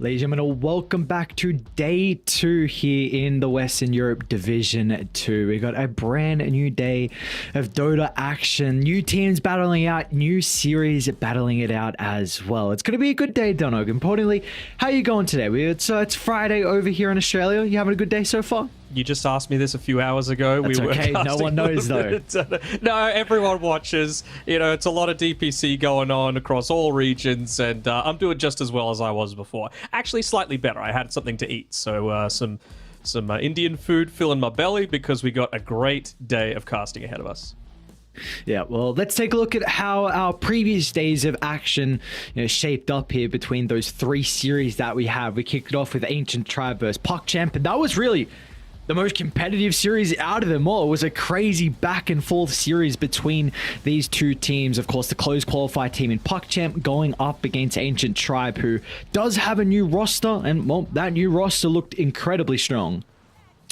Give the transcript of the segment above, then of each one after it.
Ladies and gentlemen, welcome back to day 2 here in the Western Europe Division 2. We got a brand new day of Dota action, new teams battling out, new series battling it out as well. It's going to be a good day, Donog. Importantly, how are you going today? It's Friday over here in Australia. You having a good day so far? You just asked me this a few hours ago. That's okay. No one knows, though. No, everyone watches. You know, it's a lot of DPC going on across all regions, and I'm doing just as well as I was before. Actually, slightly better. I had something to eat, so some Indian food filling my belly because we got a great day of casting ahead of us. Yeah, well, let's take a look at how our previous days of action shaped up here between those 3 series that we have. We kicked it off with Ancient Tribe versus PuckChamp, and that was really the most competitive series out of them all. It was a crazy back and forth series between these two teams. Of course, the closed qualified team in PuckChamp going up against Ancient Tribe, who does have a new roster, and well, that new roster looked incredibly strong.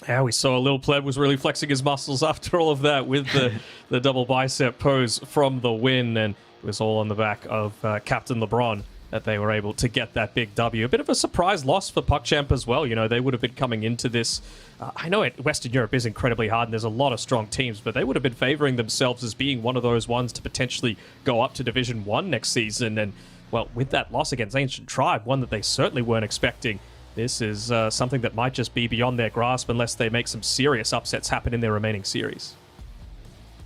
Yeah, we saw Lil Pleb was really flexing his muscles after all of that with the double bicep pose from the win, and it was all on the back of Captain LeBron that they were able to get that big W. A bit of a surprise loss for PuckChamp as well. You know, they would have been coming into this. I know Western Europe is incredibly hard and there's a lot of strong teams, but they would have been favoring themselves as being one of those ones to potentially go up to Division 1 next season. And, well, with that loss against Ancient Tribe, one that they certainly weren't expecting, this is something that might just be beyond their grasp unless they make some serious upsets happen in their remaining series.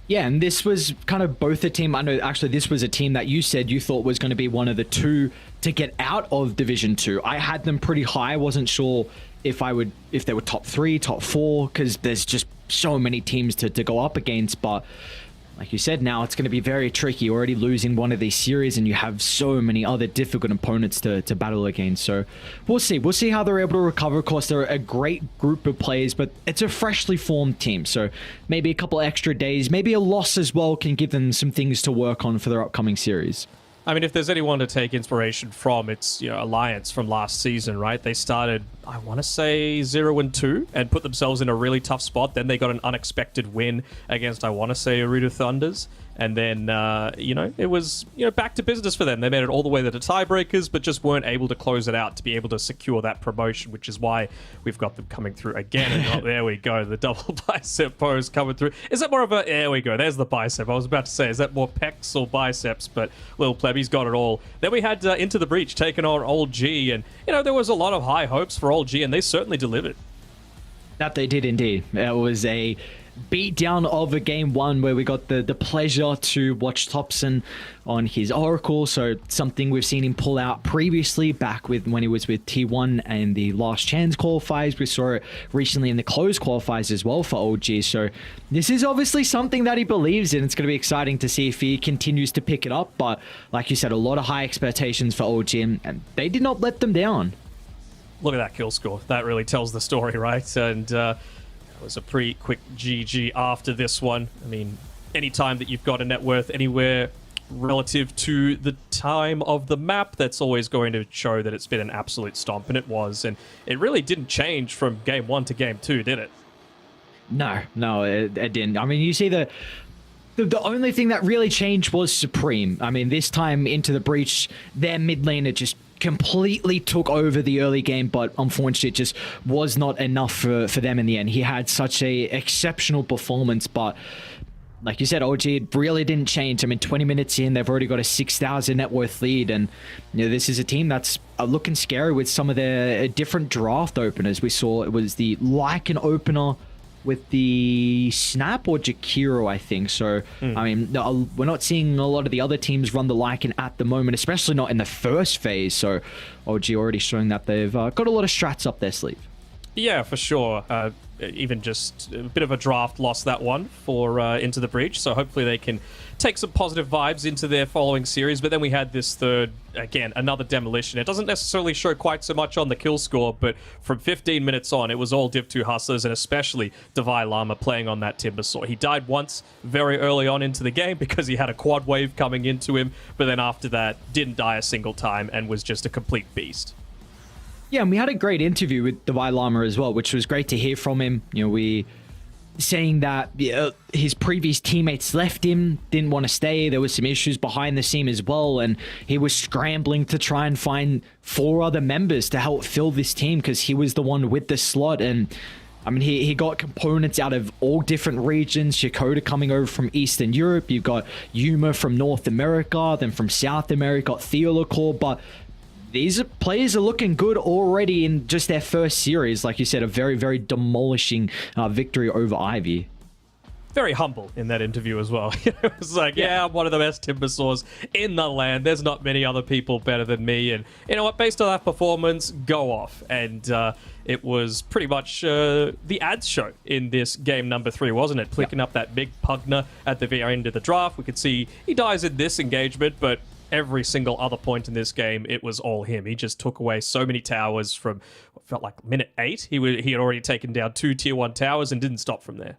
Yeah, and this was kind of both a team. I know actually this was a team that you said you thought was going to be one of the 2 to get out of Division 2. I had them pretty high. I wasn't sure if they were top 3, top 4, because there's just so many teams to go up against. But like you said, now it's going to be very tricky. You're already losing one of these series and you have so many other difficult opponents to battle against. So we'll see. We'll see how they're able to recover. Of course, they're a great group of players, but it's a freshly formed team. So maybe a couple extra days, maybe a loss as well can give them some things to work on for their upcoming series. I mean, if there's anyone to take inspiration from, it's, Alliance from last season, right? They started, I want to say, 0-2 and put themselves in a really tough spot. Then they got an unexpected win against, I want to say, Aruda Thunders. And then, it was, back to business for them. They made it all the way to the tiebreakers, but just weren't able to close it out to be able to secure that promotion, which is why we've got them coming through again. And there we go, the double bicep pose coming through. Is that more of a, there we go, there's the bicep. I was about to say, is that more pecs or biceps? But Lil Plebby's got it all. Then we had Into the Breach taking on Old G, and, there was a lot of high hopes for Old G, and they certainly delivered. That they did indeed. It was a beatdown of a game 1 where we got the pleasure to watch Thompson on his Oracle. So something we've seen him pull out previously back when he was with T1 and the Last Chance qualifiers. We saw it recently in the closed qualifiers as well for OG. So this is obviously something that he believes in. It's going to be exciting to see if he continues to pick it up. But like you said, a lot of high expectations for OG, and they did not let them down. Look at that kill score. That really tells the story, right? And it was a pretty quick GG after this one. I mean, anytime that you've got a net worth anywhere relative to the time of the map, that's always going to show that it's been an absolute stomp, and it was. And it really didn't change from game 1 to game 2, did it? No, it didn't. I mean, you see the only thing that really changed was Supreme. I mean, this time Into the Breach, their mid laner just completely took over the early game, but unfortunately it just was not enough for them in the end. He had such a exceptional performance, but like you said, OG, it really didn't change. I mean, 20 minutes in, they've already got a 6,000 net worth lead, and this is a team that's looking scary with some of their different draft openers. We saw it was the Lycan opener with the Snap or Jakiro, I think. So, I mean, we're not seeing a lot of the other teams run the Lycan at the moment, especially not in the first phase. So, OG already showing that they've got a lot of strats up their sleeve. Yeah, for sure. Even just a bit of a draft loss, that one, for Into the Breach. So hopefully they can take some positive vibes into their following series. But then we had this third, again, another demolition. It doesn't necessarily show quite so much on the kill score, but from 15 minutes on, it was all Div 2 hustlers, and especially Devi Lama playing on that Timber Saw. He died once very early on into the game because he had a quad wave coming into him, but then after that, didn't die a single time and was just a complete beast. Yeah, and we had a great interview with Devi Lama as well, which was great to hear from him. We saying that his previous teammates left him, didn't want to stay. There was some issues behind the scene as well, and he was scrambling to try and find 4 other members to help fill this team because he was the one with the slot. And I mean, he got components out of all different regions. Shakota coming over from Eastern Europe. You've got Yuma from North America, then from South America, got Theolacor. But these players are looking good already in just their first series. Like you said, a very, very demolishing victory over Ivy. Very humble in that interview as well. It was like, yeah, I'm one of the best Timbersaws in the land. There's not many other people better than me. And you know what? Based on that performance, go off. And it was pretty much the ads show in this game number 3, wasn't it? Picking up that big Pugner at the very end of the draft. We could see he dies in this engagement, but every single other point in this game, it was all him. He just took away so many towers from what felt like minute 8. He had already taken down 2 tier 1 towers and didn't stop from there.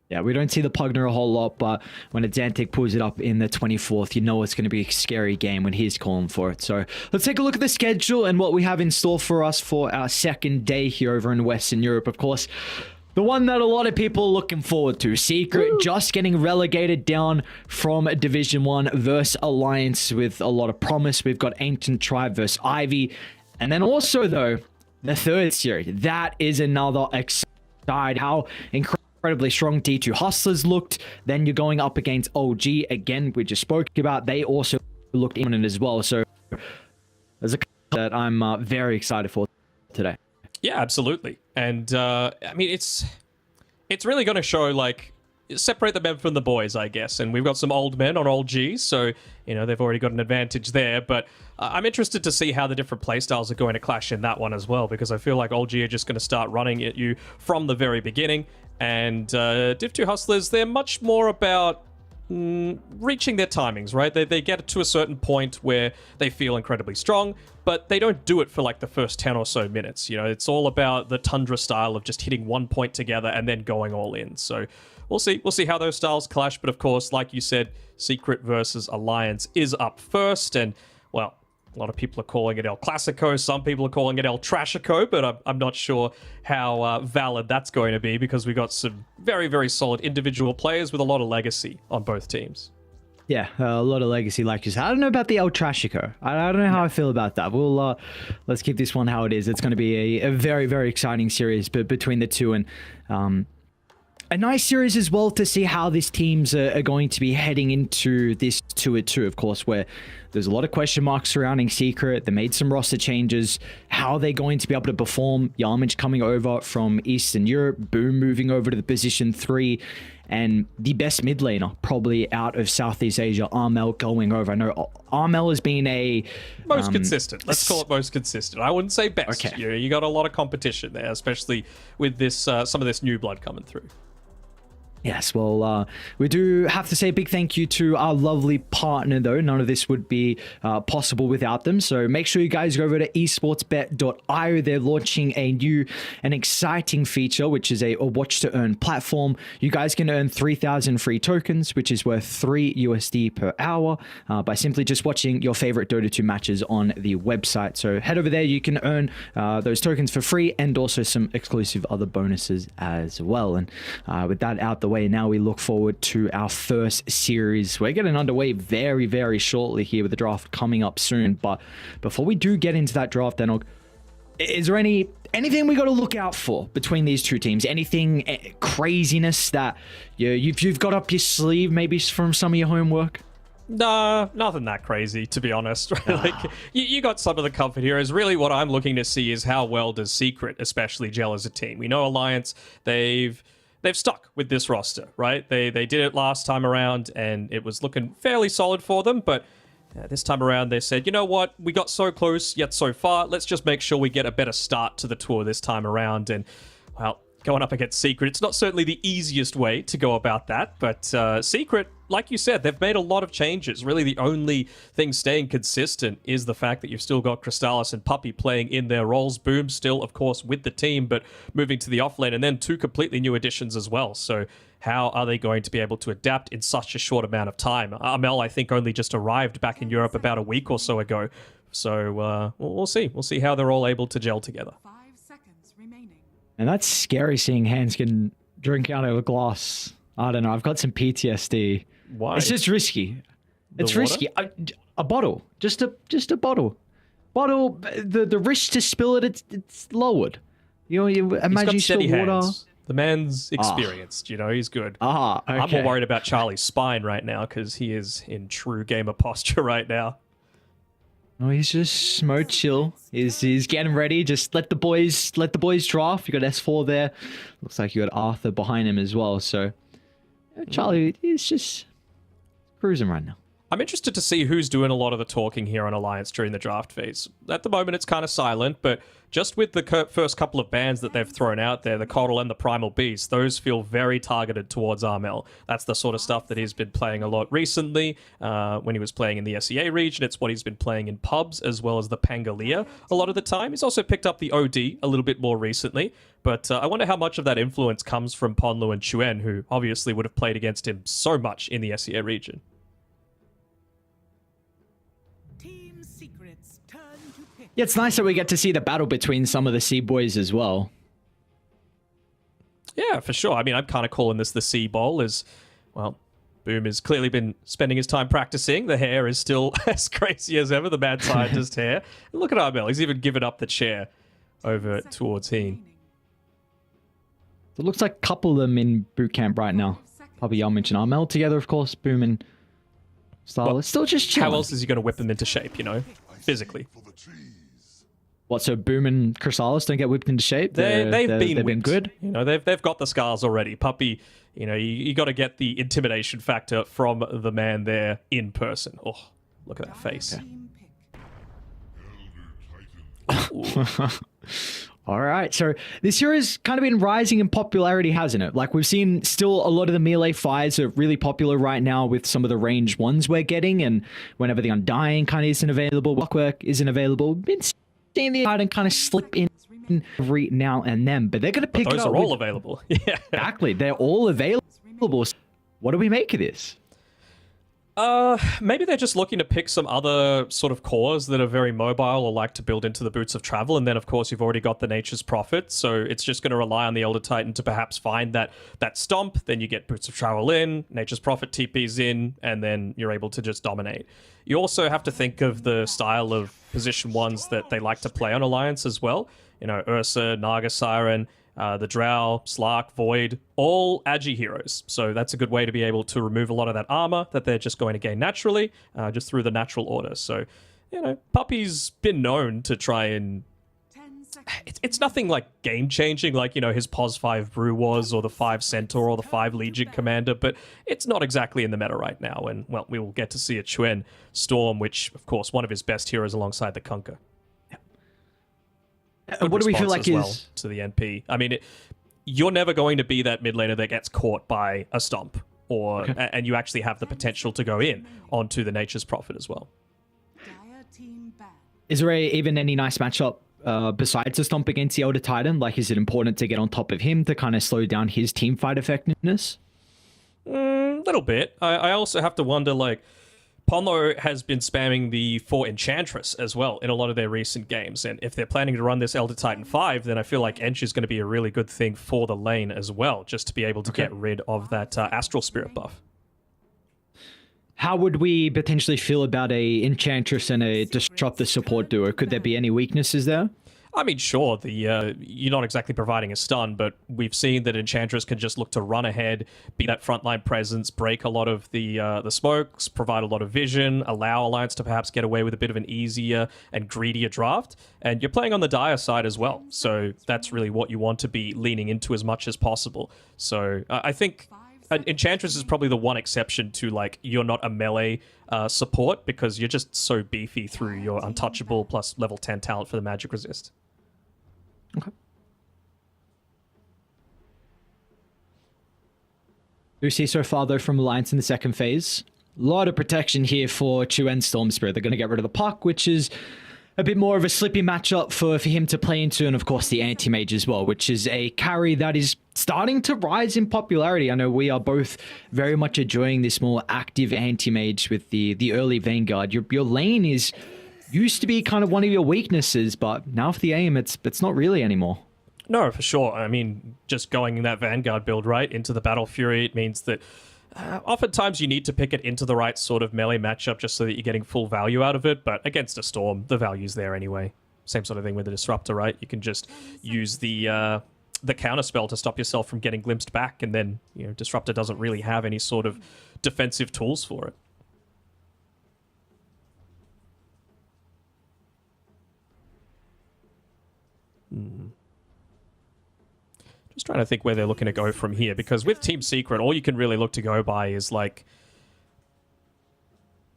Yeah, we don't see the Pugner a whole lot, but when a Zantic pulls it up in the 24th, you know it's going to be a scary game when he's calling for it. So let's take a look at the schedule and what we have in store for us for our second day here over in Western Europe. Of course, the one that a lot of people are looking forward to. Secret just getting relegated down from Division 1 versus Alliance with a lot of promise. We've got Ancient Tribe versus Ivy. And then also, though, the third series. That is another exciting. How incredibly strong D2 Hustlers looked. Then you're going up against OG. Again, we just spoke about. They also looked imminent as well. So there's a that I'm very excited for today. Yeah, absolutely. And I mean, it's really going to show, like, separate the men from the boys, I guess. And we've got some old men on old Gs, so, you know, they've already got an advantage there. But I'm interested to see how the different playstyles are going to clash in that one as well, because I feel like old G are just going to start running at you from the very beginning. And Div 2 Hustlers, they're much more about reaching their timings, right? They get to a certain point where they feel incredibly strong, but they don't do it for like the first 10 or so minutes. You know, it's all about the Tundra style of just hitting one point together and then going all in. So we'll see how those styles clash. But of course, like you said, Secret versus Alliance is up first. And well, a lot of people are calling it El Clasico. Some people are calling it El Trashico, but I'm not sure how valid that's going to be because we got some very, very solid individual players with a lot of legacy on both teams. Yeah, a lot of legacy, like you said. I don't know about the El Trashico. I don't know how I feel about that. We'll let's keep this one how it is. It's going to be a very, very exciting series between the two, and a nice series as well to see how these teams are going to be heading into this 2-2, of course, where there's a lot of question marks surrounding Secret. They made some roster changes. How are they going to be able to perform? Yarmage coming over from Eastern Europe, Boom moving over to the position 3, and the best mid laner probably out of Southeast Asia, Armel, going over. I know Armel has been a most consistent. Let's call it most consistent. I wouldn't say best. Okay. You got a lot of competition there, especially with this some of this new blood coming through. Yes, well, we do have to say a big thank you to our lovely partner, though. None of this would be possible without them. So make sure you guys go over to esportsbet.io. They're launching a new and exciting feature, which is a watch-to-earn platform. You guys can earn 3,000 free tokens, which is worth $3 per hour, by simply just watching your favorite Dota 2 matches on the website. So head over there. You can earn those tokens for free and also some exclusive other bonuses as well. And with that out the way, now we look forward to our first series. We're getting underway very, very shortly here with the draft coming up soon. But before we do get into that draft, then is there anything we got to look out for between these two teams? Anything craziness that you've got up your sleeve, maybe from some of your homework? Nah, nothing that crazy, to be honest. Like, you got some of the comfort here. Is really what I'm looking to see is how well does Secret especially gel as a team. We know Alliance, they've stuck with this roster, right? They did it last time around, and it was looking fairly solid for them, but this time around they said, you know what? We got so close, yet so far. Let's just make sure we get a better start to the tour this time around, and, well, going up against Secret, it's not certainly the easiest way to go about that, but Secret, like you said, they've made a lot of changes. Really, the only thing staying consistent is the fact that you've still got Crystallis and Puppey playing in their roles. Boom still, of course, with the team, but moving to the offlane, and then 2 completely new additions as well. So how are they going to be able to adapt in such a short amount of time? Amel, I think, only just arrived back in Europe about a week or so ago. So we'll see. We'll see how they're all able to gel together. 5 seconds remaining. And that's scary seeing Hans can drinking out of a glass. I don't know. I've got some PTSD. Why? It's just risky. It's water? risky. A bottle, just a bottle. The risk to spill it, it's lowered. You know, you He's imagine got you spill steady water. hands. The man's experienced, you know, he's good. Okay. I'm more worried about Charlie's spine right now because he is in true gamer posture right now. No, he's just smoke chill. He's getting ready. Just let the boys draft. You got S4 there. Looks like you got Arthur behind him as well. So Charlie is just cruising right now. I'm interested to see who's doing a lot of the talking here on Alliance during the draft phase. At the moment, it's kind of silent, but just with the first couple of bans that they've thrown out there, the Coddle and the Primal Beast, those feel very targeted towards Armel. That's the sort of stuff that he's been playing a lot recently. When he was playing in the SEA region, it's what he's been playing in pubs, as well as the Pangalia a lot of the time. He's also picked up the OD a little bit more recently, but I wonder how much of that influence comes from Ponlu and Chuen, who obviously would have played against him so much in the SEA region. Yeah, it's nice that we get to see the battle between some of the Sea Boys as well. Yeah, for sure. I mean, I'm kind of calling this the Sea Bowl as, well, Boom has clearly been spending his time practicing. The hair is still as crazy as ever, the mad scientist hair. And look at Armel. He's even given up the chair over towards Heen. So it looks like a couple of them in boot camp right now. Probably I'll mention Armel together, of course. Boom and Style. Well, It's still just chilling. How else is he going to whip them into shape, you know, physically? What, so Boom and Chrysalis don't get whipped into shape? They've been whipped. good. You know, they've got the scars already. Puppy, you know, you got to get the intimidation factor from the man there in person. Oh, look at that face. All right, so this hero has kind of been rising in popularity, hasn't it? Like, we've seen still a lot of the melee fires are really popular right now with some of the range ones we're getting, and whenever the Undying kind of isn't available, Blockwork isn't available, been seeing the Undying kind of slip in every now and then, but they're going to pick it up. Those are all available. Yeah. Exactly, they're all available. What do we make of this? Maybe they're just looking to pick some other sort of cores that are very mobile or like to build into the Boots of Travel. And then, of course, you've already got the Nature's Prophet. So it's just going to rely on the Elder Titan to perhaps find that stomp. Then you get Boots of Travel in, Nature's Prophet TPs in, and then you're able to just dominate. You also have to think of the style of position ones that they like to play on Alliance as well. You know, Ursa, Naga Siren, the Drow, Slark, Void, all Agi heroes. So that's a good way to be able to remove a lot of that armor that they're just going to gain naturally, just through the natural order. So, you know, Puppy's been known to try and... It's nothing like game-changing like, you know, his POS 5 Brew was, or the 5 Centaur, or the 5 Legion Commander, but it's not exactly in the meta right now. And, well, we will get to see a Chuen Storm, which, of course, one of his best heroes alongside the Kunkka. What do we feel like is to the NP? I mean, you're never going to be that mid laner that gets caught by a stomp, or and you actually have the potential to go in onto the Nature's Prophet as well. Is there even any nice matchup besides the stomp against the Elder Titan? Like, is it important to get on top of him to kind of slow down his team fight effectiveness? Little bit. I also have to wonder, like, Ponlo has been spamming the 4 Enchantress as well in a lot of their recent games, and if they're planning to run this Elder Titan 5, then I feel like Ench is going to be a really good thing for the lane as well, just to be able to get rid of that Astral Spirit buff. How would we potentially feel about a Enchantress and a Disruptor support duo? Could there be any weaknesses there? I mean, sure, you're not exactly providing a stun, but we've seen that Enchantress can just look to run ahead, be that frontline presence, break a lot of the smokes, provide a lot of vision, allow Alliance to perhaps get away with a bit of an easier and greedier draft. And you're playing on the dire side as well, so that's really what you want to be leaning into as much as possible. So I think Enchantress is probably the one exception to, like, you're not a melee support, because you're just so beefy through your untouchable plus level 10 talent for the magic resist. Okay. We see so far, though, from Alliance in the second phase. A lot of protection here for Chuen Storm Spirit. They're going to get rid of the puck, which is a bit more of a slippy matchup for him to play into, and of course the anti-mage as well, which is a carry that is starting to rise in popularity. I know we are both very much enjoying this more active anti-mage with the early Vanguard. Your lane used to be kind of one of your weaknesses, but now with the aim, it's not really anymore. No, for sure. I mean, just going in that Vanguard build, right, into the Battle Fury, it means that oftentimes you need to pick it into the right sort of melee matchup just so that you're getting full value out of it, but against a Storm, the value's there anyway. Same sort of thing with the Disruptor, right? You can just use the counter spell to stop yourself from getting glimpsed back, and then, you know, Disruptor doesn't really have any sort of defensive tools for it. Just trying to think where they're looking to go from here, because with Team Secret, all you can really look to go by is like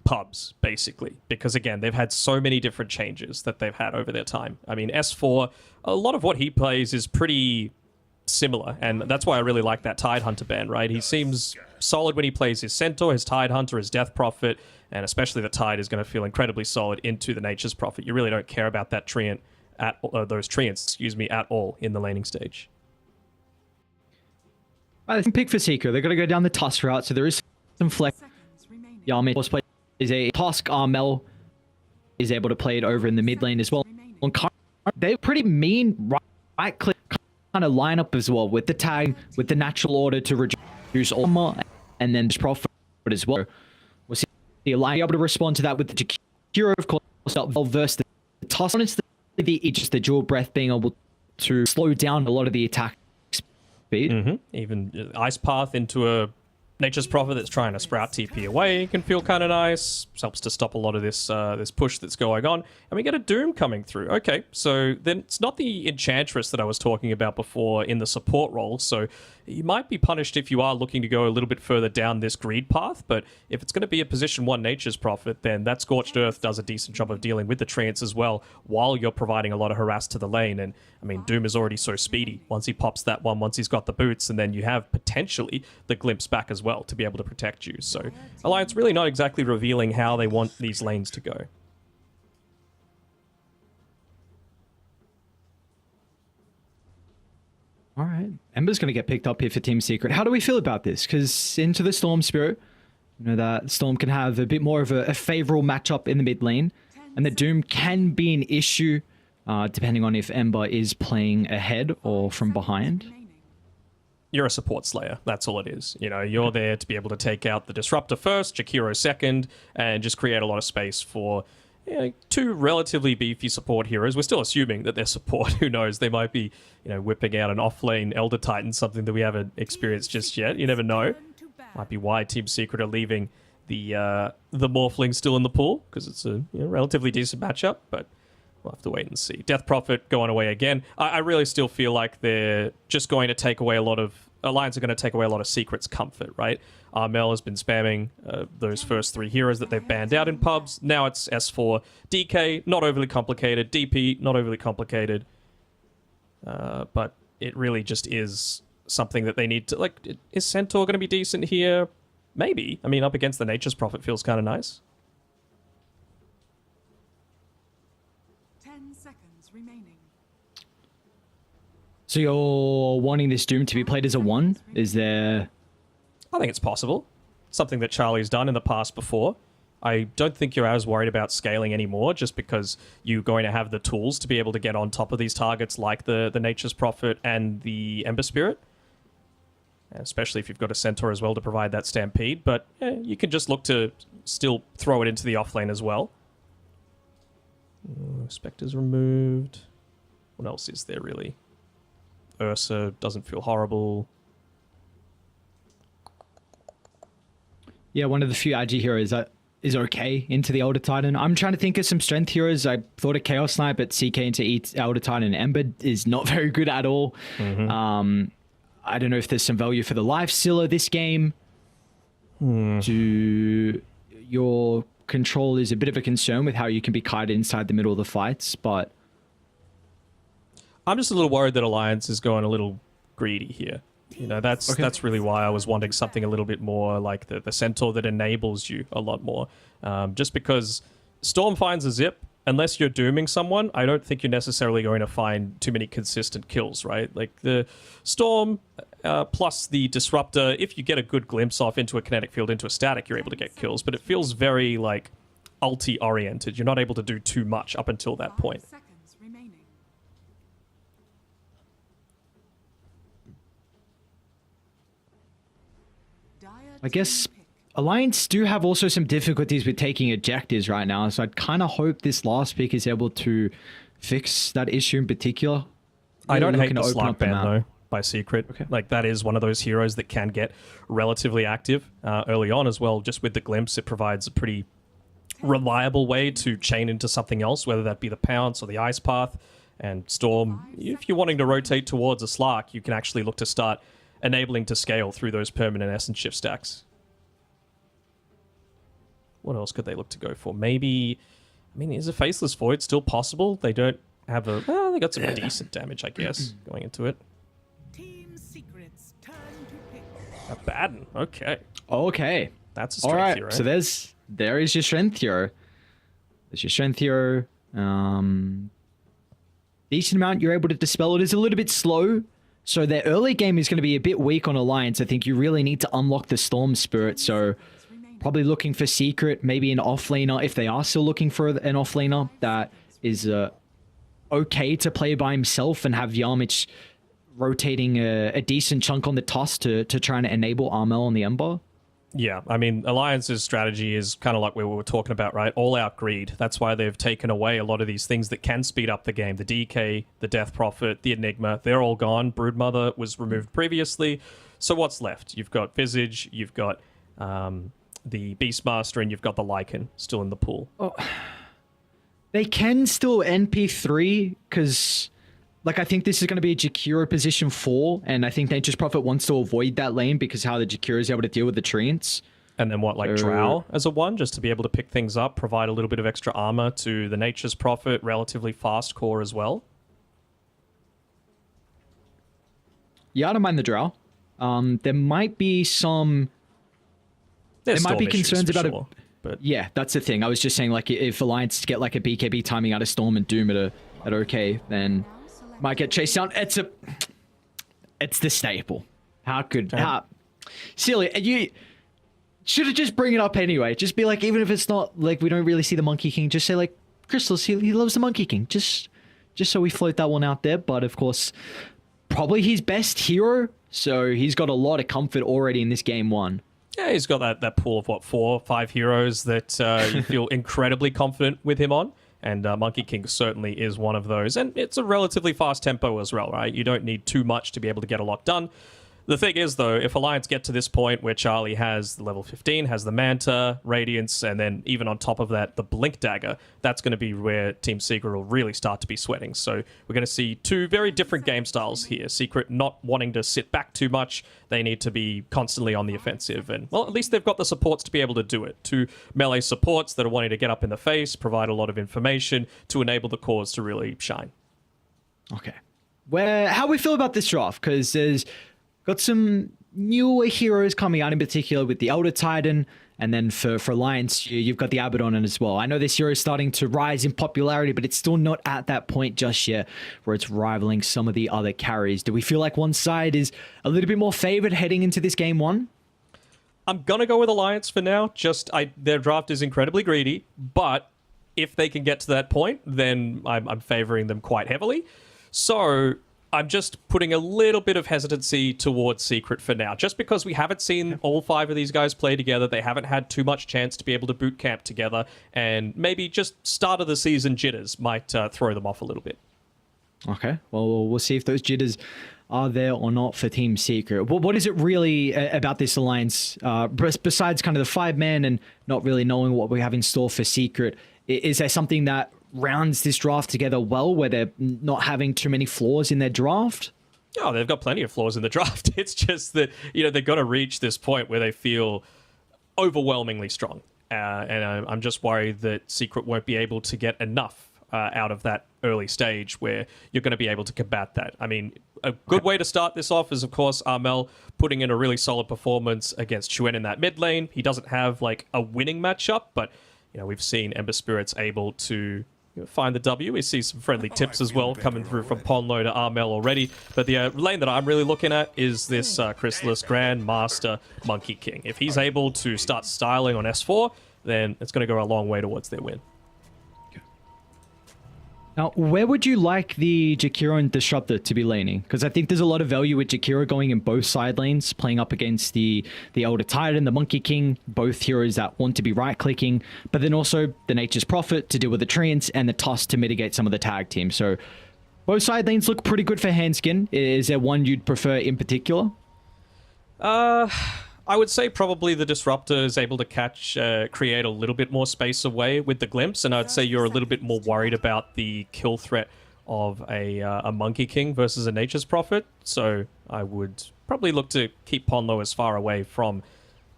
pubs, basically, because again, they've had so many different changes that they've had over their time. I mean, S4, a lot of what he plays is pretty similar, and that's why I really like that Tide Hunter ban, right? He seems solid when he plays his Centaur, his Tide Hunter, his Death Prophet, and especially the Tide is going to feel incredibly solid into the Nature's Prophet. You really don't care about that treant at those treants, at all in the laning stage. I think pick for Seeker. They're going to go down the Tusk route, so there is some flex. Yami horseplay is a Tusk. Armel is able to play it over in the mid lane as well. They're pretty mean right click kind of lineup as well, with the tag, with the natural order to reduce armor, and then profit as well. We'll see the line be able to respond to that with the Jakiro, of course, versus the Tusk. Honestly, just the dual breath being able to slow down a lot of the attack speed. Even Ice Path into a Nature's Prophet that's trying to sprout TP away can feel kind of nice. Helps to stop a lot of this this push that's going on. And we get a Doom coming through. Okay, so then it's not the Enchantress that I was talking about before in the support role. So you might be punished if you are looking to go a little bit further down this greed path. But if it's going to be a position 1 Nature's Prophet, then that Scorched Earth does a decent job of dealing with the treants as well, while you're providing a lot of harass to the lane. And I mean, Doom is already so speedy. Once he pops that one, once he's got the boots, and then you have potentially the glimpse back as well to be able to protect you. So Alliance really not exactly revealing how they want these lanes to go. All right, Ember's going to get picked up here for Team Secret. How do we feel about this? Because into the Storm Spirit, you know, that Storm can have a bit more of a favorable matchup in the mid lane, and the Doom can be an issue depending on if Ember is playing ahead or from behind. You're a support slayer. That's all it is. You know, you're there to be able to take out the Disruptor first, Jakiro second, and just create a lot of space for, you know, 2 relatively beefy support heroes. We're still assuming that they're support. Who knows? They might be, you know, whipping out an off-lane Elder Titan, something that we haven't experienced just yet. You never know. Might be why Team Secret are leaving the Morphling still in the pool, because it's a, you know, relatively decent matchup, but we'll have to wait and see. Death Prophet going away again. I really still feel like they're just going to take away a lot of... Alliance are going to take away a lot of Secret's comfort, right? Armel has been spamming those first 3 heroes that they've banned out in pubs. Now it's S4. DK, not overly complicated. DP, not overly complicated. But it really just is something that they need to... Like, is Centaur going to be decent here? Maybe. I mean, up against the Nature's Prophet feels kind of nice. 10 seconds remaining. So you're wanting this Doom to be played as a 1? Is there... I think it's possible. Something that Charlie's done in the past before. I don't think you're as worried about scaling anymore, just because you're going to have the tools to be able to get on top of these targets like the Nature's Prophet and the Ember Spirit. Especially if you've got a Centaur as well to provide that Stampede. But you can just look to still throw it into the offlane as well. Spectre's removed. What else is there, really? Ursa doesn't feel horrible. Yeah, one of the few Agi heroes that is okay into the Elder Titan. I'm trying to think of some strength heroes. I thought of Chaos Knight, but CK into Elder Titan and Ember is not very good at all. I don't know if there's some value for the Life Stealer this game. Your control is a bit of a concern with how you can be kited inside the middle of the fights, but... I'm just a little worried that Alliance is going a little greedy here. You know, that's really why I was wanting something a little bit more like the Centaur that enables you a lot more. Just because Storm finds a zip, unless you're dooming someone, I don't think you're necessarily going to find too many consistent kills, right? Like the Storm plus the Disruptor, if you get a good glimpse off into a kinetic field, into a static, you're able to get kills, but it feels very like ulti-oriented. You're not able to do too much up until that point. I guess Alliance do have also some difficulties with taking objectives right now, so I'd kind of hope this last pick is able to fix that issue in particular. I don't hate the open slug up the ban map. though by Secret. Okay. Like that is one of those heroes that can get relatively active early on as well. Just with the glimpse, it provides a pretty reliable way to chain into something else, whether that be the Pounce or the Ice Path. And Storm, if you're wanting to rotate towards a Slark, you can actually look to start enabling to scale through those permanent Essence Shift stacks. What else could they look to go for? Maybe, I mean, is a Faceless Void still possible? They don't have a, well, they got some decent damage, I guess, going into it. Team Secret's turn to pick. A Baden, okay. Okay. That's a All strength right. hero. So there is your strength hero. There's your strength hero. Decent amount you're able to dispel. It is a little bit slow. So their early game is going to be a bit weak on Alliance. I think you really need to unlock the Storm Spirit. So probably looking for Secret, maybe an offlaner, if they are still looking for an offlaner that is okay to play by himself and have Yarmich rotating a decent chunk on the toss to try and enable Armel on the Ember. Yeah, I mean, Alliance's strategy is kind of like we were talking about, right? All-out greed. That's why they've taken away a lot of these things that can speed up the game. The DK, the Death Prophet, the Enigma, they're all gone. Broodmother was removed previously. So what's left? You've got Visage, you've got the Beastmaster, and you've got the Lycan still in the pool. Oh, they can still NP3 because... Like, I think this is going to be a Jakiro position 4, and I think Nature's Prophet wants to avoid that lane because how the Jakiro is able to deal with the Treants. And then what, like Drow as a 1, just to be able to pick things up, provide a little bit of extra armor to the Nature's Prophet, relatively fast core as well? Yeah, I don't mind the Drow. There might be some... There might be concerns about it. But yeah, that's the thing. I was just saying, like, if Alliance get like a BKB timing out of Storm and Doom at OK, then... might get chased down. It's the staple. How could silly? You should have just bring it up anyway. Just be like, even if it's not like we don't really see the Monkey King, just say like Crystal's he loves the Monkey King. Just so we float that one out there. But of course, probably his best hero. So he's got a lot of comfort already in this game 1. Yeah, he's got that pool of what, 4 or 5 heroes that you feel incredibly confident with him on. And Monkey King certainly is one of those. And it's a relatively fast tempo as well, right? You don't need too much to be able to get a lot done. The thing is, though, if Alliance get to this point where Charlie has the level 15, has the Manta, Radiance, and then even on top of that, the Blink Dagger, that's going to be where Team Secret will really start to be sweating. So we're going to see 2 very different game styles here. Secret not wanting to sit back too much. They need to be constantly on the offensive. And, well, at least they've got the supports to be able to do it. 2 melee supports that are wanting to get up in the face, provide a lot of information to enable the cause to really shine. Okay. How we feel about this draft? Because there's... got some newer heroes coming out, in particular with the Elder Titan, and then for Alliance, you've got the Abaddon as well. I know this hero is starting to rise in popularity, but it's still not at that point just yet where it's rivaling some of the other carries. Do we feel like one side is a little bit more favored heading into this game 1? I'm going to go with Alliance for now. Their draft is incredibly greedy, but if they can get to that point, then I'm favoring them quite heavily. So... I'm just putting a little bit of hesitancy towards Secret for now, just because we haven't seen all 5 of these guys play together. They haven't had too much chance to be able to boot camp together, and maybe just start of the season jitters might throw them off a little bit. Okay, well, we'll see if those jitters are there or not for Team Secret. What is it really about this alliance, besides kind of the 5-man and not really knowing what we have in store for Secret? Is there something that rounds this draft together well, where they're not having too many flaws in their draft? Oh, they've got plenty of flaws in the draft. It's just that, they've got to reach this point where they feel overwhelmingly strong. And I'm just worried that Secret won't be able to get enough out of that early stage where you're going to be able to combat that. I mean, a good way to start this off is, of course, Armel putting in a really solid performance against Chuen in that mid lane. He doesn't have, like, a winning matchup, but, we've seen Ember Spirits able to find the W. We see some friendly tips as well coming through from Ponlo to Armel already. But the lane that I'm really looking at is this Chrysalis Grand Master Monkey King. If he's able to start styling on S4, then it's going to go a long way towards their win. Now, where would you like the Jakiro and Disruptor to be laning? Because I think there's a lot of value with Jakiro going in both side lanes, playing up against the Elder Titan, the Monkey King, both heroes that want to be right-clicking, but then also the Nature's Prophet to deal with the Treants and the Tusk to mitigate some of the tag teams. So both side lanes look pretty good for Handskin. Is there one you'd prefer in particular? I would say probably the Disruptor is able to create a little bit more space away with the Glimpse, and I'd say you're a little bit more worried about the kill threat of a Monkey King versus a Nature's Prophet. So I would probably look to keep Ponlo as far away from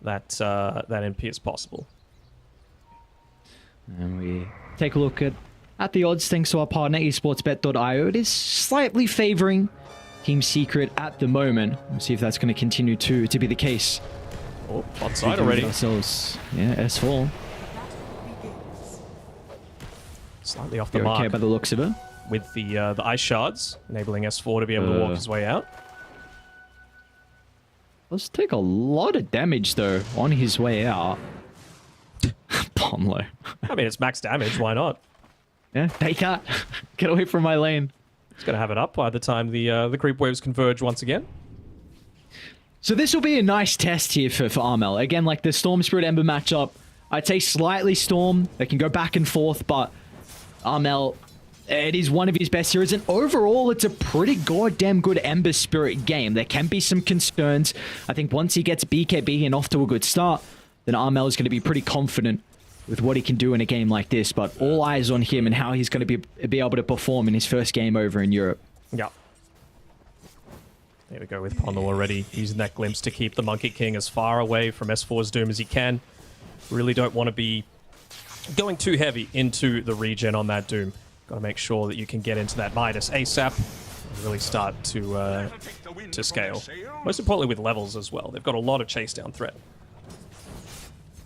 that NP as possible. And we take a look at the odds thanks to our partner esportsbet.io. It is slightly favoring Team Secret at the moment. We'll see if that's going to continue to be the case. Oh, onside already. Ourselves. Yeah, S4. Slightly off the You're mark. okay by the looks of it. With the ice shards, enabling S4 to be able to walk his way out. Let's take a lot of damage, though, on his way out. Pomlo. I mean, it's max damage. Why not? Yeah, take out. Get away from my lane. He's going to have it up by the time the creep waves converge once again. So this will be a nice test here for Armel. Again, like the Storm Spirit Ember matchup, I'd say slightly Storm. They can go back and forth, but Armel, it is one of his best heroes. And overall, it's a pretty goddamn good Ember Spirit game. There can be some concerns. I think once he gets BKB and off to a good start, then Armel is going to be pretty confident with what he can do in a game like this. But all eyes on him and how he's going to be able to perform in his first game over in Europe. Yeah. There we go with Pondo already using that glimpse to keep the Monkey King as far away from S4's Doom as he can. Really don't want to be going too heavy into the regen on that Doom. Got to make sure that you can get into that Midas ASAP and really start to scale. Most importantly with levels as well. They've got a lot of chase down threat.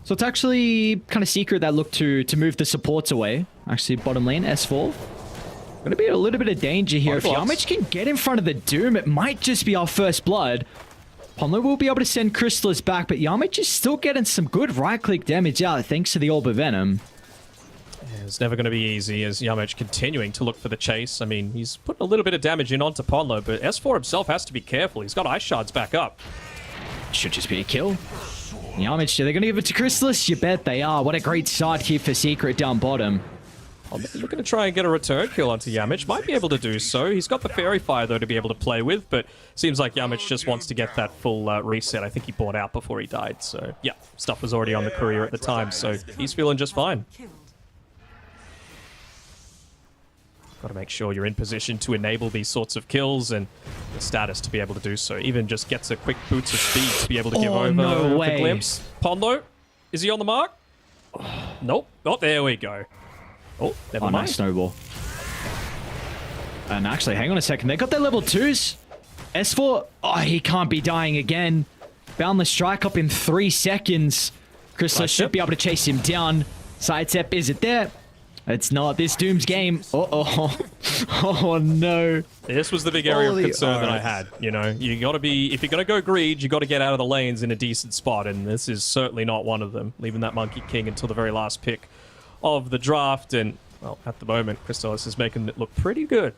So it's actually kind of Secret that look to move the supports away. Actually, bottom lane, S4. Going to be a little bit of danger here. If Yamich can get in front of the Doom, it might just be our first blood. Pomlo will be able to send Chrysalis back, but Yamich is still getting some good right-click damage out thanks to the Orb of Venom. Yeah, it's never going to be easy as Yamich continuing to look for the chase. I mean, he's putting a little bit of damage in onto Ponlo, but S4 himself has to be careful. He's got Ice Shards back up. Should just be a kill. Yamich, are they going to give it to Chrysalis? You bet they are. What a great start here for Secret down bottom. Looking to try and get a return kill onto Yamich. Might be able to do so. He's got the Fairy Fire, though, to be able to play with, but seems like Yamich just wants to get that full reset. I think he bought out before he died, so yeah, stuff was already on the courier at the time, so he's feeling just fine. Got to make sure you're in position to enable these sorts of kills and the status to be able to do so. Even just gets a quick boost of speed to be able to give over the glimpse. Pondo, is he on the mark? Nope. Oh, there we go. Oh, never mind. Nice snowball. And actually, hang on a second. They got their level 2s. S4, oh, he can't be dying again. Boundless Strike up in 3 seconds. Chrysalis should be able to chase him down. Sidestep, is it there? It's not. This Doom's game. Uh-oh. Oh, no. This was the big area of concern that I had. You know, you got to be, if you're going to go greed, you got to get out of the lanes in a decent spot, and this is certainly not one of them. Leaving that Monkey King until the very last pick of the draft, and, well, at the moment, Chrysalis is making it look pretty good.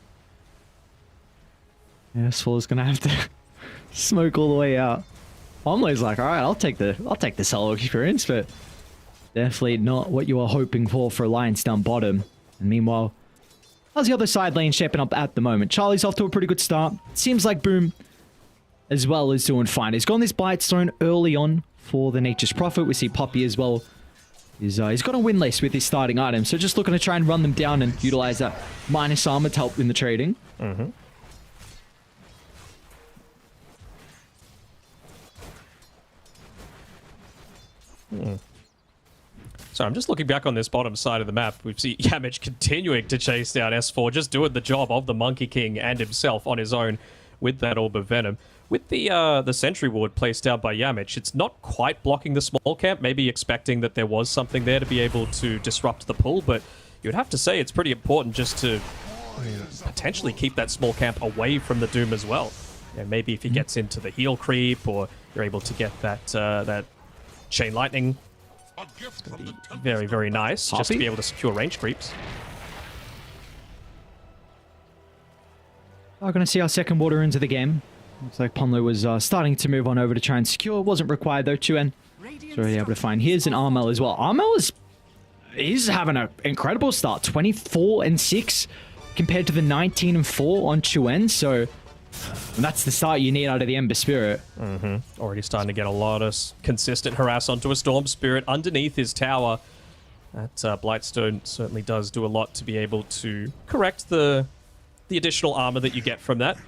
Yeah, Swallow's going to have to smoke all the way out. Omlo's like, all right, I'll take the solo experience, but definitely not what you are hoping for Alliance down bottom. And meanwhile, how's the other side lane shaping up at the moment? Charlie's off to a pretty good start. Seems like Boom as well is doing fine. He's gotten this Blightstone early on for the Nature's Prophet. We see Poppy as well. He's got a win list with his starting items, so just looking to try and run them down and utilize that minus armor to help in the trading. Mm-hmm. So I'm just looking back on this bottom side of the map. We see Yamich continuing to chase down S4, just doing the job of the Monkey King and himself on his own with that Orb of Venom. With the Sentry Ward placed down by Yamich, it's not quite blocking the small camp, maybe expecting that there was something there to be able to disrupt the pull, but you'd have to say it's pretty important just to potentially keep that small camp away from the Doom as well. You know, maybe if he gets into the heal creep, or you're able to get that Chain Lightning, it's going to be very, very nice just to be able to secure range creeps. We're going to see our second water into the game. Looks like Ponlo was starting to move on over to try and secure. Wasn't required though. Chuen so able to find. Here's an Armel as well. Armel is having an incredible start. 24-6 compared to the 19-4 on Chuen. So that's the start you need out of the Ember Spirit. Already starting to get a lot of consistent harass onto a Storm Spirit underneath his tower. That Blightstone certainly does do a lot to be able to correct the additional armor that you get from that.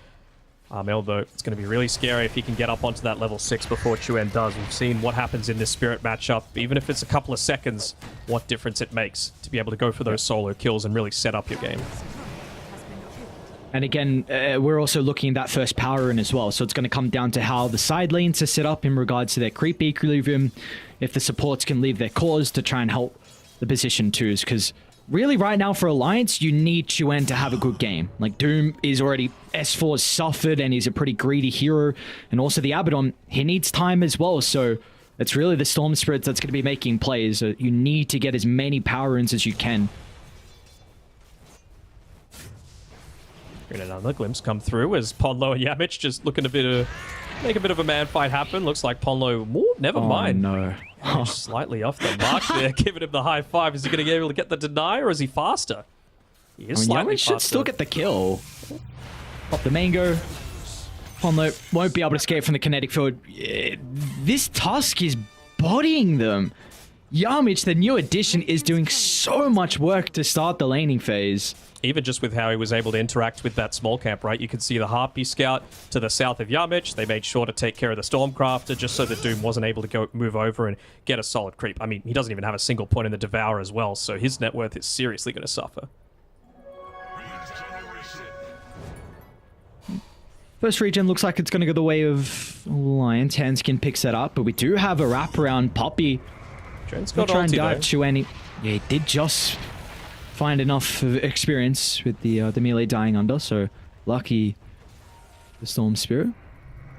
Armel, though, it's going to be really scary if he can get up onto that level 6 before Chuen does. We've seen what happens in this Spirit matchup. Even if it's a couple of seconds, what difference it makes to be able to go for those solo kills and really set up your game. And again, we're also looking at that first power in as well. So it's going to come down to how the side lanes are set up in regards to their creep equilibrium. If the supports can leave their cores to try and help the position twos. Because really right now for Alliance, you need Chuen to have a good game. Like Doom is already S4's suffered and he's a pretty greedy hero. And also the Abaddon, he needs time as well. So it's really the Storm Spirits that's going to be making plays. You need to get as many power ins as you can. Get another glimpse come through as Ponlo and Yamich just looking to make a bit of a man fight happen. Looks like Ponlo, never mind. No. Yamich slightly off the mark there, giving him the high five. Is he going to be able to get the deny, or is he faster? He is slightly Yamich should faster. still get the kill. Pop the mango. Ponlo won't be able to escape from the kinetic field. This Tusk is bodying them. Yamich, the new addition, is doing so much work to start the laning phase. Even just with how he was able to interact with that small camp, right? You can see the Harpy Scout to the south of Yamich. They made sure to take care of the Stormcrafter just so that Doom wasn't able to move over and get a solid creep. I mean, he doesn't even have a single point in the Devour as well, so his net worth is seriously going to suffer. First region looks like it's going to go the way of Alliance. Handskin picks that up, but we do have a wraparound Poppy. Jen's We'll got try and ulti, dive though. Chuen. Yeah, he did just find enough of experience with the melee dying under, so lucky the Storm Spirit.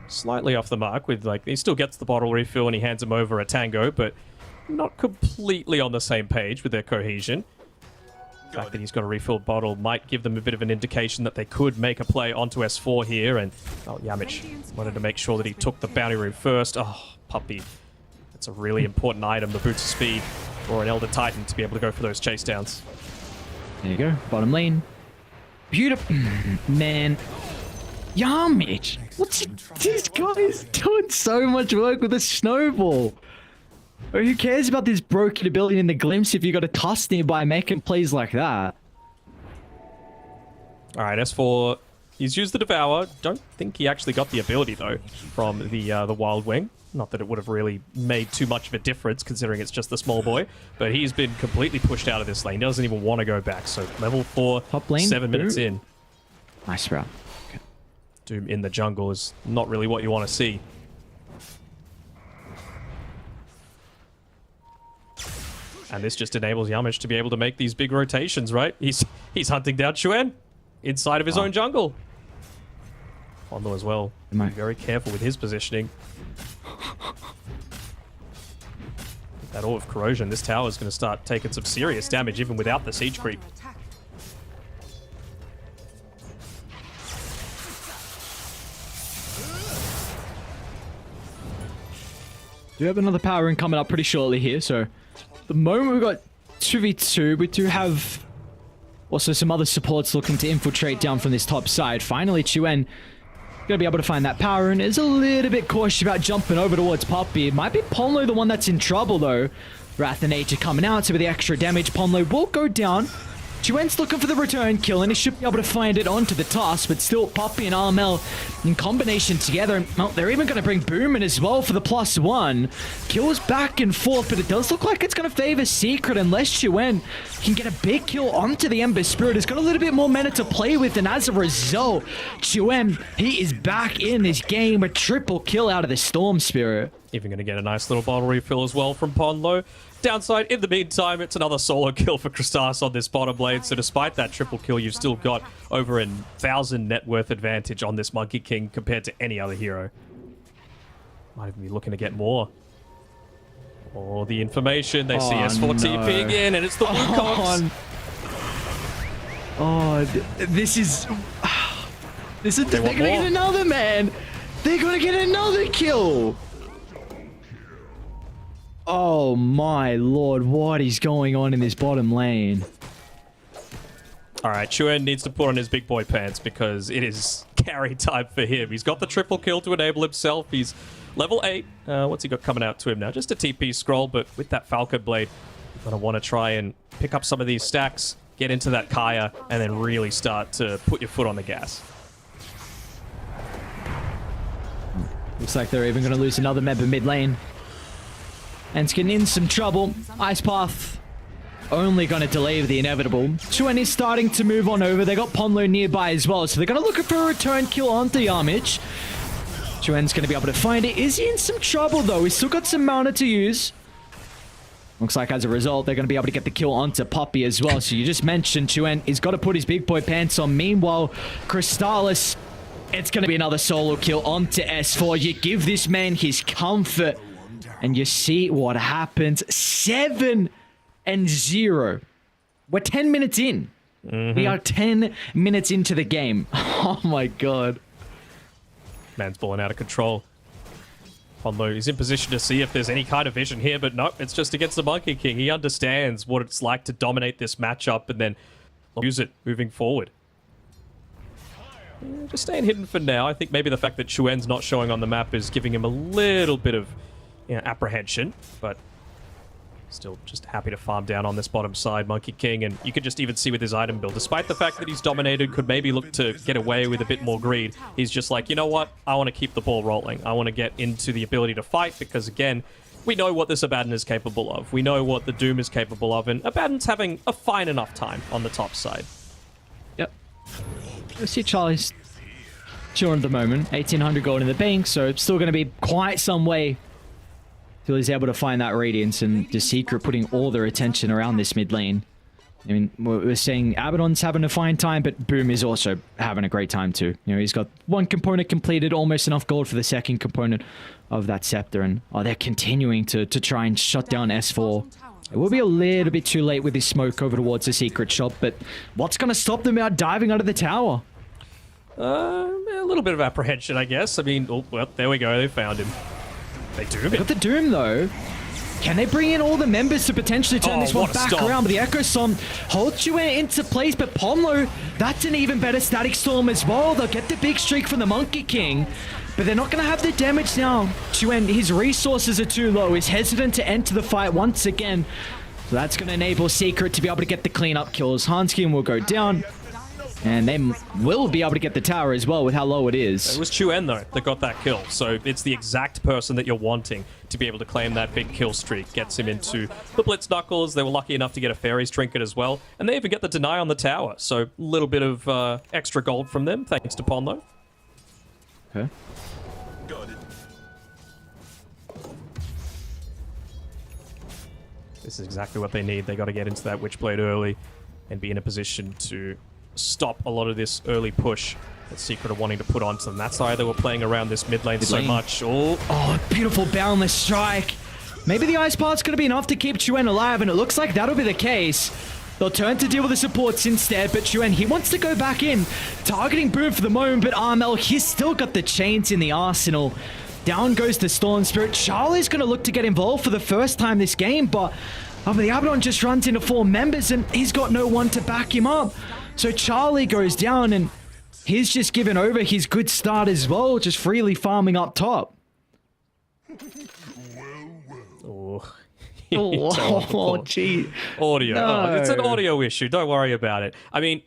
Slightly off the mark with, like, he still gets the bottle refill and he hands him over a Tango, but not completely on the same page with their cohesion. The fact that he's got a refilled bottle might give them a bit of an indication that they could make a play onto S4 here, and Yamich wanted to make sure that he took the bounty room first. Oh, Puppy. That's a really important item, the boots of speed for an Elder Titan to be able to go for those chase downs. There you go, bottom lane. Beautiful. Man. Yamich. This guy is doing so much work with a snowball. Who cares about this broken ability in the glimpse if you got a Tusk nearby making plays like that? Alright, S4, he's used the Devour. Don't think he actually got the ability, though, from the Wild Wing. Not that it would have really made too much of a difference, considering it's just the small boy. But he's been completely pushed out of this lane. He doesn't even want to go back. So level 4, Top lane, 7 minutes in. Nice route. Okay. Doom in the jungle is not really what you want to see. And this just enables Yamich to be able to make these big rotations, right? He's hunting down Chuen inside of his own jungle. Ponlo as well. Be very careful with his positioning. That Orb of Corrosion, this tower is going to start taking some serious damage even without the siege creep. Do have another power in coming up pretty shortly here, so the moment we've got 2v2, we do have also some other supports looking to infiltrate down from this top side. Finally, Chuen gonna be able to find that power and is a little bit cautious about jumping over towards Poppy. It might be Ponlo the one that's in trouble though. Wrath of Nature coming out, so with the extra damage, Ponlo will go down. Chuen's looking for the return kill, and he should be able to find it onto the Tusk, but still Poppy and Armel in combination together. And well, they're even going to bring Boom in as well for the +1. Kills back and forth, but it does look like it's going to favor Secret unless Chuen can get a big kill onto the Ember Spirit. He's got a little bit more mana to play with, and as a result, Chuen, he is back in this game. A triple kill out of the Storm Spirit. Even going to get a nice little bottle refill as well from Ponlo. Downside, in the meantime, it's another solo kill for Kristas on this bottom lane. So despite that triple kill, you've still got over 1,000 net worth advantage on this Monkey King compared to any other hero. Might even be looking to get more. Or the information, they see S4 TPing in, and it's the Wukongs. This is... They're want gonna more. get another, man. They're gonna get another kill. Oh my lord, what is going on in this bottom lane? All right, Chuen needs to put on his big boy pants because it is carry time for him. He's got the triple kill to enable himself. He's level 8. What's he got coming out to him now? Just a TP scroll, but with that Falcon Blade, you're going to want to try and pick up some of these stacks, get into that Kaya, and then really start to put your foot on the gas. Looks like they're even going to lose another member mid lane. And it's getting in some trouble. Ice Path only going to delay the inevitable. Chuen is starting to move on over. They got Ponlo nearby as well, so they're going to look for a return kill onto Yamich. Chuen's going to be able to find it. Is he in some trouble, though? He's still got some mana to use. Looks like as a result, they're going to be able to get the kill onto Poppy as well. So you just mentioned Chuen. He's got to put his big boy pants on. Meanwhile, Crystallis, it's going to be another solo kill onto S4. You give this man his comfort, and you see what happens. 7-0. We're 10 minutes in. We are 10 minutes into the game. Oh my god. Man's balling out of control. Ponlo is in position to see if there's any kind of vision here, but nope, it's just against the Monkey King. He understands what it's like to dominate this matchup and then use it moving forward. Yeah, just staying hidden for now. I think maybe the fact that Chuen's not showing on the map is giving him a little bit of apprehension, but still just happy to farm down on this bottom side, Monkey King, and you can just even see with his item build, despite the fact that he's dominated, could maybe look to get away with a bit more greed. He's just like, you know what? I want to keep the ball rolling. I want to get into the ability to fight because, again, we know what this Abaddon is capable of. We know what the Doom is capable of, and Abaddon's having a fine enough time on the top side. Yep. I see Charlie's chilling at the moment. 1,800 gold in the bank, so it's still going to be quite some way till he's able to find that Radiance, and the Secret putting all their attention around this mid lane. I mean, we're saying Abaddon's having a fine time, but Boom is also having a great time too. You know, he's got one component completed, almost enough gold for the second component of that Scepter, and they're continuing to try and shut down S4. It will be a little bit too late with this smoke over towards the Secret shop, but what's going to stop them out diving under the tower? A little bit of apprehension, I guess. I mean, oh, well, there we go. They found him. They do They got the Doom, though. Can they bring in all the members to potentially turn this one back around? But the Echo Storm holds Chuen into place, but Ponlo, that's an even better Static Storm as well. They'll get the big streak from the Monkey King, but they're not going to have the damage now. Chuen, his resources are too low. He's hesitant to enter the fight once again. So that's going to enable Secret to be able to get the cleanup kills. Hanskin will go down. And they will be able to get the tower as well with how low it is. It was Chuen, though, that got that kill. So it's the exact person that you're wanting to be able to claim that big kill streak. Gets him into the Blitz Knuckles. They were lucky enough to get a Fairy's Trinket as well. And they even get the deny on the tower. So a little bit of extra gold from them, thanks to Ponlo. Okay. This is exactly what they need. They got to get into that Witchblade early and be in a position to stop a lot of this early push that Secret are wanting to put onto them. That's why they were playing around this mid lane so much. Oh, beautiful boundless strike. Maybe the Ice Part's going to be enough to keep Chuen alive, and it looks like that'll be the case. They'll turn to deal with the supports instead, but Chuen, he wants to go back in. Targeting Boom for the moment, but Armel, he's still got the chains in the arsenal. Down goes the Storm Spirit. Charlie's going to look to get involved for the first time this game, but the Abaddon just runs into 4 members, and he's got no one to back him up. So Charlie goes down, and he's just given over his good start as well, just freely farming up top. Oh, gee. Audio. No. Oh, it's an audio issue. Don't worry about it. I mean,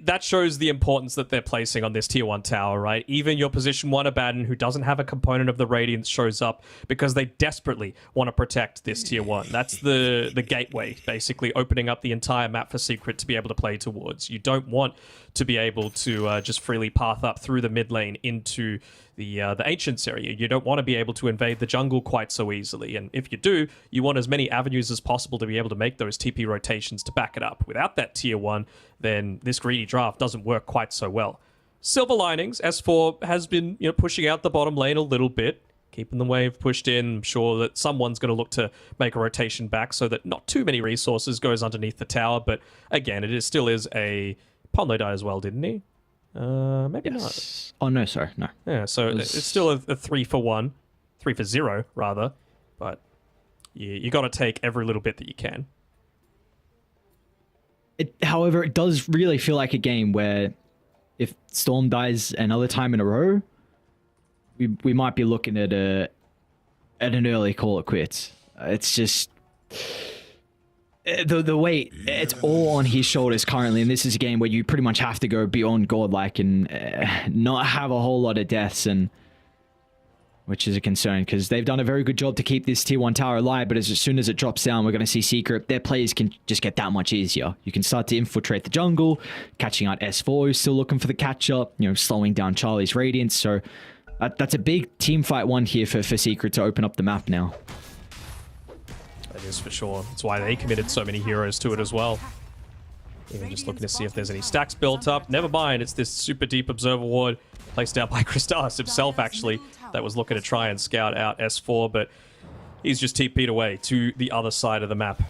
that shows the importance that they're placing on this tier 1 tower, right? Even your position 1 Abaddon, who doesn't have a component of the Radiance, shows up because they desperately want to protect this tier 1. That's the gateway, basically opening up the entire map for Secret to be able to play towards. You don't want to be able to just freely path up through the mid lane into the Ancients area. You don't want to be able to invade the jungle quite so easily, and if you do, you want as many avenues as possible to be able to make those TP rotations to back it up. Without that tier 1, then this greedy draft doesn't work quite so well. Silver linings, S4 has been pushing out the bottom lane a little bit, keeping the wave pushed in. I'm sure that someone's going to look to make a rotation back so that not too many resources goes underneath the tower, but again, still is a... Ponlo died as well, didn't he? Maybe not. Yes. Oh, no, sorry. No. Yeah, so it's still a 3-for-1. 3-for-0, rather. But you got to take every little bit that you can. However, it does really feel like a game where if Storm dies another time in a row, we might be looking at an early call it quits. It's just the weight, it's all on his shoulders currently, and this is a game where you pretty much have to go beyond godlike and not have a whole lot of deaths, and which is a concern because they've done a very good job to keep this tier 1 tower alive, but as soon as it drops down, we're going to see Secret. Their plays can just get that much easier. You can start to infiltrate the jungle, catching out S4, who's still looking for the catch-up, slowing down Charlie's Radiance, so that's a big team fight one here for Secret to open up the map now. That is for sure. That's why they committed so many heroes to it as well. Even just looking to see if there's any stacks built up. Never mind, it's this super deep observer ward placed out by Crystallis himself, actually, that was looking to try and scout out S4, but he's just TP'd away to the other side of the map.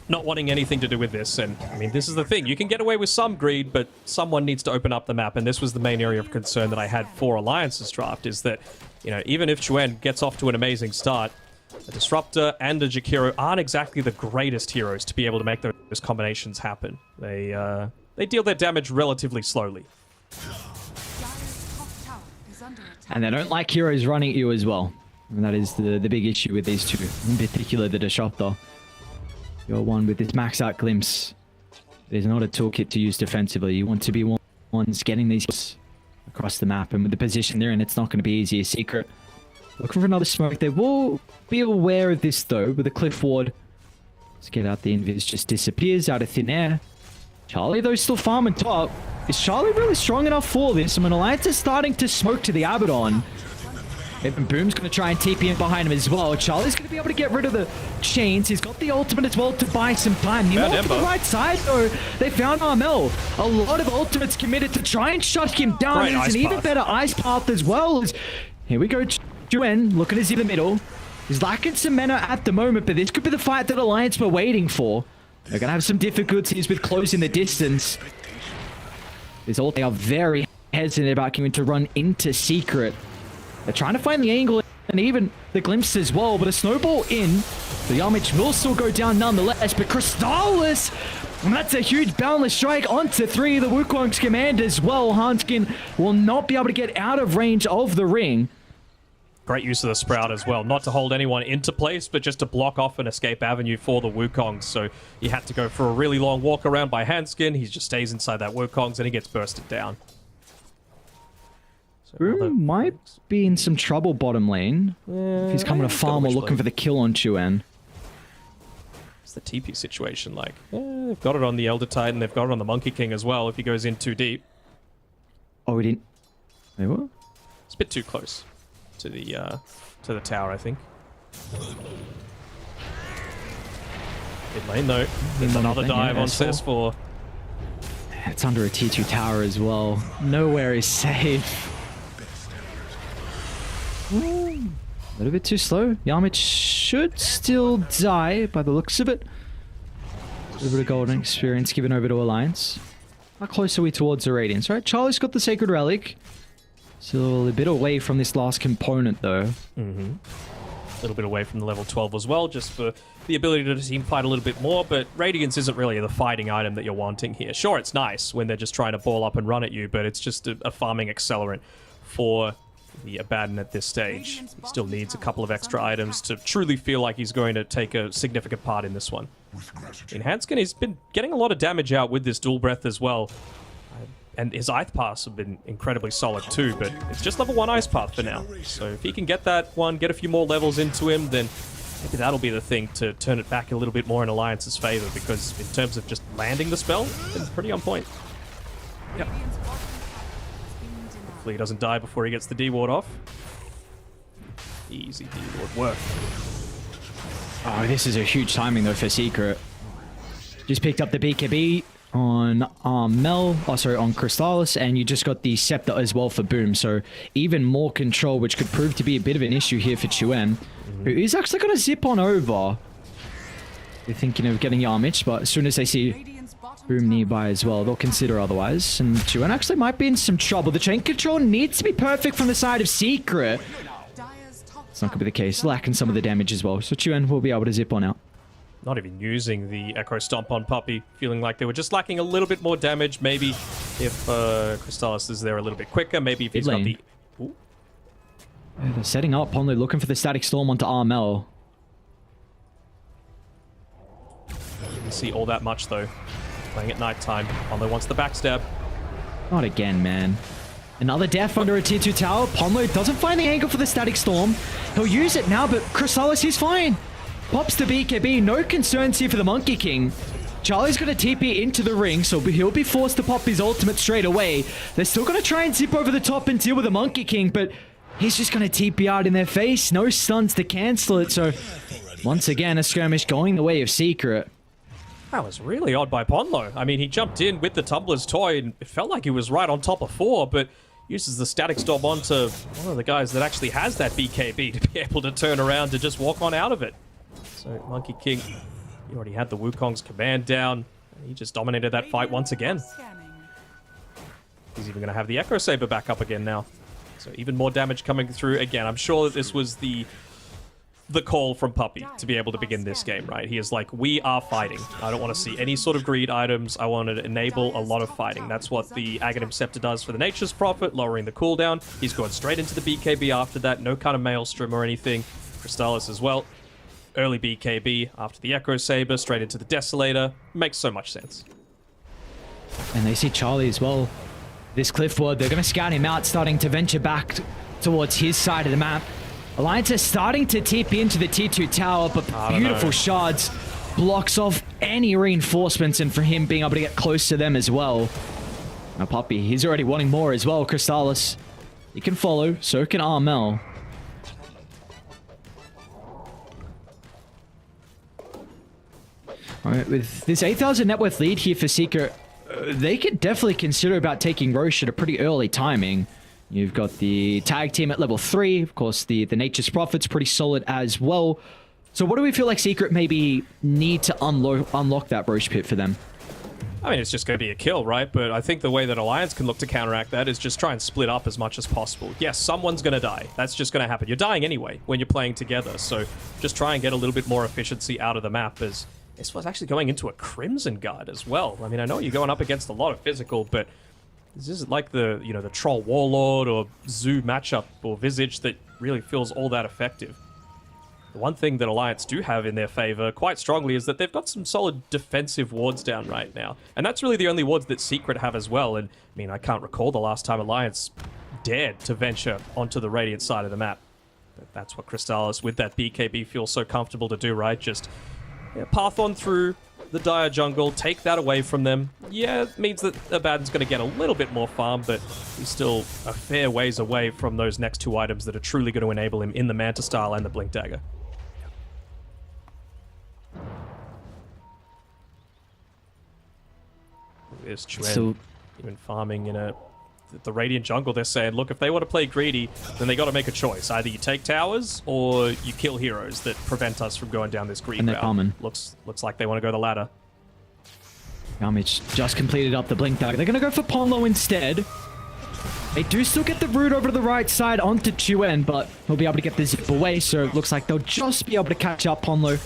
Not wanting anything to do with this, and I mean, this is the thing. You can get away with some greed, but someone needs to open up the map, and this was the main area of concern that I had for Alliance's draft, is that, even if Chuen gets off to an amazing start, a Disruptor and a Jakiro aren't exactly the greatest heroes to be able to make those combinations happen. They deal their damage relatively slowly. And they don't like heroes running at you as well. And that is the big issue with these two. In particular, the Disruptor. You're one with this max out glimpse. It is not a toolkit to use defensively. You want to be ones getting these across the map. And with the position they're in, it's not going to be easy. A Secret looking for another smoke. They will be aware of this, though, with the cliff ward. Let's get out the invis. Just disappears out of thin air. Charlie, though, still farming top. Is Charlie really strong enough for this? I mean, Alliance is starting to smoke to the Abaddon. Even Boom's going to try and TP in behind him as well. Charlie's going to be able to get rid of the chains. He's got the ultimate as well to buy some time. Nemo to the right side, though. They found Armel. A lot of ultimates committed to try and shut him down. There's an even better ice path as well. Here we go. Chuen looking to see the middle. He's lacking some mana at the moment, but this could be the fight that Alliance were waiting for. They're going to have some difficulties with closing the distance. They are very hesitant about coming to run into Secret. They're trying to find the angle and even the glimpse as well, but a snowball in. The Yamich will still go down nonetheless, but Crystallis, that's a huge boundless strike onto 3 of the Wukong's command as well. Hanskin will not be able to get out of range of the ring. Great use of the Sprout as well. Not to hold anyone into place, but just to block off an escape avenue for the Wukongs. So he had to go for a really long walk around by Hanskin. He just stays inside that Wukongs and he gets bursted down. So Boom might be in some trouble bottom lane. If he's coming to farm or looking for the kill on Chuen. What's the TP situation like? They've got it on the Elder Titan. They've got it on the Monkey King as well if he goes in too deep. Oh, we didn't... Wait, what? It's a bit too close to the tower, I think. Mid lane though. There's another dive on CS4. It's under a T2 tower as well. Nowhere is safe. A little bit too slow. Yamich should still die by the looks of it. A little bit of golden experience given over to Alliance. How close are we towards the Radiance, right? Charlie's got the Sacred Relic. Still a bit away from this last component, though. A little bit away from the level 12 as well, just for the ability to team fight a little bit more, but Radiance isn't really the fighting item that you're wanting here. Sure, it's nice when they're just trying to ball up and run at you, but it's just a farming accelerant for the Abaddon at this stage. He still needs a couple of extra items to truly feel like he's going to take a significant part in this one. In Hanskin, he's been getting a lot of damage out with this dual breath as well. And his Ice Paths have been incredibly solid too, but it's just level 1 Ice Path for now. So if he can get that one, get a few more levels into him, then maybe that'll be the thing to turn it back a little bit more in Alliance's favor, because in terms of just landing the spell, it's pretty on point. Yep. Hopefully he doesn't die before he gets the D-ward off. Easy D-ward work. Oh, this is a huge timing though for Secret. Just picked up the BKB on on Crystallis, and you just got the Scepter as well for Boom, so even more control, which could prove to be a bit of an issue here for Chuen, who is actually going to zip on over. They're thinking of getting Yamich, but as soon as they see Boom nearby as well. They'll consider otherwise. And Chuan actually might be in some trouble. The chain control needs to be perfect from the side of Secret. It's not going to be the case. Lacking some of the damage as well. So Chuan will be able to zip on out. Not even using the Echo Stomp on Puppey, feeling like they were just lacking a little bit more damage. Maybe if Crystallis is there a little bit quicker, maybe if he's got the... Ooh. Yeah, they're setting up. Ponlo looking for the Static Storm onto Armel. Didn't see all that much, though. Playing at nighttime. Ponlo wants the backstab. Not again, man. Another death under a tier 2 tower. Ponlo doesn't find the angle for the Static Storm. He'll use it now, but Crystallis, he's fine. Pops the BKB. No concerns here for the Monkey King. Charlie's going to TP into the ring, so he'll be forced to pop his ultimate straight away. They're still going to try and zip over the top and deal with the Monkey King, but he's just going to TP out in their face. No stuns to cancel it, so once again, a skirmish going the way of Secret. That was really odd by Ponlo. I mean, he jumped in with the Tumbler's Toy, and it felt like he was right on top of 4, but uses the Static Storm onto one of the guys that actually has that BKB to be able to turn around to just walk on out of it. So Monkey King, he already had the Wukong's command down. And he just dominated that fight once again. He's even going to have the Echo Saber back up again now. So even more damage coming through. Again, I'm sure that this was the call from Puppey to be able to begin this game, right? He is like, we are fighting. I don't want to see any sort of greed items. I want to enable a lot of fighting. That's what the Aghanim Scepter does for the Nature's Prophet, lowering the cooldown. He's going straight into the BKB after that. No kind of Maelstrom or anything. Crystallis as well. Early BKB after the Echo Saber, straight into the Desolator. Makes so much sense. And they see Charlie as well. This cliff ward, they're going to scout him out, starting to venture back towards his side of the map. Alliance is starting to TP into the T2 tower, but beautiful shards blocks off any reinforcements, and for him being able to get close to them as well. Now Puppey, he's already wanting more as well. Crystallis, he can follow, so can Armel. Alright, with this 8,000 net worth lead here for Secret, they could definitely consider about taking Roche at a pretty early timing. You've got the tag team at level 3. Of course, the Nature's Prophet's pretty solid as well. So what do we feel like Secret maybe need to unlock that Roche pit for them? I mean, it's just going to be a kill, right? But I think the way that Alliance can look to counteract that is just try and split up as much as possible. Yes, someone's going to die. That's just going to happen. You're dying anyway when you're playing together. So just try and get a little bit more efficiency out of the map, as this was actually going into a Crimson Guard as well. I mean, I know you're going up against a lot of physical, but this isn't like the, you know, the Troll Warlord or Zoo matchup or Visage that really feels all that effective. The one thing that Alliance do have in their favor quite strongly is that they've got some solid defensive wards down right now. And that's really the only wards that Secret have as well. And, I mean, I can't recall the last time Alliance dared to venture onto the Radiant side of the map. But that's what Crystallis with that BKB feels so comfortable to do, right? Just path on through the Dire jungle, take that away from them. Yeah, it means that Abaddon's going to get a little bit more farm, but he's still a fair ways away from those next two items that are truly going to enable him in the Manta Style and the Blink Dagger. There's Chuan even farming in the Radiant jungle. They're saying, look, if they want to play greedy, then they got to make a choice. Either you take towers or you kill heroes that prevent us from going down this greed route. Common. Looks like they want to go the ladder. Yamich just completed up the Blink Dagger. They're going to go for Ponlo instead. They do still get the root over to the right side onto Chuan, but he'll be able to get the zip away, so it looks like they'll just be able to catch up Ponlo.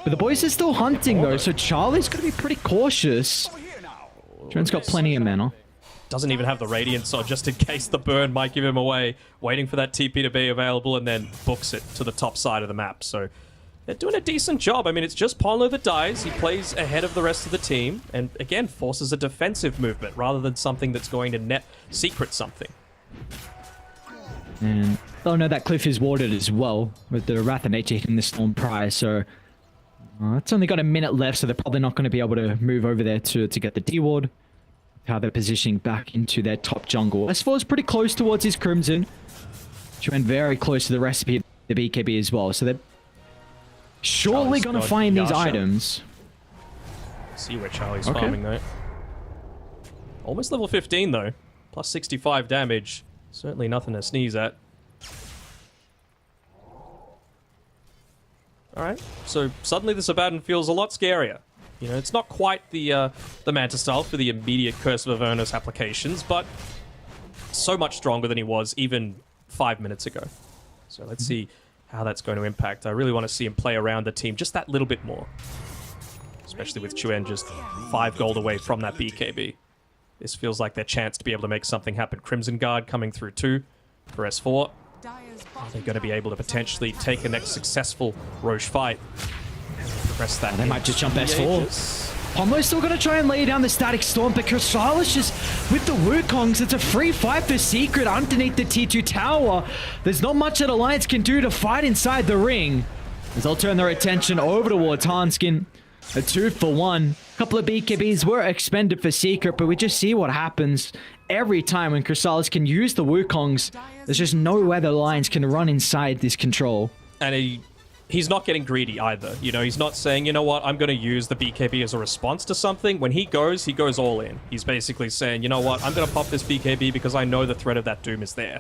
But the boys are still hunting, though, so Charlie's going to be pretty cautious. Chuan's got plenty of mana. Doesn't even have the Radiant, so just in case the burn might give him away, waiting for that TP to be available, and then books it to the top side of the map. So they're doing a decent job. I mean, it's just Ponlo that dies. He plays ahead of the rest of the team, and again, forces a defensive movement rather than something that's going to net Secret something. And oh no, that cliff is warded as well, with the Wrath of Nature hitting the Storm prior, so it's only got a minute left, so they're probably not going to be able to move over there to get the D-ward. How they're positioning back into their top jungle. S4 is pretty close towards his Crimson. Chuan very close to the recipe of the BKB as well, so they're surely going to find these items. See where Charlie's farming, though. Almost level 15, though. Plus 65 damage. Certainly nothing to sneeze at. Alright, so suddenly this Abaddon feels a lot scarier. You know, it's not quite the Manta style for the immediate Curse of Avernus applications, but so much stronger than he was even 5 minutes ago. So let's see how that's going to impact. I really want to see him play around the team just that little bit more. Especially with Chuen just 5 gold away from that BKB. This feels like their chance to be able to make something happen. Crimson Guard coming through too for S4. Are they going to be able to potentially take a next successful Roche fight and progress that? They might just jump S4. Ages? Pomlo's still going to try and lay down the Static Storm, but Crystalis just, with the Wukongs, it's a free fight for Secret underneath the T2 tower. There's not much that Alliance can do to fight inside the ring, as they'll turn their attention over towards Hanskin. A 2-for-1. A couple of BKBs were expended for Secret, but we just see what happens every time when Crystalis can use the Wukongs. There's just no way the Alliance can run inside this control. And he's not getting greedy either. You know, he's not saying, you know what, I'm going to use the BKB as a response to something. When he goes all in. He's basically saying, you know what, I'm going to pop this BKB because I know the threat of that Doom is there.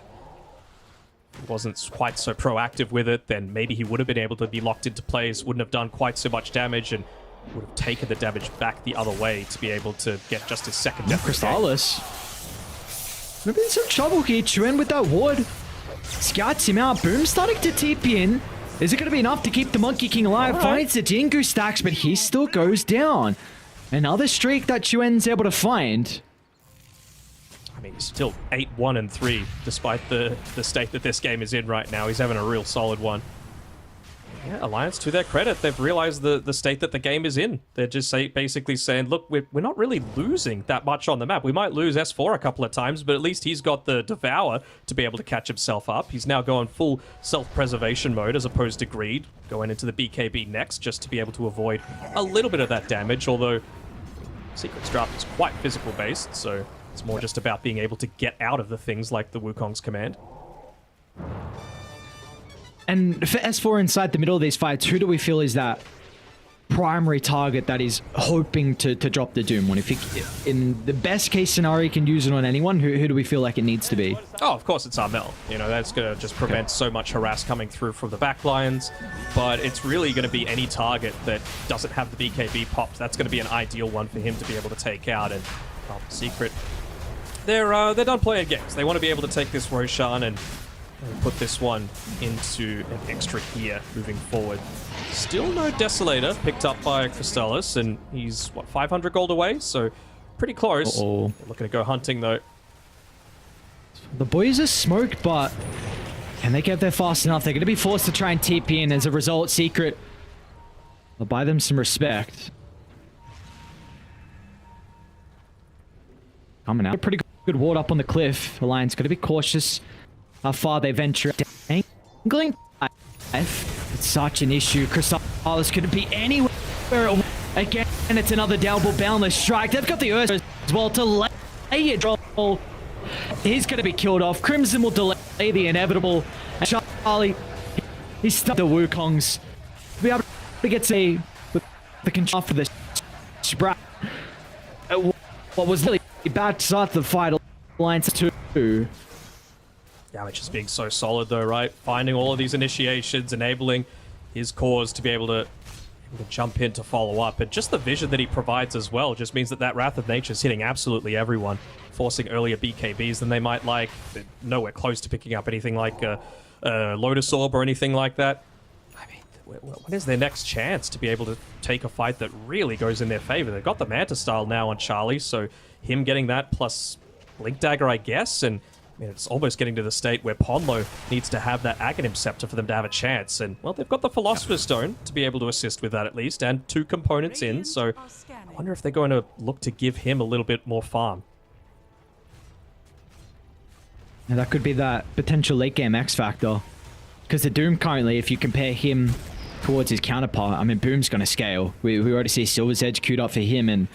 If he wasn't quite so proactive with it, then maybe he would have been able to be locked into plays, wouldn't have done quite so much damage, and would have taken the damage back the other way to be able to get just his second death. Crystalis. Maybe in some trouble here. Chuen with that ward. Scouts him out. Boom starting to TP in. Is it going to be enough to keep the Monkey King alive? Finds the Jingu stacks, but he still goes down. Another streak that Chuen's able to find. I mean, he's still 8-1-3, despite the state that this game is in right now. He's having a real solid one. Yeah, Alliance, to their credit, they've realized the state that the game is in. They're just basically saying, look, we're not really losing that much on the map. We might lose S4 a couple of times, but at least he's got the Devour to be able to catch himself up. He's now going full self-preservation mode as opposed to greed, going into the BKB next just to be able to avoid a little bit of that damage, although Secret's draft is quite physical-based, so it's more just about being able to get out of the things like the Wukong's command. And for S4 inside the middle of these fights, who do we feel is that primary target that is hoping to drop the Doom one? If he, in the best case scenario, he can use it on anyone, who do we feel like it needs to be? Oh, of course it's Armel. You know, that's going to just prevent so much harass coming through from the back lines. But it's really going to be any target that doesn't have the BKB popped. That's going to be an ideal one for him to be able to take out. And Secret, they're done playing games. They want to be able to take this Roshan and put this one into an extra gear moving forward. Still no Desolator picked up by Crystalis, and he's, what, 500 gold away? So pretty close. Uh-oh. They're looking to go hunting, though. The boys are smoked, but can they get there fast enough? They're going to be forced to try and TP in. As a result, Secret will buy them some respect. Coming out. A pretty good ward up on the cliff. Alliance got to be cautious how far they venture. Angling. It's such an issue. Crystalis couldn't be anywhere. Again, and it's another downable boundless strike. They've got the Earth as well to lay it. Droll. He's going to be killed off. Crimson will delay the inevitable. And Charlie, he's stuck the Wukongs. Be able to get the control for the Sprat. What was really bad start to the fight. Alliance 2. Damage is being so solid though, right? Finding all of these initiations, enabling his cause to be able to jump in to follow up. And just the vision that he provides as well just means that Wrath of Nature is hitting absolutely everyone, forcing earlier BKBs than they might like. They're nowhere close to picking up anything like a Lotus Orb or anything like that. I mean, when is their next chance to be able to take a fight that really goes in their favor? They've got the Manta style now on Charlie, so him getting that plus Blink Dagger, I guess, and I mean, it's almost getting to the state where Ponlo needs to have that Aghanim Scepter for them to have a chance. And, well, they've got the Philosopher's Stone to be able to assist with that at least, and 2 components in, so I wonder if they're going to look to give him a little bit more farm. And that could be that potential late game X factor. Because the Doom currently, if you compare him towards his counterpart, I mean, Boom's going to scale. We already see Silver's Edge queued up for him, and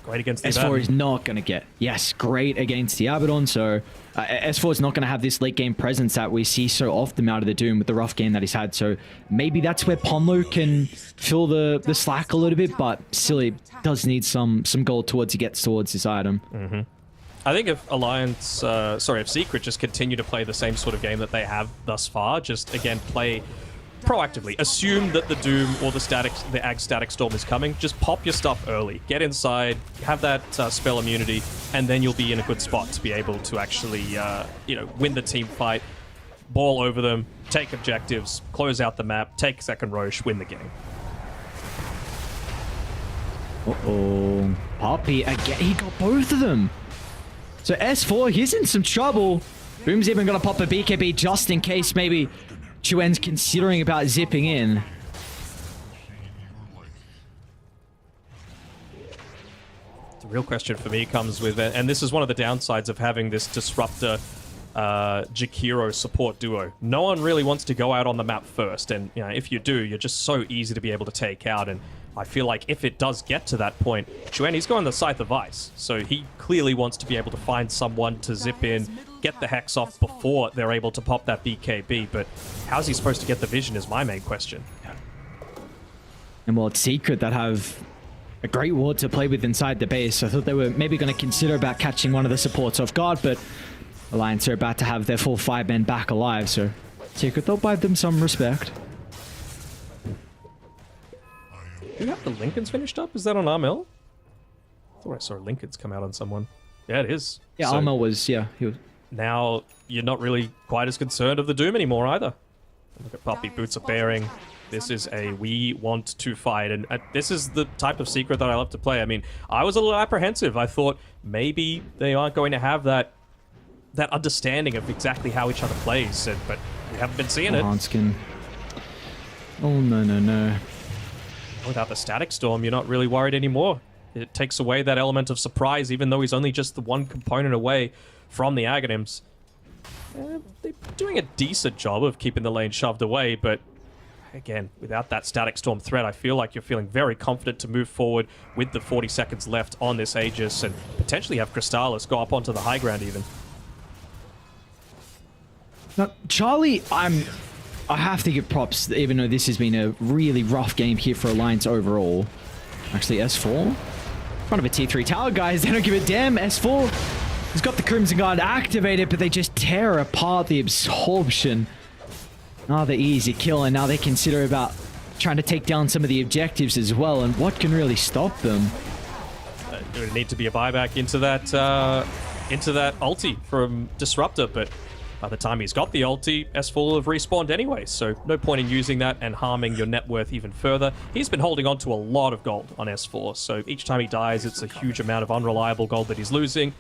great against the S4 Abaddon. is not going to get... Yes, great against the Abaddon, so S4 is not going to have this late game presence that we see so often out of the Doom with the rough game that he's had, so maybe that's where Ponlo can fill the slack a little bit, but still he does need some gold towards he gets towards this item. Mm-hmm. I think if if Secret just continue to play the same sort of game that they have thus far, just again play proactively assume that the Doom or the Ag Static Storm is coming. Just pop your stuff early. Get inside, have that spell immunity, and then you'll be in a good spot to be able to actually, win the team fight, ball over them, take objectives, close out the map, take second Roche, win the game. Uh-oh. Poppy, again, he got both of them. So S4, he's in some trouble. Boom's even gonna pop a BKB just in case maybe Chuen's considering about zipping in. The real question for me comes with, and this is one of the downsides of having this Disruptor Jakiro support duo. No one really wants to go out on the map first, and if you do, you're just so easy to be able to take out, and I feel like if it does get to that point, Chuen, he's going the Scythe of Ice, so he clearly wants to be able to find someone to zip in, get the Hex off before they're able to pop that BKB, but how's he supposed to get the vision is my main question. And well, it's Secret that have a great ward to play with inside the base. I thought they were maybe going to consider about catching one of the supports off guard, but Alliance are about to have their full 5 men back alive, so Secret, they'll buy them some respect. Do you have the Lincolns finished up? Is that on Armel? I thought I saw Lincolns come out on someone. Yeah, it is. Yeah, So Armel was, yeah, he was. now you're not really quite as concerned of the Doom anymore either. Look at Puppy, boots are bearing. This is a we want to fight, and this is the type of Secret that I love to play. I mean, I was a little apprehensive. I thought maybe they aren't going to have that understanding of exactly how each other plays, but we haven't been seeing it. Hanskin. Oh, no, no, no. Without the Static Storm, you're not really worried anymore. It takes away that element of surprise, even though he's only just the one component away from the Aghanims. They're doing a decent job of keeping the lane shoved away, but again, without that Static Storm threat, I feel like you're feeling very confident to move forward with the 40 seconds left on this Aegis and potentially have Crystallis go up onto the high ground even. Now, Charlie, I have to give props, even though this has been a really rough game here for Alliance overall. Actually, S4, in front of a T3 tower, guys. They don't give a damn. S4 has got the Crimson Guard activated, but they just tear apart the absorption. Oh, the easy kill, and now they consider about trying to take down some of the objectives as well, and what can really stop them? There would need to be a buyback into that ulti from Disruptor, but by the time he's got the ulti, S4 will have respawned anyway, so no point in using that and harming your net worth even further. He's been holding on to a lot of gold on S4, so each time he dies, it's a huge amount of unreliable gold that he's losing.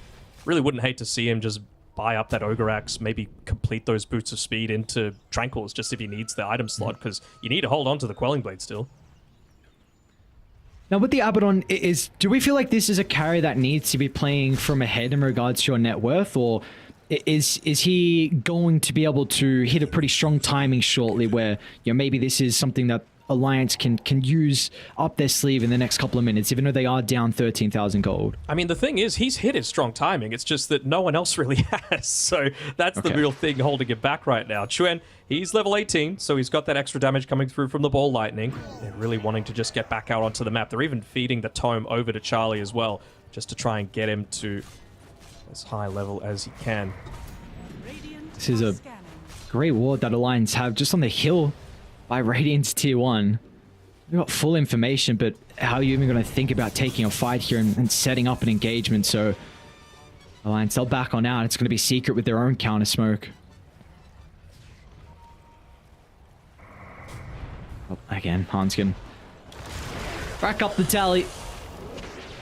Really wouldn't hate to see him just buy up that Ogre Axe, maybe complete those Boots of Speed into Tranquils just if he needs the item slot, because you need to hold on to the Quelling Blade still. Now with the Abaddon, do we feel like this is a carry that needs to be playing from ahead in regards to your net worth, or is he going to be able to hit a pretty strong timing shortly where maybe this is something that Alliance can use up their sleeve in the next couple of minutes, even though they are down 13,000 gold? I mean, the thing is, he's hit his strong timing. It's just that no one else really has. So that's the real thing holding him back right now. Chuen, he's level 18, so he's got that extra damage coming through from the Ball Lightning. They're really wanting to just get back out onto the map. They're even feeding the Tome over to Charlie as well, just to try and get him to as high level as he can. This is a great ward that Alliance have just on the hill by Radiant's tier 1. We've got full information, but how are you even going to think about taking a fight here and setting up an engagement? So Alliance, they'll back on out. It's going to be Secret with their own counter smoke. Oh, again, Hanskin. Back up the tally.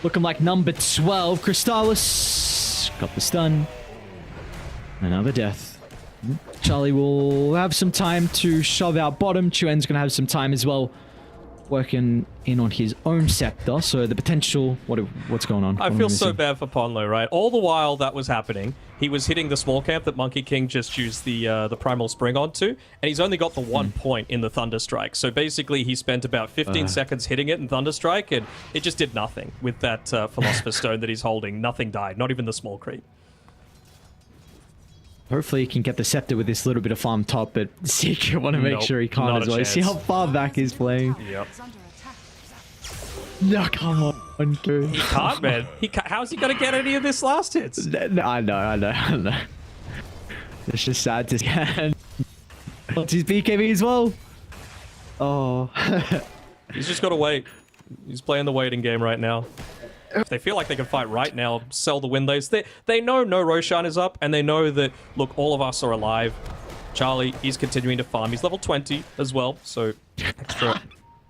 Looking like number 12. Crystallis got the stun. Another death. Charlie will have some time to shove out bottom. Chuen's going to have some time as well, working in on his own sector. So the potential... What's going on? I feel so bad for Ponlo, right? All the while that was happening, he was hitting the small camp that Monkey King just used the Primal Spring onto, and he's only got the 1 point in the Thunderstrike. So basically, he spent about 15 seconds hitting it in Thunderstrike, and it just did nothing with that Philosopher's Stone that he's holding. Nothing died, not even the small creep. Hopefully he can get the scepter with this little bit of farm top, but Secret want to make sure he can't as well. You see how far back he's playing? Yep. No, come on, dude. He can't, man. How's he going to get any of this last hits? No, I know. It's just sad to see. What's his BKB as well? Oh. He's just got to wait. He's playing the waiting game right now. If they feel like they can fight right now, sell the win lays. They know no Roshan is up, and they know that, look, all of us are alive. Charlie, he's continuing to farm. He's level 20 as well, so extra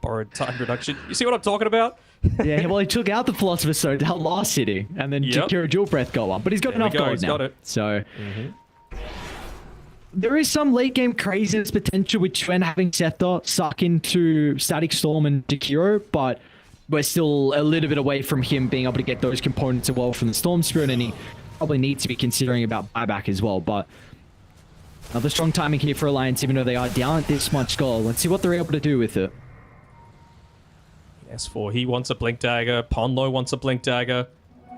borrowed time reduction. You see what I'm talking about? Yeah, well, he took out the Philosopher's Stone that last hitting, and then Kira Dual Breath go on. But he's got enough gold He's now. got it. So there is some late game craziness potential with Chuen having Setha suck into Static Storm and Dekiro, but we're still a little bit away from him being able to get those components as well from the Storm Spirit, and he probably needs to be considering about buyback as well. But another strong timing here for Alliance, even though they are down at this much gold. Let's see what they're able to do with it. S4, he wants a Blink Dagger. Ponlo wants a Blink Dagger.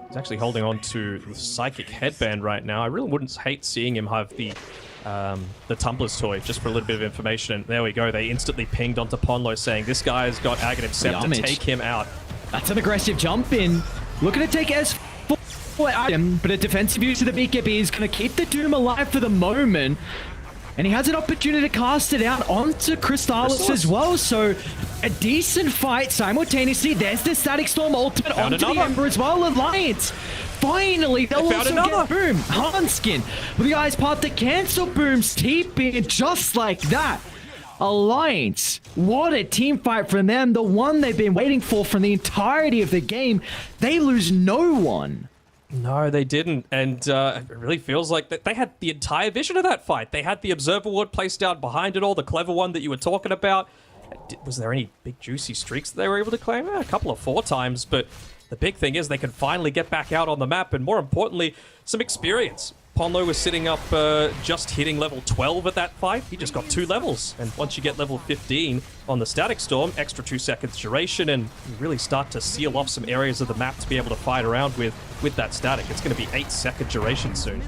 He's actually holding on to the Psychic Headband right now. I really wouldn't hate seeing him have the Tumbler's Toy, just for a little bit of information. And there we go. They instantly pinged onto Ponlo saying, this guy's got Aghanim Scepter, take him out. That's an aggressive jump in. Looking to take S4 item, but a defensive use of the BKB is going to keep the Doom alive for the moment. And he has an opportunity to cast it out onto Crystallis as well, so a decent fight simultaneously. There's the Static Storm ultimate Found onto another. the Ember as well. Alliance, finally, they'll found also another. get Boom. Hanskin with the Ice Path to cancel Boom's TP, and just like that, Alliance, what a team fight from them. The one they've been waiting for from the entirety of the game. They lose no one. No, they didn't, and it really feels like that they had the entire vision of that fight. They had the Observer Ward placed out behind it all, the clever one that you were talking about. Was there any big juicy streaks that they were able to claim? A couple of 4 times, but the big thing is they can finally get back out on the map, and more importantly, some experience. Ponlo was sitting up just hitting level 12 at that fight. He just got 2 levels, and once you get level 15 on the Static Storm, extra 2 seconds duration, and you really start to seal off some areas of the map to be able to fight around with that static. It's going to be 8-second duration soon.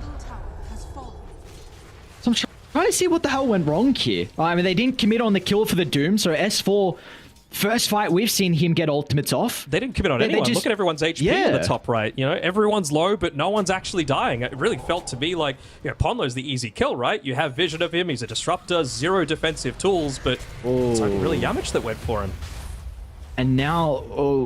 So I'm trying to see what the hell went wrong here. I mean, they didn't commit on the kill for the Doom, so S4, first fight we've seen him get ultimates off. They didn't commit on They anyone. just- Look at everyone's HP on the top right. You know, everyone's low, but no one's actually dying. It really felt to me like, you know, Ponlo's the easy kill, right? You have vision of him. He's a disruptor, 0 defensive tools, but it's like really Yamich that went for him. And now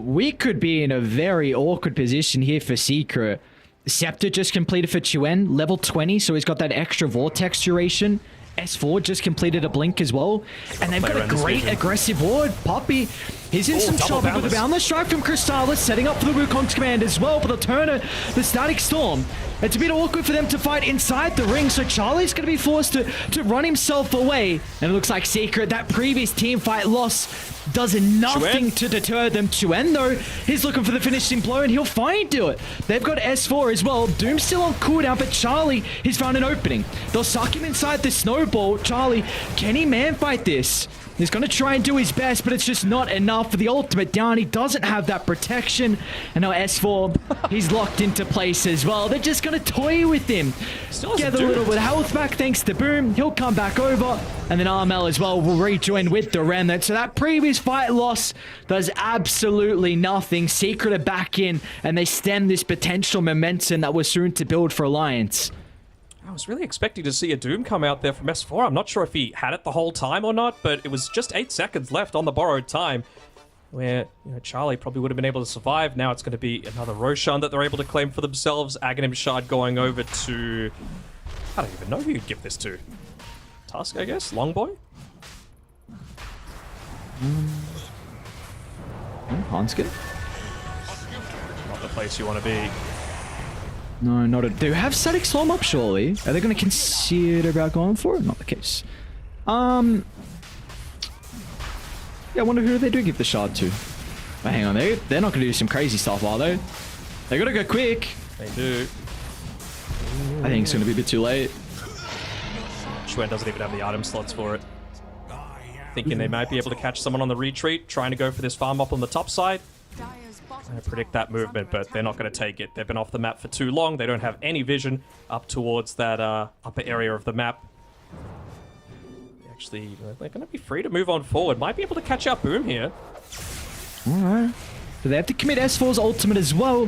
we could be in a very awkward position here for Secret. Scepter just completed for Chuen, level 20, so he's got that extra vortex duration. S4 just completed a blink as well. And they've got a great aggressive ward. Poppy, he's in some double trouble with the Boundless Strike from Crystallis, setting up for the Wukong's command as well. But they'll turn the Static Storm. It's a bit awkward for them to fight inside the ring, so Charlie's going to be forced to run himself away. And it looks like Secret, that previous team fight loss, does nothing to deter them. Chuen, though, he's looking for the finishing blow, and he'll finally do it. They've got S4 as well. Doom's still on cooldown, but Charlie, he's found an opening. They'll suck him inside the snowball. Charlie, can he man fight this? He's going to try and do his best, but it's just not enough for the ultimate down. He doesn't have that protection. And now S4, he's locked into place as well. They're just going to toy with him. Get a little bit of health back thanks to Boom. He'll come back over. And then RML as well will rejoin with the Remnant. So that previous fight loss does absolutely nothing. Secret are back in, and they stem this potential momentum that was soon to build for Alliance. I was really expecting to see a Doom come out there from S4. I'm not sure if he had it the whole time or not, but it was just 8 seconds left on the borrowed time, where, you know, Charlie probably would have been able to survive. Now it's going to be another Roshan that they're able to claim for themselves. Aghanim Shard going over to... I don't even know who you'd give this to. Tusk, I guess? Longboy? Hanskin? Not the place you want to be. No, not a... They have Static Storm up, surely. Are they going to consider about going for it? Not the case. Yeah, I wonder who they do give the shard to. But hang on, they're not going to do some crazy stuff, are they? They got to go quick. They do. I think it's going to be a bit too late. Chuen doesn't even have the item slots for it. Thinking they might be able to catch someone on the retreat, trying to go for this farm up on the top side. I predict that movement, but they're not going to take it. They've been off the map for too long. They don't have any vision up towards that upper area of the map. Actually, they're going to be free to move on forward. Might be able to catch out Boom here. Alright. So they have to commit S4's ultimate as well.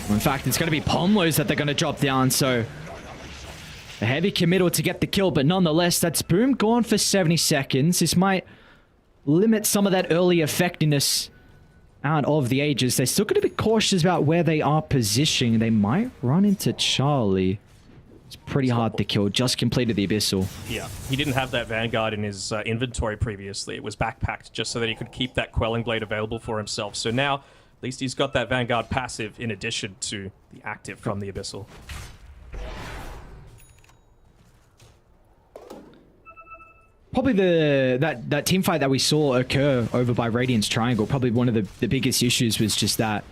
In fact, it's going to be Pomlo's that they're going to drop down, so... A heavy committal to get the kill, but nonetheless, that's Boom gone for 70 seconds. This might limit some of that early effectiveness out of the Aegis. They're still going to be cautious about where they are positioning. They might run into Charlie. It's pretty hard to kill. Just completed the Abyssal. Yeah, he didn't have that Vanguard in his inventory previously. It was backpacked just so that he could keep that Quelling Blade available for himself. So now, at least he's got that Vanguard passive in addition to the active from the Abyssal. Probably that team fight that we saw occur over by Radiant's Triangle, probably one of the biggest issues was just that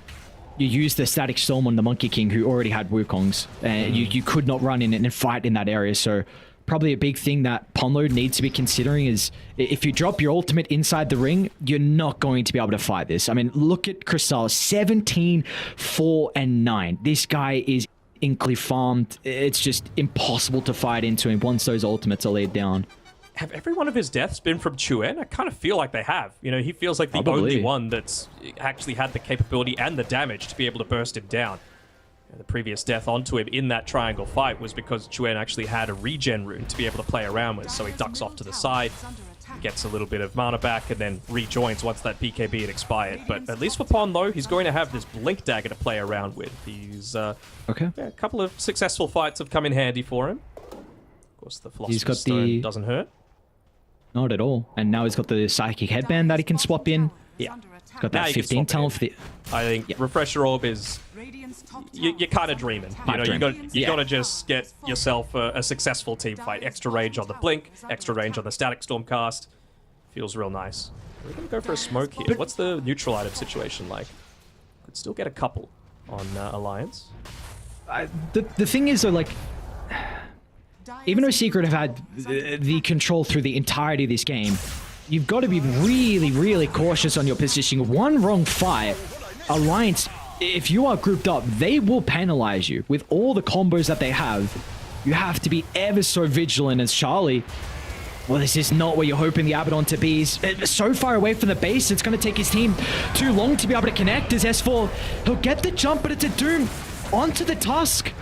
you used the Static Storm on the Monkey King who already had Wukongs, and you could not run in and fight in that area. So probably a big thing that Ponlo needs to be considering is if you drop your ultimate inside the ring, you're not going to be able to fight this. I mean, look at Crystal, 17, 4, and 9. This guy is inkly farmed. It's just impossible to fight into him once those ultimates are laid down. Have every one of his deaths been from Chuen? I kind of feel like they have. You know, he feels like the Probably. only one that's actually had the capability and the damage to be able to burst him down. The previous death onto him in that triangle fight was because Chuen actually had a regen rune to be able to play around with, so he ducks off to the side, gets a little bit of mana back, and then rejoins once that BKB had expired. But at least for Pon, though, he's going to have this Blink Dagger to play around with. He's Okay. yeah, a couple of successful fights have come in handy for him. Of course, the Philosopher's Stone doesn't hurt. Not at all. And now he's got the Psychic Headband that he can swap in. Yeah. He's got Now that you can 15 swap talent. it I think Refresher Orb is... You're kind of dreaming. You know, you got to just get yourself a successful team fight. Extra range on the Blink, extra range on the Static Storm cast. Feels real nice. We're going to go for a smoke here. What's the neutral item situation like? Could still get a couple on Alliance. The thing is, though, like... Even though Secret have had the control through the entirety of this game, you've got to be really, really cautious on your positioning. One wrong fight, Alliance, if you are grouped up, they will penalize you. With all the combos that they have, you have to be ever so vigilant as Charlie. Well, this is not where you're hoping the Abaddon to be. He's so far away from the base, it's going to take his team too long to be able to connect as S4. He'll get the jump, but it's a Doom onto the Tusk.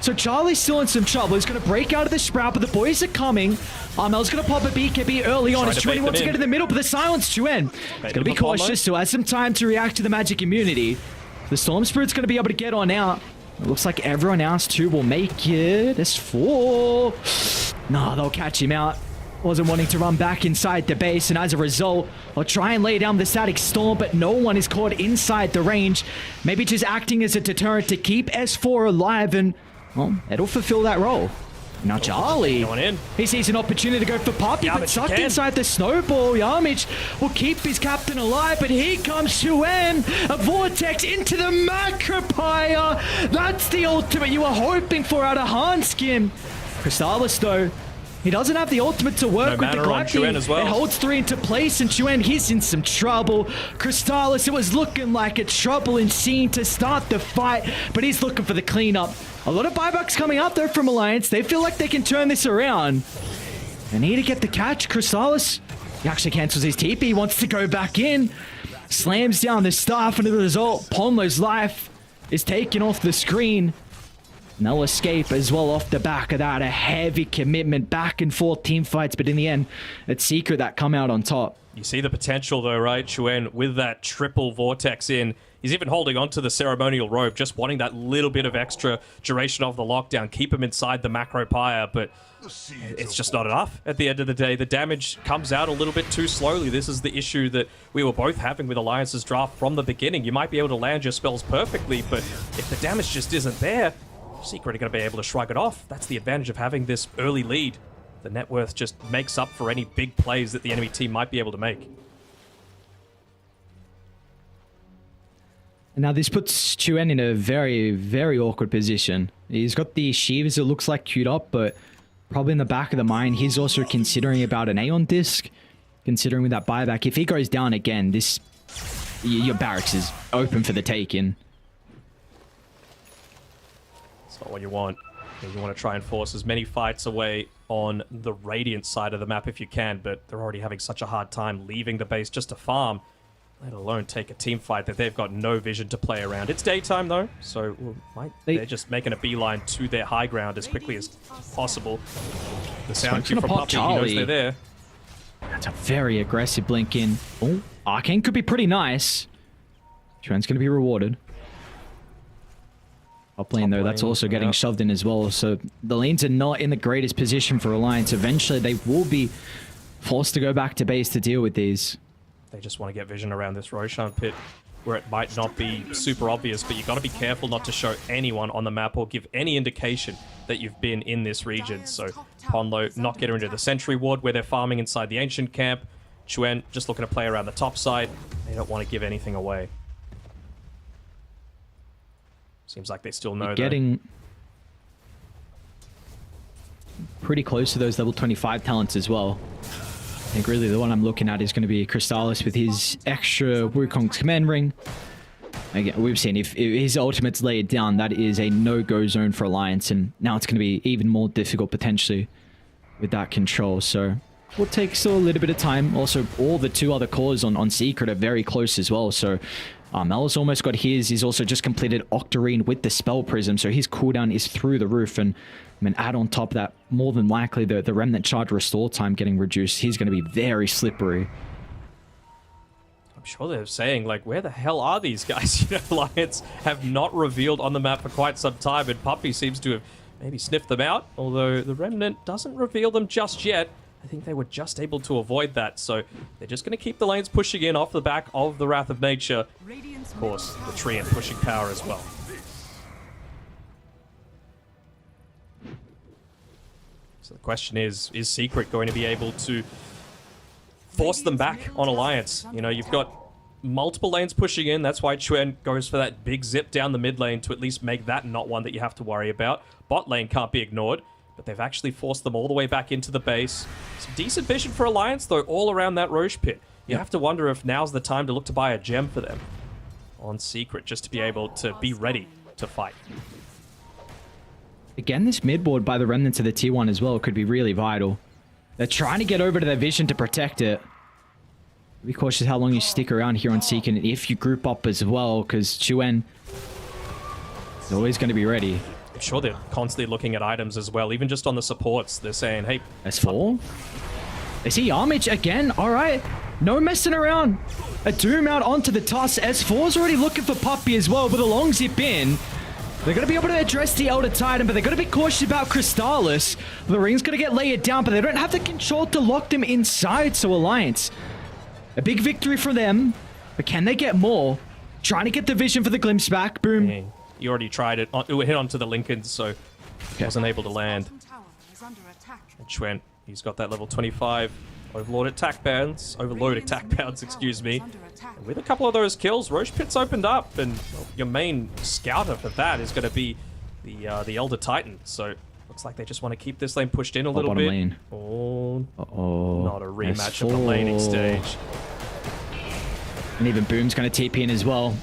So Charlie's still in some trouble. He's going to break out of the Sprout, but the boys are coming. Armel's going to pop a BKB early on as Chuen wants to get in the middle, but the silence Chuen. He's going to be cautious, still has some time to react to the magic immunity. The Storm Spirit's going to be able to get on out. It looks like everyone else too will make it. S4. No, they'll catch him out. Wasn't wanting to run back inside the base, and as a result, I'll try and lay down the Static Storm, but no one is caught inside the range. Maybe just acting as a deterrent to keep S4 alive, and well, it'll fulfill that role. Now Charlie, going in. He sees an opportunity to go for Poppy, but sucked inside the snowball. Yamich will keep his captain alive, but here comes Chuen. A vortex into the Macropire. That's the ultimate you were hoping for out of Hanskin. Crystallis, though, he doesn't have the ultimate to work with the Gravity. As well. It holds 3 into place, and Chuen, he's in some trouble. Crystallis, it was looking like a trouble in scene to start the fight, but he's looking for the cleanup. A lot of buybacks coming up there from Alliance. They feel like they can turn this around. They need to get the catch. Crystallis, he actually cancels his TP. He wants to go back in. Slams down the staff, and as a result, Ponlo's life is taken off the screen. No escape as well off the back of that. A heavy commitment, back and forth team fights, but in the end, it's Secret that come out on top. You see the potential though, right, Chuen, with that triple Vortex in. He's even holding on to the Ceremonial Robe, just wanting that little bit of extra duration of the lockdown, keep him inside the Macropire, but it's just not enough at the end of the day. The damage comes out a little bit too slowly. This is the issue that we were both having with Alliance's draft from the beginning. You might be able to land your spells perfectly, but if the damage just isn't there, Secret are going to be able to shrug it off. That's the advantage of having this early lead. The net worth just makes up for any big plays that the enemy team might be able to make. And now this puts Chuen in a very, very awkward position. He's got the Shivas, it looks like, queued up, but probably in the back of the mind, he's also considering about an Aeon Disc, considering with that buyback. If he goes down again, your barracks is open for the taking. It's not what you want. You want to try and force as many fights away on the Radiant side of the map if you can, but they're already having such a hard time leaving the base just to farm, let alone take a team fight that they've got no vision to play around. It's daytime though, so they're just making a beeline to their high ground as quickly as possible. The sound cue from Puppy, he knows they're there. That's a very aggressive blink in. Oh, Arcane could be pretty nice. Chuan's going to be rewarded. Top lane, though, that's also getting shoved in as well. So the lanes are not in the greatest position for Alliance. Eventually, they will be forced to go back to base to deal with these. They just want to get vision around this Roshan pit where it might not be super obvious, but you got to be careful not to show anyone on the map or give any indication that you've been in this region. So Ponlo not getting into the Sentry Ward where they're farming inside the Ancient Camp. Chuan just looking to play around the top side. They don't want to give anything away. Seems like they still know that. Getting pretty close to those level 25 talents as well. I think really the one I'm looking at is going to be Crystallis with his extra Wukong's command ring. Again, we've seen if his ultimate's laid down, that is a no-go zone for Alliance, and now it's going to be even more difficult potentially with that control. So will take still a little bit of time. Also, all the two other cores on Secret are very close as well. So Mel's almost got his. He's also just completed Octarine with the Spell Prism, so his cooldown is through the roof. And I mean, add on top of that, more than likely the Remnant Charge restore time getting reduced. He's going to be very slippery. I'm sure they're saying, like, where the hell are these guys? You know, Alliance have not revealed on the map for quite some time, and Puppy seems to have maybe sniffed them out, although the Remnant doesn't reveal them just yet. I think they were just able to avoid that, so they're just going to keep the lanes pushing in off the back of the Wrath of Nature. Of course, the Treant pushing power as well. So the question is Secret going to be able to force them back on Alliance? You know, you've got multiple lanes pushing in. That's why Chuan goes for that big zip down the mid lane to at least make that not one that you have to worry about. Bot lane can't be ignored, but they've actually forced them all the way back into the base. Some decent vision for Alliance, though, all around that Roche pit. You have to wonder if now's the time to look to buy a gem for them on Secret, just to be able to be ready to fight. Again, this mid board by the Remnants of the T1 as well could be really vital. They're trying to get over to their vision to protect it. Be cautious how long you stick around here on Seek, and if you group up as well, because Chuan is always going to be ready. I'm sure they're constantly looking at items as well, even just on the supports. They're saying, hey... S4? They see Armage again. All right. No messing around. A Doom out onto the Tusk. S4's already looking for Puppy as well, with a long zip in. They're going to be able to address the Elder Titan, but they're going to be cautious about Crystallis. The ring's going to get layered down, but they don't have the control to lock them inside, so Alliance. A big victory for them, but can they get more? Trying to get the vision for the glimpse back. Boom. Yeah, you already tried it. It hit onto the Lincolns, so wasn't able to land. And Chuan, he's got that level 25 Overlord attack bounds, excuse me. And with a couple of those kills, Roche Pit's opened up, and well, your main scouter for that is going to be the Elder Titan. So looks like they just want to keep this lane pushed in a little bit. Lane. Oh, uh-oh. Not a rematch of the laning stage. And even Boom's going to TP in as well.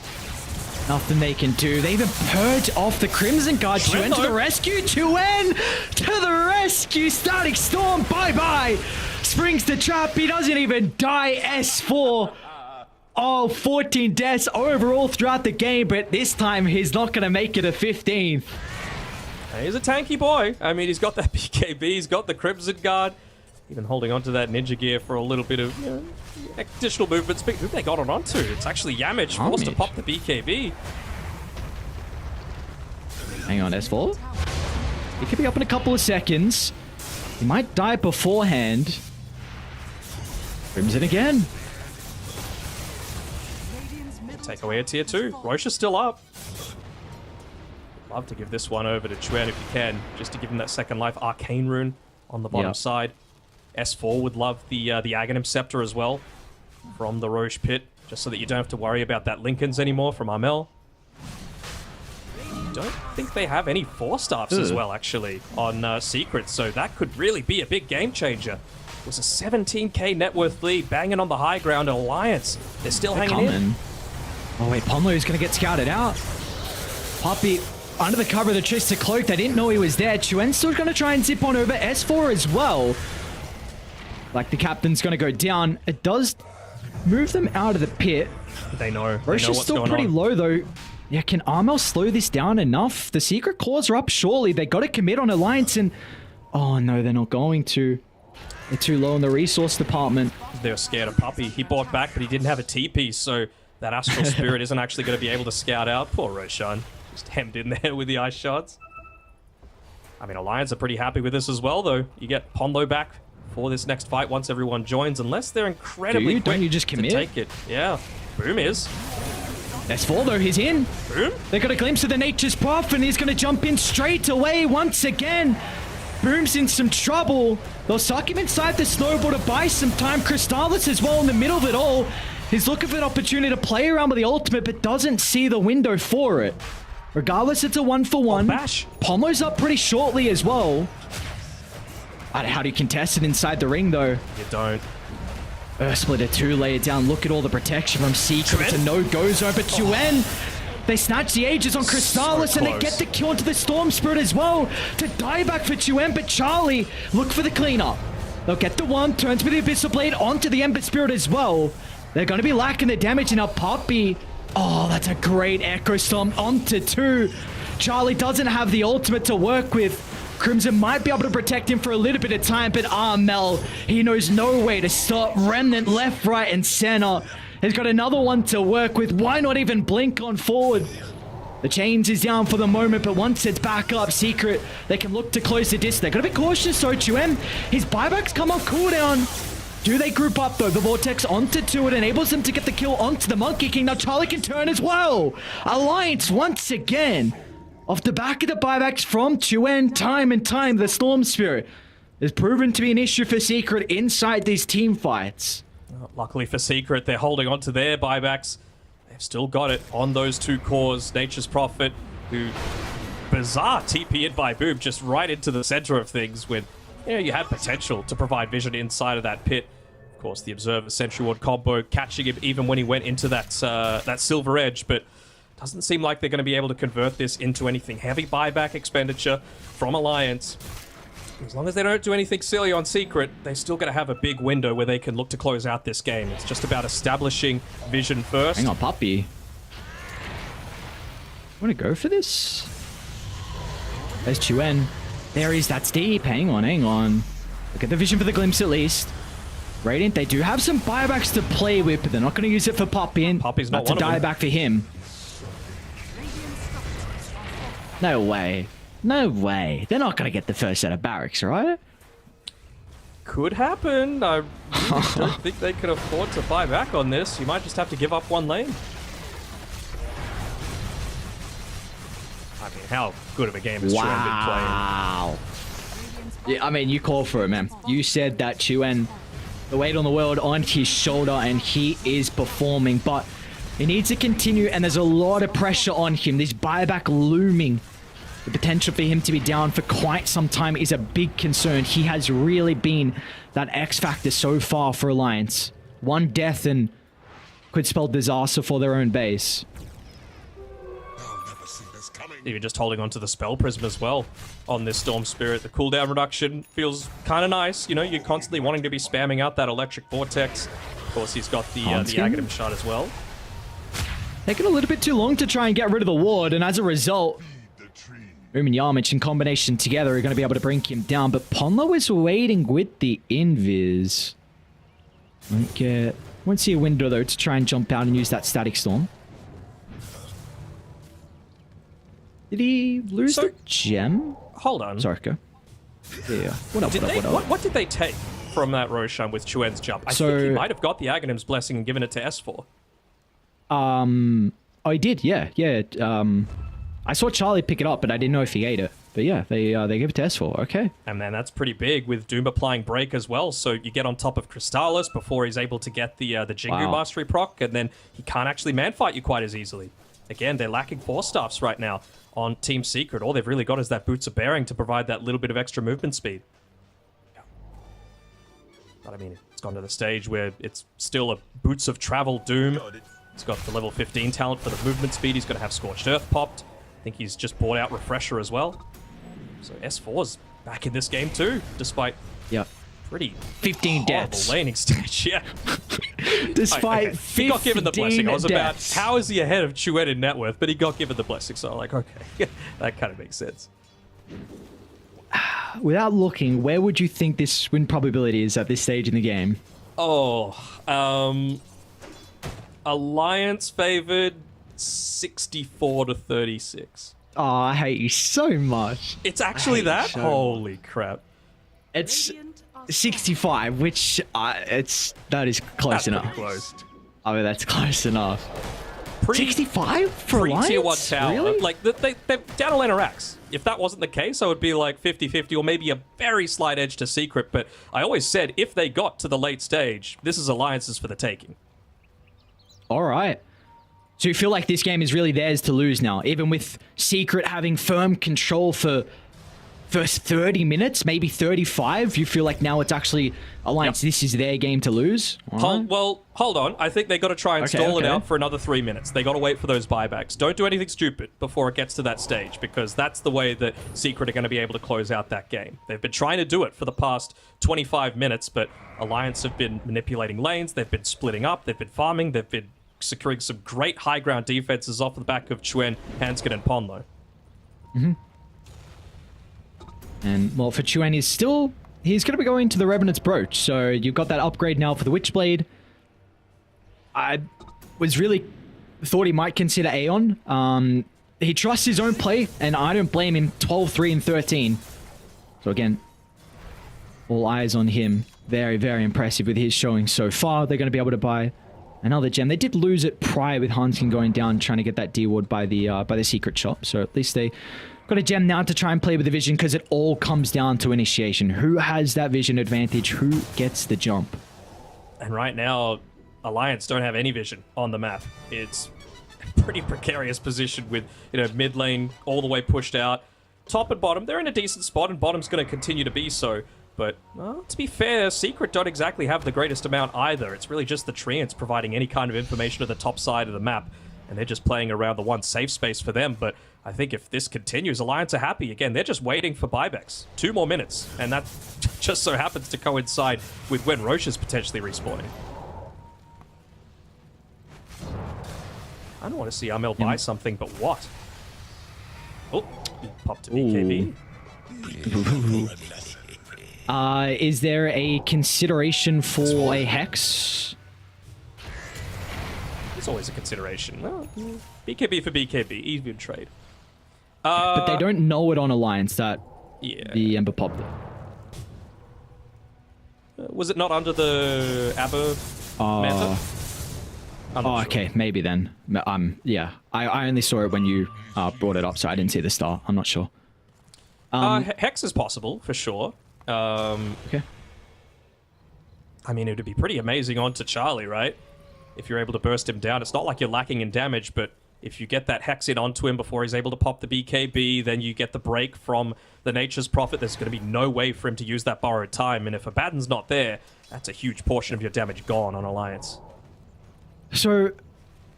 Nothing they can do. They even purge off the Crimson Guard. Chuan to the rescue. Chuan to the rescue. Static Storm. Bye-bye. Springs the trap. He doesn't even die. S4. Oh, 14 deaths overall throughout the game, but this time he's not going to make it a 15th. He's a tanky boy. I mean, he's got that BKB. He's got the Crimson Guard. Even holding onto that ninja gear for a little bit of, you know, additional movement speed. Who they got it onto? It's actually Yamich forced to pop the BKB. Hang on, S4. He could be up in a couple of seconds. He might die beforehand. Crimson again. Take away a tier 2. Roche is still up. Love to give this one over to Chuan if you can, just to give him that second life. Arcane Rune on the bottom side. S4 would love the Aghanim Scepter as well from the Roche Pit, just so that you don't have to worry about that Lincolns anymore from Armel. Don't think they have any 4-staffs as well, actually, on Secret, so that could really be a big game changer. It was a 17k net worth lead, banging on the high ground. Alliance, they're still hanging in. Oh wait, Ponlo's gonna get scouted out. Puppy under the cover of the Trista Cloak. They didn't know he was there. Chuan's still gonna try and zip on over. S4 as well. Like the captain's gonna go down. It does move them out of the pit. They know. Roche is still pretty low though. Yeah, can Armel slow this down enough? The secret claws are up surely. They gotta commit on Alliance and... Oh no, they're not going to. They're too low in the resource department. They were scared of Puppey. He bought back, but he didn't have a TP, so that Astral Spirit isn't actually going to be able to scout out. Poor Roshan. Just hemmed in there with the ice shots. I mean, Alliance are pretty happy with this as well, though. You get Ponlo back for this next fight once everyone joins, unless they're incredibly quick don't you just commit? to take it. Yeah. Boom is. S4 though, he's in. Boom. They got a glimpse of the Nature's Prof, and he's going to jump in straight away once again. Boom's in some trouble. They'll suck him inside the snowball to buy some time. Crystallis as well in the middle of it all. He's looking for an opportunity to play around with the ultimate, but doesn't see the window for it. Regardless, it's a 1-for-1. Bash. Pomlo's up pretty shortly as well. How do you contest it inside the ring, though? You don't. Splitter 2 laid down. Look at all the protection from Secret. It's a no-go zone, but Chuen, they snatch the ages on Crystallis, and they get the kill into the Storm Spirit as well to die back for Chuen, but Charlie, look for the cleanup. They'll get the one, turns with the Abyssal Blade onto the Ember Spirit as well. They're going to be lacking the damage, and now Puppey. Oh, that's a great Echo Storm onto 2. Charlie doesn't have the ultimate to work with. Crimson might be able to protect him for a little bit of time, but Mel, he knows no way to stop. Remnant left, right, and center. He's got another one to work with. Why not even blink on forward? The chains is down for the moment, but once it's back up, Secret, they can look to close the distance. They're going to be cautious, so Chuen, his buybacks come off cooldown. Do they group up, though? The Vortex onto 2. It enables them to get the kill onto the Monkey King. Now Charlie can turn as well. Alliance once again. Off the back of the buybacks from Chuen, time and time, the Storm Spirit has proven to be an issue for Secret inside these team fights. Luckily for Secret, they're holding on to their buybacks. They've still got it on those 2 cores. Nature's Prophet, who bizarre TP in by Boom, just right into the center of things when you had potential to provide vision inside of that pit. Of course, the Observer Sentry Ward combo catching him even when he went into that Silver Edge, but doesn't seem like they're going to be able to convert this into anything heavy buyback expenditure from Alliance. As long as they don't do anything silly on Secret, they're still going to have a big window where they can look to close out this game. It's just about establishing vision first. Hang on, Puppey. Want to go for this? There's Chuen. There is, that's deep. Hang on. Look at the vision for the glimpse at least. Radiant, they do have some buybacks to play with, but they're not going to use it for Puppey. And Puppey's not that's a one of them. dieback for him. No way. No way. They're not going to get the first set of barracks, right? Could happen. I really don't think they can afford to buy back on this. You might just have to give up one lane. I mean, how good of a game has Chuen been playing? Wow. Yeah, I mean, you called for it, man. You said that Chuen, the weight on the world on his shoulder, and he is performing, but he needs to continue, and there's a lot of pressure on him. This buyback looming. The potential for him to be down for quite some time is a big concern. He has really been that X factor so far for Alliance. One death and could spell disaster for their own base. Even just holding onto the Spell Prism as well on this Storm Spirit. The cooldown reduction feels kind of nice. You know, you're constantly wanting to be spamming out that Electric Vortex. Of course, he's got the Aghanim shot as well. Taking a little bit too long to try and get rid of the ward, and as a result, Boom and Yarmich in combination together are going to be able to bring him down, but Ponlo is waiting with the invis. Won't see a window though to try and jump out and use that Static Storm. Did he lose the gem? Hold on. Sorry, go. Yeah. What did they take from that Roshan with Chuen's jump? I think he might have got the Aghanim's Blessing and given it to S4. Oh, he did, yeah. I saw Charlie pick it up, but I didn't know if he ate it. But yeah, they gave it to S4. Okay. And then that's pretty big with Doom applying Break as well. So you get on top of Crystallis before he's able to get the Jingu Mastery proc, and then he can't actually man-fight you quite as easily. Again, they're lacking Force Staffs right now on Team Secret. All they've really got is that Boots of Bearing to provide that little bit of extra movement speed. But I mean, it's gone to the stage where it's still a Boots of Travel Doom. He's got the level 15 talent for the movement speed. He's going to have Scorched Earth popped. I think he's just bought out Refresher as well. So S4's back in this game too, despite pretty 15 deaths. Laning stage, yeah. Despite 15 he got given the blessing. I was deaths. about, how is he ahead of Chuen in net worth? But he got given the blessing, so I'm like, okay, that kind of makes sense. without looking, where would you think this win probability is at this stage in the game? Oh, Alliance favored 64 to 36. Oh, I hate you so much. It's actually hate that? so Holy crap. It's Radiant are 65, which that is close That's enough. pretty close. I mean, that's close enough. 65 for Alliance? Tier 1 tower. Really? Like, they're down a lane of racks. If that wasn't the case, I would be like 50-50 or maybe a very slight edge to Secret. But I always said if they got to the late stage, this is Alliances for the taking. All right. So you feel like this game is really theirs to lose now, even with Secret having firm control for first 30 minutes, maybe 35. You feel like now it's actually Alliance. Yep. This is their game to lose. All right. Hold on. I think they got to try and stall it okay. out for another 3 minutes. They got to wait for those buybacks. Don't do anything stupid before it gets to that stage, because that's the way that Secret are going to be able to close out that game. They've been trying to do it for the past 25 minutes, but Alliance have been manipulating lanes. They've been splitting up. They've been farming. They've been securing some great high ground defenses off the back of Chuen, Hanskin, and Ponlo. And, well, for Chuen, he's going to be going to the Revenant's Brooch. So you've got that upgrade now for the Witchblade. I was really thought he might consider Aeon. He trusts his own play, and I don't blame him. 12, 3, and 13. So again, all eyes on him. Very, very impressive with his showing so far. They're going to be able to buy another gem. They did lose it prior with Hanskin going down, trying to get that D-ward by the secret shop. So at least they got a gem now to try and play with the vision, because it all comes down to initiation. Who has that vision advantage? Who gets the jump? And right now, Alliance don't have any vision on the map. It's a pretty precarious position with, mid lane all the way pushed out. Top and bottom, they're in a decent spot, and bottom's going to continue to be so. But, well, to be fair, Secret don't exactly have the greatest amount either. It's really just the Treants providing any kind of information to the top side of the map. And they're just playing around the one safe space for them. But I think if this continues, Alliance are happy. Again, they're just waiting for buybacks. 2 more minutes. And that just so happens to coincide with when Roche is potentially respawning. I don't want to see Amel buy something, but what? Oh, he popped a BKB. Is there a consideration for a Hex? It's always a consideration. Well, BKB for BKB, even trade. But they don't know it on Alliance that the Ember popped it. Was it not under the Aber meta? Oh, okay, maybe then. Yeah, I only saw it when you brought it up, so I didn't see the star. I'm not sure. Hex is possible, for sure. Okay. I mean, it would be pretty amazing onto Charlie, right? If you're able to burst him down. It's not like you're lacking in damage, but if you get that Hex in onto him before he's able to pop the BKB, then you get the break from the Nature's Prophet. There's going to be no way for him to use that borrowed time, and if Abaddon's not there, that's a huge portion of your damage gone on Alliance. So,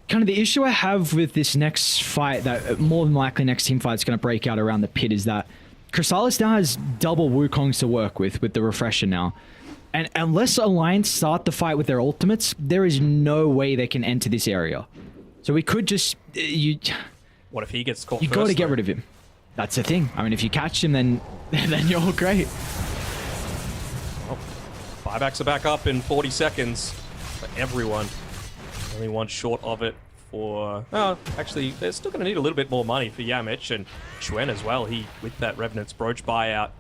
kind of the issue I have with this next fight, that more than likely next team fight is going to break out around the pit, is that Chrysalis now has double Wukongs to work with the Refresher now. And unless Alliance start the fight with their ultimates, there is no way they can enter this area. So we could just... What if he gets caught You first, got to get though? rid of him. That's the thing. I mean, if you catch him, then you're all great. Oh, buybacks are back up in 40 seconds for everyone. Only one short of it for... Oh, actually, they're still going to need a little bit more money for Yamich and Chuen as well. He, with that Revenant's Brooch buyout,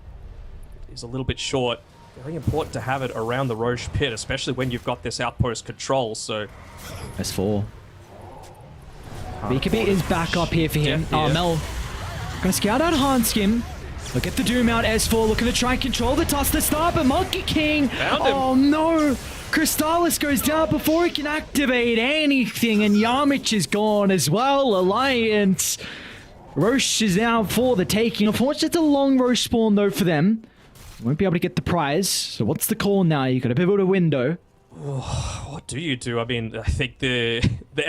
is a little bit short. Very important to have it around the Roche pit, especially when you've got this outpost control, so... S4. BKB is back up here for him. Yeah. Oh, Mel gonna scout out Hanskin. Look at the Doom out, S4 looking to try and control the toss to start, but Monkey King... Found him. Oh no! Crystallis goes down before he can activate anything, and Yamich is gone as well. Alliance. Roche is now for the taking. Unfortunately, it's a long Roche spawn though for them. Won't be able to get the prize. So what's the call now? You got to pivot a window. What do you do? I mean, I think the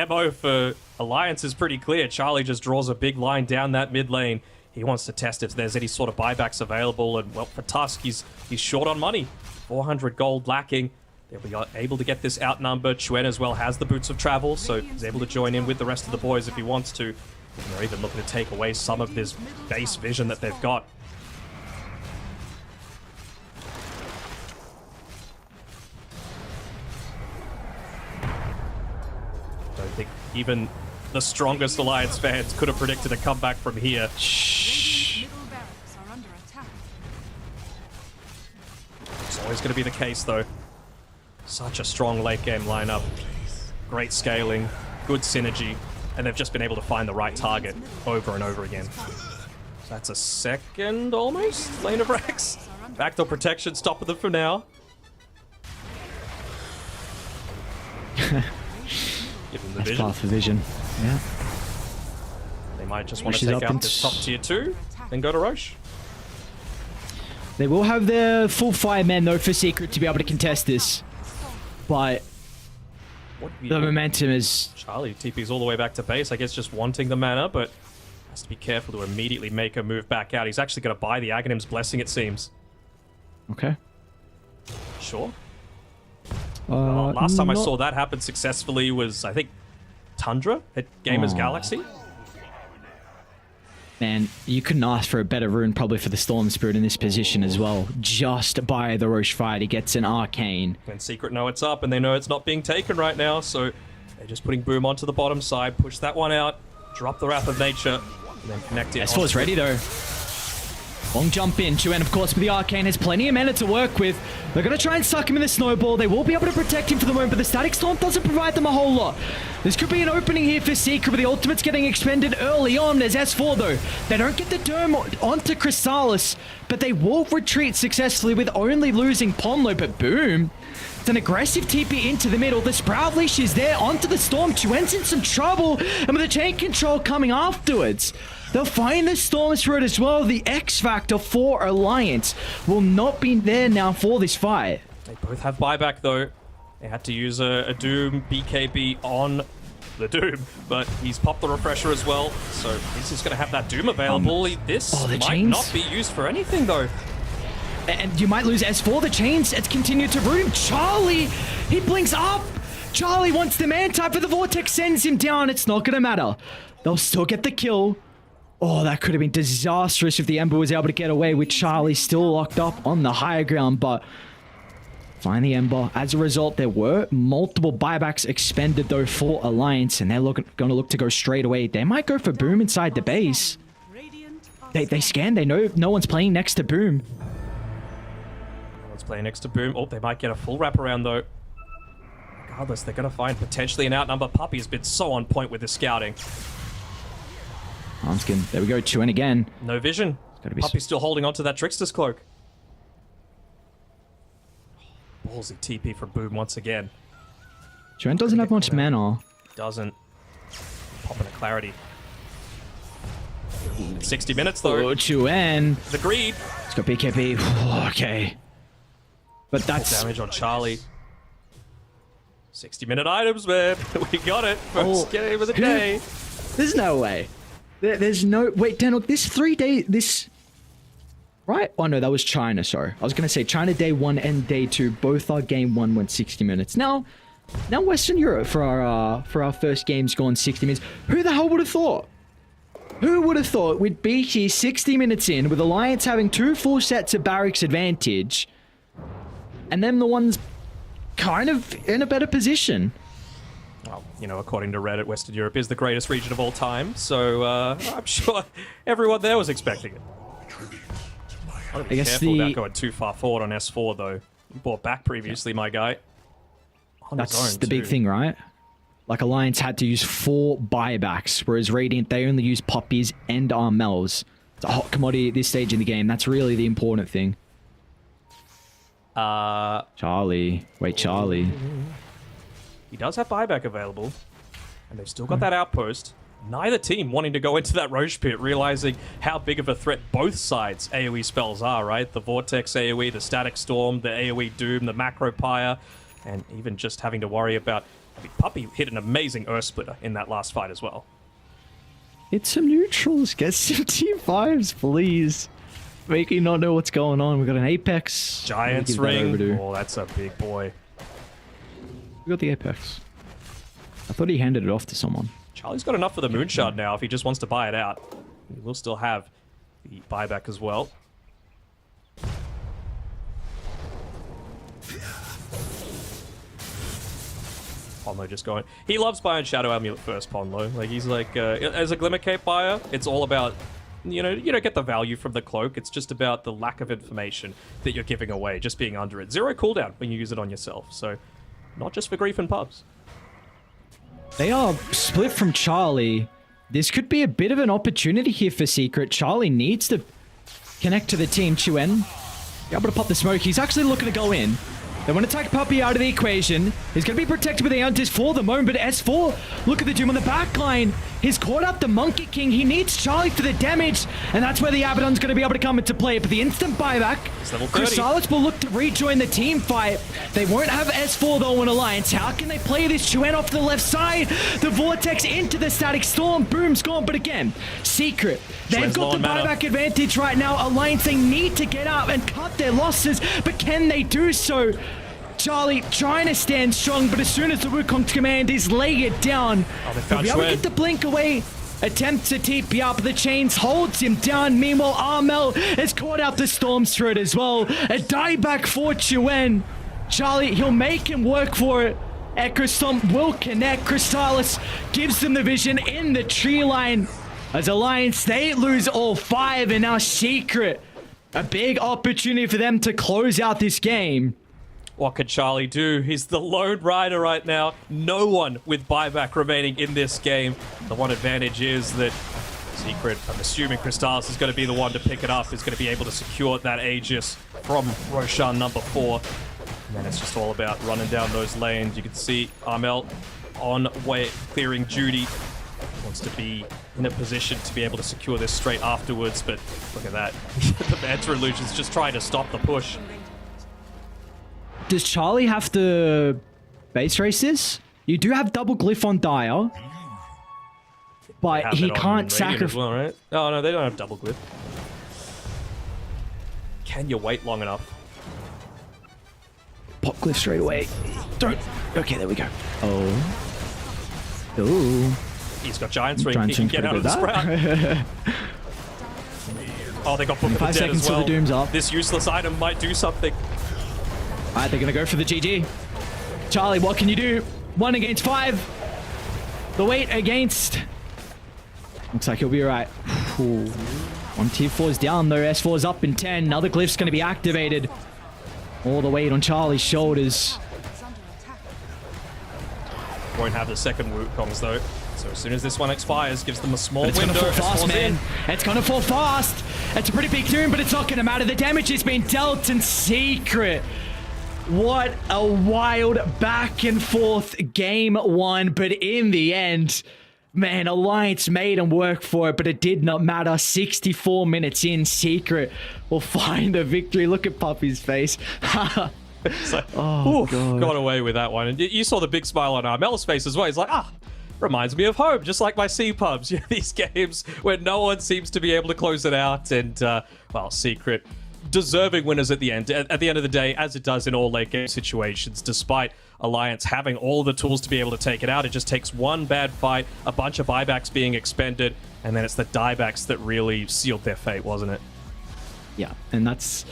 MO for Alliance is pretty clear. Charlie just draws a big line down that mid lane. He wants to test if there's any sort of buybacks available. And, well, for Tusk, he's short on money. 400 gold lacking. They'll be able to get this outnumbered. Chuen as well has the boots of travel, so he's able to join in with the rest of the boys if he wants to. And they're even looking to take away some of this base vision that they've got. think even the strongest Alliance fans could have predicted a comeback from here. Shh. Middle barracks are under attack. It's always going to be the case, though. Such a strong late game lineup. Great scaling, good synergy, and they've just been able to find the right target over and over again. So that's a second, almost, lane of Rex. Backdoor protection, stopping them for now. Give them the That's vision. path for vision. Yeah. They might just want Roche to is take up out in this top tier 2, then go to Roche. They will have their full 5 men though for Secret to be able to contest this. But What the momentum is... Charlie TP's all the way back to base, I guess just wanting the mana, but has to be careful to immediately make a move back out. He's actually going to buy the Aghanim's Blessing, it seems. Okay. Sure. Last time I not- saw that happen successfully was, I think, Tundra at Gamers Aw. Galaxy. Man, you couldn't ask for a better rune probably for the Storm Spirit in this position as well. Just by the Roche fight, he gets an Arcane. When Secret know it's up and they know it's not being taken right now, so they're just putting Boom onto the bottom side, push that one out, drop the Wrath of Nature, and then connect it. S4's ready though. Long jump in. Chuan, of course, with the Arcane has plenty of mana to work with. They're going to try and suck him in the Snowball. They will be able to protect him for the moment, but the Static Storm doesn't provide them a whole lot. This could be an opening here for Secret, with the ultimates getting expended early on as S4, though. They don't get the Derm onto Chrysalis, but they will retreat successfully with only losing Ponlo, but boom. It's an aggressive TP into the middle. The Sprout Leash is there onto the Storm. Chuen's in some trouble, and with the chain control coming afterwards, they'll find the Storm Spirit as well. The X Factor for Alliance will not be there now for this fight. They both have buyback, though. They had to use a Doom BKB on the Doom, but he's popped the refresher as well, so he's just going to have that Doom available. This the might chains? not be used for anything, though. And you might lose S4. The chains it's continued to root him. Charlie, he blinks up. Charlie wants the man type, but the Vortex sends him down. It's not going to matter. They'll still get the kill. Oh, that could have been disastrous if the Ember was able to get away with Charlie still locked up on the higher ground, but find the Ember. As a result, there were multiple buybacks expended, though, for Alliance, and they're going to look to go straight away. They might go for Boom inside the base. They scan. They know no one's playing next to Boom. Let's play next to Boom. Oh, they might get a full wraparound, though. Regardless, they're going to find potentially an outnumber. Puppy's been so on point with the scouting. Armskin. There we go. Chuan again. No vision. Gotta be Puppy's still holding onto that Trickster's Cloak. Ballsy TP from Boom once again. Chuan doesn't have much mana. Doesn't. Popping a Clarity. 60 minutes, though. Oh, Chuan. The greed. It's got BKB. Okay. But that's... Damage on Charlie. 60-minute items, man. We got it. First game of the day. There's no way. There's no... Wait, Daniel, this 3 day... This... Right? Oh, no, that was China, sorry. I was going to say China day 1 and day 2. Both our game 1 went 60 minutes. Now Western Europe for our first game's gone 60 minutes. Who the hell would have thought? Who would have thought we'd be here 60 minutes in with Alliance having 2 full sets of barracks advantage, and then the ones kind of in a better position? Well, you know, according to Reddit, Western Europe is the greatest region of all time, so I'm sure everyone there was expecting it. I guess careful about going too far forward on S4, though. You bought back previously, my guy. On his That's own, the big too. thing, right? Like, Alliance had to use 4 buybacks, whereas Radiant, they only use Poppies and Armels. It's a hot commodity at this stage in the game. That's really the important thing. Charlie. Wait, Charlie. He does have buyback available, and they've still got that outpost. Neither team wanting to go into that Roche pit, realizing how big of a threat both sides' AoE spells are, right? The Vortex AoE, the Static Storm, the AoE Doom, the Macro Pyre, and even just having to worry about... I mean, Puppy hit an amazing Earth Splitter in that last fight as well. It's some neutrals. Get some T5s, please. Make you not know what's going on. We got an Apex. Giant's Give that Ring. overdue. Oh, that's a big boy. We got the Apex. I thought he handed it off to someone. Charlie's got enough for the Moonshard now if he just wants to buy it out. He will still have the buyback as well. Ponlo just going. He loves buying Shadow Amulet first, Ponlo. Like, he's like, as a Glimmer Cape buyer, it's all about, you don't get the value from the cloak. It's just about the lack of information that you're giving away, just being under it. 0 cooldown when you use it on yourself. So, not just for grief and pubs. They are split from Charlie. This could be a bit of an opportunity here for Secret. Charlie needs to connect to the team. Chuen, be able to pop the smoke. He's actually looking to go in. They want to take Puppey out of the equation. He's going to be protected with the Antis for the moment, but S4, look at the Doom on the back line. He's caught up the Monkey King. He needs Charlie for the damage, and that's where the Abaddon's going to be able to come into play. But the instant buyback, Chrysalis will look to rejoin the team fight. They won't have S4 though in Alliance. How can they play this? Chuen off to the left side. The Vortex into the Static Storm. Boom's gone, but again, Secret. They've got the buyback advantage right now. Alliance, they need to get up and cut their losses, but can they do so? Charlie trying to stand strong, but as soon as the Wukong's command is lay it down, they'll be able to get the blink away. Attempts to TP up, the chains holds him down. Meanwhile, Armel has caught out the Storm's threat as well. A dieback for Chuen. Charlie, he'll make him work for it. Echo Stomp will connect. Chrysalis gives them the vision in the tree line. As Alliance, they lose all 5, and now Secret. A big opportunity for them to close out this game. What could Charlie do? He's the lone rider right now. No one with buyback remaining in this game. The one advantage is that Secret, I'm assuming Crystallis is going to be the one to pick it up, is going to be able to secure that Aegis from Roshan number 4. And then it's just all about running down those lanes. You can see Armel on way clearing Judy. Wants to be in a position to be able to secure this straight afterwards, but look at that. The Mantra Illusion's just trying to stop the push. Does Charlie have to base race this? You do have double glyph on Dire, but he can't sacrifice. Well, right? Oh no, they don't have double glyph. Can you wait long enough? Pop glyph straight away. Don't. Okay, there we go. Oh. Ooh. He's got Giant Swing. He can get out of the sprout. Oh, they got Book of the Dead as well. The Doom's up. This useless item might do something. All right, they're going to go for the GG. Charlie, what can you do? 1 against 5. The weight against... Looks like he'll be all right. Ooh. 1 tier 4's down, though. S4's up in 10. Another glyph's going to be activated. All the weight on Charlie's shoulders. Won't have the second Wukongs, though. So as soon as this one expires, gives them a small window. It's gonna fall fast, man. It's gonna fall fast. It's a pretty big doom, but it's not gonna matter. The damage has been dealt in Secret. What a wild back and forth game 1, but in the end, man, Alliance made him work for it, but it did not matter. 64 minutes in, Secret will find a victory. Look at Puppy's face. So, got away with that one. And you saw the big smile on Armel's face as well. He's like, reminds me of home, just like my C-pubs. These games where no one seems to be able to close it out. And, well, Secret, deserving winners at the end. At the end of the day, as it does in all late game situations, despite Alliance having all the tools to be able to take it out, it just takes one bad fight, a bunch of buybacks being expended, and then it's the diebacks that really sealed their fate, wasn't it? Yeah, and that's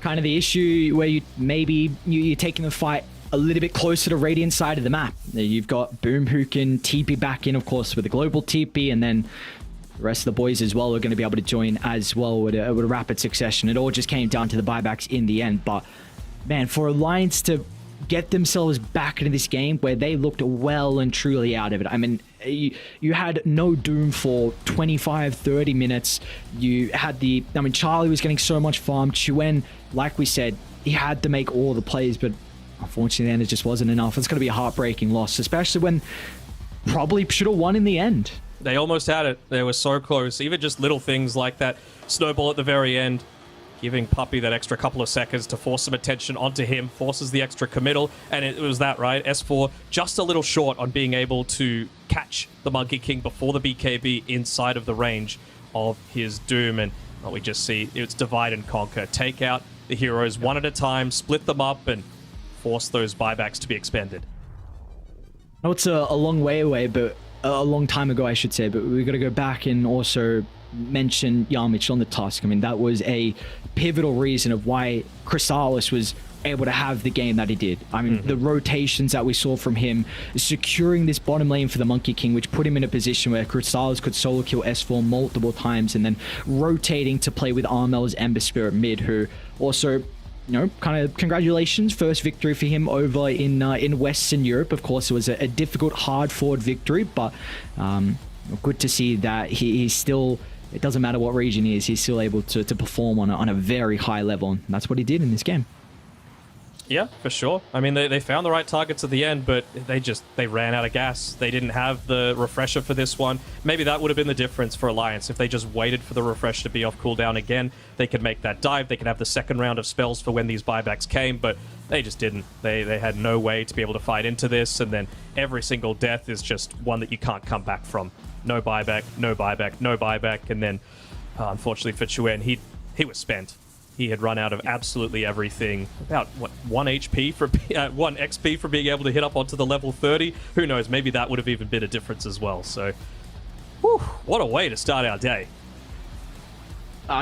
kind of the issue where you're taking the fight a little bit closer to Radiant side of the map. You've got Boom who can TP back in, of course, with a global TP, and then the rest of the boys as well are going to be able to join as well with a rapid succession. It all just came down to the buybacks in the end. But, man, for Alliance to get themselves back into this game where they looked well and truly out of it. I mean, you had no Doom for 25, 30 minutes. You had Charlie was getting so much farm. Chuen, like we said, he had to make all the plays, but unfortunately then it just wasn't enough. It's going to be a heartbreaking loss, especially when probably should have won in the end. They almost had it. They were so close. Even just little things like that snowball at the very end, giving Puppey that extra couple of seconds to force some attention onto him, forces the extra committal, and it was that, right? S4 just a little short on being able to catch the Monkey King before the BKB inside of the range of his Doom, and what we just see, it's divide and conquer. Take out the heroes one at a time, split them up, and force those buybacks to be expended. I know it's a long way away, but a long time ago, I should say, but we've got to go back and also mention Yarmich on the Tusk. I mean, that was a pivotal reason of why Chrysalis was able to have the game that he did. I mean, the rotations that we saw from him, securing this bottom lane for the Monkey King, which put him in a position where Crystallis could solo kill S4 multiple times, and then rotating to play with Armel's Ember Spirit mid, who also, you know, kind of congratulations, first victory for him over in Western Europe. Of course, it was a difficult, hard-fought victory, but good to see that he's still, it doesn't matter what region he is, he's still able to perform on a very high level, and that's what he did in this game. Yeah, for sure. I mean, they found the right targets at the end, but they ran out of gas. They didn't have the refresher for this one. Maybe that would have been the difference for Alliance. If they just waited for the refresher to be off cooldown again, they could make that dive. They could have the second round of spells for when these buybacks came, but they just didn't. They had no way to be able to fight into this, and then every single death is just one that you can't come back from. No buyback, no buyback, no buyback, and then unfortunately for Chuen, he was spent. He had run out of absolutely everything. About, what, 1 HP for 1 XP for being able to hit up onto the level 30. Who knows, maybe that would have even been a difference as well. So, whew, what a way to start our day.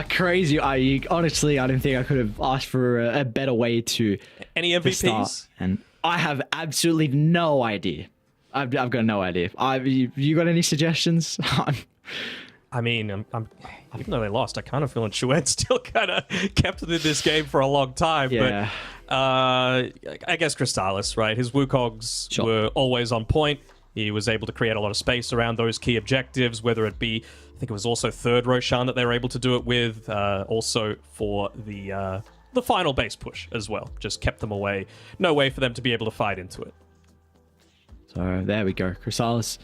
Crazy. Honestly, I don't think I could have asked for a better way to Any MVPs? start. And I have absolutely no idea. I've got no idea. You got any suggestions? I mean, even though they lost, I kind of feel like Chuen still kind of kept it in this game for a long time. Yeah. But I guess Crystallis, right? His Wukogs were always on point. He was able to create a lot of space around those key objectives, whether it be, I think it was also third Roshan that they were able to do it with, also for the final base push as well. Just kept them away. No way for them to be able to fight into it. So there we go. Crystallis,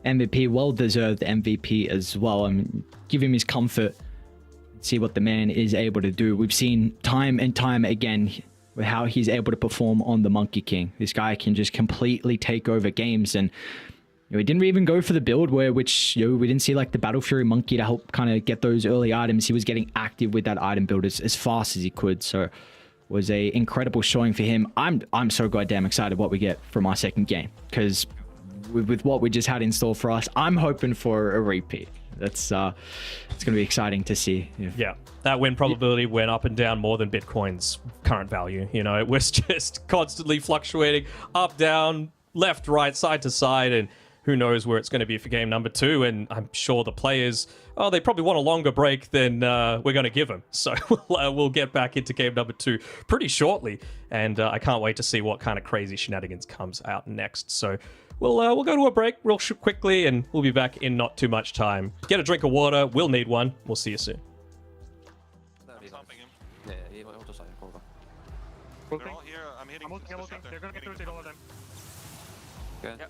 MVP, well-deserved MVP as well. I mean, give him his comfort, see what the man is able to do. We've seen time and time again with how he's able to perform on the Monkey King. This guy can just completely take over games, and you know, he didn't even go for the build which we didn't see like the Battle Fury Monkey to help kind of get those early items. He was getting active with that item build as fast as he could, so was a incredible showing for him. I'm so goddamn excited what we get from our second game, because with what we just had in store for us, I'm hoping for a repeat. That's it's going to be exciting to see. Yeah, that win probability went up and down more than Bitcoin's current value. You know, it was just constantly fluctuating up, down, left, right, side to side, and who knows where it's going to be for game number 2. And I'm sure the players, they probably want a longer break than we're going to give them. So we'll get back into game number 2 pretty shortly, and I can't wait to see what kind of crazy shenanigans comes out next. So we'll go to a break real quickly, and we'll be back in not too much time. Get a drink of water. We'll need one. We'll see you soon. I'm stopping him. Yeah, he auto side, cover. They're all here. I'm hitting. I'm looking. They're gonna get rotate all of them. Okay. Yeah.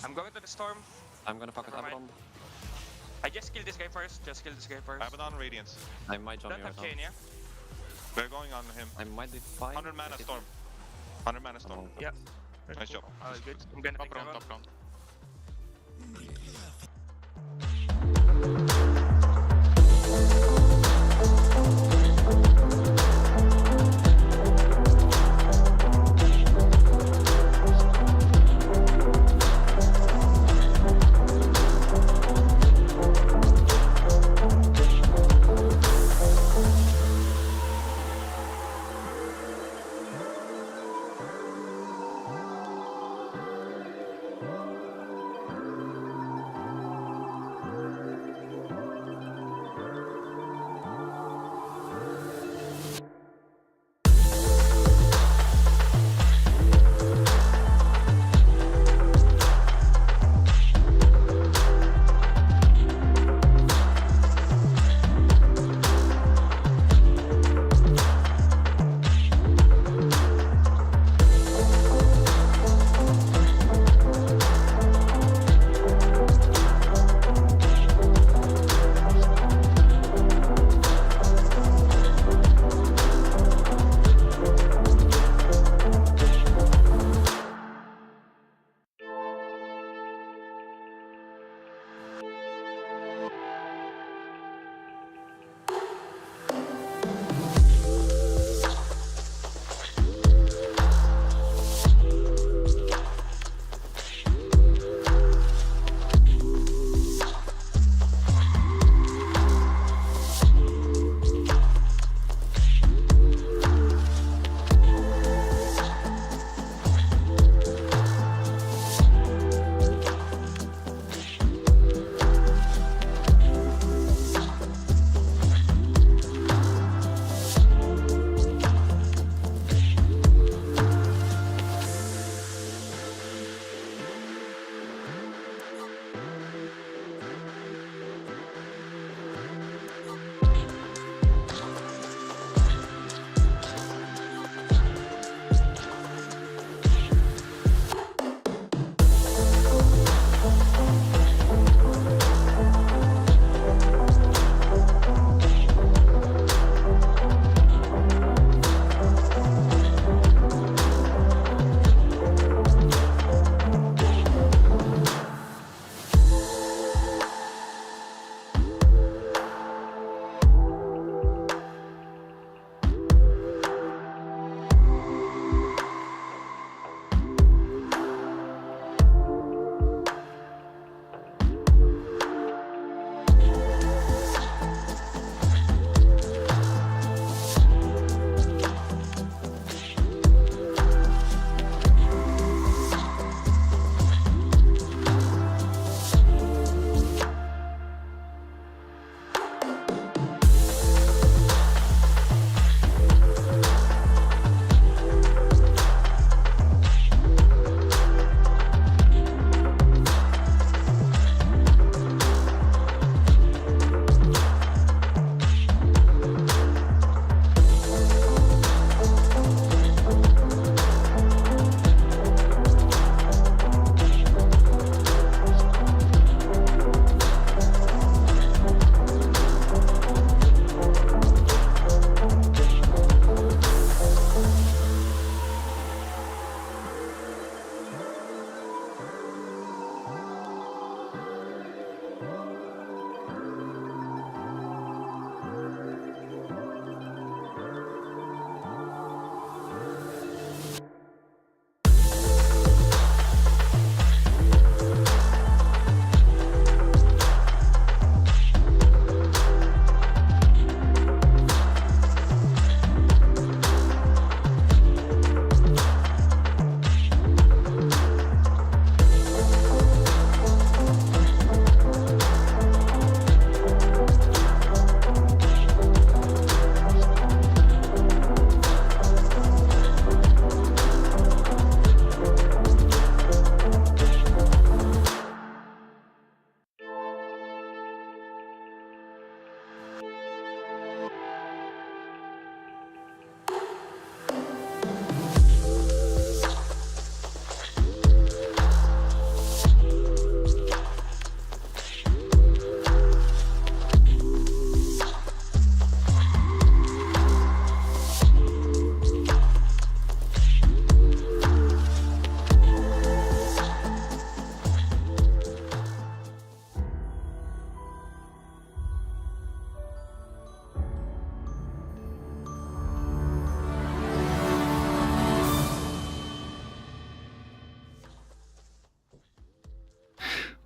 I'm going to the storm. I'm gonna fuck it up on. I just killed this guy first. I have it on Radiance. I might jump Don't you have right chain, now. yeah? They're going on him. I might be fine. 100 mana storm. 100 mana storm. Yeah. Nice job. Good. I'm gonna take Top round.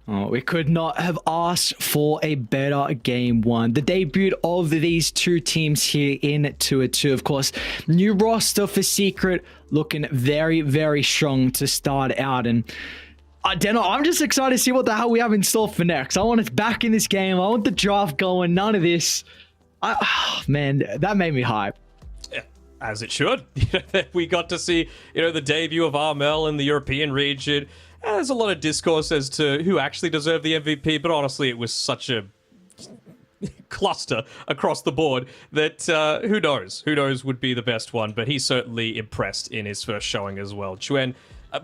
Oh, we could not have asked for a better game one. The debut of these two teams here in 2-2. Of course, new roster for Secret looking very, very strong to start out. And Deno, I'm just excited to see what the hell we have in store for next. I want us back in this game. I want the draft going. None of this. Man, that made me hype. As it should. We got to see, the debut of Armel in the European region. There's a lot of discourse as to who actually deserved the MVP, but honestly, it was such a cluster across the board that who knows? Who knows would be the best one, but he certainly impressed in his first showing as well. Chuen,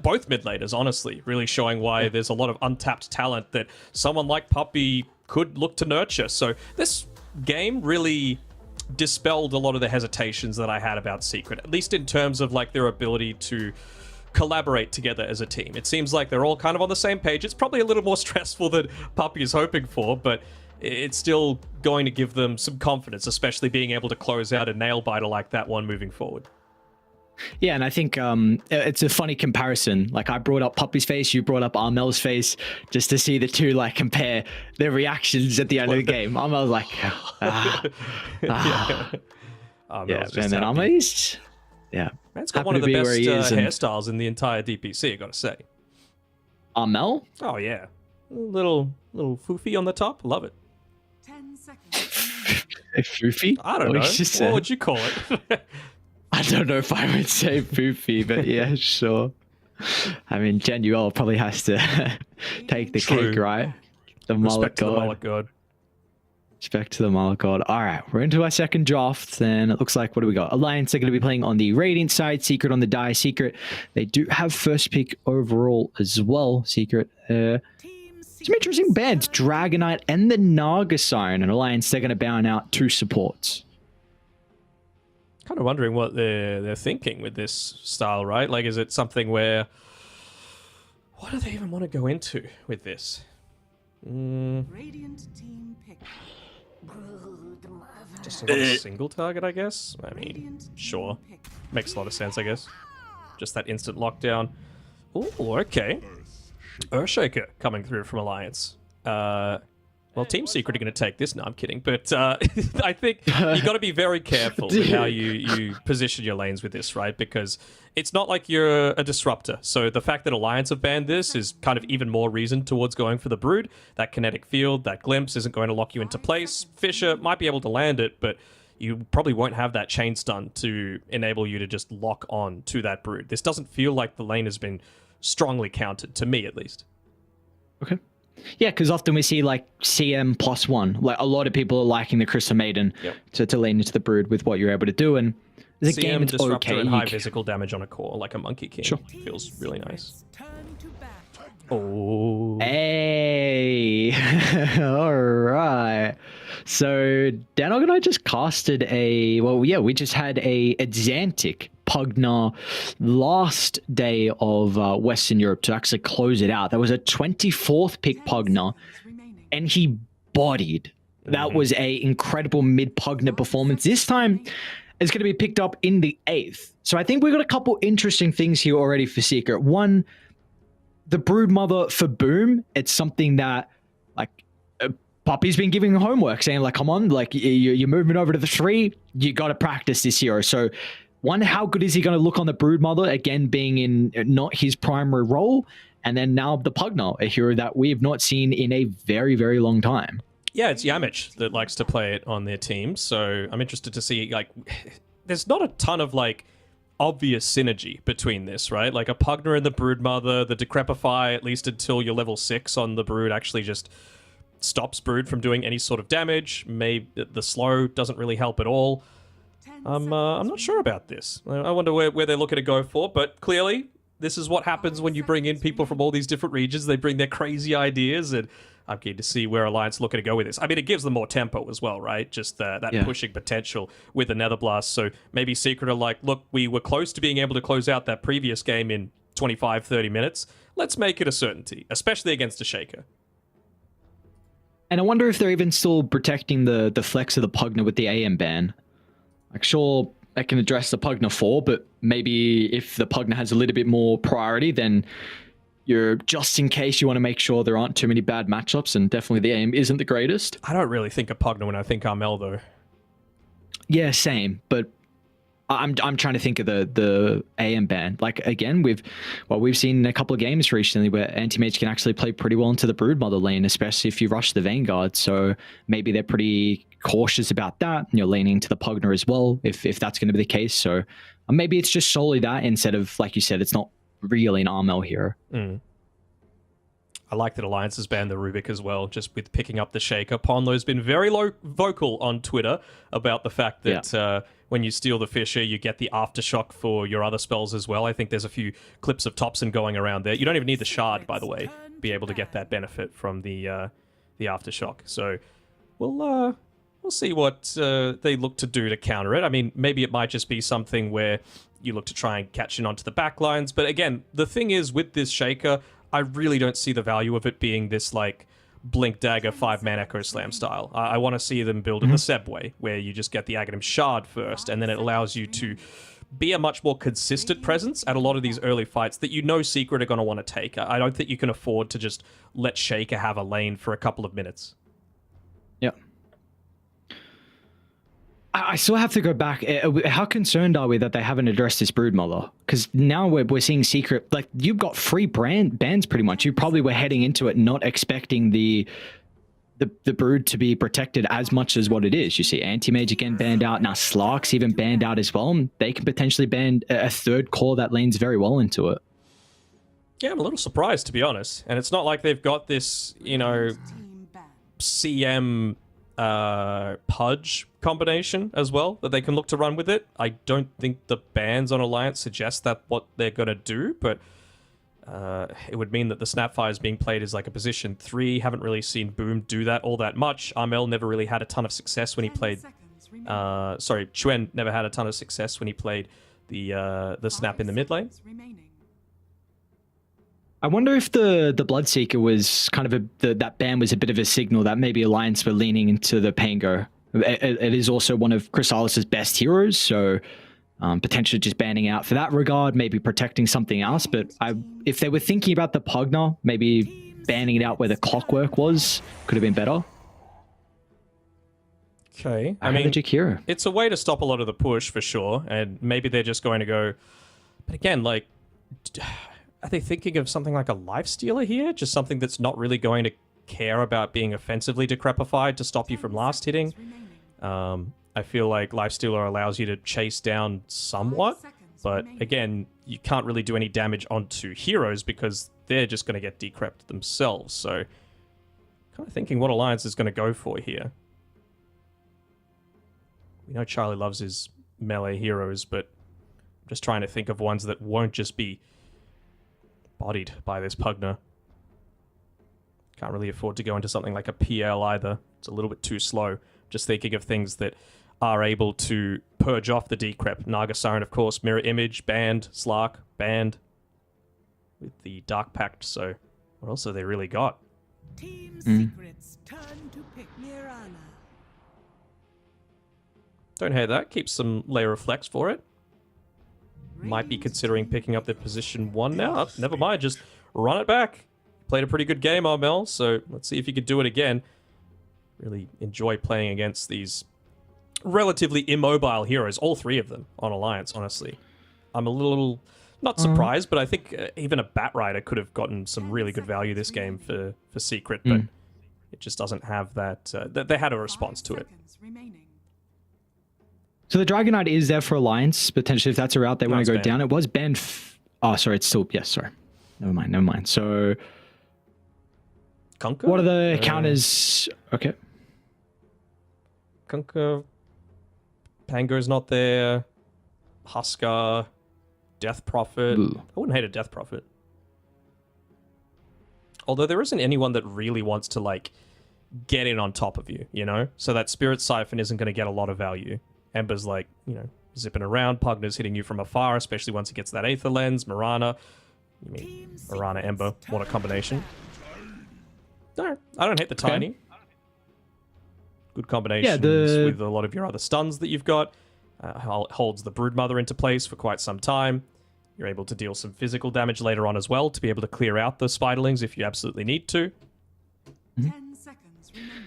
both mid laners, honestly, really showing why there's a lot of untapped talent that someone like Puppey could look to nurture. So this game really dispelled a lot of the hesitations that I had about Secret, at least in terms of like their ability to collaborate together as a team. It seems like they're all kind of on the same page. It's probably a little more stressful than Puppey is hoping for, but it's still going to give them some confidence, especially being able to close out a nail biter like that one moving forward. Yeah, and I think it's a funny comparison. Like, I brought up Puppey's face, you brought up Armel's face, just to see the two like compare their reactions at the end of the game. Armel's like, Yeah, and then Armel's, Man's got happy one of to the be best where he is, and hairstyles in the entire DPC, I gotta say. Armel? Oh yeah, a little foofy on the top. Love it. 10 seconds. Foofy? I don't know. What would you call it? I don't know if I would say poofy, but yeah, sure. I mean, Genuel probably has to take the True. cake, right? The mullet Respect to the god. mullet god. Respect to the mullet god. All right, we're into our second draft, and it looks like, what do we got? Alliance are going to be playing on the Radiant side, Secret on the Die. Secret, they do have first pick overall as well, Secret. Some interesting bands, Dragonite and the Nargasine, and Alliance, they're going to bound out 2 supports. Kind of wondering what they're thinking with this style, right? Like, is it something where, what do they even want to go into with this? Radiant team pick. Just a single target, I guess. I mean, Radiant sure, team pick. makes a lot of sense, I guess. Just that instant lockdown. Oh, okay. Earthshaker coming through from Alliance. Well, Team Secret are going to take this. No, I'm kidding. But I think you got to be very careful with how you position your lanes with this, right? Because it's not like you're a disruptor. So the fact that Alliance have banned this is kind of even more reason towards going for the Brood. That kinetic field, that glimpse isn't going to lock you into place. Fisher might be able to land it, but you probably won't have that chain stun to enable you to just lock on to that Brood. This doesn't feel like the lane has been strongly counted, to me at least. Okay. Yeah, because often we see like CM +1. Like, a lot of people are liking the Crystal Maiden to lean into the Brood with what you're able to do. And the CM, game, it's disruptor, okay. and high physical damage on a core, like a Monkey King. Sure. Feels really nice. Turn to battle. Oh. Hey, all right. So Dan and I just casted we just had a Xantic Pugna last day of Western Europe to actually close it out. That was a 24th pick Pugna, and he bodied. That was a incredible mid Pugna performance. This time, it's going to be picked up in the 8th. So I think we've got a couple interesting things here already for Secret. One, the Brood Mother for Boom. It's something that, like, Puppey's been giving homework, saying, like, come on, like, you're moving over to the 3. You got to practice this hero. So, one, how good is he going to look on the Brood Mother, again, being in not his primary role? And then now the Pugna, a hero that we have not seen in a very, very long time. Yeah, it's Yamich that likes to play it on their team, so I'm interested to see, like, there's not a ton of, like, obvious synergy between this, right? Like, a Pugna and the Brood Mother, the Decrepify, at least until you're level 6 on the Brood, actually just stops Brood from doing any sort of damage. Maybe the slow doesn't really help at all. I'm not sure about this. I wonder where they're looking to go for, but clearly, this is what happens when you bring in people from all these different regions. They bring their crazy ideas, and I'm keen to see where Alliance looking to go with this. I mean, it gives them more tempo as well, right? Just that pushing potential with the Nether Blast. So maybe Secret are like, look, we were close to being able to close out that previous game in 25, 30 minutes. Let's make it a certainty, especially against a Shaker. And I wonder if they're even still protecting the flex of the Pugna with the AM ban. Like, sure, I can address the Pugna 4, but maybe if the Pugna has a little bit more priority, then you're just in case you want to make sure there aren't too many bad matchups, and definitely the aim isn't the greatest. I don't really think of Pugna when I think Armel, though. Yeah, same. But I'm trying to think of the AM ban. Like again, we've seen a couple of games recently where anti-mage can actually play pretty well into the Broodmother lane, especially if you rush the Vanguard. So maybe they're pretty cautious about that. You're leaning to the Pugna as well, if that's going to be the case. So maybe it's just solely that instead of, like you said, it's not really an Armel hero. I like that Alliance has banned the Rubik as well, just with picking up the Shaker. Ponlo's been very vocal on Twitter about the fact that when you steal the Fisher, you get the Aftershock for your other spells as well. I think there's a few clips of Thompson going around there. You don't even need the Shard, by the way, be able to get that benefit from the Aftershock. So we'll see what they look to do to counter it. I mean, maybe it might just be something where you look to try and catch in onto the backlines. But again, the thing is with this Shaker, I really don't see the value of it being this, like, Blink Dagger 5-man Echo Slam style. I want to see them build in the Seb way, where you just get the Aghanim Shard first, and then it allows you to be a much more consistent presence at a lot of these early fights that you know Secret are going to want to take. I don't think you can afford to just let Shaker have a lane for a couple of minutes. Yeah. I still have to go back. How concerned are we that they haven't addressed this Broodmother? Because now we're seeing Secret, like, you've got free bans pretty much. You probably were heading into it not expecting the Brood to be protected as much as what it is. You see Anti-Mage again banned out. Now Slark's even banned out as well. They can potentially ban a third core that leans very well into it. Yeah, I'm a little surprised, to be honest. And it's not like they've got this, you know, Team ban. CM Pudge combination as well that they can look to run with it. I don't think the bans on Alliance suggest that what they're going to do, but it would mean that the Snapfire is being played as like a position 3. Haven't really seen Boom do that all that much. Armel never really had a ton of success when he 10 played... seconds remaining. sorry, Chuen never had a ton of success when he played the Snap in the mid lane. 5 seconds remaining. I wonder if the Bloodseeker was kind of that ban was a bit of a signal that maybe Alliance were leaning into the Pango. It is also one of Chrysalis's best heroes, so potentially just banning out for that regard, maybe protecting something else. But if they were thinking about the Pugna, maybe banning it out where the Clockwork was could have been better. Okay, I I mean, mean, hero. it's a way to stop a lot of the push for sure, and maybe they're just going to go. But again, like, are they thinking of something like a Lifestealer here? Just something that's not really going to care about being offensively decrepified to stop you from last hitting? I feel like Lifestealer allows you to chase down somewhat, but again, you can't really do any damage onto heroes because they're just going to get decrept themselves. So, kind of thinking what Alliance is going to go for here. We know Charlie loves his melee heroes, but I'm just trying to think of ones that won't just be bodied by this Pugna. Can't really afford to go into something like a PL either. It's a little bit too slow. Just thinking of things that are able to purge off the decrep. Naga Siren, of course, Mirror Image, banned. Slark, banned. With the Dark Pact, so what else have they really got? Team Secret's turn to pick. Mirana. Don't hate that. Keep some layer of flex for it. Might be considering picking up their position 1 now. Oh, never mind, just run it back. Played a pretty good game, Armel, so let's see if you could do it again. Really enjoy playing against these relatively immobile heroes, all 3 of them on Alliance, honestly. I'm a little, not surprised, but I think even a Bat Rider could have gotten some really good value this game for Secret, but it just doesn't have that. They had a response to it. So the Dragon Knight is there for Alliance, potentially if that's a route they want to go banned. down. It was banned. Oh, sorry, it's still... Yes, sorry. Never mind. So Kunkka? what are the counters? Okay. Kunkka, Pango's not there. Huskar, Death Prophet. Ooh. I wouldn't hate a Death Prophet. Although there isn't anyone that really wants to, like, get in on top of you, you know? So that Spirit Siphon isn't going to get a lot of value. Ember's, like, you know, zipping around. Pugna's hitting you from afar, especially once he gets that Aether Lens. Mirana. You mean Mirana, Ember. What a combination. No, I don't hate the Tiny. Good combinations with a lot of your other stuns that you've got. Holds the Broodmother into place for quite some time. You're able to deal some physical damage later on as well to be able to clear out the spiderlings if you absolutely need to. 10 seconds remaining.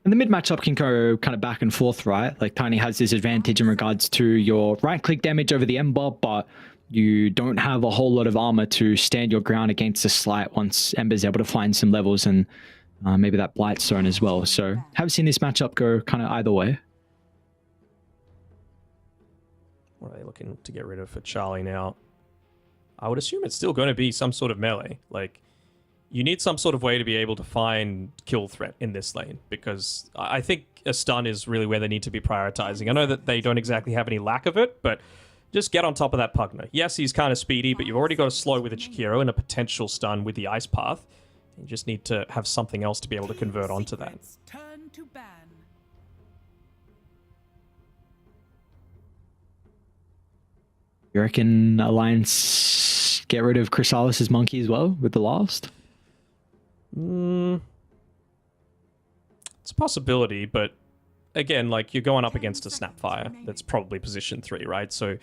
And the mid matchup can go kind of back and forth, right? Like Tiny has this advantage in regards to your right click damage over the Ember, but you don't have a whole lot of armor to stand your ground against the Slight once Ember's able to find some levels and maybe that Blight Stone as well. So have seen this matchup go kind of either way. What are they looking to get rid of for Charlie now? I would assume it's still going to be some sort of melee. Like, you need some sort of way to be able to find kill threat in this lane, because I think a stun is really where they need to be prioritizing. I know that they don't exactly have any lack of it, but just get on top of that Pugna. Yes, he's kind of speedy, but you've already got a slow with a Chikiro and a potential stun with the Ice Path. You just need to have something else to be able to convert onto that. Secrets turn to ban. You reckon Alliance get rid of Chrysalis' monkey as well with the last? It's a possibility, but again, like, you're going up against a Snapfire that's probably position 3, right? So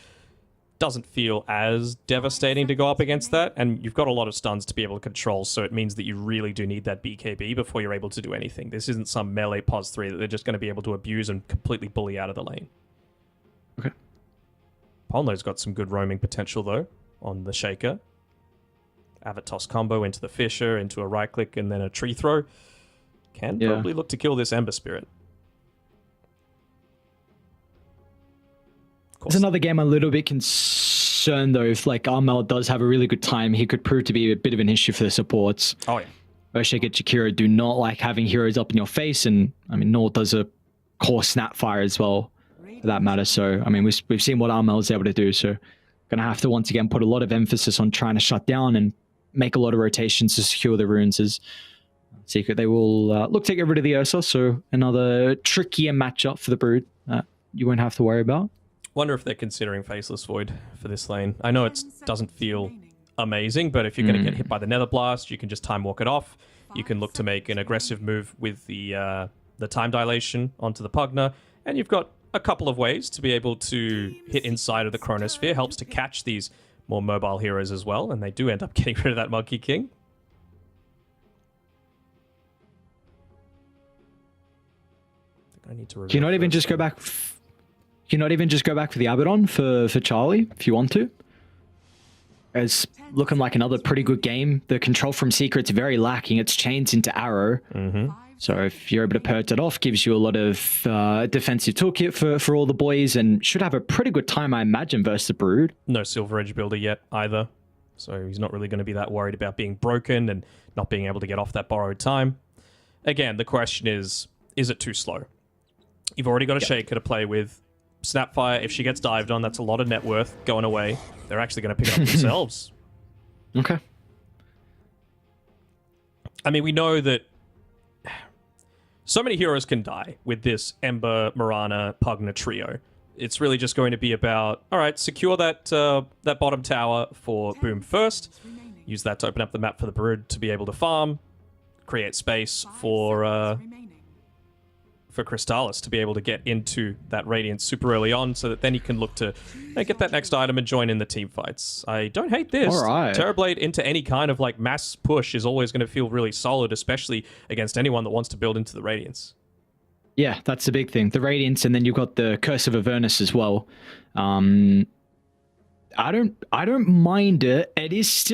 doesn't feel as devastating to go up against that, and you've got a lot of stuns to be able to control, so it means that you really do need that BKB before you're able to do anything. This isn't some melee pos 3 that they're just going to be able to abuse and completely bully out of the lane. Okay. Polno's got some good roaming potential, though, on the Shaker. Avatos combo into the Fisher, into a right click, and then a tree throw. Can probably look to kill this Ember Spirit. It's another game I'm a little bit concerned, though. If, like, Armel does have a really good time, he could prove to be a bit of an issue for the supports. Oh, yeah. Urshake and Chikiro do not like having heroes up in your face, and, I mean, nor does a core Snapfire as well, for that matter. So, I mean, we've seen what Armel is able to do, so going to have to, once again, put a lot of emphasis on trying to shut down and make a lot of rotations to secure the runes as Secret. They will look to get rid of the Ursa, so another trickier matchup for the Brood you won't have to worry about. Wonder if they're considering Faceless Void for this lane. I know it doesn't feel amazing, but if you're going to get hit by the Nether Blast, you can just Time Walk it off. You can look to make an aggressive move with the Time Dilation onto the Pugna, and you've got a couple of ways to be able to hit inside of the Chronosphere. Helps to catch these more mobile heroes as well, and they do end up getting rid of that Monkey King. I think I need to. Can you not even just go back? Can you not even just go back for the Abaddon for Charlie if you want to? It's looking like another pretty good game. The control from Secret's very lacking. It's chains into Arrow. So if you're able to perch it off, gives you a lot of defensive toolkit for all the boys, and should have a pretty good time, I imagine, versus the Brood. No Silver Edge builder yet either. So he's not really going to be that worried about being broken and not being able to get off that borrowed time. Again, the question is it too slow? You've already got a Shaker to play with. Snapfire, if she gets dived on, that's a lot of net worth going away. They're actually going to pick it up themselves. Okay. I mean, we know that so many heroes can die with this Ember, Mirana, Pugna trio. It's really just going to be about, all right, secure that that bottom tower for Boom first. Use that to open up the map for the Brood to be able to farm. Create space for Crystallis to be able to get into that Radiance super early on, so that then he can look to get that next item and join in the team fights. I don't hate this. All right. Terrorblade into any kind of like mass push is always going to feel really solid, especially against anyone that wants to build into the Radiance. Yeah, that's the big thing. The Radiance, and then you've got the Curse of Avernus as well. I don't mind it. It is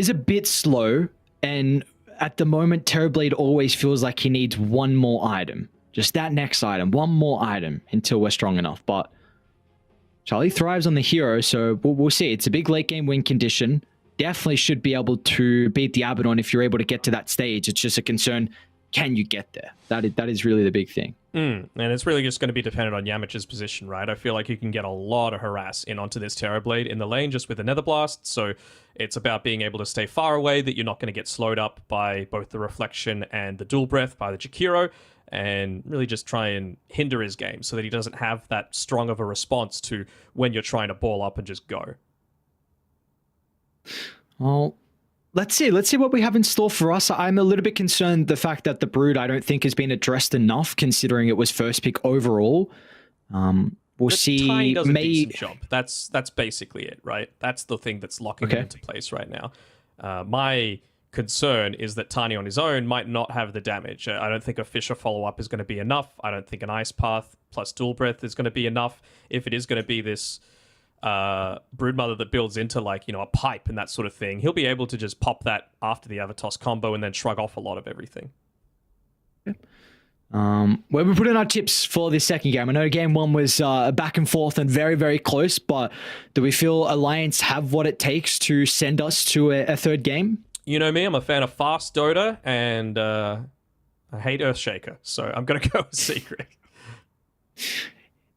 a bit slow, and at the moment, Terrorblade always feels like he needs one more item. Just that next item, one more item until we're strong enough. But Charlie thrives on the hero, so we'll see. It's a big late game win condition. Definitely should be able to beat the Abaddon if you're able to get to that stage. It's just a concern, can you get there? That is really the big thing. And it's really just going to be dependent on Yamach's position, right? I feel like you can get a lot of harass in onto this Terrorblade in the lane just with the Nether Blast, so it's about being able to stay far away, that you're not going to get slowed up by both the Reflection and the Dual Breath by the Chikiro, and really just try and hinder his game so that he doesn't have that strong of a response to when you're trying to ball up and just go. Well, let's see what we have in store for us. I'm a little bit concerned the fact that the Brood I don't think has been addressed enough, considering it was first pick overall. We'll we'll But see. Tiny does a decent job. That's basically it, right? That's the thing that's locking Okay. it into place right now. My concern is that Tiny on his own might not have the damage. I don't think a Fisher follow-up is going to be enough. I don't think an Ice Path plus Dual Breath is going to be enough. If it is going to be this Broodmother that builds into like, a pipe and that sort of thing, he'll be able to just pop that after the Avatos combo and then shrug off a lot of everything. Where we put in our tips for this second game. I know game one was back and forth and very, very close, but do we feel Alliance have what it takes to send us to a third game? You know me, I'm a fan of Fast Dota, and I hate Earthshaker, so I'm going to go with Secret.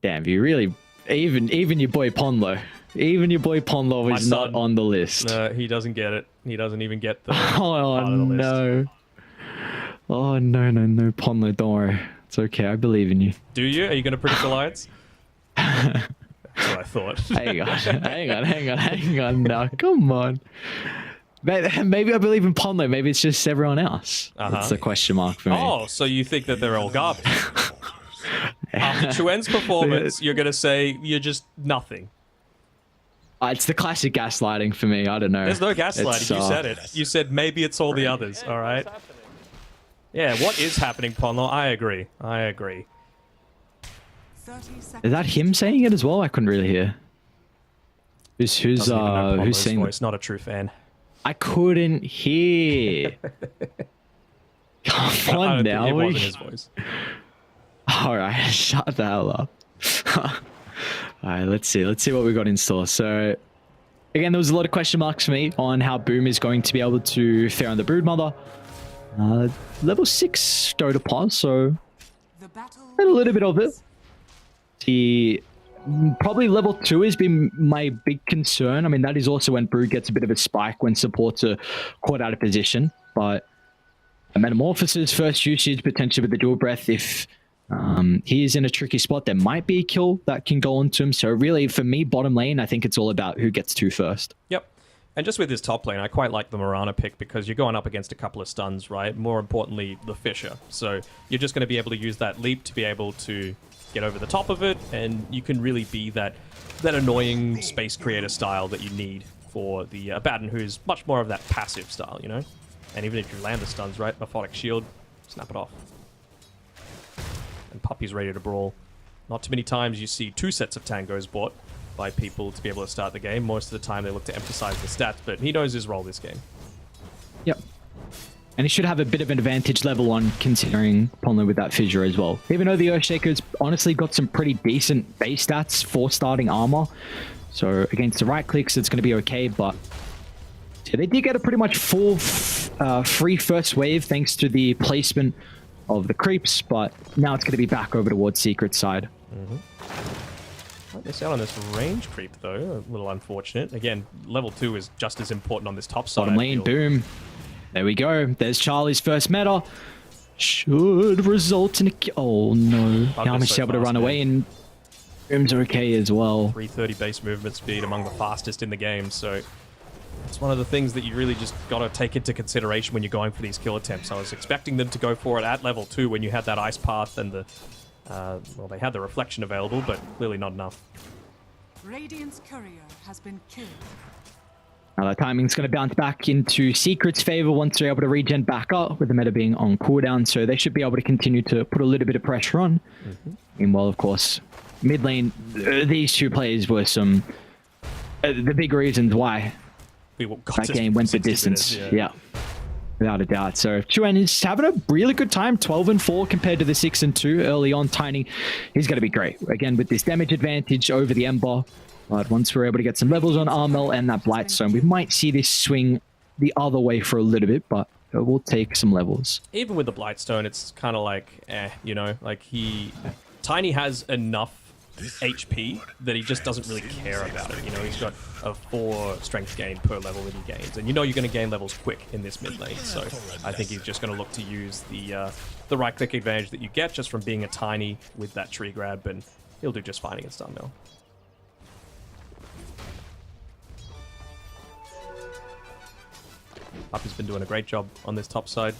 Damn, you really... Even your boy Ponlo. Even your boy Ponlo is not on the list. He doesn't get it. He doesn't even get the Oh, part of the list. no. Oh, no, Ponlo, don't worry. It's okay, I believe in you. Do you? Are you going to predict Alliance? That's what I thought. Hang on. No, come on. Maybe I believe in Ponlo. Maybe it's just everyone else. That's a question mark for me. Oh, so you think that they're all garbage? After Chuen's performance, you're going to say you're just nothing. It's the classic gaslighting for me. I don't know. There's no gaslighting. It's, You said it. You said maybe it's all the others. All right. Yeah, what is happening, Ponlo? I agree. 30 seconds. Is that him saying it as well? I couldn't really hear. Who's Doesn't even know Ponlo's saying voice. Not a true fan. I couldn't hear. Come I on don't now. think it wasn't his voice. All right, shut the hell up. All right, let's see what we got in store. So, again, there was a lot of question marks for me on how Boom is going to be able to fare on the Broodmother. Level 6 Dota pause, so The battle a little bit of it. Probably level 2 has been my big concern. I mean, that is also when Brood gets a bit of a spike when supports are caught out of position. But a Metamorphosis first usage, potentially with the Dual Breath, if he is in a tricky spot, there might be a kill that can go onto him. So really, for me, bottom lane, I think it's all about who gets 2 first. Yep. And just with this top lane, I quite like the Morana pick because you're going up against a couple of stuns, right? More importantly, the Fisher. So you're just going to be able to use that leap to be able to get over the top of it, and you can really be that annoying space creator style that you need for the Abaddon, who's much more of that passive style, you know? And even if you land the stuns, right? Orthotic shield, snap it off. And Puppy's ready to brawl. Not too many times you see 2 sets of tangos bought by people to be able to start the game. Most of the time they look to emphasize the stats, but he knows his role this game. Yep. And he should have a bit of an advantage level on considering Ponlo with that fissure as well. Even though the Earthshaker's honestly got some pretty decent base stats for starting armor. So against the right clicks, it's going to be okay, but yeah, they did get a pretty much full free first wave thanks to the placement of the creeps, but now it's going to be back over towards Secret side. Might miss out on this range creep, though. A little unfortunate. Again, level 2 is just as important on this top side. Bottom lane, boom. There we go. There's Charlie's first meta. Should result in a oh no. Yami's so able to fast, run away, and Boom's okay as well. 330 base movement speed, among the fastest in the game, so it's one of the things that you really just got to take into consideration when you're going for these kill attempts. I was expecting them to go for it at level 2 when you had that ice path and the well, they had the reflection available, but clearly not enough. Radiant's courier has been killed. Now that timing's going to bounce back into Secret's favor once they're able to regen back up, with the meta being on cooldown, so they should be able to continue to put a little bit of pressure on. Meanwhile, of course, mid lane, these 2 players were some the big reasons why that game went the distance. Yeah, without a doubt. So Chuen is having a really good time, 12-4 compared to the 6-2 early on. Tiny, he's going to be great again with this damage advantage over the Ember. But once we're able to get some levels on Armel and that Blightstone, we might see this swing the other way for a little bit, but it will take some levels. Even with the Blightstone, it's kind of like, you know, like Tiny has enough HP that he just doesn't really care about it. You know, he's got a 4 strength gain per level that he gains, and you know you're going to gain levels quick in this mid lane. So I think he's just going to look to use the right click advantage that you get just from being a Tiny with that tree grab, and he'll do just fine against Unmill. Puppy's been doing a great job on this top side.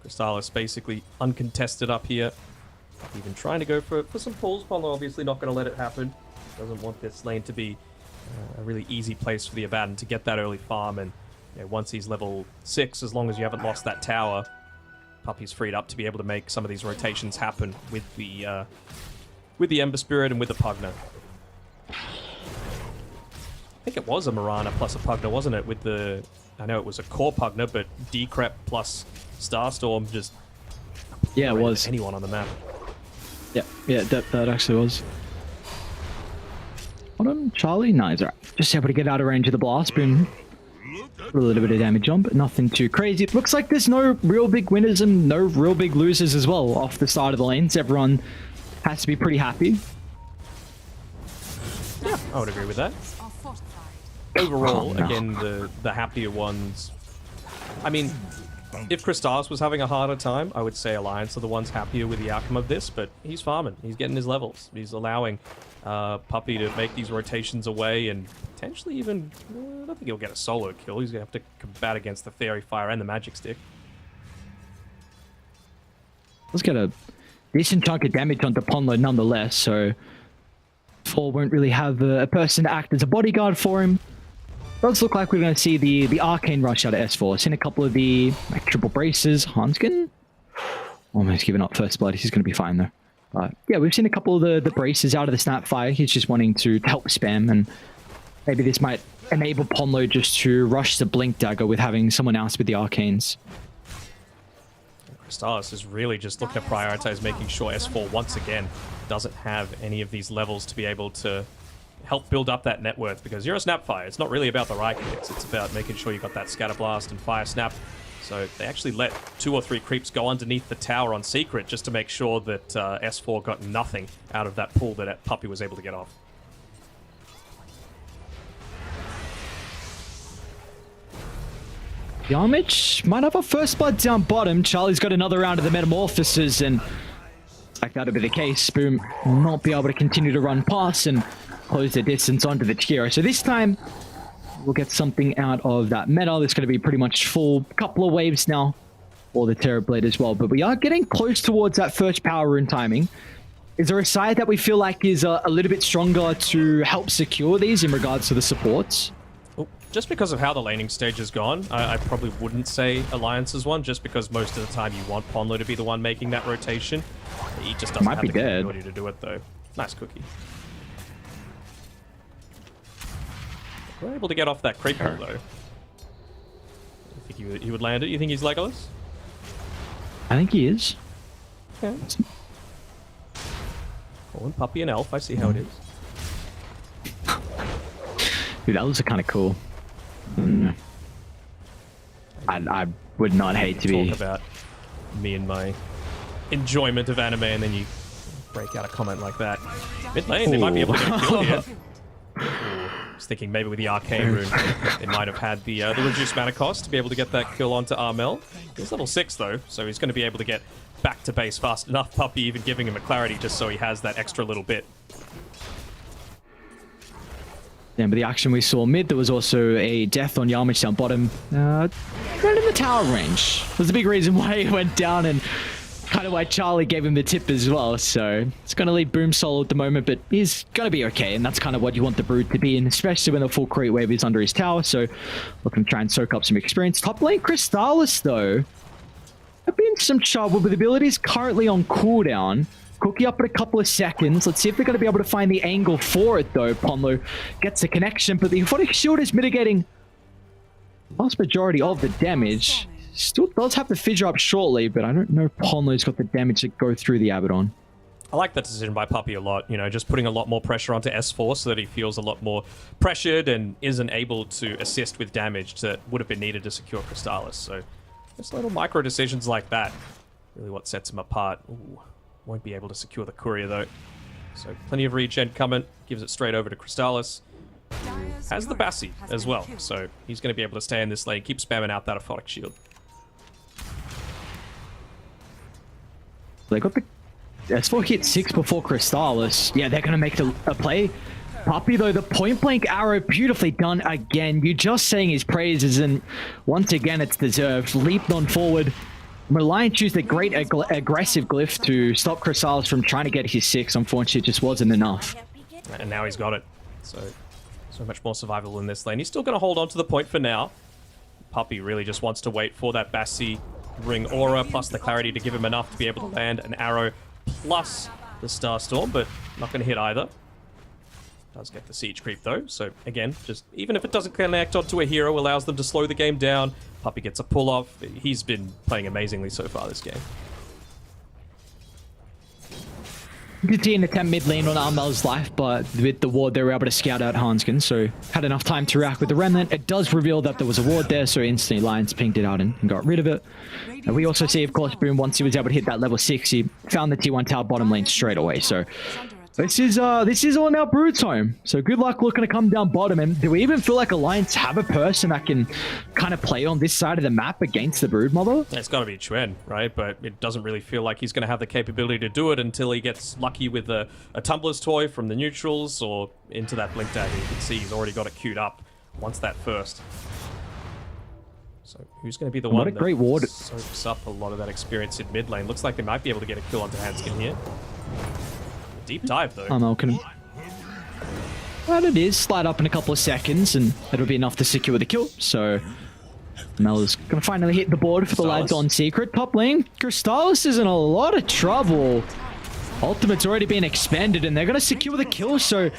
Crystallis basically uncontested up here. Even trying to go for some pulls. Polo obviously not going to let it happen. Doesn't want this lane to be a really easy place for the Abaddon to get that early farm. And you know, once he's level 6, as long as you haven't lost that tower, Puppy's freed up to be able to make some of these rotations happen with the Ember Spirit and with the Pugna. I think it was a Mirana plus a Pugna, wasn't it? With the, I know it was a core Pugna, but Decrep plus Starstorm just Yeah, it was. anyone on the map. Yeah, that actually was. Hold on, Charlie? No, he's alright. Just able to get out of range of the blast. Boom. A little bit of damage on, but nothing too crazy. It looks like there's no real big winners and no real big losers as well off the side of the lanes. Everyone has to be pretty happy. Yeah, I would agree with that. Are fortified. Overall, Oh, no. again, the happier ones. I mean, if Crystallis was having a harder time, I would say Alliance are the ones happier with the outcome of this, but he's farming. He's getting his levels. He's allowing Puppy to make these rotations away and potentially even... I don't think he'll get a solo kill. He's going to have to combat against the Fairy Fire and the Magic Stick. Let's get a decent chunk of damage onto Ponlo nonetheless, so... 4 won't really have a person to act as a bodyguard for him. Does look like we're going to see the Arcane rush out of S4. Seen a couple of the triple braces. Hanskin almost giving up first blood. He's going to be fine though. But yeah, we've seen a couple of the braces out of the Snapfire. He's just wanting to help spam, and maybe this might enable Ponlo just to rush the Blink Dagger with having someone else with the Arcanes. Crystallis is really just looking to prioritize making sure S4 once again doesn't have any of these levels to be able to help build up that net worth, because you're a Snapfire. It's not really about the right hits. It's about making sure you got that Scatter Blast and Fire Snap. So they actually let 2 or 3 creeps go underneath the tower on secret just to make sure that S4 got nothing out of that pull that Puppy was able to get off. Yamich might have a first blood down bottom. Charlie's got another round of the Metamorphosis, and like that'll be the case. Boom will not be able to continue to run past and close the distance onto the Tira. So this time, we'll get something out of that meta. There's going to be pretty much full couple of waves now for the Terrorblade as well. But we are getting close towards that first power rune timing. Is there a side that we feel like is a little bit stronger to help secure these in regards to the supports? Just because of how the laning stage has gone, I probably wouldn't say Alliance is one, just because most of the time you want Ponlo to be the one making that rotation. He just doesn't have the capability to do it, though. Nice cookie. We're able to get off that creep pull, though. You think he would land it? You think he's Legolas? I think he is. Okay. Calling Puppy and Elf, I see how it is. Dude, that was kind of cool. I would not hate to be... Talk about me and my enjoyment of anime, and then you break out a comment like that. Mid lane, they might be able to get a kill here. I was thinking maybe with the Arcane Rune, they might have had the reduced mana cost to be able to get that kill onto Armel. He's level 6 though, so he's going to be able to get back to base fast enough. Puppy even giving him a clarity just so he has that extra little bit. Yeah, but the action we saw mid, there was also a death on Yamich down bottom. Right in the tower range. Was the big reason why he went down, and kind of why Charlie gave him the tip as well. So it's going to leave Boom solo at the moment, but he's going to be okay. And that's kind of what you want the Brood to be in, especially when the full creep wave is under his tower. So looking to try and soak up some experience. Top lane Crystallis, though, have been some trouble with abilities currently on cooldown. Cookie up in a couple of seconds. Let's see if they're going to be able to find the angle for it, though. Ponlo gets the connection, but the Aphotic Shield is mitigating the vast majority of the damage. Still does have the fissure up shortly, but I don't know if Ponlo's got the damage to go through the Abaddon. I like that decision by Puppy a lot, you know, just putting a lot more pressure onto S4 so that he feels a lot more pressured and isn't able to assist with damage that would have been needed to secure Crystallis. So just little micro decisions like that, really what sets him apart. Ooh. Won't be able to secure the courier though. So plenty of regen coming. Gives it straight over to Crystallis. Has the Bassi as well. So he's going to be able to stay in this lane. Keep spamming out that Aphotic Shield. They got the S4 hit 6 before Crystallis. Yeah, they're going to make a play. Puppy, though, the point blank arrow beautifully done again. You're just saying his praises, and once again, it's deserved. Leaped on forward. Reliance used a great aggressive glyph to stop Chrysalis from trying to get his 6. Unfortunately, it just wasn't enough. And now he's got it. So much more survival in this lane. He's still going to hold on to the point for now. Puppey really just wants to wait for that Bassi ring aura plus the clarity to give him enough to be able to land an arrow plus the Starstorm, but not going to hit either. Does get the siege creep though, so again, just even if it doesn't connect onto a hero, allows them to slow the game down. Puppey gets a pull off. He's been playing amazingly so far this game. You did see an attempt mid lane on Armel's life, but with the ward, they were able to scout out Hanskin, so had enough time to react with the Remnant. It does reveal that there was a ward there, so instantly Lions pinged it out and got rid of it. And we also see, of course, Boom, once he was able to hit that level 6, he found the T1 tower bottom lane straight away, so this is all now Brood's home. So good luck looking to come down bottom. And do we even feel like Alliance have a person that can kind of play on this side of the map against the Brood Mother? It's got to be Chuen, right? But it doesn't really feel like he's going to have the capability to do it until he gets lucky with a Tumbler's Toy from the neutrals or into that Blink Dagger. You can see he's already got it queued up once that first. So who's going to be the one what a great ward. that soaks up a lot of that experience in mid lane? Looks like they might be able to get a kill onto Hanskin here. Deep dive though. Armel can... Well, it is. Slide up in a couple of seconds, and it'll be enough to secure the kill. So, Mel is going to finally hit the board for the lads on Secret. Top lane, Crystallis is in a lot of trouble. Ultimate's already been expended, and they're going to secure the kill. So,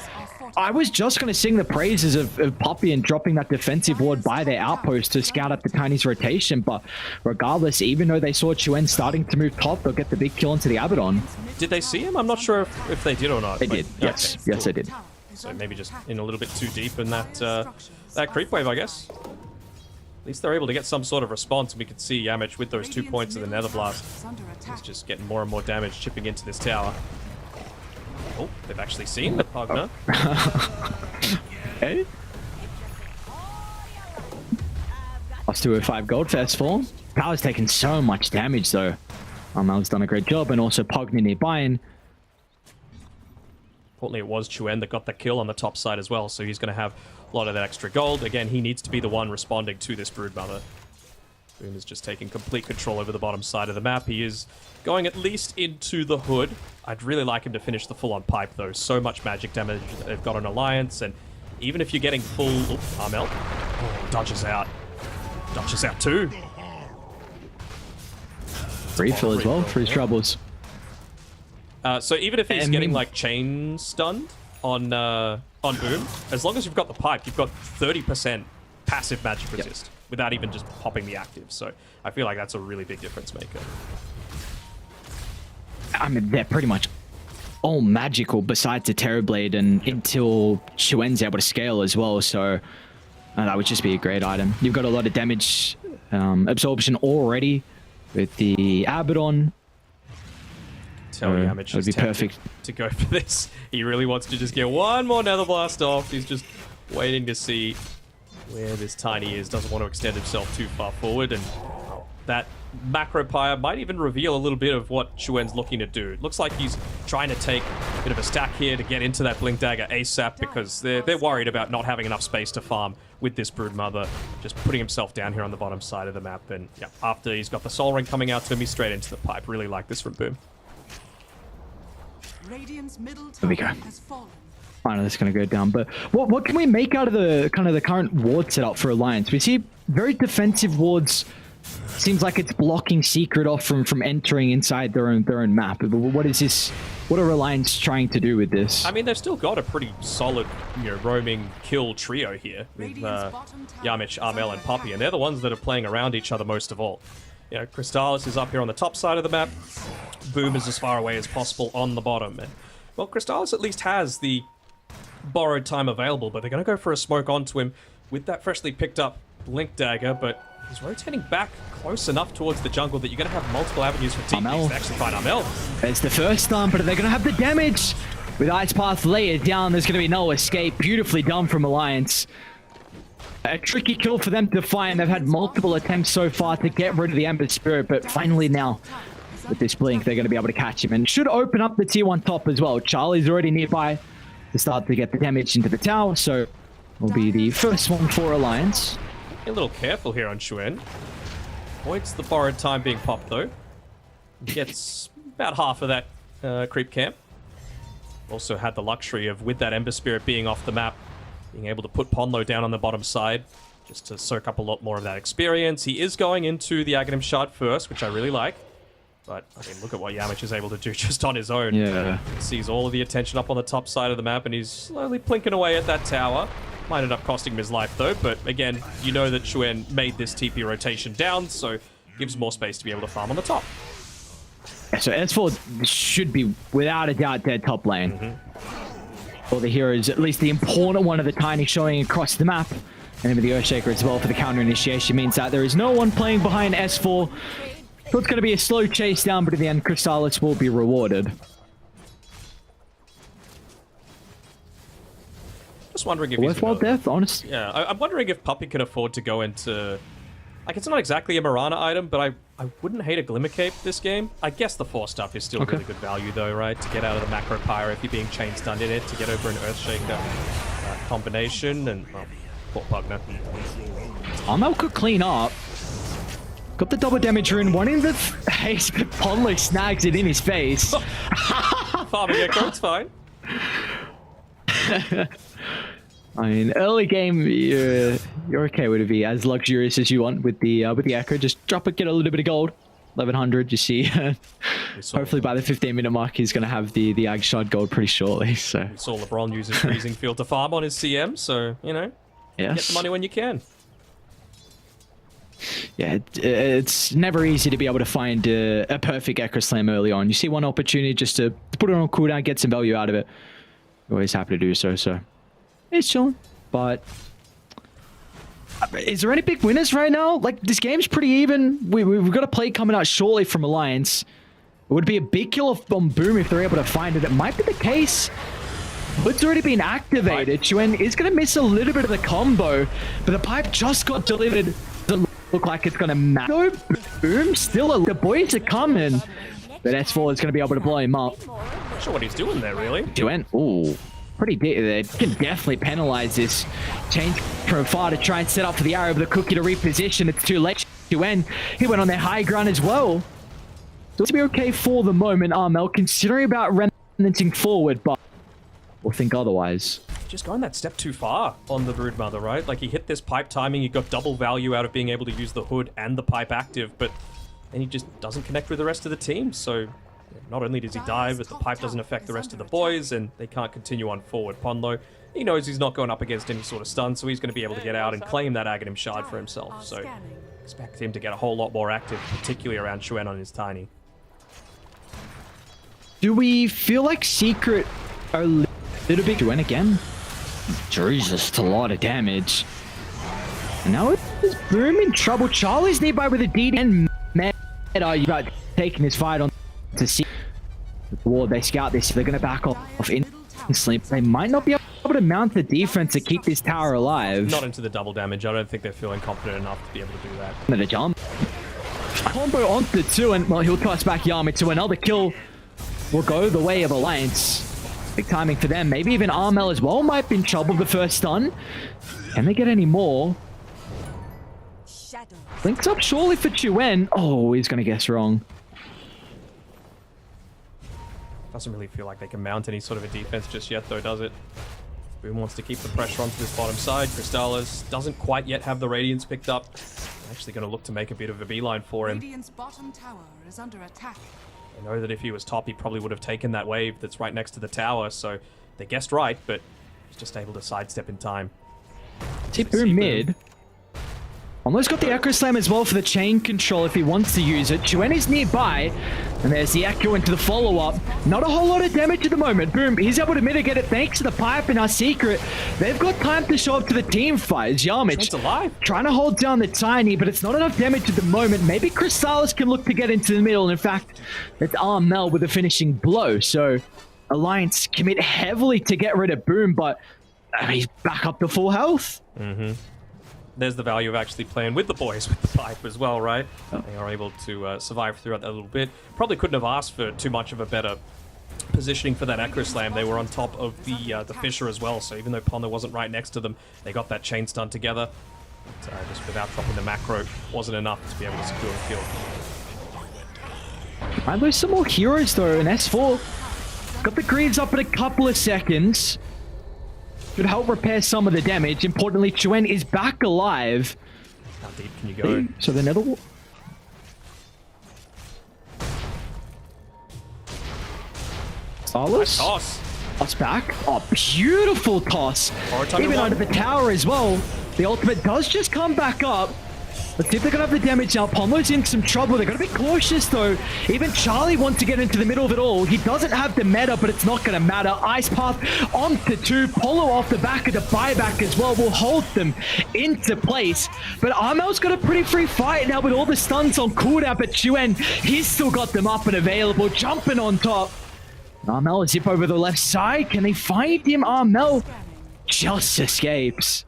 I was just going to sing the praises of Puppey and dropping that defensive ward by their outpost to scout up the Tiny's rotation. But regardless, even though they saw Chuen starting to move top, they'll get the big kill into the Abaddon. Did they see him? I'm not sure if they did or not. They did, yes. Okay, Yes, they did. So maybe just in a little bit too deep in that creep wave, I guess. At least they're able to get some sort of response, and we can see Yamich with those 2 points of the Nether Blast. He's just getting more and more damage chipping into this tower. Oh, they've actually seen the Pugna. Hey. Plus 205 gold first fall. Power's taken so much damage though. Mel's done a great job, and also Pugna nearby. And importantly, it was Chuen that got the kill on the top side as well, so he's going to have a lot of that extra gold. Again, he needs to be the one responding to this Broodmother. Boom is just taking complete control over the bottom side of the map. He is going at least into the hood. I'd really like him to finish the full-on pipe, though. So much magic damage that they've got an Alliance, and even if you're getting full... Oh, Armel. Oh, dodges out. Dodges out too. refill as well for his troubles. So even if he's getting like chain stunned on Boom, as long as you've got the pipe, you've got 30% passive magic resist without even just popping the active. So I feel like that's a really big difference maker. I mean, they're pretty much all magical besides the Terrorblade, and until Chuen's able to scale as well. So that would just be a great item. You've got a lot of damage absorption already with the Abaddon. Yamich would be perfect to go for this. He really wants to just get one more Nether Blast off. He's just waiting to see where this Tiny is. Doesn't want to extend himself too far forward, and that Macro Pyre might even reveal a little bit of what Chuen's looking to do. It looks like he's trying to take a bit of a stack here to get into that Blink Dagger ASAP, because they're worried about not having enough space to farm with this Broodmother. Just putting himself down here on the bottom side of the map, and yeah, after he's got the Soul Ring coming out to him, he's straight into the pipe. Really like this from Boom. There we go. I know that's going to go down, but what can we make out of the current ward setup for Alliance? We see very defensive wards. Seems like it's blocking Secret off from entering inside their own map. But what is this? What are Alliance trying to do with this? I mean, they've still got a pretty solid, roaming kill trio here with Yamich, Armel, and Puppey, and they're the ones that are playing around each other most of all. Crystallis is up here on the top side of the map. Boom is as far away as possible on the bottom. And, well, Crystallis at least has the borrowed time available, but they're going to go for a smoke onto him with that freshly picked up Blink Dagger, but he's rotating back close enough towards the jungle that you're going to have multiple avenues for teammates to actually find Armel. It's the first stun, but they're going to have the damage. With Ice Path layered down, there's going to be no escape. Beautifully done from Alliance. A tricky kill for them to find. They've had multiple attempts so far to get rid of the Ember Spirit, but finally now, with this Blink, they're going to be able to catch him. And should open up the tier 1 top as well. Charlie's already nearby to start to get the damage into the tower, so will be the first one for Alliance. A little careful here on Chuen. Avoids the borrowed time being popped, though. Gets about half of that creep camp. Also had the luxury of, with that Ember Spirit being off the map, being able to put Ponlo down on the bottom side, just to soak up a lot more of that experience. He is going into the Aghanim Shard first, which I really like. But, I mean, look at what Yamich is able to do just on his own. Yeah. Sees all of the attention up on the top side of the map, and he's slowly plinking away at that tower. Might end up costing him his life, though. But, again, you know that Xuen made this TP rotation down, so gives more space to be able to farm on the top. So S4 should be, without a doubt, dead top lane. For the heroes, at least the important one of the Tiny showing across the map. And with the Earthshaker as well for the counter initiation means that there is no one playing behind S4. So it's going to be a slow chase down, but in the end, Crystallis will be rewarded. Just wondering if Worthwhile he's gonna- death, honest. Yeah, I'm wondering if Puppy can afford to go into... Like, it's not exactly a Mirana item, but I wouldn't hate a Glimmer Cape this game. I guess the 4 stuff is still really good value, though, right? To get out of the Macro Pyro if you're being chain stunned in it, to get over an Earthshaker combination, and... Well, poor Pugner. Armel could clean up. Got the double damage rune, wanting the haste, but Ponlo snags it in his face. Farming Echo, it's fine. I mean, early game, you're okay with it be as luxurious as you want with the Echo. Just drop it, get a little bit of gold. 1100, you see. Hopefully by the 15-minute mark, he's going to have the Ag Shard gold pretty shortly. So We saw LeBron use his freezing field to farm on his CM, so, you know, get the money when you can. Yeah, it's never easy to be able to find a perfect Echo Slam early on. You see one opportunity just to put it on cooldown, get some value out of it. You're always happy to do so, so it's chilling. But is there any big winners right now? Like, this game's pretty even. We've got a play coming out shortly from Alliance. It would be a big kill on Boom if they're able to find it. It might be the case. It's already been activated. Xuen is going to miss a little bit of the combo, but the pipe just got delivered. Doesn't look like it's going to matter. Boom, still the boys are coming. But S4 is going to be able to blow him up. Not sure what he's doing there, really. Xuen, ooh, pretty they can definitely penalize this. Change from far to try and set up for the arrow, but the cookie to reposition. It's too late. Xuen, he went on their high ground as well. So it's be okay for the moment, Armel, considering about relenting forward, but we'll think otherwise. Just going that step too far on the Broodmother, right? Like, he hit this pipe timing, he got double value out of being able to use the hood and the pipe active, but then he just doesn't connect with the rest of the team, so not only does he die, but the pipe doesn't affect the rest of the boys, and they can't continue on forward. Ponlo, he knows he's not going up against any sort of stun, so he's going to be able to get out and claim that Aghanim Shard for himself, so expect him to get a whole lot more active, particularly around Xuen on his Tiny. Do we feel like Secret are a little bit... Xuen again? Jesus, it's a lot of damage. And now it's Boom in trouble. Charlie's nearby with a DD and Meta. You got taking this fight on to see the ward. They scout this. They're going to back off instantly. They might not be able to mount the defense to keep this tower alive. Not into the double damage. I don't think they're feeling confident enough to be able to do that. The jump. Combo onto 2, and well, he'll toss back Yami to another kill. Will go the way of Alliance. Big timing for them. Maybe even Armel as well might be in trouble with the first stun. Can they get any more? Links up surely for Xuen. Oh, he's going to guess wrong. Doesn't really feel like they can mount any sort of a defense just yet, though, does it? Boom wants to keep the pressure onto this bottom side. Crystallis doesn't quite yet have the Radiance picked up. Actually going to look to make a bit of a beeline for him. Radiant's bottom tower is under attack. I know that if he was top, he probably would have taken that wave that's right next to the tower, so they guessed right, but he's just able to sidestep in time. See Boom mid. Almost got the Echo Slam as well for the chain control if he wants to use it. Xuen is nearby, and there's the Echo into the follow-up. Not a whole lot of damage at the moment. Boom, he's able to mitigate it thanks to the pipe and our Secret. They've got time to show up to the team fight. Yamich alive. trying to hold down the Tiny, but it's not enough damage at the moment. Maybe Crystallis can look to get into the middle, and in fact, it's Armel with a finishing blow. So Alliance commit heavily to get rid of Boom, but he's back up to full health. There's the value of actually playing with the boys with the pipe as well, right? They are able to survive throughout that a little bit. Probably couldn't have asked for too much of a better positioning for that Echo Slam. They were on top of the Fissure as well, so even though Ponder wasn't right next to them, they got that chain stun together. Just without dropping the macro, wasn't enough to be able to secure the kill. Might lose some more heroes though, and S4 got the greaves up in a couple of seconds. Should help repair some of the damage. Importantly, Chuen is back alive. How deep can you go? So the nether... Starless? Toss. Toss back. Oh, beautiful toss. Even under the tower as well. The ultimate does just come back up. Let's see if they're going to have the damage now. Pomlo's in some trouble. They're going to be cautious, though. Even Charlie wants to get into the middle of it all. He doesn't have the meta, but it's not going to matter. Ice Path onto 2. Polo off the back of the buyback as well will hold them into place. But Armel's got a pretty free fight now with all the stuns on cooldown. But Chuen, he's still got them up and available. Jumping on top. Armel zip over the left side. Can they find him? Armel just escapes.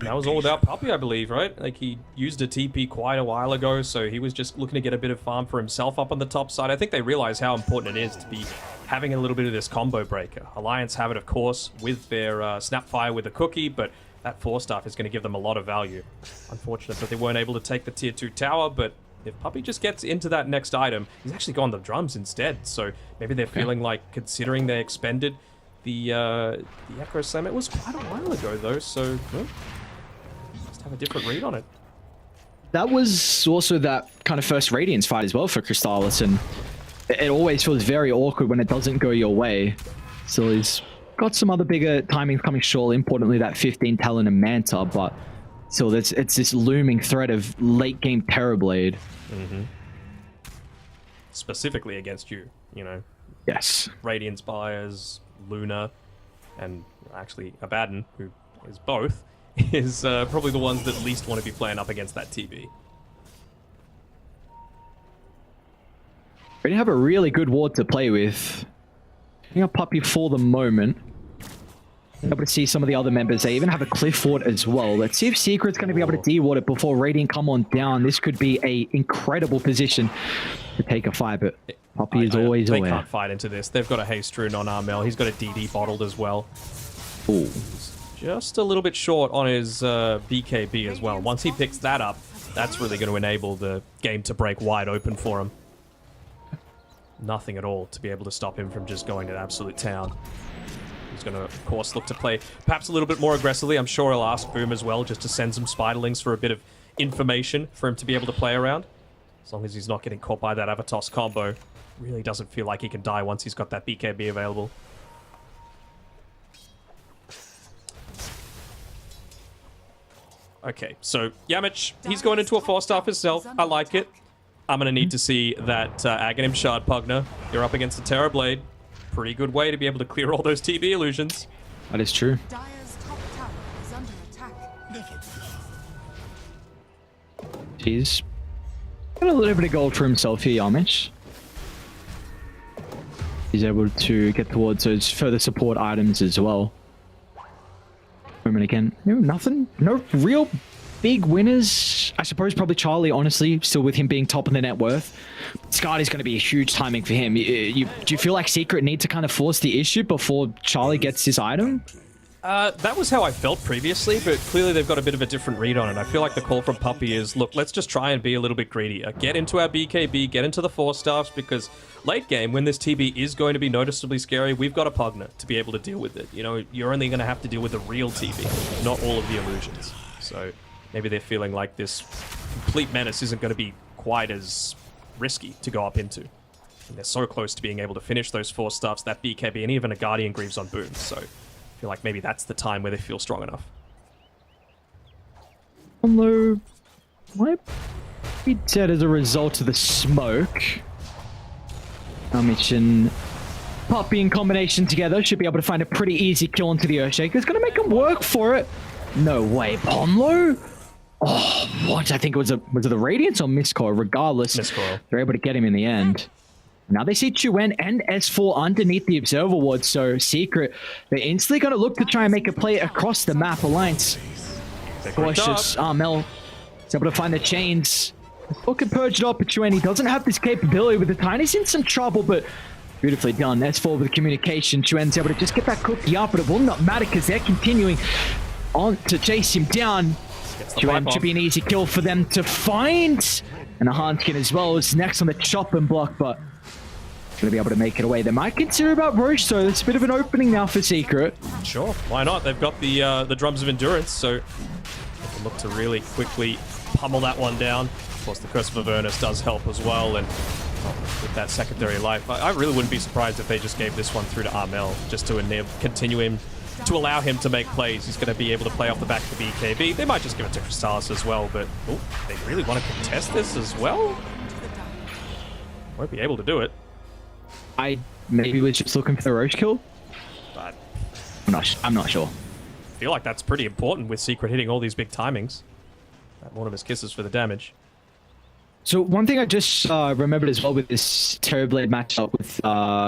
That was all about Puppy, I believe, right? Like, he used a TP quite a while ago, so he was just looking to get a bit of farm for himself up on the top side. I think they realize how important it is to be having a little bit of this combo breaker. Alliance have it, of course, with their Snapfire with a cookie, but that 4-staff is going to give them a lot of value. Unfortunate that they weren't able to take the tier 2 tower, but if Puppy just gets into that next item, he's actually gone the drums instead, so maybe they're feeling like, considering they expended the Echo Slam. It was quite a while ago, though, so just have a different read on it. That was also that kind of first Radiance fight as well for Crystallis, and it always feels very awkward when it doesn't go your way. So he's got some other bigger timings coming short, importantly that 15 Talon and Manta, but still it's this looming threat of late game Terrorblade. Specifically against you, you know. Yes. Radiance buyers, Luna, and actually Abaddon, who is both, is probably the ones that least want to be playing up against that TB. We have a really good ward to play with. I think Puppy for the moment. Able to see some of the other members. They even have a cliff ward as well. Let's see if Secret's going to be able to de-ward it before Radiant come on down. This could be a incredible position to take a fight, but Puppy is always they aware. They can't fight into this. They've got a haste rune on Armel. He's got a DD bottled as well. Ooh. Just a little bit short on his BKB as well. Once he picks that up, that's really going to enable the game to break wide open for him. Nothing at all to be able to stop him from just going to absolute town. He's going to, of course, look to play perhaps a little bit more aggressively. I'm sure he'll ask Boom as well, just to send some Spiderlings for a bit of information for him to be able to play around. As long as he's not getting caught by that Avatos combo. Really doesn't feel like he can die once he's got that BKB available. Okay, so Yamich, he's going into a 4-star himself. I like it. I'm going to need to see that Aghanim Shard Pugner. You're up against the Terrorblade. Pretty good way to be able to clear all those TB illusions. That is true. Dire's top tower is under attack. He's got a little bit of gold for himself here, Yamich. He's able to get towards those further support items as well. Moment again. Nothing. No real big winners. I suppose probably Charlie, honestly, still with him being top in the net worth. Scott is going to be a huge timing for him. Do you feel like Secret need to kind of force the issue before Charlie gets his item? That was how I felt previously, but clearly they've got a bit of a different read on it. I feel like the call from Puppy is, look, let's just try and be a little bit greedy. Get into our BKB, get into the 4-stars, because late game, when this TB is going to be noticeably scary, we've got a Pugner to be able to deal with it. You know, you're only going to have to deal with the real TB, not all of the illusions. So maybe they're feeling like this complete menace isn't going to be quite as risky to go up into. And they're so close to being able to finish those 4-stars, that BKB, and even a Guardian Greaves on Boom. So I feel like maybe that's the time where they feel strong enough. Although, might be dead as a result of the smoke. Yamich and Puppy in combination together should be able to find a pretty easy kill onto the Earthshaker. It's going to make him work for it. No way, Ponlo? Oh, what? I think was it the Radiance or Mistcoil? Regardless, Mistcoil. They're able to get him in the end. Now they see Chuen and S4 underneath the Observer Ward, so Secret, they're instantly going to look to try and make a play across the map. Alliance cautious. Armel is able to find the chains. Look at Purge it up, but Chuen, he doesn't have this capability with the time. He's in some trouble, but beautifully done. S4 with the communication. Chuen's able to just get that cookie up, but it will not matter because they're continuing on to chase him down. Gets the Juan pipe should off. be an easy kill for them to find. And a Hanskin as well is next on the chop and block, but gonna be able to make it away. They might consider about Roche, so it's a bit of an opening now for Secret. Sure, why not? They've got the drums of endurance, so they can look to really quickly pummel that one down. Of course, the Curse of Avernus does help as well, and with that secondary life, I really wouldn't be surprised if they just gave this one through to Armel, just to continue him, to allow him to make plays. He's going to be able to play off the back of the BKB. They might just give it to Crystallis as well, but they really want to contest this as well? Won't be able to do it. I maybe was just looking for the Roche kill. But I'm not sure. I feel like that's pretty important with Secret hitting all these big timings. That Mortimer's Kisses for the damage. So one thing I just remembered as well with this Terrorblade matchup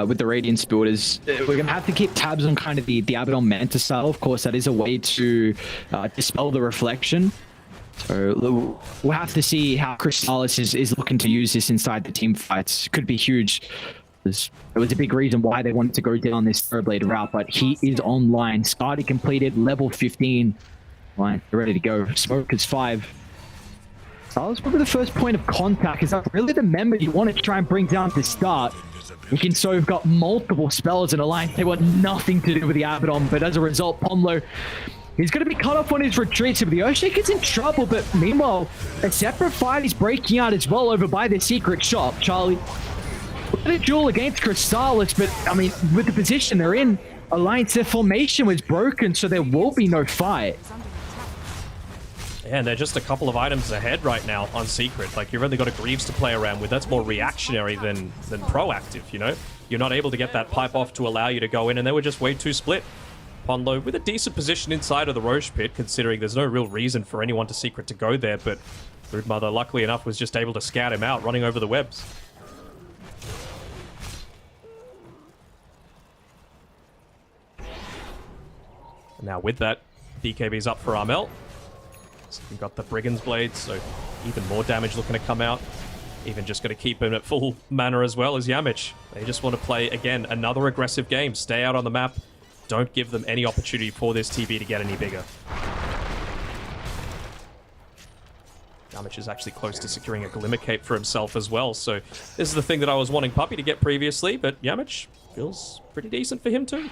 with the Radiance build is we're gonna have to keep tabs on kind of the Abaddon Manta style. Of course, that is a way to dispel the reflection. So we'll have to see how Crystallis is looking to use this inside the team fights. Could be huge. It was a big reason why they wanted to go down this Terrorblade route, but he is online. Started completed, level 15. Right, they're ready to go. Smoke is 5. That was probably the first point of contact. Is that really the member you want to try and bring down to start? So we've got multiple spells in Alliance. They want nothing to do with the Abaddon, but as a result, Pomlo, he's going to be cut off on his retreat. So the Earthshaker's in trouble, but meanwhile, a separate fight is breaking out as well over by the secret shop. Charlie, with a duel against Crystallis, but I mean, with the position they're in, Alliance, their formation was broken, so there will be no fight. Yeah, and they're just a couple of items ahead right now on Secret. Like, you've only got a Greaves to play around with. That's more reactionary than proactive, you know? You're not able to get that pipe off to allow you to go in, and they were just way too split. Ponlo with a decent position inside of the Roche pit, considering there's no real reason for anyone to Secret to go there, but Broodmother, luckily enough, was just able to scout him out, running over the webs. And now with that, BKB's up for Armel. So we've got the Brigand's Blades, so even more damage looking to come out. Even just going to keep him at full mana as well as Yamich. They just want to play, again, another aggressive game. Stay out on the map. Don't give them any opportunity for this TB to get any bigger. Yamich is actually close to securing a Glimmer Cape for himself as well, so this is the thing that I was wanting Puppy to get previously, but Yamich feels pretty decent for him too.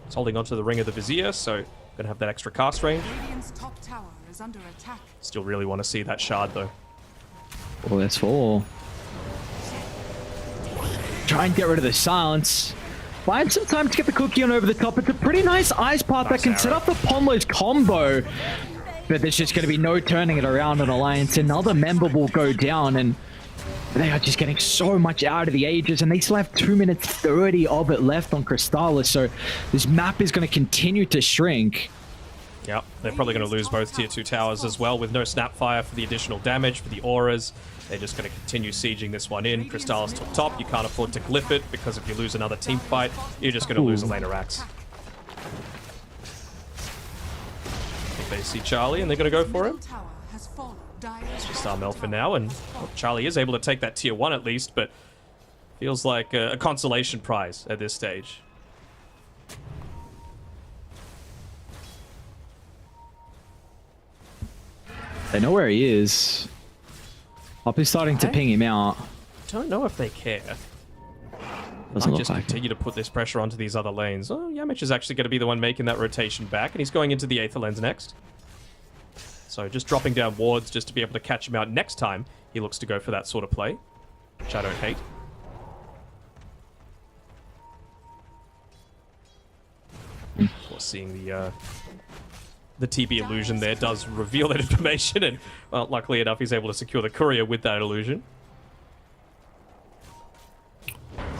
He's holding onto the Ring of the Vizier, so going to have that extra cast range. Radiant's top tower is under attack. Still really want to see that shard though. Oh, that's 4. Try and get rid of the silence. Find some time to get the cookie on over the top. It's a pretty nice ice path that can set up the Pomlo's combo. But there's just going to be no turning it around on Alliance. Another member will go down, and they are just getting so much out of the Aegis, and they still have 2 minutes 30 of it left on Crystallis. So this map is going to continue to shrink. Yep, they're probably going to lose both tier 2 towers as well with no Snapfire for the additional damage, for the auras. They're just going to continue sieging this one in. Crystallis to top. You can't afford to glyph it, because if you lose another team fight, you're just going to lose a lane of Rax. I think they see Charlie and they're going to go for him. Tower has fallen. It's just Armel for now, and well, Charlie is able to take that tier 1 at least, but feels like a consolation prize at this stage. They know where he is. Poppy's starting to ping him out. Don't know if they care. Doesn't Might look just like it. continue to put this pressure onto these other lanes. Oh, Yamich is actually going to be the one making that rotation back, and he's going into the Aether lens next. So just dropping down wards just to be able to catch him out next time. He looks to go for that sort of play, which I don't hate. Of course, seeing the TB illusion there does reveal that information, and well, luckily enough, he's able to secure the courier with that illusion.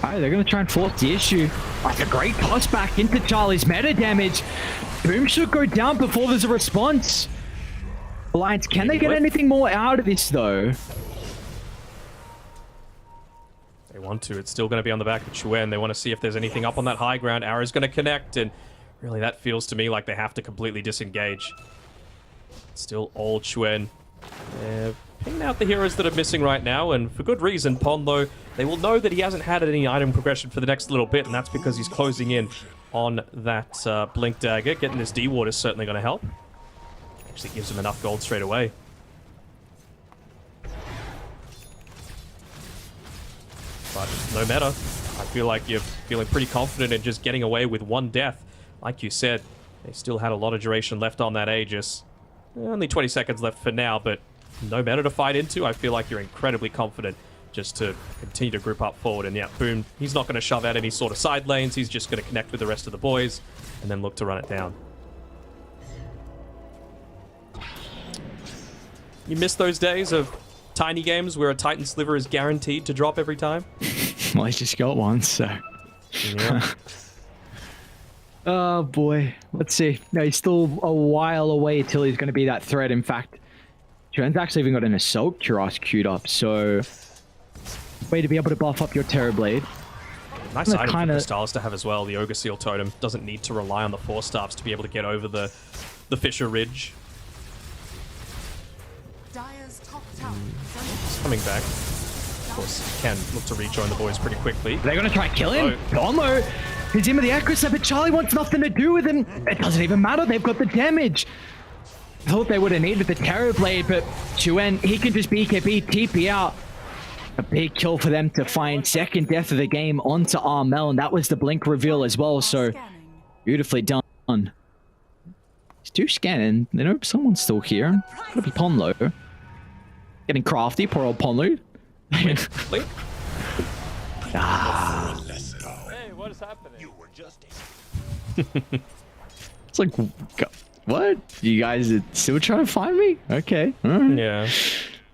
Alright, they're going to try and force the issue. That's a great toss back into Charlie's meta damage. Boom should go down before there's a response. Alliance, can they get anything more out of this, though? They want to. It's still going to be on the back of Chuen. They want to see if there's anything up on that high ground. Arrow's going to connect, and really that feels to me like they have to completely disengage. Still all Chuen. They're picking out the heroes that are missing right now, and for good reason. Pon, though, they will know that he hasn't had any item progression for the next little bit, and that's because he's closing in on that Blink Dagger. Getting this D-Ward is certainly going to help. Actually gives him enough gold straight away. But no matter. I feel like you're feeling pretty confident in just getting away with one death. Like you said, they still had a lot of duration left on that Aegis. Only 20 seconds left for now, but no meta to fight into. I feel like you're incredibly confident just to continue to group up forward. And yeah, boom, he's not going to shove out any sort of side lanes. He's just going to connect with the rest of the boys and then look to run it down. You miss those days of tiny games where a Titan Sliver is guaranteed to drop every time? Well, he's just got one, so. Yeah. Oh boy, let's see. No, he's still a while away till he's going to be that threat. In fact, Chuan's actually even got an Assault Cuirass queued up, so way to be able to buff up your Terrorblade. Nice item for Crystallis to have as well. The Ogre Seal Totem doesn't need to rely on the Force Staffs to be able to get over the Fissure Ridge. Dire's top tower He's coming back. Of course, can look to rejoin the boys pretty quickly. They're going to try kill him. Tomo, he's in with the accuracy, but Charlie wants nothing to do with him. It doesn't even matter. They've got the damage. Thought they would have needed the Terrorblade, but Chuan, he can just BKB, TP out. A big kill for them to find second death of the game onto Armel, and that was the blink reveal as well, so beautifully done. He's too scanning. You know, someone's still here. Could be Ponlo. Getting crafty, poor old Ponlo. Blink. Ah. Hey, what is happening? You were just It's like, what? You guys are still trying to find me? Okay. All right. Yeah.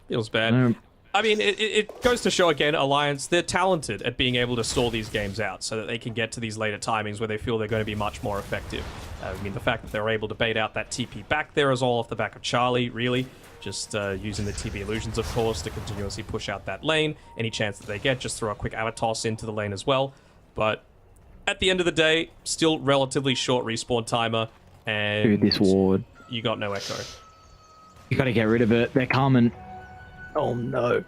Feels bad. I mean, it goes to show again, Alliance, they're talented at being able to stall these games out so that they can get to these later timings where they feel they're going to be much more effective. I mean, the fact that they're able to bait out that TP back there is all off the back of Charlie, really. Just using the TP illusions, of course, to continuously push out that lane. Any chance that they get, just throw a quick Avatos into the lane as well. But at the end of the day, still relatively short respawn timer. And Dude, this ward. You got no Echo. You gotta get rid of it. They're coming. Oh no.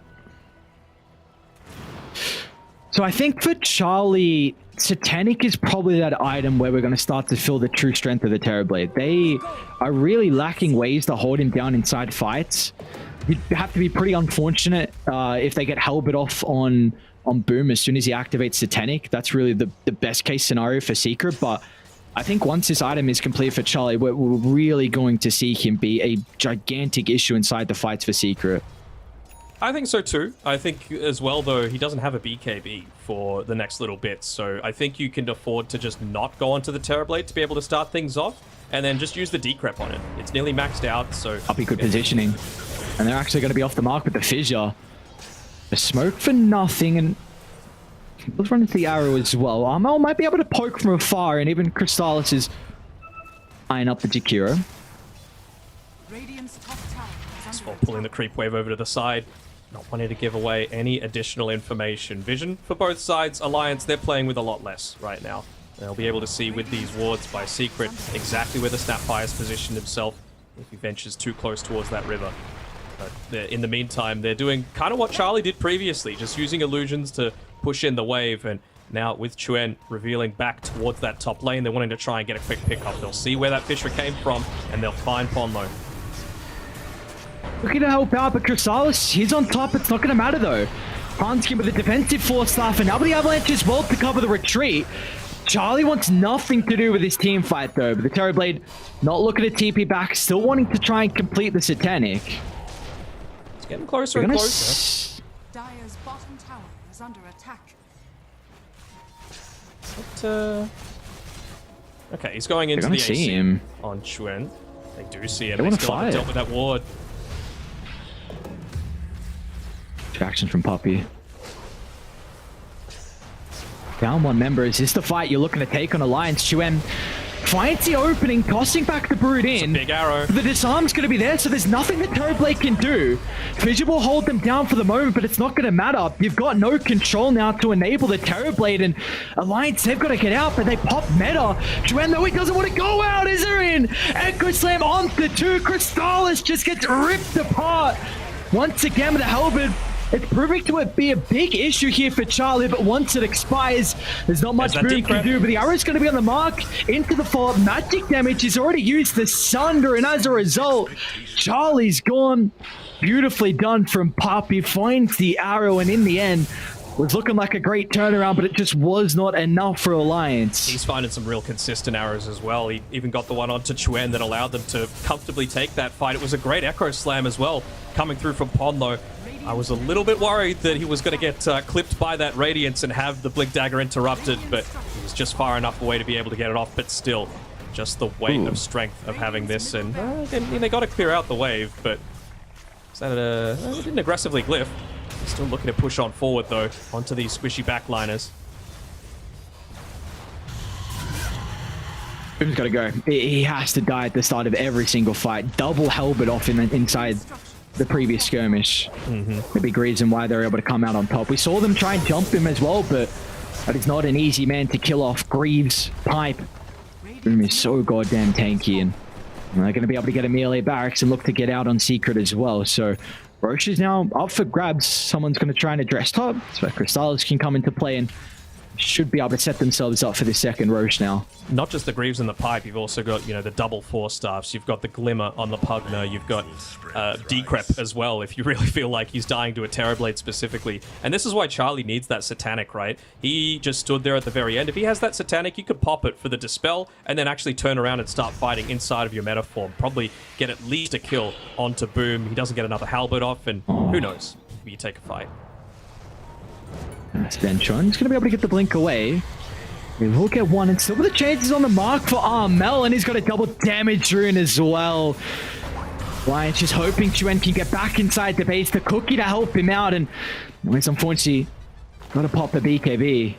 So I think for Charlie, Satanic is probably that item where we're going to start to feel the true strength of the Terrorblade. They are really lacking ways to hold him down inside fights. You have to be pretty unfortunate if they get Halberd off on Boom as soon as he activates Satanic. That's really the best case scenario for Secret, but I think once this item is complete for Charlie, we're really going to see him be a gigantic issue inside the fights for Secret. I think so too. I think as well, though, he doesn't have a BKB for the next little bit, so I think you can afford to just not go onto the Terrorblade to be able to start things off, and then just use the decrep on it. It's nearly maxed out, so... Up be good positioning. And they're actually going to be off the mark with the Fissure. The smoke for nothing, and... let's run into the arrow as well. Armel might be able to poke from afar, and even Crystallis is eyeing up the Jakiro. Radiant's top tower is under Or pulling the creep wave over to the side. Not wanting to give away any additional information. Vision for both sides. Alliance, they're playing with a lot less right now. They'll be able to see with these wards by Secret exactly where the Snapfire's positioned himself if he ventures too close towards that river. But in the meantime, they're doing kind of what Charlie did previously, just using illusions to push in the wave. And now with Chuan revealing back towards that top lane, they're wanting to try and get a quick pickup. They'll see where that Fissure came from, and they'll find Ponlo. Looking to help out, but Crystallis, he's on top. It's not going to matter, though. Hanskin with a defensive Force Staff, and now with the Avalanche as well to cover the retreat. Charlie wants nothing to do with his team fight, though. But the Terrorblade not looking to TP back, still wanting to try and complete the Satanic. It's getting closer and closer. Dire's bottom tower is under attack. But, okay, he's going into the AC see him on Chuan. They do see him. They They wanna still haven't fight. dealt with that ward. Action from Puppy. Down one member. Is this the fight you're looking to take on Alliance? Chuan finds the opening, tossing back the Brood in. Big arrow. The disarm's going to be there, so there's nothing that Terrorblade can do. Fissure will hold them down for the moment, but it's not going to matter. You've got no control now to enable the Terrorblade, and Alliance, they've got to get out, but they pop meta. Chuan, though, he doesn't want to go out. Is there in? Echo Slam onto two. Crystallis just gets ripped apart. Once again with the Halberd. It's proving to be a big issue here for Charlie, but once it expires, there's not much There's that Boom can decrypt. do, but the arrow's going to be on the mark into the follow-up. Magic damage. He's already used the Sunder, and as a result, Charlie's gone. Beautifully done from Puppy. Finds the arrow, and in the end, was looking like a great turnaround, but it just was not enough for Alliance. He's finding some real consistent arrows as well. He even got the one onto Chuen that allowed them to comfortably take that fight. It was a great Echo Slam as well, coming through from Pon, though. I was a little bit worried that he was going to get clipped by that Radiance and have the Blink Dagger interrupted, but he was just far enough away to be able to get it off. But still, just the weight of strength of having this, and they got to clear out the wave, but is that they didn't aggressively glyph. Still looking to push on forward, though, onto these squishy backliners. Boom's got to go. He has to die at the start of every single fight. Double Helbert off inside the previous skirmish. The big reason why they're able to come out on top. We saw them try and jump him as well, but that is not an easy man to kill off. Greaves, Pipe. Boom is so goddamn tanky, and they're going to be able to get a melee barracks and look to get out on Secret as well. So Roche is now up for grabs. Someone's going to try and address top, so Crystallis can come into play and should be able to set themselves up for the second Roche now. Not just the Greaves and the Pipe, you've also got, the double 4-staffs. You've got the Glimmer on the Pugner. You've got Decrep as well, if you really feel like he's dying to a Terrorblade specifically. And this is why Charlie needs that Satanic, right? He just stood there at the very end. If he has that Satanic, you could pop it for the Dispel and then actually turn around and start fighting inside of your meta form. Probably get at least a kill onto Boom. He doesn't get another Halberd off, and who knows? Maybe you take a fight. Stenchon is going to be able to get the blink away. We will get one, and still with the chances on the mark for Armel, and he's got a double damage rune as well. Lions just hoping Chuen can get back inside the base. The cookie to help him out, and he's unfortunately got to pop the BKB.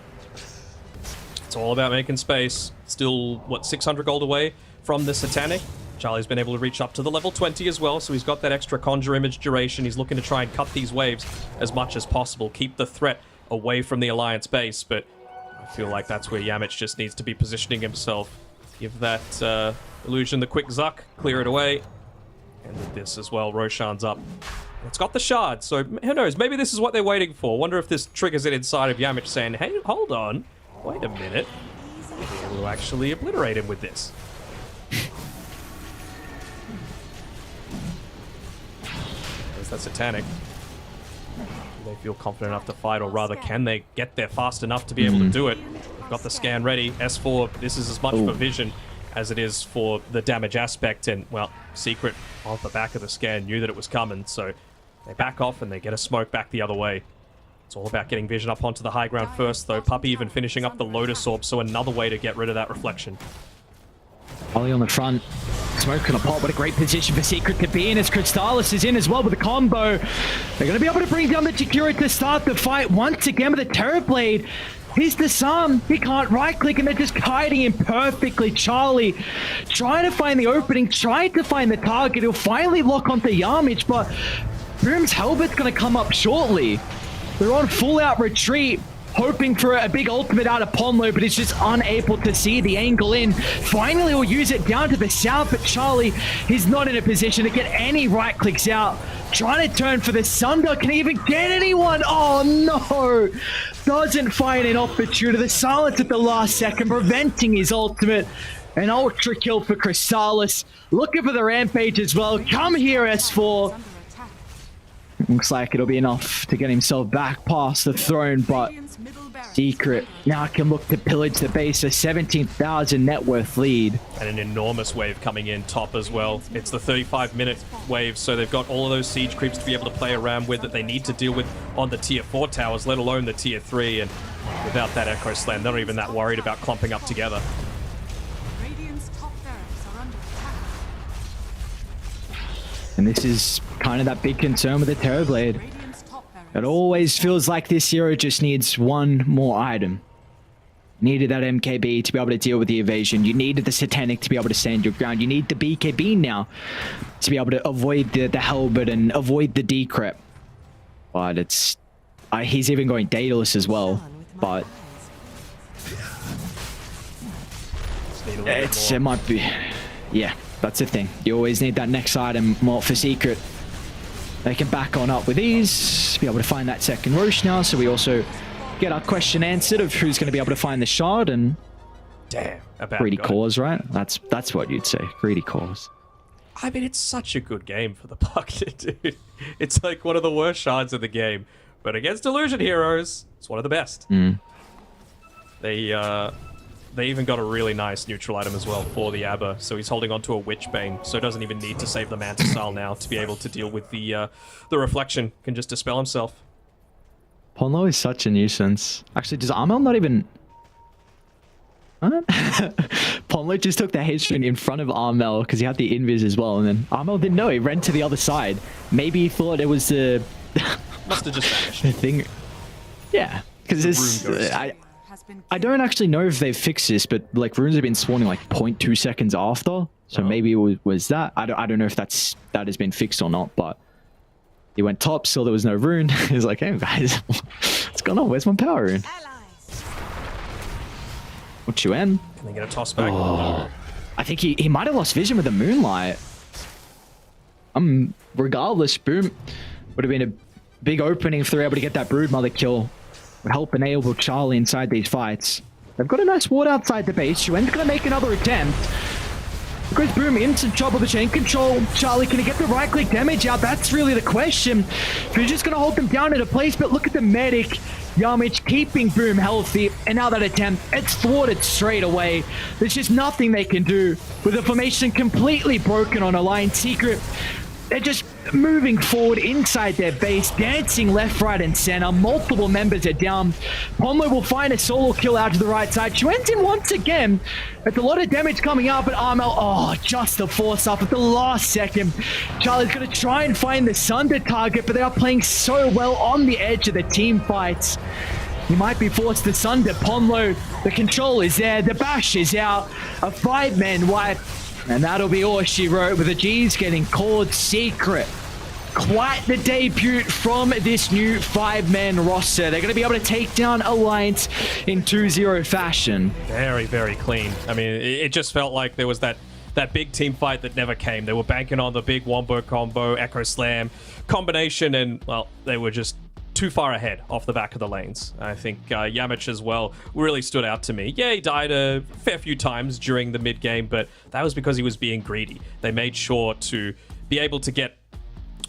It's all about making space. Still, 600 gold away from the Satanic. Charlie's been able to reach up to the level 20 as well, so he's got that extra Conjure Image duration. He's looking to try and cut these waves as much as possible, keep the threat away from the Alliance base, but I feel like that's where Yamich just needs to be positioning himself. Give that illusion the quick Zuck, clear it away, and with this as well, Roshan's up. It's got the shard, so who knows, maybe this is what they're waiting for. Wonder if this triggers it inside of Yamich saying, hey, hold on, wait a minute, we'll be able to actually obliterate him with this. There's that Satanic. Do they feel confident enough to fight, or rather, can they get there fast enough to be able to do it? They've got the scan ready. S4, this is as much for vision as it is for the damage aspect, and, well, Secret, off the back of the scan, knew that it was coming, so they back off and they get a smoke back the other way. It's all about getting vision up onto the high ground first, though. Puppy even finishing up the Lotus Orb, so another way to get rid of that reflection. Ollie on the front. Smoke gonna pop. What a great position for Secret to be in, as Crystallis is in as well with the combo. They're gonna be able to bring down the Jakiro to start the fight once again with a Terrorblade. He's the Disarm. He can't right-click, and they're just kiting him perfectly. Charlie trying to find the opening, trying to find the target. He'll finally lock onto Yamich, but Boom's Helmet's gonna come up shortly. They're on full-out retreat, hoping for a big ultimate out of Ponlo, but he's just unable to see the angle in. Finally, we'll use it down to the south, but Charlie, he's not in a position to get any right clicks out. Trying to turn for the Sunder. Can he even get anyone? Oh, no. Doesn't find an opportunity. The silence at the last second, preventing his ultimate. An ultra kill for Crystallis. Looking for the rampage as well. Come here, S4. Looks like it'll be enough to get himself back past the throne, but Secret now can look to pillage the base, a 17,000 net worth lead. And an enormous wave coming in top as well. It's the 35-minute wave, so they've got all of those siege creeps to be able to play around with that they need to deal with on the tier 4 towers, let alone the tier 3, and without that Echo Slam, they're not even that worried about clumping up together. Radiant's top barracks are under attack. And this is kind of that big concern with the Terrorblade. Radiant's top barracks. It always feels like this hero just needs one more item. Needed that MKB to be able to deal with the evasion. You needed the Satanic to be able to stand your ground. You need the BKB now to be able to avoid the Halberd and avoid the Decrep. But it's... he's even going Daedalus as well. But... it might be... yeah, that's the thing. You always need that next item more for Secret. They can back on up with ease, be able to find that second Roche now, so we also get our question answered of who's going to be able to find the shard, and Damn. About greedy cause, right? That's what you'd say, greedy cause. I mean, it's such a good game for the Puck, dude. It's like one of the worst shards of the game. But against Illusion Heroes, it's one of the best. They even got a really nice neutral item as well for the Abba. So he's holding onto a Witchbane, so doesn't even need to save the Manta Style now to be able to deal with the reflection. Can just dispel himself. Ponlo is such a nuisance. Actually, does Armel not even... What? Ponlo just took the henchman in front of Armel because he had the invis as well, and then Armel didn't know. He ran to the other side. Maybe he thought it was the... Must have just vanished. the thing. Yeah, because this... I don't actually know if they've fixed this, but like runes have been spawning like 0.2 seconds after, so maybe it was that. I don't know if that has been fixed or not, but he went top, saw there was no rune. He's like, hey guys, what's going on? Where's my power rune? What you in? Can they get a toss back? Oh, I think he might have lost vision with the moonlight. Regardless, boom. Would have been a big opening if they're able to get that broodmother kill. Would help enable Charlie inside these fights. They've got a nice ward outside the base. Yuen's gonna make another attempt. Goes boom into trouble the chain control. Charlie, can he get the right click damage out? That's really the question. He's just gonna hold them down at a place, but look at the medic. Yamich keeping Boom healthy, and now that attempt, it's thwarted straight away. There's just nothing they can do. With the formation completely broken on Alliance Secret, they're just moving forward inside their base, dancing left, right, and center. Multiple members are down. Pomlo will find a solo kill out to the right side. Chuen's in once again. It's a lot of damage coming out, but Armel, just the force up at the last second. Charlie's going to try and find the Sunder target, but they are playing so well on the edge of the team fights. He might be forced to Sunder. Pomlo, the control is there. The bash is out. A 5-man wipe. And that'll be all she wrote, with the G's getting called secret. Quite the debut from this new 5-man roster. They're going to be able to take down Alliance in 2-0 fashion. Very, very clean. I mean, it just felt like there was that big team fight that never came. They were banking on the big Wombo combo, Echo Slam combination, and, well, they were just too far ahead off the back of the lanes. I think Yamich as well really stood out to me. Yeah, he died a fair few times during the mid game, but that was because he was being greedy. They made sure to be able to get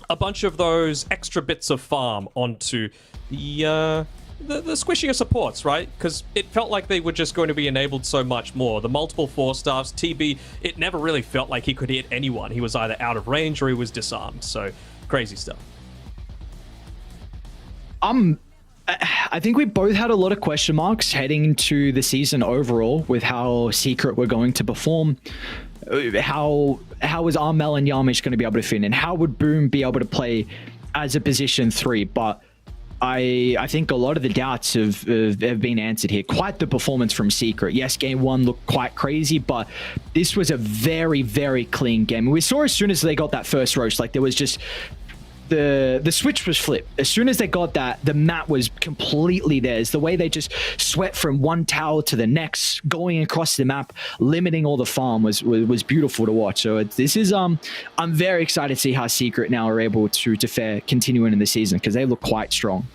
a bunch of those extra bits of farm onto the squishier supports, right? Because it felt like they were just going to be enabled so much more. The multiple 4-stars, TB, it never really felt like he could hit anyone. He was either out of range or he was disarmed. So, crazy stuff. I think we both had a lot of question marks heading into the season overall with how Secret were going to perform. How was Armel and Yamish going to be able to fit in? How would Boom be able to play as a position 3? But I think a lot of the doubts have been answered here. Quite the performance from Secret. Yes, game 1 looked quite crazy, but this was a very, very clean game. We saw as soon as they got that first roast, like there was just... The switch was flipped. As soon as they got that, the map was completely theirs. The way they just swept from one tower to the next, going across the map, limiting all the farm was beautiful to watch. So this is I'm very excited to see how Secret now are able to fare continuing in the season, because they look quite strong.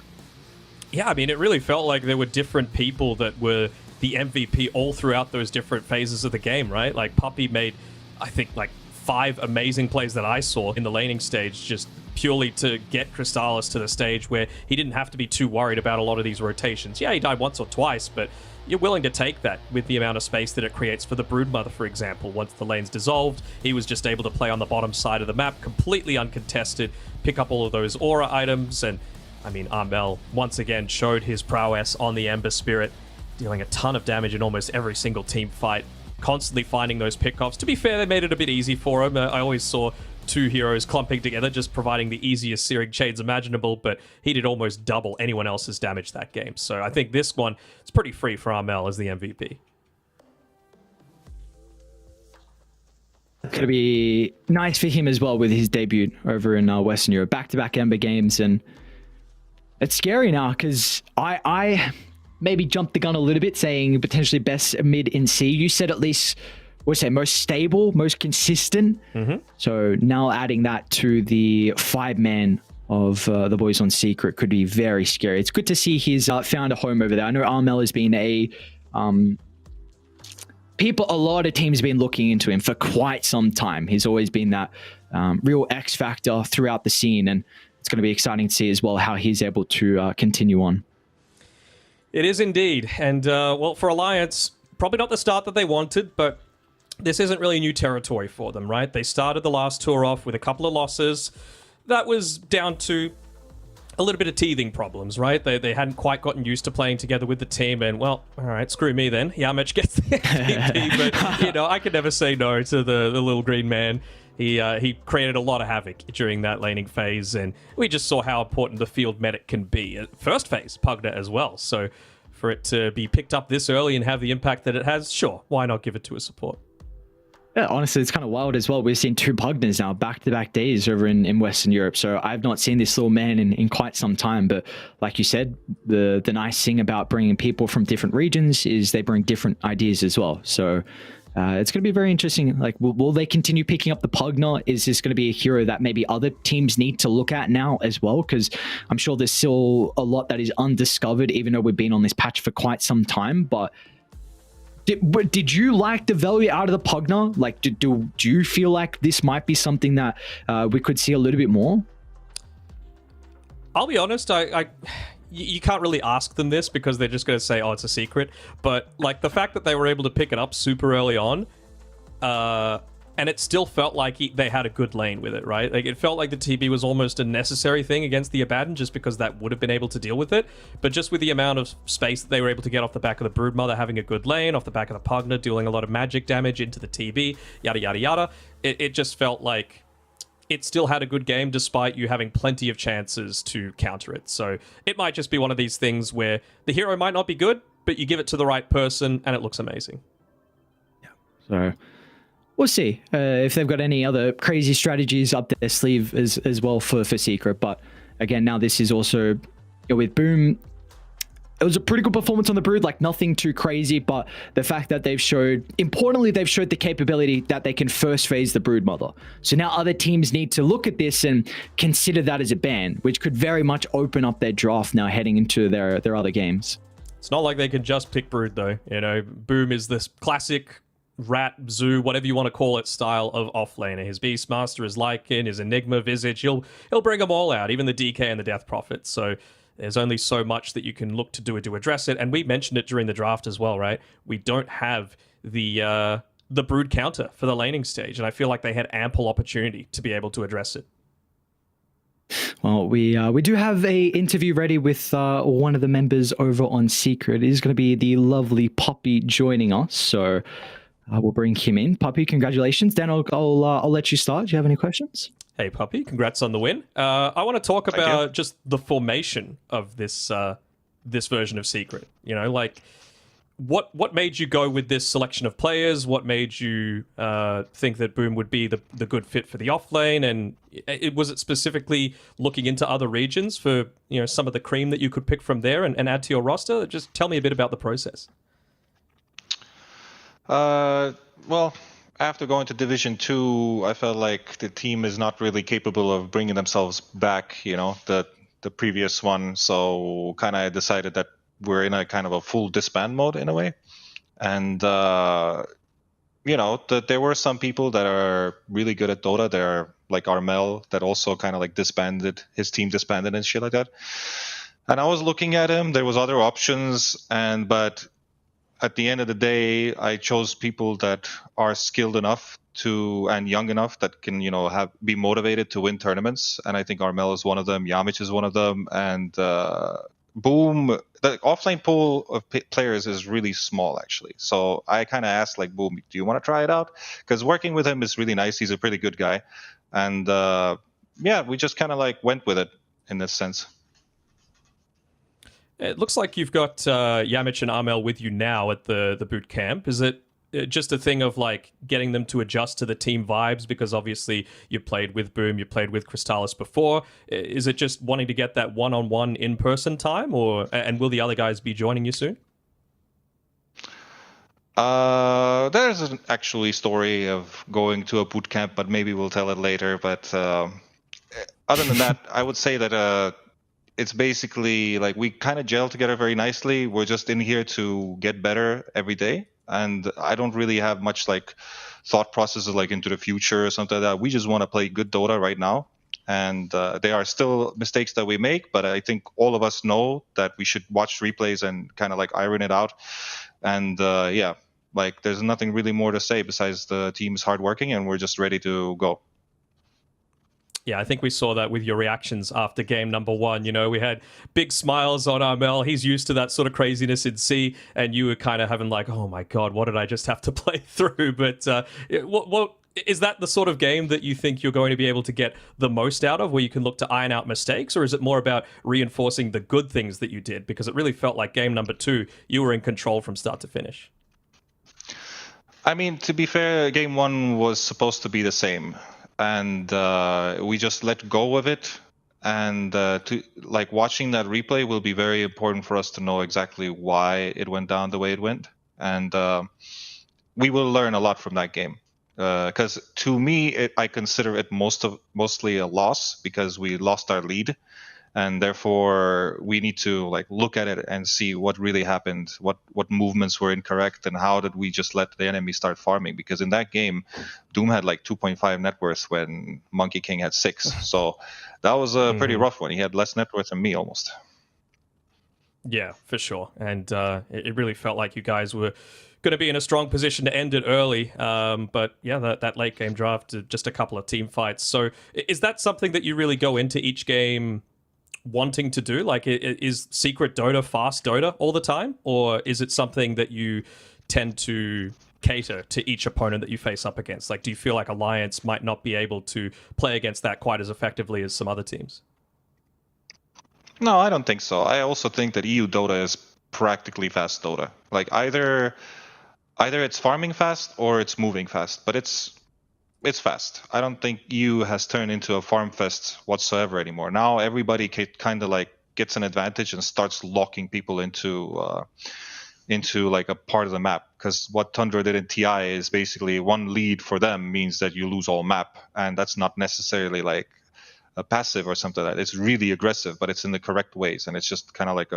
Yeah, I mean, it really felt like there were different people that were the MVP all throughout those different phases of the game, right? Like Puppy made, I think, like 5 amazing plays that I saw in the laning stage, just purely to get Crystallis to the stage where he didn't have to be too worried about a lot of these rotations. Yeah, he died once or twice, but you're willing to take that with the amount of space that it creates for the Broodmother, for example. Once the lane's dissolved, he was just able to play on the bottom side of the map, completely uncontested, pick up all of those aura items, and, I mean, Armel once again showed his prowess on the Ember Spirit, dealing a ton of damage in almost every single team fight, constantly finding those pickoffs. To be fair, they made it a bit easy for him. I always saw 2 heroes clumping together, just providing the easiest searing chains imaginable, but he did almost double anyone else's damage that game. So I think this one, it's pretty free for Armel as the MVP. It's going to be nice for him as well with his debut over in Western Europe. Back-to-back Ember games, and it's scary now because I maybe jumped the gun a little bit saying potentially best mid in C. You said at least... what's that, most stable, most consistent. So now adding that to the 5-man of the boys on Secret could be very scary. It's good to see he's found a home over there. I know Armel has been a lot of teams have been looking into him for quite some time. He's always been that real X factor throughout the scene, and it's going to be exciting to see as well how he's able to continue on. It is indeed. And, well, for Alliance, probably not the start that they wanted, but this isn't really new territory for them, right? They started the last tour off with a couple of losses. That was down to a little bit of teething problems, right? They hadn't quite gotten used to playing together with the team, and, well, all right, screw me then. Yamich gets the MVP, but, you know, I could never say no to the little green man. He created a lot of havoc during that laning phase, and we just saw how important the field medic can be. At first phase, Pugna as well. So for it to be picked up this early and have the impact that it has, sure, why not give it to a support? Yeah, honestly, it's kind of wild as well. We've seen 2 Pugnas now back-to-back days over in Western Europe. So I've not seen this little man in quite some time. But like you said, the nice thing about bringing people from different regions is they bring different ideas as well. So it's going to be very interesting. Like, will they continue picking up the Pugna? Is this going to be a hero that maybe other teams need to look at now as well? Because I'm sure there's still a lot that is undiscovered, even though we've been on this patch for quite some time. But did you like the value out of the Pugna? Like, do you feel like this might be something that we could see a little bit more? I'll be honest, you can't really ask them this because they're just going to say, oh, it's a secret. But, like, the fact that they were able to pick it up super early on, and it still felt like they had a good lane with it, right? Like, it felt like the TB was almost a necessary thing against the Abaddon just because that would have been able to deal with it. But just with the amount of space that they were able to get off the back of the Broodmother, having a good lane, off the back of the Pugna, dealing a lot of magic damage into the TB, yada, yada, yada, it just felt like it still had a good game despite you having plenty of chances to counter it. So it might just be one of these things where the hero might not be good, but you give it to the right person and it looks amazing. Yeah. So we'll see if they've got any other crazy strategies up their sleeve as well for Secret. But again, now this is also with Boom. It was a pretty good performance on the Brood, like nothing too crazy, but the fact that they've showed the capability that they can first phase the Broodmother. So now other teams need to look at this and consider that as a ban, which could very much open up their draft now heading into their other games. It's not like they can just pick Brood though. You know, Boom is this classic Rat, Zoo, whatever you want to call it, style of offlaner. His Beastmaster, his Lycan, his Enigma, Visage, he'll bring them all out, even the DK and the Death Prophet. So there's only so much that you can look to do to address it. And we mentioned it during the draft as well, right? We don't have the Brood counter for the laning stage, and I feel like they had ample opportunity to be able to address it. Well, we do have a interview ready with one of the members over on Secret. It is going to be the lovely Poppy joining us, so we'll bring him in. Poppy, congratulations. Dan, I'll let you start. Do you have any questions? Hey, Puppy, congrats on the win. I want to talk about just the formation of this this version of Secret. You know, like, what made you go with this selection of players? What made you think that Boom would be the good fit for the offlane? And was it specifically looking into other regions for, you know, some of the cream that you could pick from there and add to your roster? Just tell me a bit about the process. Well, after going to Division 2, I felt like the team is not really capable of bringing themselves back, you know, the previous one. So kind of decided that we're in a kind of a full disband mode in a way. And, you know, there were some people that are really good at Dota. There are like Armel that also kind of like disbanded, his team disbanded and shit like that. And I was looking at him, there was other options, but at the end of the day, I chose people that are skilled enough and young enough that can, you know, be motivated to win tournaments. And I think Armel is one of them. Yamich is one of them. And Boom, the offlane pool of players is really small, actually. So I kind of asked, like, Boom, do you want to try it out? Because working with him is really nice. He's a pretty good guy. And yeah, we just kind of like went with it in this sense. It looks like you've got Yamich and Armel with you now at the boot camp. Is it just a thing of like getting them to adjust to the team vibes? Because obviously you played with Boom, you played with Crystallis before. Is it just wanting to get that one-on-one in-person time, and will the other guys be joining you soon? There's an actually story of going to a boot camp, but maybe we'll tell it later. But other than that, I would say that it's basically like we kind of gel together very nicely. We're just in here to get better every day, and I don't really have much like thought processes like into the future or something like that. We just want to play good Dota right now, and there are still mistakes that we make, but I think all of us know that we should watch replays and kind of like iron it out. And yeah, like there's nothing really more to say besides the team's hardworking, and we're just ready to go. Yeah, I think we saw that with your reactions after game number 1. You know, we had big smiles on Armel. He's used to that sort of craziness in C, and you were kind of having like, oh my God, what did I just have to play through? But what is that the sort of game that you think you're going to be able to get the most out of, where you can look to iron out mistakes, or is it more about reinforcing the good things that you did? Because it really felt like game number 2, you were in control from start to finish. I mean, to be fair, game 1 was supposed to be the same. And we just let go of it, and to like watching that replay will be very important for us to know exactly why it went down the way it went, and we will learn a lot from that game. Because to me, I consider it mostly a loss because we lost our lead, and therefore we need to like look at it and see what really happened, what movements were incorrect, and how did we just let the enemy start farming. Because in that game, Doom had like 2.5 net worth when Monkey King had 6, so that was a pretty rough one. He had less net worth than me almost. Yeah, for sure. And it really felt like you guys were going to be in a strong position to end it early. But yeah, that late game draft, just a couple of team fights. So is that something that you really go into each game wanting to do? Like, is secret Dota fast Dota all the time, or is it something that you tend to cater to each opponent that you face up against? Like, do you feel like Alliance might not be able to play against that quite as effectively as some other teams? No, I don't think so. I also think that EU Dota is practically fast Dota. Like either it's farming fast or it's moving fast, but it's fast. I don't think EU has turned into a farm fest whatsoever anymore. Now everybody kind of like gets an advantage and starts locking people into like a part of the map. Because what Tundra did in TI is basically one lead for them means that you lose all map, and that's not necessarily like a passive or something like that. It's really aggressive, but it's in the correct ways, and it's just kind of like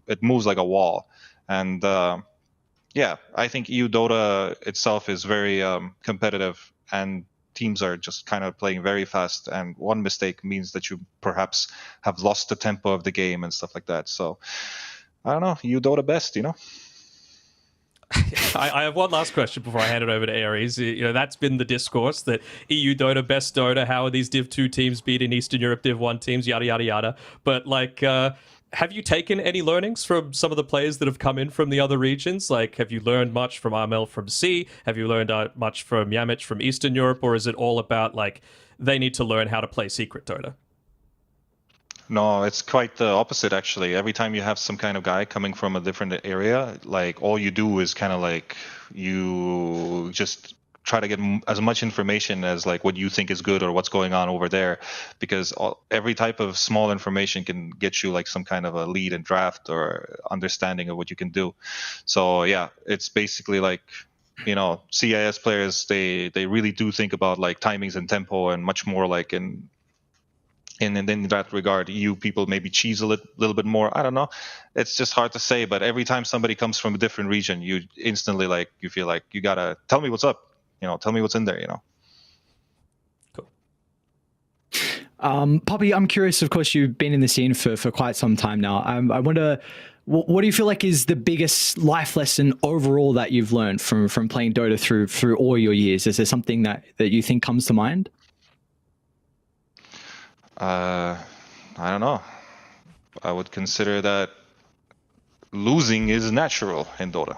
it moves like a wall. And yeah, I think EU Dota itself is very competitive, and teams are just kind of playing very fast, and one mistake means that you perhaps have lost the tempo of the game and stuff like that. So I don't know, EU Dota best, you know. I have one last question before I hand it over to Aries. You know, that's been the discourse, that EU Dota, best Dota, how are these Div 2 teams beating Eastern Europe Div 1 teams, yada, yada, yada. But, like, have you taken any learnings from some of the players that have come in from the other regions? Like, have you learned much from Armel from C? Have you learned much from Yamich from Eastern Europe? Or is it all about, like, they need to learn how to play Secret Dota? No, it's quite the opposite, actually. Every time you have some kind of guy coming from a different area, like all you do is kind of like you just try to get as much information as like what you think is good or what's going on over there, because every type of small information can get you like some kind of a lead in draft or understanding of what you can do. So yeah, it's basically like, you know, CIS players, they really do think about like timings and tempo, and much more like in that regard. EU people maybe cheese a little bit more. I don't know. It's just hard to say. But every time somebody comes from a different region, you instantly like, you feel like you gotta tell me what's up. You know, tell me what's in there. You know. Cool. Poppy, I'm curious. Of course, you've been in the scene for quite some time now. I wonder, what do you feel like is the biggest life lesson overall that you've learned from playing Dota through all your years? Is there something that you think comes to mind? I don't know. I would consider that losing is natural in Dota.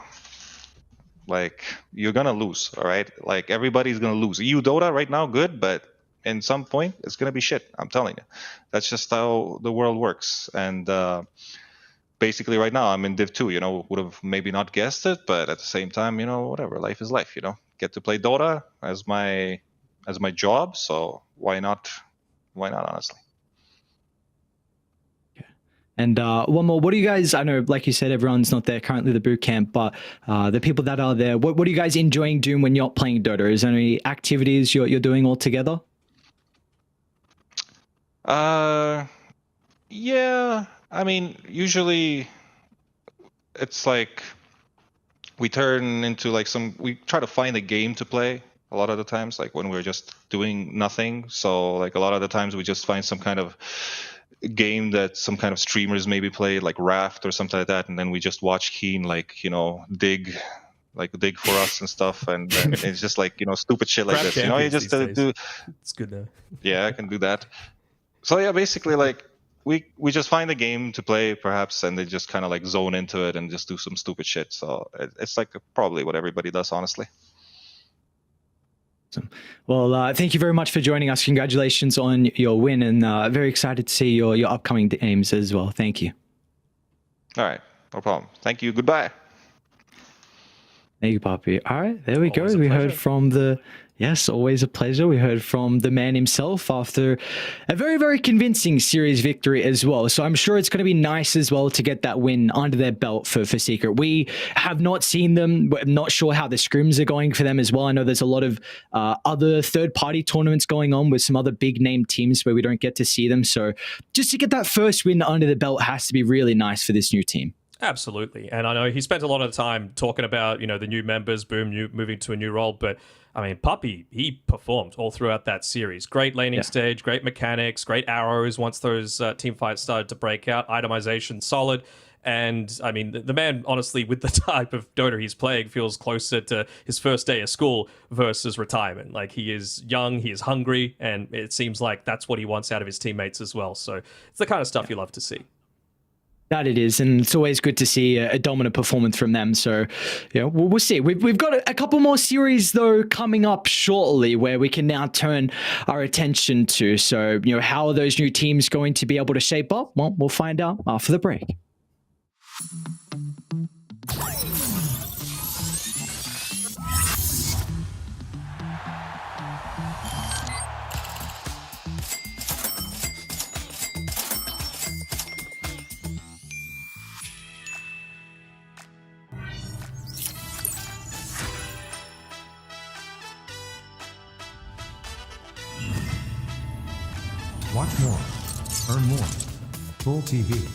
Like, you're gonna lose, all right? Like, everybody's gonna lose. EU Dota right now, good, but in some point, it's gonna be shit. I'm telling you. That's just how the world works. And basically, right now, I'm in Div 2. You know, would have maybe not guessed it, but at the same time, you know, whatever. Life is life. You know, get to play Dota as my job. So why not? Why not, honestly? And one more, what do you guys, I know, like you said, everyone's not there currently, the boot camp, but the people that are there, what are you guys enjoying doing when you're not playing Dota? Is there any activities you're doing all together? Yeah. I mean, usually it's like we turn into like we try to find a game to play a lot of the times, like when we're just doing nothing. So like a lot of the times we just find some kind of game that some kind of streamers maybe play, like Raft or something like that, and then we just watch Keen dig for us and stuff, and then it's just like stupid shit like Grab this. You champions just these days. do. It's good though. Yeah, I can do that. So yeah, basically like we just find a game to play perhaps, and they just kind of like zone into it and just do some stupid shit. So it's like probably what everybody does, honestly. Well, thank you very much for joining us. Congratulations on your win, and very excited to see your upcoming games as well. Thank you. All right, no problem. Thank you. Goodbye. Thank you, Poppy. All right, there we Always go. a We pleasure. heard from yes, always a pleasure. We heard from the man himself after a very, very convincing series victory as well. So I'm sure it's going to be nice as well to get that win under their belt for Secret. We have not seen them. We're not sure how the scrims are going for them as well. I know there's a lot of other third-party tournaments going on with some other big-name teams where we don't get to see them. So just to get that first win under the belt has to be really nice for this new team. Absolutely. And I know he spent a lot of time talking about, the new members, moving to a new role. But, I mean, Puppy, he performed all throughout that series. Great laning stage, great mechanics, great arrows once those team fights started to break out. Itemization, solid. And, I mean, the man, honestly, with the type of Dota he's playing, feels closer to his first day of school versus retirement. Like, he is young, he is hungry, and it seems like that's what he wants out of his teammates as well. So it's the kind of stuff you love to see. That it is, and it's always good to see a dominant performance from them. So, we'll see. We've got a couple more series though coming up shortly, where we can now turn our attention to. So, how are those new teams going to be able to shape up? Well, we'll find out after the break. Watch more. Earn more. Full TV.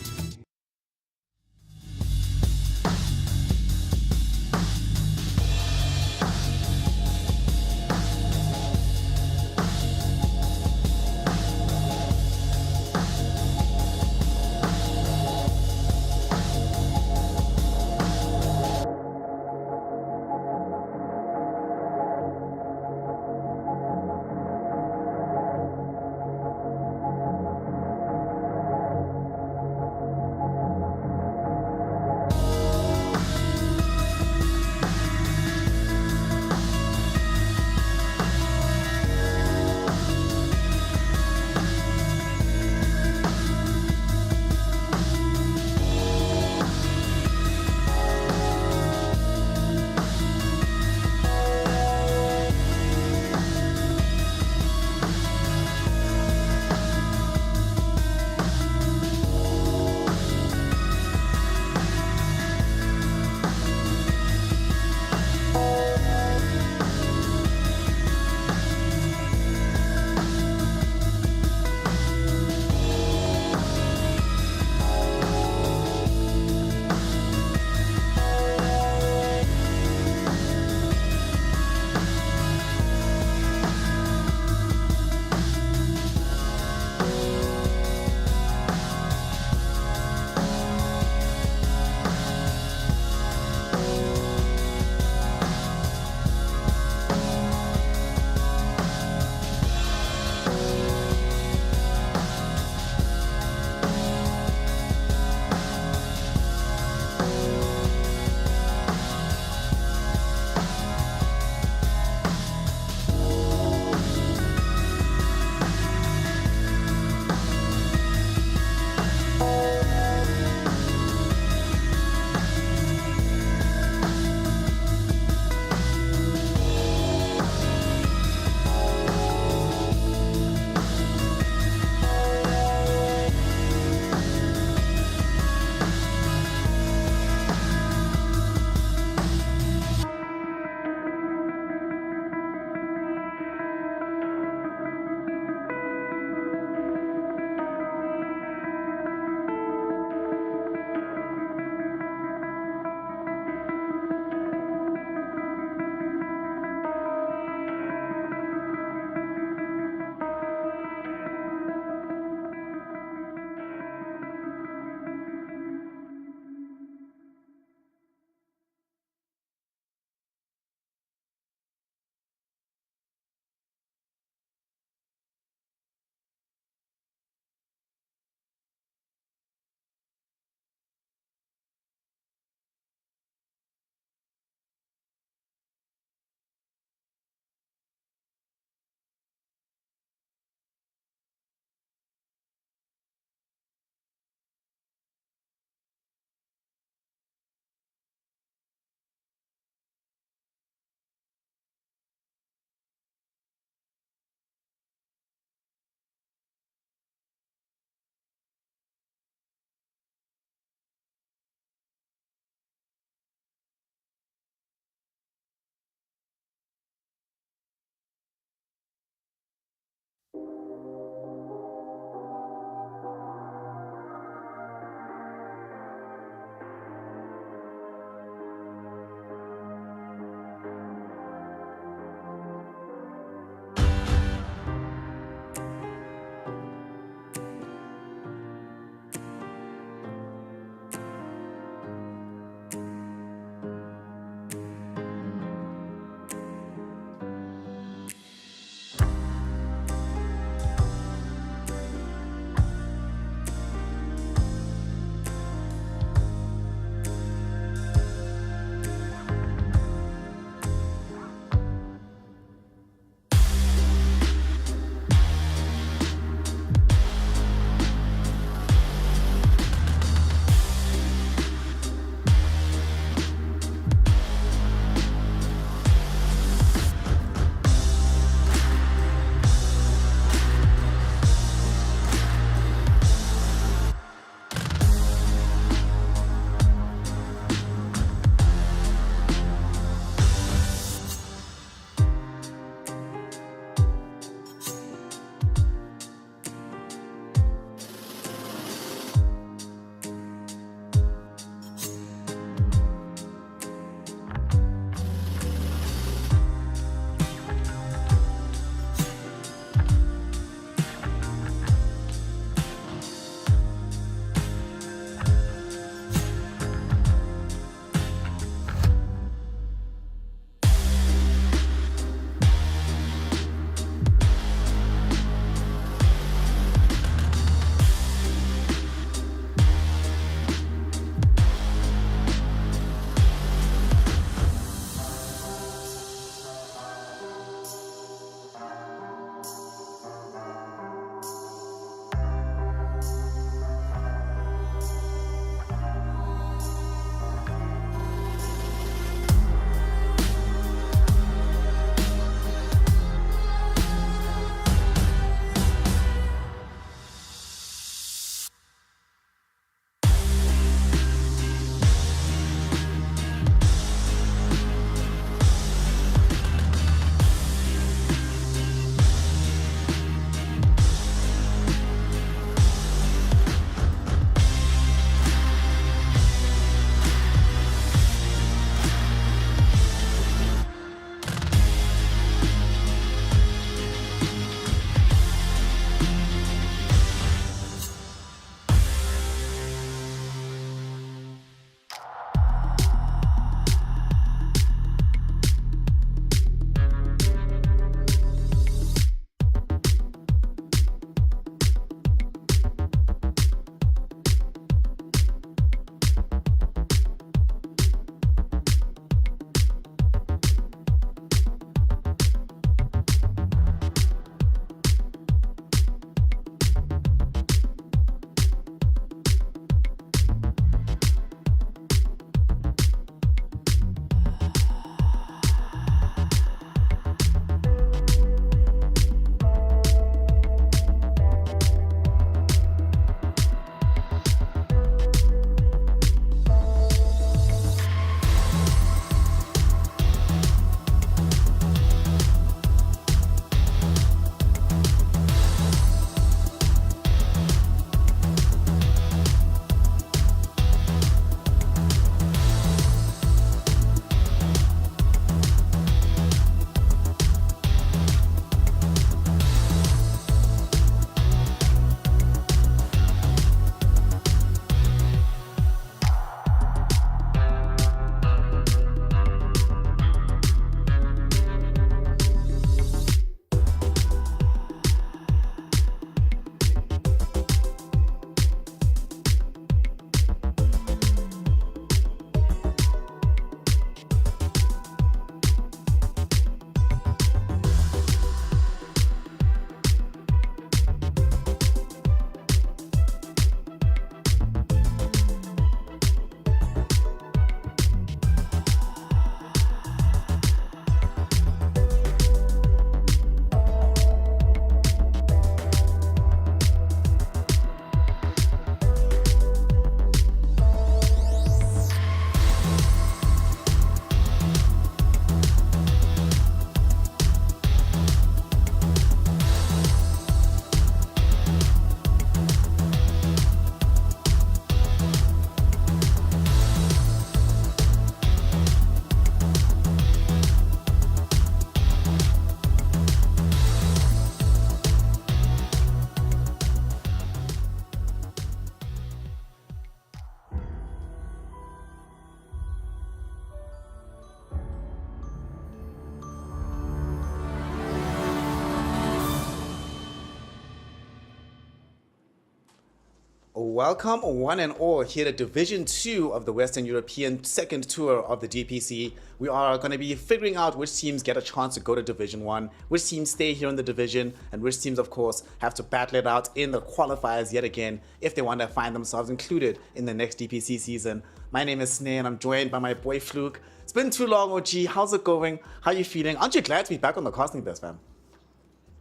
Welcome one and all here to Division 2 of the Western European second tour of the DPC. We are going to be figuring out which teams get a chance to go to Division 1, which teams stay here in the division, and which teams, of course, have to battle it out in the qualifiers yet again if they want to find themselves included in the next DPC season. My name is Sneh and I'm joined by my boy Fluke. It's been too long, OG. How's it going? How are you feeling? Aren't you glad to be back on the casting desk, fam?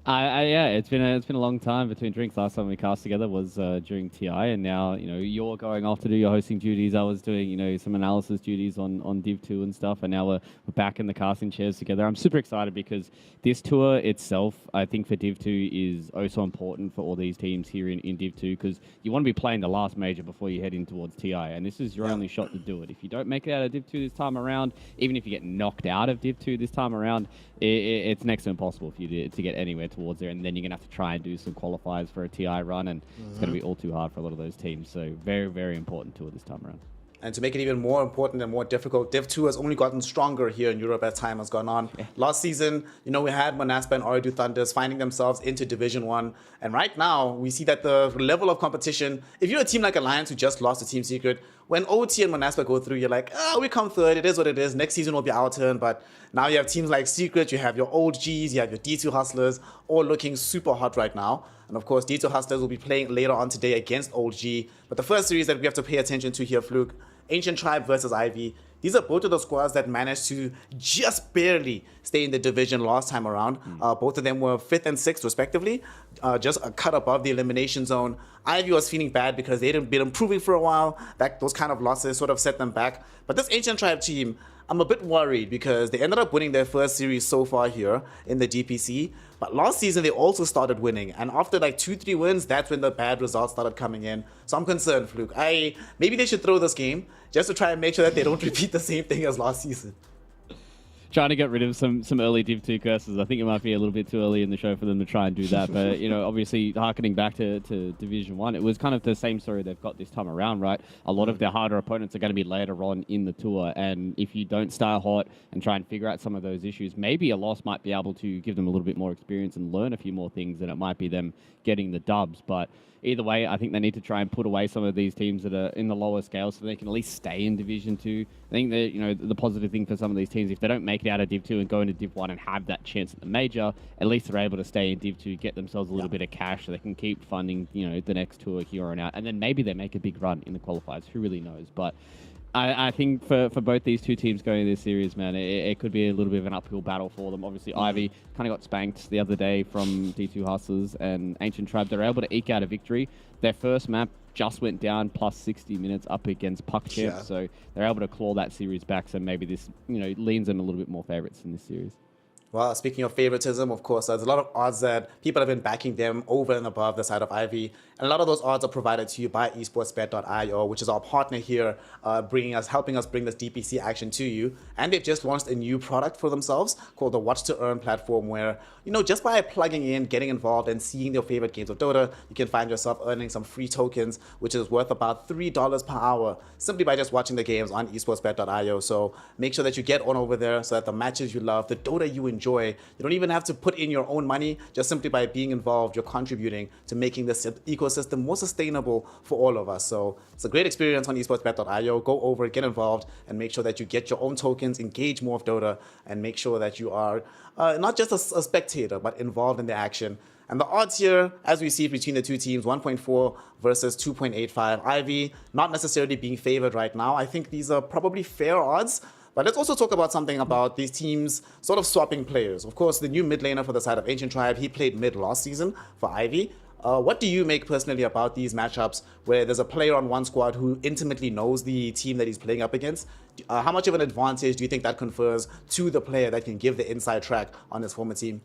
Yeah, it's been a long time between drinks. Last time we cast together was during TI, and now you're going off to do your hosting duties. I was doing some analysis duties on Div 2 and stuff, and now we're back in the casting chairs together. I'm super excited because this tour itself, I think for Div 2 is so important for all these teams here in Div 2 because you want to be playing the last major before you head in towards TI, and this is your only shot to do it. If you don't make it out of Div 2 this time around, even if you get knocked out of Div 2 this time around, it's next to impossible for you to get anywhere towards there, and then you're going to have to try and do some qualifiers for a TI run, and it's going to be all too hard for a lot of those teams. So very, very important tour this time around. And to make it even more important and more difficult, Div 2 has only gotten stronger here in Europe as time has gone on. Last season, we had Monaspa and Ooredoo Thunders finding themselves into Division 1. And right now, we see that the level of competition, if you're a team like Alliance who just lost to Team Secret, when OT and Monaspa go through, you're like, we come third, it is what it is. Next season will be our turn. But now you have teams like Secret, you have your old Gs, you have your D2 Hustlers, all looking super hot right now. And of course, D2 Hustlers will be playing later on today against Old G. But the first series that we have to pay attention to here, Fluke, Ancient Tribe versus Ivy. These are both of the squads that managed to just barely stay in the division last time around. Both of them were 5th and 6th respectively, just a cut above the elimination zone. Ivy was feeling bad because they hadn't been improving for a while. Those kind of losses sort of set them back. But this Ancient Tribe team, I'm a bit worried because they ended up winning their first series so far here in the DPC. But last season, they also started winning. And after like 2-3 wins, that's when the bad results started coming in. So I'm concerned, Fluke. Maybe they should throw this game just to try and make sure that they don't repeat the same thing as last season. Trying to get rid of some early Div 2 curses. I think it might be a little bit too early in the show for them to try and do that. But, obviously, harkening back to Division 1, it was kind of the same story they've got this time around, right? A lot of their harder opponents are going to be later on in the tour. And if you don't start hot and try and figure out some of those issues, maybe a loss might be able to give them a little bit more experience and learn a few more things than it might be them getting the dubs. But either way, I think they need to try and put away some of these teams that are in the lower scale so they can at least stay in Division 2. I think that, the positive thing for some of these teams, if they don't make it out of Div 2 and go into Div 1 and have that chance at the major, at least they're able to stay in Div 2, get themselves a little bit of cash so they can keep funding, the next tour here on out. And then maybe they make a big run in the qualifiers. Who really knows? But I think for both these two teams going into this series, man, it could be a little bit of an uphill battle for them. Obviously, Ivy kind of got spanked the other day from D2 Hustlers and Ancient Tribe. They're able to eke out a victory. Their first map just went down plus 60 minutes up against Puck Champ, so they're able to claw that series back. So maybe this, leans them a little bit more favorites in this series. Well, speaking of favoritism, of course, there's a lot of odds that people have been backing them over and above the side of Ivy. And a lot of those odds are provided to you by esportsbet.io, which is our partner here, helping us bring this DPC action to you. And they've just launched a new product for themselves called the Watch to Earn platform, where, just by plugging in, getting involved, and seeing your favorite games of Dota, you can find yourself earning some free tokens, which is worth about $3 per hour, simply by just watching the games on esportsbet.io. So make sure that you get on over there so that the matches you love, the Dota you enjoy, you don't even have to put in your own money. Just simply by being involved, you're contributing to making this ecosystem more sustainable for all of us. So it's a great experience on esportsbet.io. Go over, get involved, and make sure that you get your own tokens, engage more of Dota, and make sure that you are not just a spectator, but involved in the action. And the odds here, as we see between the two teams, 1.4 versus 2.85. Ivy not necessarily being favored right now. I think these are probably fair odds. But let's also talk about something about these teams sort of swapping players. Of course, the new mid laner for the side of Ancient Tribe, he played mid last season for Ivy. What do you make personally about these matchups where there's a player on one squad who intimately knows the team that he's playing up against? How much of an advantage do you think that confers to the player that can give the inside track on his former team?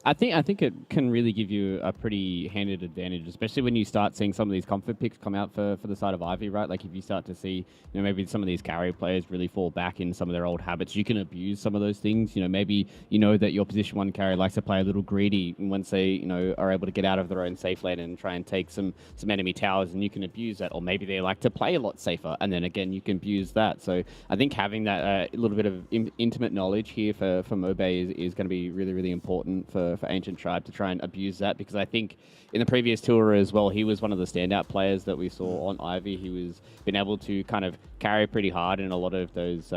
I think it can really give you a pretty handed advantage, especially when you start seeing some of these comfort picks come out for the side of Ivy, right? Like if you start to see, maybe some of these carry players really fall back in some of their old habits, you can abuse some of those things. Maybe that your position 1 carry likes to play a little greedy once they, are able to get out of their own safe lane and try and take some enemy towers, and you can abuse that. Or maybe they like to play a lot safer, and then again, you can abuse that. So I think having that little bit of intimate knowledge here for Mobe is going to be really, really important for Ancient Tribe to try and abuse that, because I think in the previous tour as well, he was one of the standout players that we saw on Ivy. He was been able to kind of carry pretty hard in a lot of those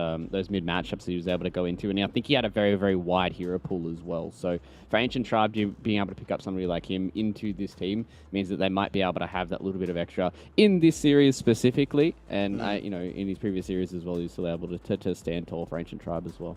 mid matchups that he was able to go into, and I think he had a very, very wide hero pool as well. So for Ancient Tribe, being able to pick up somebody like him into this team means that they might be able to have that little bit of extra in this series specifically, and in his previous series as well, he's still able to stand tall for Ancient Tribe as well.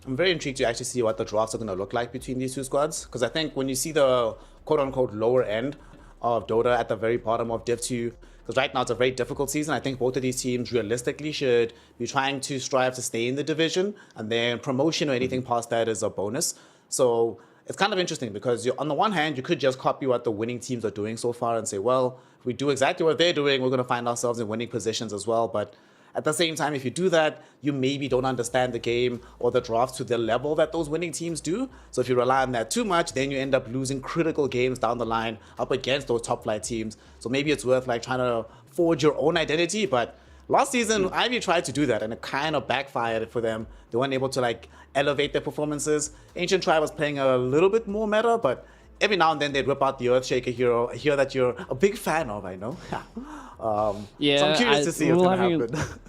I'm very intrigued to actually see what the drafts are going to look like between these two squads, because I think when you see the quote-unquote lower end of Dota at the very bottom of Div 2, because right now it's a very difficult season, I think both of these teams realistically should be trying to strive to stay in the division, and then promotion or anything past that is a bonus. So it's kind of interesting, because on the one hand, you could just copy what the winning teams are doing so far and say, well, if we do exactly what they're doing, we're going to find ourselves in winning positions as well. But at the same time, if you do that, you maybe don't understand the game or the drafts to the level that those winning teams do. So if you rely on that too much, then you end up losing critical games down the line up against those top flight teams. So maybe it's worth like trying to forge your own identity. But last season, Ivy tried to do that, and it kind of backfired for them. They weren't able to like elevate their performances. Ancient Tribe was playing a little bit more meta, but every now and then they'd whip out the Earthshaker hero, a hero that you're a big fan of, I know. Yeah, so I'm curious to see what's going to happen.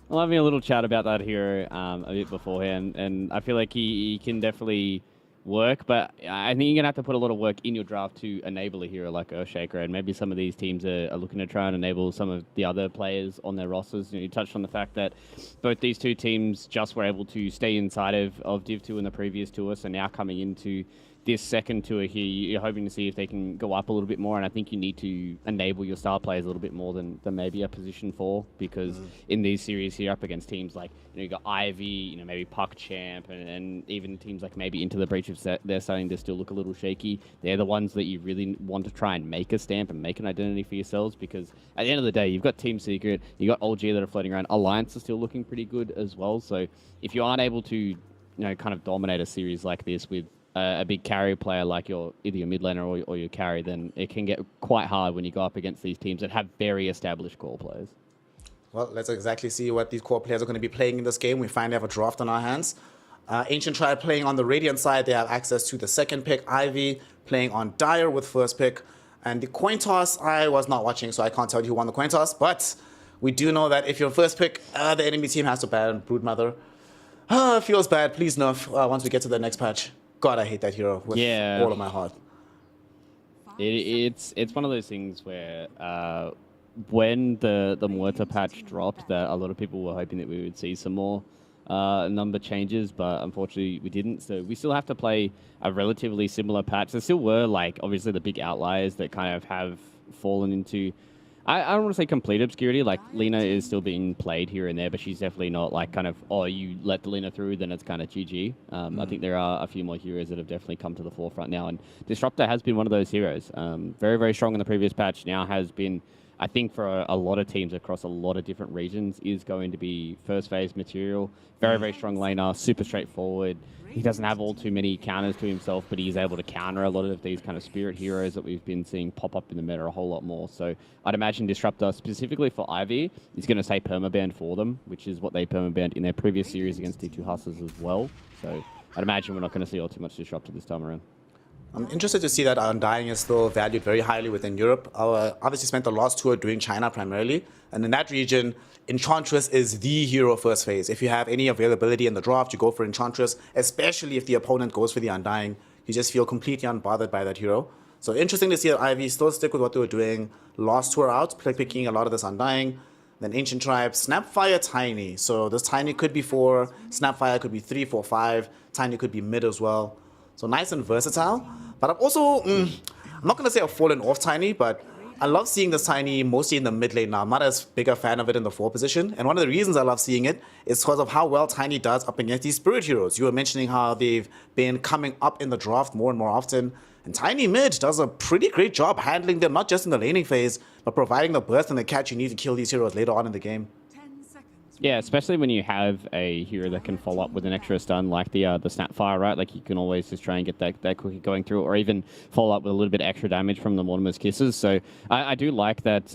We'll having a little chat about that hero a bit beforehand, and I feel like he can definitely work, but I think you're going to have to put a lot of work in your draft to enable a hero like Earthshaker, and maybe some of these teams are looking to try and enable some of the other players on their rosters. You touched on the fact that both these two teams just were able to stay inside of Div 2 in the previous tour, so now coming into this second tour here, you're hoping to see if they can go up a little bit more, and I think you need to enable your star players a little bit more than maybe a position 4, because in these series here up against teams like, you got Ivy, maybe Puck Champ, and even teams like maybe Into the Breach, if they're starting to still look a little shaky, they're the ones that you really want to try and make a stamp and make an identity for yourselves, because at the end of the day, you've got Team Secret, you've got OG that are floating around, Alliance are still looking pretty good as well, so if you aren't able to kind of dominate a series like this with a big carry player like either your mid laner or your carry, then it can get quite hard when you go up against these teams that have very established core players. Well, let's exactly see what these core players are going to be playing in this game. We finally have a draft on our hands. Ancient Tribe playing on the Radiant side, they have access to the second pick. Ivy playing on Dire with first pick. And the coin toss, I was not watching, so I can't tell you who won the coin toss, but we do know that if you're first pick, the enemy team has to ban Broodmother. It feels bad. Please nerf once we get to the next patch. God, I hate that hero with all of my heart. It's one of those things where when the Muerta patch dropped, that a lot of people were hoping that we would see some more number changes, but unfortunately we didn't. So we still have to play a relatively similar patch. There still were, like, obviously the big outliers that kind of have fallen into, I don't want to say complete obscurity. Like, Lina is still being played here and there, but she's definitely not like kind of, oh, you let the Lina through, then it's kind of GG. I think there are a few more heroes that have definitely come to the forefront now, and Disruptor has been one of those heroes. Very, very strong in the previous patch. Now has been, I think, for a lot of teams across a lot of different regions, is going to be first phase material. Very, very strong laner, super straightforward. He doesn't have all too many counters to himself, but he's able to counter a lot of these kind of spirit heroes that we've been seeing pop up in the meta a whole lot more. So I'd imagine Disruptor, specifically for Ivy, is going to stay permabanned for them, which is what they permabanned in their previous series against D2 Hustlers as well. So I'd imagine we're not going to see all too much Disruptor this time around. I'm interested to see that Undying is still valued very highly within Europe. Obviously spent the last tour doing China primarily, and in that region, Enchantress is the hero first phase. If you have any availability in the draft, you go for Enchantress, especially if the opponent goes for the Undying. You just feel completely unbothered by that hero. So interesting to see that Ivy still stick with what they were doing last tour out, picking a lot of this Undying. Then Ancient Tribe, Snapfire, Tiny. So this Tiny could be 4, Snapfire could be 3, 4, 5, Tiny could be mid as well. So nice and versatile. But I'm also, I'm not going to say I've fallen off Tiny, but I love seeing this Tiny mostly in the mid lane now. I'm not as big a fan of it in the 4 position. And one of the reasons I love seeing it is because of how well Tiny does up against these spirit heroes. You were mentioning how they've been coming up in the draft more and more often. And Tiny mid does a pretty great job handling them, not just in the laning phase, but providing the burst and the catch you need to kill these heroes later on in the game. Yeah, especially when you have a hero that can follow up with an extra stun like the Snapfire, right? Like, you can always just try and get that quickie going through, or even follow up with a little bit extra damage from the Mortimer's Kisses. So I do like that,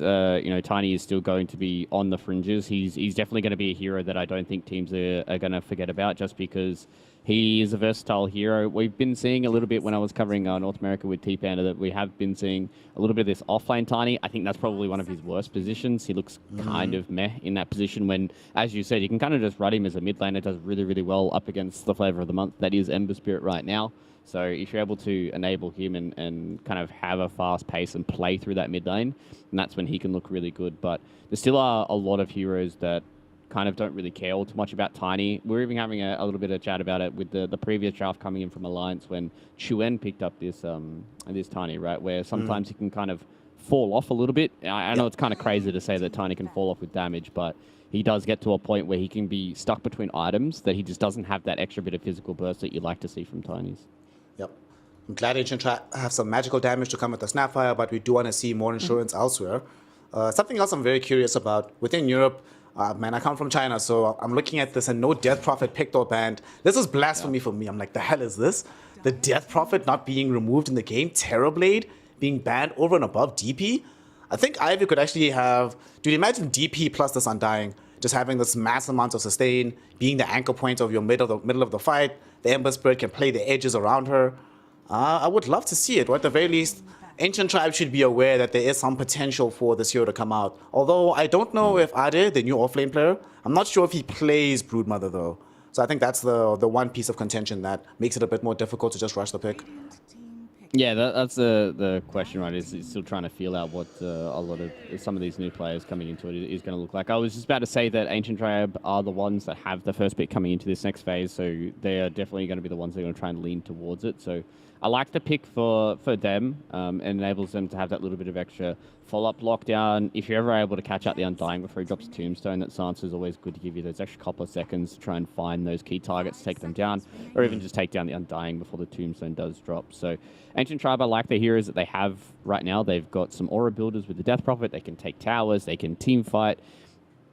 Tiny is still going to be on the fringes. He's definitely going to be a hero that I don't think teams are going to forget about, just because He is a versatile hero. We've been seeing a little bit when I was covering North America with T-Panda that we have been seeing a little bit of this offlane Tiny. I think that's probably one of his worst positions. He looks kind of meh in that position when, as you said, you can kind of just run him as a mid laner, does really, really well up against the flavor of the month. That is Ember Spirit right now. So if you're able to enable him and kind of have a fast pace and play through that mid lane, and that's when he can look really good. But there still are a lot of heroes that kind of don't really care all too much about Tiny. We're even having a little bit of chat about it with the previous draft coming in from Alliance when Chuen picked up this Tiny, right? Where sometimes he can kind of fall off a little bit. I know it's kind of crazy to say that Tiny can fall off with damage, but he does get to a point where he can be stuck between items that he just doesn't have that extra bit of physical burst that you like to see from Tinys. Yep. I'm glad Ancient try have some magical damage to come with the Snapfire, but we do want to see more insurance elsewhere. Something else I'm very curious about within Europe. Man, I come from China, so I'm looking at this and no Death Prophet picked or banned. This is blasphemy for me. I'm like, the hell is this? The Death Prophet not being removed in the game, Terrorblade being banned over and above DP. I think Ivy could actually have. Dude, imagine DP plus this Undying, just having this mass amount of sustain, being the anchor point of your middle of the fight. The Ember Spirit can play the edges around her. I would love to see it, or at the very least, Ancient Tribe should be aware that there is some potential for this hero to come out. Although I don't know if Ade, the new offlane player, I'm not sure if he plays Broodmother though. So I think that's the one piece of contention that makes it a bit more difficult to just rush the pick. Yeah, that's the question, right? Is still trying to feel out what a lot of some of these new players coming into it is going to look like. I was just about to say that Ancient Tribe are the ones that have the first pick coming into this next phase, so they are definitely going to be the ones that are going to try and lean towards it. So I like the pick for them. It enables them to have that little bit of extra follow-up lockdown. If you're ever able to catch out the Undying before he drops a Tombstone, that Sansa is always good to give you those extra couple of seconds to try and find those key targets, take them down, or even just take down the Undying before the Tombstone does drop. So Ancient Tribe, I like the heroes that they have right now. They've got some aura builders with the Death Prophet. They can take towers. They can team fight.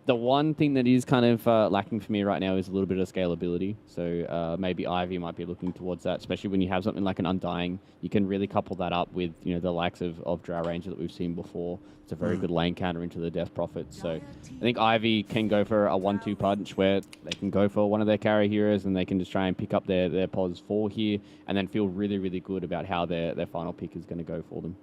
The one thing that is kind of lacking for me right now is a little bit of scalability. So maybe Ivy might be looking towards that, especially when you have something like an Undying. You can really couple that up with the likes of Drow Ranger that we've seen before. It's a very good lane counter into the Death Prophet. So I think Ivy can go for a 1-2 punch where they can go for one of their carry heroes and they can just try and pick up their pos 4 here and then feel really, really good about how their final pick is going to go for them.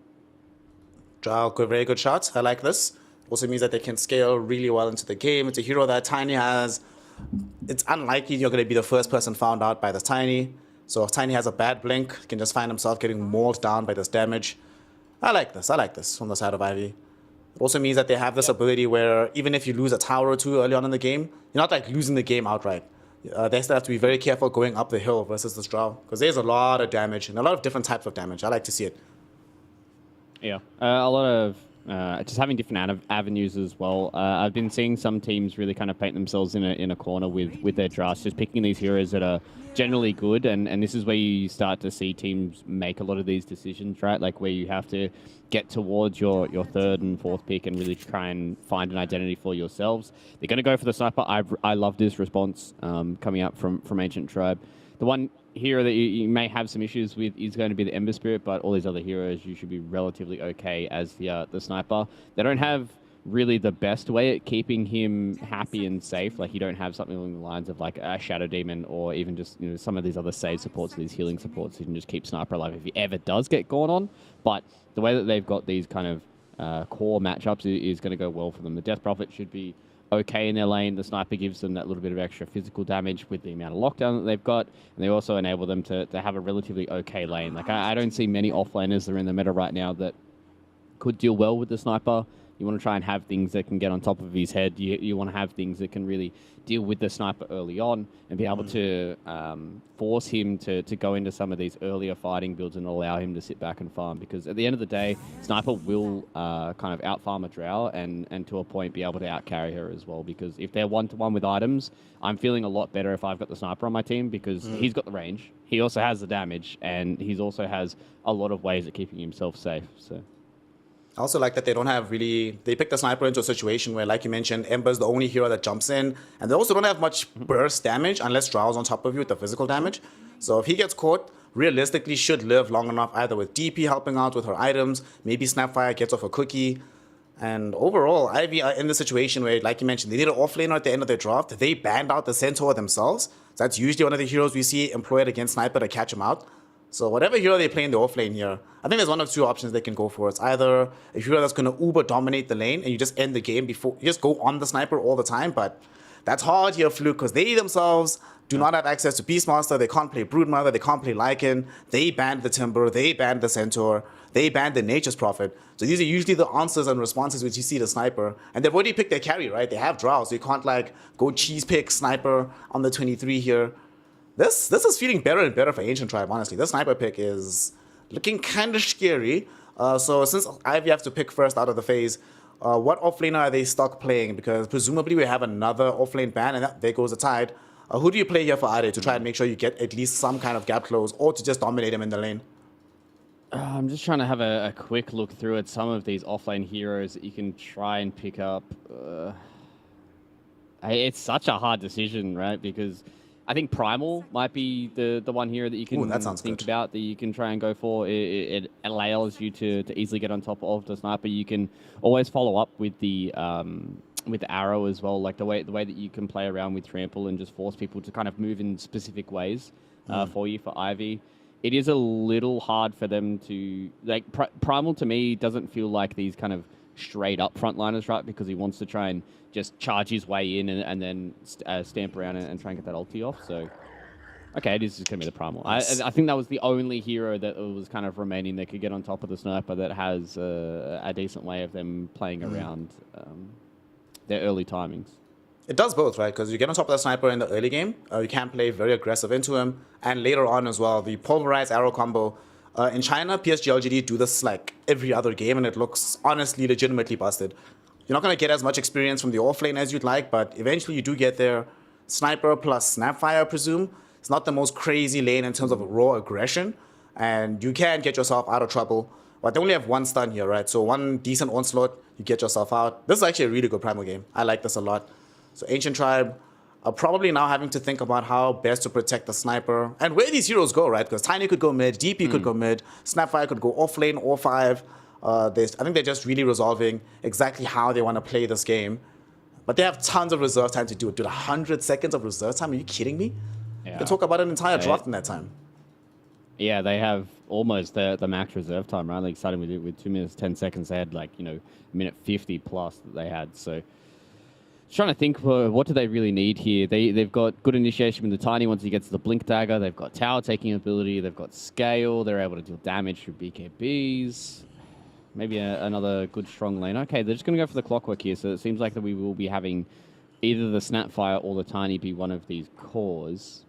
Drow, very good shots. I like this. Also means that they can scale really well into the game. It's a hero that Tiny has. It's unlikely you're going to be the first person found out by this Tiny. So if Tiny has a bad blink, he can just find himself getting mauled down by this damage. I like this from the side of Ivy. It also means that they have this ability where even if you lose a tower or two early on in the game, you're not like losing the game outright. They still have to be very careful going up the hill versus this Drow. Because there's a lot of damage and a lot of different types of damage. I like to see it. Yeah, a lot of just having different avenues as well. I've been seeing some teams really kind of paint themselves in a corner with their drafts, just picking these heroes that are generally good, and this is where you start to see teams make a lot of these decisions, right? Like where you have to get towards your third and fourth pick and really try and find an identity for yourselves. They're going to go for the sniper. I love this response coming up from Ancient Tribe. The one hero that you may have some issues with is going to be the Ember Spirit, but all these other heroes you should be relatively okay as the sniper. They don't have really the best way at keeping him happy and safe. Like you don't have something along the lines of like a Shadow Demon or even just some of these other save supports, these healing supports. You can just keep Sniper alive if he ever does get gone on. But the way that they've got these kind of core matchups is going to go well for them. The Death Prophet should be okay in their lane. The Sniper gives them that little bit of extra physical damage with the amount of lockdown that they've got, and they also enable them to have a relatively okay lane. Like I don't see many offlaners that are in the meta right now that could deal well with the Sniper. You want to try and have things that can get on top of his head. You want to have things that can really deal with the Sniper early on and be able to force him to go into some of these earlier fighting builds and allow him to sit back and farm. Because at the end of the day, Sniper will kind of out-farm a Drow and to a point be able to out-carry her as well. Because if they're one-to-one with items, I'm feeling a lot better if I've got the Sniper on my team because he's got the range. He also has the damage and he also has a lot of ways of keeping himself safe. So. I also like that they don't have really... They pick the Sniper into a situation where, like you mentioned, Ember's the only hero that jumps in. And they also don't have much burst damage unless Drow's on top of you with the physical damage. So if he gets caught, realistically should live long enough either with DP helping out with her items, maybe Snapfire gets off a cookie. And overall, Ivy are in the situation where, like you mentioned, they need an offlaner at the end of their draft. They banned out the Centaur themselves. So that's usually one of the heroes we see employed against Sniper to catch him out. So whatever hero they play in the offlane here, I think there's one of two options they can go for. It's either a hero that's going to uber dominate the lane and you just end the game before, you just go on the Sniper all the time, but that's hard here, Fluke, because they themselves do not have access to Beastmaster. They can't play Broodmother. They can't play Lycan. They banned the Timber. They banned the Centaur. They banned the Nature's Prophet. So these are usually the answers and responses which you see the Sniper. And they've already picked their carry, right? They have Drow, so you can't like go cheese pick Sniper on the 23 here. This is feeling better and better for Ancient Tribe, honestly. This Sniper pick is looking kind of scary. So since Ivy have to pick first out of the phase, what offlaner are they stuck playing? Because presumably we have another offlane ban, and there goes the tide. Who do you play here for Ade to try and make sure you get at least some kind of gap close, or to just dominate him in the lane? I'm just trying to have a quick look through at some of these offlane heroes that you can try and pick up. It's such a hard decision, right? Because I think Primal might be the one hero that you can think about, that you can try and go for. It allows you to easily get on top of the Sniper. You can always follow up with the arrow as well, like the way that you can play around with Trample and just force people to kind of move in specific ways for you for Ivy. It is a little hard for them to like. Primal to me doesn't feel like these kind of straight up frontliners, right? Because he wants to try and just charge his way in and then stamp around and try and get that ulti off. So, okay, it is just going to be the Primal. I think that was the only hero that was kind of remaining that could get on top of the Sniper that has a decent way of them playing around their early timings. It does both, right? Because you get on top of the Sniper in the early game, you can play very aggressive into him, and later on as well, the pulverized arrow combo. In China, PSG LGD do this like every other game, and it looks honestly legitimately busted. You're not going to get as much experience from the offlane as you'd like, but eventually you do get there. Sniper plus Snapfire, I presume. It's not the most crazy lane in terms of raw aggression, and you can get yourself out of trouble. But they only have one stun here, right? So one decent onslaught, you get yourself out. This is actually a really good Primal game. I like this a lot. So Ancient Tribe are probably now having to think about how best to protect the Sniper and where these heroes go, right? Because Tiny could go mid, DP could go mid, Snapfire could go off lane or 5. I think they're just really resolving exactly how they want to play this game. But they have tons of reserve time to do it. Dude, 100 seconds of reserve time? Are you kidding me? Yeah. You can talk about an entire draft in that time. Yeah, they have almost the max reserve time, right? Like starting with 2 minutes, 10 seconds. They had like, minute 50 plus that they had. So trying to think, what do they really need here? They've got good initiation with the Tiny once he gets the Blink Dagger. They've got tower taking ability. They've got scale. They're able to deal damage through BKBs. Maybe another good strong lane. Okay, they're just going to go for the Clockwork here. So it seems like that we will be having either the Snapfire or the Tiny be one of these cores.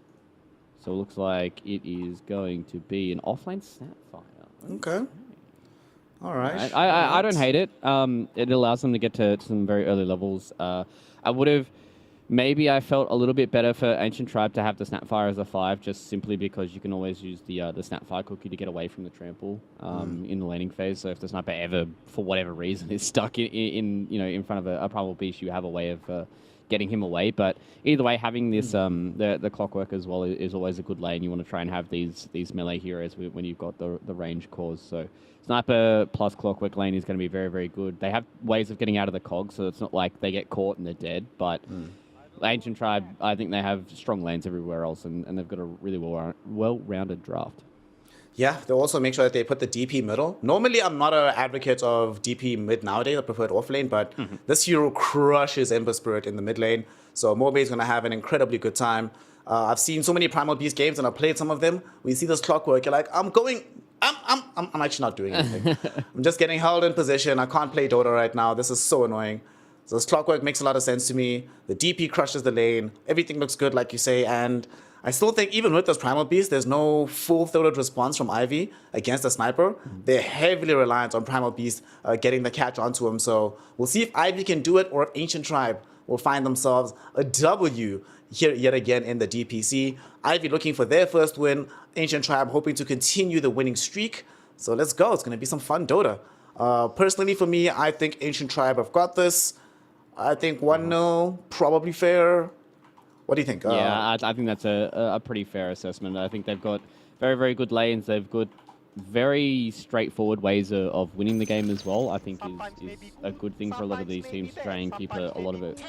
So it looks like it is going to be an offlane Snapfire. Okay. All right. I don't hate it. It allows them to get to some very early levels. I would have... Maybe I felt a little bit better for Ancient Tribe to have the Snapfire as a 5, just simply because you can always use the Snapfire cookie to get away from the trample in the laning phase. So if the Sniper ever, for whatever reason, is stuck in front of a Primal Beast, you have a way of getting him away. But either way, having this the Clockwork as well is always a good lane. You want to try and have these melee heroes when you've got the range cores. So Sniper plus Clockwork lane is going to be very, very good. They have ways of getting out of the cog, so it's not like they get caught and they're dead, but... Ancient Tribe, I think they have strong lanes everywhere else, and they've got a really well-rounded draft. Yeah, they also make sure that they put the DP middle. Normally, I'm not an advocate of DP mid nowadays. I prefer it off lane, but this hero crushes Ember Spirit in the mid lane, so Mobe is going to have an incredibly good time. I've seen so many Primal Beast games, and I've played some of them. When you see this Clockwork, you're like, I'm actually not doing anything. I'm just getting held in position. I can't play Dota right now. This is so annoying. So this Clockwork makes a lot of sense to me. The DP crushes the lane. Everything looks good, like you say. And I still think even with this Primal Beast, there's no full-throated response from Ivy against the Sniper. They're heavily reliant on Primal Beast getting the catch onto him. So we'll see if Ivy can do it or if Ancient Tribe will find themselves a W here yet again in the DPC. Ivy looking for their first win. Ancient Tribe hoping to continue the winning streak. So let's go. It's going to be some fun Dota. Personally, for me, I think Ancient Tribe have got this. I think 1-0, probably fair. What do you think? Yeah, I think that's a pretty fair assessment. I think they've got very, very good lanes. They've got very straightforward ways of winning the game as well. I think is a good thing for a lot of these teams to try and keep a lot of it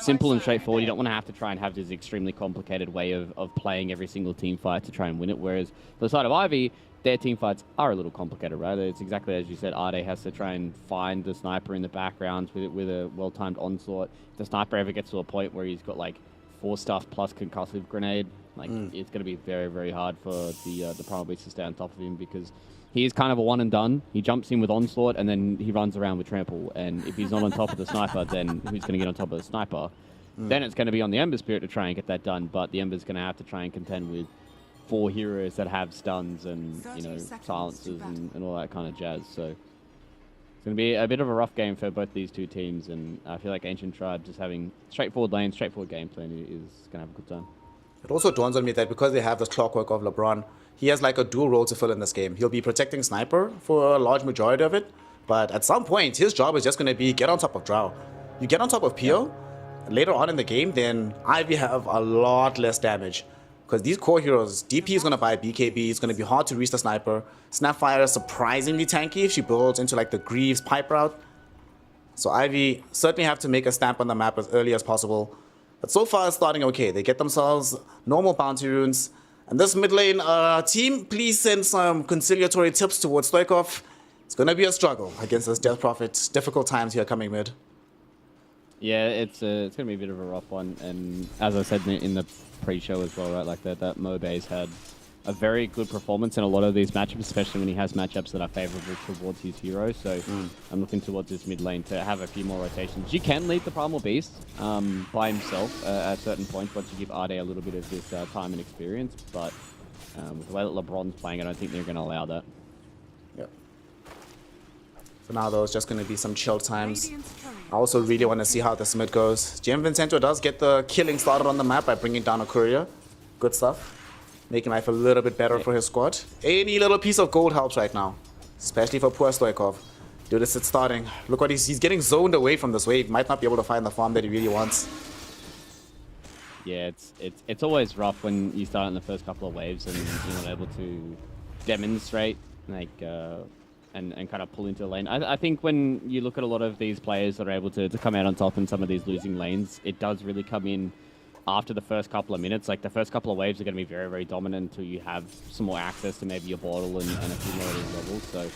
simple and straightforward. You don't want to have to try and have this extremely complicated way of playing every single team fight to try and win it. Whereas the side of Ivy, their team fights are a little complicated, right? It's exactly as you said. Ade has to try and find the sniper in the background with a well-timed onslaught. If the sniper ever gets to a point where he's got like 4 stuff plus concussive grenade, like it's going to be very, very hard for the Primal Beast to stay on top of him, because he is kind of a one and done. He jumps in with onslaught and then he runs around with trample. And if he's not on top of the sniper, then who's going to get on top of the sniper? Then it's going to be on the Ember Spirit to try and get that done. But the Ember's going to have to try and contend with 4 heroes that have stuns and silencers and all that kind of jazz. So it's going to be a bit of a rough game for both these two teams. And I feel like Ancient Tribe just having straightforward lanes, straightforward game plan is going to have a good time. It also dawns on me that because they have this clockwork of LeBron, he has like a dual role to fill in this game. He'll be protecting Sniper for a large majority of it, but at some point, his job is just going to be get on top of Drow. You get on top of Pio, later on in the game, then Ivy have a lot less damage. Because these core heroes, DP is going to buy BKB, it's going to be hard to reach the Sniper. Snapfire is surprisingly tanky if she builds into like the Greaves pipe route. So Ivy certainly have to make a stamp on the map as early as possible. But so far it's starting okay. They get themselves normal bounty runes. And this mid lane team, please send some conciliatory tips towards Stoikov. It's going to be a struggle against this Death Prophet. Difficult times here coming mid. Yeah, it's going to be a bit of a rough one. And as I said in the pre-show as well, right, like that Mobe's had a very good performance in a lot of these matchups, especially when he has matchups that are favorable towards his hero. So I'm looking towards this mid lane to have a few more rotations. You can lead the Primal Beast by himself at certain points once you give Ade a little bit of this time and experience, but with the way that LeBron's playing, I don't think they're going to allow that. Yep. For now, though, it's just going to be some chill times. I also really want to see how this mid goes. GM Vincento does get the killing started on the map by bringing down a courier. Good stuff. Making life a little bit better for his squad. Any little piece of gold helps right now, especially for poor Stoikov. Dude, it's starting. Look what he's getting zoned away from this wave. Might not be able to find the farm that he really wants. Yeah, it's always rough when you start in the first couple of waves and you're not able to demonstrate like and kind of pull into the lane. I think when you look at a lot of these players that are able to come out on top in some of these losing lanes, it does really come in after the first couple of minutes. Like the first couple of waves are going to be very, very dominant until you have some more access to maybe your bottle and a few more of these levels. So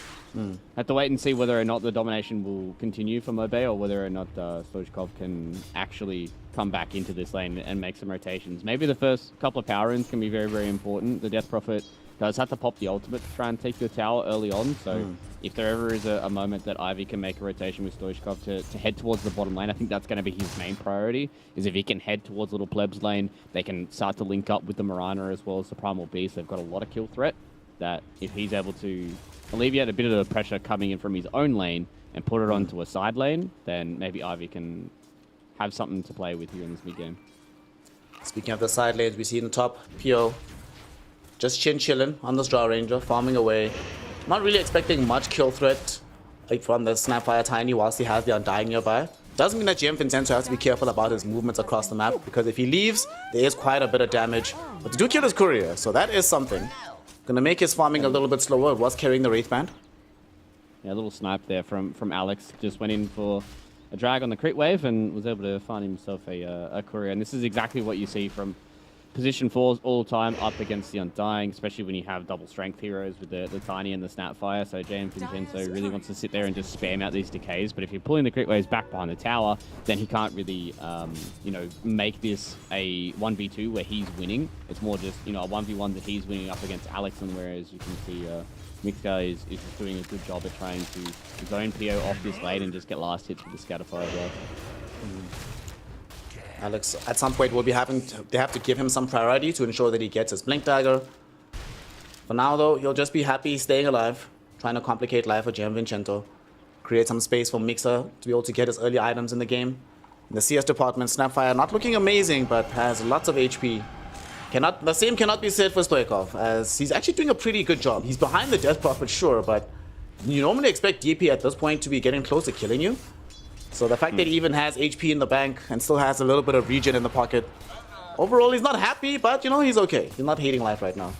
have to wait and see whether or not the domination will continue for Mobe or whether or not Stoichkov can actually come back into this lane and make some rotations. Maybe the first couple of power runes can be very, very important. The Death Prophet does have to pop the ultimate to try and take your tower early on. So if there ever is a moment that Ivy can make a rotation with Stoichkov to head towards the bottom lane, I think that's going to be his main priority, is if he can head towards Little Plebs lane, they can start to link up with the Marana as well as the Primal Beast. They've got a lot of kill threat that if he's able to alleviate a bit of the pressure coming in from his own lane and put it onto a side lane, then maybe Ivy can have something to play with here in this mid game. Speaking of the side lanes, we see in the top, Pio just chilling on this Draw Ranger, farming away. Not really expecting much kill threat like from the Snapfire Tiny whilst he has the Undying nearby. Doesn't mean that GM Vincenzo has to be careful about his movements across the map, because if he leaves, there is quite a bit of damage. But to do kill his courier, so that is something. Gonna make his farming a little bit slower. It was carrying the Wraith Band. Yeah, a little snipe there from Alex. Just went in for a drag on the crit wave and was able to find himself a courier. And this is exactly what you see from position 4s all the time up against the Undying, especially when you have double strength heroes with the Tiny and the Snapfire. So JM Vincenzo really wants to sit there and just spam out these decays. But if you're pulling the crit waves back behind the tower, then he can't really, make this a 1v2 where he's winning. It's more just, a 1v1 that he's winning up against Alex, and whereas you can see Mixka is just doing a good job at trying to zone PO off this lane and just get last hits with the Scatterfire as well. Alex, at some point, they have to give him some priority to ensure that he gets his Blink Dagger. For now, though, he'll just be happy staying alive, trying to complicate life for GM Vincento. Create some space for Mixer to be able to get his early items in the game. In the CS department, Snapfire not looking amazing, but has lots of HP. The same cannot be said for Stoikov, as he's actually doing a pretty good job. He's behind the Death Prophet, sure, but you normally expect DP at this point to be getting close to killing you. So the fact that he even has HP in the bank and still has a little bit of regen in the pocket. Overall, he's not happy, but, he's okay. He's not hating life right now.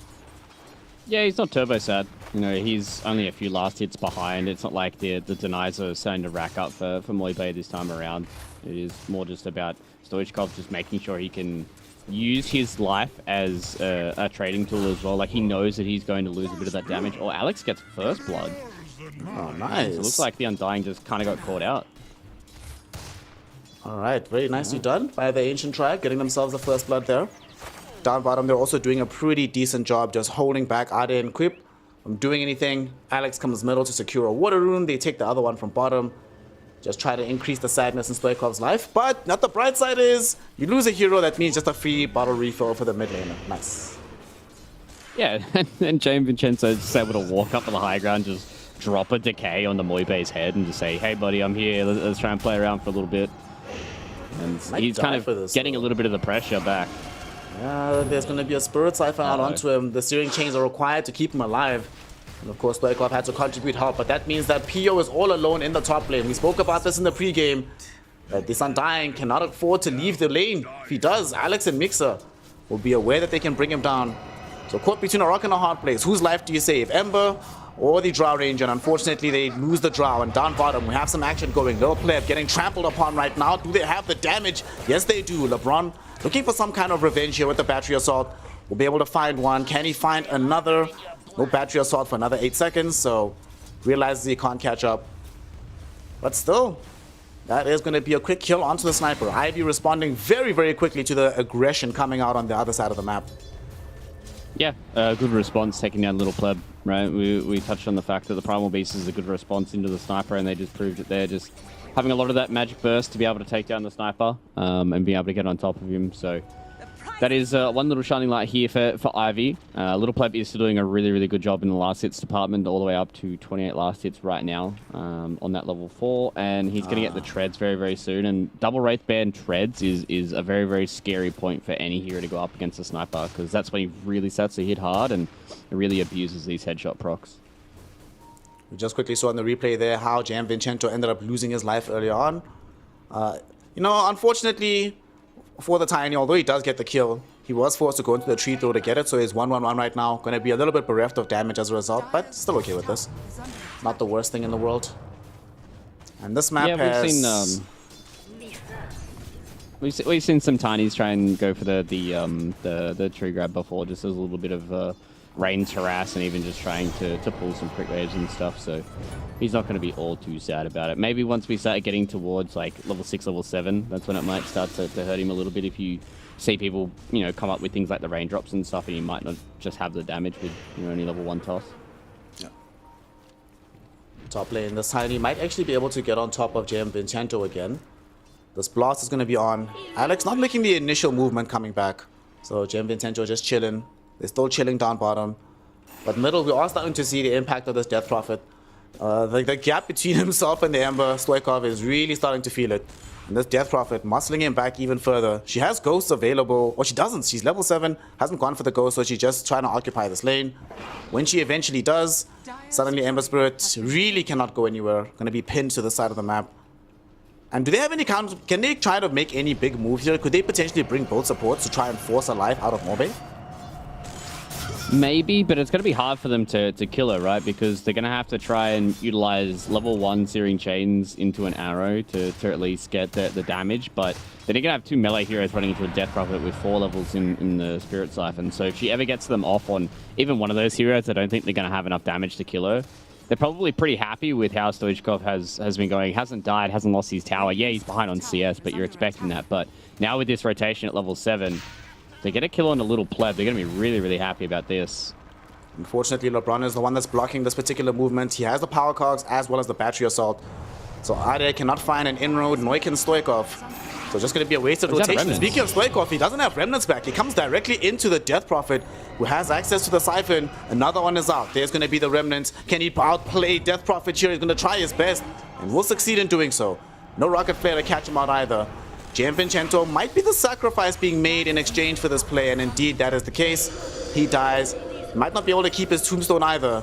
Yeah, he's not turbo sad. You know, he's only a few last hits behind. It's not like the denies are starting to rack up for Moibay this time around. It is more just about Stoichkov just making sure he can use his life as a trading tool as well. Like, he knows that he's going to lose a bit of that damage. Or Alex gets first blood. Oh, nice. So it looks like the Undying just kind of got caught out. All right, very nicely done by the Ancient Tribe, getting themselves the first blood there. Down bottom, they're also doing a pretty decent job just holding back Ade and Quip from doing anything. Alex comes middle to secure a water rune. They take the other one from bottom. Just try to increase the sadness in Stoichkov's life. But not the bright side is, you lose a hero, that means just a free bottle refill for the mid laner. Nice. Yeah, and James Vincenzo is just able to walk up to the high ground, just drop a decay on the Moibay's head and just say, hey buddy, I'm here, let's try and play around for a little bit. And he's kind of getting a little bit of the pressure back. Yeah, there's going to be a Spirit Siphon out onto him. The Searing Chains are required to keep him alive. And of course, Stoichkov had to contribute help, but that means that PO is all alone in the top lane. We spoke about this in the pregame, that this Undying cannot afford to leave the lane. If he does, Alex and Mixer will be aware that they can bring him down. So caught between a rock and a hard place. Whose life do you save? Ember or the Drow Ranger? And unfortunately, they lose the Drow. And down bottom, we have some action going. Little Pleb getting trampled upon right now. Do they have the damage? Yes, they do. LeBron looking for some kind of revenge here with the Battery Assault. We'll be able to find one. Can he find another? No Battery Assault for another 8 seconds. So realizes he can't catch up. But still, that is going to be a quick kill onto the Sniper. Ivy responding very, very quickly to the aggression coming out on the other side of the map. Yeah, good response taking down Little Pleb, right? We touched on the fact that the Primal Beast is a good response into the Sniper, and they just proved it there. Just having a lot of that magic burst to be able to take down the Sniper and be able to get on top of him. So that is one little shining light here for Ivy. Little Pleb is still doing a really, really good job in the last hits department, all the way up to 28 last hits right now on that level 4. And he's going to get the treads very, very soon. And double Wraith Band treads is a very, very scary point for any hero to go up against a Sniper, because that's when he really starts to hit hard and it really abuses these headshot procs. We just quickly saw in the replay there how Jam Vincenzo ended up losing his life earlier on. You know, unfortunately for the Tiny, although he does get the kill, he was forced to go into the tree throw to get it, so he's 1-1-1 right now. Going to be a little bit bereft of damage as a result, but still okay with this. Not the worst thing in the world. And this map has... We've seen some Tinies try and go for the tree grab before, just as a little bit of range harass and even just trying to pull some crit waves and stuff, so he's not going to be all too sad about it. Maybe once we start getting towards like level 6, level 7, that's when it might start to hurt him a little bit, if you see people, you know, come up with things like the raindrops and stuff, and you might not just have the damage with, you know, only level 1 toss. Yeah. Top lane, this Tiny might actually be able to get on top of Jam Vincenzo again. This blast is going to be on. Alex not making the initial movement coming back, so Jam Vincenzo just chilling. They're still chilling down bottom. But middle, we are starting to see the impact of this Death Prophet. The gap between himself and the Ember, Stoichkov, is really starting to feel it. And this Death Prophet muscling him back even further. She has ghosts available. Well, she doesn't. She's level 7, hasn't gone for the ghost, so she's just trying to occupy this lane. When she eventually does, suddenly Ember Spirit really cannot go anywhere. Going to be pinned to the side of the map. And do they have any kind of... Can they try to make any big move here? Could they potentially bring both supports to try and force a life out of Morbay? Maybe, but it's going to be hard for them to kill her, right? Because they're going to have to try and utilize level 1 Searing Chains into an arrow to at least get the damage. But then you're going to have 2 melee heroes running into a Death Prophet with 4 levels in the Spirit Siphon. So if she ever gets them off on even one of those heroes, I don't think they're going to have enough damage to kill her. They're probably pretty happy with how Stoichkov has been going. Hasn't died, hasn't lost his tower. Yeah, he's behind on CS, but you're expecting that. But now with this rotation at level 7... they get a kill on a Little Pleb, they're going to be really, really happy about this. Unfortunately, LeBron is the one that's blocking this particular movement. He has the power cogs as well as the Battery Assault. So Ade cannot find an inroad, nor can Stoichkov. So just going to be a wasted rotation. Speaking of Stoichkov, he doesn't have Remnants back. He comes directly into the Death Prophet, who has access to the Siphon. Another one is out. There's going to be the Remnants. Can he outplay Death Prophet here? He's going to try his best, and will succeed in doing so. No Rocket Flare to catch him out either. Jam Vincenzo might be the sacrifice being made in exchange for this play, and indeed that is the case. He dies. He might not be able to keep his tombstone either.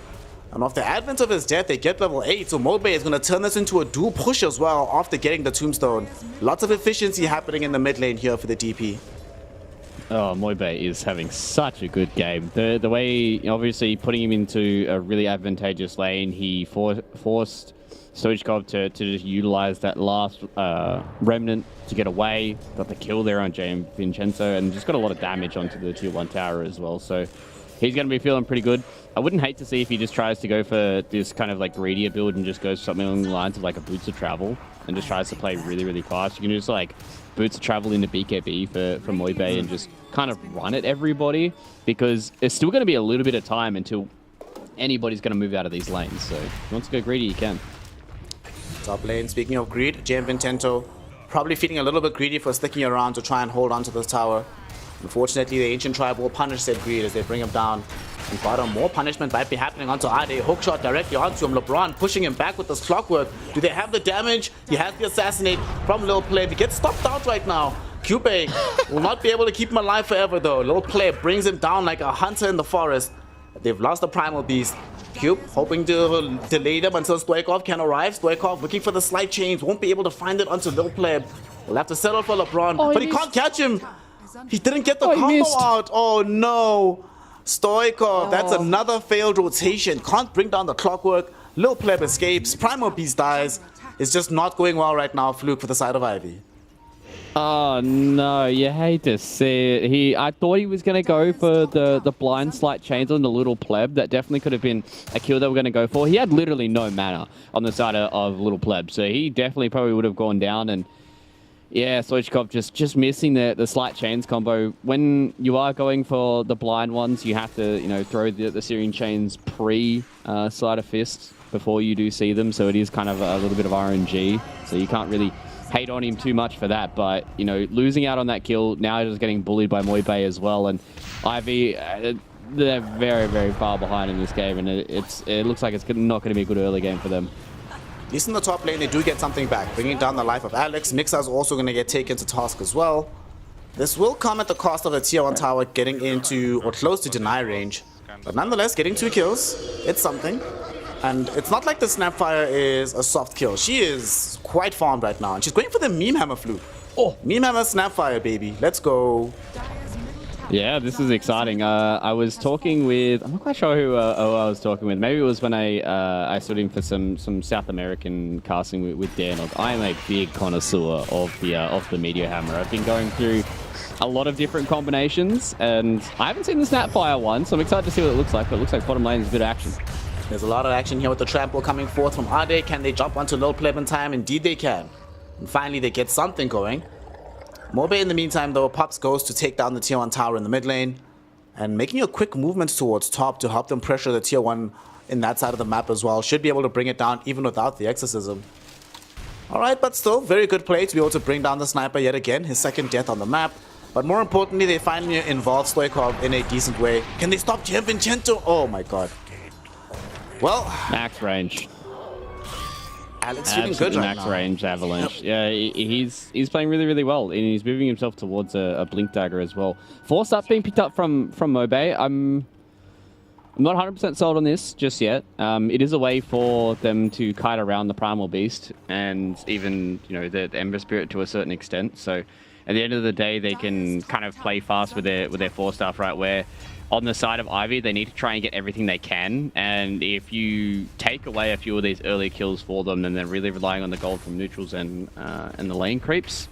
And off the advent of his death, they get level 8, so Mobe is going to turn this into a dual push as well after getting the tombstone. Lots of efficiency happening in the mid lane here for the DP. Oh, Moibe is having such a good game. The way, obviously, putting him into a really advantageous lane, he forced Stoichkov to just utilize that last remnant to get away. Got the kill there on James Vincenzo and just got a lot of damage onto the tier 1 tower as well. So he's going to be feeling pretty good. I wouldn't hate to see if he just tries to go for this kind of like greedier build and just goes something along the lines of like a Boots of Travel and just tries to play really, really fast. You can just like Boots of Travel into BKB for Moibe and just kind of run at everybody, because there's still going to be a little bit of time until anybody's going to move out of these lanes. So if you want to go greedy, you can. Top lane, speaking of greed, James Vincenzo probably feeling a little bit greedy for sticking around to try and hold on to this tower. Unfortunately, the Ancient Tribe will punish said greed as they bring him down. And bottom, more punishment might be happening onto Ade. Hookshot directly onto him. LeBron pushing him back with this clockwork. Do they have the damage? He has the assassinate from Lil Play. He gets stopped out right now. Cube will not be able to keep him alive forever though. Lil Play brings him down like a hunter in the forest. They've lost the Primal Beast. Cube hoping to delay them until Stoichkov can arrive. Stoichkov looking for the slight change. Won't be able to find it onto Lil Play. We'll have to settle for LeBron. But he can't catch him. He didn't get the combo out. Oh no. Stoichkov, that's another failed rotation. Can't bring down the clockwork. Lil Pleb escapes. Primal Beast dies. It's just not going well right now, Fluke, for the side of Ivy. Oh no, you hate to see it. I thought he was going to go for the blind slight chains on the Little Pleb. That definitely could have been a kill they were going to go for. He had literally no mana on the side of Little Pleb, so he definitely probably would have gone down. And yeah, Stoichkov just missing the slight chains combo. When you are going for the blind ones, you have to throw the Syrian chains pre Sleight of Fist before you do see them. So it is kind of a little bit of RNG. So you can't really hate on him too much for that. But losing out on that kill, now just getting bullied by Moibe as well. And Ivy, they're very, very far behind in this game, and it looks like it's not going to be a good early game for them. At least in the top lane, they do get something back, bringing down the life of Alex. Mixer's also going to get taken to task as well. This will come at the cost of the tier 1 tower getting into or close to deny range. But nonetheless, getting 2 kills, it's something. And it's not like the Snapfire is a soft kill. She is quite farmed right now. And she's going for the Meme Hammer Fluke. Oh, Meme Hammer Snapfire, baby. Let's go. Yeah, this is exciting. I was talking with, I'm not quite sure who I was talking with. Maybe it was when I stood in for some South American casting with Dan. I am a big connoisseur of the Meteor Hammer. I've been going through a lot of different combinations, and I haven't seen the Snapfire one, so I'm excited to see what it looks like. But it looks like bottom lane is a bit of action. There's a lot of action here with the trample coming forth from Ade. Can they jump onto Lil Pleb in time? Indeed they can. And finally they get something going. Moibe in the meantime though pops Ghost to take down the tier 1 tower in the mid lane and making a quick movement towards top to help them pressure the tier 1 in that side of the map as well. Should be able to bring it down even without the exorcism. Alright, but still very good play to be able to bring down the sniper yet again, his second death on the map. But more importantly, they finally involve Stoichkov in a decent way. Can they stop James Vincenzo? Oh my god. Well, max range. Alex feeling good right max now. range Avalanche. Yep. Yeah, he's playing really, really well, and he's moving himself towards a Blink Dagger as well. Force up being picked up from Moibe. I'm not 100% sold on this just yet. It is a way for them to kite around the Primal Beast and even the Ember Spirit to a certain extent. So at the end of the day, they can kind of play fast with their Force Staff, right? Where on the side of Ivy, they need to try and get everything they can. And if you take away a few of these early kills for them, then they're really relying on the gold from neutrals and the lane creeps.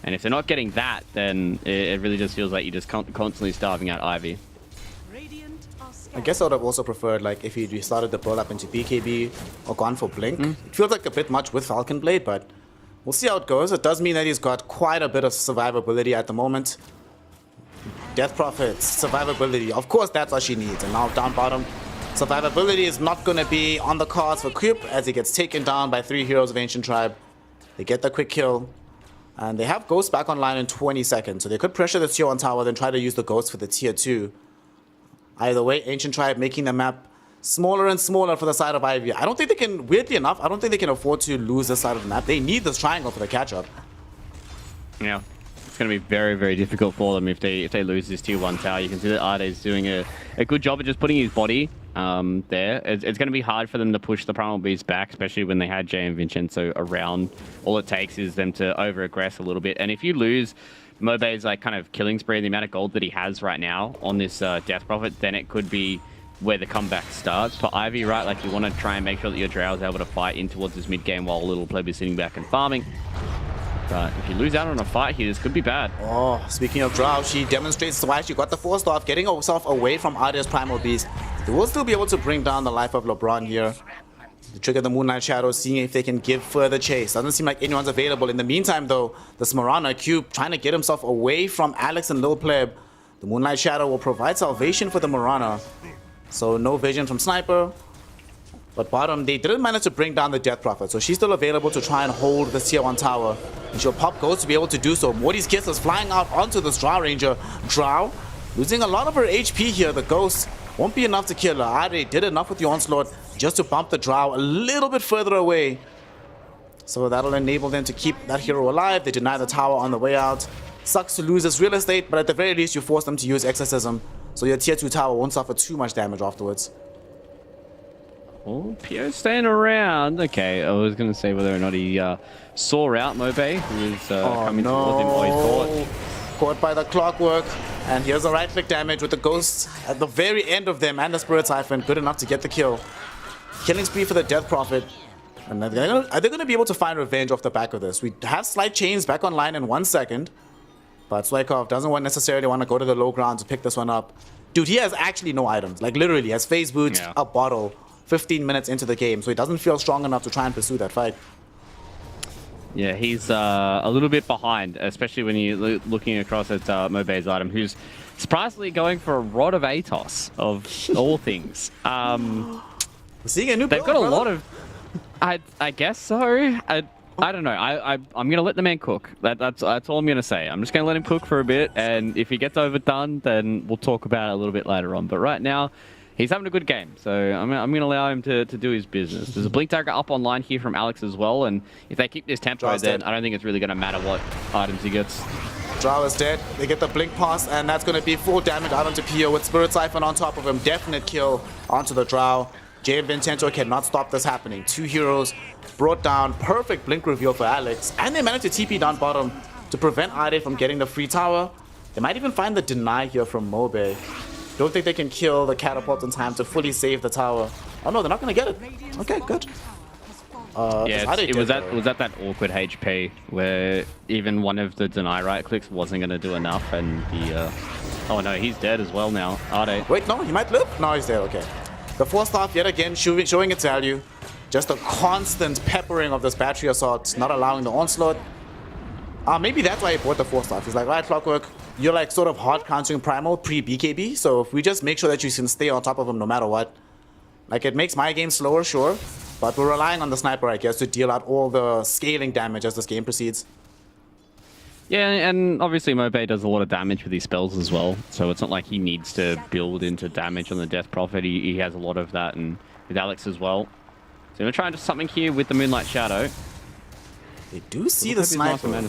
And if they're not getting that, then it really just feels like you're just constantly starving out Ivy. I guess I would have also preferred like if he restarted the build up into BKB or gone for Blink. It feels like a bit much with Falcon Blade, but we'll see how it goes. It does mean that he's got quite a bit of survivability at the moment. Death Prophets, survivability. Of course, that's what she needs. And now down bottom, survivability is not going to be on the cards for Cube as he gets taken down by 3 heroes of Ancient Tribe. They get the quick kill. And they have Ghost back online in 20 seconds. So they could pressure the tier 1 tower, then try to use the Ghost for the tier 2. Either way, Ancient Tribe making the map smaller and smaller for the side of Ivy. I don't think they can, weirdly enough, I don't think they can afford to lose this side of the map. They need this triangle for the catch-up. Yeah. It's going to be very, very difficult for them if they lose this tier 1 tower. You can see that Ade's doing a good job of just putting his body there. It's going to be hard for them to push the Primal Beast back, especially when they had Jay and Vincenzo around. All it takes is them to over-aggress a little bit. And if you lose Mobe's like kind of killing spree and the amount of gold that he has right now on this Death Prophet, then it could be where the comeback starts. But Ivy, right, like you want to try and make sure that your Drow is able to fight in towards this mid game while Little Pleb is sitting back and farming. But if you lose out on a fight here, this could be bad. Oh, speaking of Drow, she demonstrates why she got the force off, getting herself away from Arya's Primal Beast. They will still be able to bring down the life of LeBron here. They trigger the Moonlight Shadow, seeing if they can give further chase. Doesn't seem like anyone's available. In the meantime, though, the Smarana Cube trying to get himself away from Alex and Lil Pleb. The Moonlight Shadow will provide salvation for the Marana. So no vision from Sniper. But bottom, they didn't manage to bring down the Death Prophet, so she's still available to try and hold the tier 1 tower. And she'll pop Ghost to be able to do so. Morty's Kiss is flying out onto this Drow Ranger. Drow losing a lot of her HP here. The Ghost won't be enough to kill her. Ari did enough with the Onslaught just to bump the Drow a little bit further away. So that'll enable them to keep that hero alive. They deny the tower on the way out. Sucks to lose this real estate, but at the very least you force them to use Exorcism, so your tier 2 tower won't suffer too much damage afterwards. Oh, Pio staying around. Okay, I was going to say whether or not he saw out Mobe, who was coming towards him. Oh, he's caught by the clockwork. And here's the right-click damage with the Ghosts at the very end of them and the Spirit Siphon. Good enough to get the kill. Killing spree for the Death Prophet. And are they going to be able to find revenge off the back of this? We have Slight Chains back online in 1 second. But Swykov doesn't necessarily want to go to the low ground to pick this one up. Dude, he has actually no items. Like, literally, he has phase boots, a bottle, 15 minutes into the game. So he doesn't feel strong enough to try and pursue that fight. Yeah, he's a little bit behind, especially when you're looking across at Mobe's item, who's surprisingly going for a Rod of Atos, of all things. Seeing a new They've build, got a brother. lot of... I guess so. I don't know. I'm going to let the man cook. That's all I'm going to say. I'm just going to let him cook for a bit, and if he gets overdone, then we'll talk about it a little bit later on. But right now, he's having a good game, so I'm going to allow him to do his business. There's a Blink Dagger up online here from Alex as well, and if they keep this tempo, then I don't think it's really going to matter what items he gets. Drow is dead. They get the Blink Pass, and that's going to be full damage out onto Pio with Spirit Siphon on top of him. Definite kill onto the Drow. Jay and Vincento cannot stop this happening. 2 heroes brought down. Perfect Blink reveal for Alex. And they managed to TP down bottom to prevent Ade from getting the free tower. They might even find the deny here from Mobe. Don't think they can kill the catapult in time to fully save the tower. Oh no, they're not going to get it. Okay, good. Yeah, it was at that awkward HP where even one of the deny right clicks wasn't going to do enough, and the... oh no, he's dead as well now. Ade. Wait, no, he might live? No, he's dead, okay. The Force Staff yet again showing its value. Just a constant peppering of this battery assault, not allowing the onslaught. Maybe that's why he bought the Force Staff. He's like, right, Clockwork, you're like sort of hard countering Primal pre-BKB, so if we just make sure that you can stay on top of him no matter what. Like, it makes my game slower, sure, but we're relying on the Sniper, I guess, to deal out all the scaling damage as this game proceeds. Yeah, and obviously Mobe does a lot of damage with his spells as well, so it's not like he needs to build into damage on the Death Prophet. He has a lot of that, and with Alex as well. So we're going to try and do something here with the Moonlight Shadow. They do see the Sniper.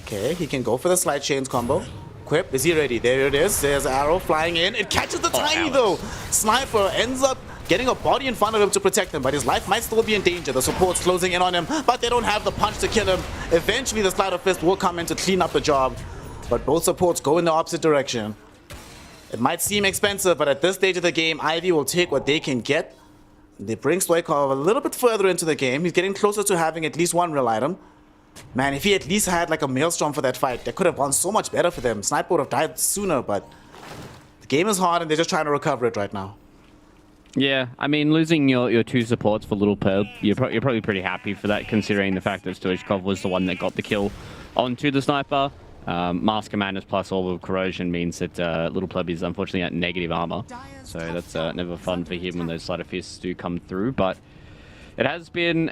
Okay, he can go for the Slide Chains combo. Quip, is he ready? There it is. There's Arrow flying in. It catches the Tiny though. Sniper ends up getting a body in front of him to protect him, but his life might still be in danger. The support's closing in on him, but they don't have the punch to kill him. Eventually, the Slider Fist will come in to clean up the job, but both supports go in the opposite direction. It might seem expensive, but at this stage of the game, Ivy will take what they can get. They bring Stoikov a little bit further into the game. He's getting closer to having at least one real item. Man, if he at least had like a Maelstrom for that fight, that could have gone so much better for them. Sniper would have died sooner, but the game is hard and they're just trying to recover it right now. Yeah, I mean, losing your 2 supports for Little Perb, you're probably pretty happy for that, considering the fact that Stoichkov was the one that got the kill onto the Sniper. Mask Commanders plus Orb of Corrosion means that Little Pleb is unfortunately at negative armor. So that's never fun for him when those Slider Fists do come through. But it has been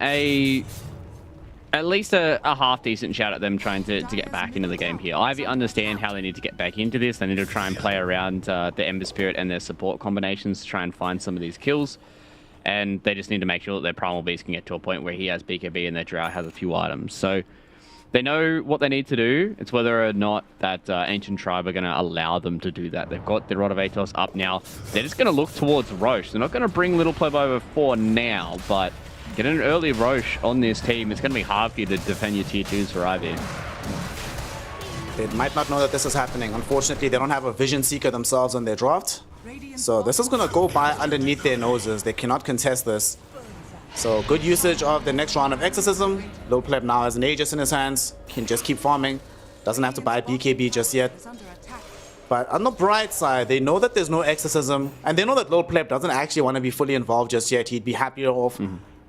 at least a half-decent shout at them trying to get back into the game here. Ivy understand how they need to get back into this. They need to try and play around the Ember Spirit and their support combinations to try and find some of these kills. And they just need to make sure that their Primal Beast can get to a point where he has BKB and their Drow has a few items. So they know what they need to do. It's whether or not that Ancient Tribe are going to allow them to do that. They've got the Rod of Atos up now. They're just going to look towards Roche. They're not going to bring Little Pleb over for now, but get an early Roche on this team. It's going to be hard for you to defend your tier 2s for Ivy. They might not know that this is happening. Unfortunately, they don't have a Vision Seeker themselves on their draft. So this is going to go by underneath their noses. They cannot contest this. So good usage of the next round of Exorcism. Lil Pleb now has an Aegis in his hands. Can just keep farming. Doesn't have to buy BKB just yet. But on the bright side, they know that there's no Exorcism. And they know that Lil Pleb doesn't actually want to be fully involved just yet. He'd be happier off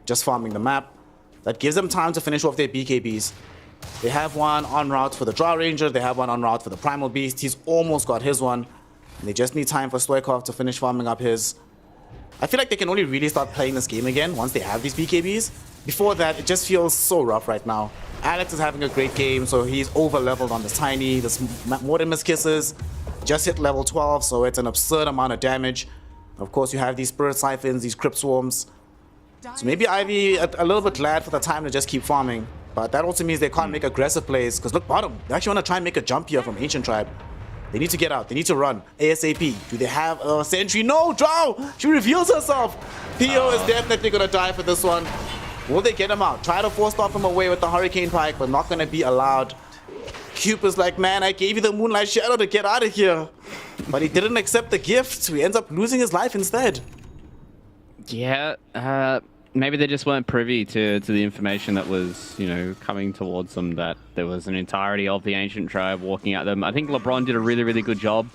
just farming the map. That gives them time to finish off their BKBs. They have one en route for the Draw Ranger. They have one en route for the Primal Beast. He's almost got his one. And they just need time for Stoikov to finish farming up his. I feel like they can only really start playing this game again once they have these BKBs. Before that, it just feels so rough right now. Alex is having a great game, so he's over-leveled on this Tiny. This Mortimer's Kisses just hit level 12, so it's an absurd amount of damage. Of course, you have these Spirit Siphons, these Crypt Swarms. So maybe Ivy a little bit glad for the time to just keep farming. But that also means they can't make aggressive plays. Because look, bottom, they actually want to try and make a jump here from Ancient Tribe. They need to get out. They need to run ASAP. Do they have a sentry? No, Drow! She reveals herself. PO is definitely going to die for this one. Will they get him out? Try to force off him away with the Hurricane Pike, but not going to be allowed. Cube is like, man, I gave you the Moonlight Shadow to get out of here. But he didn't accept the gift. So he ends up losing his life instead. Yeah, maybe they just weren't privy to the information that was, you know, coming towards them, that there was an entirety of the Ancient Tribe walking at them. I think LeBron did a really, really good job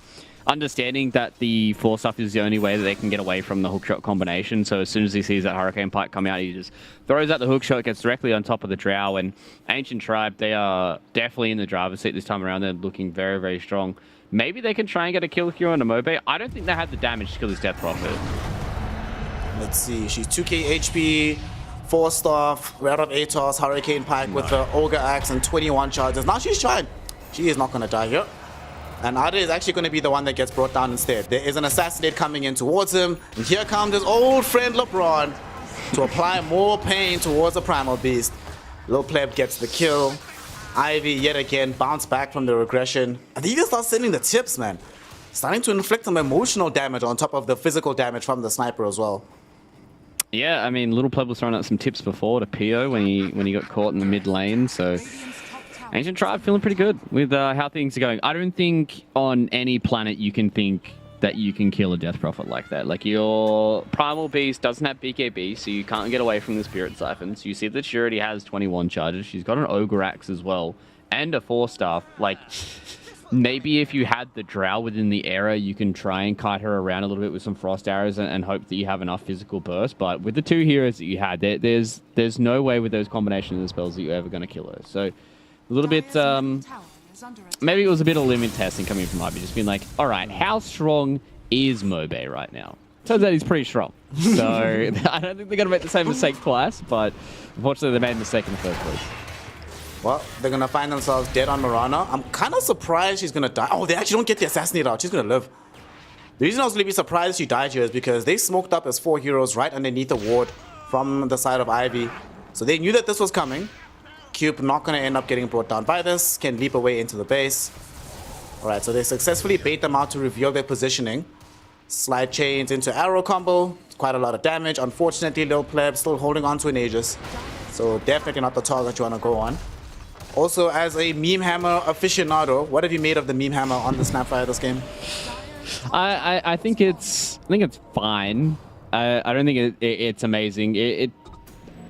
understanding that the Force Stuff is the only way that they can get away from the hookshot combination. So as soon as he sees that Hurricane Pike come out, he just throws out the hookshot, gets directly on top of the Drow. And Ancient Tribe, they are definitely in the driver's seat this time around. They're looking very, very strong. Maybe they can try and get a kill here on a Mobe. I don't think they had the damage to kill his Death Prophet. Let's see, she's 2k HP, 4 staff, right of Atos, Hurricane Pike with the Ogre Axe and 21 charges. Now she's trying. She is not going to die here. And Ada is actually going to be the one that gets brought down instead. There is an Assassinate coming in towards him. And here comes his old friend LeBron to apply more pain towards the Primal Beast. Lil Pleb gets the kill. Ivy yet again bounced back from the regression. And they even start sending the tips, man. Starting to inflict some emotional damage on top of the physical damage from the sniper as well. Yeah, I mean, Little Pleb was throwing out some tips before to PO when he got caught in the mid lane, so Ancient Tribe feeling pretty good with how things are going. I don't think on any planet you can think that you can kill a Death Prophet like that. Like, your Primal Beast doesn't have BKB, so you can't get away from the Spirit Siphons. You see that she already has 21 charges. She's got an Ogre Axe as well, and a 4-staff. Like, maybe if you had the Drow within the area, you can try and kite her around a little bit with some Frost Arrows and hope that you have enough physical burst. But with the 2 heroes that you had, there's no way with those combinations of spells that you're ever going to kill her. So a little bit, maybe it was a bit of limit testing coming from Ivy, just being like, all right, how strong is Mobe right now? Turns out he's pretty strong. So I don't think they're going to make the same mistake twice, but unfortunately they made a mistake in the first place. Well, they're going to find themselves dead on Mirana. I'm kind of surprised she's going to die. Oh, they actually don't get the Assassinate out. She's going to live. The reason I was really surprised she died here is because they smoked up as 4 heroes right underneath the ward from the side of Ivy. So they knew that this was coming. Cube not going to end up getting brought down by this. Can leap away into the base. Alright, so they successfully bait them out to reveal their positioning. Slide chains into arrow combo. Quite a lot of damage. Unfortunately, Lil Pleb still holding on to an Aegis. So definitely not the target you want to go on. Also, as a meme hammer aficionado, what have you made of the meme hammer on the Snapfire this game? I think it's fine. I don't think it's amazing.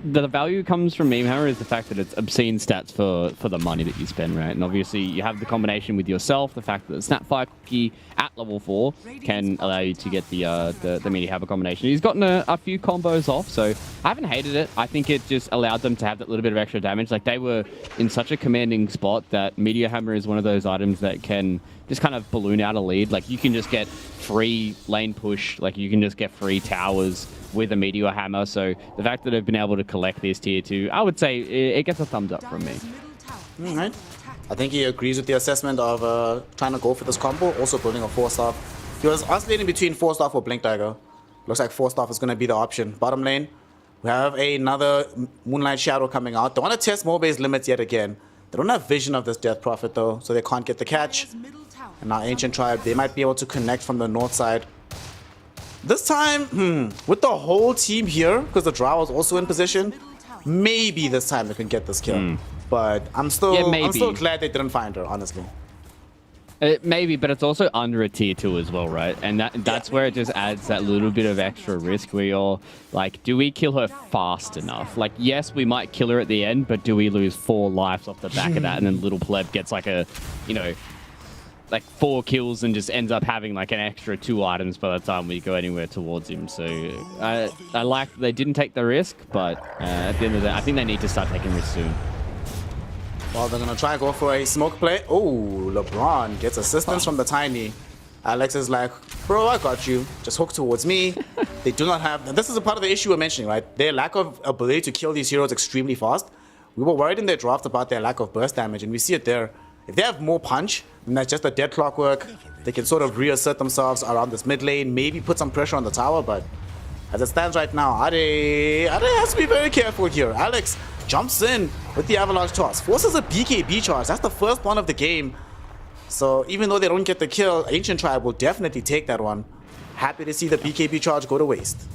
The value comes from meme hammer is the fact that it's obscene stats for the money that you spend, right? And obviously you have the combination with yourself, the fact that the Snapfire cookie at level 4 can allow you to get the media hammer combination. He's gotten a few combos off, so I haven't hated it. I think it just allowed them to have that little bit of extra damage. Like, they were in such a commanding spot that media hammer is one of those items that can just kind of balloon out a lead. Like, you can just get free lane push, like you can just get free towers with a Meteor Hammer. So the fact that they've been able to collect this tier 2, I would say it gets a thumbs up from me. Alright. I think he agrees with the assessment of trying to go for this combo, also building a 4-staff. He was oscillating between 4-staff or Blink Dagger. Looks like 4-staff is going to be the option. Bottom lane, we have another Moonlight Shadow coming out. They want to test Mobe's limits yet again. They don't have vision of this Death Prophet though, so they can't get the catch. And now Ancient Tribe, they might be able to connect from the north side. This time, with the whole team here, because the Drow is also in position, maybe this time they can get this kill. But I'm still glad they didn't find her, honestly. Maybe, but it's also under a tier 2 as well, right? And that's where it just adds that little bit of extra risk where you're like, do we kill her fast enough? Like, yes, we might kill her at the end, but do we lose 4 lives off the back of that? And then little pleb gets like a, you know, like 4 kills and just ends up having like an extra 2 items by the time we go anywhere towards him. So I like that they didn't take the risk, but at the end of the day, I think they need to start taking risks soon. Well, they're going to try and go for a smoke play. Oh, LeBron gets assistance from the Tiny. Alex is like, bro, I got you. Just hook towards me. They do not have... This is a part of the issue we're mentioning, right? Their lack of ability to kill these heroes extremely fast. We were worried in their draft about their lack of burst damage, and we see it there. If they have more punch, then that's just a dead clockwork. They can sort of reassert themselves around this mid lane, maybe put some pressure on the tower, but as it stands right now, Ade has to be very careful here. Alex jumps in with the avalanche toss, forces a BKB charge. That's the first one of the game. So even though they don't get the kill, Ancient Tribe will definitely take that one. Happy to see the BKB charge go to waste.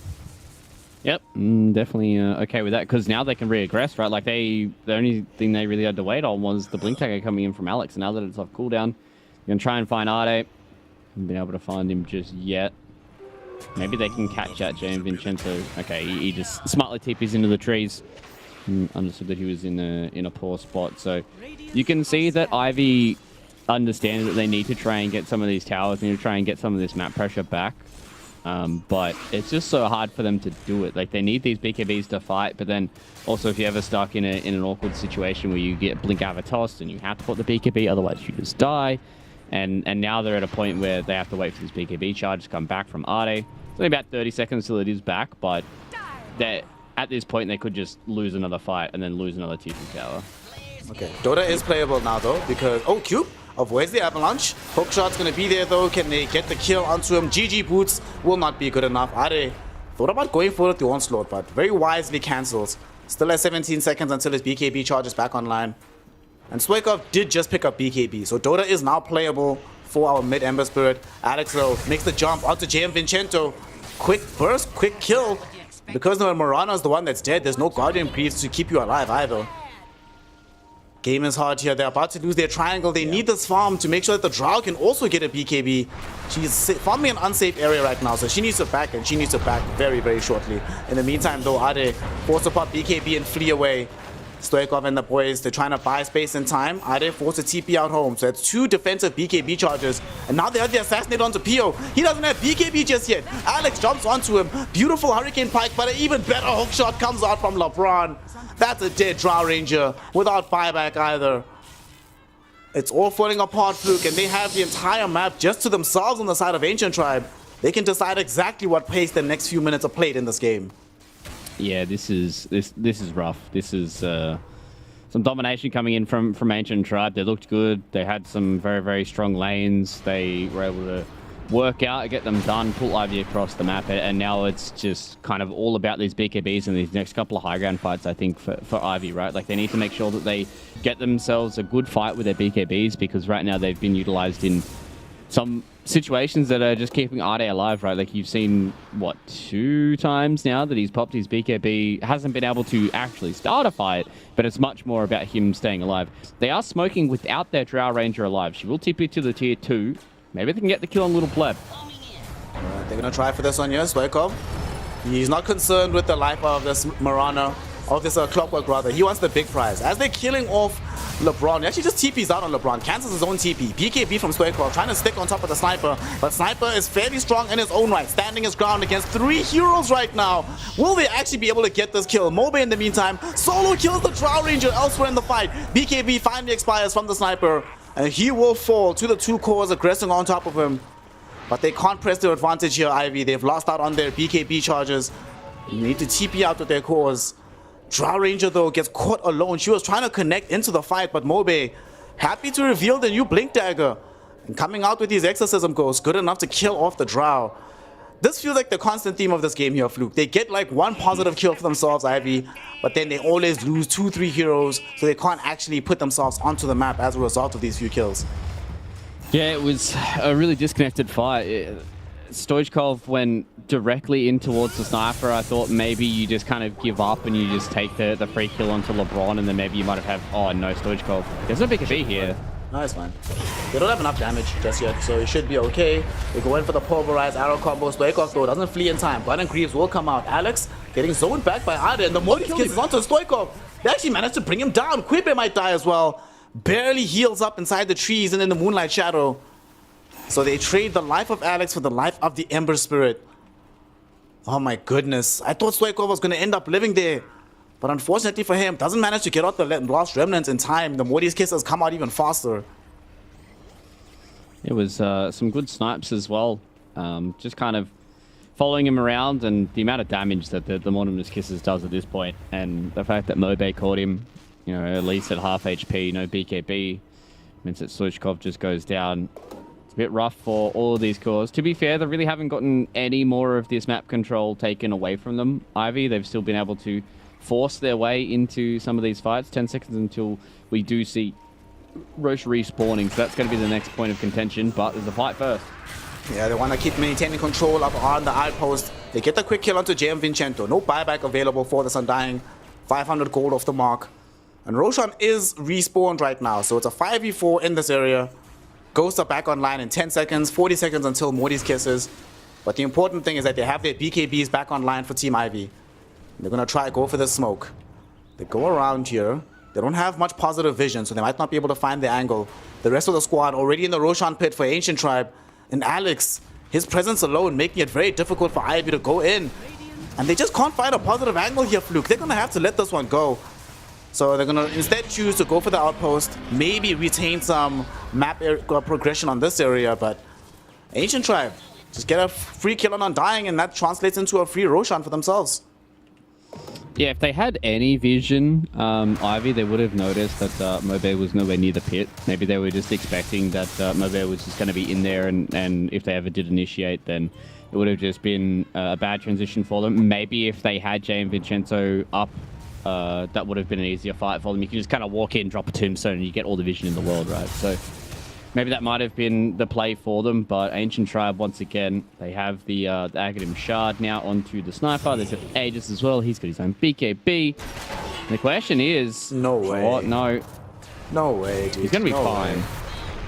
Yep, definitely okay with that, because now they can re-aggress, right? Like the only thing they really had to wait on was the Blink Dagger coming in from Alex. Now that it's off cooldown, you're going to try and find Ade. Haven't been able to find him just yet. Maybe they can catch out Jay and Vincenzo. Okay, he just smartly TPs into the trees. Understood that he was in a poor spot. So you can see that Ivy understands that they need to try and get some of these towers, need to try and get some of this map pressure back. But it's just so hard for them to do it. Like, they need these BKBs to fight, but then also if you're ever stuck in an awkward situation where you get Blink Avatos and you have to put the BKB, otherwise you just die. And now they're at a point where they have to wait for this BKB charge to come back from Ade. It's only about 30 seconds till it is back, but at this point they could just lose another fight and then lose another T2 tower. Okay, Dota is playable now though, because, oh, Cube avoids the avalanche. Hookshot's gonna be there though. Can they get the kill onto him? GG boots will not be good enough. Ade thought about going for the onslaught, but very wisely cancels. Still has 17 seconds until his BKB charge is back online. And Stoikov did just pick up BKB, so Dota is now playable for our mid Ember Spirit. Alex though makes the jump onto JM Vincenzo. Quick burst, quick kill. Because the Morana is the one that's dead, there's no Guardian Priest to keep you alive either. Game is hard here. They're about to lose their triangle. They need this farm to make sure that the Drow can also get a BKB. She's farming an unsafe area right now, so she needs to back, and she needs to back very, very shortly. In the meantime, though, Ade forced to pop BKB and flee away. Stoikov and the boys, they're trying to buy space and time. Ade forced a TP out home, so that's 2 defensive BKB charges. And now they have the assassinate onto Pio. He doesn't have BKB just yet. Alex jumps onto him. Beautiful Hurricane Pike, but an even better hook shot comes out from LeBron. That's a dead Drow Ranger without buyback either. It's all falling apart, Fluke, and they have the entire map just to themselves on the side of Ancient Tribe. They can decide exactly what pace the next few minutes are played in this game. Yeah, this is rough. This is some domination coming in from Ancient Tribe. They looked good. They had some very, very strong lanes. They were able to work out, get them done, pull Ivy across the map, and now it's just kind of all about these BKBs and these next couple of high ground fights, I think, for Ivy, right? Like, they need to make sure that they get themselves a good fight with their BKBs, because right now they've been utilized in some situations that are just keeping Ade alive, right? Like, you've seen, what, 2 times now that he's popped his BKB, hasn't been able to actually start a fight, but it's much more about him staying alive. They are smoking without their Drow Ranger alive. She will TP to the tier 2. Maybe they can get the kill on Little Pleb. Alright, they're gonna try for this one here, Stoikov. He's not concerned with the life of this Marana, of this Clockwork rather. He wants the big prize. As they're killing off LeBron, he actually just TPs out on LeBron, cancels his own TP. BKB from Stoikov, trying to stick on top of the Sniper, but Sniper is fairly strong in his own right, standing his ground against 3 heroes right now. Will they actually be able to get this kill? Mobe in the meantime, solo kills the Drow Ranger elsewhere in the fight. BKB finally expires from the Sniper, and he will fall to the 2 cores aggressing on top of him. But they can't press their advantage here, Ivy. They've lost out on their BKB charges. They need to TP out with their cores. Drow Ranger, though, gets caught alone. She was trying to connect into the fight, but Mobe, happy to reveal the new Blink Dagger. And coming out with these Exorcism Ghosts, good enough to kill off the Drow. This feels like the constant theme of this game here, Fluke. They get like 1 positive kill for themselves, Ivy, but then they always lose 2-3 heroes, so they can't actually put themselves onto the map as a result of these few kills. Yeah, it was a really disconnected fight. Stoichkov went directly in towards the Sniper. I thought maybe you just kind of give up and you just take the free kill onto LeBron, and then maybe you might have oh no, Stoichkov. There's no BKB here. No, it's fine. They don't have enough damage just yet, so it should be okay. They go in for the pulverized arrow combo. Stoikov though doesn't flee in time. Blood and Greaves will come out. Alex getting zoned back by Ada, and the Mortis kisses onto Stoikov. They actually managed to bring him down. Quipe might die as well. Barely heals up inside the trees and in the Moonlight Shadow. So they trade the life of Alex for the life of the Ember Spirit. Oh my goodness. I thought Stoikov was going to end up living there. But unfortunately for him, doesn't manage to get out the last remnants in time. The Morty's kisses come out even faster. It was some good snipes as well. Just kind of following him around, and the amount of damage that the Mortimer's Kisses does at this point, and the fact that Mobe caught him, you know, at least at half HP, no BKB, means that Stoichkov just goes down. It's a bit rough for all of these cores. To be fair, they really haven't gotten any more of this map control taken away from them. Ivy, they've still been able to force their way into some of these fights. 10 seconds until we do see Roche respawning, so that's going to be the next point of contention, but there's a fight first. Yeah, they want to keep maintaining control up on the outpost. They get the quick kill onto JM Vincento. No buyback available for this Undying. 500 gold off the mark. And Roshan is respawned right now, so it's a 5v4 in this area. Ghosts are back online in 10 seconds, 40 seconds until Morty's kisses. But the important thing is that they have their BKBs back online for Team Ivy. They're going to try to go for the smoke. They go around here. They don't have much positive vision, so they might not be able to find the angle. The rest of the squad already in the Roshan pit for Ancient Tribe. And Alex, his presence alone making it very difficult for Ivy to go in. And they just can't find a positive angle here, Fluke. They're going to have to let this one go. So they're going to instead choose to go for the outpost. Maybe retain some map progression on this area, but Ancient Tribe just get a free kill on Undying, and that translates into a free Roshan for themselves. Yeah, if they had any vision, Ivy, they would have noticed that Mobe was nowhere near the pit. Maybe they were just expecting that Mobe was just going to be in there, and if they ever did initiate, then it would have just been a bad transition for them. Maybe if they had Jay and Vincenzo up, that would have been an easier fight for them. You can just kind of walk in, drop a tombstone, and you get all the vision in the world, right? So maybe that might have been the play for them, but Ancient Tribe, once again, they have the Aghanim Shard now onto the Sniper. They've got Aegis as well. He's got his own BKB. And the question is... No way. Oh, no. No way, dude. He's going to be no fine. Way.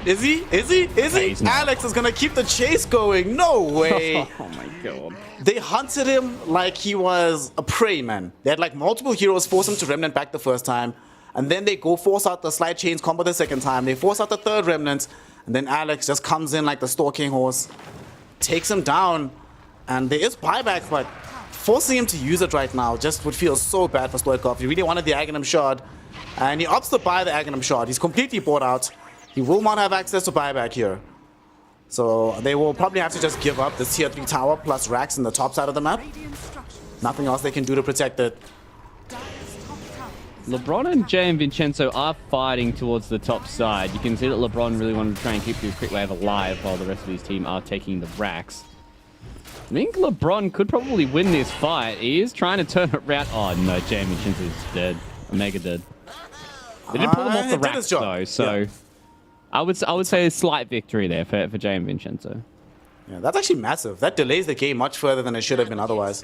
Is he? Is he? Is he? He's not. Alex is going to keep the chase going. No way. Oh, my God. They hunted him like he was a prey, man. They had like multiple heroes force him to Remnant back the first time. And then they go force out the slide chains combo the second time. They force out the third remnant. And then Alex just comes in like the stalking horse. Takes him down. And there is buyback, but forcing him to use it right now just would feel so bad for Stoikov. He really wanted the Aghanim Shard. And he opts to buy the Aghanim Shard. He's completely bought out. He will not have access to buyback here. So they will probably have to just give up this tier 3 tower plus racks in the top side of the map. Nothing else they can do to protect it. LeBron and Jay and Vincenzo are fighting towards the top side. You can see that LeBron really wanted to try and keep his quick wave alive while the rest of his team are taking the racks. I think LeBron could probably win this fight. He is trying to turn it around. Oh no, Jay and Vincenzo's dead. Omega dead. They didn't pull him off the racks though, so yeah. I would say a slight victory there for Jay and Vincenzo. Yeah, that's actually massive. That delays the game much further than it should have been otherwise.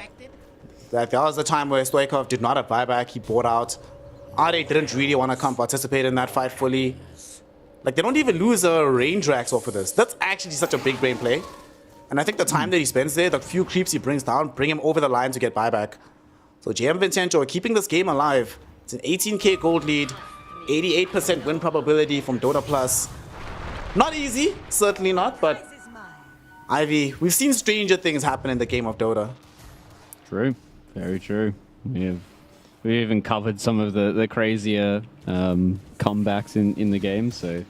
That was the time where Stoikov did not have buyback. He bought out. Ade didn't really want to come participate in that fight fully. Like, they don't even lose a range racks off of this. That's actually such a big brain play. And I think the time that he spends there, the few creeps he brings down, bring him over the line to get buyback. So JM Vincenzo are keeping this game alive. It's an 18k gold lead, 88% win probability from Dota Plus. Not easy, certainly not, but Ivy, we've seen stranger things happen in the game of Dota. True, very true. We even covered some of the crazier comebacks in the game, so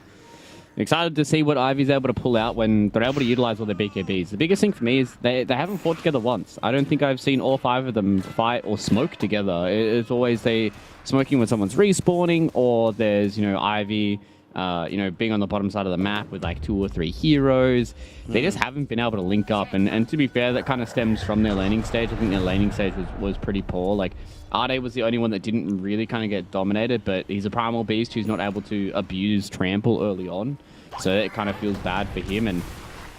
excited to see what Ivy's able to pull out when they're able to utilize all their BKBs. The biggest thing for me is they haven't fought together once. I don't think I've seen all 5 of them fight or smoke together. It's always they smoking when someone's respawning, or there's, Ivy, being on the bottom side of the map with like 2 or 3 heroes. They just haven't been able to link up. And to be fair, that kind of stems from their laning stage. I think their laning stage was pretty poor. Like, Ade was the only one that didn't really kind of get dominated, but he's a primal beast who's not able to abuse trample early on. So it kind of feels bad for him. And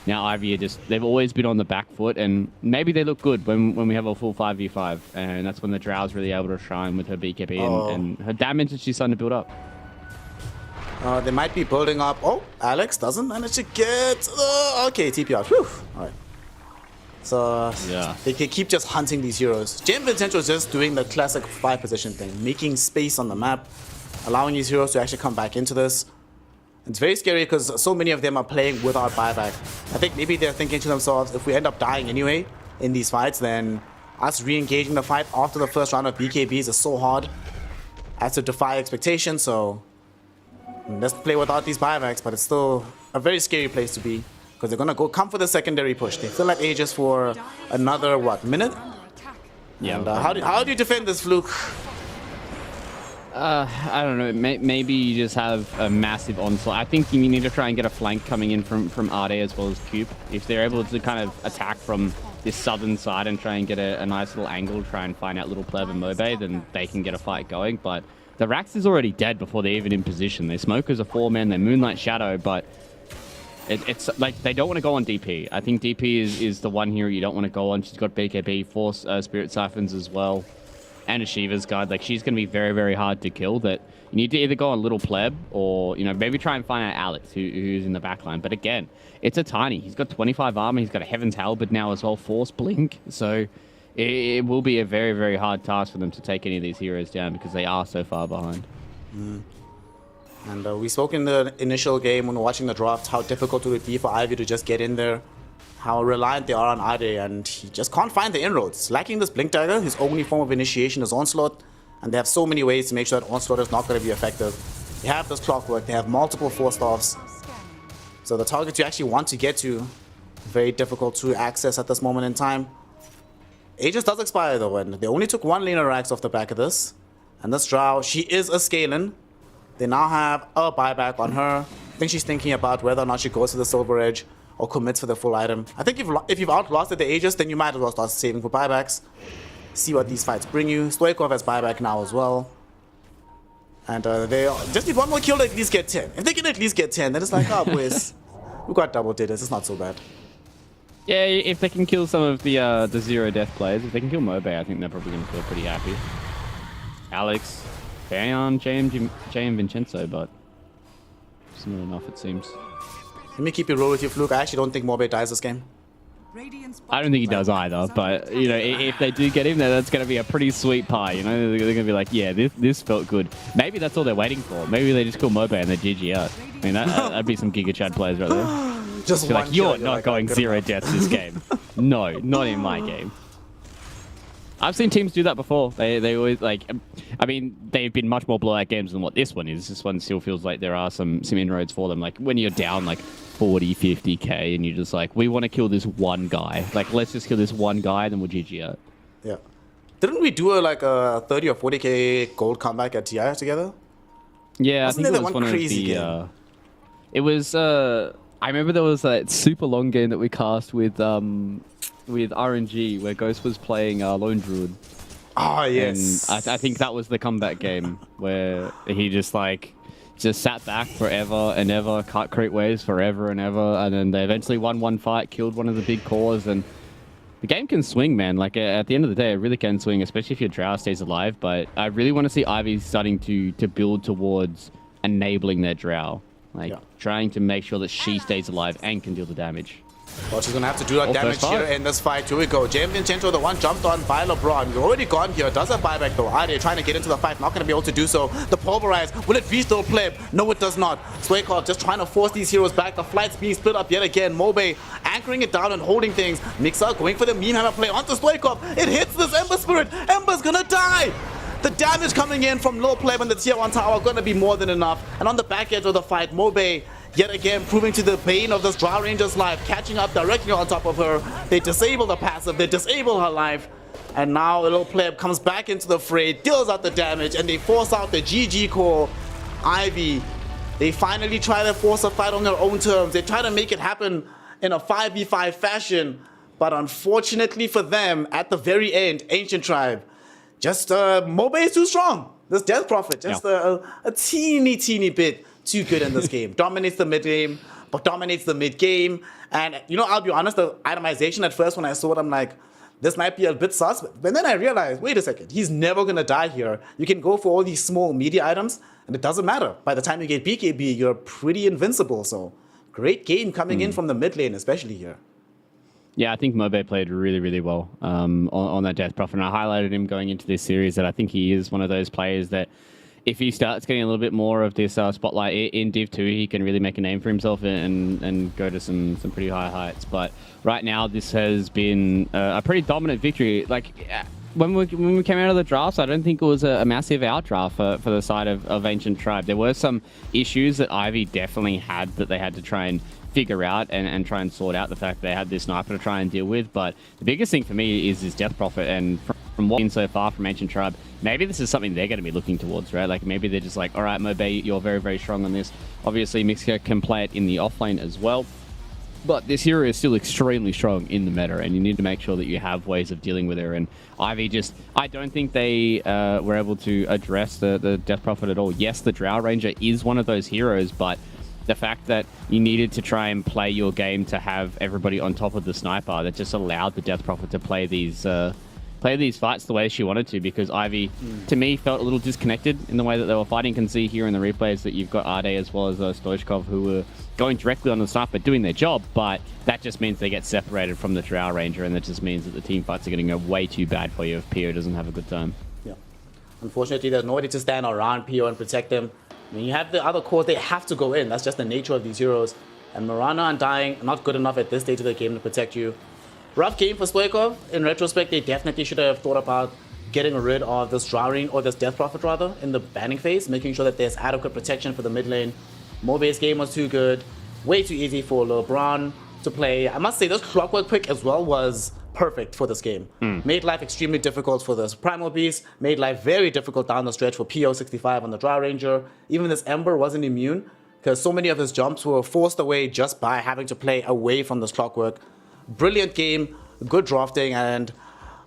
now Ivy they've always been on the back foot, and maybe they look good when we have a full 5v5. And that's when the Drow's really able to shine with her BKB and her damage that she's starting to build up. They might be building up. Oh, Alex doesn't manage to get... okay, TP out. Whew. All right. So Yeah. they can keep just hunting these heroes. Jim Vincenzo is just doing the classic 5 position thing, making space on the map, allowing these heroes to actually come back into this. It's very scary because so many of them are playing without buyback. I think maybe they're thinking to themselves, if we end up dying anyway in these fights, then us re-engaging the fight after the first round of BKBs is so hard as to defy expectations. So let's play without these buybacks, but it's still a very scary place to be because they're gonna come for the secondary push. They still have Aegis for another minute? Yeah. And, how do you defend this, Fluke? I don't know. Maybe you just have a massive onslaught. I think you need to try and get a flank coming in from Ade as well as Cube. If they're able to kind of attack from this southern side and try and get a nice little angle, try and find out Little Pleb and Mobe, then they can get a fight going. But the Rax is already dead before they're even in position. Their Smokers are 4-man, they're Moonlight Shadow, but it's like they don't want to go on DP. I think DP is the one hero you don't want to go on. She's got BKB, 4 Spirit Siphons as well, and a Shiva's Guard. Like, she's going to be very, very hard to kill. That you need to either go on Little Pleb or, you know, maybe try and find out Alex, who's in the backline. But again, it's a tiny. He's got 25 armor. He's got a Heaven's Halberd now as well, Force Blink. So it will be a very, very hard task for them to take any of these heroes down because they are so far behind. And we spoke in the initial game when watching the draft how difficult it would be for Ivy to just get in there, how reliant they are on Ade, and he just can't find the inroads. Lacking this Blink Dagger, his only form of initiation is Onslaught, and they have so many ways to make sure that Onslaught is not going to be effective. They have this Clockwork, they have multiple 4-staffs, so the targets you actually want to get to, very difficult to access at this moment in time. Aegis does expire though, and they only took 1 Lena Rax off the back of this, and this Drow, she is a Scalen. They now have a buyback on her. I think she's thinking about whether or not she goes to the Silver Edge or commits for the full item. I think if you've outlasted the Aegis, then you might as well start saving for buybacks. See what these fights bring you. Stoikov has buyback now as well. And they just need 1 more kill to at least get 10. If they can at least get 10, then it's like, oh, boys, we got double digits. It's not so bad. Yeah, if they can kill some of the zero death players, if they can kill Mobe, I think they're probably going to feel pretty happy. Alex, Bayon, Jay and Vincenzo, but it's not enough, it seems. Let me keep it real with you, Fluke. I actually don't think Mobe dies this game. I don't think he does either, but, you know, if they do get him there, that's going to be a pretty sweet pie, you know? They're going to be like, yeah, this felt good. Maybe that's all they're waiting for. Maybe they just kill Mobe and they GG out. I mean, that'd be some Giga Chad players right there. Just like, you're not going zero deaths this game. No, not in my game. I've seen teams do that before. They always, like, I mean, they've been much more blowout games than what this one is. This one still feels like there are some inroads for them. Like, when you're down, like, 40, 50k, and you're just like, we want to kill this one guy. Like, let's just kill this one guy, then we'll GG out. Yeah. Didn't we do a 30 or 40k gold comeback at TI together? Yeah, Wasn't I think there it was one one crazy of the... game? It was... I remember there was that super long game that we cast with RNG, where Ghost was playing Lone Druid. Ah, yes. And I think that was the comeback game where he just sat back forever and ever, cut creep waves forever and ever, and then they eventually won 1 fight, killed one of the big cores, and the game can swing, man. Like, at the end of the day, it really can swing, especially if your Drow stays alive, but I really want to see Ivy starting to build towards enabling their Drow. Like, trying to make sure that she stays alive and can deal the damage. Well, she's going to have to do that damage here in this fight. Here we go. James Vincenzo, the one jumped on by LeBron. You're already gone here. Does have buyback though. Ade trying to get into the fight. Not going to be able to do so. The Pulverize. Will it reach the play? No, it does not. Stoikov just trying to force these heroes back. The flight's being split up yet again. Mobe anchoring it down and holding things. Mixer going for the meme hammer play onto Stoikov. It hits this Ember Spirit. Ember's going to die. The damage coming in from low play on the tier 1 tower going to be more than enough. And on the back edge of the fight, Mobe yet again proving to the bane of this Drow Ranger's life, catching up directly on top of her. They disable the passive, they disable her life. And now Little Pleb comes back into the fray, deals out the damage, and they force out the GG core. Ivy, they finally try to force a fight on their own terms. They try to make it happen in a 5v5 fashion. But unfortunately for them, at the very end, Ancient Tribe, just Mobe is too strong. This Death Prophet, just a teeny bit too good in this game. Dominates the mid game, but dominates the mid game. And, you know, I'll be honest, the itemization at first when I saw it, I'm like, this might be a bit sus. But then I realized, wait a second, he's never going to die here. You can go for all these small media items And it doesn't matter. By the time you get BKB, you're pretty invincible. So great game coming in from the mid lane, especially here. Yeah, I think Mobe played really, really well on that Death Prophet. And I highlighted him going into this series that I think he is one of those players that if he starts getting a little bit more of this spotlight in Div 2, he can really make a name for himself and go to some pretty high heights. But right now, this has been a pretty dominant victory. Like, when we came out of the drafts, I don't think it was a massive outdraft for the side of Ancient Tribe. There were some issues that Ivy definitely had that they had to try and figure out and try and sort out the fact that they had this sniper to try and deal with. But the biggest thing for me is this Death Prophet, and from what I've seen so far from Ancient Tribe, maybe this is something they're going to be looking towards, right? Like maybe they're just like, all right, Mobe, you're very, very strong on this. Obviously, Mixer can play it in the offlane as well. But this hero is still extremely strong in the meta, and you need to make sure that you have ways of dealing with her. And Ivy I don't think they were able to address the Death Prophet at all. Yes, the Drow Ranger is one of those heroes, but the fact that you needed to try and play your game to have everybody on top of the sniper, that just allowed the Death Prophet to play these fights the way she wanted to, because Ivy, to me, felt a little disconnected in the way that they were fighting. You can see here in the replays that you've got Ade as well as Stoichkov, who were going directly on the sniper, doing their job, but that just means they get separated from the Drow Ranger, and that just means that the team fights are going to go way too bad for you if PO doesn't have a good time. Yeah. Unfortunately, there's nobody to stand around PO and protect them. I mean, you have the other cores, they have to go in. That's just the nature of these heroes. And Mirana Undying, not good enough at this stage of the game to protect you. Rough game for Stoichkov. In retrospect, they definitely should have thought about getting rid of this Drowning, or this Death Prophet rather, in the banning phase, making sure that there's adequate protection for the mid lane. Mobe's game was too good. Way too easy for LeBron to play. I must say, this Clockwork pick as well was perfect for this game. Made life extremely difficult for this Primal Beast, made life very difficult down the stretch for PO65 on the Drow Ranger. Even this Ember wasn't immune, because so many of his jumps were forced away just by having to play away from this Clockwork. Brilliant game, good drafting, and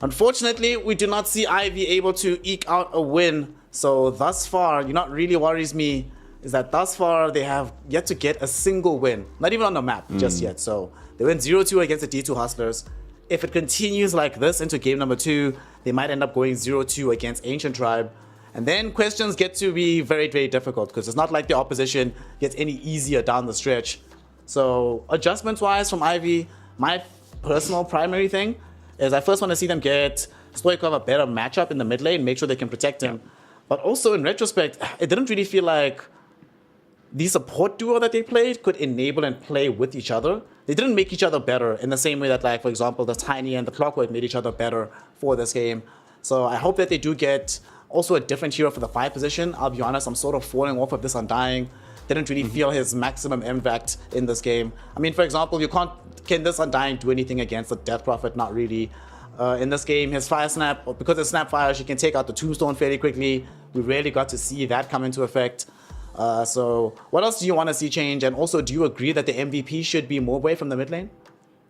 unfortunately, we do not see Ivy able to eke out a win. So thus far, you know what really worries me is that thus far they have yet to get a single win. Not even on the map just yet. So they went 0-2 against the D2 Hustlers. If it continues like this into game number 2, they might end up going 0-2 against Ancient Tribe. And then questions get to be very, very difficult, because it's not like the opposition gets any easier down the stretch. So adjustments-wise from Ivy, my personal primary thing is I first want to see them get Stoichkov a better matchup in the mid lane, make sure they can protect him. But also in retrospect, it didn't really feel like the support duo that they played could enable and play with each other. They didn't make each other better in the same way that, like, for example, the Tiny and the Clockwork made each other better for this game. So I hope that they do get also a different hero for the 5 position. I'll be honest, I'm sort of falling off of this Undying. Didn't really feel his maximum impact in this game. I mean, for example, can this Undying do anything against the Death Prophet? Not really. In this game, his Fire Snap, because it's Snap Fire, she can take out the Tombstone fairly quickly. We rarely got to see that come into effect. So what else do you want to see change? And also, do you agree that the MVP should be Mobe from the mid lane?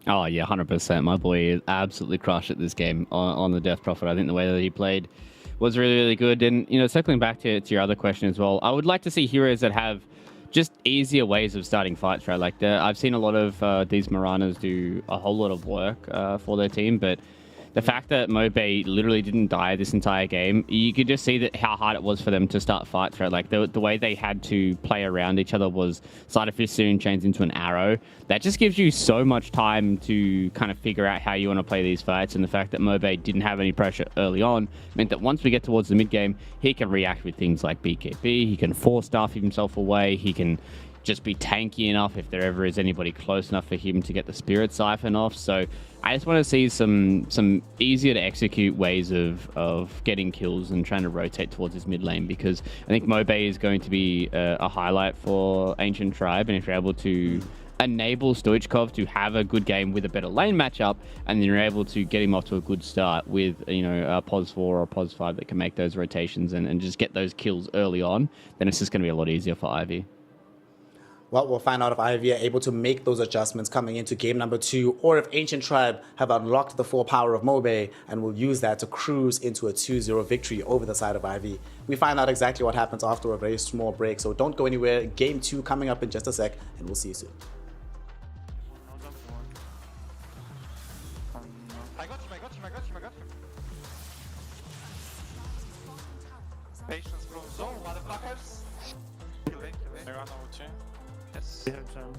Oh, yeah, 100%. My boy is absolutely crushed at this game on the Death Prophet. I think the way that he played was really, really good. And, you know, circling back to your other question as well, I would like to see heroes that have just easier ways of starting fights, right? Like, I've seen a lot of these Maranas do a whole lot of work for their team, but the fact that Mobe literally didn't die this entire game, you could just see that how hard it was for them to start fights, right? Like, the way they had to play around each other was Sleight of Fist soon chains into an arrow. That just gives you so much time to kind of figure out how you want to play these fights, and the fact that Mobe didn't have any pressure early on meant that once we get towards the mid-game, he can react with things like BKB, he can force stuff himself away, he can just be tanky enough if there ever is anybody close enough for him to get the Spirit Siphon off. So I just want to see some easier to execute ways of getting kills and trying to rotate towards his mid lane, because I think Mobe is going to be a highlight for Ancient Tribe, and if you're able to enable Stoichkov to have a good game with a better lane matchup, and then you're able to get him off to a good start with, you know, a POS 4 or a POS 5 that can make those rotations and just get those kills early on, then it's just going to be a lot easier for Ivy. Well, we'll find out if Ivy are able to make those adjustments coming into game number 2, or if Ancient Tribe have unlocked the full power of Mobe and will use that to cruise into a 2-0 victory over the side of Ivy. We find out exactly what happens after a very small break, so don't go anywhere. Game 2 coming up in just a sec, and we'll see you soon. I got him. Patience from zone, motherfuckers. They got ulti. Yes. We have some.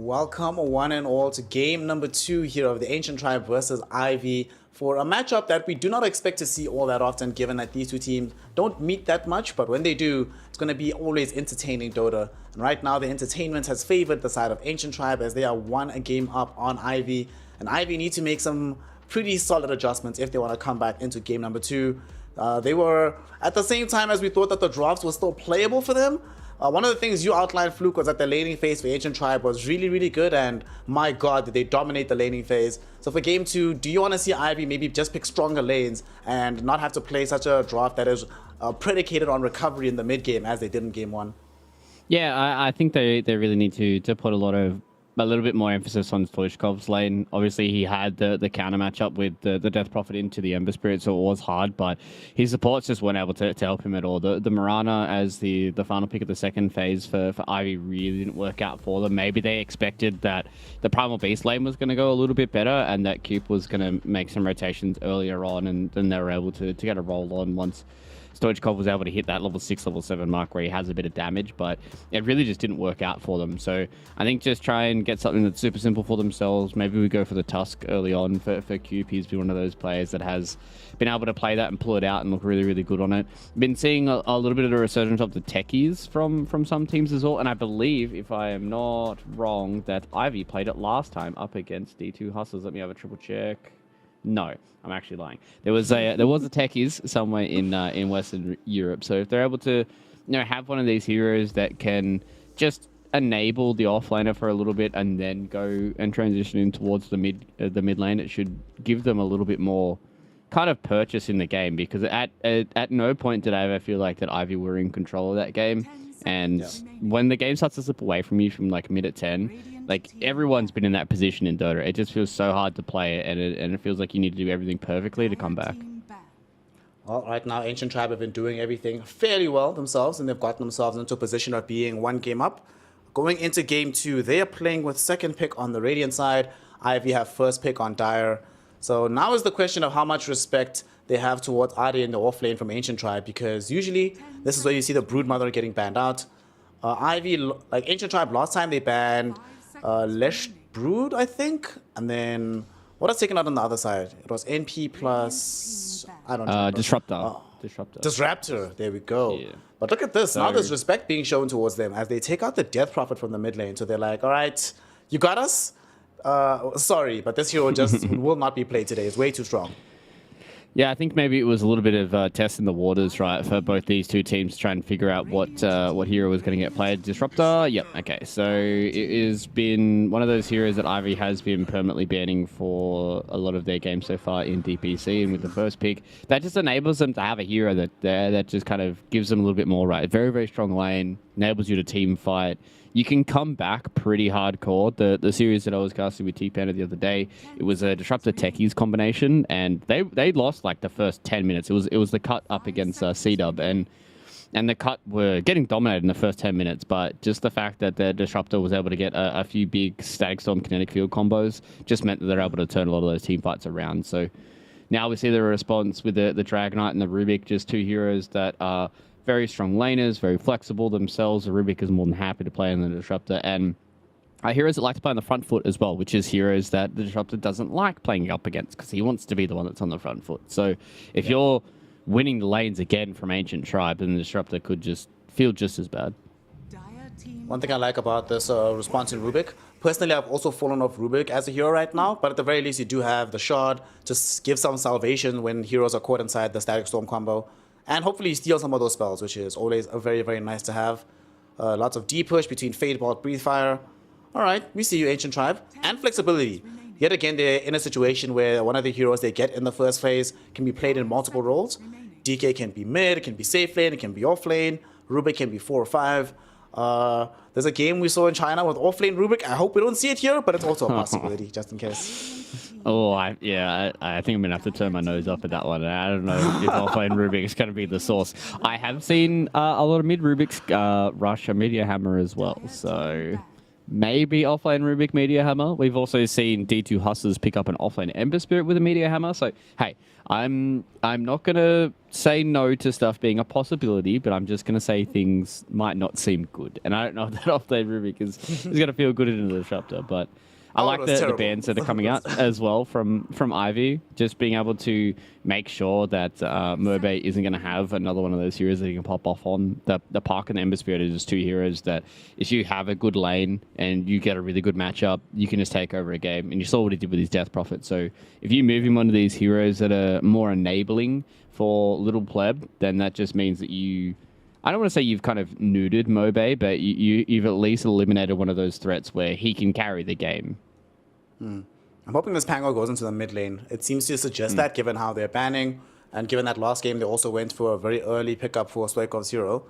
Welcome one and all to game number 2 here of the Ancient Tribe versus Ivy for a matchup that we do not expect to see all that often, given that these two teams don't meet that much, but when they do, it's going to be always entertaining Dota. And right now the entertainment has favored the side of Ancient Tribe as they are 1 game up on Ivy, and Ivy need to make some pretty solid adjustments if they want to come back into game number 2. They were, at the same time as we thought that the drafts were still playable for them, one of the things you outlined, Fluke, was that the laning phase for Ancient Tribe was really, really good, and my god, did they dominate the laning phase. So for game 2, do you want to see Ivy maybe just pick stronger lanes and not have to play such a draft that is predicated on recovery in the mid game as they did in game 1? Yeah, I think they really need to put a little bit more emphasis on Stoichkov's lane. Obviously, he had the counter matchup with the Death Prophet into the Ember Spirit, so it was hard, but his supports just weren't able to help him at all. The Mirana as the final pick of the second phase for Ivy really didn't work out for them. Maybe they expected that the Primal Beast lane was going to go a little bit better and that Cube was going to make some rotations earlier on, and then they were able to get a roll on once Stoichkov was able to hit that level 6, level 7 mark where he has a bit of damage, but it really just didn't work out for them. So I think just try and get something that's super simple for themselves. Maybe we go for the Tusk early on for Cube. He's been one of those players that has been able to play that and pull it out and look really, really good on it. Been seeing a little bit of a resurgence of the techies from some teams as well, and I believe, if I am not wrong, that Ivy played it last time up against D2 Hustlers. Let me have a triple check. No, I'm actually lying. There was a techies somewhere in Western Europe. So if they're able to, have one of these heroes that can just enable the offlaner for a little bit and then go and transition in towards the mid lane, it should give them a little bit more kind of purchase in the game, because at no point did I ever feel like that Ivy were in control of that game. And when the game starts to slip away from you from like mid at 10, like everyone's been in that position in Dota. It just feels so hard to play it, and it feels like you need to do everything perfectly to come back. Well, right now Ancient Tribe have been doing everything fairly well themselves, and they've gotten themselves into a position of being 1 game up. Going into game 2, they are playing with second pick on the Radiant side. Ivy have first pick on Dire. So now is the question of how much respect they have towards Adi in the offlane from Ancient Tribe, because usually this is where you see the Broodmother getting banned out. Ivy, like Ancient Tribe, last time they banned Lesh Brood, I think, and then what was taken out on the other side? It was NP plus, I don't know. Disruptor. Disruptor, there we go. Yeah. But look at this, now there's respect being shown towards them as they take out the Death Prophet from the mid lane. So they're like, all right, you got us? Sorry, but this hero just will not be played today. It's way too strong. Yeah, I think maybe it was a little bit of testing the waters, right, for both these two teams to try and figure out what hero was going to get played. Disruptor, yep, okay. So it has been one of those heroes that Ivy has been permanently banning for a lot of their games so far in DPC, and with the first pick, that just enables them to have a hero that just kind of gives them a little bit more, right? Very, very strong lane, enables you to team fight. You can come back pretty hardcore. The series that I was casting with T-Panda the other day, it was a Disruptor Techies combination, and they lost like the first 10 minutes. It was the cut up against C-Dub, and the cut were getting dominated in the first 10 minutes, but just the fact that the Disruptor was able to get a few big Static Storm Kinetic Field combos just meant that they're able to turn a lot of those team fights around. So now we see the response with the Dragonite and the Rubik, just two heroes that are very strong laners, very flexible themselves. The Rubik is more than happy to play in the Disruptor, and heroes that like to play on the front foot as well, which is heroes that the Disruptor doesn't like playing up against because he wants to be the one that's on the front foot. So if you're winning the lanes again from Ancient Tribe, then the Disruptor could just feel just as bad. One thing I like about this response in Rubik, personally I've also fallen off Rubik as a hero right now, but at the very least you do have the Shard to give some salvation when heroes are caught inside the Static Storm combo. And hopefully steal some of those spells, which is always a very, very nice to have. Lots of D-push between Fade Bolt, Breathe Fire. All right, we see you, Ancient Tribe. And flexibility. Yet again, they're in a situation where one of the heroes they get in the first phase can be played in multiple roles. DK can be mid, it can be safe lane, it can be off lane. Rubik can be 4 or 5. There's a game we saw in China with off-lane Rubik. I hope we don't see it here, but it's also a possibility, just in case. Oh, I think I'm going to have to turn my nose up at that one. I don't know if off-lane Rubik is going to be the source. I have seen a lot of mid Rubiks rush a Meteor Hammer as well, so maybe offlane Rubik Meteor Hammer. We've also seen D2 Hustlers pick up an offlane Ember Spirit with a Meteor Hammer. So, hey, I'm not going to say no to stuff being a possibility, but I'm just going to say things might not seem good. And I don't know if that offlane Rubik is going to feel good into the disruptor, but I like the bans that are coming out as well from Ivy, just being able to make sure that Mobe isn't going to have another one of those heroes that he can pop off on. The Park and the Ember Spirit are just two heroes that if you have a good lane and you get a really good matchup, you can just take over a game. And you saw what he did with his Death Prophet. So if you move him one of these heroes that are more enabling for Little Pleb, then that just means that you... I don't want to say you've kind of neutered Mobe, but you've at least eliminated one of those threats where he can carry the game. I'm hoping this Pango goes into the mid lane. It seems to suggest that, given how they're banning, and given that last game they also went for a very early pickup for Stoikov's hero.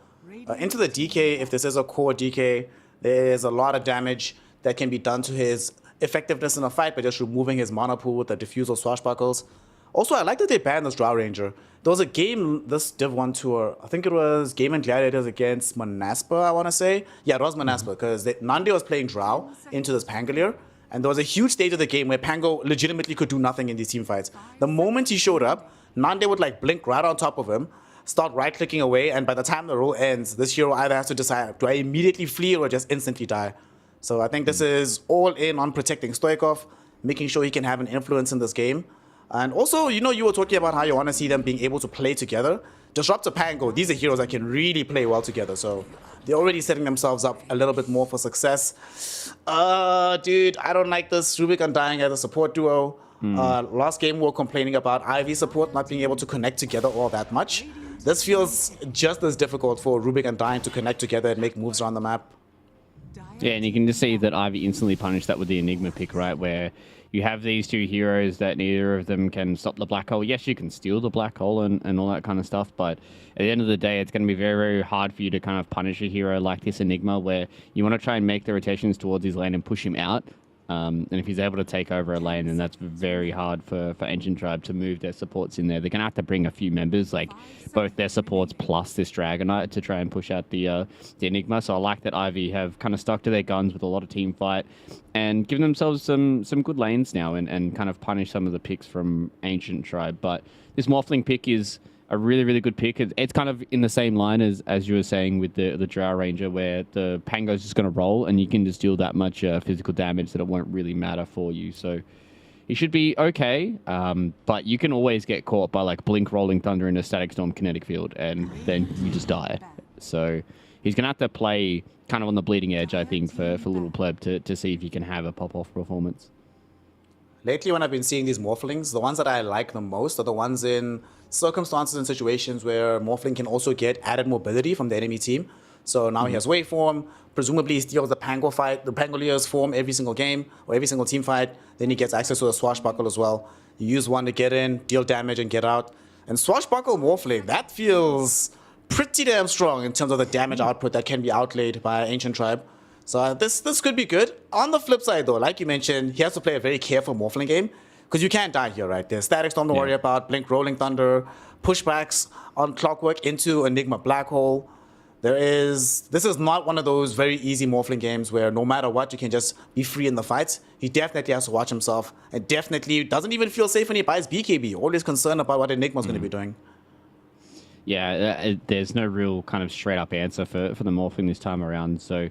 Into the DK, if this is a core DK, there's a lot of damage that can be done to his effectiveness in a fight by just removing his mana pool with the Diffusal Swashbuckles. Also, I like that they banned this Drow Ranger. There was a game, this Div 1 tour, I think it was Game and Gladiators against Manaspa, I want to say. Yeah, it was Manaspa, because Nande was playing Drow into this Pangolier, and there was a huge stage of the game where Pango legitimately could do nothing in these team fights. The moment he showed up, Nande would like blink right on top of him, start right-clicking away, and by the time the roll ends, this hero either has to decide, do I immediately flee or just instantly die? So I think this is all in on protecting Stoikov, making sure he can have an influence in this game. And also, you know, you were talking about how you want to see them being able to play together. Disruptor Pango, these are heroes that can really play well together. So they're already setting themselves up a little bit more for success. Dude, I don't like this Rubik Undying as a support duo. Last game we were complaining about Ivy support not being able to connect together all that much. This feels just as difficult for Rubik Undying to connect together and make moves around the map. Yeah, and you can just see that Ivy instantly punished that with the Enigma pick, right? Where you have these two heroes that neither of them can stop the black hole. Yes, you can steal the black hole and all that kind of stuff, but at the end of the day, it's going to be very, very hard for you to kind of punish a hero like this Enigma, where you want to try and make the rotations towards his lane and push him out. And if he's able to take over a lane, then that's very hard for Ancient Tribe to move their supports in there. They're going to have to bring a few members, like both their supports plus this Dragonite, to try and push out the Enigma. So I like that Ivy have kind of stuck to their guns with a lot of team fight and given themselves some good lanes now and kind of punish some of the picks from Ancient Tribe. But this Morphling pick is a really, really good pick. It's kind of in the same line as you were saying with the Drow Ranger, where the Pango's just going to roll and you can just deal that much physical damage that it won't really matter for you. So he should be okay, but you can always get caught by like Blink, Rolling Thunder, and a Static Storm Kinetic Field, and then you just die. So he's going to have to play kind of on the bleeding edge, I think, for Little Pleb to see if he can have a pop-off performance. Lately, when I've been seeing these Morphlings, the ones that I like the most are the ones in circumstances and situations where Morphling can also get added mobility from the enemy team. So now he has Waveform, presumably he steals the Pango fight, the Pangolier's form every single game, or every single team fight. Then he gets access to the Swashbuckle as well. You use one to get in, deal damage, and get out. And Swashbuckle Morphling, that feels pretty damn strong in terms of the damage output that can be outlaid by Ancient Tribe. So this could be good. On the flip side, though, like you mentioned, he has to play a very careful Morphling game, because you can't die here, right? There's Static Storm to worry about, Blink, Rolling Thunder, pushbacks on Clockwork into Enigma Black Hole. This is not one of those very easy Morphling games where no matter what, you can just be free in the fights. He definitely has to watch himself, and definitely doesn't even feel safe when he buys BKB. Always concerned about what Enigma's going to be doing. Yeah, there's no real kind of straight-up answer for the Morphling this time around, so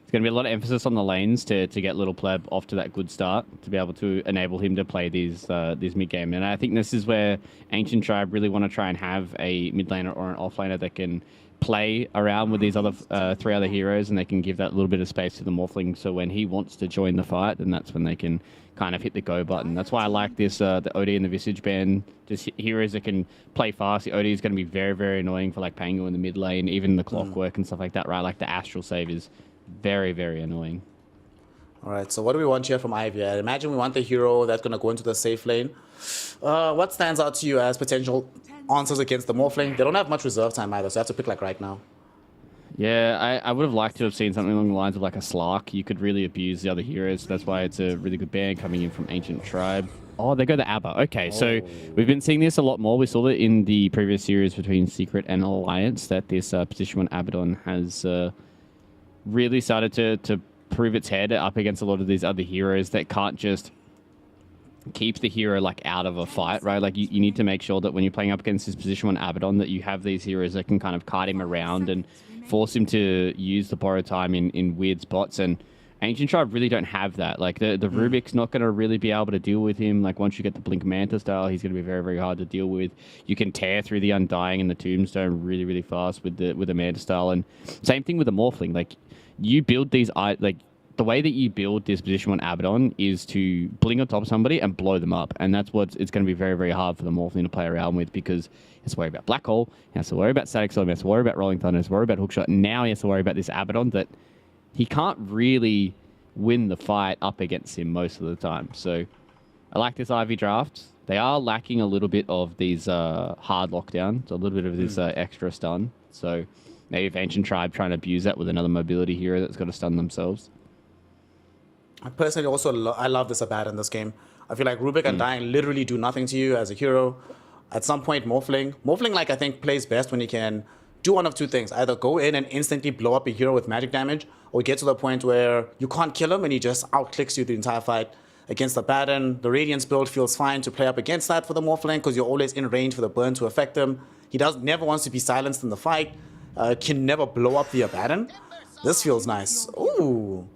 it's going to be a lot of emphasis on the lanes to get Little Pleb off to that good start, to be able to enable him to play these mid-game. And I think this is where Ancient Tribe really want to try and have a mid laner or an off laner that can play around with these other three other heroes, and they can give that little bit of space to the Morphling, so when he wants to join the fight, then that's when they can kind of hit the go button. That's why I like this, the OD and the Visage ban, just heroes that can play fast. The OD is going to be very, very annoying for like Pango in the mid lane, even the Clockwork and stuff like that, right? Like the Astral Save is very, very annoying. All right, so what do we want here from Ivy? I imagine we want the hero that's going to go into the safe lane. What stands out to you as potential answers against the Morphling? They don't have much reserve time either, so you have to pick like right now. Yeah, I would have liked to have seen something along the lines of like a Slark. You could really abuse the other heroes. That's why it's a really good ban coming in from Ancient Tribe. Oh, they go the Abba. Okay, so we've been seeing this a lot more. We saw it in the previous series between Secret and Alliance, that this position 1 Abaddon has really started to prove its head up against a lot of these other heroes that can't just keep the hero like out of a fight, right? Like you need to make sure that when you're playing up against his position one Abaddon, that you have these heroes that can kind of kite him around and force him to use the borrow time in weird spots. And Ancient Tribe really don't have that. Like the Rubik's not going to really be able to deal with him. Like once you get the Blink Manta style, he's going to be very, very hard to deal with. You can tear through the Undying and the Tombstone really, really fast with the Manta style. And same thing with the Morphling. Like you build these, like the way that you build this position one Abaddon is to blink on top of somebody and blow them up. And that's what it's going to be very, very hard for the Morphling to play around with, because he has to worry about Black Hole, he has to worry about Static Storm, he has to worry about Rolling Thunder, he has to worry about Hookshot. And now he has to worry about this Abaddon that he can't really win the fight up against him most of the time. So I like this Ivy draft. They are lacking a little bit of these hard lockdowns, a little bit of this extra stun. So maybe if Ancient Tribe trying to abuse that with another mobility hero that's got to stun themselves. I personally also I love this Abaddon in this game. I feel like Rubik and Dying literally do nothing to you as a hero. At some point, Morphling, like I think plays best when he can do one of two things: either go in and instantly blow up a hero with magic damage, or get to the point where you can't kill him and he just outclicks you the entire fight. Against Abaddon, the Radiance build feels fine to play up against that for the Morphling, because you're always in range for the burn to affect him. He never wants to be silenced in the fight. Can never blow up the Abaddon. This feels nice. Ooh,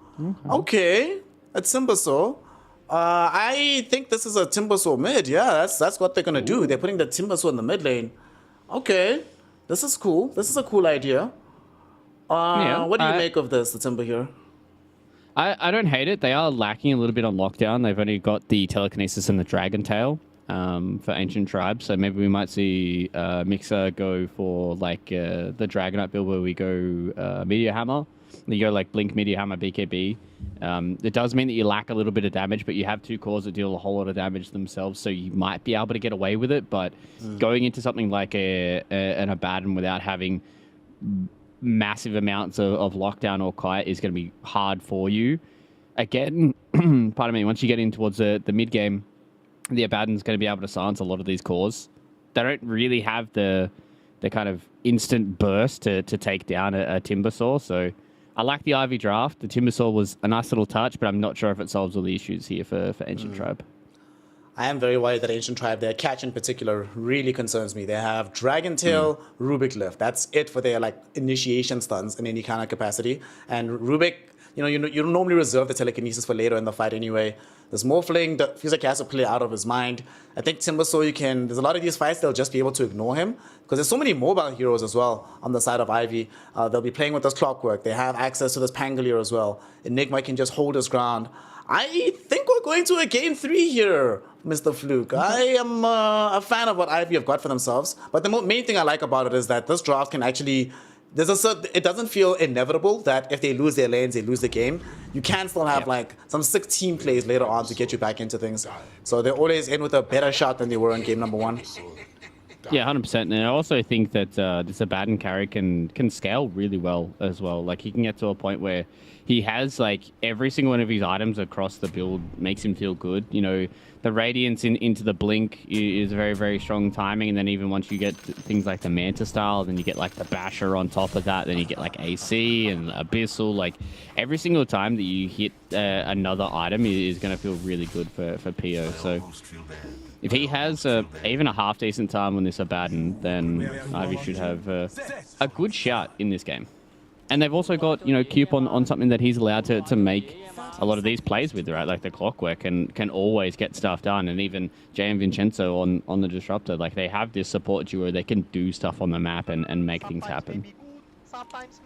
okay. A Timbersaw. I think this is a Timbersaw mid. Yeah, that's what they're gonna do. They're putting the Timbersaw in the mid lane. Okay, this is cool. This is a cool idea. What do you make of this, the Timber here? I don't hate it. They are lacking a little bit on lockdown. They've only got the Telekinesis and the Dragon Tail for Ancient Tribes. So maybe we might see Mixer go for like the Dragonite build where we go Meteor Hammer. You go like Blink, Meteor Hammer, BKB. It does mean that you lack a little bit of damage, but you have two cores that deal a whole lot of damage themselves, so you might be able to get away with it. But going into something like an Abaddon without having massive amounts of lockdown or kite is going to be hard for you. Again, pardon me, once you get in towards the mid game, the Abaddon's going to be able to silence a lot of these cores. They don't really have the kind of instant burst to take down a Timbersaw, so I like the Ivy draft. The Timbersaw was a nice little touch, but I'm not sure if it solves all the issues here for Ancient Tribe. I am very worried that Ancient Tribe, their catch in particular, really concerns me. They have Dragon Tail, Rubik Lift. That's it for their like initiation stuns in any kind of capacity. And Rubik, you don't normally reserve the telekinesis for later in the fight anyway. This Morphling that feels like he has to play out of his mind. I think Timbersaw, there's a lot of these fights they'll just be able to ignore him, because there's so many mobile heroes as well on the side of Ivy. They'll be playing with this Clockwork. They have access to this Pangolier as well. Enigma can just hold his ground. I think we're going to a game 3 here, Mr. Fluke. I am a fan of what Ivy have got for themselves. But the main thing I like about it is that this draft can actually... it doesn't feel inevitable that if they lose their lanes, they lose the game. You can still have like some 16 plays later on to get you back into things. So they're always in with a better shot than they were in game number 1. Yeah, 100%. And I also think that this Abaddon carry can scale really well as well. Like he can get to a point where he has like every single one of his items across the build makes him feel good. The Radiance into the Blink is very, very strong timing. And then even once you get things like the Manta style, then you get like the Basher on top of that. Then you get like AC and Abyssal. Like every single time that you hit another item is going to feel really good for PO. So if he has even a half decent time on this Abaddon, then Ivy should have a good shot in this game. And they've also got, Coop on something that he's allowed to make a lot of these plays with, right? Like the Clockwork and can always get stuff done. And even Jay and Vincenzo on the Disruptor, like they have this support duo. They can do stuff on the map and make things happen.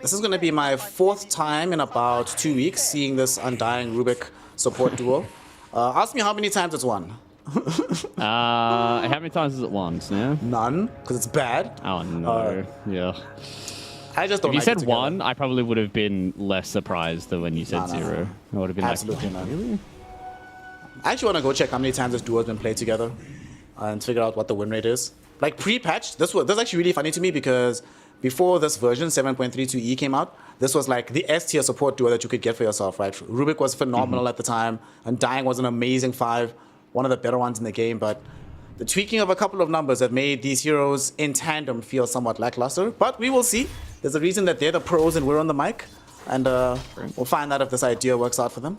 This is going to be my 4th time in about 2 weeks seeing this Undying Rubik support duo. Ask me how many times it's won. How many times is it won, Snare? None, because it's bad. Oh, no. Yeah. I just don't If you like said 1, I probably would have been less surprised than when you said 0. I would have been absolutely like, really? I actually want to go check how many times this duo has been played together and figure out what the win rate is. Like pre-patch, this was actually really funny to me, because before this version 7.32E came out, this was like the S tier support duo that you could get for yourself, right? Rubik was phenomenal at the time, and Dying was an amazing 5, one of the better ones in the game, but the tweaking of a couple of numbers have made these heroes in tandem feel somewhat lackluster, but we will see. There's a reason that they're the pros and we're on the mic. and we'll find out if this idea works out for them.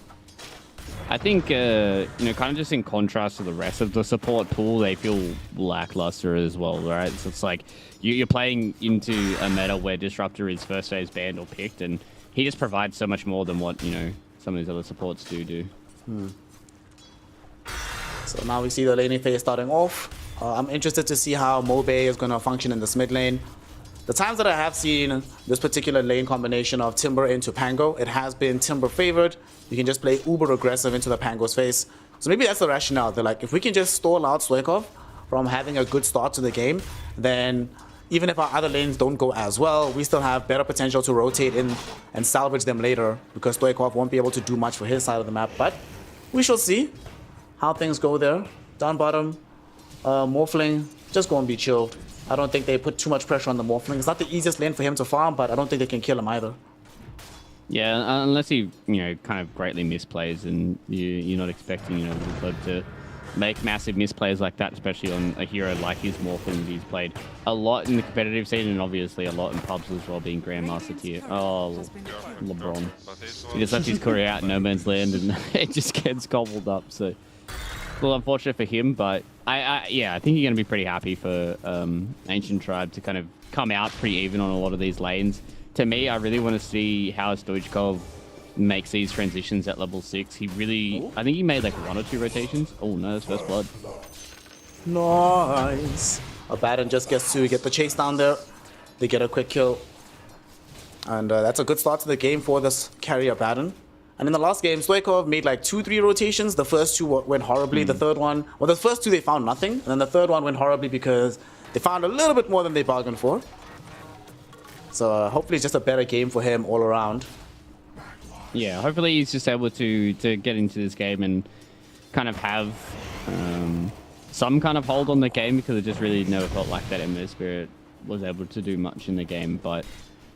I think, kind of just in contrast to the rest of the support pool, they feel lackluster as well, right? So it's like you're playing into a meta where Disruptor is first phase banned or picked, and he just provides so much more than what, some of these other supports do. So now we see the laning phase starting off. I'm interested to see how Mobe is going to function in this mid lane. The times that I have seen this particular lane combination of Timber into Pango, it has been Timber favored. You can just play uber aggressive into the Pango's face. So maybe that's the rationale. They're like, if we can just stall out Stoikov from having a good start to the game, then even if our other lanes don't go as well, we still have better potential to rotate in and salvage them later, because Stoikov won't be able to do much for his side of the map. But we shall see how things go there. Down bottom, Morphling just going to be chilled. I don't think they put too much pressure on the Morphling. It's not the easiest lane for him to farm, but I don't think they can kill him either. Yeah, unless he, kind of greatly misplays, and you're not expecting, Woodblood to make massive misplays like that, especially on a hero like his Morphling. He's played a lot in the competitive scene, and obviously a lot in pubs as well, being Grandmaster tier. Oh, LeBron. He just left his career out in no man's land, and it just gets gobbled up, so... Well, unfortunate for him, but I think you're going to be pretty happy for Ancient Tribe to kind of come out pretty even on a lot of these lanes. To me, I really want to see how Stoichkov makes these transitions at level 6. He really... I think he made like 1 or 2 rotations. Oh, no, that's first blood. Nice. Abaddon just gets to get the chase down there. They get a quick kill. And that's a good start to the game for this carry Abaddon. And in the last game, Stoikov made like 2-3 rotations. The first 2 went horribly. The third one... Well, the first 2 they found nothing. And then the third one went horribly because they found a little bit more than they bargained for. So hopefully it's just a better game for him all around. Yeah, hopefully he's just able to get into this game and kind of have some kind of hold on the game, because it just really never felt like that Ember Spirit was able to do much in the game. But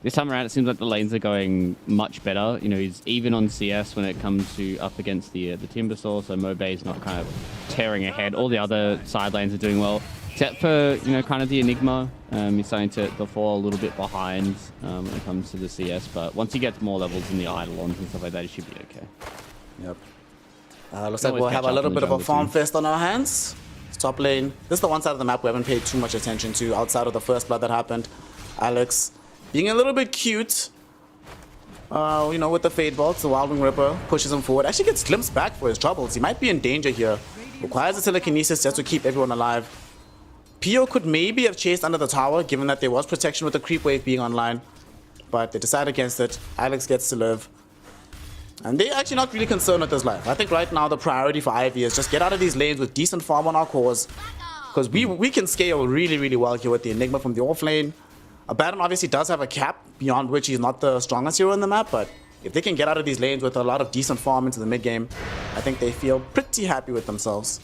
this time around, it seems like the lanes are going much better. He's even on CS when it comes to up against the Timber Saw, so Mobe's not kind of tearing ahead. All the other side lanes are doing well, except for, kind of the Enigma. He's starting to fall a little bit behind when it comes to the CS, but once he gets more levels in the Eidolons and stuff like that, he should be okay. Yep. Looks like we'll have a little bit of a farm fest on our hands. Top lane. This is the one side of the map we haven't paid too much attention to outside of the first blood that happened. Alex being a little bit cute, with the Fade Bolt, the Wild Wing Ripper pushes him forward. Actually gets glimpsed back for his troubles. He might be in danger here. Requires a telekinesis just to keep everyone alive. Pio could maybe have chased under the tower, given that there was protection with the creep wave being online. But they decide against it. Alex gets to live. And they're actually not really concerned with his life. I think right now the priority for Ivy is just get out of these lanes with decent farm on our cores. Because we can scale really, really well here with the Enigma from the off lane. Abaddon obviously does have a cap beyond which he's not the strongest hero in the map, but if they can get out of these lanes with a lot of decent farm into the mid game, I think they feel pretty happy with themselves.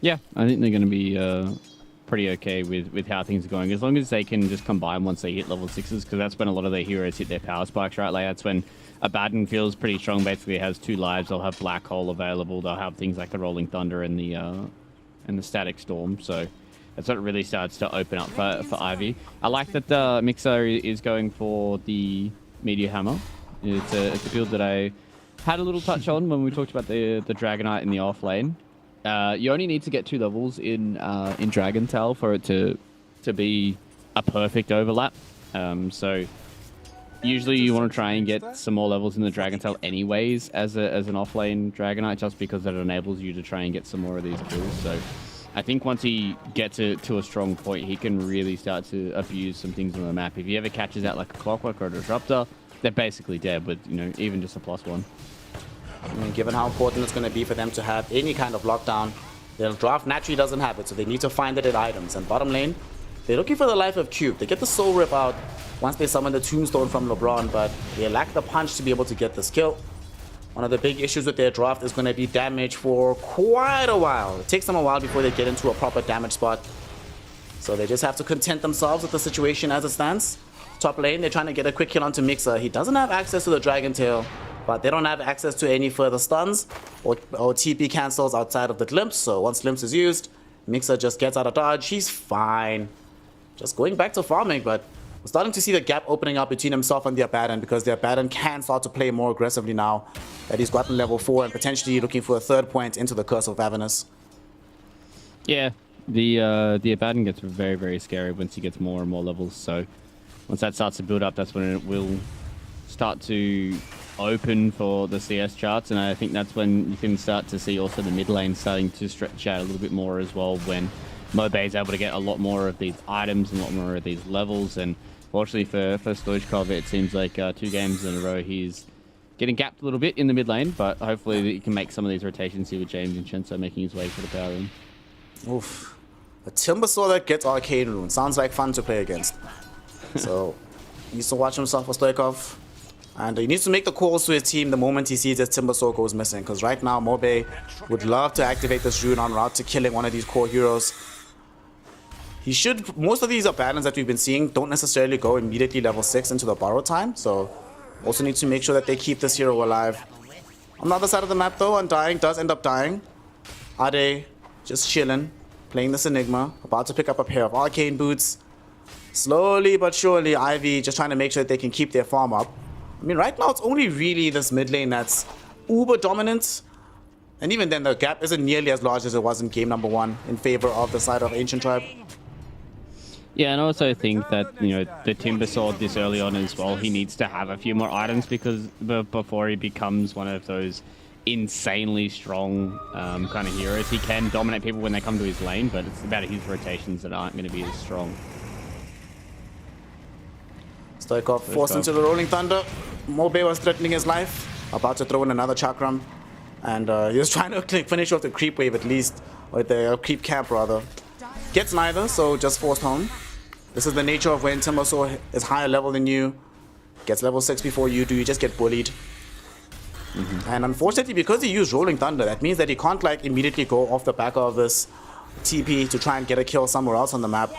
Yeah, I think they're going to be pretty okay with how things are going, as long as they can just combine once they hit level 6s, because that's when a lot of their heroes hit their power spikes, right? Like that's when Abaddon feels pretty strong, basically has 2 lives, they'll have Black Hole available, they'll have things like the Rolling Thunder and the Static Storm, so that's what really starts to open up for Ivy. I like that the Mixer is going for the Meteor Hammer. It's a build that I had a little touch on when we talked about the Dragonite in the off lane. You only need to get 2 levels in Dragon Tail for it to be a perfect overlap. So usually you want to try and get some more levels in the Dragon Tail anyways as an off lane Dragonite, just because that enables you to try and get some more of these kills. So I think once he gets to a strong point, he can really start to abuse some things on the map. If he ever catches out like a Clockwork or a Disruptor, they're basically dead with, even just a +1. I mean, given how important it's going to be for them to have any kind of lockdown, their draft naturally doesn't have it, so they need to find it in items. And bottom lane, they're looking for the life of Cube. They get the Soul Rip out once they summon the Tombstone from LeBron, but they lack the punch to be able to get this kill. One of the big issues with their draft is going to be damage for quite a while. It takes them a while before they get into a proper damage spot. So they just have to content themselves with the situation as it stands. Top lane, they're trying to get a quick kill onto Mixer. He doesn't have access to the Dragon Tail, but they don't have access to any further stuns or TP cancels outside of the Glimpse. So once Glimpse is used, Mixer just gets out of dodge. He's fine. Just going back to farming, but We're starting to see the gap opening up between himself and the Abaddon, because the Abaddon can start to play more aggressively now that he's gotten level 4 and potentially looking for a 3rd point into the Curse of Avernus. Yeah, the Abaddon gets very, very scary once he gets more and more levels. So once that starts to build up, that's when it will start to open for the CS charts. And I think that's when you can start to see also the mid lane starting to stretch out a little bit more as well, when Mobe is able to get a lot more of these items and a lot more of these levels. And fortunately for Stoichkov, it seems like 2 games in a row he's getting gapped a little bit in the mid lane, but hopefully he can make some of these rotations here with James Vincenzo making his way to the power room. Oof. A Timbersaw that gets Arcane Rune. Sounds like fun to play against. So, he needs to watch himself for Stoichkov. And he needs to make the calls to his team the moment he sees that Timbersaw goes missing. Because right now, Mobe would love to activate this rune en route to killing one of these core heroes. He should... Most of these Abaddons that we've been seeing don't necessarily go immediately level 6 into the borrow time. So, also need to make sure that they keep this hero alive. On the other side of the map, though, Undying does end up dying. Ade just chilling, playing this Enigma, about to pick up a pair of Arcane Boots. Slowly but surely, Ivy just trying to make sure that they can keep their farm up. I mean, right now it's only really this mid lane that's uber dominant. And even then, the gap isn't nearly as large as it was in game number 1 in favor of the side of Ancient Tribe. Yeah, and I also think that, you know, the Timbersaw this early on as well, he needs to have a few more items because before he becomes one of those insanely strong kind of heroes. He can dominate people when they come to his lane, but it's about his rotations that aren't going to be as strong. Stoichkov forced into the Rolling Thunder. Mobe was threatening his life, about to throw in another Chakram. And he was trying to finish off the creep wave at least, or the creep camp rather. Gets neither, so just forced home. This is the nature of when Timbersaw is higher level than you. Gets level 6 before you do, you just get bullied. And unfortunately, because he used Rolling Thunder, that means that he can't like immediately go off the back of this TP to try and get a kill somewhere else on the map.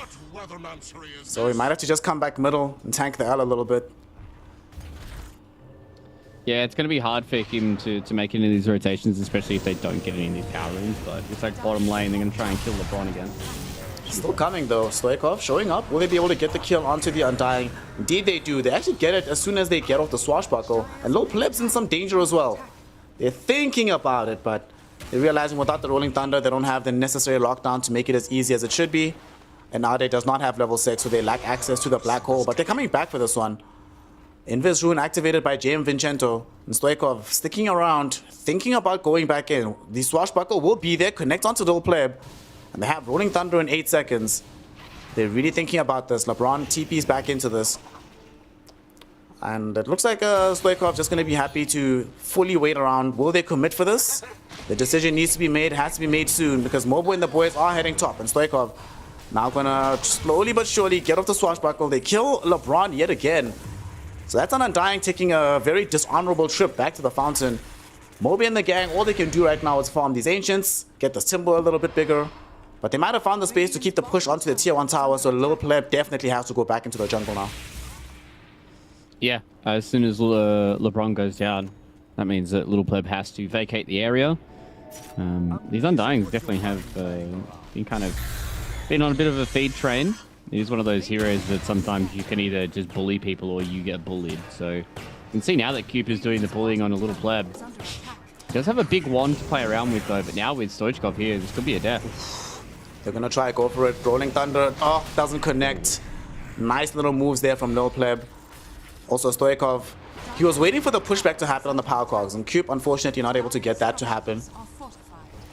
So he might have to just come back middle and tank the L a little bit. Yeah, it's going to be hard for him to make any of these rotations, especially if they don't get any of these power rooms. But it's like bottom lane, they're going to try and kill LeBron again. Still coming though, Stoichkov showing up. Will they be able to get the kill onto the Undying? Indeed they do. They actually get it as soon as they get off the Swashbuckle. And Low Pleb's in some danger as well. They're thinking about it, but they're realizing without the Rolling Thunder, they don't have the necessary lockdown to make it as easy as it should be. And Ade does not have level 6, so they lack access to the Black Hole. But they're coming back for this one. Invis Rune activated by JM Vincenzo. And Stoichkov sticking around, thinking about going back in. The Swashbuckle will be there, connect onto Low Pleb. And they have Rolling Thunder in 8 seconds. They're really thinking about this. LeBron TP's back into this. And it looks like Stoichkov just going to be happy to fully wait around. Will they commit for this? The decision needs to be made, has to be made soon, because Mobo and the boys are heading top. And Stoichkov now going to slowly but surely get off the Swashbuckle. They kill LeBron yet again. So that's an Undying taking a very dishonorable trip back to the fountain. Moby and the gang, all they can do right now is farm these Ancients, get this Timber a little bit bigger. But they might have found the space to keep the push onto the tier 1 tower, so Lil Pleb definitely has to go back into the jungle now. Yeah, as soon as LeBron goes down, that means that Little Pleb has to vacate the area. These Undyings definitely have been on a bit of a feed train. He's one of those heroes that sometimes you can either just bully people or you get bullied. So you can see now that Cooper's doing the bullying on a Little Pleb. He does have a big wand to play around with though, but now with Stoichkov here, this could be a death. They're going to try go for it. Rolling Thunder. Oh, doesn't connect. Nice little moves there from Lil Pleb. Also Stoichkov. He was waiting for the pushback to happen on the power cogs. And Cube, unfortunately, not able to get that to happen.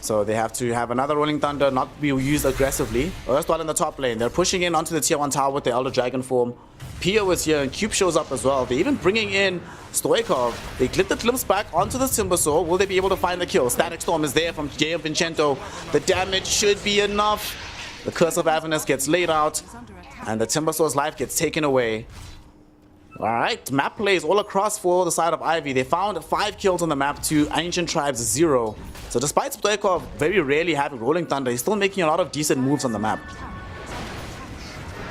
So they have to have another Rolling Thunder, not be used aggressively. Erstwhile in the top lane. They're pushing in onto the tier 1 tower with the Elder Dragon form. Pio is here and Cube shows up as well. They're even bringing in Stoichkov. They clip the glimpse back onto the Timbersaw. Will they be able to find the kill? Static Storm is there from JM Vincenzo. The damage should be enough. The Curse of Avernus gets laid out. And the Timbersaw's life gets taken away. Alright, map plays all across for the side of Ivy. They found 5 kills on the map to Ancient Tribe's 0. So despite Stoichkov very rarely having Rolling Thunder, he's still making a lot of decent moves on the map.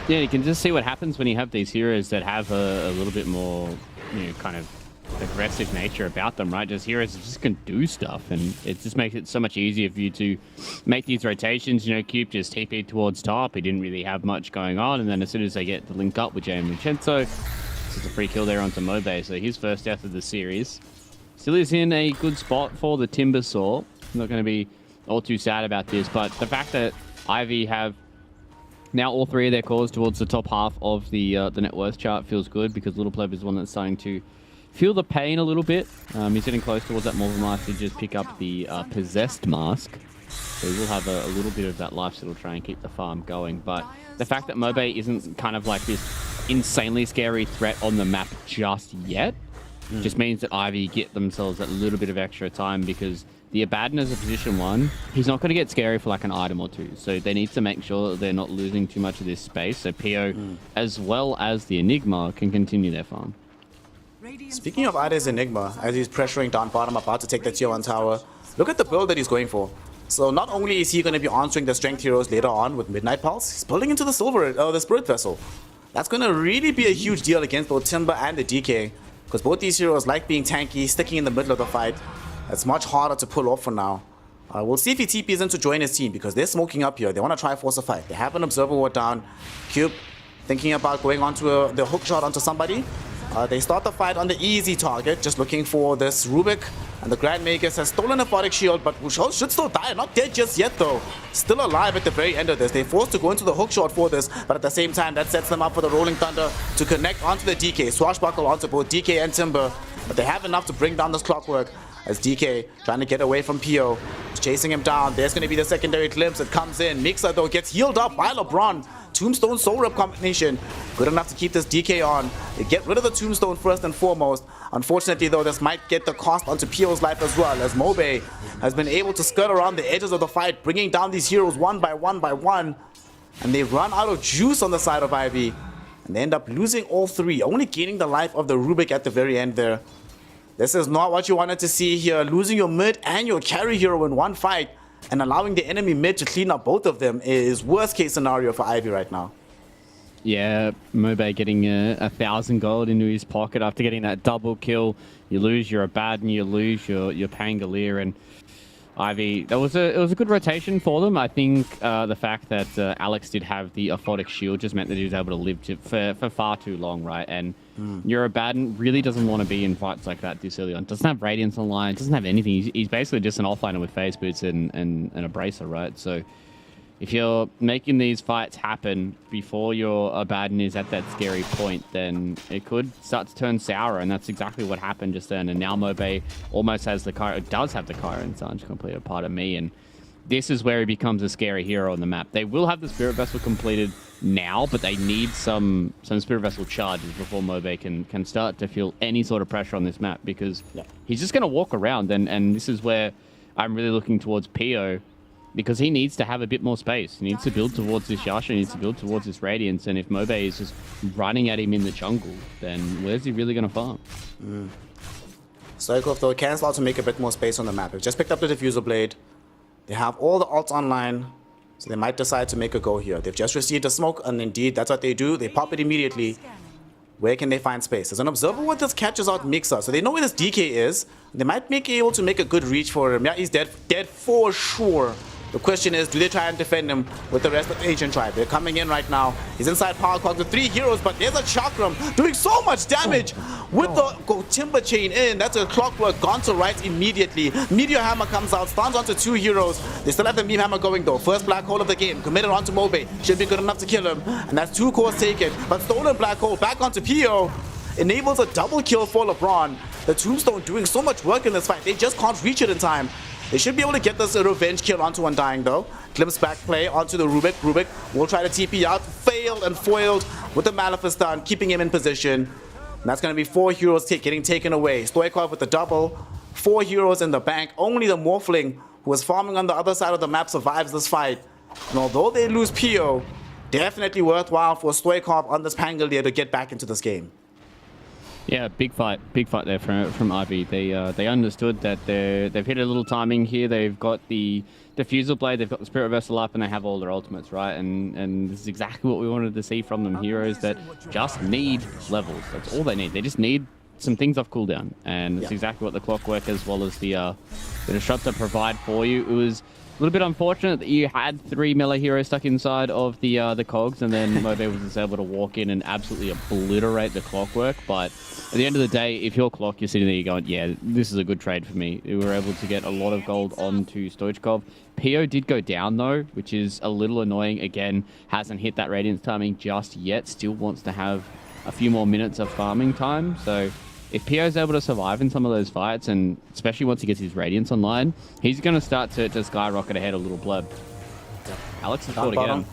Yeah, you can just see what happens when you have these heroes that have a little bit more, kind of aggressive nature about them, right? Just heroes that just can do stuff, and it just makes it so much easier for you to make these rotations. You know, Cube just TP'd towards top. He didn't really have much going on, and then as soon as they get to link up with Jay and Vincenzo, it's a free kill there onto Mobe. So his first death of the series. Still is in a good spot for the Timber Saw. I'm not going to be all too sad about this, but the fact that Ivy have now all three of their cores towards the top half of the net worth chart feels good, because Little Pleb is one that's starting to feel the pain a little bit. He's getting close towards that Morphle Mask to just pick up the Possessed Mask. So he will have a little bit of that life, so it'll try and keep the farm going. But the fact that Mobe isn't kind of like this insanely scary threat on the map just yet just means that Ivy get themselves that little bit of extra time, because the Abaddon as a position 1, he's not going to get scary for like an item or two. So they need to make sure that they're not losing too much of this space. So PO, as well as the Enigma, can continue their farm. Speaking of Ida's Enigma, as he's pressuring down bottom, about to take the tier 1 tower, look at the build that he's going for. So not only is he going to be answering the strength heroes later on with Midnight Pulse, he's building into the the Spirit Vessel. That's going to really be a huge deal against both Timber and the DK, because both these heroes like being tanky, sticking in the middle of the fight. It's much harder to pull off for now. We'll see if he TPs in to join his team, because they're smoking up here. They want to try force a fight. They have an Observer Ward down. Cube thinking about going onto the hook shot onto somebody. They start the fight on the easy target, just looking for this Rubik. And the Grand Magus has stolen a Photic Shield, but should still die. Not dead just yet, though. Still alive at the very end of this. They're forced to go into the hook shot for this, but at the same time, that sets them up for the Rolling Thunder to connect onto the DK. Swashbuckle onto both DK and Timber, but they have enough to bring down this Clockwork. As DK trying to get away from PO, chasing him down. There's going to be the secondary glimpse that comes in. Mixer, though, gets healed up by LeBron. Tombstone Soul Rip combination. Good enough to keep this DK on. They get rid of the Tombstone first and foremost. Unfortunately, though, this might get the cost onto PO's life as well, as Mobe has been able to skirt around the edges of the fight, bringing down these heroes one by one. And they run out of juice on the side of Ivy. And they end up losing all three, only gaining the life of the Rubik at the very end there. This is not what you wanted to see here. Losing your mid and your carry hero in one fight and allowing the enemy mid to clean up both of them is worst case scenario for Ivy right now. Yeah, Mobe getting 1,000 gold into his pocket after getting that double kill. You lose your Abaddon, you lose your Pangolier, and Ivy. It was a good rotation for them. I think the fact that Alex did have the Aphotic Shield just meant that he was able to live for far too long, right? And your Abaddon really doesn't want to be in fights like that this early on. Doesn't have Radiance online, doesn't have anything. He's basically just an offliner with phase boots and a bracer, right? So if you're making these fights happen before your Abaddon is at that scary point, then it could start to turn sour, and that's exactly what happened just then. And now Mobe almost has the Kyro, does have the Kyron Sange completed, part of me, and this is where he becomes a scary hero on the map. They will have the Spirit Vessel completed now, but they need some Spirit Vessel charges before Mobe can start to feel any sort of pressure on this map, because he's just going to walk around, and this is where I'm really looking towards PO, because he needs to have a bit more space. He needs to build towards this Yasha, he needs to build towards this Radiance, and if Mobe is just running at him in the jungle, then where's he really going to farm? Stoikov, though, can start to make a bit more space on the map. They've just picked up the Diffuser Blade. They have all the ults online, so they might decide to make a go here. They've just received a smoke, and indeed, that's what they do. They pop it immediately. Where can they find space? There's an Observer Ward that catches out Mixer, so they know where this DK is. They might be able to make a good reach for him. Yeah, he's dead for sure. The question is, do they try and defend him with the rest of the Ancient Tribe? They're coming in right now. He's inside Power Clock with 3 heroes, but there's a Chakram doing so much damage with the Timber Chain in. That's a Clockwork gone to right immediately. Meteor Hammer comes out, stuns onto 2 heroes. They still have the Meme Hammer going though. First Black Hole of the game, committed onto Mobe. Should be good enough to kill him. And that's 2 cores taken. But stolen Black Hole back onto PO. Enables a double kill for LeBron. The Tombstone doing so much work in this fight. They just can't reach it in time. They should be able to get this revenge kill onto Undying though. Glimpse back play onto the Rubik. Rubik will try to TP out. Failed and foiled with the Maleficent stun, keeping him in position. And that's going to be 4 heroes getting taken away. Stoikov with the double. 4 heroes in the bank. Only the Morphling, who was farming on the other side of the map, survives this fight. And although they lose PO, definitely worthwhile for Stoikov on this Pangolier to get back into this game. Yeah, big fight there from Ivy. They understood that they've hit a little timing here. They've got the Diffusal Blade, they've got the Spirit Vessel up, and they have all their ultimates, right? And this is exactly what we wanted to see from them. Heroes that just need levels. That's all they need. They just need some things off cooldown, and it's exactly what the Clockwork as well as the Disruptor provide for you. It was a little bit unfortunate that you had 3 melee heroes stuck inside of the cogs, and then Mobe was just able to walk in and absolutely obliterate the Clockwork. But at the end of the day, if you're Clock, you're sitting there, you're going, yeah, this is a good trade for me. We were able to get a lot of gold onto Stoichkov. PO did go down, though, which is a little annoying. Again, hasn't hit that Radiance timing just yet. Still wants to have a few more minutes of farming time. So if PO is able to survive in some of those fights, and especially once he gets his Radiance online, he's going to start to skyrocket ahead a little bleb. Alex is caught again.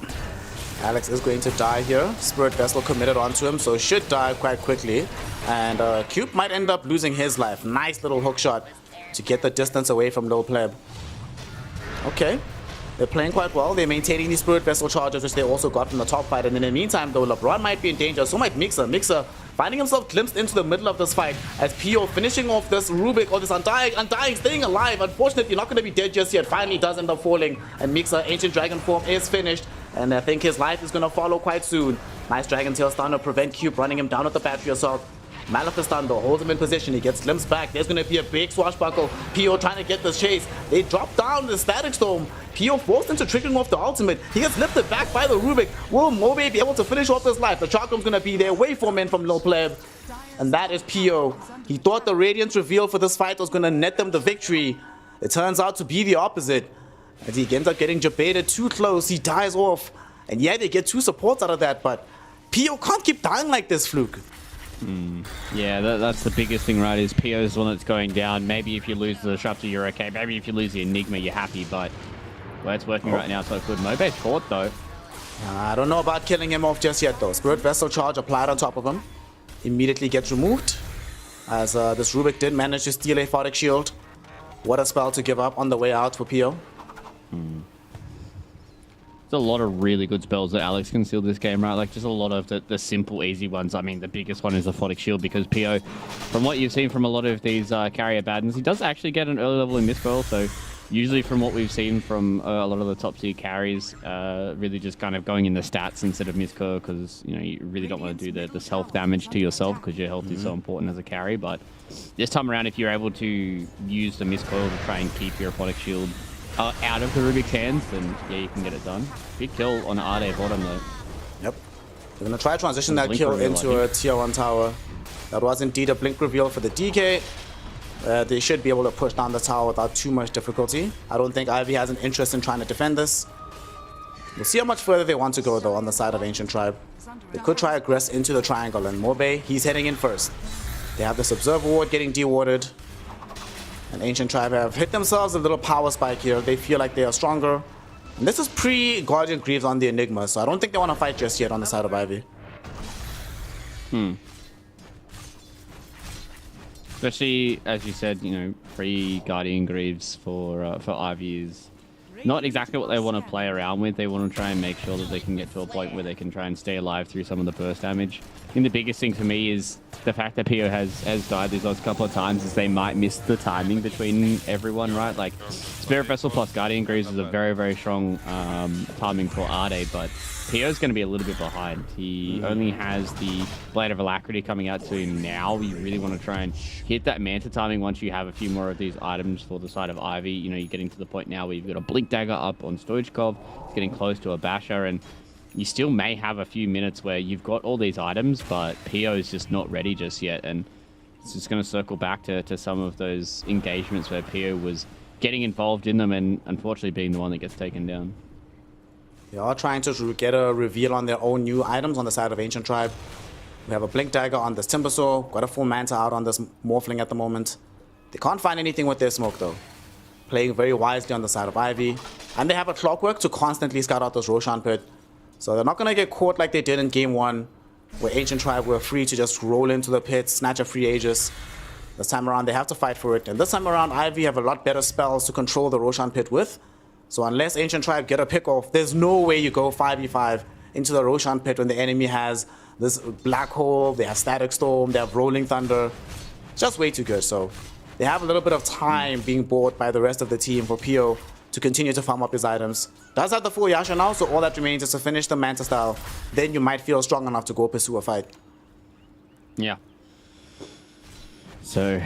Alex is going to die here. Spirit Vessel committed onto him, so should die quite quickly. And Cube might end up losing his life. Nice little hook shot to get the distance away from Lil Pleb. Okay. They're playing quite well. They're maintaining the Spirit Vessel charges, which they also got from the top fight. And in the meantime, though, LeBron might be in danger. So might Mixer. Mixer finding himself glimpsed into the middle of this fight as PO finishing off this Rubik or this Undying, staying alive. Unfortunately, not going to be dead just yet. Finally does end up falling. And Mixer, Ancient Dragon form is finished. And I think his life is going to follow quite soon. Nice Dragon Tail stun to prevent Cube running him down with the Battery Assault. Maleficent Thunder holds him in position. He gets glimpsed back. There's going to be a big swashbuckle. PO trying to get this chase. They drop down the Static Storm. PO forced into triggering off the ultimate. He gets lifted back by the Rubik. Will Mobe be able to finish off his life? The Chakrum's going to be there. Way for men from Lil Pleb. And that is PO. He thought the Radiance reveal for this fight was going to net them the victory. It turns out to be the opposite. As he ends up getting jebaited too close, he dies off. And yeah, they get 2 supports out of that, but PO can't keep dying like this, Fluke. Yeah, that's the biggest thing, right, is PO's the one that's going down. Maybe if you lose the Disruptor, you're okay. Maybe if you lose the Enigma, you're happy, but well, it's working right now, so good. Mobe's caught, though. I don't know about killing him off just yet, though. Spirit Vessel charge applied on top of him. Immediately gets removed, as this Rubik did manage to steal a Photic Shield. What a spell to give up on the way out for PO. There's a lot of really good spells that Alex can steal this game, right? Like, just a lot of the simple, easy ones. I mean, the biggest one is the Photic Shield, because PO, from what you've seen from a lot of these carrier Baddens, he does actually get an early level in Mistcoil, so usually from what we've seen from a lot of the top tier carries, really just kind of going in the stats instead of Mistcoil, because, you know, you really don't want to do the self-damage to yourself, because your health is so important as a carry. But this time around, if you're able to use the Mistcoil to try and keep your Photic Shield out of the Rubik's hands, then yeah, you can get it done. Big kill on Ade bottom though. Yep. They're gonna try to transition that kill into a tier 1 tower. That was indeed a blink reveal for the DK. They should be able to push down the tower without too much difficulty. I don't think Ivy has an interest in trying to defend this. We'll see how much further they want to go though on the side of Ancient Tribe. They could try aggress into the triangle, and Mobe, he's heading in first. They have this Observer Ward getting dewarded. And Ancient Tribe have hit themselves a little power spike here. They feel like they are stronger. And this is pre-Guardian Greaves on the Enigma, so I don't think they want to fight just yet on the side of Ivy. Especially, as you said, you know, pre-Guardian Greaves for Ivy is not exactly what they want to play around with. They want to try and make sure that they can get to a point where they can try and stay alive through some of the burst damage. I think the biggest thing for me is the fact that PO has died these last couple of times, is they might miss the timing between everyone, right? Like, Spirit Vessel plus Guardian Greaves is a very, very strong timing for Ade, but PO's going to be a little bit behind. He only has the Blade of Alacrity coming out to him now. You really want to try and hit that Manta timing once you have a few more of these items for the side of Ivy. You know, you're getting to the point now where you've got a Blink Dagger up on Stoichkov. It's getting close to a Basher, and you still may have a few minutes where you've got all these items, but PO is just not ready just yet. And it's just going to circle back to some of those engagements where PO was getting involved in them and unfortunately being the one that gets taken down. They are trying to get a reveal on their own new items on the side of Ancient Tribe. We have a Blink Dagger on this Timbersaw, got a full Manta out on this Morphling at the moment. They can't find anything with their smoke though. Playing very wisely on the side of Ivy. And they have a Clockwork to constantly scout out this Roshan Pit. So they're not going to get caught like they did in Game 1, where Ancient Tribe were free to just roll into the pit, snatch a free Aegis. This time around, they have to fight for it. And this time around, Ivy have a lot better spells to control the Roshan Pit with. So unless Ancient Tribe get a pick off, there's no way you go 5v5 into the Roshan Pit when the enemy has this Black Hole, they have Static Storm, they have Rolling Thunder. Just way too good. So they have a little bit of time being bought by the rest of the team for PO to continue to farm up his items. Does have the full Yasha now, so all that remains is to finish the Manta style. Then you might feel strong enough to go pursue a fight. Yeah. So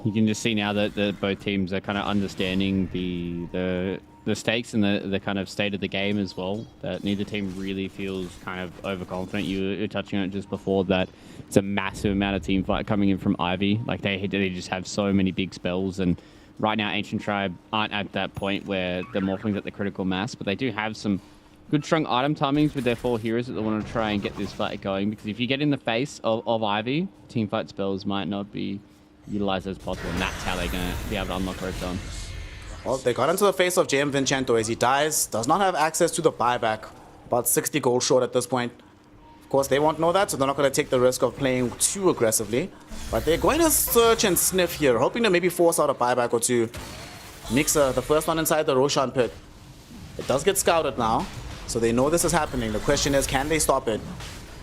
you can just see now that both teams are kind of understanding the stakes and the kind of state of the game as well. That neither team really feels kind of overconfident. You were touching on it just before that it's a massive amount of team fight coming in from Ivy. Like they just have so many big spells, and right now Ancient Tribe aren't at that point where the Morphling's at the critical mass, but they do have some good strong item timings with their 4 heroes that they want to try and get this fight going, because if you get in the face of Ivy, team fight spells might not be utilized as possible, and that's how they're going to be able to unlock Rotom. Well, they got into the face of JM Vincento as he dies, does not have access to the buyback, about 60 gold short at this point. Of course, they won't know that, so they're not going to take the risk of playing too aggressively. But they're going to search and sniff here, hoping to maybe force out a buyback or two. Mixer, the first one inside the Roshan pit. It does get scouted now, so they know this is happening. The question is, can they stop it?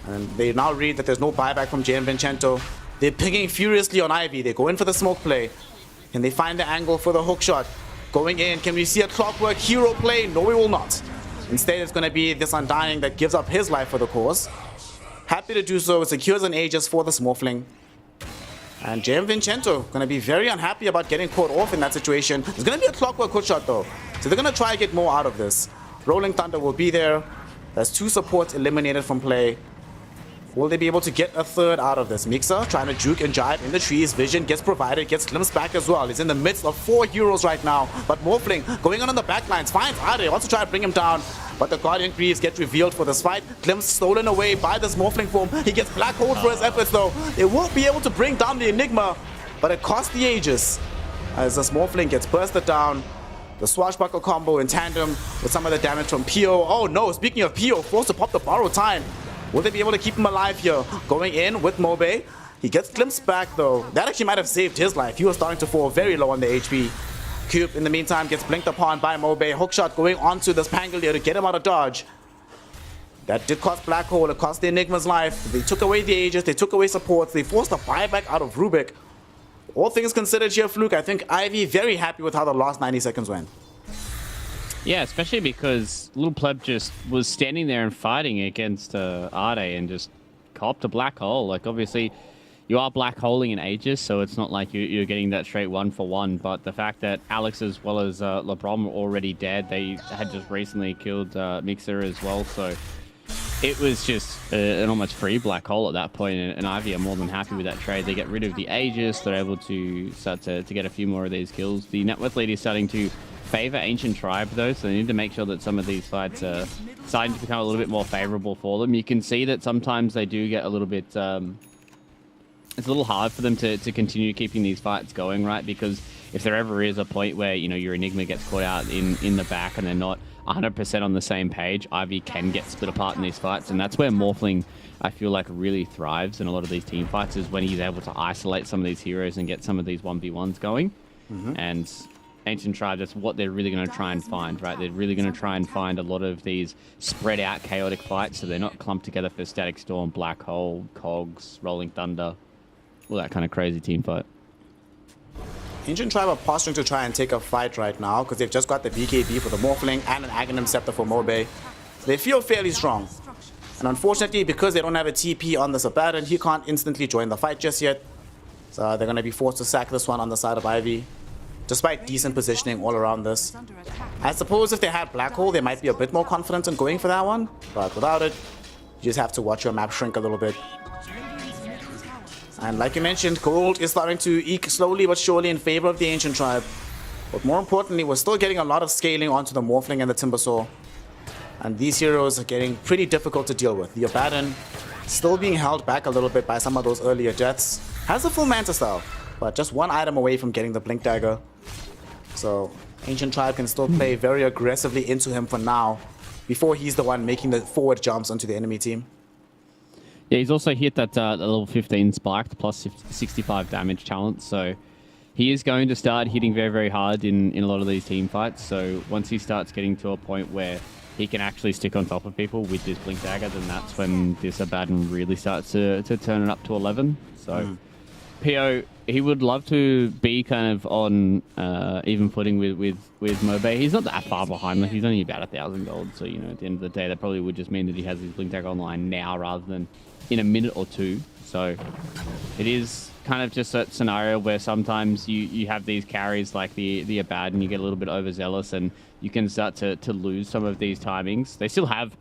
And they now read that there's no buyback from JM Vincento. They're pinging furiously on Ivy. They go in for the smoke play. Can they find the angle for the hook shot? Going in, can we see a clockwork hero play? No, we will not. Instead, it's going to be this Undying that gives up his life for the cause. Happy to do so. It secures an Aegis for the Smurfling. And JM Vincento going to be very unhappy about getting caught off in that situation. There's going to be a clockwork hook shot though. So they're going to try to get more out of this. Rolling Thunder will be there. There's 2 supports eliminated from play. Will they be able to get a third out of this? Mixer trying to juke and jive in the trees. Vision gets provided, gets glimpsed back as well. He's in the midst of 4 heroes right now. But Morphling going on the backlines, finds Ade, wants to try to bring him down. But the Guardian Greaves get revealed for this fight. Glimpse stolen away by this Morphling form. He gets Black Hole for his efforts though. They won't be able to bring down the Enigma, but it costs the Aegis. As this Morphling gets bursted down. The Swashbuckle combo in tandem with some of the damage from Pio. Oh no, speaking of Pio, forced to pop the borrow time. Will they be able to keep him alive here? Going in with Mobe. He gets glimpsed back though. That actually might have saved his life. He was starting to fall very low on the HP. Cube in the meantime gets blinked upon by Mobe. Hookshot going onto this Pangolier to get him out of dodge. That did cost Black Hole. It cost the Enigma's life. They took away the Aegis. They took away supports. They forced a buyback out of Rubik. All things considered here, Fluke, I think Ivy very happy with how the last 90 seconds went. Yeah, especially because Little Pleb just was standing there and fighting against Ade and just copped a Black Hole. Like, obviously, you are Black Holing in Aegis, so it's not like you're getting that straight 1-for-1. But the fact that Alex as well as LeBron were already dead, they had just recently killed Mixer as well. So it was just an almost free Black Hole at that point. And Ivy are more than happy with that trade. They get rid of the Aegis. They're able to start to get a few more of these kills. The net worth lead is starting to favor Ancient Tribe though, so they need to make sure that some of these fights are starting to become a little bit more favorable for them. You can see that sometimes they do get a little bit it's a little hard for them to continue keeping these fights going, right? Because if there ever is a point where, you know, your Enigma gets caught out in the back and they're not 100% on the same page, Ivy can get split apart in these fights, and that's where Morphling, I feel like, really thrives in a lot of these team fights, is when he's able to isolate some of these heroes and get some of these 1v1s going. And Ancient Tribe, that's what they're really going to try and find, right? They're really going to try and find a lot of these spread out chaotic fights, so they're not clumped together for Static Storm, Black Hole, Cogs, Rolling Thunder, all that kind of crazy team fight. Ancient Tribe are posturing to try and take a fight right now because they've just got the BKB for the Morphling and an Aghanim Scepter for Mobe. So they feel fairly strong. And unfortunately, because they don't have a TP on this Abaddon, he can't instantly join the fight just yet. So they're going to be forced to sack this one on the side of Ivy, despite decent positioning all around this. I suppose if they had Black Hole, they might be a bit more confident in going for that one, but without it, you just have to watch your map shrink a little bit. And like you mentioned, gold is starting to eke slowly but surely in favor of the Ancient Tribe. But more importantly, we're still getting a lot of scaling onto the Morphling and the Timbersaw. And these heroes are getting pretty difficult to deal with. The Abaddon still being held back a little bit by some of those earlier deaths. Has a full Manta style, but just one item away from getting the Blink Dagger. So Ancient Tribe can still play very aggressively into him for now, before he's the one making the forward jumps onto the enemy team. Yeah, he's also hit that level 15 spiked plus 65 damage talent, so he is going to start hitting very, very hard in a lot of these team fights. So once he starts getting to a point where he can actually stick on top of people with this Blink Dagger, then that's when this Abaddon really starts to turn it up to 11. So Pio he would love to be kind of on even footing with Mobe. He's not that far behind. Like, he's only about 1,000 gold. So, you know, at the end of the day, that probably would just mean that he has his blink tag online now rather than in a minute or two. So it is kind of just a scenario where sometimes you have these carries like the Abad and you get a little bit overzealous and you can start to lose some of these timings. They still have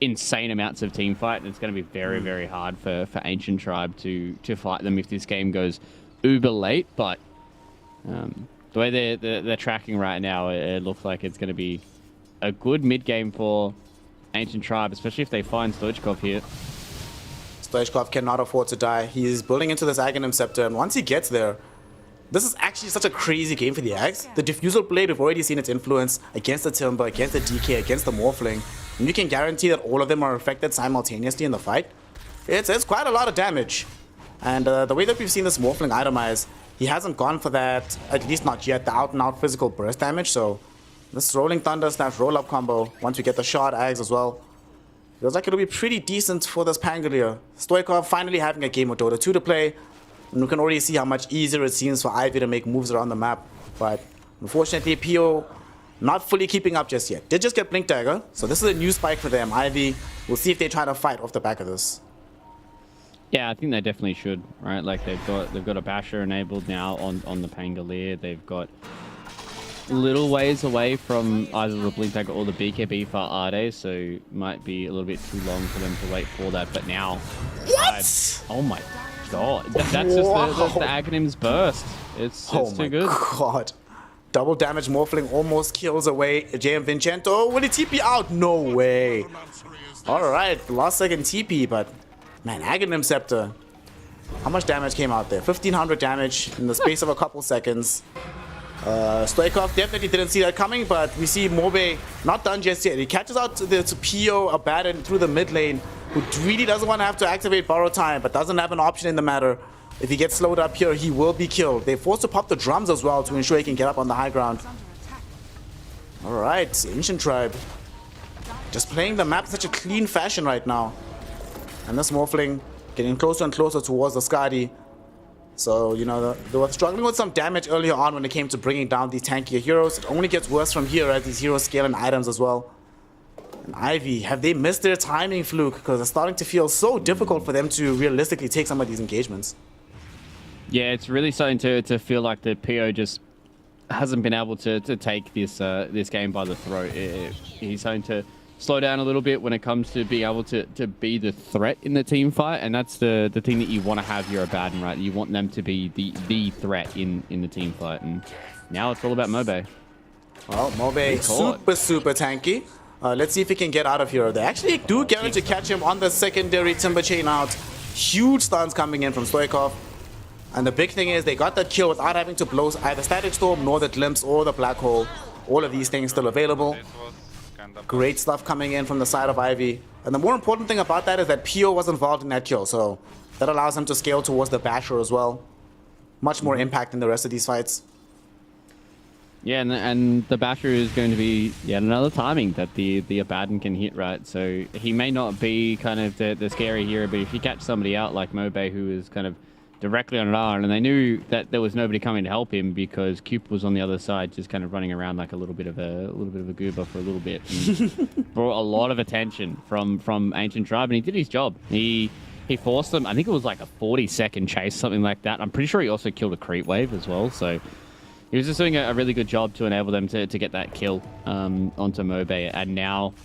insane amounts of team fight, and it's going to be very, very hard for Ancient Tribe to fight them if this game goes uber late. But the way they're tracking right now, it looks like it's going to be a good mid game for Ancient Tribe, especially if they find Stoichkov here. Stoichkov cannot afford to die. He's building into this Aghanim Scepter, and once he gets there, this is actually such a crazy game for the Ags. The Diffusal Blade, we've already seen its influence against the Timber, against the DK, against the Morphling. And you can guarantee that all of them are affected simultaneously in the fight. It's quite a lot of damage. And the way that we've seen this Morphling itemize, he hasn't gone for that, at least not yet, the out-and-out physical burst damage. So this Rolling Thunder / roll-up combo, once we get the shard Ags as well, feels like it'll be pretty decent for this Pangolier. Stoichkov finally having a game of Dota 2 to play. And we can already see how much easier it seems for Ivy to make moves around the map. But unfortunately, PO not fully keeping up just yet. Did just get Blink Dagger, so this is a new spike for them. Ivy, we'll see if they try to fight off the back of this. Yeah, I think they definitely should, right? Like they've got a Basher enabled now on the Pangolier. They've got little ways away from either the Blink Dagger or the BKB for Arde, so might be a little bit too long for them to wait for that. But now, what? Oh my god, that's just the Aghanim's burst. It's too good. Oh my god. Double damage Morphling almost kills away JM Vincento. Will he TP out? No way. Alright, last second TP, but man, Aghanim Scepter. How much damage came out there? 1,500 damage in the space of a couple seconds. Stoichkov definitely didn't see that coming, but we see Mobe not done just yet. He catches out to PO Abaddon through the mid lane, who really doesn't want to have to activate borrow time, but doesn't have an option in the matter. If he gets slowed up here, he will be killed. They're forced to pop the drums as well to ensure he can get up on the high ground. Alright, Ancient Tribe. Just playing the map in such a clean fashion right now. And this Morphling getting closer and closer towards the Skadi. So, you know, they were struggling with some damage earlier on when it came to bringing down these tankier heroes. It only gets worse from here as these heroes scale in items as well. And Ivy, have they missed their timing, Fluke? Because it's starting to feel so difficult for them to realistically take some of these engagements. Yeah, it's really starting to feel like the PO just hasn't been able to take this game by the throat. He's starting to slow down a little bit when it comes to being able to be the threat in the team fight, and that's the thing that you want to have your Abaddon, right? You want them to be the threat in the team fight, and now it's all about Mobe. Well, Mobe super tanky. Let's see if he can get out of here. They actually do get to catch him on the secondary Timber Chain out. Huge stuns coming in from Stoichkov. And the big thing is they got that kill without having to blow either Static Storm nor the Glimpse or the Black Hole. All of these things still available. Great stuff coming in from the side of Ivy. And the more important thing about that is that PO was involved in that kill, so that allows him to scale towards the Basher as well. Much more impact in the rest of these fights. Yeah, and the Basher is going to be yet another timing that the Abaddon can hit, right? So he may not be kind of the scary hero, but if you catch somebody out like Mobe, who is kind of directly on an iron, and they knew that there was nobody coming to help him because Cube was on the other side, just kind of running around like a little bit of a goober for a little bit, and brought a lot of attention from Ancient Tribe, and he did his job. He forced them. I think it was like a 40-second chase, something like that. I'm pretty sure he also killed a creep wave as well. So he was just doing a really good job to enable them to get that kill onto Mobe. And now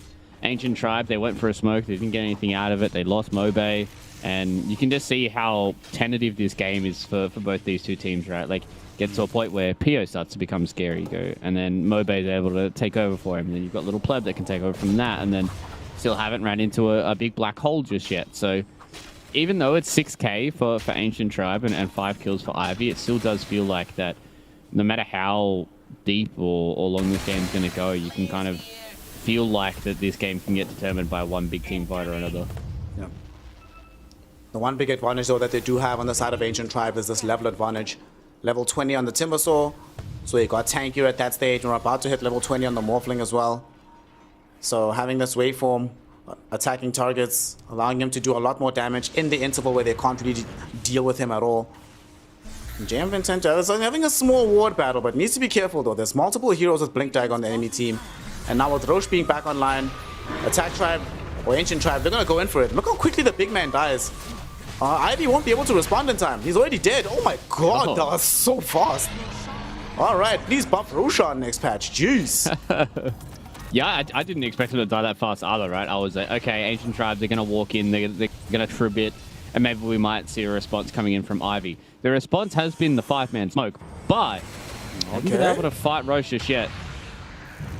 Ancient Tribe, they went for a smoke. They didn't get anything out of it. They lost Mobe. And you can just see how tentative this game is for both these two teams, right? Like, gets to a point where PO starts to become scary, and then Mobe is able to take over for him. And then you've got Little Pleb that can take over from that, and then still haven't ran into a big black hole just yet. So even though it's 6k for Ancient Tribe and 5 kills for Ivy, it still does feel like that no matter how deep or long this game's going to go, you can kind of feel like that this game can get determined by one big team fight or another. Yeah. The one big advantage, though, that they do have on the side of Ancient Tribe is this level advantage. Level 20 on the Timbersaw, so he got tankier at that stage, and we're about to hit level 20 on the Morphling as well. So having this waveform, attacking targets, allowing him to do a lot more damage in the interval where they can't really deal with him at all. Jam Vincento is having a small ward battle, but needs to be careful though. There's multiple heroes with Blink Dagger on the enemy team. And now with Roche being back online, Attack Tribe or Ancient Tribe, they're going to go in for it. Look how quickly the big man dies. Ivy won't be able to respond in time. He's already dead. Oh my god, that was so fast. Alright, please buff Roshan next patch. Jeez. Yeah, I didn't expect him to die that fast either, right? I was like, okay, Ancient Tribes, they're going to walk in, they're going to trib it, and maybe we might see a response coming in from Ivy. The response has been the 5-man smoke, but haven't been able to fight Roche just yet.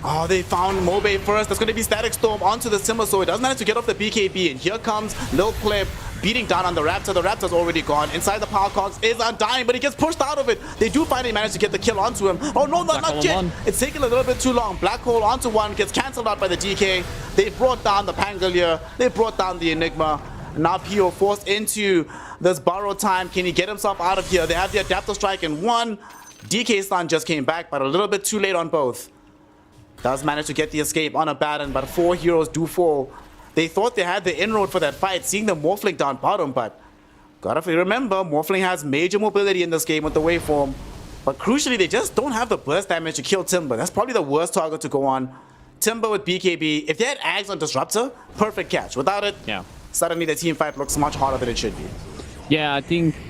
Oh, they found Mobe first. That's going to be Static Storm onto the Simmer, so he doesn't manage to get off the BKB. And here comes Lil Pleb beating down on the Raptor. The Raptor's already gone. Inside the Power Cogs is undying, but he gets pushed out of it. They do finally manage to get the kill onto him. Oh no, not yet. It's taking a little bit too long. Black Hole onto one, gets cancelled out by the DK. They brought down the Pangolier. They brought down the Enigma. Now Pio forced into this borrow time. Can he get himself out of here? They have the Adapter Strike in one. DK stun just came back, but a little bit too late on both. Does manage to get the escape on a Baron, but 4 heroes do fall. They thought they had the inroad for that fight, seeing the Morphling down bottom, but gotta remember, Morphling has major mobility in this game with the waveform. But crucially, they just don't have the burst damage to kill Timber. That's probably the worst target to go on. Timber with BKB. If they had Ags on Disruptor, perfect catch. Without it, suddenly the team fight looks much harder than it should be. Yeah,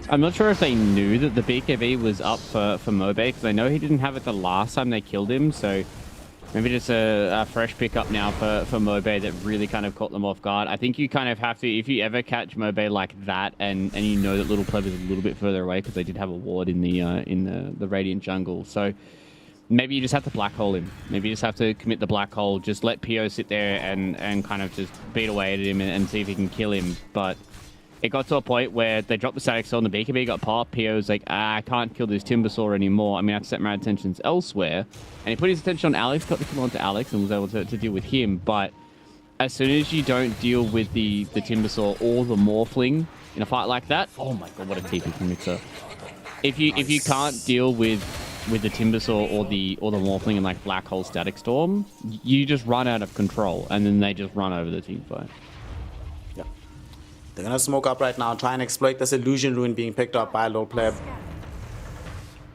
I'm not sure if they knew that the BKB was up for Mobe, because I know he didn't have it the last time they killed him, so maybe just a fresh pickup now for Mobe that really kind of caught them off guard. I think you kind of have to, if you ever catch Mobe like that, and you know that Little Pleb is a little bit further away because they did have a ward in the Radiant jungle. So maybe you just have to black hole him. Maybe you just have to commit the black hole. Just let Pio sit there and kind of just beat away at him and see if he can kill him. But it got to a point where they dropped the Static Soul and the BKB got popped. Pio's like, I can't kill this Timbersaw anymore. I mean, I have to set my attentions elsewhere. And he put his attention on Alex, got the kill onto Alex, and was able to deal with him. But as soon as you don't deal with the Timbersaw or the Morphling in a fight like that, oh my god, what a TP from Mixer. If you can't deal with the Timbersaw or the Morphling in like Black Hole Static Storm, you just run out of control, and then they just run over the team fight. They're gonna smoke up right now, try and exploit this Illusion Rune being picked up by Low Pleb.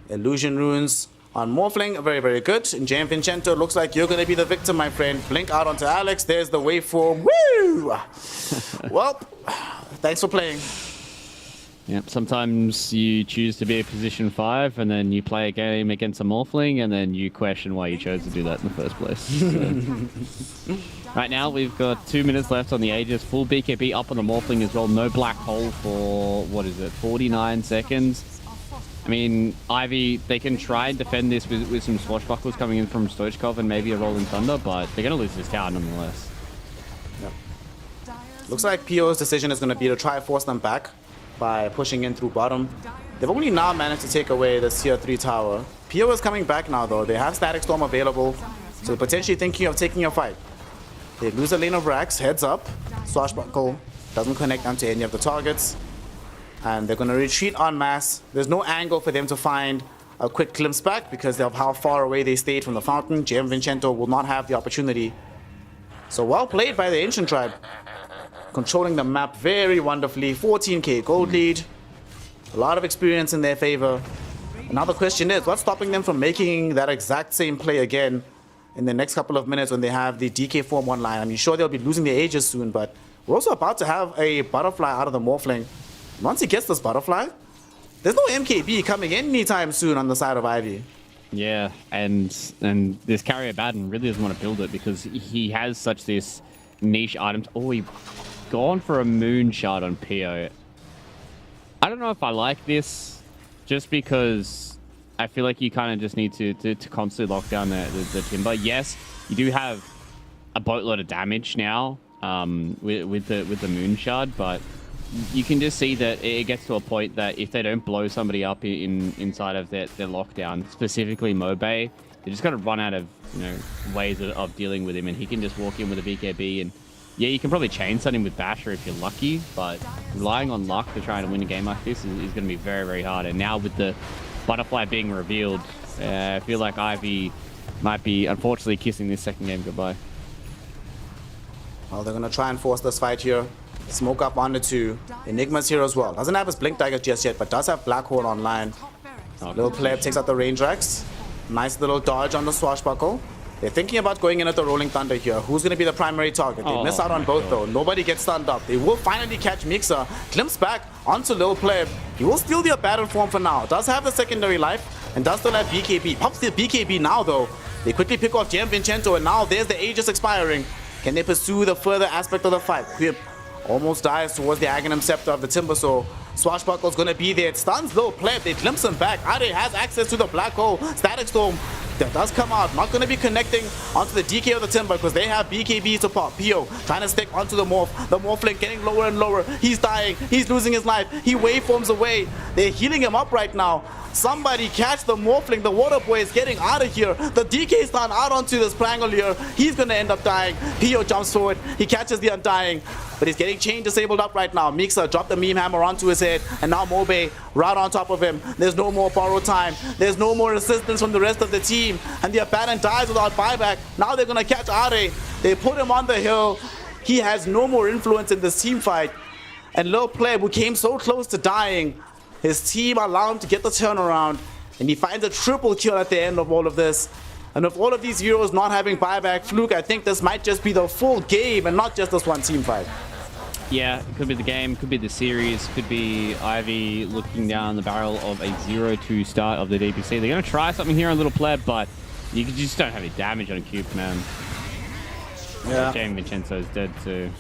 Illusion Runes on Morphling, very, very good. And Jam Vincento, looks like you're gonna be the victim, my friend. Blink out onto Alex, there's the waveform. Woo! Well, thanks for playing. Yep, sometimes you choose to be a position 5 and then you play a game against a Morphling and then you question why you chose to do that in the first place. So. Right now we've got 2 minutes left on the Aegis. Full BKB up on the Morphling as well. No black hole for, 49 seconds. I mean, Ivy, they can try and defend this with some swashbuckles coming in from Stoichkov and maybe a Rolling Thunder, but they're going to lose this tower nonetheless. Yep. Looks like Pio's decision is going to be to try and force them back by pushing in through bottom. They've only now managed to take away the tier 3 tower. Pio is coming back now though. They have Static Storm available, so potentially thinking of taking a fight. They lose a lane of racks, heads up. Swashbuckle doesn't connect onto any of the targets. And they're going to retreat en masse. There's no angle for them to find a quick glimpse back because of how far away they stayed from the fountain. Jam Vincento will not have the opportunity. So well played by the Ancient Tribe. Controlling the map very wonderfully. 14k gold lead. A lot of experience in their favor. And now the question is, what's stopping them from making that exact same play again in the next couple of minutes when they have the DK form online? I mean, sure, they'll be losing their Aegis soon, but we're also about to have a Butterfly out of the Morphling. Once he gets this Butterfly, there's no MKB coming anytime soon on the side of Ivy. Yeah, and this Carrier Baden really doesn't want to build it because he has such this niche items. Oh, he gone for a Moonshot on Pio. I don't know if I like this, just because I feel like you kind of just need to constantly lock down the Timber. Yes, you do have a boatload of damage now with the Moonshot, but you can just see that it gets to a point that if they don't blow somebody up inside of their lockdown, specifically Mobe, they just got to run out of ways of dealing with him, and he can just walk in with a BKB. And yeah, you can probably chain stun him with Basher if you're lucky, but relying on luck to try and win a game like this is going to be very, very hard. And now with the Butterfly being revealed, I feel like Ivy might be unfortunately kissing this second game goodbye. Well, they're going to try and force this fight here. Smoke up on the 2. Enigma's here as well. Doesn't have his Blink Dagger just yet, but does have Black Hole online. Little Pleb takes out the range Rex. Nice little dodge on the swashbuckle. They're thinking about going in at the Rolling Thunder here. Who's going to be the primary target? They miss out on both though. Nobody gets stunned up. They will finally catch Mixer. Glimpse back onto Lil Pleb. He will steal the battle form for now. Does have the secondary life and does still have BKB. Pops the BKB now though. They quickly pick off Gianvincenzo and now there's the Aegis expiring. Can they pursue the further aspect of the fight? Quip almost dies towards the Aghanim Scepter of the Timbersaw. Swashbuckle's gonna be there. It stuns Lil Pleb. They glimpse him back. Ade has access to the black hole. Static Storm that does come out. Not gonna be connecting onto the DK of the Timber because they have BKB to pop. Pio trying to stick onto the Morph. The Morphling getting lower and lower. He's dying. He's losing his life. He waveforms away. They're healing him up right now. Somebody catch the Morphling. The Water Boy is getting out of here. The DK stun out onto this Prangle here. He's gonna end up dying. Pio jumps forward. He catches the Undying. But he's getting chain disabled up right now. Mixer dropped the meme hammer onto his head. And now Mobe right on top of him. There's no more borrow time. There's no more assistance from the rest of the team. And the Abaddon dies without buyback. Now they're gonna catch Are. They put him on the hill. He has no more influence in this team fight. And Lil Pleb, who came so close to dying, his team allowed him to get the turnaround. And he finds a triple kill at the end of all of this. And with all of these heroes not having buyback, Fluke, I think this might just be the full game and not just this one team fight. Yeah, it could be the game, could be the series, could be Ivy looking down the barrel of a 0-2 start of the DPC. They're going to try something here on Little Pleb, but you just don't have any damage on Cube, man. Yeah. Gianvincenzo's dead too.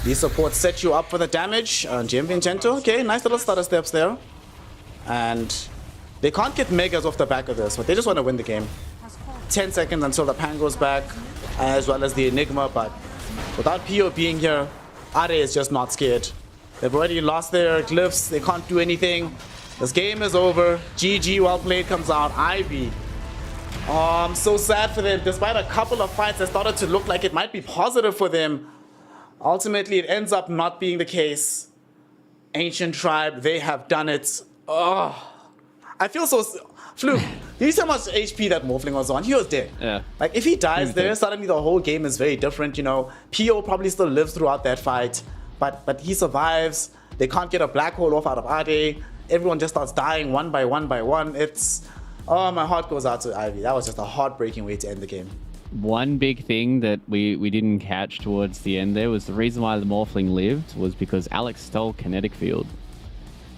These supports set you up for the damage. Gianvincenzo, okay, nice little stutter steps there. And they can't get Megas off the back of this, but they just want to win the game. 10 seconds until the Pan goes back, as well as the Enigma, but without Pio being here, Are is just not scared. They've already lost their glyphs, they can't do anything. This game is over. GG, well played comes out. Ivy. Oh, I'm so sad for them. Despite a couple of fights that started to look like it might be positive for them, ultimately it ends up not being the case. Ancient Tribe, they have done it. Oh, I feel so... Fluke, do you see how much HP that Morphling was on? He was dead. Yeah. Like, if he dies there, suddenly the whole game is very different, you know. Pio probably still lives throughout that fight, but he survives. They can't get a black hole off out of Ade. Everyone just starts dying one by one by one. It's... Oh, my heart goes out to Ivy. That was just a heartbreaking way to end the game. One big thing that we didn't catch towards the end there was the reason why the Morphling lived was because Alex stole Kinetic Field.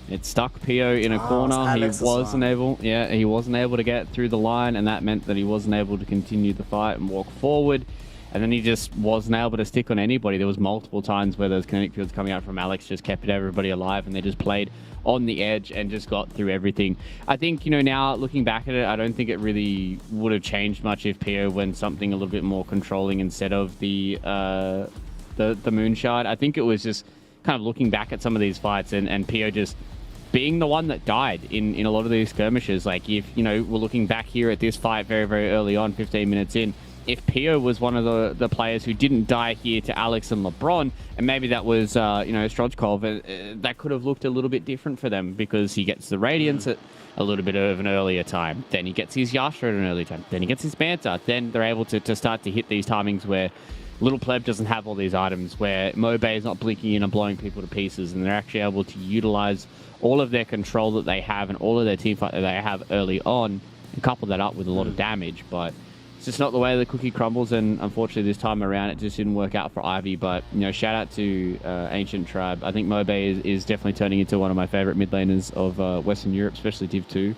It stuck Pio in a corner. He wasn't able to get through the line, and that meant that he wasn't able to continue the fight and walk forward. And then he just wasn't able to stick on anybody. There was multiple times where those kinetic fields coming out from Alex just kept everybody alive, and they just played on the edge and just got through everything. I think, you know, now looking back at it, I don't think it really would have changed much if Pio went something a little bit more controlling instead of the Moonshard. I think it was just kind of looking back at some of these fights and Pio just being the one that died in a lot of these skirmishes. Like, if, you know, we're looking back here at this fight very, very early on, 15 minutes in, if Pio was one of the players who didn't die here to Alex and LeBron, and maybe that was, you know, Strojkov, that could have looked a little bit different for them, because he gets the Radiance at a little bit of an earlier time. Then he gets his Yasha at an early time. Then he gets his Manta. Then they're able to start to hit these timings where Little Pleb doesn't have all these items, where Mobe is not blinking in and blowing people to pieces, and they're actually able to utilize all of their control that they have and all of their team fight that they have early on, and couple that up with a lot of damage. But it's just not the way the cookie crumbles, and unfortunately this time around it just didn't work out for Ivy. But, you know, shout out to Ancient Tribe. I think Mobe is definitely turning into one of my favorite mid laners of Western Europe, especially Div 2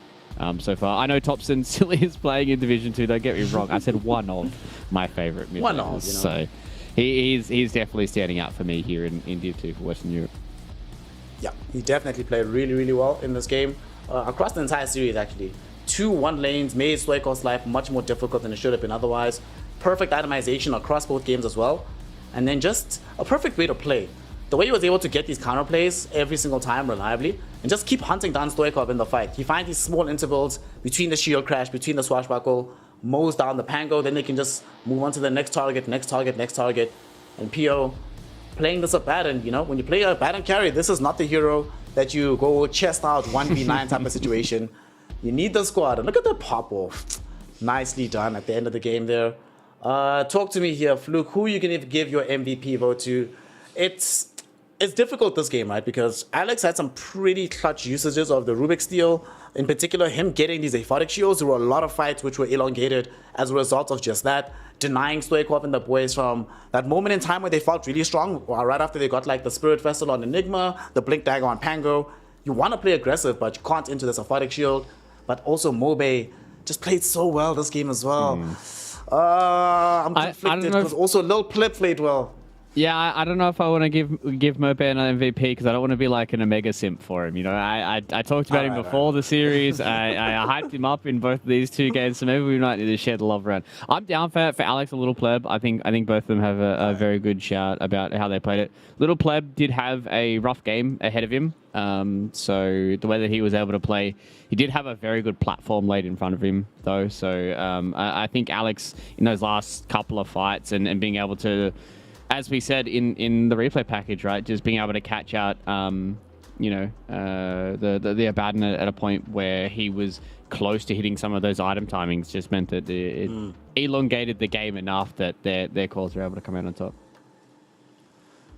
so far. I know Topson still is playing in Division 2, don't get me wrong. I said one of my favorite mid laners. One of, you know. So he's definitely standing out for me here in Div 2 for Western Europe. Yeah, he definitely played really, really well in this game. Across the entire series, actually. 2-1 lanes made Stoikov's life much more difficult than it should have been otherwise. Perfect itemization across both games as well. And then just a perfect way to play. The way he was able to get these counter plays every single time reliably, and just keep hunting down Stoikov in the fight. He finds these small intervals between the shield crash, between the swashbuckle, mows down the Pango, then they can just move on to the next target, next target, next target. And Pio playing this Abaddon, you know, when you play a Abaddon carry, this is not the hero that you go chest out 1v9 type of situation. You need the squad, and look at the pop off. Nicely done at the end of the game there. Talk to me here, Fluke. Who are you gonna give your MVP vote to? It's it's difficult this game, right? Because Alex had some pretty clutch usages of the Rubik's Steel. In particular, him getting these aphotic shields. There were a lot of fights which were elongated as a result of just that. Denying Stoikov and the boys from that moment in time where they felt really strong, right after they got like the Spirit Vessel on Enigma, the Blink Dagger on Pango. You want to play aggressive, but you can't into this aphotic shield. But also Mobe just played so well this game as well. I'm conflicted because also Lil Pleb played well. Yeah, I don't know if I want to give Mope an MVP because I don't want to be like an Omega simp for him. You know, I talked about him before the series. I hyped him up in both of these two games, so maybe we might need to share the love around. I'm down for Alex and Little Pleb. I think both of them have a very good shout about how they played it. Little Pleb did have a rough game ahead of him. So the way that he was able to play, he did have a very good platform laid in front of him, though. So I think Alex, in those last couple of fights and being able to, as we said in the replay package, right, just being able to catch out, the Abaddon at a point where he was close to hitting some of those item timings just meant that it elongated the game enough that their calls were able to come out on top.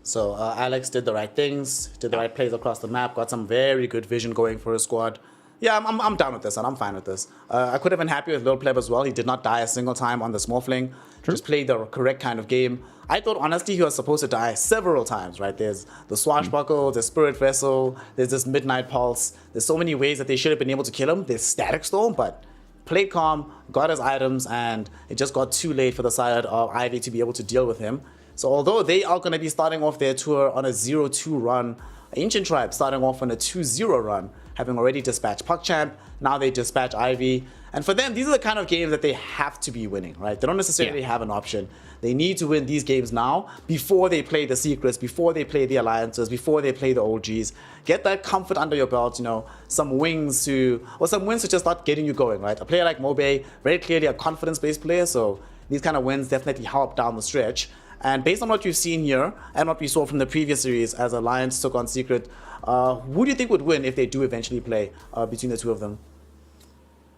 So Alex did the right things, did the right plays across the map, got some very good vision going for his squad. Yeah, I'm down with this, and I'm fine with this. I could have been happy with Lil Pleb as well. He did not die a single time on the small fling. Just played the correct kind of game. I thought, honestly, he was supposed to die several times, right? There's the Swashbuckle, the Spirit Vessel, there's this Midnight Pulse. There's so many ways that they should have been able to kill him. There's Static Storm, but played calm, got his items, and it just got too late for the side of Ivy to be able to deal with him. So although they are going to be starting off their tour on a 0-2 run, Ancient Tribe starting off on a 2-0 run, having already dispatched PuckChamp, now they dispatch Ivy. And for them, these are the kind of games that they have to be winning, right? They don't necessarily have an option. They need to win these games now before they play the Secrets, before they play the Alliances, before they play the OGs. Get that comfort under your belt, some wins to just start getting you going, right? A player like Mobe, very clearly a confidence-based player, so these kind of wins definitely help down the stretch. And based on what you've seen here and what we saw from the previous series as Alliance took on Secret, who do you think would win if they do eventually play between the two of them?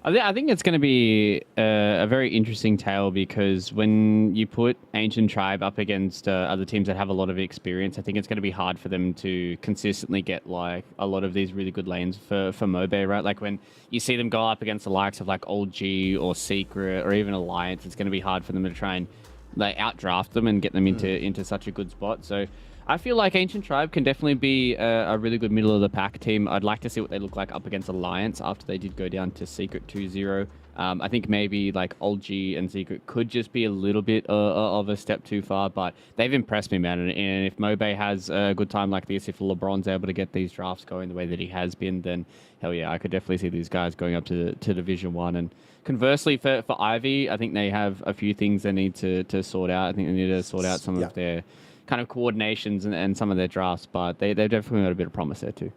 I think it's going to be a very interesting tale because when you put Ancient Tribe up against other teams that have a lot of experience, I think it's going to be hard for them to consistently get like a lot of these really good lanes for Mobe, right? Like when you see them go up against the likes of like Old G or Secret or even Alliance, it's going to be hard for them to try and outdraft them and get them into such a good spot. So I feel like Ancient Tribe can definitely be a really good middle of the pack team. I'd like to see what they look like up against Alliance after they did go down to Secret 2-0. I think maybe like Old G and Secret could just be a little bit of a step too far, but they've impressed me, man. And if Mobe has a good time like this, if LeBron's able to get these drafts going the way that he has been, then hell yeah, I could definitely see these guys going up to Division 1. And conversely, for Ivy, I think they have a few things they need to sort out. I think they need to sort out some of their kind of coordinations and some of their drafts, but they've definitely got a bit of promise there too.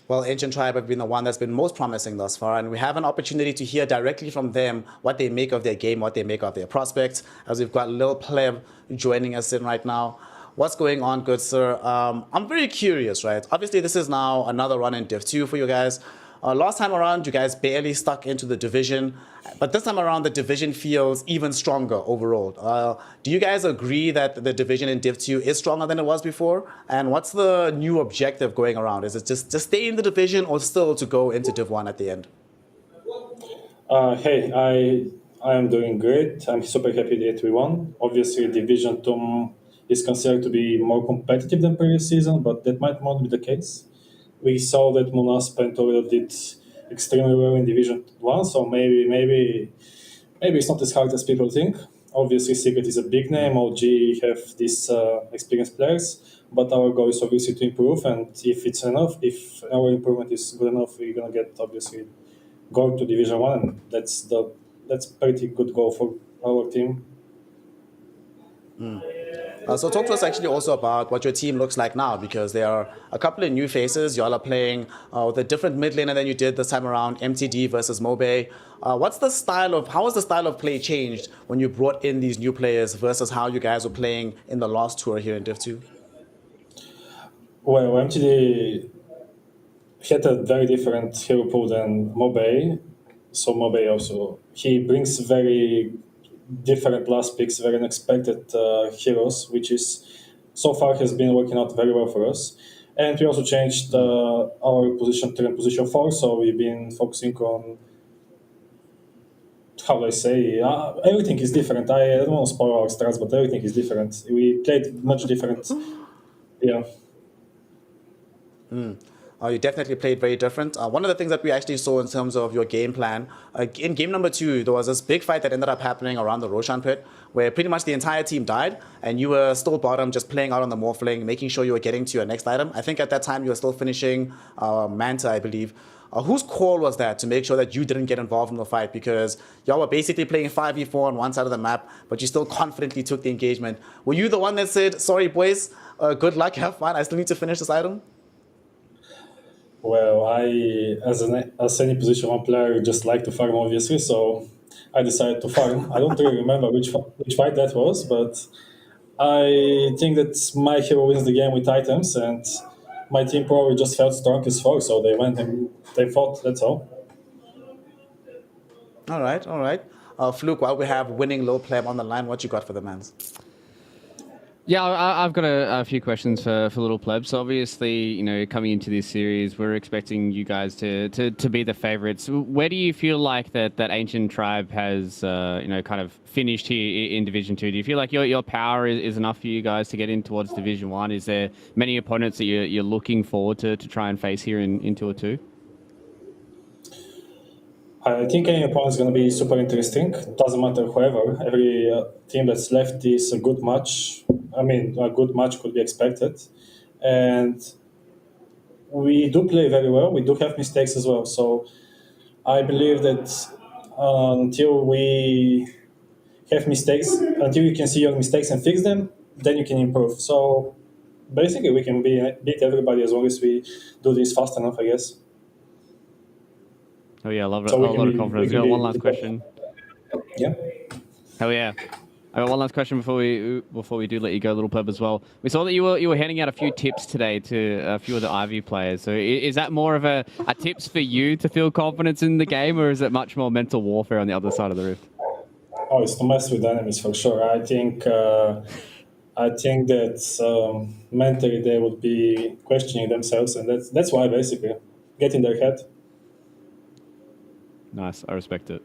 Well, Ancient Tribe have been the one that's been most promising thus far, and we have an opportunity to hear directly from them what they make of their game, what they make of their prospects, as we've got Lil Pleb joining us in right now. What's going on, good sir? I'm very curious, right? Obviously, this is now another run in Div 2 for you guys. Last time around, you guys barely stuck into the division, but this time around, the division feels even stronger overall. Do you guys agree that the division in Div 2 is stronger than it was before? And what's the new objective going around? Is it just stay in the division or still to go into Div 1 at the end? Hey, I am doing great. I'm super happy that we won. Obviously, Division 2 is considered to be more competitive than previous season, but that might not be the case. We saw that Munas Pentoil did extremely well in Division 1, so maybe it's not as hard as people think. Obviously, Secret is a big name. OG have these experienced players, but our goal is obviously to improve, and if it's enough, if our improvement is good enough, we're gonna get obviously go to Division 1, and that's pretty good goal for our team. So talk to us actually also about what your team looks like now, because there are a couple of new faces. Y'all are playing with a different mid laner than you did this time around, MTD versus Mobe. How has the style of play changed when you brought in these new players versus how you guys were playing in the last tour here in Div 2? Well, MTD had a very different hero pool than Mobe. So Mobe also, he brings very different last picks, very unexpected heroes, which is so far has been working out very well for us. And we also changed our position 3 and position 4, so we've been focusing on, how do I say, everything is different. I don't want to spoil our strats, but everything is different. We played much different. Yeah. You definitely played very different. One of the things that we actually saw in terms of your game plan, in game number 2, there was this big fight that ended up happening around the Roshan pit, where pretty much the entire team died, and you were still bottom, just playing out on the Morphling, making sure you were getting to your next item. I think at that time you were still finishing Manta, I believe. Whose call was that to make sure that you didn't get involved in the fight? Because y'all were basically playing 5v4 on one side of the map, but you still confidently took the engagement. Were you the one that said, sorry boys, good luck, have fun, I still need to finish this item? Well, as any position 1 player, just like to farm, obviously, so I decided to farm. I don't really remember which fight that was, but I think that my hero wins the game with items, and my team probably just felt strong as fuck, so they went and they fought, that's all. All right. Fluke, while we have winning low pleb on the line, what you got for the mans? Yeah, I've got a few questions for Little Pleb. So obviously, coming into this series, we're expecting you guys to be the favorites. Where do you feel like that Ancient Tribe has, kind of finished here in Division 2? Do you feel like your power is enough for you guys to get in towards Division 1? Is there many opponents that you're looking forward to try and face here in Tour 2? I think any opponent is going to be super interesting. Doesn't matter whoever. Every team that's left is a good match. I mean, a good match could be expected. And we do play very well. We do have mistakes as well. So I believe that until we have mistakes, until you can see your mistakes and fix them, then you can improve. So basically, we can beat everybody as long as we do this fast enough, I guess. Oh yeah, I love it. So a lot of confidence. We got one last question. Yeah. Oh yeah. I got one last question before we do let you go, Little Pleb, as well. We saw that you were handing out a few tips today to a few of the Ivy players. So is that more of a tips for you to feel confidence in the game, or is it much more mental warfare on the other side of the rift? Oh, it's to mess with enemies for sure. I think that mentally they would be questioning themselves, and that's why basically get in their head. Nice, I respect it.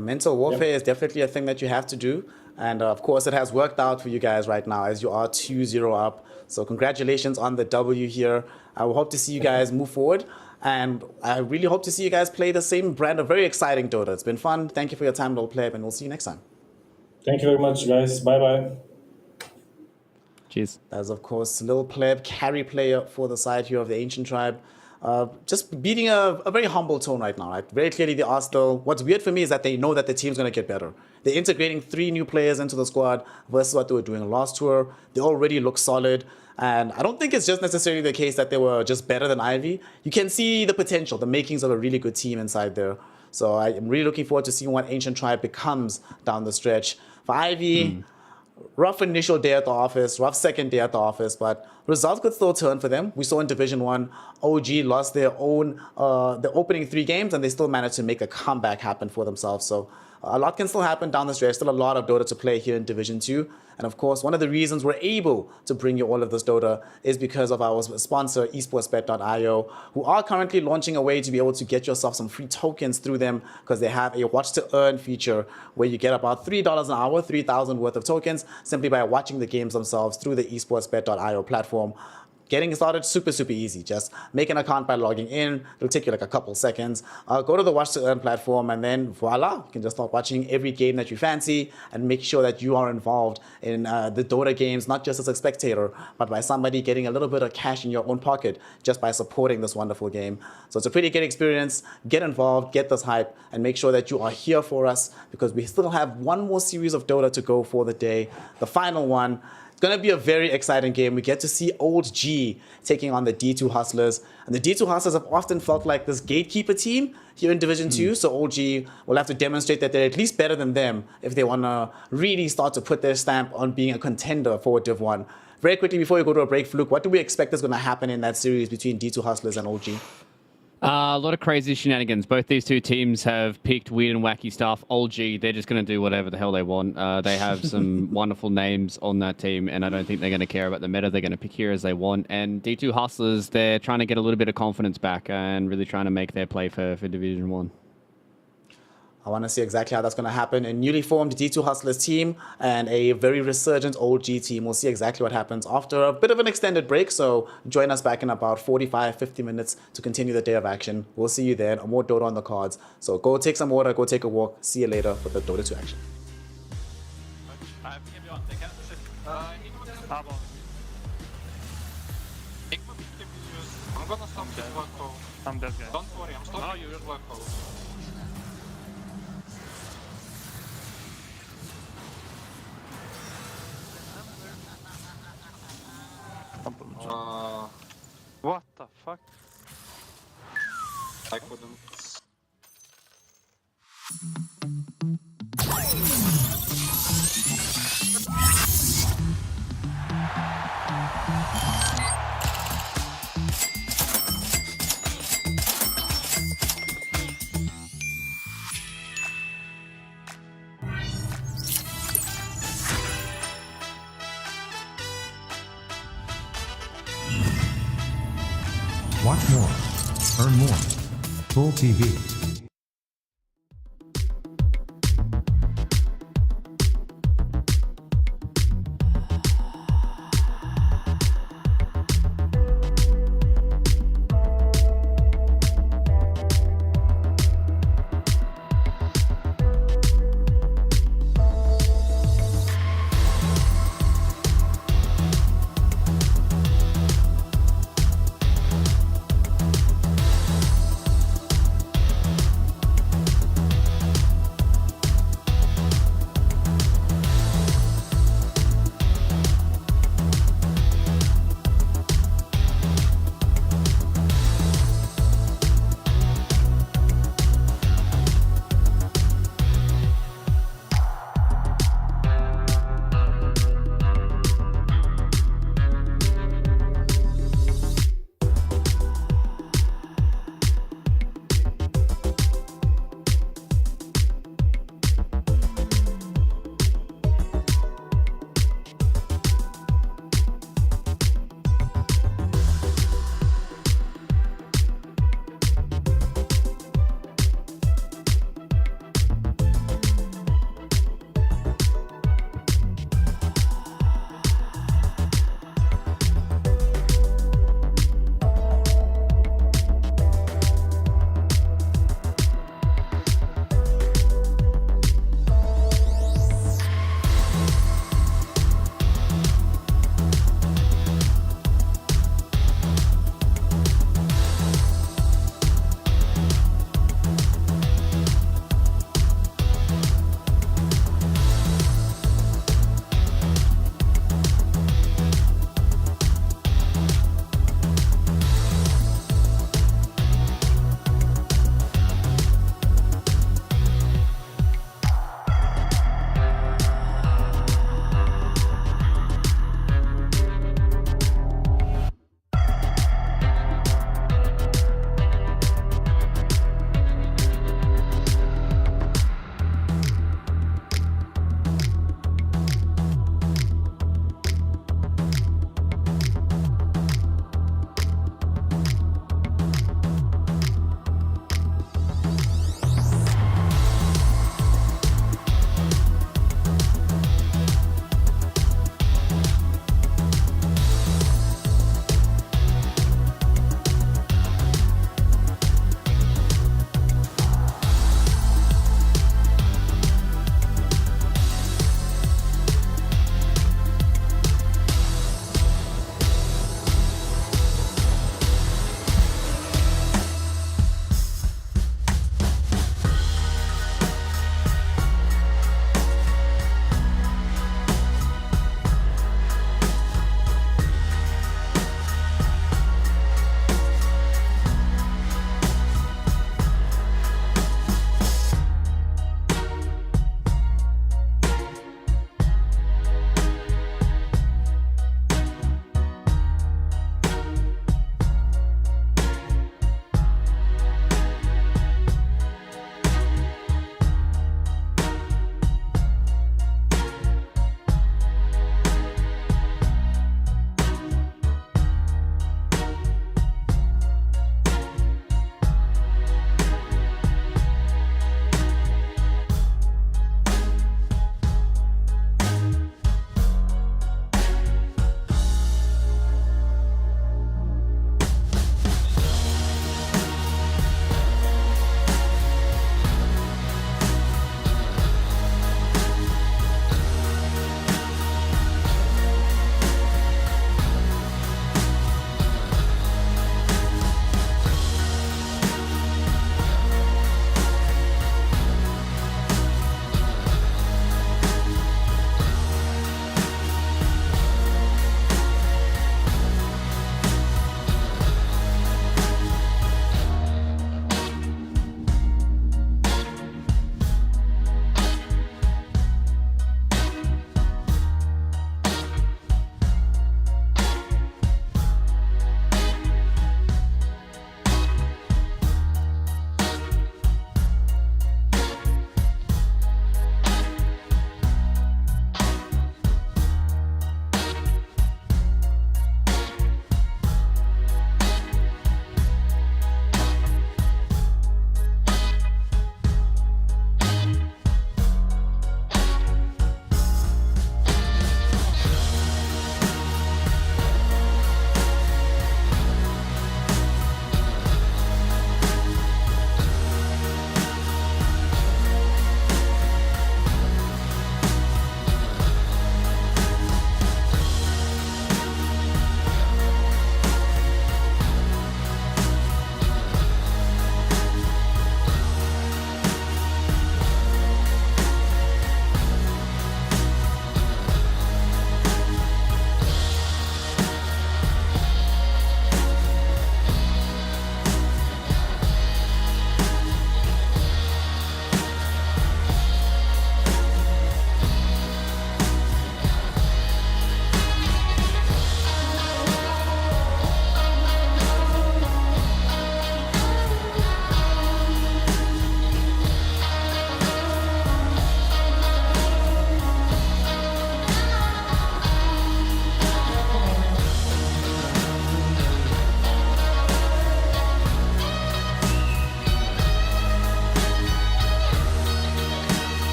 Mental warfare is definitely a thing that you have to do. And of course, it has worked out for you guys right now as you are 2-0 up. So congratulations on the W here. I will hope to see you guys move forward. And I really hope to see you guys play the same brand of very exciting Dota. It's been fun. Thank you for your time, Little Pleb, and we'll see you next time. Thank you very much, guys. Bye-bye. Cheers. That is, of course, Little Pleb, carry player for the side here of the Ancient Tribe. Just beating a very humble tone right now. Right? Very clearly, they are still. What's weird for me is that they know that the team's going to get better. They're integrating 3 new players into the squad versus what they were doing last tour. They already look solid. And I don't think it's just necessarily the case that they were just better than Ivy. You can see the potential, the makings of a really good team inside there. So I am really looking forward to seeing what Ancient Tribe becomes down the stretch. For Ivy, rough initial day at the office, rough second day at the office, but results could still turn for them. We saw in Division 1, OG lost their opening 3 games, and they still managed to make a comeback happen for themselves. So a lot can still happen down the stretch. Still a lot of Dota to play here in Division 2. And of course, one of the reasons we're able to bring you all of this Dota is because of our sponsor, esportsbet.io, who are currently launching a way to be able to get yourself some free tokens through them, because they have a watch to earn feature where you get about $3 an hour, 3,000 worth of tokens, simply by watching the games themselves through the esportsbet.io platform. Getting started super easy. Just make an account by logging in. It'll take you like a couple seconds. Go to the Watch to Earn platform, and then voila, you can just start watching every game that you fancy and make sure that you are involved in the Dota games, not just as a spectator, but by somebody getting a little bit of cash in your own pocket just by supporting this wonderful game. So it's a pretty good experience. Get involved, get this hype, and make sure that you are here for us, because we still have one more series of Dota to go for the day, the final one. It's going to be a very exciting game. We get to see Old G taking on the D2 Hustlers. And the D2 Hustlers have often felt like this gatekeeper team here in Division 2. So Old G will have to demonstrate that they're at least better than them if they want to really start to put their stamp on being a contender for Div 1. Very quickly, before we go to a break, Fluke, what do we expect is going to happen in that series between D2 Hustlers and OG? A lot of crazy shenanigans. Both these two teams have picked weird and wacky stuff. Old G, they're just going to do whatever the hell they want. They have some wonderful names on that team, and I don't think they're going to care about the meta. They're going to pick heroes they want. And D2 Hustlers, they're trying to get a little bit of confidence back and really trying to make their play for Division 1. I want to see exactly how that's going to happen. A newly formed D2 Hustlers team and a very resurgent OG team. We'll see exactly what happens after a bit of an extended break. So join us back in about 45, 50 minutes to continue the day of action. We'll see you then. More Dota on the cards. So go take some water, go take a walk. See you later for the Dota 2 action. I'm gonna stop this black hole. I'm dead, guys. Don't worry, I'm stopping this black hole. What the fuck? I couldn't. Watch more. Earn more. Full TV.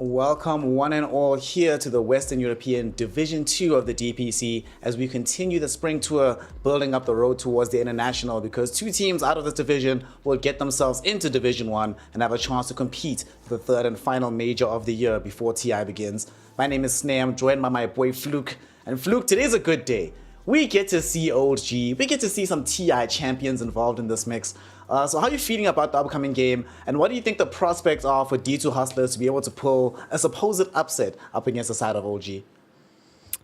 Welcome one and all here to the Western European Division 2 of the DPC as we continue the spring tour building up the road towards the international, because 2 teams out of this division will get themselves into Division 1 and have a chance to compete for the 3rd and final major of the year before TI begins. My name is Snare, I'm joined by my boy Fluke. And Fluke, today's a good day. We get to see Old G, we get to see some TI champions involved in this mix. So how are you feeling about the upcoming game, and what do you think the prospects are for D2 Hustlers to be able to pull a supposed upset up against the side of OG?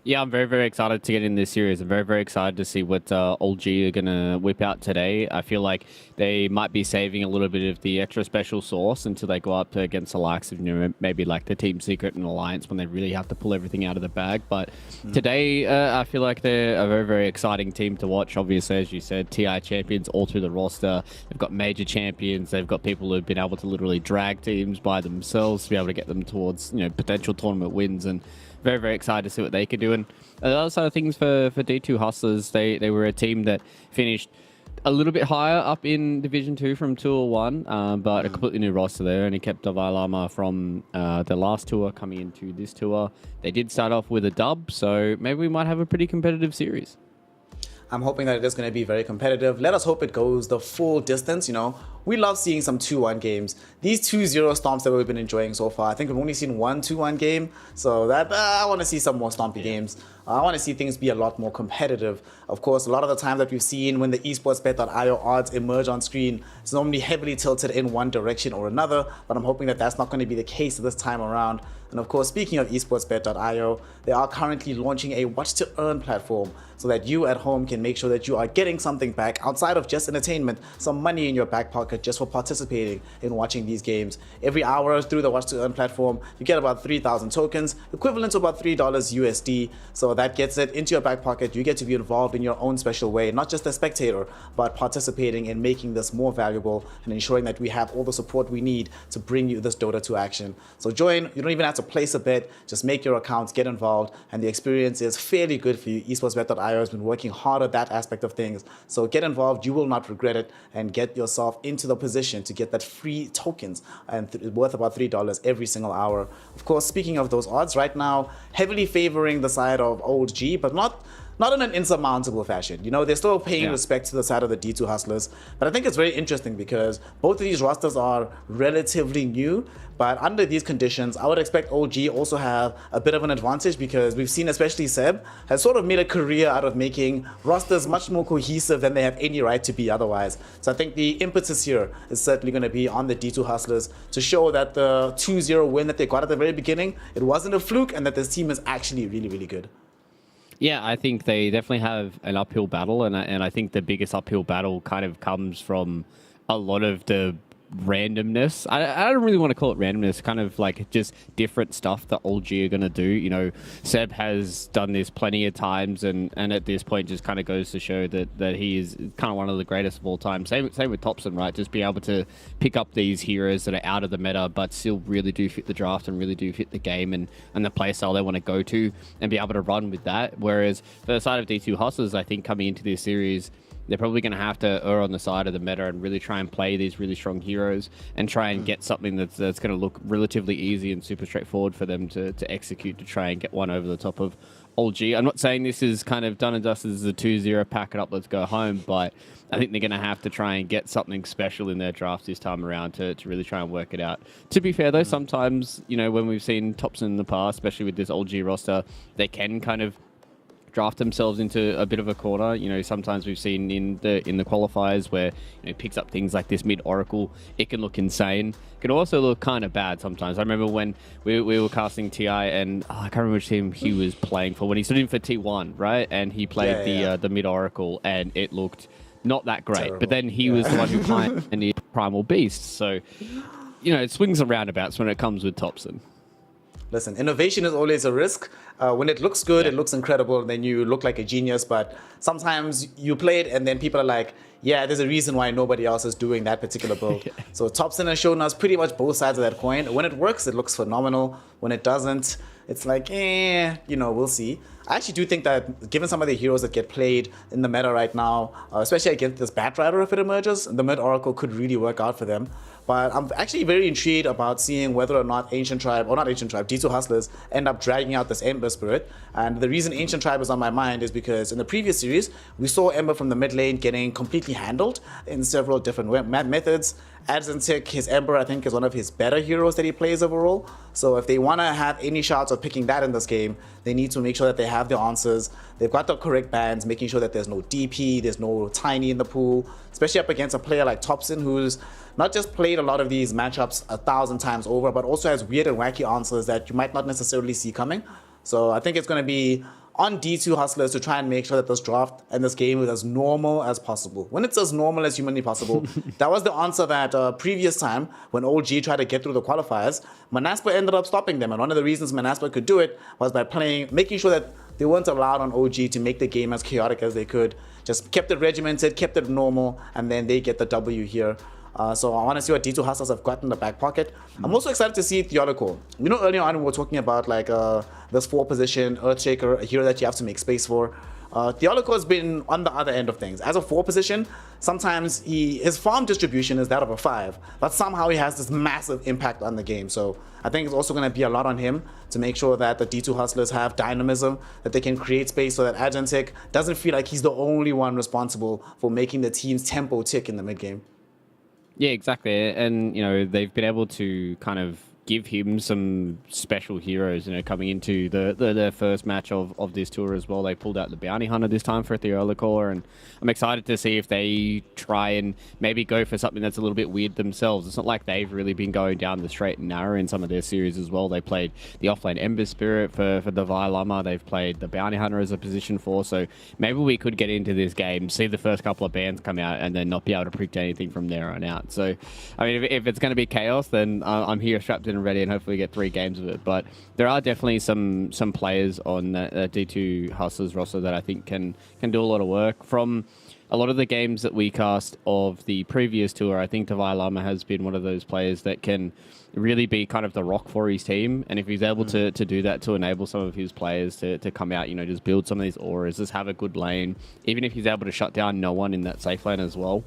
Yeah, I'm very, very excited to get in this series. I'm very, very excited to see what Old G are going to whip out today. I feel like they might be saving a little bit of the extra special sauce until they go up against the likes of, maybe like the Team Secret and Alliance when they really have to pull everything out of the bag. But today, I feel like they're a very, very exciting team to watch. Obviously, as you said, TI champions all through the roster. They've got major champions. They've got people who've been able to literally drag teams by themselves to be able to get them towards, potential tournament wins. And very, very excited to see what they could do. And the other side of things for D2 Hustlers, they were a team that finished a little bit higher up in Division 2 from Tour 1, but a completely new roster there. Only kept Davalama from the last tour coming into this tour. They did start off with a dub, so maybe we might have a pretty competitive series. I'm hoping that it is going to be very competitive. Let us hope it goes the full distance. We love seeing some 2-1 games. These 2-0 stomps that we've been enjoying so far, I think we've only seen one 2-1 game. So that I want to see some more stompy games. I want to see things be a lot more competitive. Of course, a lot of the time that we've seen when the esportsbet.io odds emerge on screen, it's normally heavily tilted in one direction or another, but I'm hoping that that's not going to be the case this time around. And of course, speaking of esportsbet.io, they are currently launching a watch to earn platform so that you at home can make sure that you are getting something back outside of just entertainment, some money in your back pocket just for participating in watching these games. Every hour through the watch to earn platform, you get about 3,000 tokens, equivalent to about $3 USD. So that gets it into your back pocket. You get to be involved in your own special way, not just a spectator, but participating in making this more valuable and ensuring that we have all the support we need to bring you this Dota 2 action. So join, you don't even have to place a bet, just make your accounts, get involved, and the experience is fairly good for you. esportsbet.io has been working hard at that aspect of things. So get involved, you will not regret it, and get yourself into the position to get that free tokens and worth about $3 every single hour. Of course, speaking of those odds, right now, heavily favoring the side of Old G, but not in an insurmountable fashion. They're still paying respect to the side of the D2 Hustlers. But I think it's very interesting because both of these rosters are relatively new. But under these conditions, I would expect OG also have a bit of an advantage because we've seen, especially Seb, has sort of made a career out of making rosters much more cohesive than they have any right to be otherwise. So I think the impetus here is certainly going to be on the D2 Hustlers to show that the 2-0 win that they got at the very beginning, it wasn't a fluke, and that this team is actually really, really good. Yeah, I think they definitely have an uphill battle, and I think the biggest uphill battle kind of comes from a lot of the randomness. I don't really want to call it randomness, kind of like just different stuff that Old G are going to do. Seb has done this plenty of times, and at this point just kind of goes to show that he is kind of one of the greatest of all time. Same with Thompson, right? Just be able to pick up these heroes that are out of the meta, but still really do fit the draft and really do fit the game and the play style they want to go to, and be able to run with that. Whereas for the side of D2 Hustlers, I think coming into this series, they're probably going to have to err on the side of the meta and really try and play these really strong heroes and try and get something that's going to look relatively easy and super straightforward for them to execute to try and get one over the top of Old G. I'm not saying this is kind of done and dusted as a 2-0, pack it up, let's go home, but I think they're going to have to try and get something special in their draft this time around to really try and work it out. To be fair, though, sometimes, when we've seen Thompson in the past, especially with this Old G roster, they can kind of draft themselves into a bit of a corner. Sometimes we've seen in the qualifiers where it picks up things like this mid Oracle. It can look insane. It can also look kind of bad sometimes. I remember when we were casting TI, and I can't remember which team he was playing for, when he stood in for T1, right? And he played the mid Oracle, and it looked not that great. Terrible. But then he was the one who played the Primal Beast. So, it swings and roundabouts when it comes with Thompson. Listen, innovation is always a risk. When it looks good, it looks incredible, and then you look like a genius. But sometimes you play it, and then people are like, yeah, there's a reason why nobody else is doing that particular build. So Thompson has shown us pretty much both sides of that coin. When it works, it looks phenomenal. When it doesn't, it's like, we'll see. I actually do think that given some of the heroes that get played in the meta right now, especially against this Batrider if it emerges, the mid Oracle could really work out for them. But I'm actually very intrigued about seeing whether or not D2 Hustlers end up dragging out this Ember Spirit. And the reason Ancient Tribe is on my mind is because in the previous series, we saw Ember from the mid lane getting completely handled in several different methods. Adzentic, his Ember, I think, is one of his better heroes that he plays overall. So if they want to have any shots of picking that in this game, they need to make sure that they have the answers. They've got the correct bans, making sure that there's no DP, there's no Tiny in the pool, especially up against a player like Thompson, who's not just played a lot of these matchups 1,000 times over, but also has weird and wacky answers that you might not necessarily see coming. So I think it's going to be on D2 Hustlers to try and make sure that this draft and this game is as normal as possible. When it's as normal as humanly possible, that was the answer that previous time when OG tried to get through the qualifiers, Manaspa ended up stopping them. And one of the reasons Manaspa could do it was by making sure that they weren't allowed on OG to make the game as chaotic as they could. Just kept it regimented, kept it normal, and then they get the W here. So I want to see what D2 Hustlers have got in the back pocket. I'm also excited to see Theological. You know, earlier on we were talking about like this 4-position Earthshaker, a hero that you have to make space for. Theological has been on the other end of things. As a 4-position, sometimes his farm distribution is that of a 5, but somehow he has this massive impact on the game. So I think it's also going to be a lot on him to make sure that the D2 Hustlers have dynamism, that they can create space so that Agentic doesn't feel like he's the only one responsible for making the team's tempo tick in the mid game. Yeah, exactly. And, you know, they've been able to kind of give him some special heroes, you know, coming into the first match of this tour as well. They pulled out the Bounty Hunter this time for Theolocore, and I'm excited to see if they try and maybe go for something that's a little bit weird themselves. It's not like they've really been going down the straight and narrow in some of their series as well. They played the offlane Ember Spirit for the Vilama. They've played the Bounty Hunter as a position 4, so maybe we could get into this game, see the first couple of bans come out, and then not be able to predict anything from there on out. So, I mean, if it's going to be chaos, then I'm here strapped in and ready, and hopefully get 3 games of it. But there are definitely some players on that D2 Hustlers roster that I think can do a lot of work. From a lot of the games that we cast of the previous tour, I think Davai Lama has been one of those players that can really be kind of the rock for his team. And if he's able to do that, to enable some of his players to come out, you know, just build some of these auras, just have a good lane, even if he's able to shut down no one in that safe lane as well,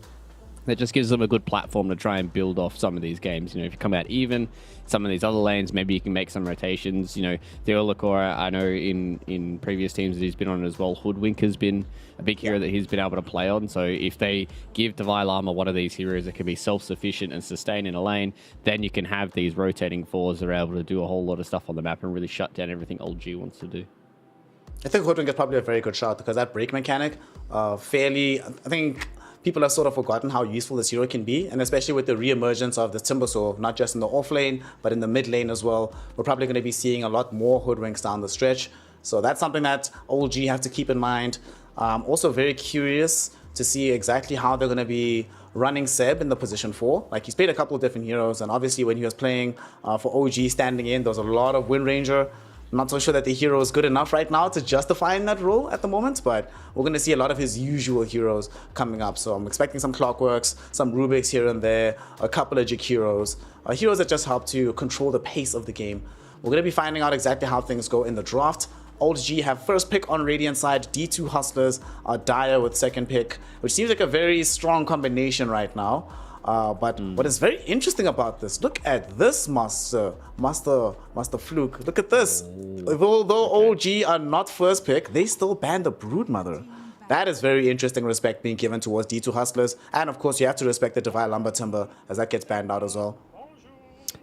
that just gives them a good platform to try and build off some of these games. You know, if you come out even, some of these other lanes, maybe you can make some rotations. You know, Theolacora, I know in previous teams that he's been on as well, Hoodwink has been a big hero that he's been able to play on. So if they give Davai Lama one of these heroes that can be self-sufficient and sustain in a lane, then you can have these rotating 4s that are able to do a whole lot of stuff on the map and really shut down everything Old G wants to do. I think Hoodwink is probably a very good shot because that break mechanic, I think people have sort of forgotten how useful this hero can be, and especially with the re-emergence of the Timbersaw, not just in the off lane, but in the mid lane as well. We're probably going to be seeing a lot more Hoodwinks down the stretch. So that's something that OG have to keep in mind. Also very curious to see exactly how they're going to be running Seb in the position 4. Like, he's played a couple of different heroes, and obviously when he was playing for OG standing in, there was a lot of Wind Ranger. I'm not so sure that the hero is good enough right now to justify in that role at the moment, but we're going to see a lot of his usual heroes coming up. So I'm expecting some Clockworks, some Rubiks here and there, a couple of Jig heroes that just help to control the pace of the game. We're going to be finding out exactly how things go in the draft. Old G have first pick on Radiant side, D2 Hustlers are Dire with second pick, which seems like a very strong combination right now. But what is very interesting about this, look at this Master Fluke. Look at this. Although OG are not first pick, they still ban the Broodmother. That is very interesting respect being given towards D2 Hustlers. And of course, you have to respect the Divine Lumber Timber as that gets banned out as well.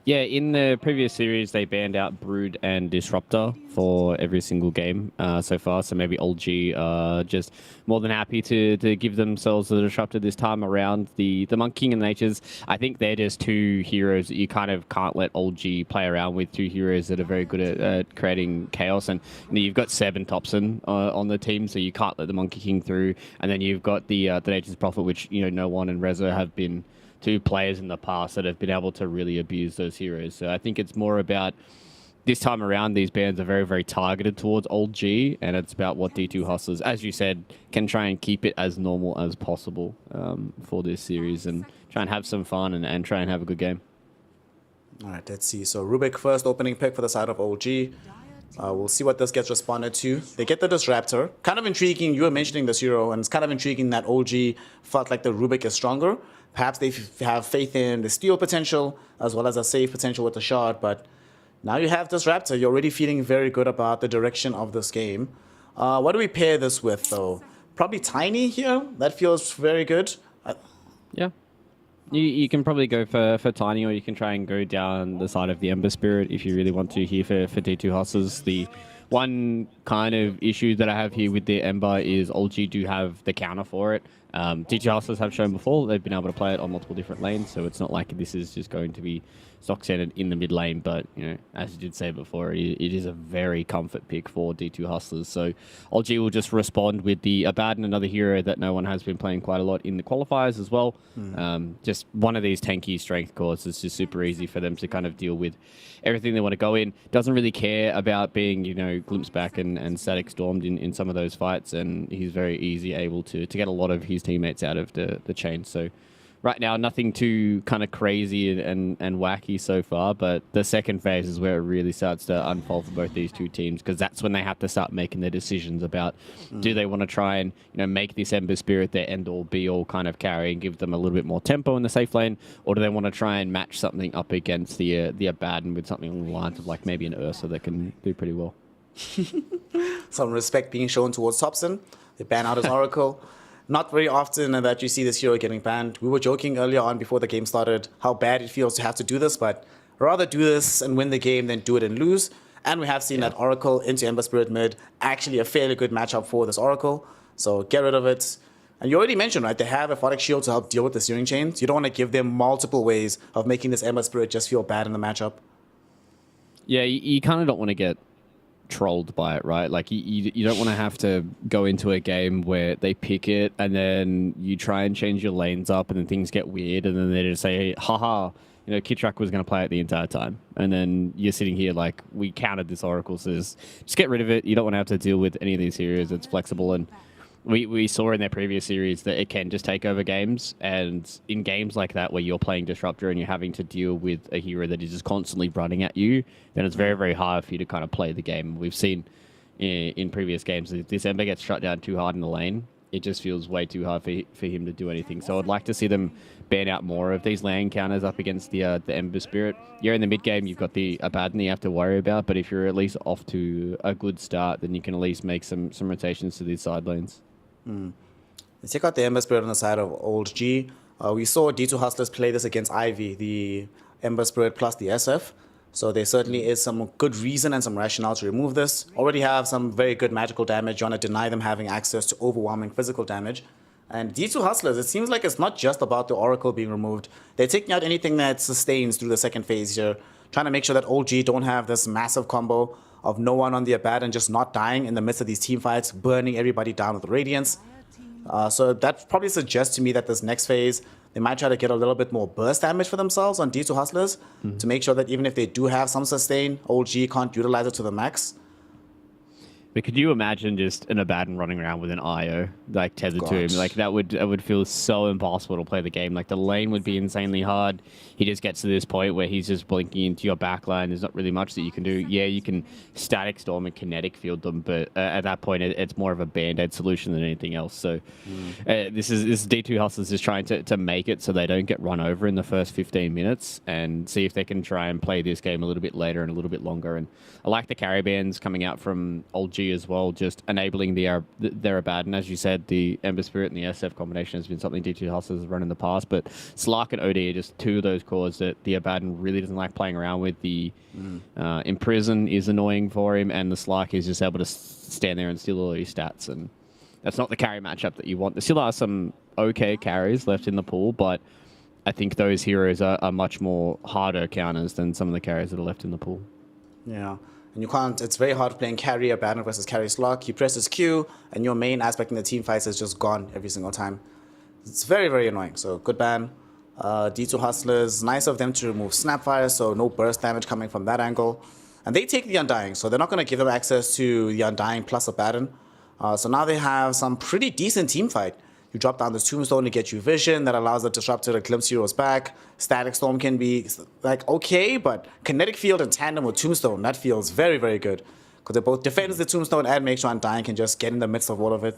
Yeah, in the previous series, they banned out Brood and Disruptor for every single game so far. So maybe Old G are just more than happy to give themselves the Disruptor this time around. The Monkey King and Natures, I think they're just 2 heroes that you kind of can't let Old G play around with. 2 heroes that are very good at creating chaos. And you know, you've got Seb and Thompson on the team, so you can't let the Monkey King through. And then you've got the Nature's Prophet, which, you know, No One and Reza have been 2 players in the past that have been able to really abuse those heroes. So I think it's more about this time around, these bans are very, very targeted towards Old G, and it's about what D2 Hustlers, as you said, can try and keep it as normal as possible for this series and try and have some fun and try and have a good game. All right, let's see. So Rubik first opening pick for the side of OG. We'll see what this gets responded to. They get the Disruptor. Kind of intriguing. You were mentioning this hero, and it's kind of intriguing that OG felt like the Rubik is stronger. Perhaps they have faith in the steal potential as well as a save potential with the shard, but now you have Disruptor. You're already feeling very good about the direction of this game. What do we pair this with, though? Probably Tiny here. That feels very good. Yeah. You can probably go for Tiny, or you can try and go down the side of the Ember Spirit if you really want to here for D2 Hustlers. The one kind of issue that I have here with the Ember is OG do have the counter for it. D2 Hustlers have shown before they've been able to play it on multiple different lanes, so it's not like this is just going to be stock standard in the mid lane, but as you did say before, it is a very comfort pick for D2 Hustlers. So OG will just respond with the Abaddon, another hero that no one has been playing quite a lot in the qualifiers as well. Just one of these tanky strength cores is just super easy for them to kind of deal with everything they want to go in. Doesn't really care about being, glimpsed back and static stormed in some of those fights, and he's very easy able to get a lot of his teammates out of the chain. So right now, nothing too kind of crazy and wacky so far, but the second phase is where it really starts to unfold for both these two teams, because that's when they have to start making their decisions about do they want to try and make this Ember Spirit their end-all, be-all kind of carry and give them a little bit more tempo in the safe lane, or do they want to try and match something up against the Abaddon with something along the lines of like maybe an Ursa that can do pretty well. Some respect being shown towards Thompson. They ban out his Oracle. Not very often that you see this hero getting banned. We were joking earlier on before the game started how bad it feels to have to do this, but rather do this and win the game than do it and lose. And we have seen that Oracle into Ember Spirit mid, actually a fairly good matchup for this Oracle. So get rid of it. And you already mentioned, right, they have Aphotic Shield to help deal with the Searing Chains. You don't want to give them multiple ways of making this Ember Spirit just feel bad in the matchup. Yeah, you kind of don't want to get trolled by it, right? Like you don't want to have to go into a game where they pick it and then you try and change your lanes up and then things get weird and then they just say, haha, Kitrak was going to play it the entire time. And then you're sitting here like, we counted this Oracle, so just get rid of it. You don't want to have to deal with any of these heroes. It's flexible, and we saw in their previous series that it can just take over games, and in games like that where you're playing Disruptor and you're having to deal with a hero that is just constantly running at you, then it's very, very hard for you to kind of play the game. We've seen in previous games, if this Ember gets shut down too hard in the lane, it just feels way too hard for him to do anything. So I'd like to see them ban out more of these lane counters up against the Ember Spirit. You're in the mid game, you've got the Abaddon you have to worry about, but if you're at least off to a good start, then you can at least make some rotations to these side lanes. Let's check out the Ember Spirit on the side of Old G. We saw D2 Hustlers play this against Ivy, the Ember Spirit plus the SF. So there certainly is some good reason and some rationale to remove this. Already have some very good magical damage. You want to deny them having access to overwhelming physical damage. And D2 Hustlers, it seems like it's not just about the Oracle being removed. They're taking out anything that sustains through the second phase here, trying to make sure that OG don't have this massive combo of no one on the Abaddon just not dying in the midst of these team fights, burning everybody down with Radiance. So that probably suggests to me that this next phase, they might try to get a little bit more burst damage for themselves on D2 Hustlers to make sure that even if they do have some sustain, OG can't utilize it to the max. But could you imagine just an Abaddon running around with an IO like tethered to him? Like that would feel so impossible to play the game. Like the lane would be insanely hard. He just gets to this point where he's just blinking into your backline. There's not really much that you can do. Yeah, you can static storm and kinetic field them, but at that point it's more of a band-aid solution than anything else. So this D2 Hustlers is trying to make it so they don't get run over in the first 15 minutes and see if they can try and play this game a little bit later and a little bit longer. And I like the carry bands coming out from Old G as well, just enabling their Abaddon. As you said, the Ember Spirit and the SF combination has been something D2 Hustlers has run in the past, but Slark and OD are just two of those cores that the Abaddon really doesn't like playing around with. The Imprison is annoying for him, and the Slark is just able to stand there and steal all his stats, and that's not the carry matchup that you want. There still are some okay carries left in the pool, but I think those heroes are much more harder counters than some of the carries that are left in the pool. Yeah. And you can't, it's very hard playing carry Abaddon versus carry Slark. You press his Q, and your main aspect in the team fights is just gone every single time. It's very, very annoying. So good ban. D2 Hustlers, nice of them to remove Snapfire, so no burst damage coming from that angle. And they take the Undying, so they're not going to give them access to the Undying plus Abaddon. So now they have some pretty decent team fight. You drop down this Tombstone to get you vision that allows the Disruptor to glimpse heroes back. Static Storm can be like okay, but Kinetic Field in tandem with Tombstone, that feels very, very good. because it both defends the tombstone and makes sure Undying can just get in the midst of all of it.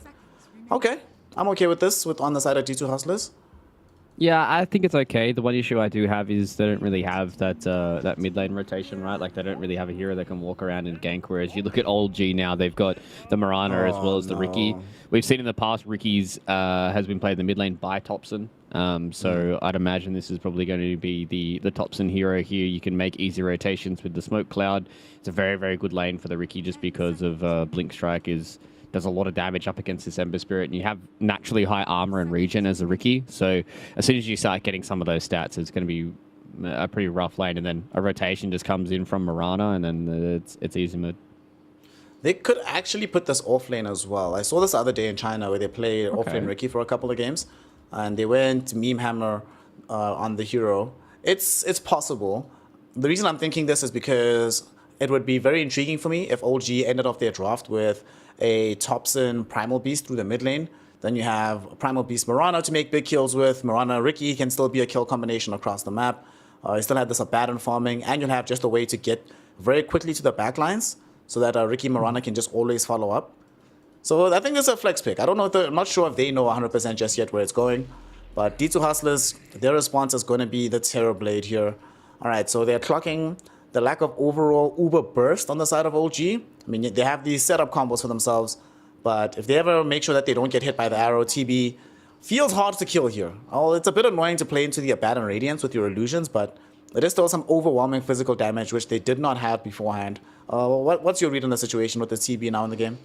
Okay, I'm okay with this, with on the side of D2 Hustlers. Yeah, I think it's okay. The one issue I do have is they don't really have that mid lane rotation, right? Like, they don't really have a hero that can walk around and gank, whereas you look at old G now, they've got the Mirana as well as the Riki. We've seen in the past, Ricky's has been played in the mid lane by Thompson. So I'd imagine this is probably going to be the Thompson hero here. You can make easy rotations with the Smoke Cloud. It's a very, very good lane for the Riki just because of Blink Strike does a lot of damage up against this Ember Spirit, and you have naturally high armor and regen as a Riki. So as soon as you start getting some of those stats, it's going to be a pretty rough lane, and then a rotation just comes in from Mirana, and then it's easy mode. They could actually put this off lane as well. I saw this the other day in China where they played off lane Riki for a couple of games, and they went meme hammer on the hero. It's possible. The reason I'm thinking this is because it would be very intriguing for me if OG ended off their draft with a Thompson Primal Beast through the mid lane. Then you have Primal Beast Mirana to make big kills with. Mirana Riki can still be a kill combination across the map. You still have this Abaddon farming, and you'll have just a way to get very quickly to the backlines so that Riki Mirana can just always follow up. So I think it's a flex pick. I'm not sure if they know 100% just yet where it's going. But D2 Hustlers, their response is going to be the Terrorblade here. All right, so they're clocking the lack of overall uber burst on the side of OG. I mean, they have these setup combos for themselves, but if they ever make sure that they don't get hit by the arrow, TB feels hard to kill here. Oh, it's a bit annoying to play into the Abaddon Radiance with your illusions, but it is still some overwhelming physical damage, which they did not have beforehand. What's your read on the situation with the TB now in the game?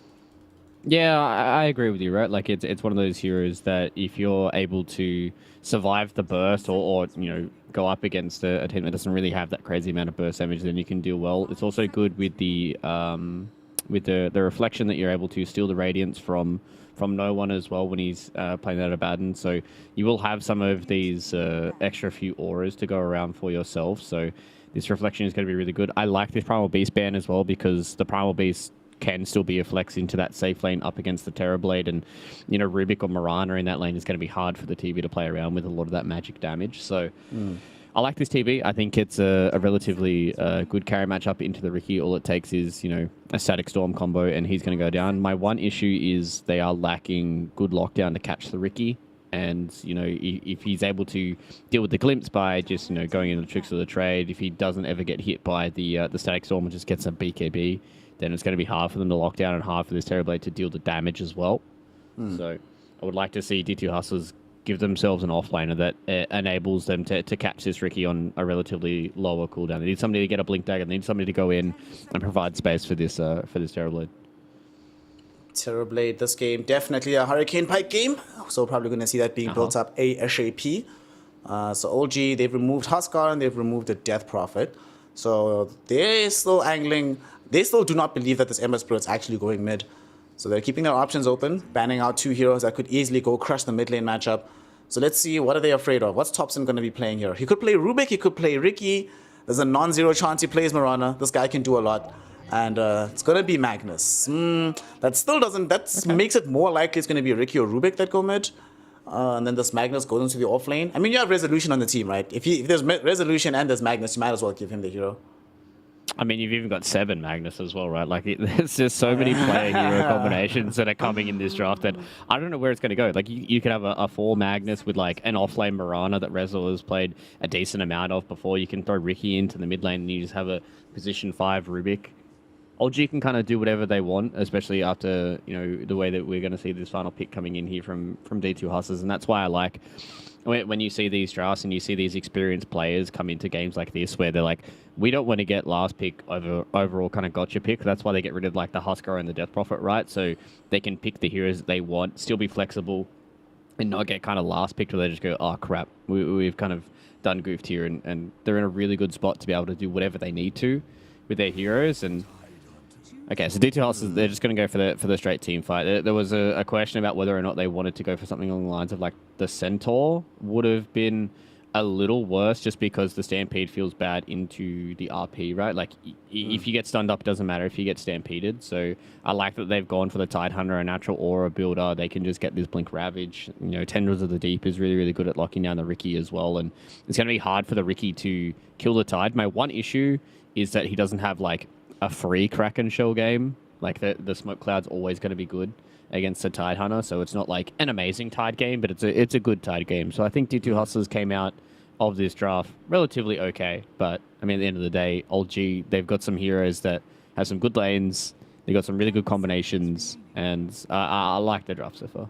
Yeah, I agree with you, right? Like, it's one of those heroes that if you're able to survive the burst or go up against a team that doesn't really have that crazy amount of burst damage, then you can deal well. It's also good with the reflection that you're able to steal the radiance from no one as well when he's playing that Abaddon. So you will have some of these extra few auras to go around for yourself. So this reflection is going to be really good. I like this Primal Beast ban as well because the Primal Beast can still be a flex into that safe lane up against the Terrorblade, and Rubik or Mirana in that lane is going to be hard for the TB to play around with a lot of that magic damage. So I like this TB. I think it's a relatively good carry matchup into the Riki. All it takes is a Static Storm combo, and he's going to go down. My one issue is they are lacking good lockdown to catch the Riki. And, if he's able to deal with the glimpse by just, going into the tricks of the trade, if he doesn't ever get hit by the Static Storm and just gets a BKB, then it's going to be hard for them to lock down and hard for this Terrorblade to deal the damage as well. So I would like to see D2 Hustlers give themselves an offlaner that enables them to catch this Riki on a relatively lower cooldown. They need somebody to get a Blink Dagger. They need somebody to go in and provide space for this Terrorblade. Terrorblade, this game, definitely a Hurricane Pike game. So probably going to see that being built up ASAP. So OG, they've removed Huskar and they've removed the Death Prophet. So they're still angling. They still do not believe that this Ember Spirit's actually going mid. So they're keeping their options open, banning out two heroes that could easily go crush the mid lane matchup. So let's see, what are they afraid of? What's Thompson going to be playing here? He could play Rubik, he could play Riki. There's a non-zero chance he plays Mirana. This guy can do a lot. And it's going to be Magnus. That still doesn't... That makes it more likely it's going to be Riki or Rubik that go mid. And then this Magnus goes into the off lane. I mean, you have Resolution on the team, right? If there's Resolution and there's Magnus, you might as well give him the hero. I mean, you've even got 7 Magnus as well, right? Like, there's just so many player-hero combinations that are coming in this draft that I don't know where it's going to go. Like, you could have a 4 Magnus with, like, an off-lane Mirana that Rezel has played a decent amount of before. You can throw Riki into the mid lane and you just have a position 5 Rubik. OG can kind of do whatever they want, especially after, the way that we're going to see this final pick coming in here from D2 Hustlers. And that's why I like when you see these drafts and you see these experienced players come into games like this where they're like, we don't want to get last pick overall kind of gotcha pick. That's why they get rid of like the Huskar and the Death Prophet, right? So they can pick the heroes that they want, still be flexible, and not get kind of last picked where they just go, oh crap, we've kind of done goofed here, and they're in a really good spot to be able to do whatever they need to with their heroes. And okay, so D2 Hustlers, they're just going to go for the straight team fight. There was a question about whether or not they wanted to go for something along the lines of like the Centaur would have been a little worse just because the Stampede feels bad into the RP, right? Like, if you get stunned up, it doesn't matter if you get Stampeded. So I like that they've gone for the Tidehunter, a natural aura builder. They can just get this Blink Ravage. Tendrils of the Deep is really, really good at locking down the Riki as well. And it's going to be hard for the Riki to kill the Tide. My one issue is that he doesn't have, like, a free Kraken Shell game. Like the smoke cloud's always going to be good against the Tide Hunter, so it's not like an amazing Tide game, but it's a good Tide game. So I think D2 Hustlers came out of this draft relatively okay, but I mean at the end of the day, Old G, they've got some heroes that have some good lanes, they got some really good combinations, and I like the draft so far.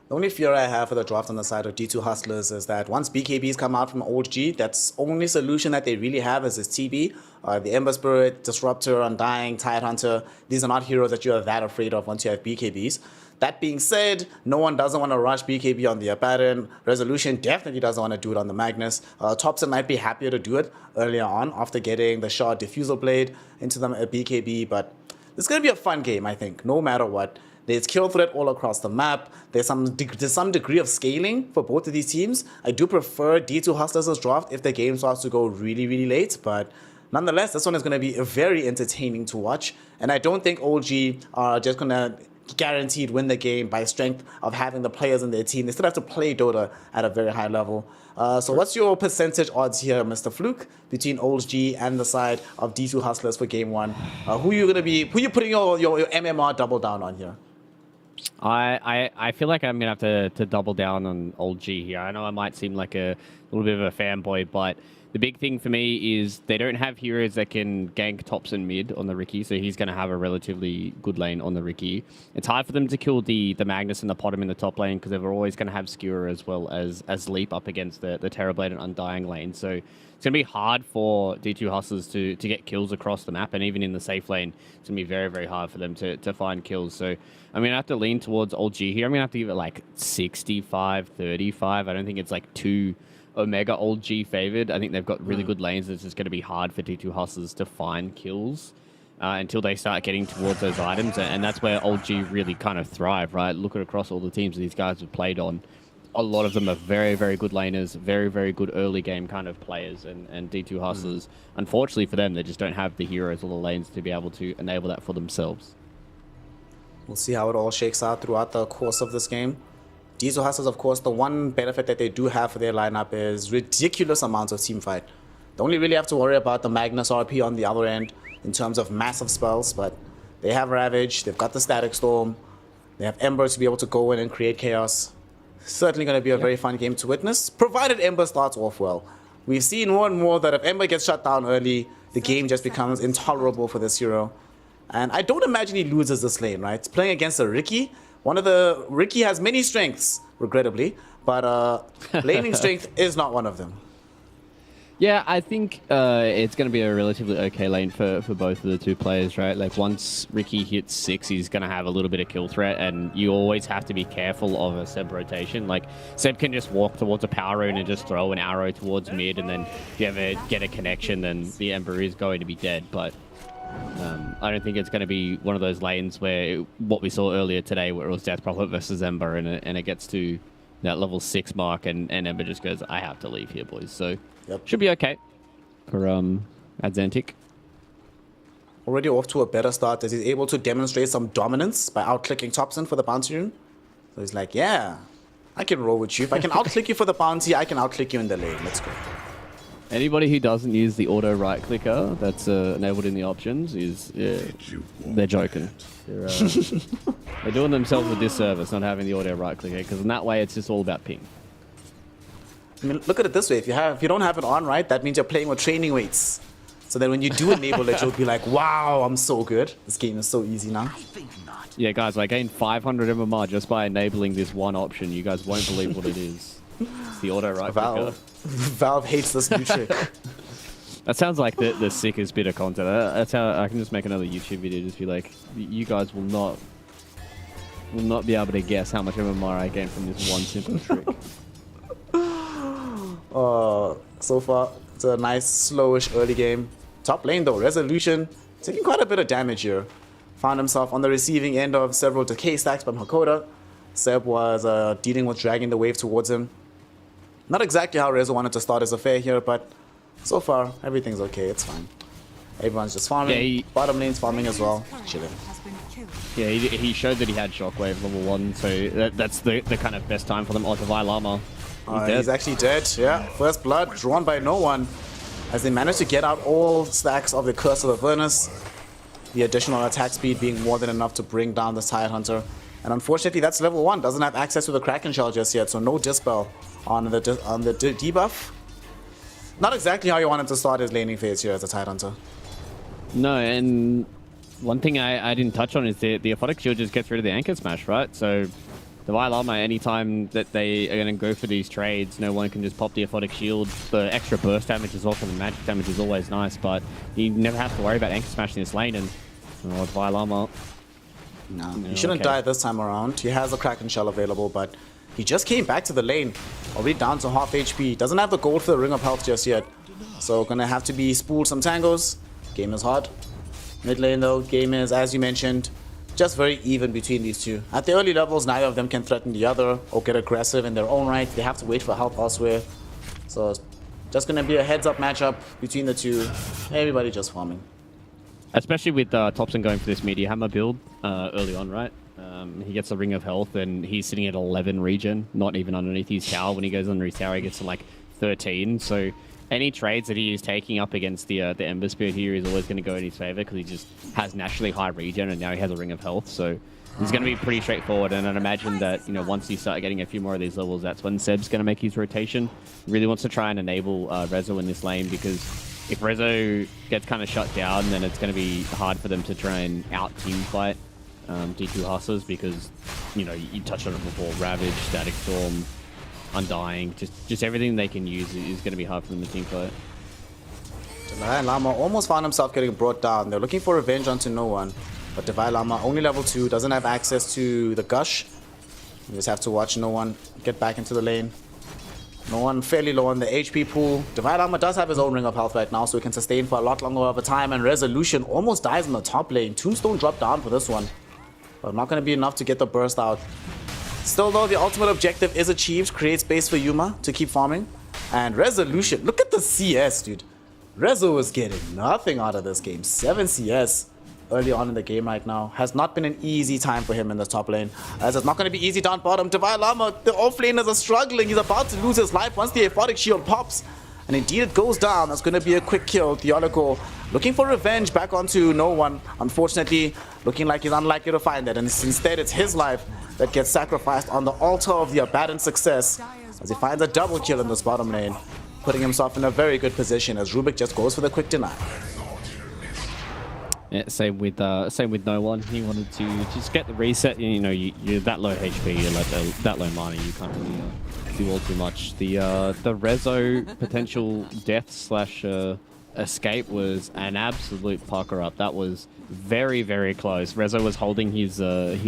The only fear I have for the draft on the side of D2 Hustlers is that once BKBs come out from Old G, that's only solution that they really have is this TB. The Ember Spirit, Disruptor, Undying, Tide Hunter, these are not heroes that you're that afraid of once you have BKBs. That being said, no one doesn't want to rush BKB on the Abaddon. Resolution definitely doesn't want to do it on the Magnus. Thompson might be happier to do it earlier on after getting the shot Diffusal Blade into the BKB, but it's going to be a fun game, I think, no matter what. There's kill threat all across the map. There's some degree of scaling for both of these teams. I do prefer D2 Hustlers' draft if the game starts to go really, really late, but nonetheless, this one is going to be very entertaining to watch. And I don't think OG are just going to guaranteed win the game by strength of having the players in their team. They still have to play Dota at a very high level. So what's your percentage odds here, Mr. Fluke, between OG and the side of D2 Hustlers for game one? Who are you putting your MMR double down on here? I feel like I'm going to have to double down on Old G here. I know I might seem like a little bit of a fanboy, but the big thing for me is they don't have heroes that can gank tops and mid on the Riki, so he's going to have a relatively good lane on the Riki. It's hard for them to kill the Magnus and the Potom in the top lane because they're always going to have Skewer as well as Leap up against the Terrorblade and Undying lane. So it's going to be hard for D2 Hustlers to get kills across the map, and even in the safe lane, it's going to be very, very hard for them to find kills. So I'm going to have to lean towards Old G here. I'm going to have to give it like 65-35. I don't think it's like too Omega Old G favored. I think they've got really good lanes. It's just going to be hard for D2 Hustlers to find kills until they start getting towards those items. And that's where Old G really kind of thrive, right? Look at across all the teams these guys have played on. A lot of them are very, very good laners, very, very good early game kind of players. And D2 Hustlers, unfortunately for them, they just don't have the heroes or the lanes to be able to enable that for themselves. We'll see how it all shakes out throughout the course of this game. D2 Hustlers, of course, the one benefit that they do have for their lineup is ridiculous amounts of teamfight. They only really have to worry about the Magnus RP on the other end in terms of massive spells, but they have Ravage, they've got the Static Storm, they have Ember to be able to go in and create chaos. Certainly going to be a very fun game to witness, provided Ember starts off well. We've seen more and more that if Ember gets shut down early, the game just becomes intolerable for this hero. And I don't imagine he loses this lane, right? It's playing against a Riki. Riki has many strengths, regrettably, but laning strength is not one of them. Yeah, I think it's going to be a relatively okay lane for both of the two players, right? Like once Riki hits 6, he's going to have a little bit of kill threat, and you always have to be careful of a Seb rotation. Like Seb can just walk towards a power rune and just throw an arrow towards mid, and then if you ever get a connection, then the Ember is going to be dead. But I don't think it's going to be one of those lanes where what we saw earlier today, where it was Death Prophet versus Ember, and it gets to that level 6 mark, and Ember just goes, I have to leave here, boys. So should be okay for Adzentic. Already off to a better start as he's able to demonstrate some dominance by outclicking Thompson for the bounty rune. So he's like, yeah, I can roll with you. If I can outclick you for the bounty, I can outclick you in the lane. Let's go. Anybody who doesn't use the auto right clicker that's enabled in the options is they're joking. They're doing themselves a disservice not having the auto right clicker, because in that way it's just all about ping. I mean, look at it this way: if you don't have it on, right, that means you're playing with training weights. So then when you do enable it, you'll be like, wow, I'm so good. This game is so easy now. Yeah, guys, I gained 500 MMR just by enabling this one option. You guys won't believe what it is. It's the auto right clicker. Valve hates this new trick. That sounds like the sickest bit of content. That's how I can just make another YouTube video. Just be like, you guys will not be able to guess how much MMR I gained from this one simple trick. So far, it's a nice, slowish early game. Top lane though, Resolution taking quite a bit of damage here. Found himself on the receiving end of several decay stacks from Hakoda. Seb was dealing with dragging the wave towards him. Not exactly how Rezo wanted to start his affair here, but so far, everything's okay, it's fine. Everyone's just farming. Yeah, bottom lane's farming as well. Chilling. Yeah, he showed that he had Shockwave level 1, so that's the kind of best time for them. Oh, Divine Llama. He's actually dead, yeah. First blood drawn by no one. As they manage to get out all stacks of the Curse of Avernus. The additional attack speed being more than enough to bring down the Tidehunter. And unfortunately, that's level 1. Doesn't have access to the Kraken Shell just yet, so no Dispel on the debuff. Not exactly how you wanted to start his laning phase here as a Tidehunter. No, and one thing I didn't touch on is the Aphotic Shield just gets rid of the Anchor Smash, right? So the Vailama, anytime that they are going to go for these trades, no one can just pop the Aphotic Shield. The extra burst damage is off and the magic damage is always nice, but you never have to worry about Anchor Smash in this lane, and with Vailama... No, he shouldn't die this time around. He has a Kraken Shell available, but he just came back to the lane. Already down to half HP. Doesn't have the gold for the Ring of Health just yet. So gonna have to be spooled some tangos. Game is hard. Mid lane though, game is, as you mentioned, just very even between these two. At the early levels, neither of them can threaten the other or get aggressive in their own right. They have to wait for help elsewhere. So it's just gonna be a heads-up matchup between the two. Everybody just farming. Especially with Thompson going for this media hammer build early on, right? He gets a Ring of Health and he's sitting at 11 regen, not even underneath his tower. When he goes under his tower, he gets to like 13. So any trades that he is taking up against the Ember Spirit here is always going to go in his favor because he just has naturally high regen and now he has a Ring of Health. So it's going to be pretty straightforward. And I'd imagine that, you know, once you start getting a few more of these levels, that's when Seb's going to make his rotation. Really wants to try and enable Rezo in this lane because if Rezo gets kind of shut down, then it's going to be hard for them to try and out-team fight D2 Hustlers because, you know, you touched on it before, Ravage, Static Storm, Undying, just everything they can use is going to be hard for them to team fight. Devai Lama almost found himself getting brought down. They're looking for revenge onto no one. But Devai Lama, only level 2, doesn't have access to the Gush. You just have to watch no one get back into the lane. No one fairly low on the HP pool. Devai Lama does have his own Ring of Health right now, so he can sustain for a lot longer of a time. And Resolution almost dies in the top lane. Tombstone dropped down for this one. But not going to be enough to get the burst out. Still though, the ultimate objective is achieved. Create space for Yuma to keep farming. And Resolution, look at the CS, dude. Rezo is getting nothing out of this game. 7 CS early on in the game right now. Has not been an easy time for him in the top lane. As it's not going to be easy down bottom. Devai Lama, the off laners are struggling. He's about to lose his life once the Aphotic Shield pops. And indeed it goes down. That's going to be a quick kill. Theoloco looking for revenge back onto no one. Unfortunately, looking like he's unlikely to find that. And instead it's his life that gets sacrificed on the altar of the Abaddon success. As he finds a double kill in this bottom lane. Putting himself in a very good position as Rubik just goes for the quick deny. Yeah, same with no one. He wanted to just get the reset. You know, you're that low HP, you're like that low mana, you can't really do all too much. The Rezo potential death slash escape was an absolute pucker up. That was very, very close. Rezo was holding his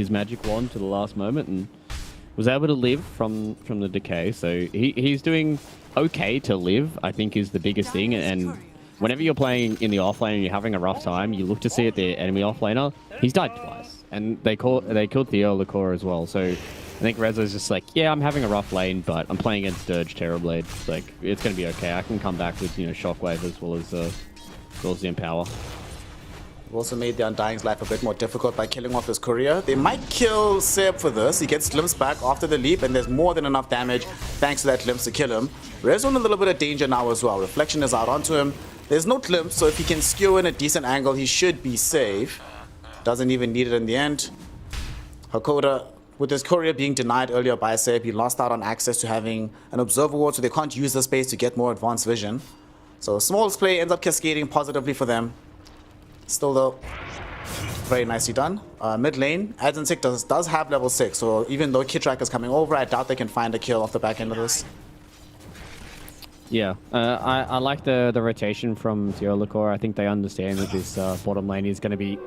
magic wand to the last moment and was able to live from the decay. So he's doing okay to live, I think, is the biggest thing. And whenever you're playing in the offlane and you're having a rough time, you look to see at the enemy offlaner. He's died twice, and they killed Theoloco as well. So I think Rezo's just like, yeah, I'm having a rough lane, but I'm playing against Dirge Terrorblade. Like, it's gonna be okay. I can come back with, you know, Shockwave as well as the Empower. We've also made the Undying's life a bit more difficult by killing off his courier. They might kill Seb for this. He gets glimpse back after the leap, and there's more than enough damage thanks to that glimpse to kill him. Rezo in a little bit of danger now as well. Reflection is out onto him. There's no glimpse, so if he can skew in a decent angle, he should be safe. Doesn't even need it in the end. Hakoda, with his courier being denied earlier by Seb, he lost out on access to having an observer ward, so they can't use the space to get more advanced vision. So Small's play ends up cascading positively for them. Still though, very nicely done. Mid lane, Adzentik does have level 6, so even though Kitrak is coming over, I doubt they can find a kill off the back end of this. Yeah, I like the rotation from Theoloco. I think they understand that this bottom lane is going to be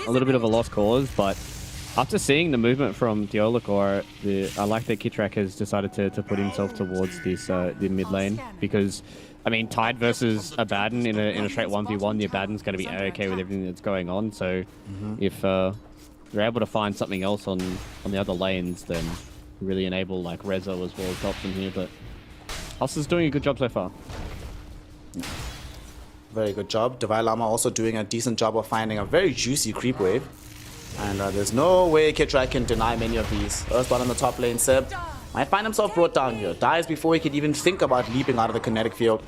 a little bit of a lost cause, but after seeing the movement from Theoloco, I like that Kitrak has decided to put himself towards this the mid lane, because I mean, Tide versus Abaddon in a straight 1v1, the Abaddon's going to be okay with everything that's going on. So if they're able to find something else on the other lanes, then really enable like Rezo as well as Dobson here. But Hustler's doing a good job so far. Very good job. Devai Lama also doing a decent job of finding a very juicy creep wave. And there's no way Kitrak can deny many of these. Earthbound on the top lane, Seb might find himself brought down here. Dies before he could even think about leaping out of the kinetic field.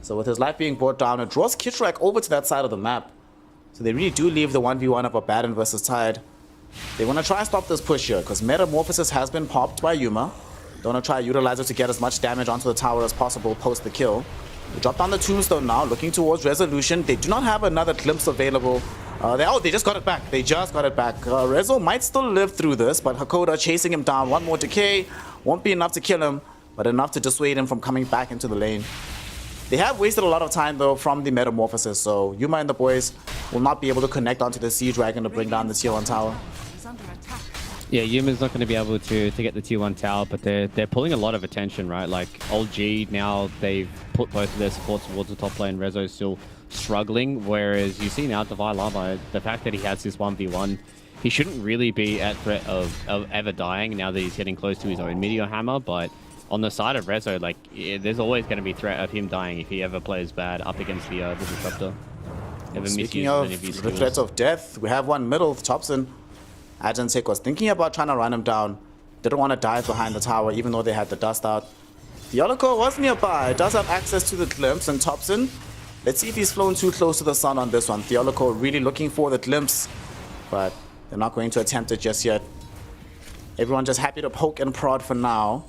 So with his life being brought down, it draws Kitrak over to that side of the map. So they really do leave the 1v1 of a Baron versus Tide. They want to try and stop this push here because Metamorphosis has been popped by Yuma. They want to try and utilize it to get as much damage onto the tower as possible post the kill. They drop down the Tombstone now, looking towards Resolution. They do not have another Glimpse available. They just got it back. They just got it back. Rezo might still live through this, but Hakoda chasing him down. One more decay. Won't be enough to kill him, but enough to dissuade him from coming back into the lane. They have wasted a lot of time, though, from the Metamorphosis, so Yuma and the boys will not be able to connect onto the Siege Dragon to bring down the tier 1 tower. Yeah, Yuma's not going to be able to get the tier 1 tower, but they're pulling a lot of attention, right? Like, old G, now they've put both of their supports towards the top lane. Rezo's still struggling, whereas you see now Divine Lama, the fact that he has this 1v1, he shouldn't really be at threat of ever dying now that he's getting close to his own Meteor Hammer, but on the side of Rezo, like, there's always going to be threat of him dying if he ever plays bad up against the Disruptor. Speaking of the threat of death, we have one middle, Thompson. Agentic was thinking about trying to run him down. Didn't want to dive behind the tower, even though they had the dust out. Theolico was nearby, does have access to the glimpse, and Thompson, let's see if he's flown too close to the sun on this one. Theolico really looking for the glimpse, but they're not going to attempt it just yet. Everyone just happy to poke and prod for now.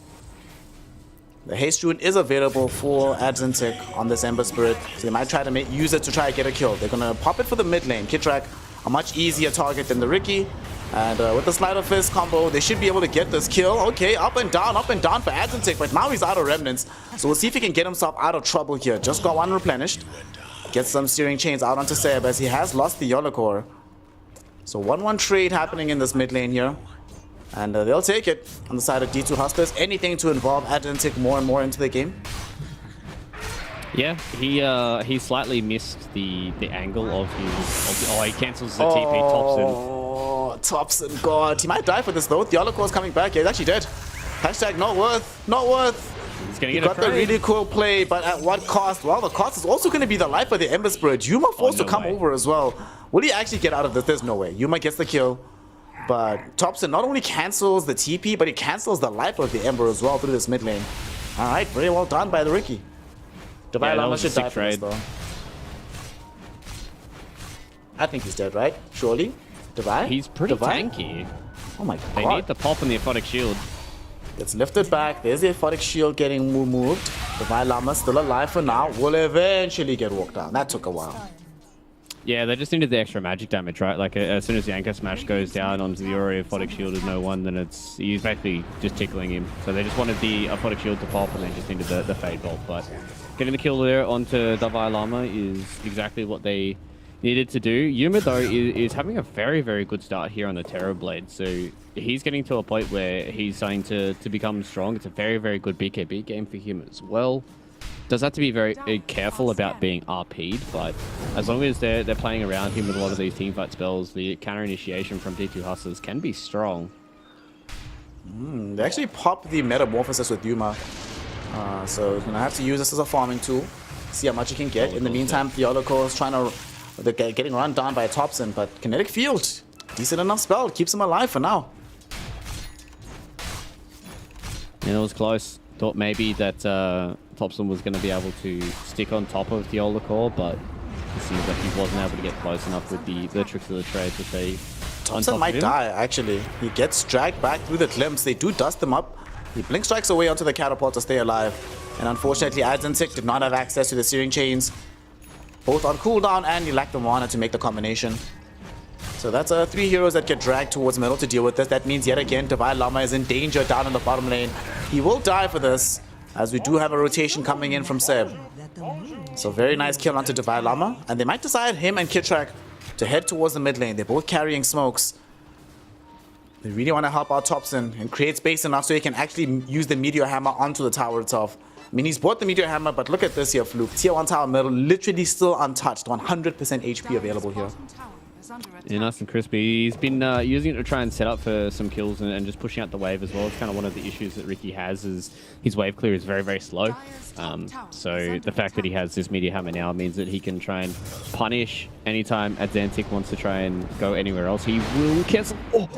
The Haste Rune is available for Agentic on this Ember Spirit, so they might try to use it to try to get a kill. They're going to pop it for the mid lane. Kitrak, a much easier target than the Riki. And with the Sleight of Fist combo, they should be able to get this kill. Okay, up and down for Agentic, but now he's out of remnants. So we'll see if he can get himself out of trouble here. Just got one replenished. Get some Searing Chains out onto Seb as he has lost the Yolokor. So 1-1 trade happening in this mid lane here. And they'll take it on the side of D2 Hustlers. Anything to involve Agentic more and more into the game. Yeah, he slightly missed the angle of his... he cancels the TP Thompson. Thompson, God. He might die for this though. Theolocor's coming back. Yeah, he's actually dead. Hashtag not worth. Not worth. He's gonna get got the really cool play, but at what cost? Well, the cost is also going to be the life of the Ember Spirit. Yuma forced to come over as well. Will he actually get out of this? There's no way. Yuma gets the kill. But Thompson not only cancels the TP, but he cancels the life of the Ember as well through this mid lane. Alright, very well done by the Riki. Divine Lama should die for this though. I think he's dead, right? Surely? Divine? He's pretty tanky. Oh my god. They need the pop and the Aphotic Shield. Gets lifted back. There's the Aphotic Shield getting moved. Divine Lama still alive for now. Will eventually get walked down. That took a while. Yeah, they just needed the extra magic damage, right? Like, as soon as the Anchor Smash goes down onto the Ori Aphotic Shield is no one, then he's basically just tickling him. So they just wanted the Aphotic Shield to pop, and they just needed the Fade Bolt. But getting the kill there onto Divine Lama is exactly what they needed to do. Yuma, though, is having a very, very good start here on the Terror Blade. So he's getting to a point where he's starting to become strong. It's a very, very good BKB game for him as well. Does have to be very careful about being RP'd, but as long as they're playing around him with a lot of these teamfight spells, the counter initiation from D2 Hustlers can be strong. They actually pop the Metamorphosis with Yuma, so he's gonna have to use this as a farming tool, see how much he can get. In the meantime, Theoloco is trying to getting run down by Thompson, but Kinetic Field, decent enough spell, keeps him alive for now. And it was close. Thought maybe that Thompson was going to be able to stick on top of the Theolocor, but it seems like he wasn't able to get close enough with the tricks of the trade to stay. Thompson might die, actually. He gets dragged back through the glimpse. They do dust him up. He blink strikes away onto the catapult to stay alive. And unfortunately, Azentic did not have access to the Searing Chains, both on cooldown, and he lacked the mana to make the combination. So that's 3 heroes that get dragged towards middle to deal with this. That means yet again, Divine Lama is in danger down in the bottom lane. He will die for this, as we do have a rotation coming in from Seb. So very nice kill onto Divine Lama. And they might decide him and Kitrak to head towards the mid lane. They're both carrying smokes. They really want to help out Thompson and create space enough so he can actually use the Meteor Hammer onto the tower itself. I mean, he's bought the Meteor Hammer, but look at this here, Fluke. Tier 1 tower middle, literally still untouched. 100% HP available here. Yeah, nice and crispy. He's been using it to try and set up for some kills and just pushing out the wave as well. It's kind of one of the issues that Riki has, is his wave clear is very, very slow. So the fact that he has this Meteor Hammer now means that he can try and punish anytime Azentic wants to try and go anywhere else. He will cancel. Oh,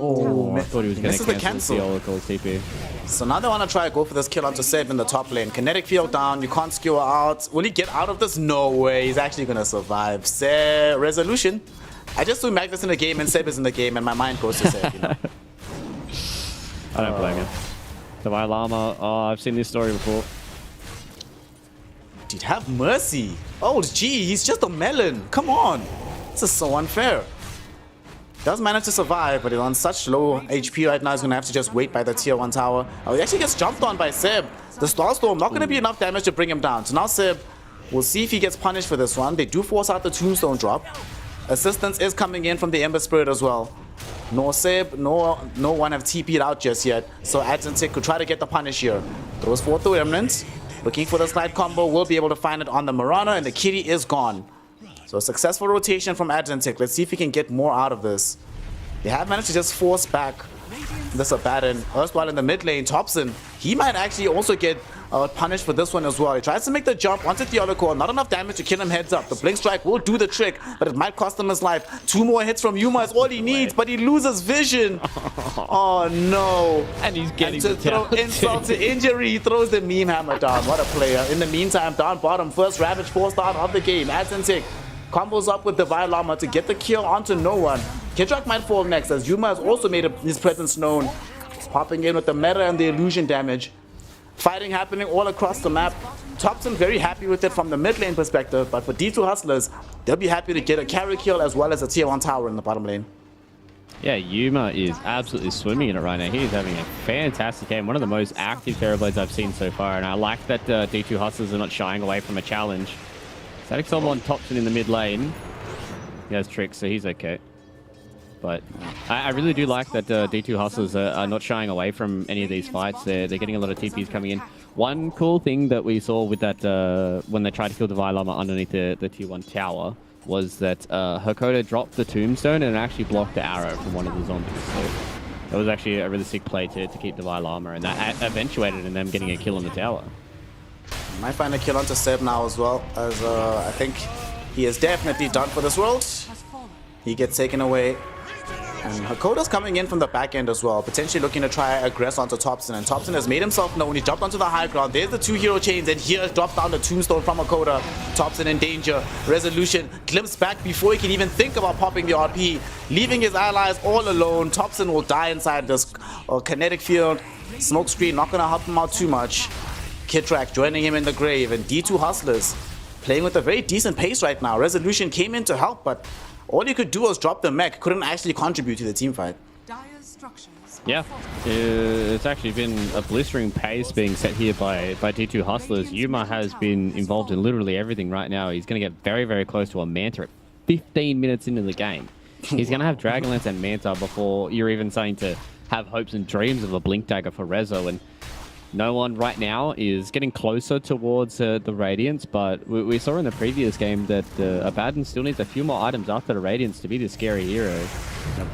Oh, I thought he was going This to is the cancel the cancel. Oracle TP. So now they want to try to go for this kill onto Seb in the top lane. Kinetic field down, you can't skewer out. Will he get out of this? No way, he's actually going to survive. Seb, resolution. I just threw Magnus in the game and Seb is in the game and my mind goes to Seb, you know. I don't blame you. Divine Llama, oh, I've seen this story before. Dude, have mercy. Oh, gee, he's just a melon. Come on. This is so unfair. Does manage to survive, but he's on such low HP right now, he's going to have to just wait by the tier 1 tower. Oh, he actually gets jumped on by Seb. The Starstorm not going to be enough damage to bring him down. So now Seb, we'll see if he gets punished for this one. They do force out the Tombstone drop. Assistance is coming in from the Ember Spirit as well. No Seb, no one have TP'd out just yet. So Adzentic could try to get the punish here. Throws forth the Remnants. Looking for the slide combo, will be able to find it on the Mirana, and the Kitty is gone. So a successful rotation from Adzentic. Let's see if he can get more out of this. They have managed to just force back this Abaddon. Erstwhile in the mid lane, Thompson, he might actually also get punished for this one as well. He tries to make the jump onto Theolocore. Not enough damage to kill him heads up. The Blink Strike will do the trick, but it might cost him his life. 2 more hits from Yuma is all he needs, but he loses vision. Oh no. And he's getting to throw insult to injury, he throws the meme hammer down. What a player. In the meantime, down bottom, first Ravage forced out of the game. Adzentic combos up with Divine Llama to get the kill onto no one. Kidrak might fall next, as Yuma has also made his presence known. Popping in with the meta and the illusion damage. Fighting happening all across the map. Thompson very happy with it from the mid lane perspective, but for D2 Hustlers, they'll be happy to get a carry kill as well as a tier 1 tower in the bottom lane. Yeah, Yuma is absolutely swimming in it right now. He's having a fantastic game. One of the most active Terrorblades I've seen so far, and I like that D2 Hustlers are not shying away from a challenge. Static Storm on Thompson in the mid lane. He has tricks, so he's okay. But I really do like that D2 Hustlers are not shying away from any of these fights. They're getting a lot of TPs coming in. One cool thing that we saw with that when they tried to kill Divine Llama underneath the tier 1 tower was that Hakoda dropped the tombstone and actually blocked the arrow from one of the zombies. So that was actually a really sick play to keep Divine Llama, and that eventuated in them getting a kill on the tower. Might find a kill onto Seb now as well, as I think he is definitely done for this world. He gets taken away. And Hakoda's coming in from the back end as well, potentially looking to try aggress onto Thompson. And Thompson has made himself known. He jumped onto the high ground. There's the 2 hero chains, and here dropped down the tombstone from Hakoda. Thompson in danger. Resolution glimpse back before he can even think about popping the RP, leaving his allies all alone. Thompson will die inside this kinetic field. Smoke screen not gonna help him out too much. Kidrak joining him in the grave, and D2 Hustlers playing with a very decent pace right now. Resolution came in to help, but all you could do was drop the mech, couldn't actually contribute to the team fight. Yeah, it's actually been a blistering pace being set here by D2 Hustlers. Yuma has been involved in literally everything right now. He's going to get very, very close to a Manta at 15 minutes into the game. He's going to have Dragonlance and Manta before you're even starting to have hopes and dreams of a Blink Dagger for Rezo. And no one right now is getting closer towards the Radiance, but we saw in the previous game that Abaddon still needs a few more items after the Radiance to be the scary hero.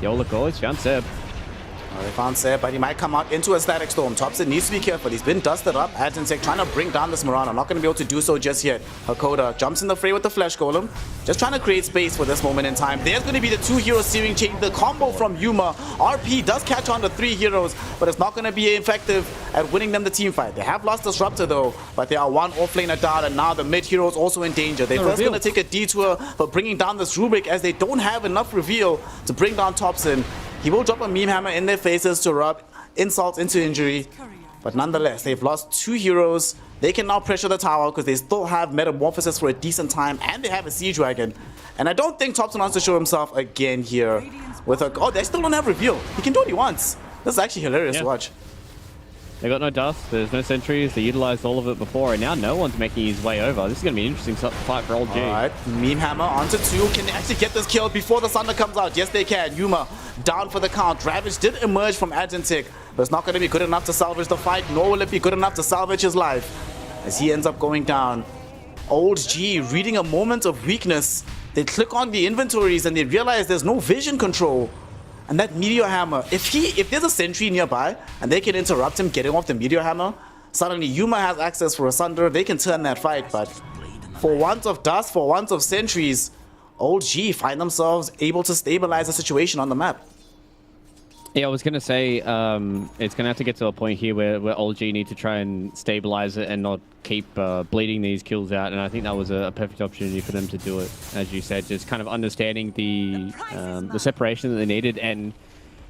Yola goes, found Seb. They found Seb, but he might come out into a Static Storm. Thompson needs to be careful. He's been dusted up. Adzentic trying to bring down this Mirana. Not going to be able to do so just yet. Hakoda jumps in the fray with the Flesh Golem. Just trying to create space for this moment in time. There's going to be the 2 hero searing chain. The combo from Yuma. RP does catch on to 3 heroes, but it's not going to be effective at winning them the team fight. They have lost Disruptor though, but they are 1 offlaner down, and now the mid hero is also in danger. They're first going to take a detour for bringing down this Rubik, as they don't have enough reveal to bring down Thompson. He will drop a meme hammer in their faces to rub insult into injury. But nonetheless, they've lost 2 heroes. They can now pressure the tower because they still have Metamorphosis for a decent time, and they have a Siege Dragon. And I don't think Thompson wants to show himself again here with a... Oh, they still don't have reveal. He can do what he wants. This is actually hilarious to watch. They got no dust, there's no sentries, they utilized all of it before, and now no one's making his way over. This is going to be an interesting fight for old G. Alright, meme hammer onto 2. Can they actually get this kill before the Sunder comes out? Yes, they can. Yuma down for the count. Ravage did emerge from Adzentic, but it's not going to be good enough to salvage the fight, nor will it be good enough to salvage his life, as he ends up going down. Old G reading a moment of weakness. They click on the inventories and they realize there's no vision control. And that Meteor Hammer, if there's a sentry nearby and they can interrupt him getting off the Meteor Hammer, suddenly Yuma has access for a Sunder. They can turn that fight, but for want of dust, for want of sentries, Old G find themselves able to stabilize the situation on the map. Yeah, I was going to say it's going to have to get to a point here where Old G need to try and stabilize it and not keep bleeding these kills out. And I think that was a perfect opportunity for them to do it, as you said, just kind of understanding the separation that they needed. And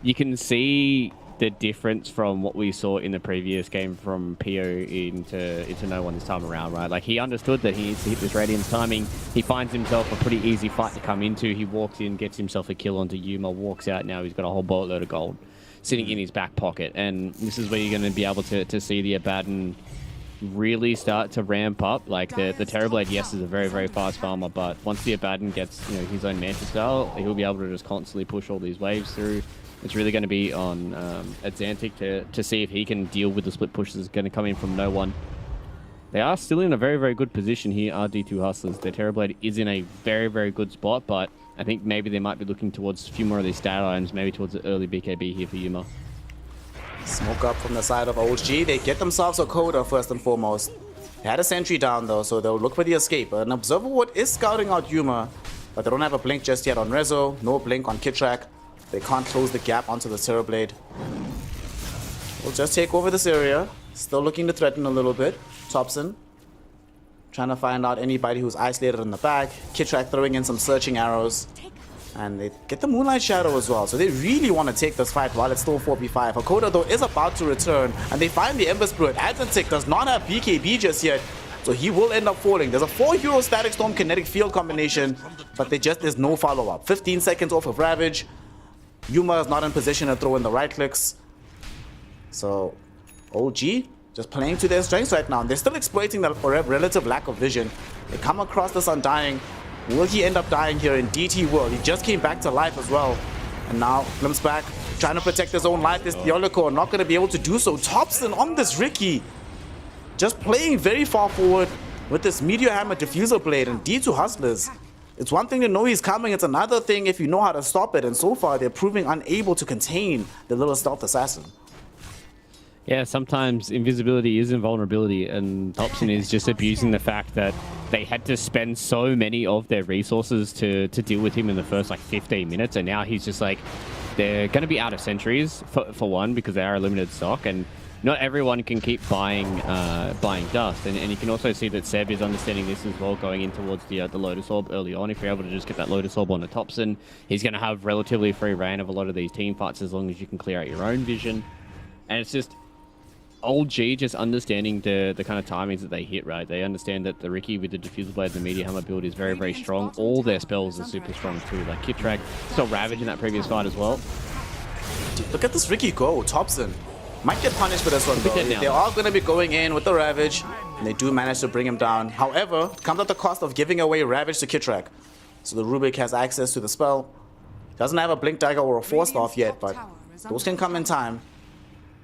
you can see the difference from what we saw in the previous game from PO into No One this time around, right? Like, he understood that he needs to hit this Radiant's timing. He finds himself a pretty easy fight to come into. He walks in, gets himself a kill onto Yuma, walks out. Now he's got a whole boatload of gold sitting in his back pocket. And this is where you're going to be able to see the Abaddon really start to ramp up. Like, the Terrorblade, yes, is a very, very fast farmer, but once the Abaddon gets, you know, his own Manta style, he'll be able to just constantly push all these waves through. It's really going to be on Atlantic to see if he can deal with the split pushes going to come in from No One. They are still in a very, very good position here, are D2 Hustlers. Their Terrorblade is in a very, very good spot, but I think maybe they might be looking towards a few more of these stat items, maybe towards the early BKB here for Yuma. Smoke up from the side of OG. They get themselves a Coda first and foremost. They had a sentry down though, so they'll look for the escape. An Observer Ward is scouting out Yuma, but they don't have a blink just yet on Rezo. No blink on Kitrak. They can't close the gap onto the Terrorblade. We'll just take over this area. Still looking to threaten a little bit. Thompson trying to find out anybody who's isolated in the back. Kitrak throwing in some searching arrows. And they get the Moonlight Shadow as well. So they really want to take this fight while it's still 4v5. Hakoda, though, is about to return. And they find the Ember Spirit. Atlantic does not have BKB just yet. So he will end up falling. There's a 4-hero Static Storm Kinetic Field combination. But there's no follow-up. 15 seconds off of Ravage. Yuma is not in position to throw in the right clicks. So OG just playing to their strengths right now. They're still exploiting that relative lack of vision. They come across this Undying. Will he end up dying here? In DT will. He just came back to life as well. And now glimpse back, trying to protect his own life. This Theolico not going to be able to do so. Thompson on this Ricky. Just playing very far forward with this Meteor Hammer Diffuser Blade. And D2 Hustlers, it's one thing to know he's coming, it's another thing if you know how to stop it, and so far they're proving unable to contain the little stealth assassin. Yeah, sometimes invisibility is invulnerability, and Thompson is just abusing the fact that they had to spend so many of their resources to deal with him in the first, like, 15 minutes, and now he's just like, they're going to be out of sentries, for one, because they are a limited stock, and not everyone can keep buying dust, and you can also see that Seb is understanding this as well, going in towards the Lotus Orb early on. If you're able to just get that Lotus Orb on the Thompson, he's going to have relatively free reign of a lot of these team fights as long as you can clear out your own vision. And it's just Old G just understanding the kind of timings that they hit, right? They understand that the Ricky with the Diffuser Blade and the Meteor Hammer build is very, very strong. All their spells are super strong too, like Kitrak, still Ravage in that previous fight as well. Dude, look at this Ricky go, Thompson. Might get punished for this one though. They are going to be going in with the Ravage, and they do manage to bring him down. However, it comes at the cost of giving away Ravage to Kitrak. So the Rubik has access to the spell. Doesn't have a Blink Dagger or a Force Staff yet, but those can come in time.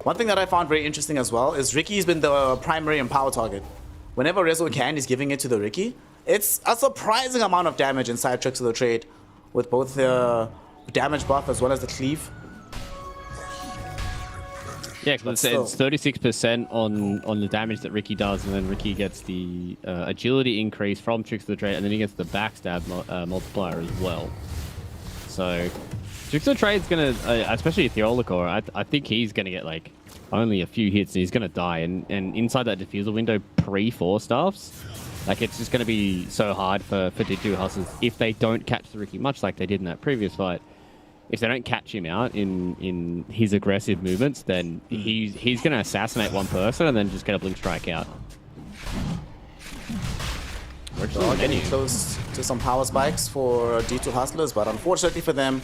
One thing that I found very interesting as well is Ricky's been the primary and power target. Whenever Rezo can, he's giving it to the Ricky. It's a surprising amount of damage inside Tricks of the Trade, with both the damage buff as well as the cleave. Yeah, because it's 36% on the damage that Ricky does, and then Ricky gets the agility increase from Tricks of the Trade, and then he gets the backstab multiplier as well. So Tricks of the Trade's going to, especially Theolicor, I think he's going to get like only a few hits and he's going to die. And inside that diffuser window pre-4 staffs, like it's just going to be so hard for D2 Hustlers if they don't catch the Ricky, much like they did in that previous fight. If they don't catch him out in his aggressive movements, then he's going to assassinate one person and then just get a blink strike out. We're getting close to some power spikes for D2 Hustlers, but unfortunately for them,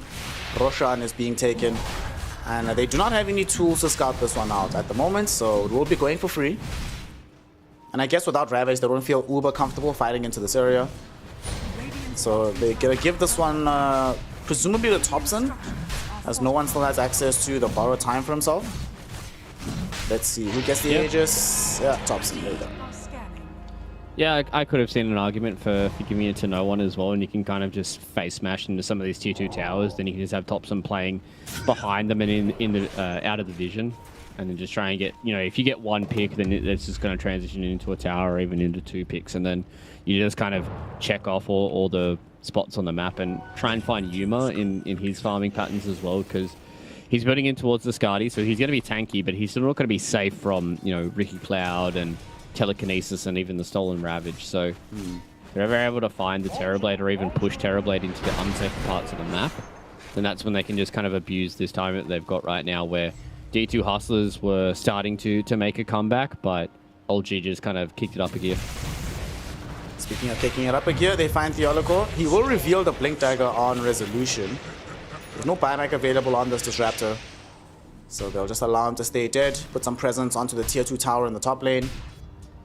Roshan is being taken. And they do not have any tools to scout this one out at the moment, so it will be going for free. And I guess without Ravage, they don't feel uber comfortable fighting into this area. So they're going to give this one presumably to Thompson, as no one still has access to the borrowed time for himself. Let's see, who gets the Aegis? Yeah, Thompson, there you go. Yeah, I could have seen an argument for giving it to no one as well, and you can kind of just face smash into some of these tier 2 towers, then you can just have Thompson playing behind them and in the out of the vision, and then just try and get, you know, if you get one pick, then it's just going to transition into a tower or even into 2 picks, and then you just kind of check off all the spots on the map and try and find Yuma in his farming patterns as well, because he's building in towards the Skadi, so he's going to be tanky, but he's still not going to be safe from, you know, Ricky Cloud and Telekinesis and even the Stolen Ravage. So if they're ever able to find the Terrorblade or even push Terrorblade into the unsafe parts of the map, then that's when they can just kind of abuse this time that they've got right now, where D2 Hustlers were starting to make a comeback, but Old G just kind of kicked it up a gear. Speaking of kicking it up a gear, they find Theoloco. He will reveal the Blink Dagger on Resolution. There's no buyback available on this Disruptor, so they'll just allow him to stay dead, put some presence onto the tier 2 tower in the top lane.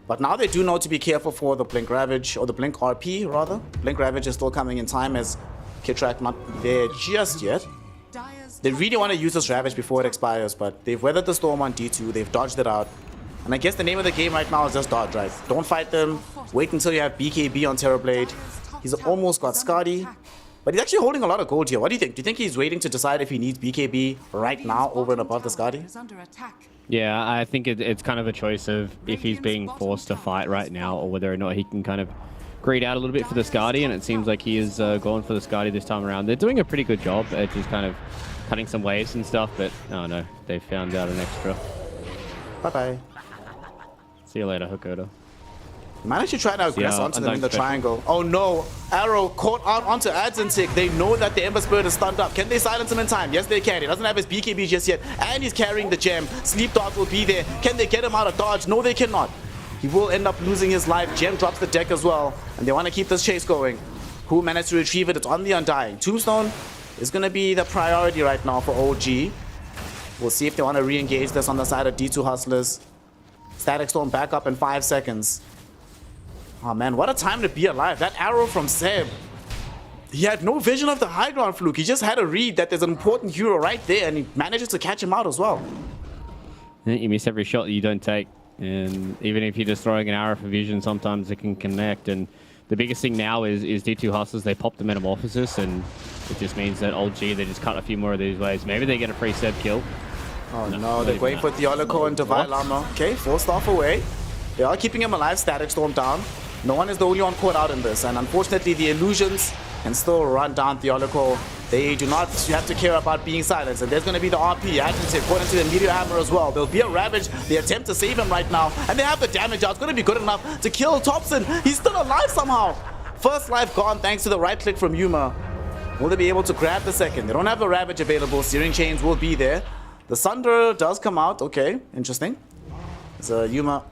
But now they do know to be careful for the Blink Ravage, or the Blink RP rather. Blink Ravage is still coming in time as Kitrak not there just yet. They really want to use this Ravage before it expires, but they've weathered the storm on D2, they've dodged it out. And I guess the name of the game right now is just dodge, right? Don't fight them, wait until you have BKB on Terrorblade. He's almost got Skadi, but he's actually holding a lot of gold here. What do you think? Do you think he's waiting to decide if he needs BKB right now over and above the Skadi? Yeah, I think it's kind of a choice of if he's being forced to fight right now or whether or not he can kind of greed out a little bit for the Skadi, and it seems like he is going for the Skadi this time around. They're doing a pretty good job at just kind of cutting some waves and stuff, but oh no, they found out an extra. Bye-bye. See you later, Hakoda. Managed to try to aggress onto them in the triangle. Oh no, Arrow caught out onto Adzentic. They know that the Ember Spirit is stunned up. Can they silence him in time? Yes, they can. He doesn't have his BKB just yet, and he's carrying the gem. Sleep Dog will be there. Can they get him out of dodge? No, they cannot. He will end up losing his life. Gem drops the deck as well, and they want to keep this chase going. Who managed to retrieve it? It's on the Undying. Tombstone is going to be the priority right now for OG. We'll see if they want to re-engage this on the side of D2 Hustlers. Static Storm back up in 5 seconds. Oh man, what a time to be alive. That arrow from Seb. He had no vision of the high ground, Fluke. He just had a read that there's an important hero right there, and he manages to catch him out as well. You miss every shot that you don't take. And even if you're just throwing an arrow for vision, sometimes it can connect. And the biggest thing now is D2 Hustlers, they pop the Metamorphosis, and it just means that old G, they just cut a few more of these waves. Maybe they get a free Seb kill. Oh no, they're going for Theoloco and Divine Armor. Okay, forced off away. They are keeping him alive, Static Storm down. No one is the only one caught out in this, and unfortunately the illusions can still run down Theoloco. They do not have to care about being silenced, and there's going to be the RP. Adjective according to the Meteor Hammer as well. There'll be a Ravage. They attempt to save him right now, and they have the damage out. It's going to be good enough to kill Thompson. He's still alive somehow. First life gone thanks to the right click from Yuma. Will they be able to grab the second? They don't have the Ravage available. Searing Chains will be there. The Sunder does come out. Okay, interesting. So Yuma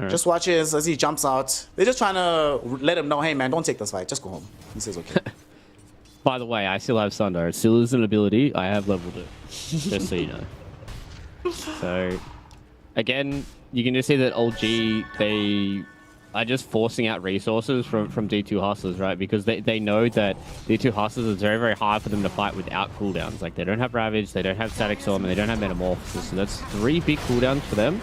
just watches as he jumps out. They're just trying to let him know, hey man, don't take this fight. Just go home. He says okay. By the way, I still have Sunder. It still is an ability. I have leveled it. Just so you know. So, again, you can just see that old G, they are just forcing out resources from D2 Hustlers, right? Because they know that D2 Hustlers is very, very hard for them to fight without cooldowns. Like, they don't have Ravage, they don't have Static Storm, and they don't have Metamorphosis. So that's 3 big cooldowns for them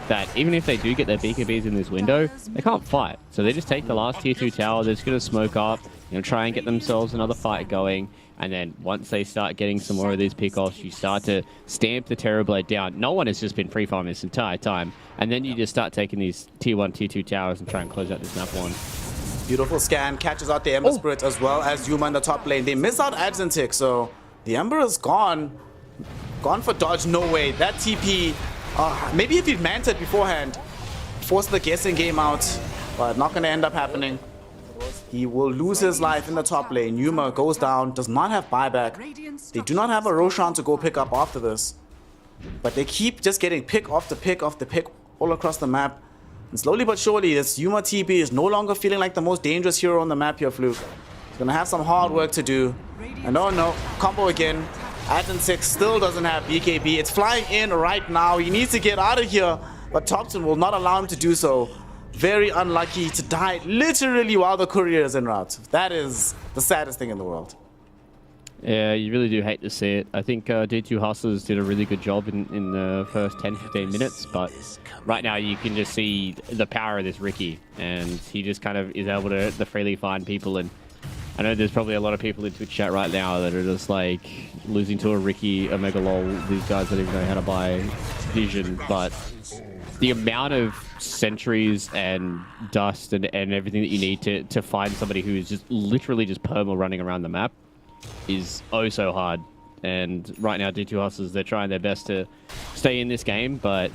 that even if they do get their BKBs in this window, they can't fight. So they just take the last tier 2 tower, they're just going to smoke up, try and get themselves another fight going. And then once they start getting some more of these pickoffs, you start to stamp the Terrorblade down. No one has just been free farming this entire time. And then you just start taking these tier 1, tier 2 towers and try and close out this map 1. Beautiful scan, catches out the Ember Spirit as well as Yuma in the top lane. They miss out Adzentic, so the Ember is gone. Gone for dodge, no way. That TP, maybe if he'd manted beforehand, forced the guessing game out, but not going to end up happening. He will lose his life in the top lane. Yuma goes down, does not have buyback. They do not have a Roshan to go pick up after this. But they keep just getting pick after pick after pick all across the map. And slowly but surely, this Yuma TP is no longer feeling like the most dangerous hero on the map here, Fluke. He's going to have some hard work to do. And oh no, combo again. Atten 6 still doesn't have BKB. It's flying in right now. He needs to get out of here. But Thompson will not allow him to do so. Very unlucky to die literally while the courier is en route. That is the saddest thing in the world. Yeah, you really do hate to see it. I think D2 Hustlers did a really good job in the first 10-15 minutes, but right now you can just see the power of this Ricky, and he just kind of is able to freely find people. And I know there's probably a lot of people in Twitch chat right now that are just like losing to a Ricky, a Mega LOL. These guys don't even know how to buy vision, but the amount of sentries and dust and everything that you need to find somebody who is just literally just perma running around the map is oh so hard. And right now, D2 Hustlers, they're trying their best to stay in this game, but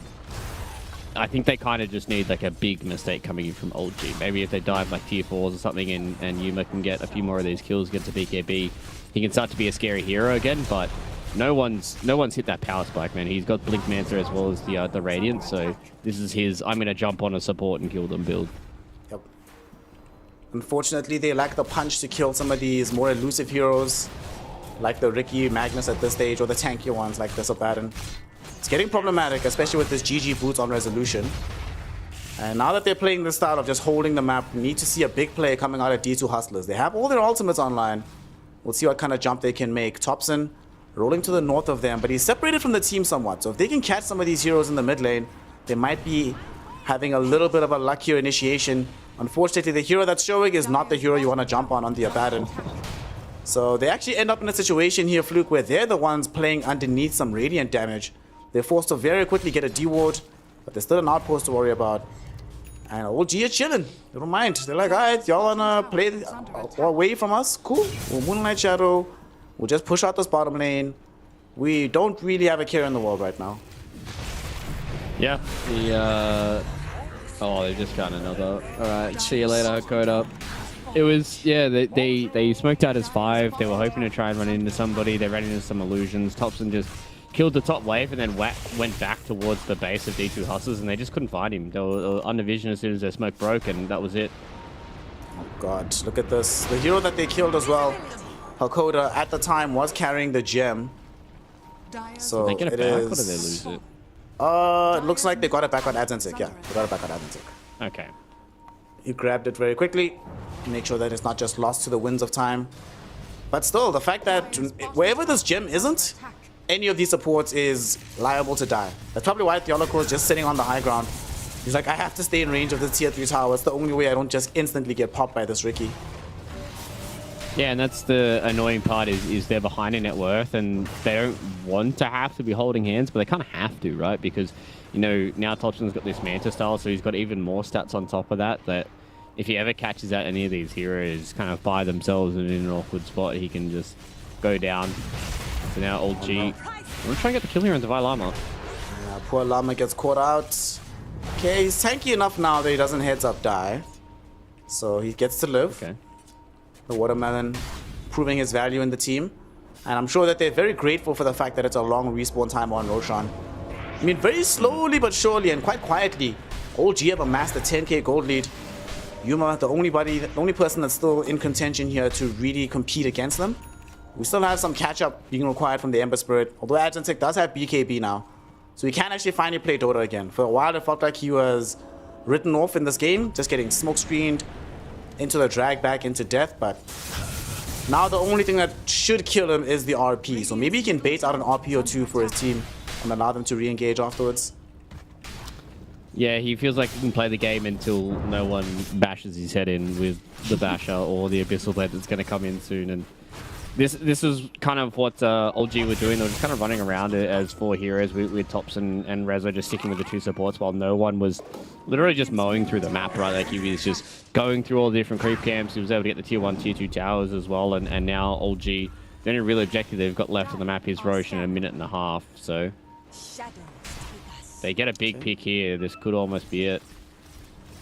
I think they kind of just need like a big mistake coming in from Old G. Maybe if they dive like tier 4s or something and Yuma can get a few more of these kills, get to BKB, he can start to be a scary hero again, but no one's hit that power spike, man. He's got Blink Mancer as well as the Radiant, so this is his I'm going to jump on a support and kill them build. Yep. Unfortunately, they lack the punch to kill some of these more elusive heroes, like the Ricky, Magnus at this stage, or the tankier ones like the Sobadan. It's getting problematic, especially with this GG boots on resolution. And now that they're playing this style of just holding the map, we need to see a big play coming out of D2 Hustlers. They have all their ultimates online. We'll see what kind of jump they can make. Thompson rolling to the north of them, but he's separated from the team somewhat. So if they can catch some of these heroes in the mid lane, they might be having a little bit of a luckier initiation. Unfortunately, the hero that's showing is not the hero you want to jump on the Abaddon. So they actually end up in a situation here, Fluke, where they're the ones playing underneath some Radiant damage. They're forced to very quickly get a D-ward, but there's still an outpost to worry about. And OG are chilling. They don't mind. They're like, alright, y'all wanna play away from us? Cool. We'll Moonlight Shadow. We'll just push out this bottom lane. We don't really have a care in the world right now. Yeah. Oh, they just got another. Alright, see you later, code up. It was, yeah, they smoked out as 5. They were hoping to try and run into somebody. They ran into some illusions. Thompson just killed the top wave and then went back towards the base of D2 Hustlers, and they just couldn't find him. They were under vision as soon as their smoke broke, and that was it. Oh god, look at this. The hero that they killed as well, Hakoda, at the time was carrying the gem. So Did they get it back, or did they lose it? It looks like they got it back on Adzentic, yeah. They got it back on Adzentic. Okay. He grabbed it very quickly, make sure that it's not just lost to the winds of time. But still, the fact that wherever this gem isn't, any of these supports is liable to die. That's probably why Theoloco is just sitting on the high ground. He's like, I have to stay in range of the tier 3 tower. It's the only way I don't just instantly get popped by this Ricky. Yeah, and that's the annoying part is they're behind in net worth, and they don't want to have to be holding hands, but they kind of have to, right? Because, you know, now Thompson's got this Manta style, so he's got even more stats on top of that, that if he ever catches out any of these heroes kind of by themselves and in an awkward spot, he can just go down. So now Old G. I'm going to try and get the kill here on Divine Llama. Yeah, poor Llama gets caught out. Okay, he's tanky enough now that he doesn't heads up die. So he gets to live. Okay. The Watermelon proving his value in the team. And I'm sure that they're very grateful for the fact that it's a long respawn time on Roshan. I mean, very slowly but surely and quite quietly, Old G have amassed a 10k gold lead. Yuma, the only person that's still in contention here to really compete against them. We still have some catch-up being required from the Ember Spirit, although Adzentic does have BKB now. So he can actually finally play Dota again. For a while, it felt like he was written off in this game, just getting smoke screened into the drag back into death, but now the only thing that should kill him is the RP. So maybe he can bait out an RP or 2 for his team and allow them to re-engage afterwards. Yeah, he feels like he can play the game until no one bashes his head in with the Basher or the Abyssal Blade that's going to come in soon. And this is kind of what Old G were doing. They were just kind of running around it as 4 heroes with Thompson and Rezo just sticking with the 2 supports while no one was literally just mowing through the map, right? Like he was just going through all the different creep camps. He was able to get the tier 1, tier 2 towers as well. And now Old G, the only real objective they've got left on the map is Roche in a minute and a half. So they get a big pick here. This could almost be it.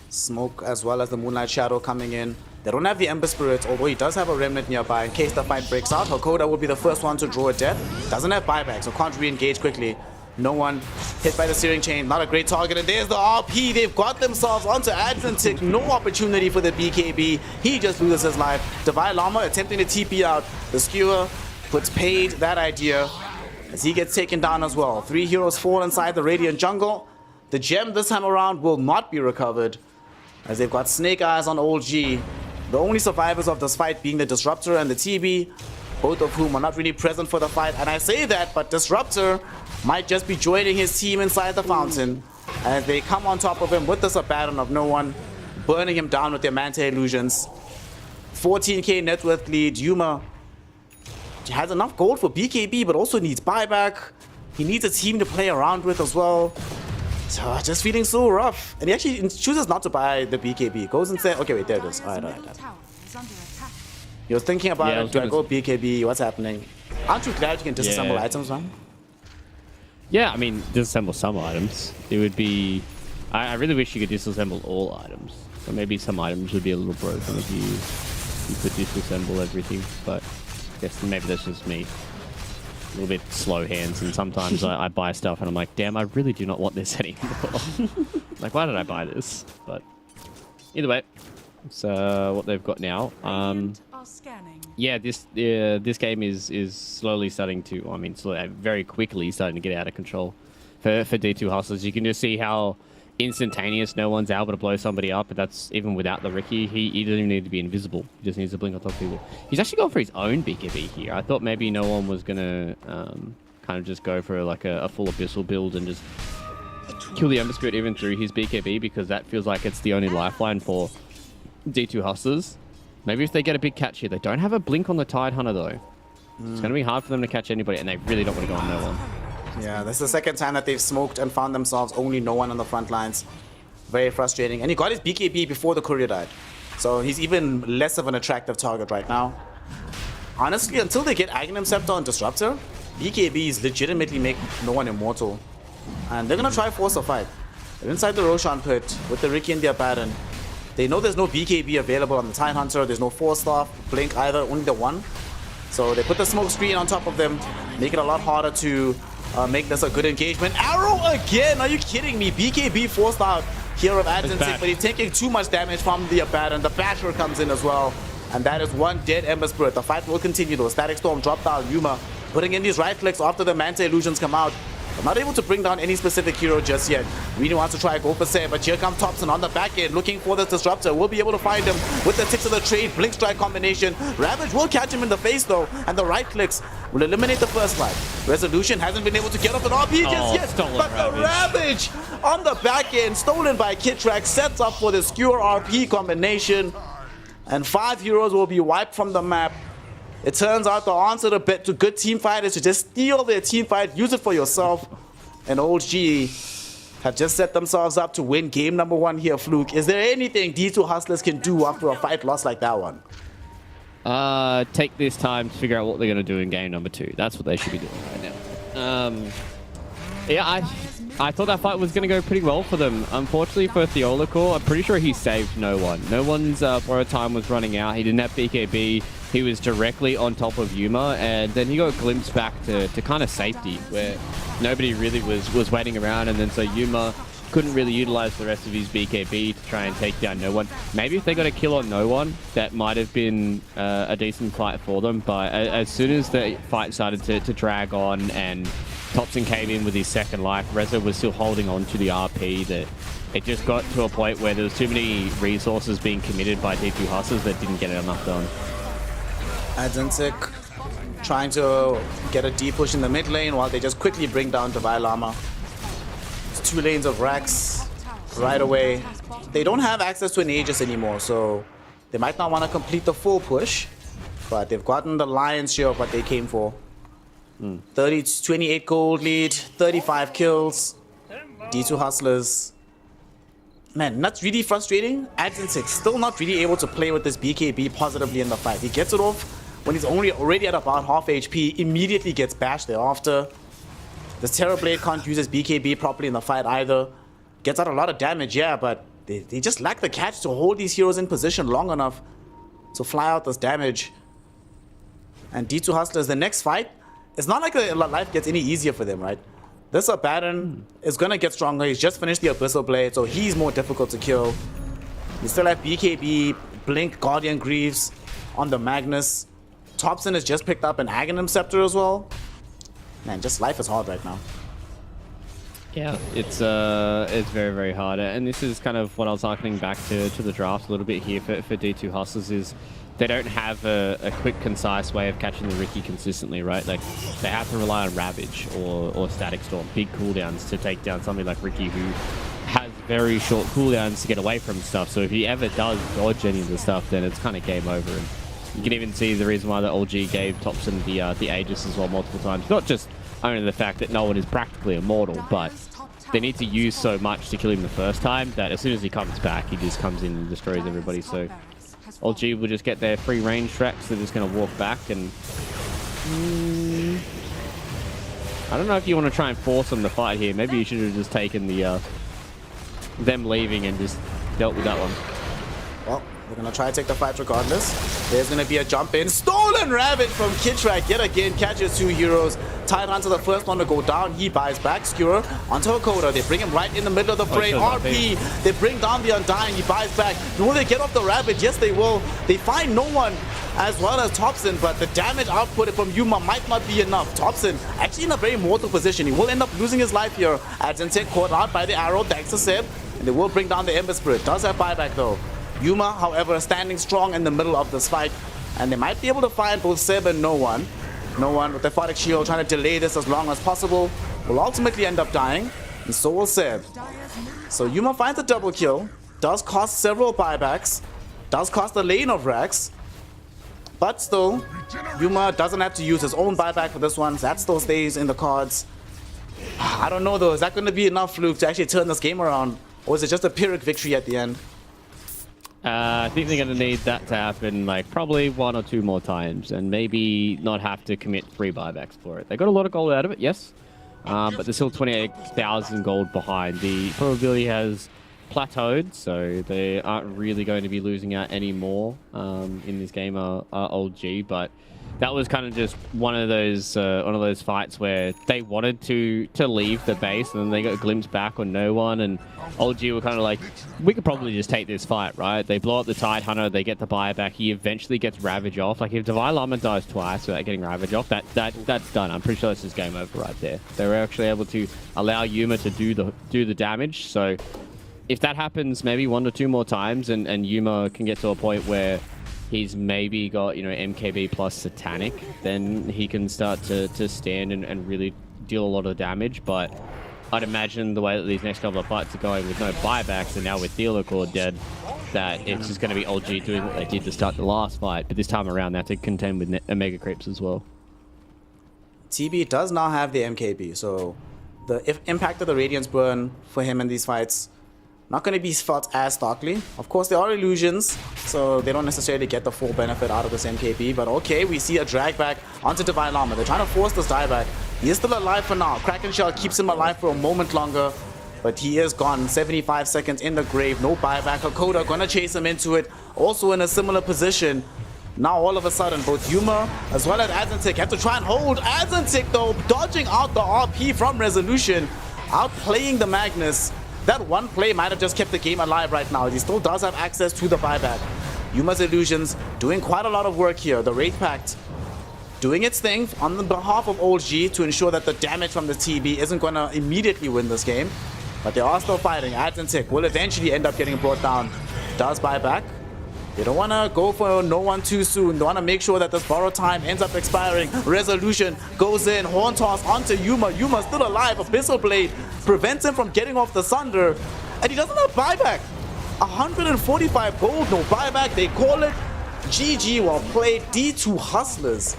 Smoke as well as the Moonlight Shadow coming in. They don't have the Ember Spirit, although he does have a Remnant nearby in case the fight breaks out. Hakoda will be the first one to draw a death. Doesn't have buyback, so can't re-engage quickly. No one hit by the steering chain. Not a great target. And there's the RP. They've got themselves onto Adzentic. No opportunity for the BKB. He just loses his life. Divine Llama attempting to TP out. The Skewer puts paid that idea as he gets taken down as well. 3 heroes fall inside the Radiant jungle. The gem this time around will not be recovered as they've got Snake Eyes on Old G. The only survivors of this fight being the Disruptor and the TB, both of whom are not really present for the fight. And I say that, but Disruptor might just be joining his team inside the fountain as they come on top of him with this Abaddon of no one, burning him down with their Manta illusions. 14k net worth lead. Yuma has enough gold for BKB, but also needs buyback. He needs a team to play around with as well. So just feeling so rough. And he actually chooses not to buy the BKB. Goes and says, okay, wait, there it is. Alright. You're thinking about Yeah, I it. was Do I gonna go BKB? What's happening? Aren't you glad you can disassemble Yeah. items, man? Yeah, I mean, disassemble some items. It would be... I really wish you could disassemble all items. So maybe some items would be a little broken if you could disassemble everything. But I guess maybe that's just me. A little bit slow hands, and sometimes I buy stuff and I'm like, damn, I really do not want this anymore. Like, why did I buy this? But either way, it's what they've got now. Yeah, this game is slowly starting to, I mean, very quickly starting to get out of control for D2 Hustlers. You can just see how instantaneous no one's able to blow somebody up, but that's even without the Ricky. He doesn't even need to be invisible. He just needs to blink on top of people. He's actually going for his own BKB here. I thought maybe no one was gonna kind of just go for like a full abyssal build and just kill the Ember Spirit even through his BKB, because that feels like it's the only lifeline for D2 Hustlers. Maybe if they get a big catch here. They don't have a blink on the Tide Hunter though. It's going to be hard for them to catch anybody, and they really don't want to go on no one. Yeah, this is the second time that they've smoked and found themselves only no one on the front lines. Very frustrating. And he got his BKB before the courier died. So he's even less of an attractive target right now. Honestly, until they get Aghanim Scepter and Disruptor, BKBs legitimately make no one immortal. And they're going to try force a fight. They're inside the Roshan pit with the Ricky and their Baron. They know there's no BKB available on the Tide Hunter. There's no Force Staff, Blink either, only the one. So they put the smoke screen on top of them, make it a lot harder to make this a good engagement. Arrow again! Are you kidding me? BKB forced out here of Adzentic, but he's taking too much damage from the Abaddon. The Basher comes in as well, and that is one dead Ember Spirit. The fight will continue though. Static Storm dropped down. Yuma putting in these right clicks after the Manta illusions come out. But not able to bring down any specific hero just yet. Really wants to try go for save, but here comes Thompson on the back end looking for the Disruptor. We'll be able to find him with the tips of the trade. Blink Strike combination. Ravage will catch him in the face though, and the right clicks will eliminate the first life. Resolution hasn't been able to get off an RP just yet, but the Ravage on the back end, stolen by Kitrak, sets up for the Skewer RP combination, and 5 heroes will be wiped from the map. It turns out the answer to good team fight is to just steal their team fight, use it for yourself. And Old G have just set themselves up to win game number 1 here, Fluke. Is there anything D2 Hustlers can do after a fight loss like that one? Take this time to figure out what they're going to do in game number 2. That's what they should be doing right now. Yeah, I thought that fight was going to go pretty well for them. Unfortunately for Theolical, I'm pretty sure he saved no one. No one's borrow time was running out. He didn't have BKB. He was directly on top of Yuma, and then he got glimpsed back to kind of safety, where nobody really was waiting around, and then so Yuma couldn't really utilize the rest of his BKB to try and take down no one. Maybe if they got a kill on no one, that might have been a decent fight for them, but as soon as the fight started to drag on and Thompson came in with his second life, Reza was still holding on to the RP, that it just got to a point where there was too many resources being committed by D2 Hustlers that didn't get enough done. Adzentic trying to get a deep push in the mid lane while they just quickly bring down Divine Llama. It's 2 lanes of Rax right away. They don't have access to an Aegis anymore, so they might not want to complete the full push, but they've gotten the lion's share of what they came for. 28 gold lead, 35 kills. D2 Hustlers. Man, that's really frustrating. Adzentic still not really able to play with this BKB positively in the fight. He gets it off when he's already at about half HP, immediately gets bashed thereafter. This Terrorblade can't use his BKB properly in the fight either. Gets out a lot of damage, yeah, but they just lack the catch to hold these heroes in position long enough to fly out this damage. And D2 Hustlers, the next fight, it's not like the life gets any easier for them, right? This Abaddon is gonna get stronger. He's just finished the Abyssal Blade, so he's more difficult to kill. You still have BKB, Blink, Guardian Greaves on the Magnus. Thompson has just picked up an Aghanim Scepter as well. Man, just life is hard right now. Yeah, it's very, very hard. And this is kind of what I was harkening back to the draft a little bit here for D2 Hustlers, is they don't have a quick, concise way of catching the Ricky consistently, right? Like, they have to rely on Ravage or Static Storm, big cooldowns to take down somebody like Ricky, who has very short cooldowns to get away from stuff. So if he ever does dodge any of the stuff, then it's kind of game over. And you can even see the reason why the LG gave Thompson the Aegis as well multiple times. Not just only the fact that no one is practically immortal, but they need to use so much to kill him the first time that as soon as he comes back, he just comes in and destroys everybody. So LG will just get their free range tracks. They're just going to walk back and... I don't know if you want to try and force them to fight here. Maybe you should have just taken the them leaving and just dealt with that one. Well, we're going to try to take the fight regardless. There's going to be a jump in. Stolen Ravage from Kidtrack yet again. Catches 2 heroes. Tied onto the first one to go down. He buys back. Skewer onto Hakoda. They bring him right in the middle of the fray. RP. They bring down the Undying. He buys back. Will they get off the Ravage? Yes, they will. They find no one as well as Thompson, but the damage output from Yuma might not be enough. Thompson actually in a very mortal position. He will end up losing his life here. Adzentek caught out by the arrow. Thanks to Seb. And they will bring down the Ember Spirit. Does have buyback though. Yuma, however, standing strong in the middle of this fight. And they might be able to find both Seb and No One. No One with the Photic Shield trying to delay this as long as possible. Will ultimately end up dying. And so will Seb. So Yuma finds a double kill. Does cost several buybacks. Does cost a lane of Rax. But still, Yuma doesn't have to use his own buyback for this one. So that still stays in the cards. I don't know though. Is that going to be enough, Luke, to actually turn this game around? Or is it just a Pyrrhic victory at the end? I think they're going to need that to happen like probably 1 or 2 more times and maybe not have to commit 3 buybacks for it. They got a lot of gold out of it, yes. But they're still 28,000 gold behind. The probability has plateaued, so they aren't really going to be losing out anymore in this game are Old G, but that was kind of just one of those fights where they wanted to leave the base and then they got glimpsed back on No One, and Old G were kind of like, we could probably just take this fight, right? They blow up the Tide Hunter, they get the buyback, he eventually gets Ravage off. Like if Divine Llama dies twice without getting Ravage off, that's done. I'm pretty sure that's just game over right there. They were actually able to allow Yuma to do the damage, so if that happens maybe 1 to 2 more times and Yuma can get to a point where he's maybe got, you know, MKB plus Satanic, then he can start to stand and really deal a lot of damage. But I'd imagine the way that these next couple of fights are going with no buybacks and now with Theocore dead, that it's just going to be OG doing what they did to start the last fight. But this time around, they have to contend with Omega Creeps as well. TB does now have the MKB, so the impact of the Radiance Burn for him in these fights not going to be felt as starkly. Of course, there are illusions, so they don't necessarily get the full benefit out of this MKB. But okay, we see a drag back onto Divine Llama. They're trying to force this dieback. He is still alive for now. Kraken Shell keeps him alive for a moment longer, but he is gone. 75 seconds in the grave. No buyback. Hakoda going to chase him into it. Also in a similar position. Now all of a sudden, both Yuma as well as Adzentek have to try and hold. Adzentek though, dodging out the RP from Resolution. Outplaying the Magnus. That one play might have just kept the game alive right now. He still does have access to the buyback. Yuma's Illusions doing quite a lot of work here. The Wraith Pact doing its thing on the behalf of Old G to ensure that the damage from the TB isn't going to immediately win this game. But they are still fighting. Adzentek will eventually end up getting brought down. Does buyback. They don't want to go for No One too soon. They want to make sure that this borrow time ends up expiring. Resolution goes in. Horn toss onto Yuma. Yuma's still alive. Abyssal Blade prevents him from getting off the Sunder. And he doesn't have buyback. 145 gold, no buyback. They call it GG. Well played. D2 Hustlers.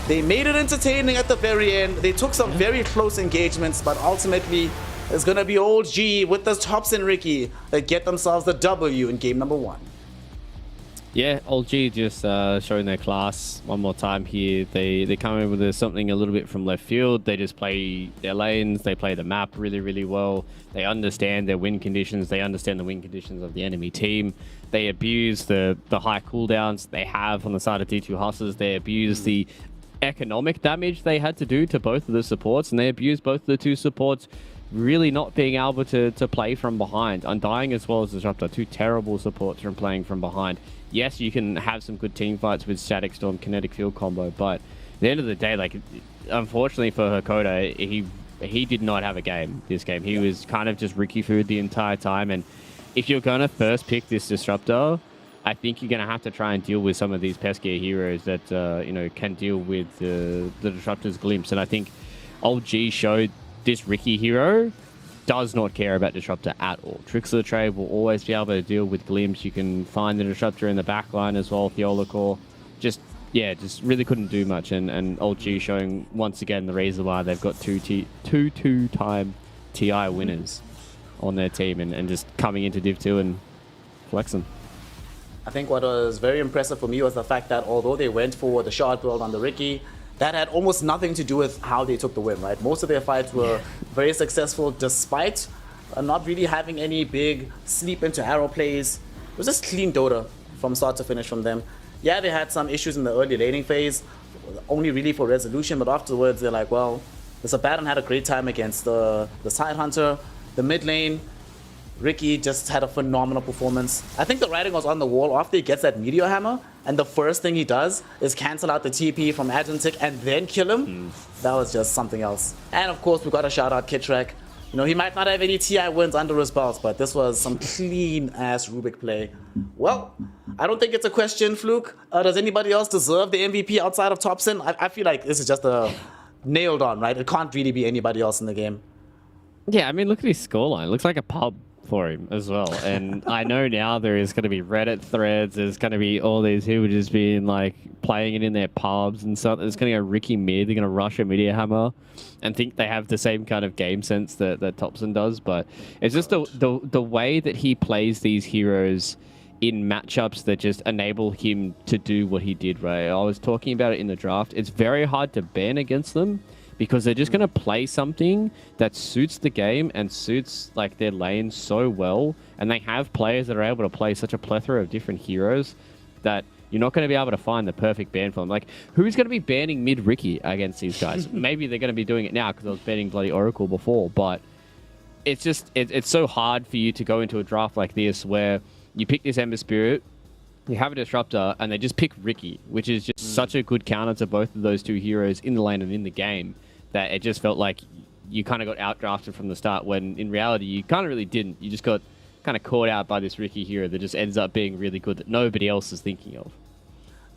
They made it entertaining at the very end. They took some very close engagements, but ultimately it's going to be Old G with the Thompson Ricky that get themselves the W in game number 1. Yeah, Old G just showing their class one more time here. They come in with something a little bit from left field. They just play their lanes. They play the map really, really well. They understand their win conditions. They understand the win conditions of the enemy team. They abuse the high cooldowns they have on the side of D2 Hustlers. They abuse the economic damage they had to do to both of the supports, and they abuse both of the 2 supports really not being able to play from behind. Undying as well as Disruptor, 2 terrible supports from playing from behind. Yes, you can have some good team fights with Static Storm, Kinetic Field combo, but at the end of the day, like, unfortunately for Hakoda, he did not have a game this game. He was kind of just Ricky food the entire time, and if you're going to first pick this Disruptor, I think you're going to have to try and deal with some of these peskier heroes that, you know, can deal with the Disruptor's glimpse, and I think Old G showed this Ricky hero does not care about Disruptor at all. Tricks of the Trade will always be able to deal with Glimpse. You can find the Disruptor in the back line as well, Theocore. Just really couldn't do much. And Old G showing once again the reason why they've got two-time TI winners on their team and just coming into Div 2 and flexing. I think what was very impressive for me was the fact that although they went for the shard build on the Ricky, that had almost nothing to do with how they took the win, right? Most of their fights were very successful despite not really having any big sleep into arrow plays. It was just clean Dota from start to finish from them. Yeah, they had some issues in the early laning phase, only really for resolution, but afterwards they're like, well, the Sabaton had a great time against the side hunter. The mid lane, Ricky just had a phenomenal performance. I think the writing was on the wall after he gets that Meteor Hammer, and the first thing he does is cancel out the TP from Adjantic and then kill him. That was just something else. And of course, we got to shout out Kitrak. You know, he might not have any TI wins under his belt, but this was some clean-ass Rubik play. Well, I don't think it's a question, Fluke. Does anybody else deserve the MVP outside of Thompson? I feel like this is just a nailed on, right? It can't really be anybody else in the game. Yeah, I mean, look at his scoreline. It looks like a pub for him as well. And I know now there is going to be Reddit threads. There's going to be all these people just being like playing it in their pubs and stuff. It's going to go Ricky mid. They're going to rush a Meteor Hammer and think they have the same kind of game sense that Thompson does. But it's just the way that he plays these heroes in matchups that just enable him to do what he did, right? I was talking about it in the draft. It's very hard to ban against them because they're just going to play something that suits the game and suits like their lane so well. And they have players that are able to play such a plethora of different heroes that you're not going to be able to find the perfect ban for them. Like, who's going to be banning mid Ricky against these guys? Maybe they're going to be doing it now because I was banning bloody Oracle before, but it's just, it's so hard for you to go into a draft like this where you pick this Ember Spirit, you have a Disruptor, and they just pick Ricky, which is just such a good counter to both of those two heroes in the lane and in the game that it just felt like you kind of got outdrafted from the start when in reality you kind of really didn't. You just got kind of caught out by this Ricky hero that just ends up being really good that nobody else is thinking of.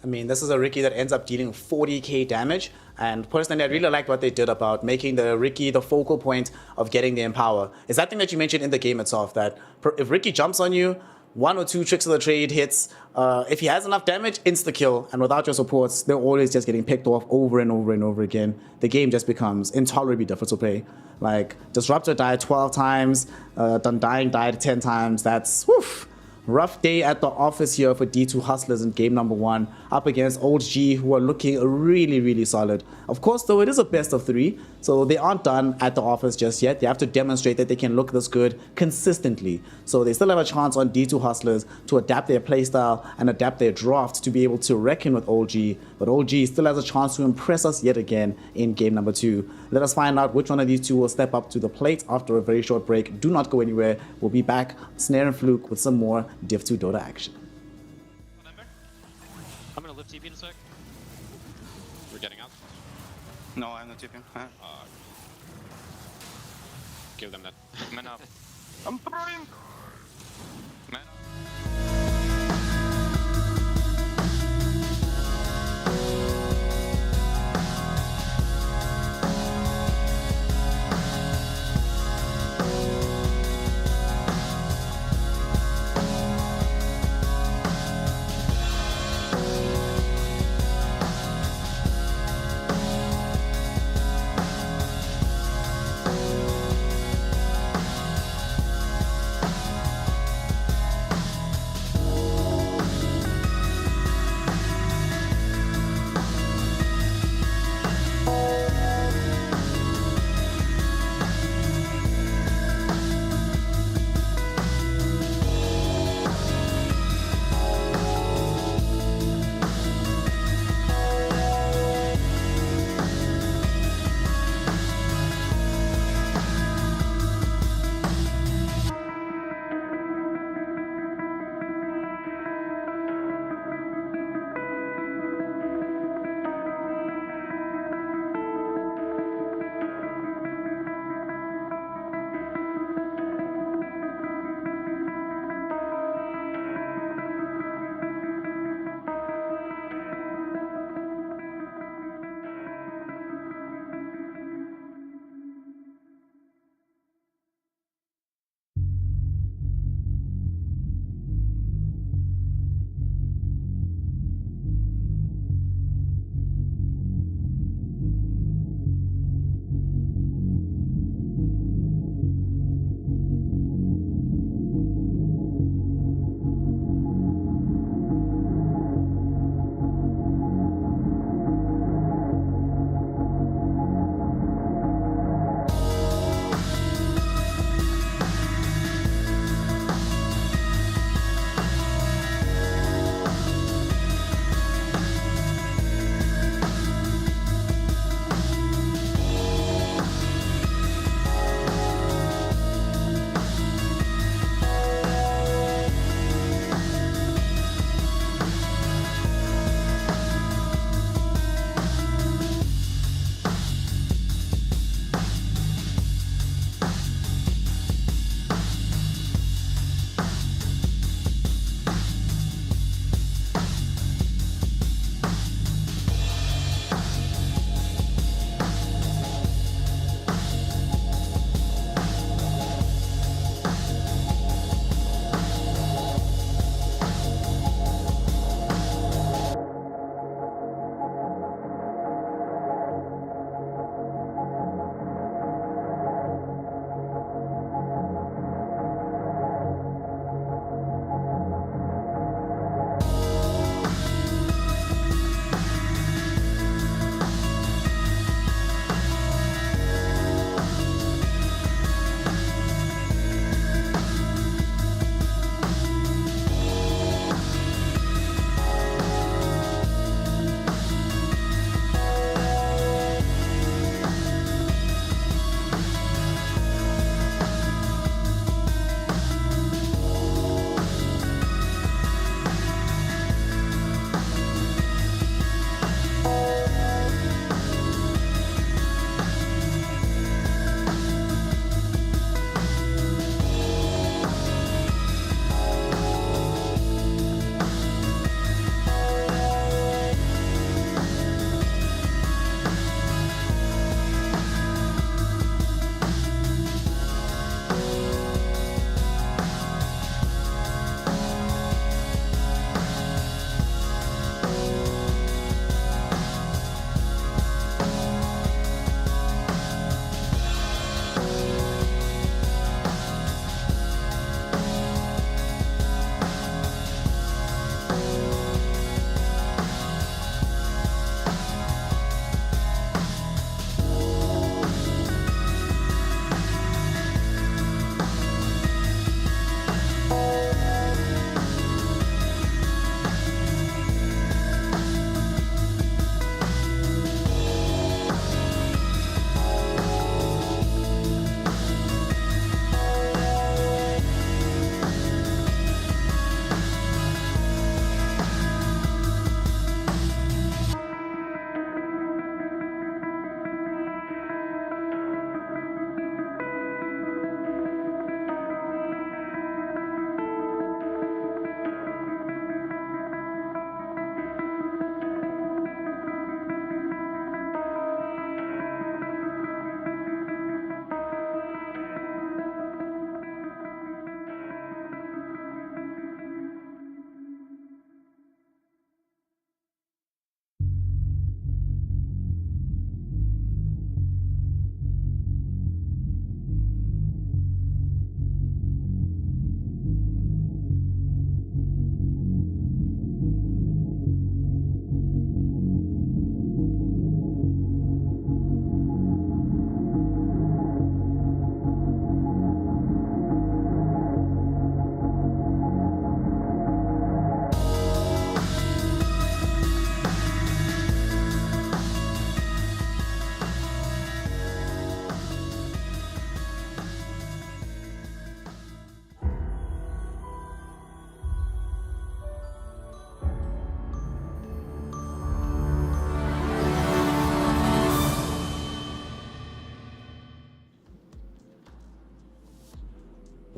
I mean, this is a Ricky that ends up dealing 40k damage, and personally, I really liked what they did about making the Ricky the focal point of getting the Empower. Is that thing that you mentioned in the game itself, that if Ricky jumps on you, one or two tricks of the trade hits, if he has enough damage, insta-kill, and without your supports, they're always just getting picked off over and over and over again. The game just becomes intolerably difficult to play. Like, Disruptor died 12 times, Undying died 10 times, that's, woof. Rough day at the office here for D2 Hustlers in game number 1, up against Old G, who are looking really, really solid. Of course, though, it is a best of 3, so they aren't done at the office just yet. They have to demonstrate that they can look this good consistently. So they still have a chance on D2 Hustlers to adapt their playstyle and adapt their draft to be able to reckon with Old G. But Old G still has a chance to impress us yet again in game number 2. Let us find out which one of these two will step up to the plate after a very short break. Do not go anywhere. We'll be back, Snare and Fluke, with some more Div 2 Dota action. I'm gonna lift TP in a sec. We're getting up. No, I'm not TPing. Huh? Give them that. Man up. I'm throwing! Man up.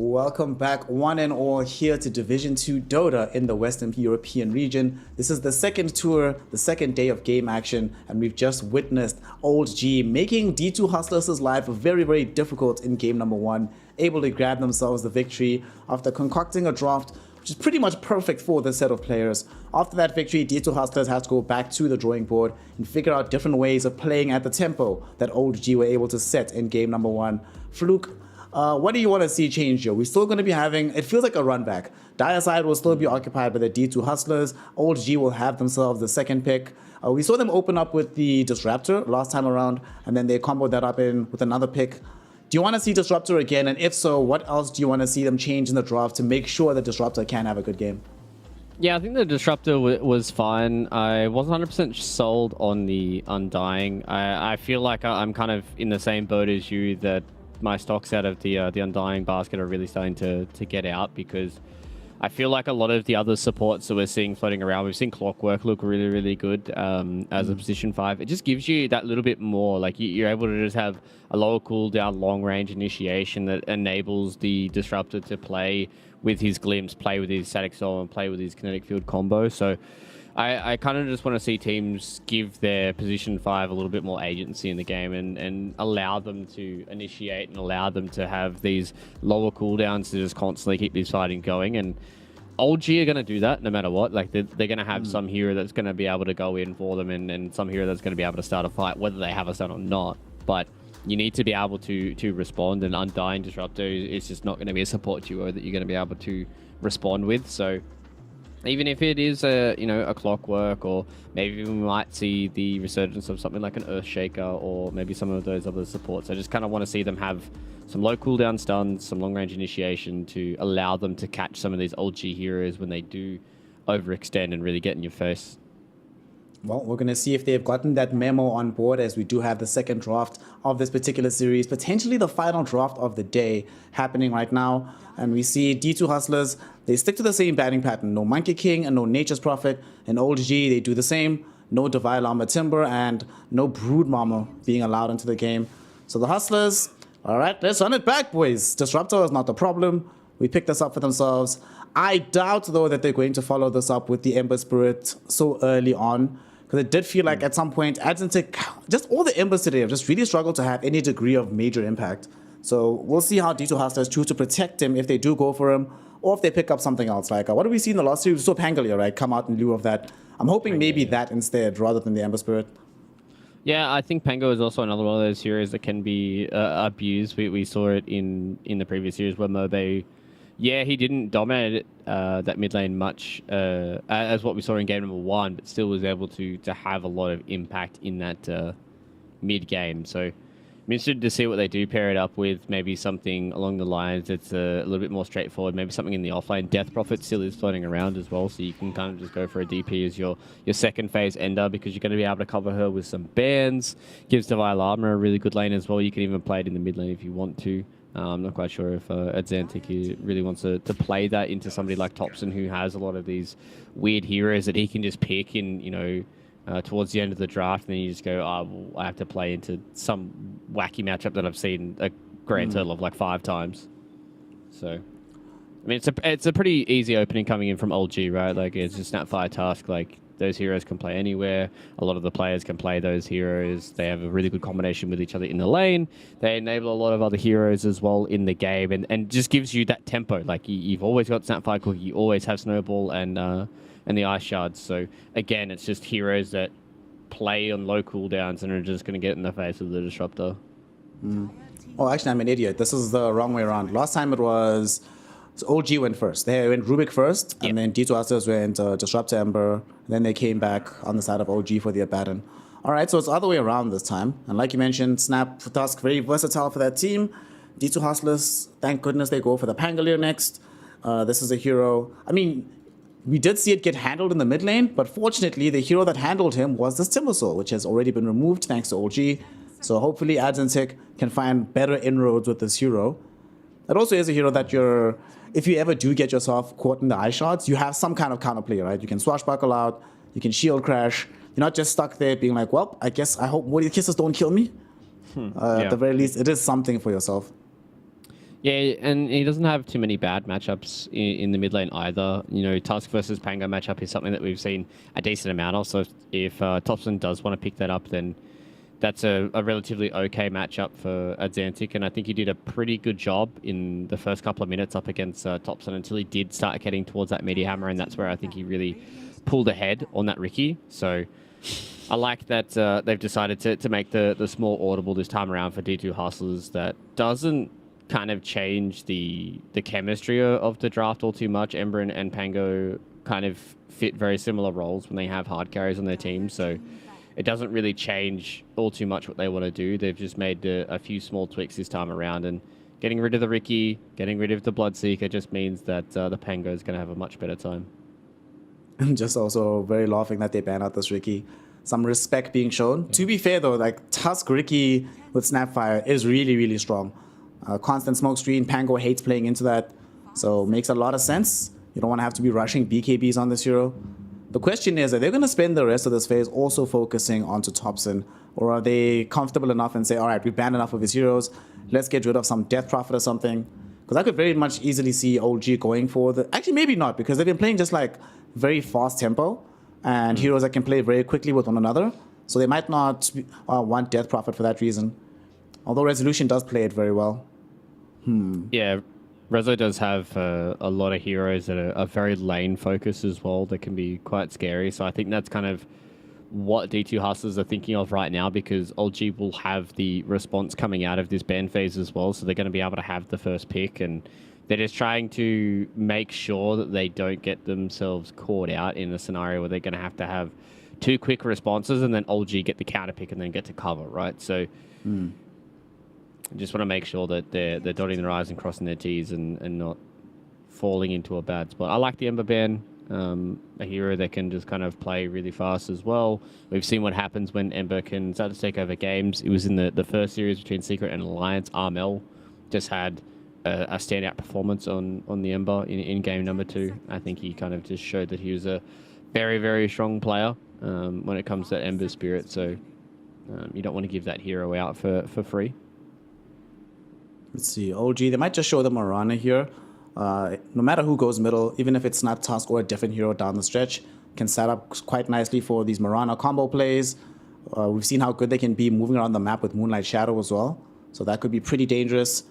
welcome back one and all here to Division 2 Dota in the Western European region. This is the second tour, the second day of game action, and we've just witnessed Old G making D2 Hustlers' life very, very difficult in game number 1, able to grab themselves the victory after concocting a draft which is pretty much perfect for this set of players. After that victory, D2 Hustlers had to go back to the drawing board and figure out different ways of playing at the tempo that Old G were able to set in game number 1. Fluke, what do you want to see change here? We're still going to be having, it feels like a run back. Dire side will still be occupied by the D2 Hustlers. Old G will have themselves the second pick. We saw them open up with the Disruptor last time around, and then they comboed that up in with another pick. Do you want to see Disruptor again? And if so, what else do you want to see them change in the draft to make sure that Disruptor can have a good game? Yeah, I think the Disruptor was fine. I wasn't 100% sold on the Undying. I feel like I'm kind of in the same boat as you, that my stocks out of the Undying basket are really starting to get out, because I feel like a lot of the other supports that we're seeing floating around, we've seen Clockwork look really, really good as a position 5. It just gives you that little bit more. Like you're able to just have a lower cooldown, long range initiation that enables the Disruptor to play with his glimpse, play with his static soul, and play with his kinetic field combo. So I kind of just want to see teams give their position 5 a little bit more agency in the game and allow them to initiate and allow them to have these lower cooldowns to just constantly keep this fighting going. And Old G are going to do that no matter what. Like they're going to have some hero that's going to be able to go in for them and some hero that's going to be able to start a fight, whether they have a stun or not. But you need to be able to respond, and Undying Disruptor is just not going to be a support duo that you're going to be able to respond with. So even if it is a Clockwork, or maybe we might see the resurgence of something like an Earthshaker, or maybe some of those other supports. I just kind of want to see them have some low cooldown stuns, some long range initiation to allow them to catch some of these old G heroes when they do overextend and really get in your face. Well, we're going to see if they've gotten that memo on board, as we do have the second draft of this particular series, potentially the final draft of the day happening right now. And we see D2 Hustlers, they stick to the same batting pattern. No Monkey King and no Nature's Prophet. And Old G, they do the same. No Divine Armor Timber and no Brood Mama being allowed into the game. So the Hustlers, all right, let's run it back, boys. Disruptor is not the problem. We picked this up for themselves. I doubt, though, that they're going to follow this up with the Ember Spirit so early on, because it did feel like at some point, Adzentic, just all the Embers today have just really struggled to have any degree of major impact. So we'll see how D2 Hustlers choose to protect him if they do go for him, or if they pick up something else. Like, what do we see in the last series? We saw Pangalia, right, come out in lieu of that. I'm hoping maybe that instead, rather than the Ember Spirit. Yeah, I think Pango is also another one of those heroes that can be abused. We saw it in the previous series where Mobe, yeah, he didn't dominate that mid lane much as what we saw in game number 1, but still was able to have a lot of impact in that mid game. So I'm interested to see what they do pair it up with. Maybe something along the lines that's a little bit more straightforward. Maybe something in the offlane. Death Prophet still is floating around as well, so you can kind of just go for a DP as your second phase ender, because you're going to be able to cover her with some bands. Gives Divine Armor a really good lane as well. You can even play it in the mid lane if you want to. I'm not quite sure if Adzentic really wants to play that into somebody like Thompson, who has a lot of these weird heroes that he can just pick in, towards the end of the draft, and then you just go, well, I have to play into some wacky matchup that I've seen a grand total of like 5 times. So, I mean, it's a pretty easy opening coming in from Old G, right? Like, it's just Snapfire Task. Like, those heroes can play anywhere. A lot of the players can play those heroes. They have a really good combination with each other in the lane. They enable a lot of other heroes as well in the game, and just gives you that tempo. Like, you've always got Snapfire Cookie, you always have Snowball and the Ice Shards. So, again, it's just heroes that play on low cooldowns and are just going to get in the face of the Disruptor. Oh, actually, I'm an idiot. This is the wrong way around. Last time it was... So OG went first. They went Rubik first, and then D2 Hustlers went Disruptor Ember, and then they came back on the side of OG for the Abaddon. All right, so it's the other way around this time. And like you mentioned, Snap Task, very versatile for that team. D2 Hustlers, thank goodness they go for the Pangolier next. This is a hero. I mean, we did see it get handled in the mid lane, but fortunately, the hero that handled him was this Timbersaw, which has already been removed thanks to OG. So hopefully, Adzentic can find better inroads with this hero. It also is a hero that if you ever do get yourself caught in the eye shots, you have some kind of counterplay, right? You can swashbuckle out, you can shield crash. You're not just stuck there being like, well, I hope Morty Kisses don't kill me. At the very least, it is something for yourself. Yeah, and he doesn't have too many bad matchups in the mid lane either. You know, Tusk versus Pango matchup is something that we've seen a decent amount of. So if Thompson does want to pick that up, then that's a relatively okay matchup for Adzentic. And I think he did a pretty good job in the first couple of minutes up against Thompson until he did start getting towards that Meteor Hammer. And that's where I think he really pulled ahead on that Ricky. So I like that they've decided to make the small audible this time around for D2 Hustlers that doesn't kind of change the chemistry of the draft all too much. Ember and Pango kind of fit very similar roles when they have hard carries on their team, so it doesn't really change all too much what they want to do. They've just made a few small tweaks this time around, and getting rid of the Ricky, getting rid of the Bloodseeker just means that the Pango is going to have a much better time. I'm just also very laughing that they ban out this Ricky. Some respect being shown. To be fair though, like Tusk Ricky with Snapfire is really, really strong. Constant smoke screen, Pango hates playing into that, so makes a lot of sense. You don't want to have to be rushing BKBs on this hero. The question is, are they going to spend the rest of this phase also focusing onto Thompson, or are they comfortable enough and say, all right, we banned enough of his heroes, let's get rid of some Death Prophet or something? Because I could very much easily see OG going for the... Actually, maybe not, because they've been playing just like very fast tempo, and heroes that can play very quickly with one another, so they might not want Death Prophet for that reason. Although Resolution does play it very well. Yeah, Rezo does have a lot of heroes that are very lane focused as well that can be quite scary. So I think that's kind of what D2 Hustlers are thinking of right now, because OG will have the response coming out of this ban phase as well. So they're going to be able to have the first pick, and they're just trying to make sure that they don't get themselves caught out in a scenario where they're going to have two quick responses and then OG get the counter pick and then get to cover, right? So... I just want to make sure that they're dotting their I's and crossing their T's and not falling into a bad spot. I like the Ember ban, a hero that can just kind of play really fast as well. We've seen what happens when Ember can start to take over games. It was in the first series between Secret and Alliance. Armel just had a standout performance on the Ember in game number 2. I think he kind of just showed that he was a very, very strong player when it comes to Ember Spirit. So you don't want to give that hero out for free. Let's see, OG, they might just show the Marana here. No matter who goes middle, even if it's not Tusk or a different hero down the stretch, can set up quite nicely for these Marana combo plays. We've seen how good they can be moving around the map with Moonlight Shadow as well. So that could be pretty dangerous.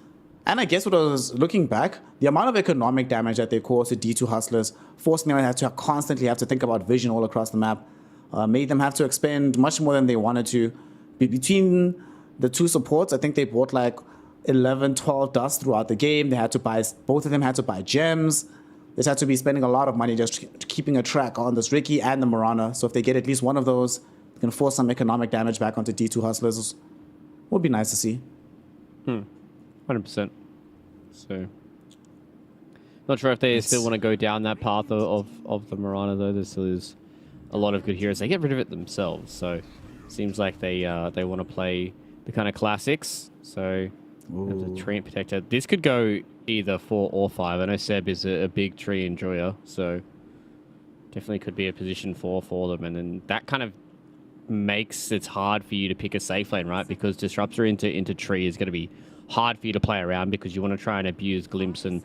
And I guess what I was looking back, the amount of economic damage that they caused to D2 Hustlers, forcing them to constantly have to think about vision all across the map, made them have to expend much more than they wanted to. Between the two supports, I think they bought like 11, 12 dust throughout the game. They had to buy, both of them had to buy gems. They had to be spending a lot of money just keeping a track on this Ricky and the Marana. So if they get at least one of those, they can force some economic damage back onto D2 Hustlers. Would be nice to see. 100%. So, not sure if they still want to go down that path of the Marana though. There still is a lot of good heroes. They get rid of it themselves, so seems like they want to play the kind of classics. So. The Treant Protector. This could go either 4 or 5. I know Seb is a big tree enjoyer, so definitely could be a position 4 for them. And then that kind of makes it hard for you to pick a safe lane, right? Because Disruptor into tree is going to be hard for you to play around because you want to try and abuse Glimpse and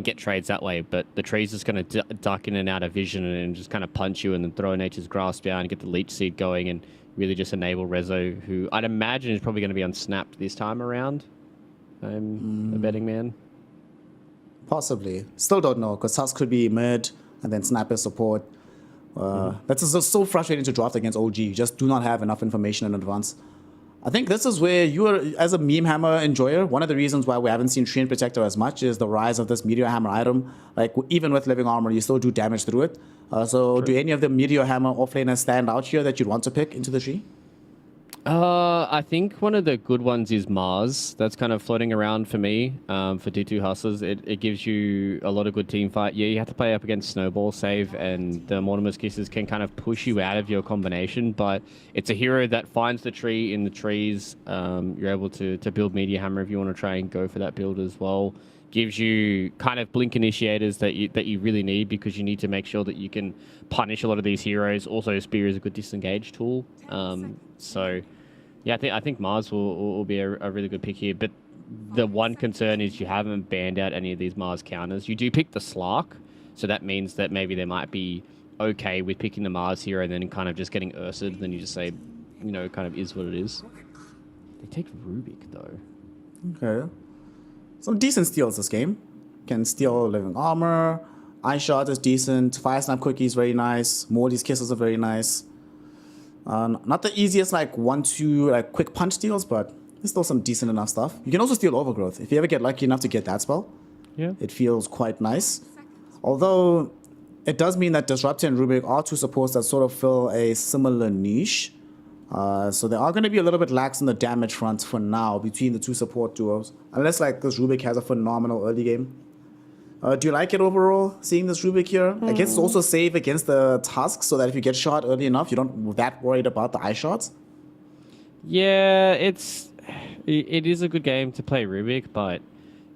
get trades that way. But the tree's just going to duck in and out of vision and just kind of punch you and then throw Nature's Grasp down and get the Leech Seed going and really just enable Rezo, who I'd imagine is probably going to be unsnapped this time around. I'm a betting man. Possibly. Still don't know, because Tusk could be mid and then Sniper support. That's just so frustrating to draft against OG. You just do not have enough information in advance. I think this is where you are, as a meme hammer enjoyer, one of the reasons why we haven't seen Treant Protector as much is the rise of this Meteor Hammer item. Like, even with Living Armor, you still do damage through it. Do any of the Meteor Hammer offlaners stand out here that you'd want to pick into the tree? I think one of the good ones is Mars. That's kind of floating around for me, for D2 Hustlers. It gives you a lot of good team fight. Yeah, you have to play up against Snowball Save, and the Mortimer's Kisses can kind of push you out of your combination, but it's a hero that finds the tree in the trees. You're able to build Meteor Hammer if you want to try and go for that build as well. Gives you kind of blink initiators that you really need, because you need to make sure that you can punish a lot of these heroes. Also, Spear is a good disengage tool. So, yeah, I think Mars will be a really good pick here. But the one concern is you haven't banned out any of these Mars counters. You do pick the Slark, so that means that maybe they might be okay with picking the Mars here and then kind of just getting Ursa'd. Then you just say, you know, kind of is what it is. They take Rubik, though. Okay. Some decent steals this game. Can steal Living Armor. Eye Shot is decent. Fire Snap Cookie is very nice. Morty's Kisses are very nice. Not the easiest, like, 1-2, like, quick punch steals, but there's still some decent enough stuff. You can also steal Overgrowth. If you ever get lucky enough to get that spell, it feels quite nice. Although, it does mean that Disruptor and Rubik are two supports that sort of fill a similar niche. So they are going to be a little bit lax on the damage front for now between the two support duos. Unless, like, this Rubik has a phenomenal early game. Do you like it overall, seeing this Rubik here? I guess it's also safe against the Tusks, so that if you get shot early enough, you don't that worried about the eye shots. Yeah, it is a good game to play Rubik, but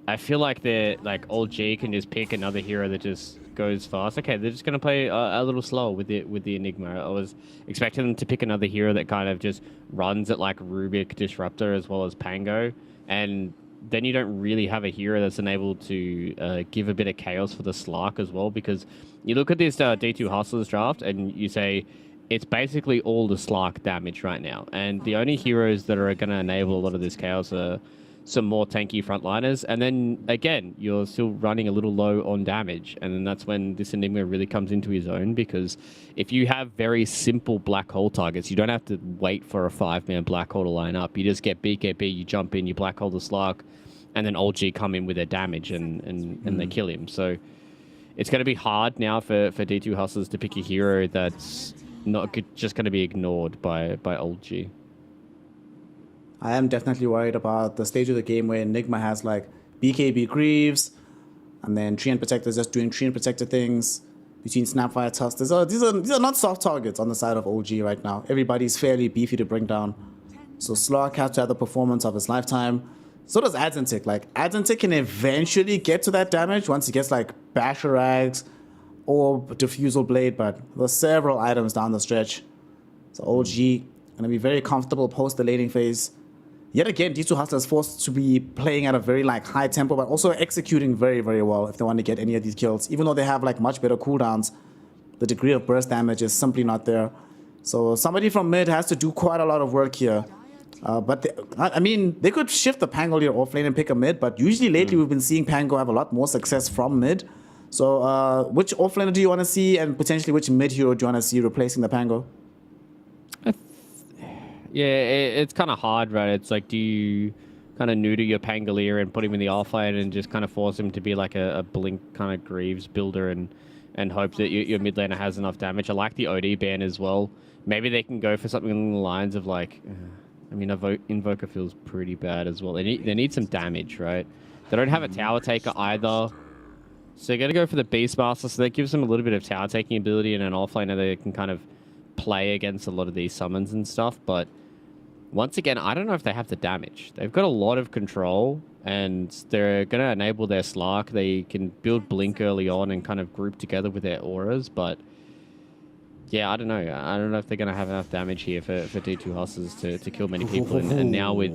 I feel like old G can just pick another hero that just goes fast. Okay, they're just gonna play a little slower with the Enigma. I was expecting them to pick another hero that kind of just runs at like Rubik, Disruptor, as well as Pango, and then you don't really have a hero that's enabled to give a bit of chaos for the Slark as well, because you look at this D2 Hustlers draft and you say it's basically all the Slark damage right now, and the only heroes that are going to enable a lot of this chaos are some more tanky frontliners, and then again you're still running a little low on damage, and then that's when this Enigma really comes into his own, because if you have very simple black hole targets, you don't have to wait for a 5-man black hole to line up. You just get BKB, you jump in, you black hole the Slark, and then old G come in with their damage and they kill him. So it's going to be hard now for D2 Hustlers to pick a hero that's not just going to be ignored by old G. I am definitely worried about the stage of the game where Enigma has like BKB Greaves, and then Treant Protector is just doing Treant Protector things between Snapfire Tusk. These are not soft targets on the side of OG right now. Everybody's fairly beefy to bring down. So Slark has to have the performance of his lifetime. So does Adzentic. Like, Adzentic can eventually get to that damage once he gets like Basharags or Diffusal Blade, but there's several items down the stretch. So OG gonna be very comfortable post the laning phase. Yet again, D2 Hustler is forced to be playing at a very like high tempo, but also executing very, very well if they want to get any of these kills. Even though they have like much better cooldowns, the degree of burst damage is simply not there. So somebody from mid has to do quite a lot of work here. But they could shift the Pango leader off lane and pick a mid, but usually lately we've been seeing Pango have a lot more success from mid. So which offlaner do you want to see, and potentially which mid hero do you want to see replacing the Pango? Yeah, it's kind of hard, right? It's like, do you kind of neuter your Pangolier and put him in the offlane and just kind of force him to be like a Blink kind of Greaves builder and hope that your mid laner has enough damage? I like the OD ban as well. Maybe they can go for something along the lines of like, Invoker feels pretty bad as well. They need some damage, right? They don't have a tower taker either. So they're going to go for the Beastmaster, so that gives them a little bit of tower taking ability and an offlaner they can kind of play against a lot of these summons and stuff. But once again, I don't know if they have the damage. They've got a lot of control, and they're going to enable their Slark. They can build Blink early on and kind of group together with their auras, but yeah, I don't know. I don't know if they're going to have enough damage here for D2 Hustlers to kill many people. And now with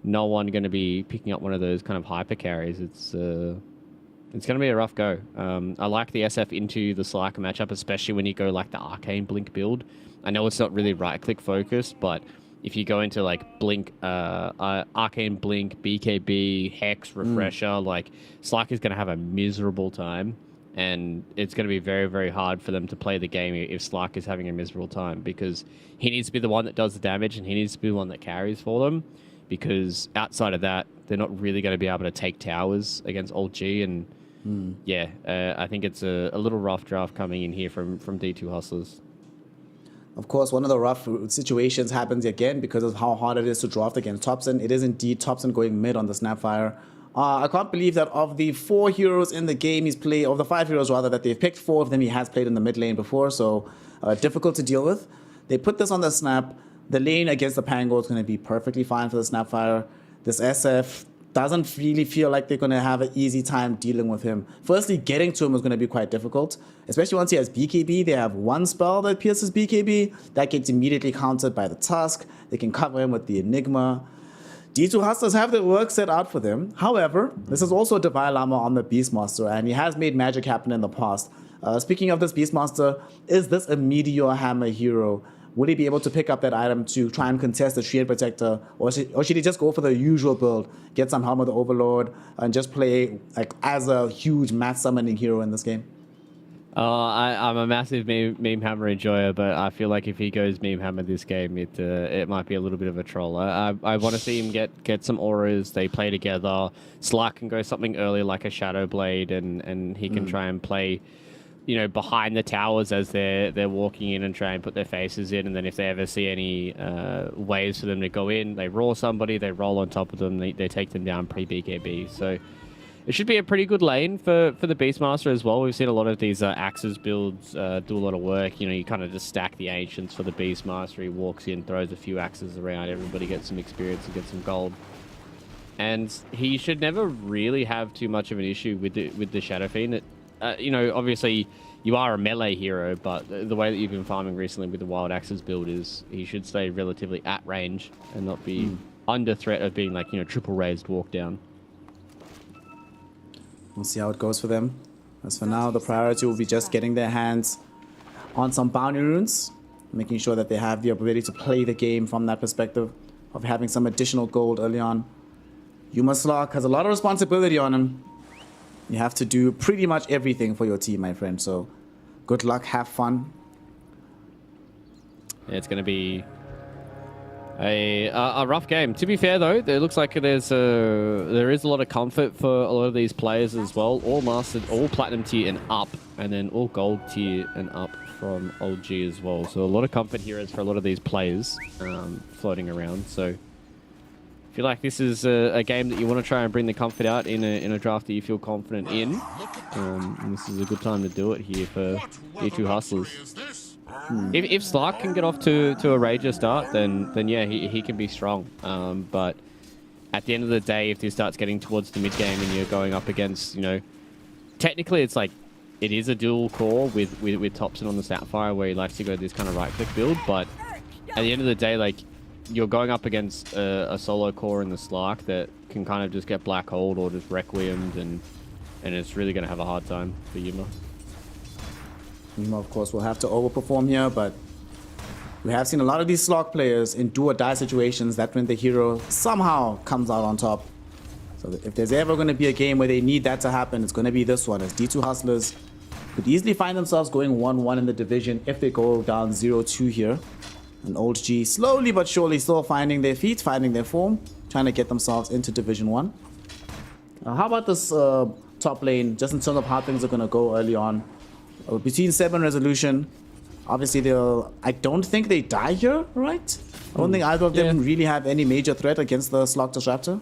no one going to be picking up one of those kind of hyper carries, it's going to be a rough go. I like the SF into the Slark matchup, especially when you go like the Arcane Blink build. I know it's not really right-click focused, but if you go into like Blink, Arcane Blink, BKB, Hex, Refresher, like Slark is going to have a miserable time. And it's going to be very, very hard for them to play the game if Slark is having a miserable time, because he needs to be the one that does the damage and he needs to be the one that carries for them, because outside of that, they're not really going to be able to take towers against old G. And I think it's a little rough draft coming in here from D2 Hustlers. Of course, one of the rough situations happens again because of how hard it is to draft against Thompson. It is indeed Thompson going mid on the Snapfire. I can't believe that of the 4 heroes in the game he's played, of the 5 heroes rather, that they've picked, 4 of them he has played in the mid lane before, so difficult to deal with. They put this on the Snap. The lane against the Pango is going to be perfectly fine for the Snapfire. This SF doesn't really feel like they're going to have an easy time dealing with him. Firstly, getting to him is going to be quite difficult, especially once he has BKB. They have one spell that pierces BKB. That gets immediately countered by the Tusk. They can cover him with the Enigma. D2 Hustlers have their work set out for them. However, this is also a Divine Armor on the Beastmaster, and he has made magic happen in the past. Speaking of this Beastmaster, is this a Meteor Hammer hero? Will he be able to pick up that item to try and contest the Shield Protector? Or should he just go for the usual build, get some Helm of the Overlord, and just play like as a huge mass summoning hero in this game? I'm a massive meme hammer enjoyer, but I feel like if he goes meme hammer this game, it might be a little bit of a troll. I want to see him get some auras. They play together. Slark can go something early like a Shadow Blade, and he can try and play, you know, behind the towers as they're walking in and try and put their faces in. And then if they ever see any ways for them to go in, they roar somebody, they roll on top of them, they take them down pre-BKB. So it should be a pretty good lane for the Beastmaster as well. We've seen a lot of these Axes builds do a lot of work. You know, you kind of just stack the Ancients for the Beastmaster. He walks in, throws a few Axes around. Everybody gets some experience and gets some gold. And he should never really have too much of an issue with the Shadow Fiend. You know, obviously you are a melee hero, but the way that you've been farming recently with the Wild Axes build is he should stay relatively at range and not be under threat of being like, you know, triple raised walk down. We'll see how it goes for them. As for now, the priority will be just getting their hands on some bounty runes, making sure that they have the ability to play the game from that perspective of having some additional gold early on. Yuma Slark has a lot of responsibility on him. You have to do pretty much everything for your team, my friend. So good luck, have fun. Yeah, it's going to be a rough game. To be fair, though, it looks like there is a lot of comfort for a lot of these players as well. All mastered, all platinum tier and up, and then all gold tier and up from Old G as well. So a lot of comfort heroes for a lot of these players floating around. So I feel like this is a game that you want to try and bring the comfort out in a draft that you feel confident in. And this is a good time to do it here for D2 Hustlers. If Slark can get off to a Rager start, then yeah, he can be strong. But at the end of the day, if this starts getting towards the mid game and you're going up against, you know, technically it's like it is a dual core with Thompson on the Sapphire where he likes to go this kind of right click build. But at the end of the day, like you're going up against a solo core in the Slark that can kind of just get black holed or just requiem'd, and it's really going to have a hard time for Yuma. Yuma, of course, will have to overperform here, but we have seen a lot of these Slark players in do or die situations that when the hero somehow comes out on top. So if there's ever going to be a game where they need that to happen, it's going to be this one, as D2 Hustlers could easily find themselves going 1-1 in the division if they go down 0-2 here. And Old G slowly but surely still finding their feet, finding their form, trying to get themselves into Division 1. How about this top lane, just in terms of how things are going to go early on? Between Seb and Resolution, obviously I don't think they die here, right? I don't think either of them really have any major threat against the Slark Disruptor.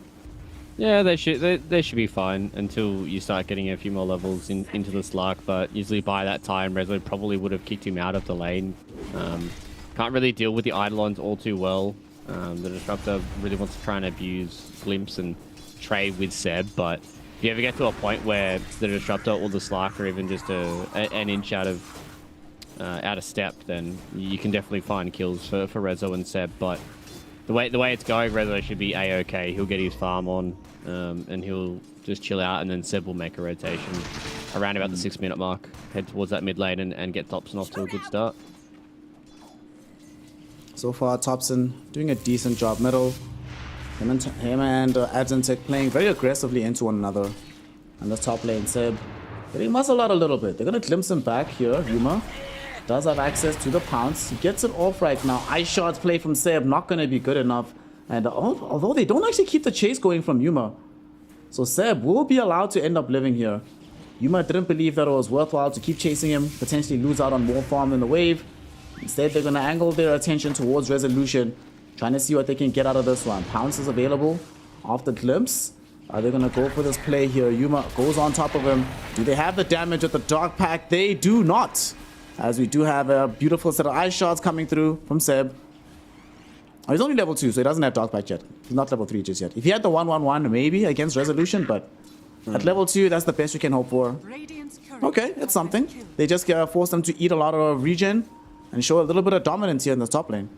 Yeah, they should be fine until you start getting a few more levels into the Slark, but usually by that time, Rezo probably would have kicked him out of the lane. Can't really deal with the Eidolons all too well. The Disruptor really wants to try and abuse Glimpse and trade with Seb, but if you ever get to a point where the Disruptor or the Slark are even just an inch out of step, then you can definitely find kills for Rezo and Seb. But the way it's going, Rezo should be A-okay. He'll get his farm on, and he'll just chill out, and then Seb will make a rotation around about the 6-minute mark, head towards that mid lane and get Thompson off to a good start. So far, Thompson doing a decent job middle. Him and Adzentek playing very aggressively into one another. And the top lane, Seb getting muzzled out a little bit. They're going to glimpse him back here. Yuma does have access to the pounce. He gets it off right now. Ice shots play from Seb, not going to be good enough. And although they don't actually keep the chase going from Yuma. So Seb will be allowed to end up living here. Yuma didn't believe that it was worthwhile to keep chasing him, potentially lose out on more farm in the wave. Instead, they're going to angle their attention towards Resolution, trying to see what they can get out of this one. Pounce is available off the glimpse. Are they going to go for this play here? Yuma goes on top of him. Do they have the damage with the Dark Pact? They do not. As we do have a beautiful set of ice shots coming through from Seb. Oh, he's only level 2, so he doesn't have Dark Pact yet. He's not level 3 just yet. If he had the 1-1-1, maybe against Resolution, but at level 2, that's the best you can hope for. Okay, it's something. They just force them to eat a lot of regen and show a little bit of dominance here in the top lane.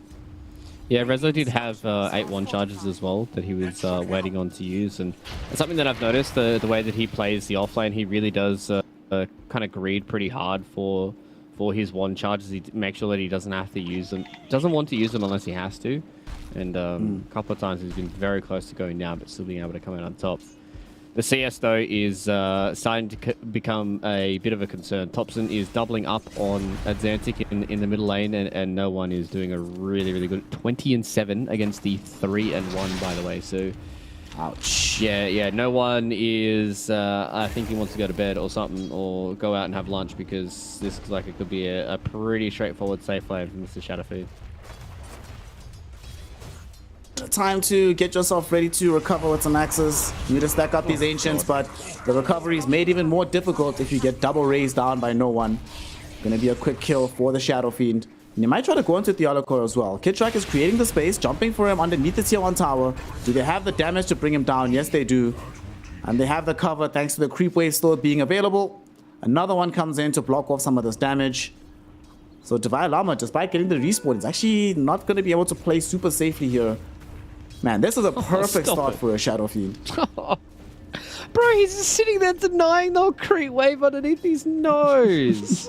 Yeah, Rezo did have 8 one charges as well that he was waiting on to use, and it's something that I've noticed, the way that he plays the offlane, he really does kind of greed pretty hard for his one charges. He makes sure that he doesn't have to use them, doesn't want to use them unless he has to, and a couple of times he's been very close to going down, but still being able to come out on top. The CS, though, is starting to become a bit of a concern. Thompson is doubling up on Xantic in the middle lane, and no one is doing a really, really good 20-7 against the 3-1, by the way. So, ouch. Yeah, no one is, I think he wants to go to bed or something, or go out and have lunch, because this looks like it could be a pretty straightforward safe lane from Mr. Shadowfeed. Time to get yourself ready to recover with some axes. You need to stack up these ancients, but the recovery is made even more difficult if you get double raised down by no one. Gonna be a quick kill for the Shadow Fiend. And you might try to go into Theolocore as well. Kidtrack is creating the space, jumping for him underneath the tier 1 tower. Do they have the damage to bring him down? Yes, they do. And they have the cover thanks to the creep wave still being available. Another one comes in to block off some of this damage. So Divine Llama, despite getting the respawn, is actually not going to be able to play super safely here. Man, this is a perfect start for a Shadow Fiend. Bro, he's just sitting there denying the creep wave underneath his nose.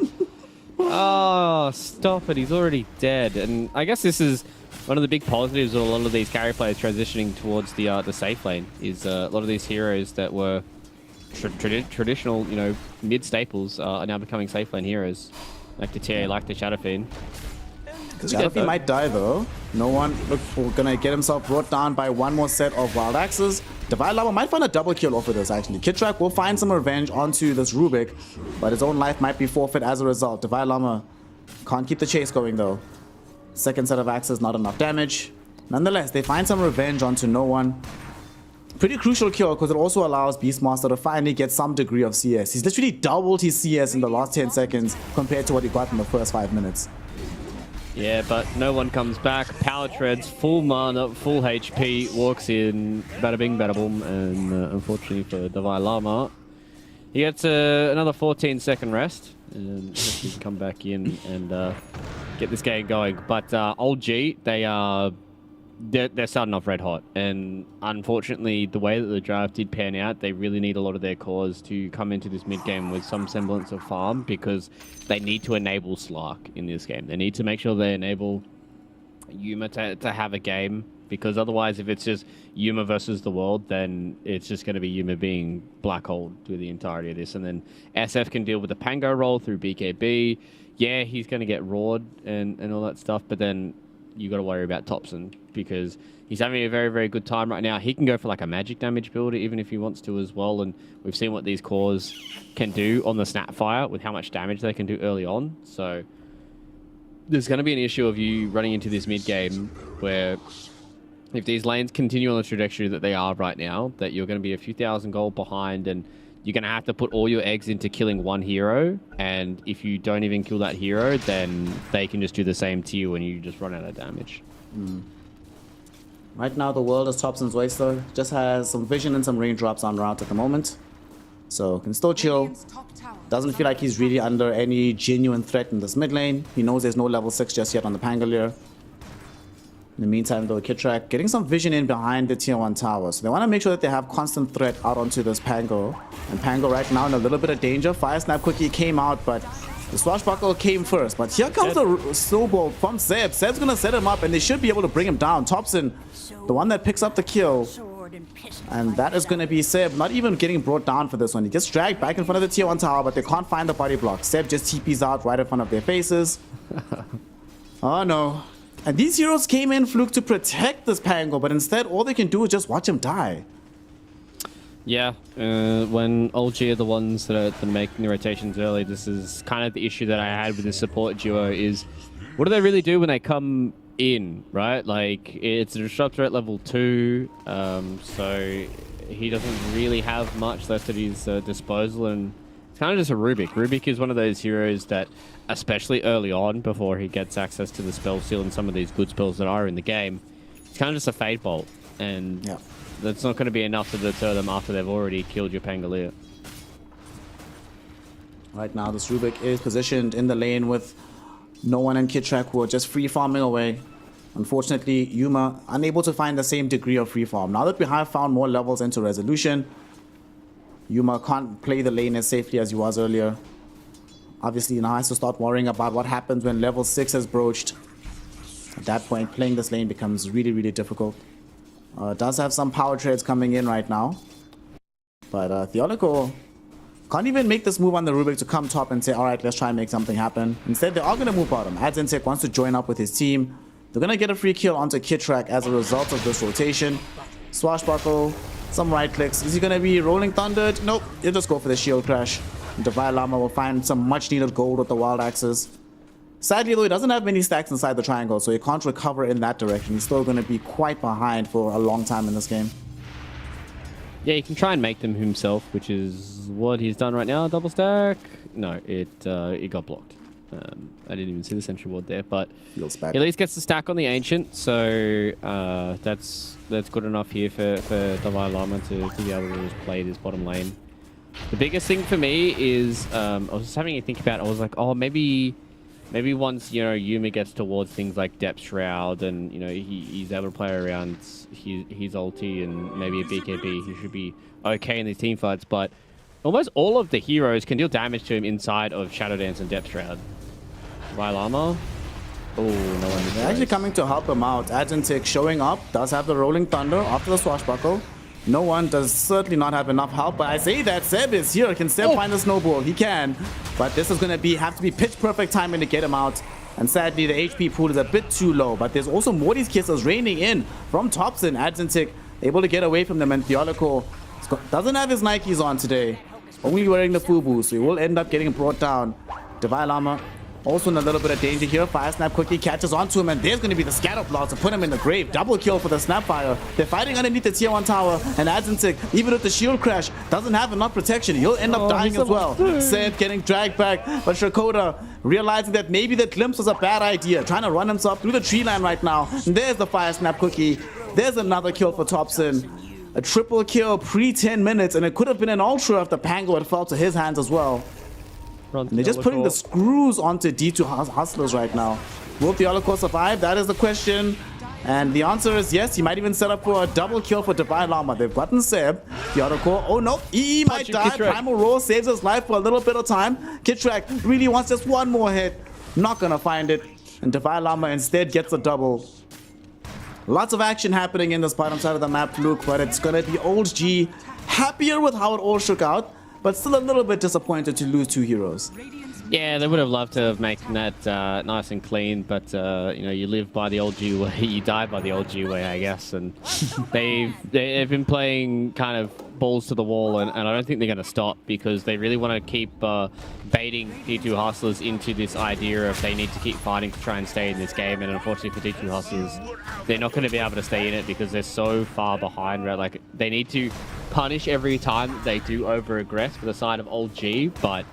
Oh, stop it. He's already dead. And I guess this is one of the big positives of a lot of these carry players transitioning towards the safe lane, is a lot of these heroes that were traditional, mid staples are now becoming safe lane heroes. Like the TA, like the Shadow Fiend. Shadow Fiend might die though. No one gonna get himself brought down by one more set of wild axes. Divine Llama might find a double kill off of this actually. Kidtrack will find some revenge onto this Rubik, but his own life might be forfeit as a result. Divine Llama can't keep the chase going though. Second set of axes, not enough damage. Nonetheless, they find some revenge onto no one. Pretty crucial kill because it also allows Beastmaster to finally get some degree of CS. He's literally doubled his CS in the last 10 seconds compared to what he got in the first 5 minutes. Yeah, but no one comes back. Power treads, full mana, full HP, walks in, bada bing, bada boom, and unfortunately for Divine Llama, he gets another 14-second rest, and he can come back in and get this game going. But Old G, they're starting off red hot, and unfortunately, the way that the draft did pan out, they really need a lot of their cores to come into this mid game with some semblance of farm, because they need to enable Slark in this game. They need to make sure they enable Yuma to have a game, because otherwise, if it's just Yuma versus the world, then it's just going to be Yuma being black hole through the entirety of this, and then SF can deal with the Pango roll through BKB. Yeah, he's going to get roared and all that stuff, but then you got to worry about Thompson, because he's having a very, very good time right now. He can go for like a magic damage build even if he wants to as well, and we've seen what these cores can do on the Snapfire with how much damage they can do early on. So there's going to be an issue of you running into this mid game where if these lanes continue on the trajectory that they are right now, that you're going to be a few thousand gold behind, and you're going to have to put all your eggs into killing one hero, and if you don't even kill that hero, then they can just do the same to you and you just run out of damage. Right now, the world is Thompson's Waster. Just has some vision and some raindrops on route at the moment. So, can still chill. Doesn't feel like he's really under any genuine threat in this mid lane. He knows there's no level 6 just yet on the Pangolier. In the meantime, though, Kidtrack getting some vision in behind the tier 1 tower. So they want to make sure that they have constant threat out onto this Pango. And Pango right now in a little bit of danger. Fire Snap quickly came out, but the Swashbuckle came first. But here comes the snowball from Zeb. Zeb's going to set him up, and they should be able to bring him down. Thompson, the one that picks up the kill. And that is going to be Seb, not even getting brought down for this one. He gets dragged back in front of the tier 1 tower, but they can't find the body block. Seb just TPs out right in front of their faces. Oh no. And these heroes came in, Fluke, to protect this Pango, but instead all they can do is just watch him die. Yeah, when OG are the ones that are making the rotations early, this is kind of the issue that I had with the support duo is, what do they really do when they come in, right? Like, it's a Disruptor at level 2, so he doesn't really have much left at his disposal, and it's kind of just a Rubik. Rubik is one of those heroes that, especially early on, before he gets access to the spell seal and some of these good spells that are in the game, it's kind of just a Fade Bolt, and that's not going to be enough to deter them after they've already killed your Pangolier. Right now, this Rubik is positioned in the lane with no one and Kidtrack who are just free farming away. Unfortunately, Yuma unable to find the same degree of free farm. Now that we have found more levels into resolution, Yuma can't play the lane as safely as he was earlier. Obviously, now has to start worrying about what happens when level 6 is broached. At that point, playing this lane becomes really, really difficult. Does have some power trades coming in right now. But Theoloco can't even make this move on the Rubik to come top and say, alright, let's try and make something happen. Instead, they are going to move bottom. Adzentec wants to join up with his team. They're going to get a free kill onto Kitrak as a result of this rotation. Swashbuckle, some right clicks. Is he going to be rolling thundered? Nope, he'll just go for the shield crash. Divine Llama will find some much needed gold with the wild axes. Sadly though, he doesn't have many stacks inside the triangle, so he can't recover in that direction. He's still going to be quite behind for a long time in this game. Yeah, he can try and make them himself, which is what he's done right now. Double stack. No, it got blocked. I didn't even see the sentry ward there, but feels bad. He at least gets the stack on the ancient, so that's good enough here for Divine Llama to be able to just play this bottom lane. The biggest thing for me is I was just having to think about. I was like, oh, maybe once Yuma gets towards things like Depth Shroud and he's able to play around his ulti and maybe a BKB, he should be okay in these team fights. But almost all of the heroes can deal damage to him inside of Shadow Dance and Depth Shroud. Vailama. Oh, no one. They're actually coming to help him out. Adzentec showing up, does have the Rolling Thunder after the Swashbuckle. No one does certainly not have enough help, but I say that Seb is here. Can Seb find the snowball? He can, but this is going to have to be pitch perfect timing to get him out. And sadly, the HP pool is a bit too low, but there's also Morty's Kisses raining in from Topson. Adzentec able to get away from them, and Theoloco doesn't have his Nikes on today. Only wearing the FUBU, so he will end up getting brought down. Divine Llama also in a little bit of danger here. Fire Snap quickly catches onto him, and there's going to be the scatter blast to put him in the grave. Double kill for the Snapfire. They're fighting underneath the tier 1 tower, and Adzentec, even with the shield crash, doesn't have enough protection. He'll end up dying as well. Seb getting dragged back, but Shakota realizing that maybe the glimpse was a bad idea, trying to run himself through the tree line right now. And there's the Fire Snap cookie. There's another kill for Topson. A triple kill pre-10 minutes, and it could have been an ultra if the Pango had fell to his hands as well. And they're just putting the screws onto D2 Hustlers right now. Will Theoloco survive? That is the question. And the answer is yes. He might even set up for a double kill for Divine Llama. They've gotten Seb. Theoloco, oh no, he might die. Primal Roar saves his life for a little bit of time. Kitrak really wants just one more hit. Not gonna find it. And Divine Llama instead gets a double. Lots of action happening in this bottom side of the map, Luke, but it's gonna be Old G happier with how it all shook out, but still a little bit disappointed to lose 2 heroes. Yeah, they would have loved to have made that nice and clean, but you live by the old G way, you die by the old G way, I guess. And they've been playing kind of balls to the wall, and I don't think they're going to stop because they really want to keep baiting D2 Hustlers into this idea of they need to keep fighting to try and stay in this game. And unfortunately for D2 Hustlers, they're not going to be able to stay in it because they're so far behind. Right? Like they need to punish every time they do over-aggress for the side of old G, but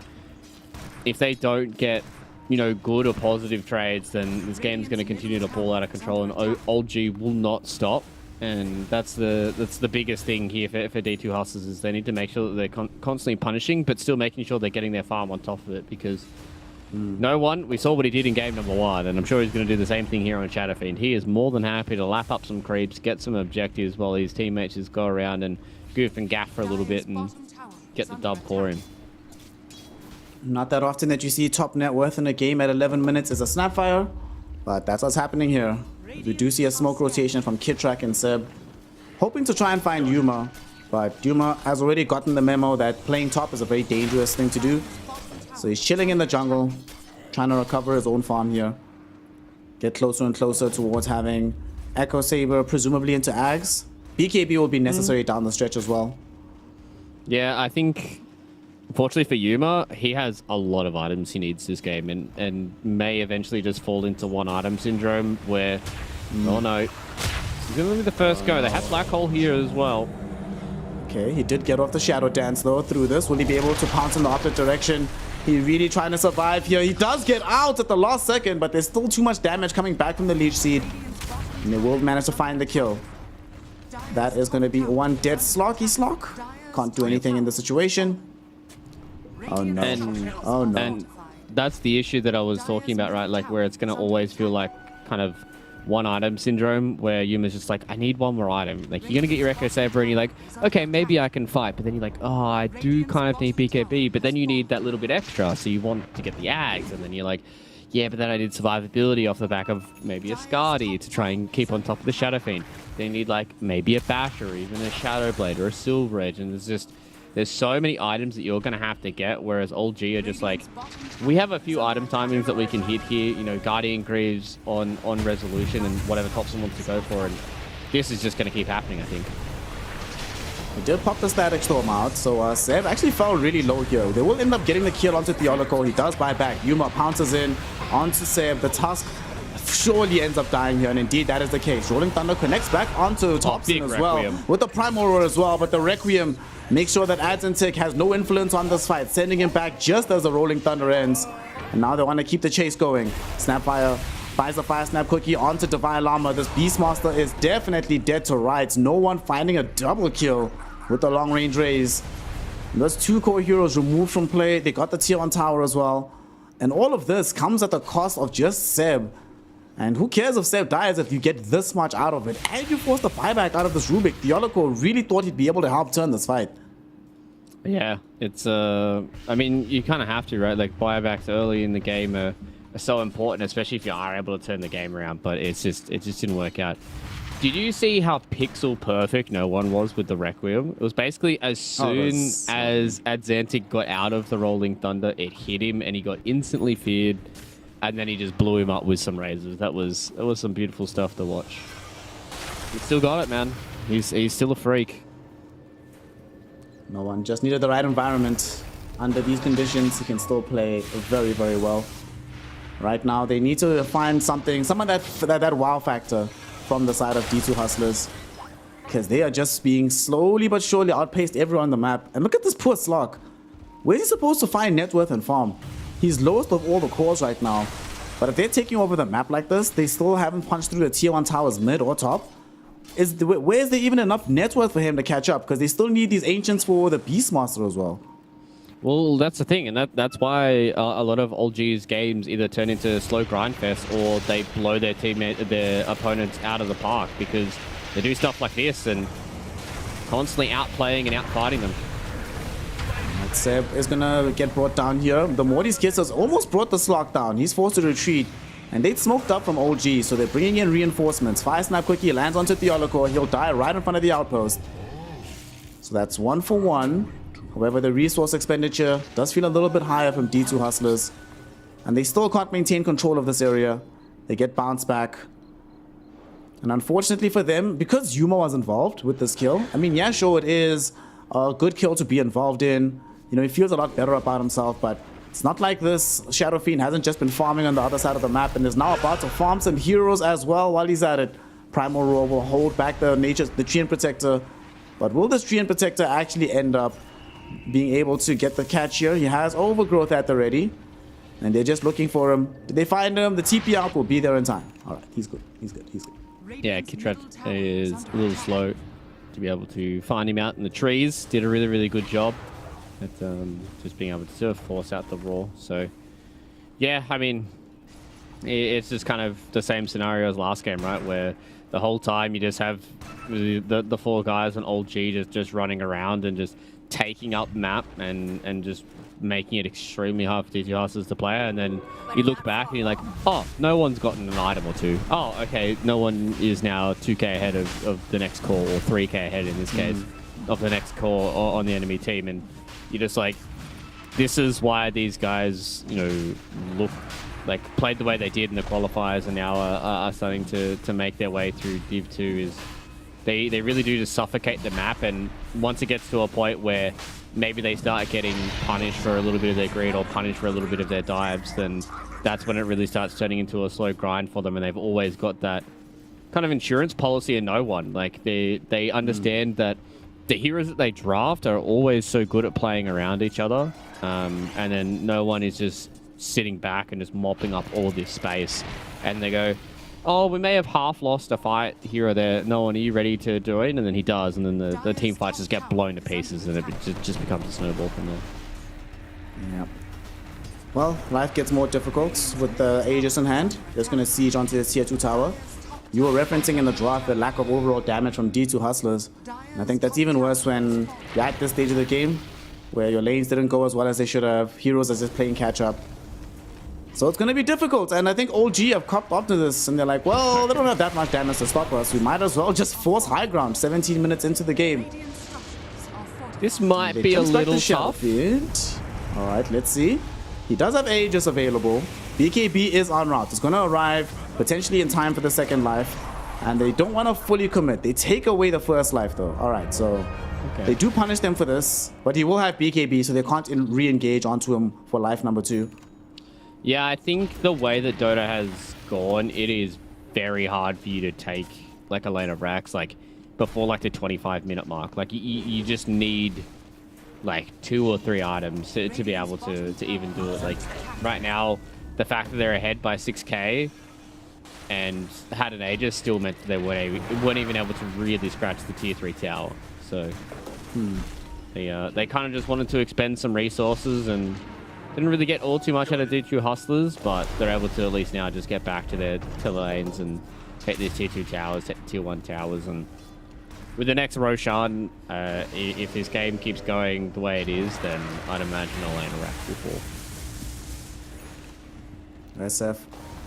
if they don't get, good or positive trades, then this game's going to continue to pull out of control, and Old G will not stop. And that's the biggest thing here for D2 Hustlers is they need to make sure that they're constantly punishing, but still making sure they're getting their farm on top of it. Because we saw what he did in game number 1, and I'm sure he's going to do the same thing here on Shadowfiend. He is more than happy to lap up some creeps, get some objectives while his teammates just go around and goof and gaff for a little bit and get the dub for him. Not that often that you see top net worth in a game at 11 minutes as a Snapfire, but that's what's happening here. We do see a smoke rotation from Kitrak and Seb, hoping to try and find Yuma, but Yuma has already gotten the memo that playing top is a very dangerous thing to do. So he's chilling in the jungle, trying to recover his own farm here. Get closer and closer towards having Echo Saber presumably into Ags. BKB will be necessary down the stretch as well. Yeah, I think unfortunately for Yuma, he has a lot of items he needs this game and may eventually just fall into one item syndrome where, oh no, he's going to be the first go. They have Black Hole here as well. Okay, he did get off the Shadow Dance though through this. Will he be able to pounce in the opposite direction? He's really trying to survive here. He does get out at the last second, but there's still too much damage coming back from the Leech Seed. And they will manage to find the kill. That is going to be one dead Slocky Slock. Can't do anything in the situation. Oh no. And that's the issue that I was talking about, right? Like where it's going to always feel like kind of one item syndrome where Yuma's just like, I need one more item. Like, you're going to get your Echo Saber and you're like, okay, maybe I can fight. But then you're like, oh, I do kind of need BKB. But then you need that little bit extra. So you want to get the Ags. And then you're like, yeah, but then I need survivability off the back of maybe a Skadi to try and keep on top of the Shadow Fiend. Then you need like maybe a Bash or even a Shadow Blade or a Silver Edge. And there's so many items that you're going to have to get, whereas old G are just like, we have a few item timings that we can hit here, you know, Guardian Greaves on Resolution and whatever Thompson wants to go for, and this is just going to keep happening, I think. He did pop the Static Storm out, so Seb actually fell really low here. They will end up getting the kill onto Theoloco. He does buy back. Yuma pounces in onto Seb. The Tusk surely ends up dying here, and indeed that is the case. Rolling Thunder connects back onto Thompson as well, with the Primal Roar as well, but the Requiem makes sure that Adzentic has no influence on this fight, sending him back just as the Rolling Thunder ends. And now they want to keep the chase going. Snapfire finds the Fire Snap Cookie onto Divine Llama. This Beastmaster is definitely dead to rights. No one finding a double kill with the long range raise. And those two core heroes removed from play. They got the tier 1 tower as well. And all of this comes at the cost of just Seb. And who cares if Seb dies if you get this much out of it? And you force the buyback out of this Rubik. Theoloco really thought he'd be able to help turn this fight. Yeah, it's I mean, you kind of have to, right? Like, buybacks early in the game are so important, especially if you are able to turn the game around, but it just didn't work out. Did you see how pixel perfect no one was with the Requiem? It was basically as soon as Adzentic got out of the Rolling Thunder, it hit him and he got instantly feared, and then he just blew him up with some razors. That was some beautiful stuff to watch. He still got it, man. He's still a freak. No one just needed the right environment. Under these conditions, he can still play very, very well. Right now, they need to find something, some of that wow factor from the side of D2 Hustlers, because they are just being slowly but surely outpaced everyone on the map. And look at this poor Slug. Where's he supposed to find net worth and farm? He's lowest of all the cores right now. But if they're taking over the map like this, they still haven't punched through the tier 1 towers mid or top. Where is there even enough net worth for him to catch up? Because they still need these Ancients for the Beastmaster as well. Well, that's the thing, and that's why a lot of old G's games either turn into slow grind fest or they blow their opponents out of the park, because they do stuff like this and constantly outplaying and outfighting them. Seb is gonna get brought down here. The Morty's Kiss has almost brought the Slug down. He's forced to retreat, and they'd smoked up from OG, so they're bringing in reinforcements. Fire Snap Quickie lands onto Theoloco. He'll die right in front of the outpost. So that's 1 for 1. However, the resource expenditure does feel a little bit higher from D2 Hustlers, and they still can't maintain control of this area. They get bounced back. And unfortunately for them, because Yuma was involved with this kill, I mean, yeah, sure, it is a good kill to be involved in. You know, he feels a lot better about himself, but it's not like this Shadow Fiend hasn't just been farming on the other side of the map and is now about to farm some heroes as well while he's at it. Primal Roar will hold back the Treant Protector, but will this Treant Protector actually end up being able to get the catch here? He has Overgrowth at the ready, and they're just looking for him. Did they find him? The TP out will be there in time. Alright, he's good. He's good. He's good. Yeah, Kitrat is a little slow to be able to find him out in the trees. Did a really, really good job at just being able to force out the Roar. So, yeah, I mean, it's just kind of the same scenario as last game, right? Where the whole time you just have the 4 guys on old G just running around and just taking up map and just making it extremely hard for D2 Hustlers to play. And then you look back and you're like, oh, no one's gotten an item or 2. Oh, okay, no one is now 2k ahead of the next core, or 3k ahead in this case, of the next core on the enemy team. And you're just like, this is why these guys, you know, played the way they did in the qualifiers and now are starting to make their way through Div 2. Is they really do just suffocate the map, and once it gets to a point where maybe they start getting punished for a little bit of their greed or punished for a little bit of their dives, then that's when it really starts turning into a slow grind for them. And they've always got that kind of insurance policy in no one. Like, they understand that the heroes that they draft are always so good at playing around each other, and then no one is just sitting back and just mopping up all this space. And they go, oh, we may have half lost a fight here or there. No one, are you ready to do it? And then he does, and then the team fights just get blown to pieces, and it just becomes a snowball from there. Yeah. Well, life gets more difficult with the Aegis in hand. Just going to siege onto the tier 2 tower. You were referencing in the draft the lack of overall damage from D2 Hustlers. And I think that's even worse when you're at this stage of the game, where your lanes didn't go as well as they should have. Heroes are just playing catch up. So it's going to be difficult, and I think OG have copped up to this, and they're like, well, they don't have that much damage to stop us. We might as well just force high ground 17 minutes into the game. This might be a little tough. All right, let's see. He does have Aegis available. BKB is en route. It's going to arrive potentially in time for the second life, and they don't want to fully commit. They take away the first life, though. All right, so they do punish them for this, but he will have BKB, so they can't re-engage onto him for life number 2. Yeah, I think the way that Dota has gone, it is very hard for you to take like a lane of racks like before like the 25-minute mark. Like you just need like 2 or 3 items to be able to even do it. Like right now, the fact that they're ahead by 6k and had an Aegis still meant that they weren't even able to really scratch the tier 3 tower. So they kind of just wanted to expend some resources and didn't really get all too much out of D2 Hustlers, but they're able to at least now just get back to their lanes and take these tier 2 towers, tier 1 towers. And with the next Roshan, if this game keeps going the way it is, then I'd imagine a lane of rack will fall. SF.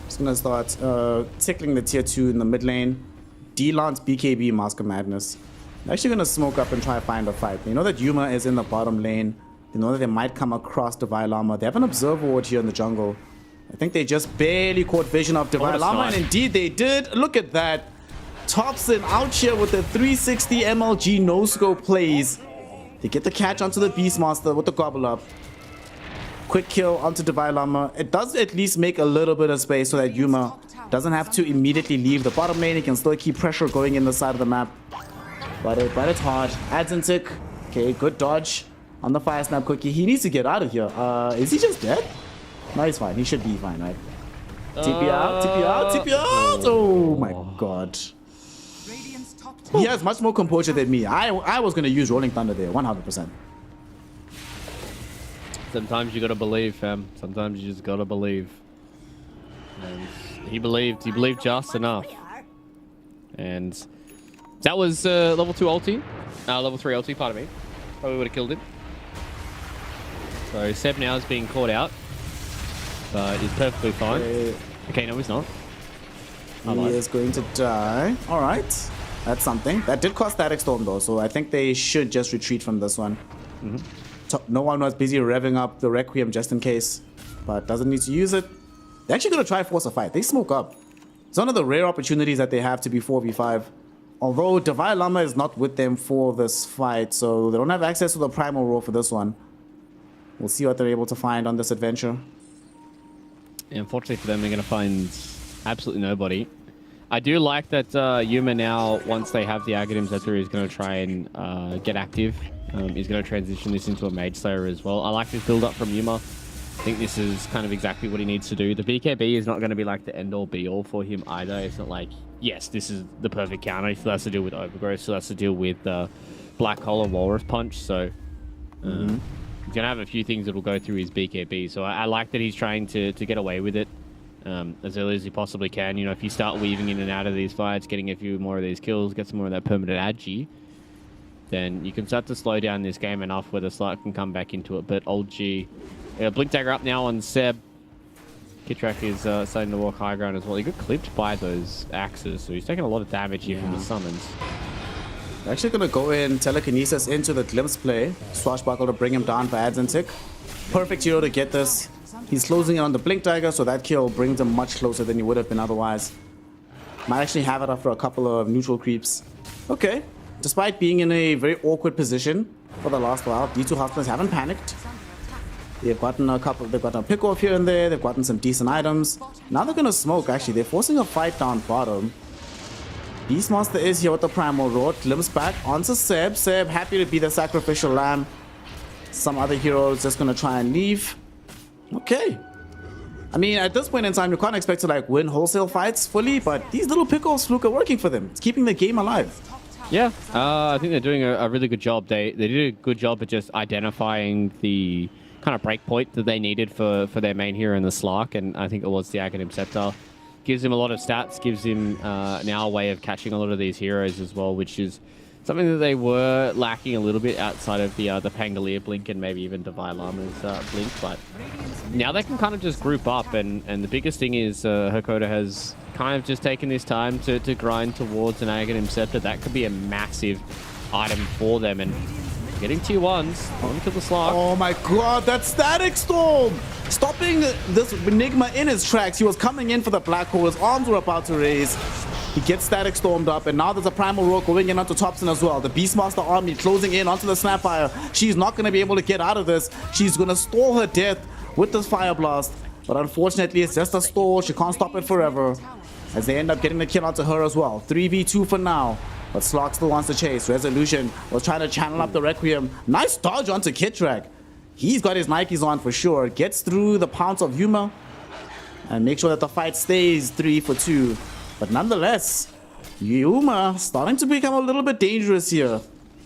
Just gonna start tickling the tier 2 in the mid lane. D-Lance, BKB, Mask of Madness. They're actually gonna smoke up and try to find a fight. They know that Yuma is in the bottom lane. They know that they might come across Divine Llama. They have an Observer Ward here in the jungle. I think they just barely caught vision of Divine Llama, and indeed they did. Look at that. Thompson out here with the 360 MLG no-scope plays. They get the catch onto the Beastmaster with the Gobble Up. Quick kill onto Divine Llama. It does at least make a little bit of space so that Yuma doesn't have to immediately leave the bottom lane. He can still keep pressure going in the side of the map. But it's hard. Adds and tick. Okay, good dodge on the fire snap cookie. He needs to get out of here. Is he just dead? No, he's fine. He should be fine, right? TP out, TP out, TP out! Oh my god. He has much more composure than me. I was gonna use Rolling Thunder there, 100%. Sometimes you gotta believe, fam. Sometimes you just gotta believe. And he believed just enough. And that was level 2 ulti. Level 3 ulti, pardon me. Probably would have killed him. So Seb now is being caught out. But he's perfectly fine. Okay, no, he's not. He is going to die. Alright. That's something. That did cost Static Storm though, so I think they should just retreat from this one. No one was busy revving up the Requiem just in case, but doesn't need to use it. They're actually going to try force a fight. They smoke up. It's one of the rare opportunities that they have to be 4v5. Although Divine Llama is not with them for this fight, so they don't have access to the Primal Roar for this one. We'll see what they're able to find on this adventure. Yeah, unfortunately for them, they're going to find absolutely nobody. I do like that Yuma now, once they have the Aghanim Zethru, is going to try and get active. He's going to transition this into a Mage Slayer as well. I like this build-up from Yuma. I think this is kind of exactly what he needs to do. The BKB is not going to be like the end-all be-all for him either. It's not like, yes, this is the perfect counter. He still has to deal with Overgrowth, still has to deal with Black Hole and Walrus Punch. So he's going to have a few things that will go through his BKB. So I like that he's trying to get away with it as early as he possibly can. You know, if you start weaving in and out of these fights, getting a few more of these kills, get some more of that permanent agi, then you can start to slow down this game enough where the Slark can come back into it. But old G, Blink Dagger up now on Seb. Kitrak is starting to walk high ground as well. He got clipped by those axes, so he's taking a lot of damage here from the summons. They're actually going to go in, telekinesis into the glimpse play. Swashbuckle to bring him down for ads and tick. Perfect hero to get this. He's closing in on the Blink Dagger, so that kill brings him much closer than he would have been otherwise. Might actually have it after a couple of neutral creeps. Okay. Despite being in a very awkward position for the last while, D2 Hustlers haven't panicked. They've gotten a couple, they've gotten a pick off here and there, they've gotten some decent items. Now they're gonna smoke, actually. They're forcing a fight down bottom. Beastmaster is here with the Primal Roar. Glimpse back onto Seb. Seb happy to be the sacrificial lamb. Some other heroes just gonna try and leave. Okay. I mean, at this point in time, you can't expect to like win wholesale fights fully, but these little pick-offs, Fluke, are working for them. It's keeping the game alive. Yeah, I think they're doing a really good job. They did a good job at just identifying the kind of break point that they needed for their main hero in the Slark, and I think it was the Aghanim Scepter. gives him a lot of stats, gives him now a way of catching a lot of these heroes as well, which is something that they were lacking a little bit outside of the Pangolier blink and maybe even Divine Llama's blink. But now they can kind of just group up, and the biggest thing is Hakoda has kind of just taken this time to grind towards an Aghanim Scepter. That could be a massive item for them, and getting tier 1s on to the Slark. Oh my god, that Static Storm! Stopping this Enigma in his tracks. He was coming in for the Black Hole. His arms were about to raise. He gets Static Stormed up, and now there's a Primal Roar going in onto Thompson as well. The Beastmaster army closing in onto the Snapfire. She's not going to be able to get out of this. She's going to stall her death with this Fire Blast. But unfortunately, it's just a stall. She can't stop it forever, as they end up getting the kill onto her as well. 3v2 for now. But Slark still wants to chase. Resolution was trying to channel up the Requiem. Nice dodge onto Kitrak. He's got his Nikes on for sure. Gets through the pounce of Yuma. And make sure that the fight stays 3 for 2. But nonetheless, Yuma starting to become a little bit dangerous here.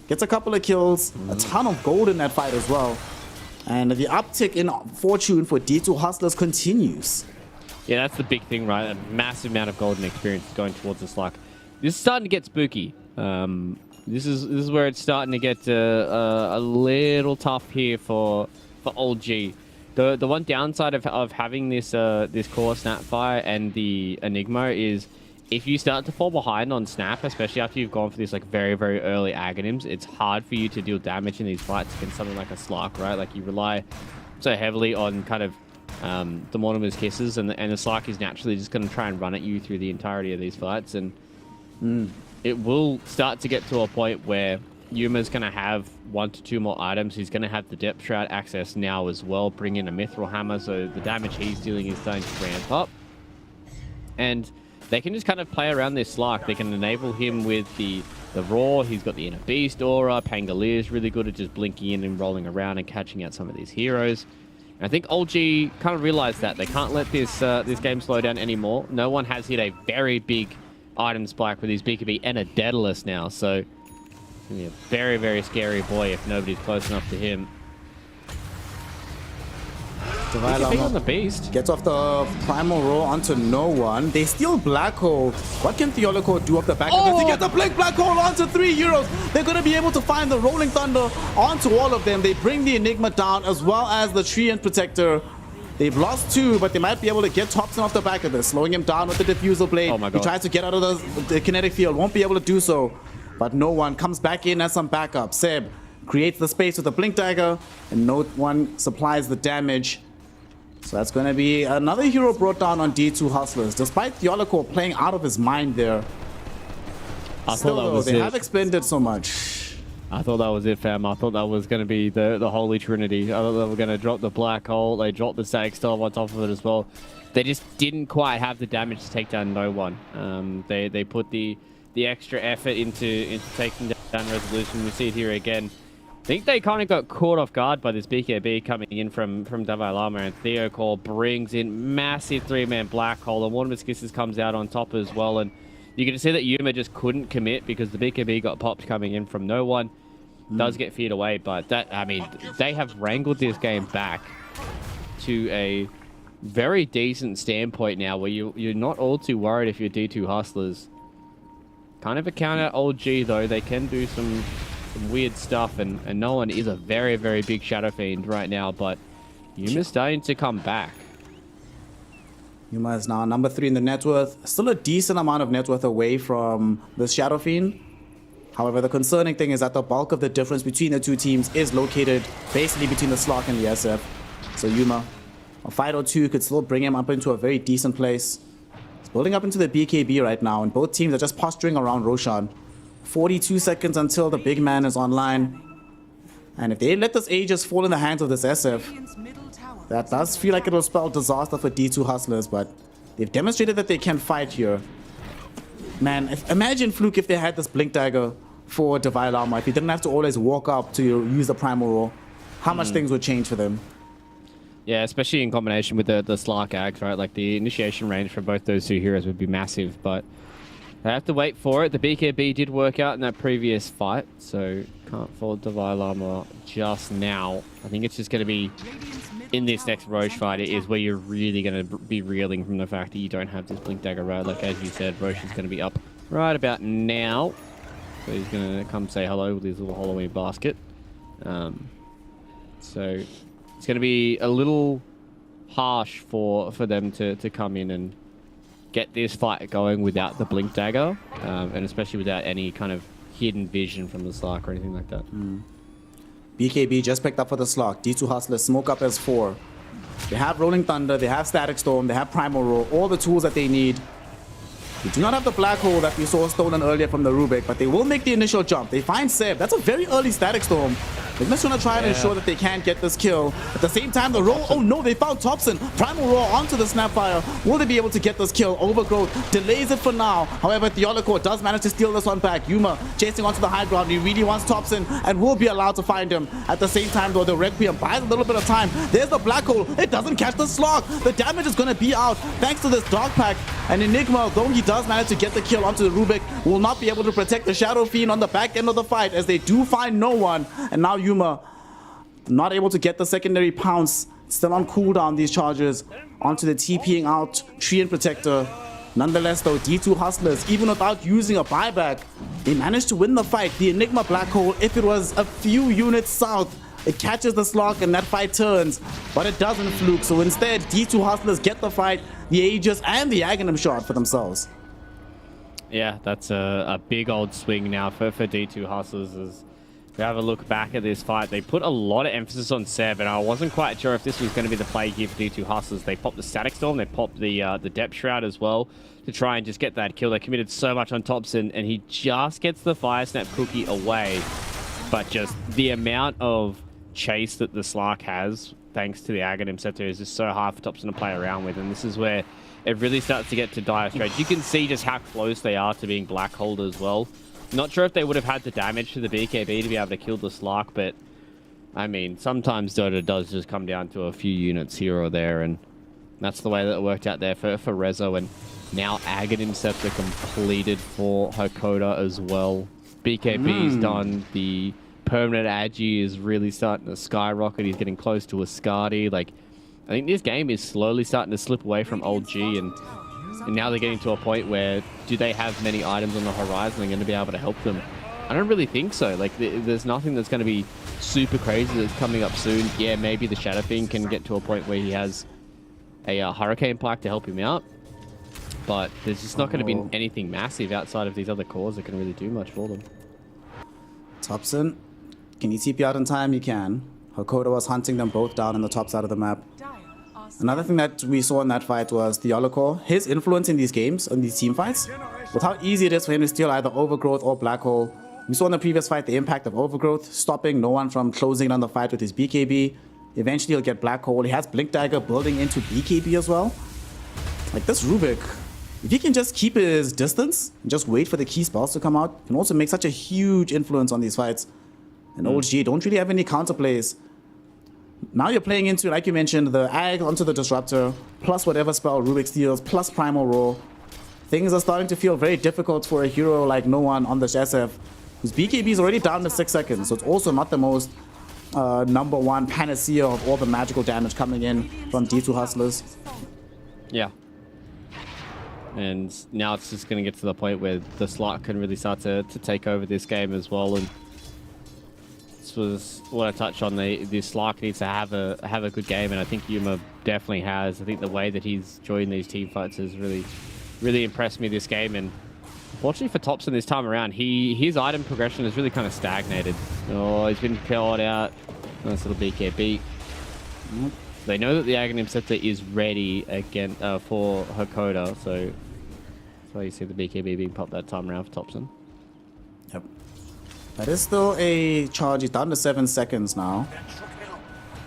Gets a couple of kills. A ton of gold in that fight as well. And the uptick in fortune for D2 Hustlers continues. Yeah, that's the big thing, right? A massive amount of golden experience going towards the Slark. This is starting to get spooky. This is where it's starting to get a little tough here for old G. The one downside of having this core Snapfire and the Enigma is if you start to fall behind on Snap, especially after you've gone for this like very, very early Aghanims, it's hard for you to deal damage in these fights against something like a Slark, right? Like you rely so heavily on kind of the Mortimer's Kisses, and the Slark is naturally just going to try and run at you through the entirety of these fights, and it will start to get to a point where Yuma's going to have 1 to 2 more items. He's going to have the Depth Shroud access now as well, bring in a Mithril Hammer, so the damage he's dealing is starting to ramp up. And they can just kind of play around this Slark. They can enable him with the Roar. He's got the Inner Beast Aura. Pangolier is really good at just blinking in and rolling around and catching out some of these heroes. And I think OG kind of realized that. They can't let this game slow down anymore. No one has hit a very big item spike with his BKB and a Daedalus now, so it's going to be a very, very scary boy if nobody's close enough to him. On the beast. Gets off the Primal Roar onto no one. They steal Black Hole. What can Theolico do off the back of this? He gets the Blink Black Hole onto 3 heroes. They're going to be able to find the Rolling Thunder onto all of them. They bring the Enigma down as well as the Treant Protector. They've lost 2, but they might be able to get Thompson off the back of this, slowing him down with the Diffusal Blade. Oh my God. He tries to get out of the kinetic field, won't be able to do so. But no one comes back in as some backup. Seb creates the space with the Blink Dagger, and no one supplies the damage. So that's going to be another hero brought down on D2 Hustlers. Despite Theolico playing out of his mind there, they have expended so much. I thought that was it, fam. I thought that was going to be the Holy Trinity. I thought they were going to drop the Black Hole. They dropped the Static Storm on top of it as well. They just didn't quite have the damage to take down no one. They put the extra effort into taking down Resolution. We see it here again. I think they kind of got caught off guard by this BKB coming in from Davai Lama, and Theocall brings in massive 3-man Black Hole, and Mortimer's Kisses comes out on top as well, and you can see that Yuma just couldn't commit because the BKB got popped coming in from no one. Does get feared away, but they have wrangled this game back to a very decent standpoint now, where you're not all too worried if you're D2 Hustlers. Kind of a counter old G though. They can do some weird stuff, and no one is a very, very big Shadow Fiend right now, but Yuma's starting to come back. Yuma is now number 3 in the net worth. Still a decent amount of net worth away from the Shadow Fiend. However, the concerning thing is that the bulk of the difference between the two teams is located basically between the Slark and the SF. So Yuma, a fight or 2 could still bring him up into a very decent place. He's building up into the BKB right now, and both teams are just posturing around Roshan. 42 seconds until the big man is online. And if they let this Aegis fall in the hands of this SF, that does feel like it'll spell disaster for D2 Hustlers, but they've demonstrated that they can fight here. Man, imagine, Fluke, if they had this Blink Dagger for Divine Lama, if he didn't have to always walk up to use the Primal Roar, how much things would change for them. Yeah, especially in combination with the Slark Axe, right? Like, the initiation range for both those two heroes would be massive, but They have to wait for it. The BKB did work out in that previous fight, so can't afford Divine Armor just now. I think it's just going to be in this next Roche fight is where you're really going to be reeling from the fact that you don't have this Blink Dagger right. Like as you said, Roche is going to be up right about now. So he's going to come say hello with his little Halloween basket. So it's going to be a little harsh for them to come in and get this fight going without the Blink Dagger, and especially without any kind of hidden vision from the Slark or anything like that. BKB just picked up for the Slark. D2 Hustlers smoke up as 4. They have Rolling Thunder, they have Static Storm, they have Primal Roar, all the tools that they need. They do not have the Black Hole that we saw stolen earlier from the Rubik, but they will make the initial jump. They find Seb. That's a very early Static Storm. They're just going to try and ensure that they can't get this kill. At the same time, the roll... Oh no, they found Thompson. Primal Roar onto the Snapfire. Will they be able to get this kill? Overgrowth delays it for now. However, Theolicore does manage to steal this one back. Yuma chasing onto the high ground. He really wants Thompson and will be allowed to find him. At the same time, though, the Requiem buys a little bit of time. There's the Black Hole. It doesn't catch the Slog. The damage is going to be out thanks to this Dark Pack. And Enigma, though he does manage to get the kill onto the Rubik, will not be able to protect the Shadow Fiend on the back end of the fight as they do find no one. And now Yuma not able to get the secondary pounce. Still on cooldown, these charges onto the TPing out Treant Protector. Nonetheless, though, D2 Hustlers, even without using a buyback, they managed to win the fight. The Enigma Black Hole, if it was a few units south, it catches the Slog and that fight turns, but it doesn't fluke. So instead, D2 Hustlers get the fight, the Aegis and the Aghanim shot for themselves. Yeah, that's a big old swing now for D2 Hustlers. As we have a look back at this fight, they put a lot of emphasis on Seb, and I wasn't quite sure if this was going to be the play here for D2 Hustlers. They popped the Static Storm, they popped the Depth Shroud as well to try and just get that kill. They committed so much on Thompson, and he just gets the Fire Snap Cookie away. But just the amount of chase that the Slark has, thanks to the Aghanim Scepter, is just so hard for Thompson to play around with, and this is where it really starts to get to dire straits. You can see just how close they are to being Black Holed as well. Not sure if they would have had the damage to the BKB to be able to kill the Slark, but I mean, sometimes Dota does just come down to a few units here or there, and that's the way that it worked out there for Rezo. And now Aghanim Scepter completed for Hakoda as well. BKB's done. The permanent Agi is really starting to skyrocket. He's getting close to a Skadi. Like, I think this game is slowly starting to slip away from old G, and now they're getting to a point where, do they have many items on the horizon that are going to be able to help them? I don't really think so. Like, there's nothing that's going to be super crazy that's coming up soon. Yeah, maybe the Shadow Fiend can get to a point where he has a Hurricane Pike to help him out, but there's just not going to be anything massive outside of these other cores that can really do much for them. Thompson, can you TP out in time? You can. Hakoda was hunting them both down on the top side of the map. Another thing that we saw in that fight was Theolicore. His influence in these games, in these team fights, with how easy it is for him to steal either Overgrowth or Black Hole. We saw in the previous fight the impact of Overgrowth, stopping no one from closing on the fight with his BKB. Eventually he'll get Black Hole. He has Blink Dagger building into BKB as well. Like this Rubik, if he can just keep his distance and just wait for the key spells to come out, can also make such a huge influence on these fights. And OG don't really have any counterplays. Now you're playing into, like you mentioned, the Ag onto the Disruptor, plus whatever spell Rubik steals, plus Primal Roar. Things are starting to feel very difficult for a hero like No One on the SF, whose BKB is already down to 6 seconds, so it's also not the most number one panacea of all the magical damage coming in from D2 Hustlers. Yeah. And now it's just going to get to the point where the Slark can really start to take over this game as well. And this was what I touched on. The Slark needs to have a good game, and I think Yuma definitely has. I think the way that he's joined these team fights has really impressed me this game. And unfortunately for Thompson this time around, his item progression has really kind of stagnated. Oh, he's been called out. Nice little BKB. They know that the Aghanim Scepter is ready again for Hakoda, so that's why you see the BKB being popped that time around for Thompson. Yep. That is still a charge. He's down to 7 seconds now.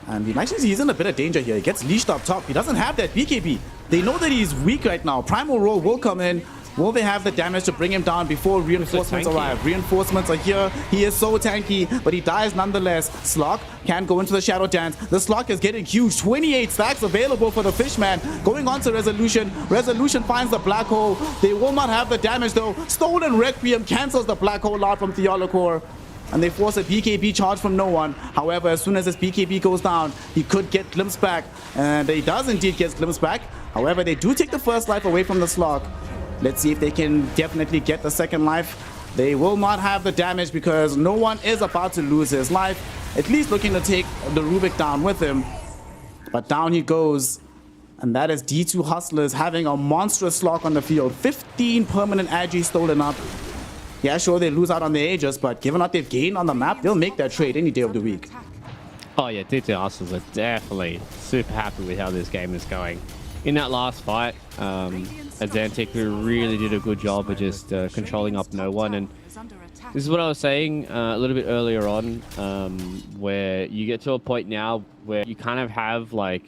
And he's in a bit of danger here. He gets leashed up top. He doesn't have that BKB. They know that he's weak right now. Primal Roar will come in. Will they have the damage to bring him down before reinforcements arrive? Reinforcements are here. He is so tanky, but he dies nonetheless. Slock can go into the Shadow Dance. The Slock is getting huge. 28 stacks available for the Fishman. Going on to Resolution. Resolution finds the Black Hole. They will not have the damage though. Stolen Requiem cancels the Black Hole out from Theolocor. And they force a BKB charge from no one. However, as soon as his BKB goes down, he could get Glimpse back. And he does indeed get Glimpse back. However, they do take the first life away from the Slock. Let's see if they can definitely get the second life. They will not have the damage because no one is about to lose his life. At least looking to take the Rubik down with him. But down he goes. And that is D2 Hustlers having a monstrous Slock on the field. 15 permanent Agi stolen up. Yeah, sure, they lose out on the Aegis, but given what they've gained on the map, they'll make that trade any day of the week. Oh yeah, D2 Hustlers are definitely super happy with how this game is going. In that last fight, Azantic really did a good job of just controlling up no one. And this is what I was saying a little bit earlier on, where you get to a point now where you kind of have like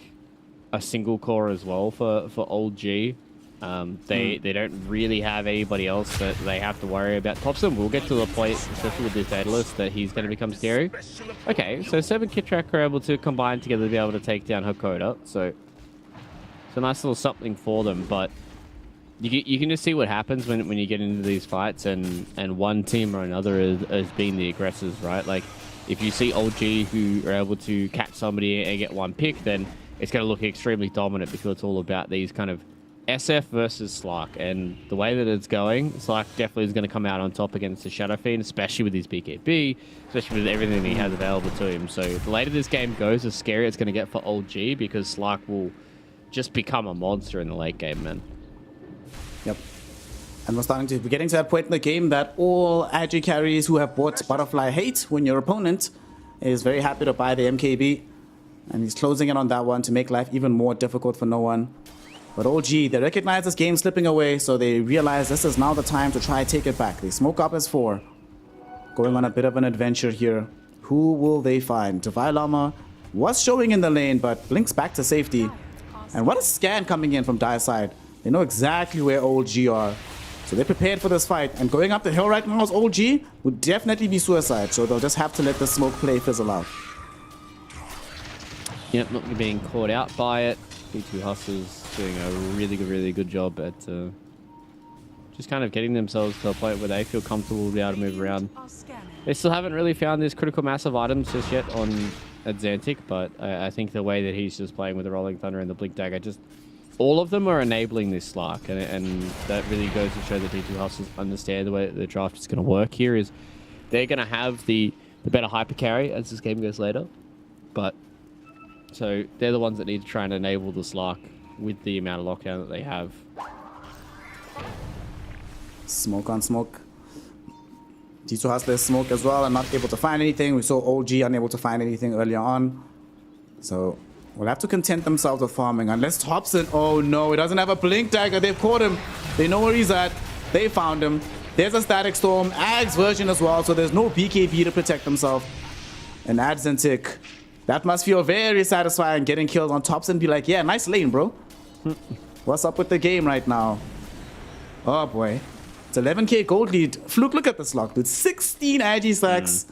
a single core as well for old G. They don't really have anybody else that they have to worry about. Thompson will get to the point, especially with this Daedalus, that he's going to become scary. Okay, so 7 Kitrak are able to combine together to be able to take down Hakoda. So it's a nice little something for them, but you can just see what happens when you get into these fights and one team or another is being the aggressors, right? Like, if you see old G who are able to catch somebody and get one pick, then it's going to look extremely dominant because it's all about these kind of SF versus Slark, and the way that it's going, Slark definitely is going to come out on top against the Shadow Fiend, especially with his BKB, especially with everything he has available to him. So the later this game goes, the scarier it's going to get for old G, because Slark will just become a monster in the late game, man. Yep. And we're getting to that point in the game that all Agi carries who have bought Butterfly hate when your opponent is very happy to buy the MKB. And he's closing in on that one to make life even more difficult for no one. But OG, they recognize this game slipping away, so they realize this is now the time to try and take it back. They smoke up as 4. Going on a bit of an adventure here. Who will they find? Divine Llama was showing in the lane, but blinks back to safety. And what a scan coming in from Dire's side. They know exactly where OG are. So they're prepared for this fight. And going up the hill right now as OG would definitely be suicide. So they'll just have to let the smoke play fizzle out. Yep, not being caught out by it. D2 Hustlers doing a really good job at just kind of getting themselves to a point where they feel comfortable to be able to move around. They still haven't really found this critical mass of items just yet on Xantic, but I think the way that he's just playing with the Rolling Thunder and the Blink Dagger, just all of them are enabling this Slark, and that really goes to show that D2 Hustlers understand the way that the draft is going to work here. Is they're going to have the better hyper carry as this game goes later, but so they're the ones that need to try and enable the Slark with the amount of lockdown that they have. Smoke on smoke. D2 Hustlers smoke as well and not able to find anything. We saw OG unable to find anything earlier on. So we'll have to content themselves with farming unless Thompson... Oh no, he doesn't have a Blink Dagger. They've caught him. They know where he's at. They found him. There's a Static Storm. Ag's version as well, so there's no BKB to protect himself. And Adzantic... That must feel very satisfying, getting killed on tops and be like, yeah, nice lane, bro. What's up with the game right now? Oh, boy. It's 11k gold lead. Fluke, look at this lock, dude. 16 Agi stacks.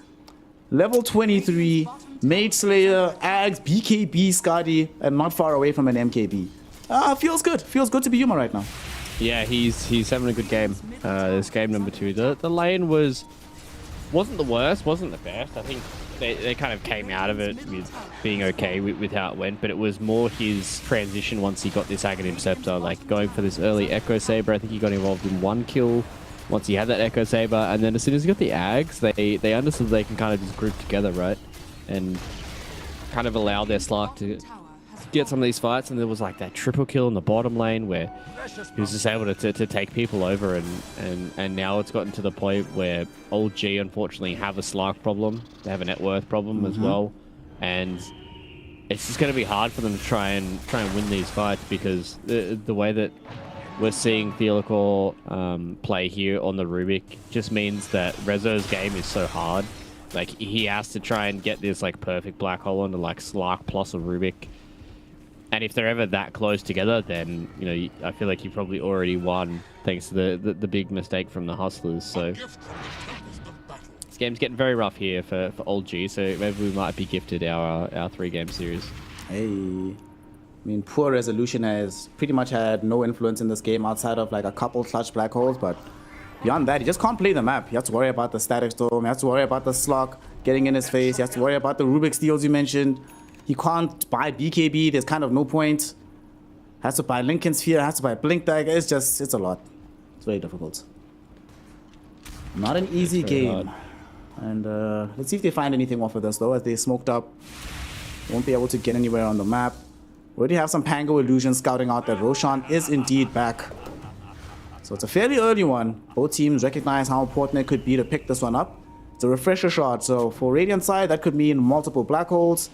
Level 23. Mage Slayer, Ags, BKB, Skadi, and not far away from an MKB. Feels good. Feels good to be Yuma right now. Yeah, he's having a good game. This game number 2. The lane wasn't the worst, wasn't the best. I think they kind of came out of it with being okay with how it went, but it was more his transition once he got this Aghanim Scepter, like going for this early Echo Saber. I think he got involved in 1 kill once he had that Echo Saber, and then as soon as he got the Ags, they understood they can kind of just group together, right? And kind of allow their Slark to get some of these fights, and there was like that triple kill in the bottom lane where he was just able to take people over, and now it's gotten to the point where old G unfortunately have a Slark problem. They have a net worth problem as well, and it's just going to be hard for them to try and win these fights, because the way that we're seeing Theolocor play here on the Rubik just means that Rezo's game is so hard. Like, he has to try and get this like perfect black hole onto like Slark plus a Rubik. And if they're ever that close together, then, you know, I feel like you probably already won thanks to the big mistake from the Hustlers. So this game's getting very rough here for Old G. So maybe we might be gifted our 3-game series. Hey. I mean, poor resolution has pretty much had no influence in this game outside of like a couple clutch black holes, but beyond that, he just can't play the map. You have to worry about the static storm, you have to worry about the slug getting in his face, you have to worry about the Rubik's steals you mentioned. He can't buy BKB, there's kind of no point. Has to buy Lincoln Sphere, has to buy Blink Dagger, it's a lot. It's very difficult. Not an easy game. And let's see if they find anything off of this though, as they smoked up. Won't be able to get anywhere on the map. We already have some Pango illusions scouting out that Roshan is indeed back. So it's a fairly early one. Both teams recognize how important it could be to pick this one up. It's a refresher shot, so for Radiant side, that could mean multiple black holes.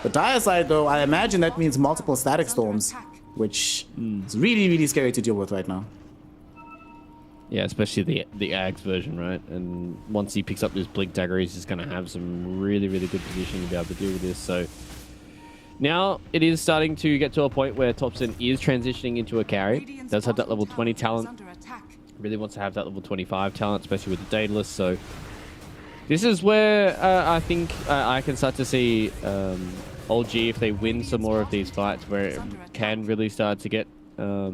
The Dire side, though, I imagine that means multiple static storms, which is really, really scary to deal with right now. Yeah, especially the Ags version, right? And once he picks up this Blink Dagger, he's just going to have some really, really good positioning to be able to deal with this. So now it is starting to get to a point where Thompson is transitioning into a carry. Does have that level 20 talent. Really wants to have that level 25 talent, especially with the Daedalus. So this is where I think I can start to see Old G, if they win some more of these fights, where it can really start to get a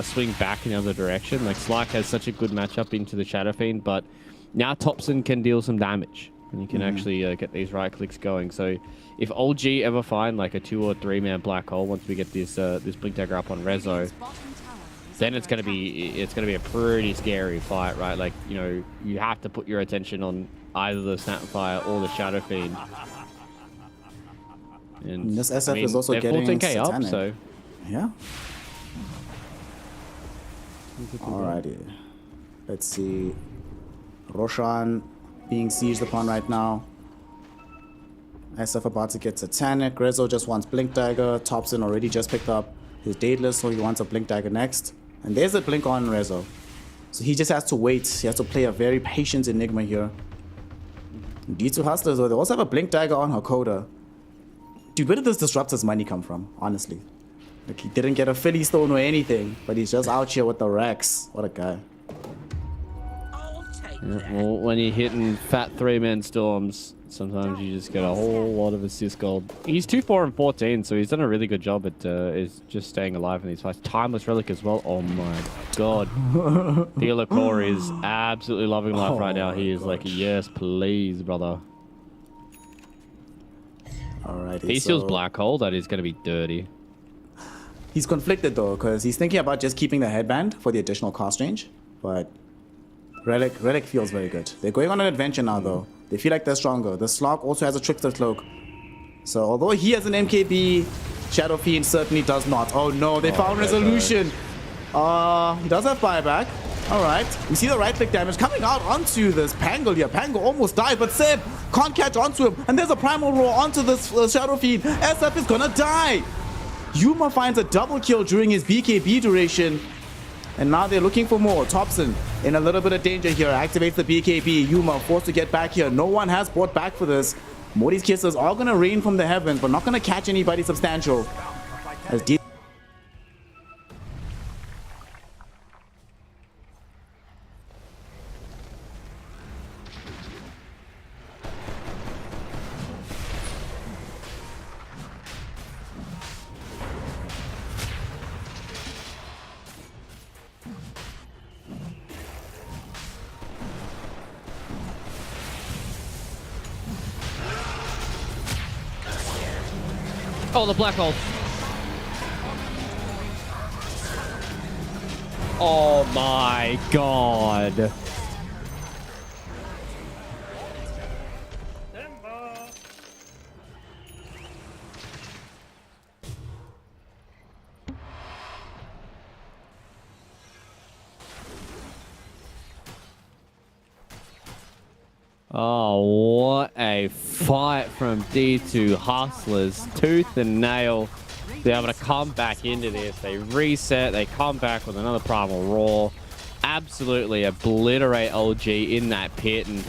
swing back in the other direction. Like Slark has such a good matchup into the Shadow Fiend, but now Thompson can deal some damage. And you can actually get these right clicks going. So if Old G ever find like a 2 or 3 man black hole once we get this this Blink Dagger up on Rezo, then it's gonna be a pretty scary fight, right? Like, you know, you have to put your attention on either the Snapfire or the Shadow Fiend. And this SF is also getting 14k up, satanic. so yeah. Alrighty, let's see. Roshan being sieged upon right now. SF about to get satanic. Rezo just wants Blink Dagger. Thompson already just picked up his Daedalus, so he wants a Blink Dagger next. And there's a Blink on Rezo. So he just has to wait. He has to play a very patient Enigma here. D2 Hustlers, though, they also have a Blink Dagger on Hakoda. Dude, where did this Disruptor's money come from, honestly? Like, he didn't get a Philly Stone or anything, but he's just out here with the Rex. What a guy. yeah, well, when you're hitting fat 3-man storms, sometimes you just get a whole lot of assist gold. He's 2-4-14, so he's done a really good job at is just staying alive in these fights. Timeless Relic as well. Oh my god. Theolacor is absolutely loving life right now. He is like, yes, please, brother. Alrighty, he steals Black Hole, that is going to be dirty. He's conflicted though, because he's thinking about just keeping the headband for the additional cost range, but Relic feels very good. They're going on an adventure now though. They feel like they're stronger. The Slog also has a Trickster Cloak. So although he has an MKB, Shadow Fiend certainly does not. Oh no, they found Resolution. He does have buyback. Alright, we see the right click damage coming out onto this Pango here. Pango almost died, but Seb can't catch onto him. And there's a Primal Roar onto this Shadow Fiend. SF is gonna die. Yuma finds a double kill during his BKB duration. And now they're looking for more. Thompson in a little bit of danger here. Activates the BKB. Yuma forced to get back here. No one has brought back for this. Morty's kisses are going to rain from the heavens, but not going to catch anybody substantial. As Oh, the Black Hole. Oh my god. Oh, what a fight from D2 Hustlers. Tooth and nail. They're able to come back into this. They reset. They come back with another Primal Roar. Absolutely obliterate Old G in that pit. And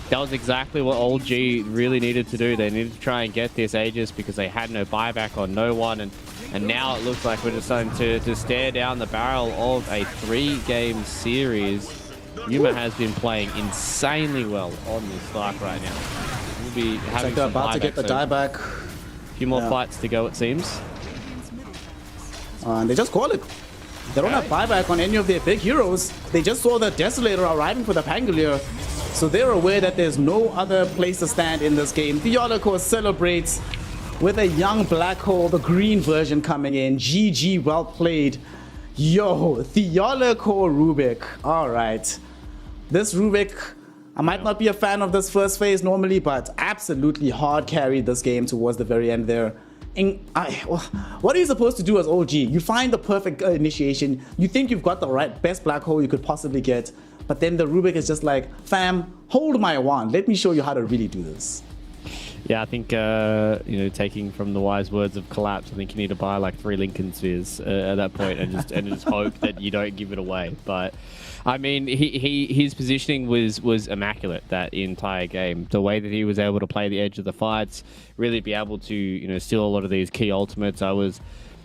that was exactly what Old G really needed to do. They needed to try and get this Aegis because they had no buyback on no one. And And now it looks like we're just starting to stare down the barrel of a 3-game series. Yuma has been playing insanely well on this Slark right now. We'll be having they're some about to get the die back. A few more fights to go, it seems. And they just call it. They don't have buyback on any of their big heroes. They just saw the Desolator arriving for the Pangolier. So they're aware that there's no other place to stand in this game. Theoloco celebrates with a young Black Hole, the green version coming in. GG, well played. Yo, Theoloco Rubik. All right. This Rubik, I might not be a fan of this first phase normally, but absolutely hard carried this game towards the very end there. What are you supposed to do as OG? You find the perfect initiation. You think you've got the best Black Hole you could possibly get, but then the Rubik is just like, fam, hold my wand. Let me show you how to really do this. Yeah, I think, taking from the wise words of Collapse, I think you need to buy like 3 Lincoln Spheres at that point and just hope that you don't give it away. But, I mean, his positioning was immaculate that entire game. The way that he was able to play the edge of the fights, really be able to, steal a lot of these key ultimates. I was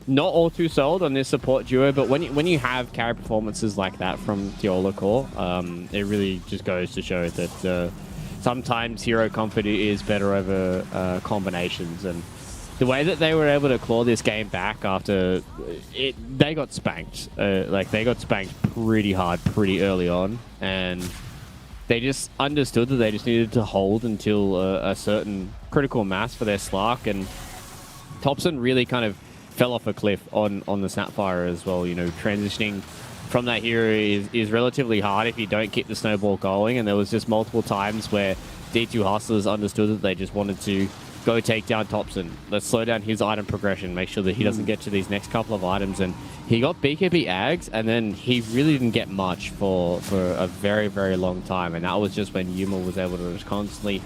not all too sold on this support duo, but when you have carry performances like that from Theoloco, it really just goes to show that sometimes hero comfort is better over combinations. And the way that they were able to claw this game back after they got spanked. They got spanked pretty hard pretty early on, and they just understood that they just needed to hold until a certain critical mass for their Slark, and Thompson really kind of fell off a cliff on the Snapfire as well. Transitioning from that hero is relatively hard if you don't keep the snowball going, and there was just multiple times where D2 Hustlers understood that they just wanted to go take down Thompson. Let's slow down his item progression, make sure that he doesn't get to these next couple of items, and he got BKB Ags, and then he really didn't get much for a very, very long time, and that was just when Yuma was able to just constantly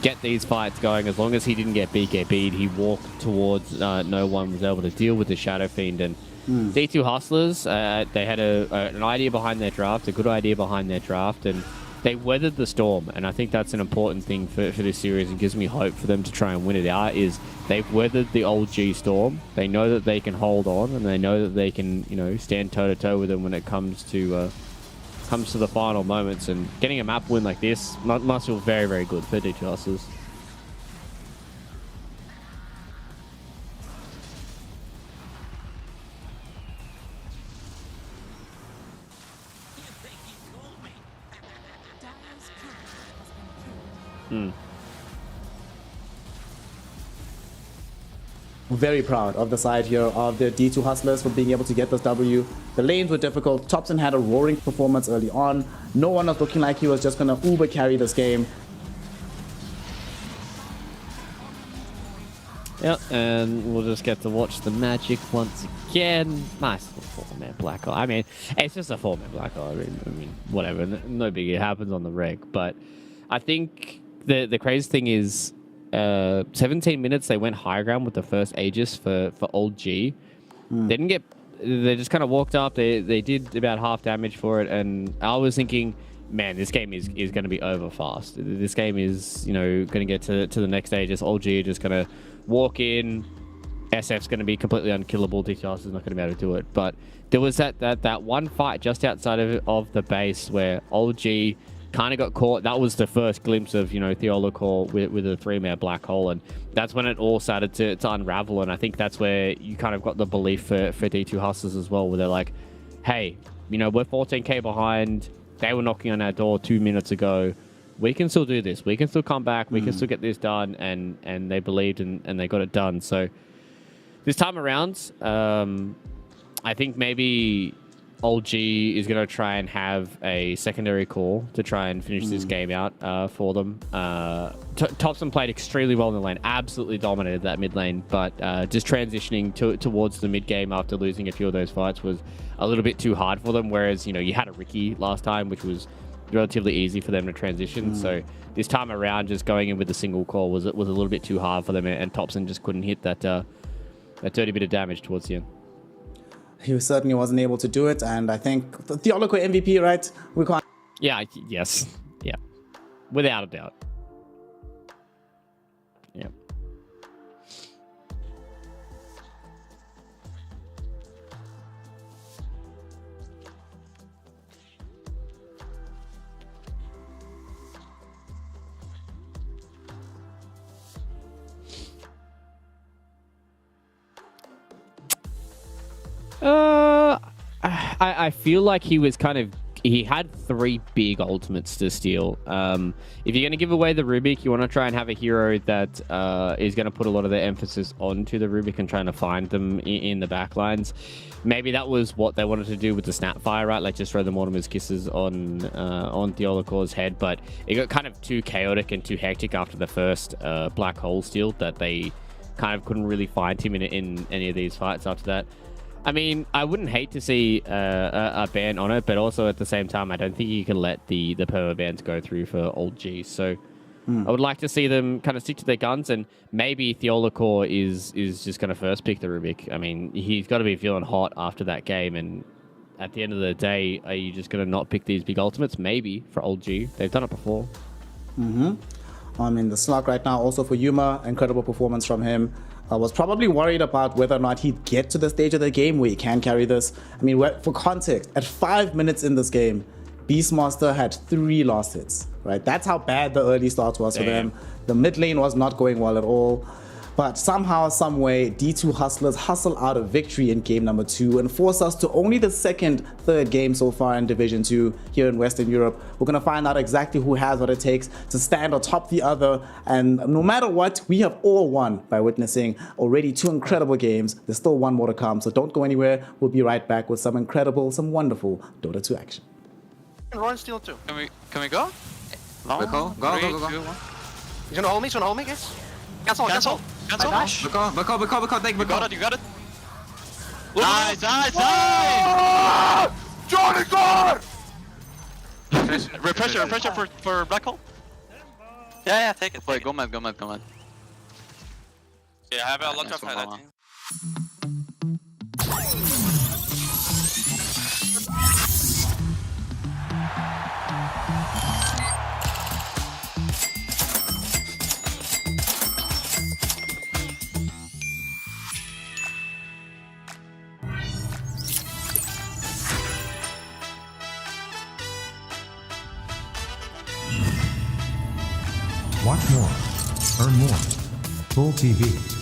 get these fights going. As long as he didn't get BKB'd, he walked towards no one was able to deal with the Shadow Fiend. And D2 Hustlers, they had an idea behind their draft, a good idea behind their draft, and they weathered the storm. And I think that's an important thing for this series, and gives me hope for them to try and win it out, is they've weathered the old G storm. They know that they can hold on, and they know that they can, stand toe-to-toe with them when it comes to the final moments. And getting a map win like this must feel very, very good for D2 Hustlers. Very proud of the side here of the D2 Hustlers for being able to get this W. The lanes were difficult. Thompson had a roaring performance early on. No one was looking like he was just going to uber carry this game. Yep, and we'll just get to watch the magic once again. Nice little 4-man Black Hole. I mean, it's just a 4-man Black Hole. I mean, whatever. No biggie. It happens on the reg. But I think the crazy thing is 17 minutes they went high ground with the first Aegis for old G. They just kind of walked up. They did about half damage for it, and I was thinking, man, this game is going to be over fast. This game is, going to get to the next Aegis. Old G are just going to walk in. SF's going to be completely unkillable. DTS is not going to be able to do it. But there was that one fight just outside of the base where old G kind of got caught. That was the first glimpse of, Theoloco with a 3-man Black Hole, and that's when it all started to unravel. And I think that's where you kind of got the belief for D2 Hustlers as well, where they're like, hey, we're 14k behind. They were knocking on our door 2 minutes ago. We can still do this. We can still come back. We can still get this done. And they believed and they got it done. So this time around, I think maybe old G is going to try and have a secondary call to try and finish this game out for them. Thompson played extremely well in the lane, absolutely dominated that mid lane, but just transitioning towards the mid game after losing a few of those fights was a little bit too hard for them, whereas, you had a Ricky last time, which was relatively easy for them to transition. So this time around, just going in with a single call was a little bit too hard for them, and Thompson just couldn't hit that 30 bit of damage towards the end. He certainly wasn't able to do it, and I think the Theoloco MVP, right? We can't. Yeah, yes. Yeah. Without a doubt. Yeah. I feel like he had 3 big ultimates to steal. If you're going to give away the Rubik, you want to try and have a hero that is going to put a lot of the emphasis onto the Rubik and trying to find them in the backlines. Maybe that was what they wanted to do with the Snapfire, right? Like just throw the Mortimer's Kisses on Theolacor's head, but it got kind of too chaotic and too hectic after the first Black Hole steal that they kind of couldn't really find him in any of these fights after that. I mean, I wouldn't hate to see a ban on it, but also at the same time, I don't think you can let the perma bans go through for old G. So I would like to see them kind of stick to their guns, and maybe Theolacor is just going to first pick the Rubik. I mean, he's got to be feeling hot after that game, and at the end of the day, are you just going to not pick these big ultimates? Maybe for old G. They've done it before. I mean, the slug right now also for Yuma, incredible performance from him. I was probably worried about whether or not he'd get to the stage of the game where he can carry this. I mean, for context, at 5 minutes in this game, Beastmaster had 3 lost hits, right? That's how bad the early start was for them. The mid lane was not going well at all. But somehow, some way, D2 Hustlers hustle out a victory in game number 2 and force us to only the third game so far in Division 2 here in Western Europe. We're going to find out exactly who has what it takes to stand atop the other. And no matter what, we have all won by witnessing already 2 incredible games. There's still 1 more to come, so don't go anywhere. We'll be right back with some wonderful Dota 2 action. Run steal too. Can we go? No. Go. He's gonna hold me, guys. Cancel. Take. You got it. Nice. Johnny God! Refresher for Black Hole. Yeah, take it. Wait, go mad. Yeah, I have a lot of highlighting. Watch more. Earn more. Full TV.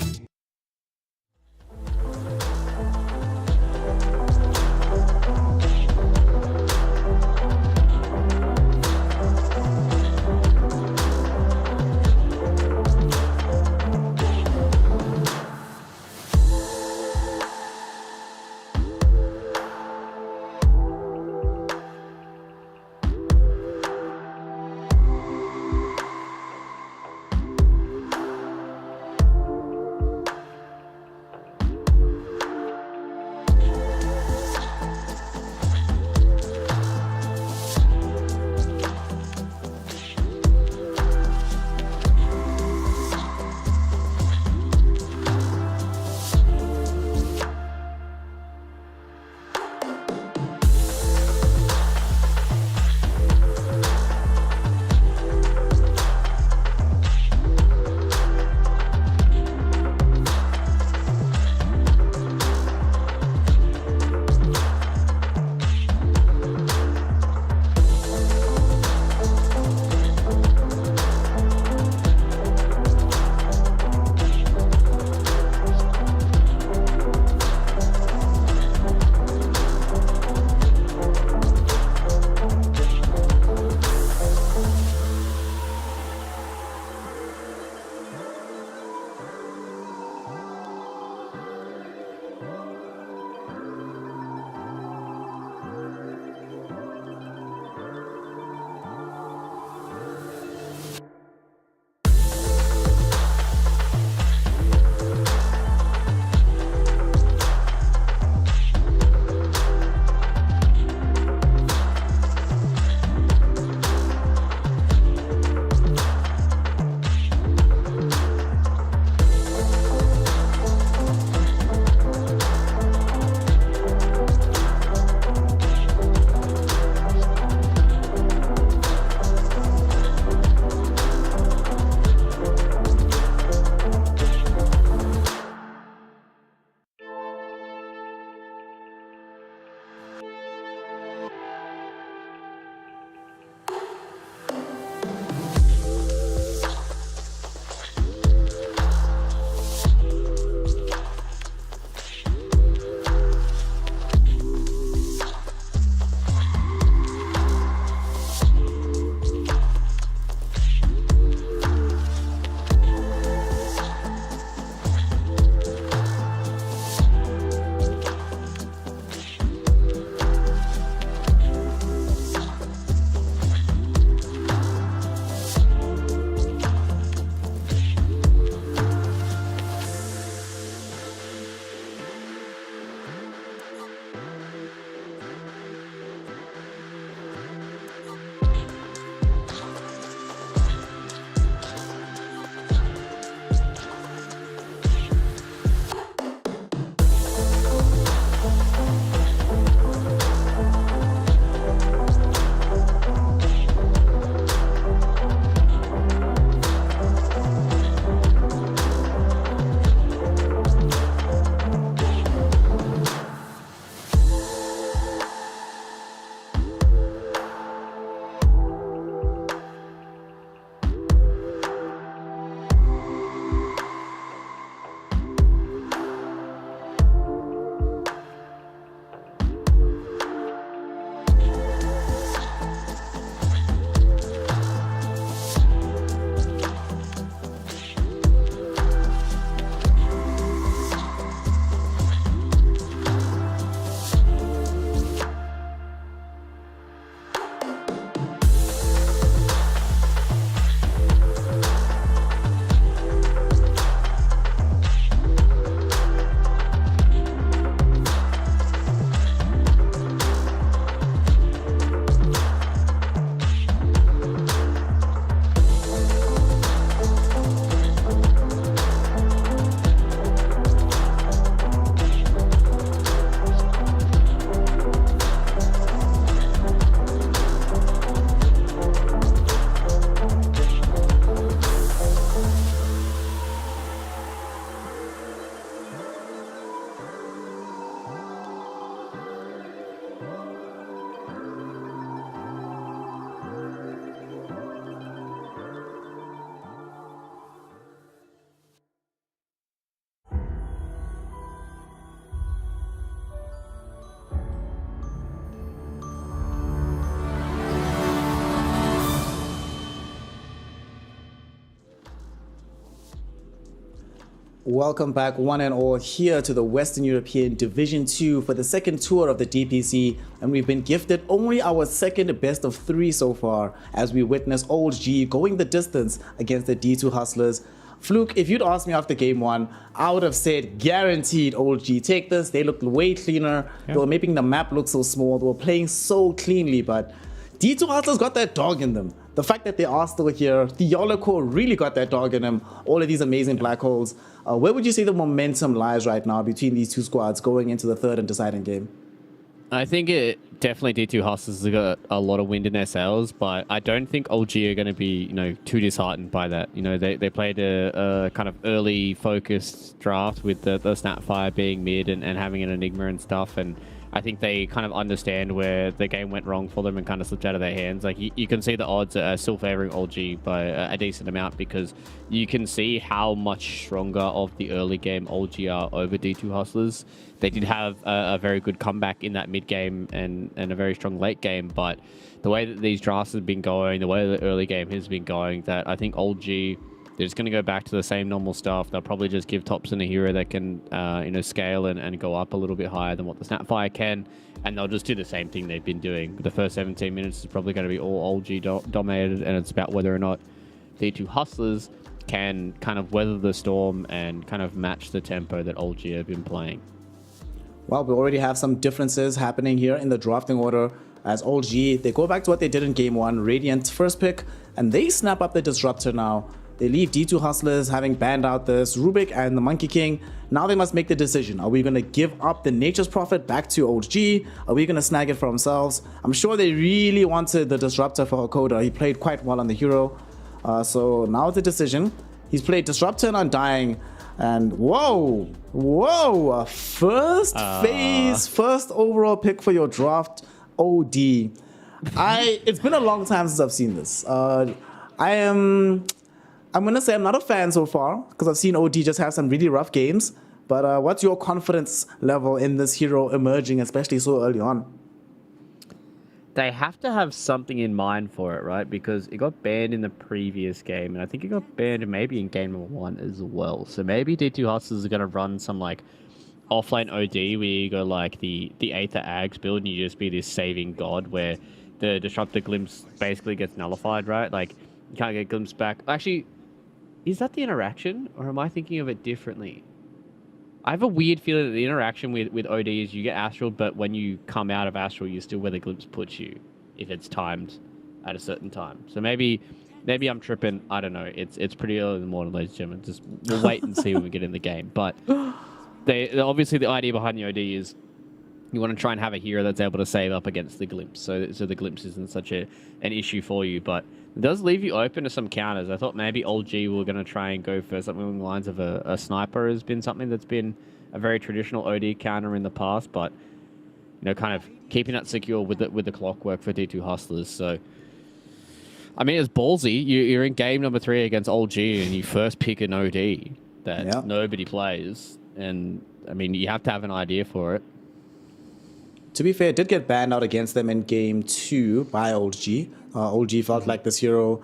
Welcome back, one and all, here to the Western European Division 2 for the second tour of the DPC, and we've been gifted only our second best of 3 so far, as we witness Old G going the distance against the D2 Hustlers. Fluke, if you'd asked me after game 1, I would have said guaranteed Old G take this. They looked way cleaner. They were making the map look so small. They were playing so cleanly, but D2 Hustlers got that dog in them. The fact that they are still here, Theoloco really got that dog in them. All of these amazing black holes. Where would you say the momentum lies right now between these two squads going into the third and deciding game? I think it definitely D2 Hustlers have got a lot of wind in their sails, but I don't think OG are going to be, too disheartened by that. They played a kind of early focused draft with the Snapfire being mid and having an Enigma and stuff, and I think they kind of understand where the game went wrong for them and kind of slipped out of their hands. Like, you can see the odds are still favoring OG by a decent amount because you can see how much stronger of the early game OG are over D2 Hustlers. They did have a very good comeback in that mid game and a very strong late game, but the way that these drafts have been going, the way the early game has been going, that I think OG, they're just going to go back to the same normal stuff. They'll probably just give Thompson a hero that can, scale and go up a little bit higher than what the Snapfire can, and they'll just do the same thing they've been doing. The first 17 minutes is probably going to be all OG dominated, and it's about whether or not D2 Hustlers can kind of weather the storm and kind of match the tempo that OG have been playing. Well, we already have some differences happening here in the drafting order. As OG, they go back to what they did in game 1, Radiant first pick, and they snap up the Disruptor now. They leave D2 Hustlers having banned out this Rubik and the Monkey King. Now they must make the decision. Are we going to give up the Nature's Prophet back to OG? Are we going to snag it for themselves? I'm sure they really wanted the Disruptor for Hakoda. He played quite well on the hero. So now the decision. He's played Disruptor and Undying. And whoa, first phase, first overall pick for your draft, OD. It's been a long time since I've seen this. I'm going to say I'm not a fan so far because I've seen OD just have some really rough games. But what's your confidence level in this hero emerging, especially so early on? They have to have something in mind for it, right? Because it got banned in the previous game, and I think it got banned maybe in game number 1 as well. So maybe D2 Hustlers are going to run some offlane OD where you go the Aether Ags build and you just be this saving god where the Disruptor Glimpse basically gets nullified, right? You can't get Glimpse back. Actually, is that the interaction, or am I thinking of it differently? I have a weird feeling that the interaction with OD is you get Astral, but when you come out of Astral, you're still where the Glimpse puts you, if it's timed at a certain time. So maybe I'm tripping. I don't know. It's pretty early in the morning, ladies and gentlemen. Just we'll wait and see when we get in the game. But obviously the idea behind the OD is you want to try and have a hero that's able to save up against the Glimpse, so the Glimpse isn't such an issue for you. But it does leave you open to some counters. I thought maybe Old G were going to try and go for something along the lines of a sniper has been something that's been a very traditional OD counter in the past, but kind of keeping that secure with the clockwork for D2 Hustlers. So, I mean, it's ballsy. You're in game number 3 against Old G, and you first pick an OD that nobody plays, and I mean, you have to have an idea for it. To be fair, it did get banned out against them in game 2 by Old G. Old G felt like this hero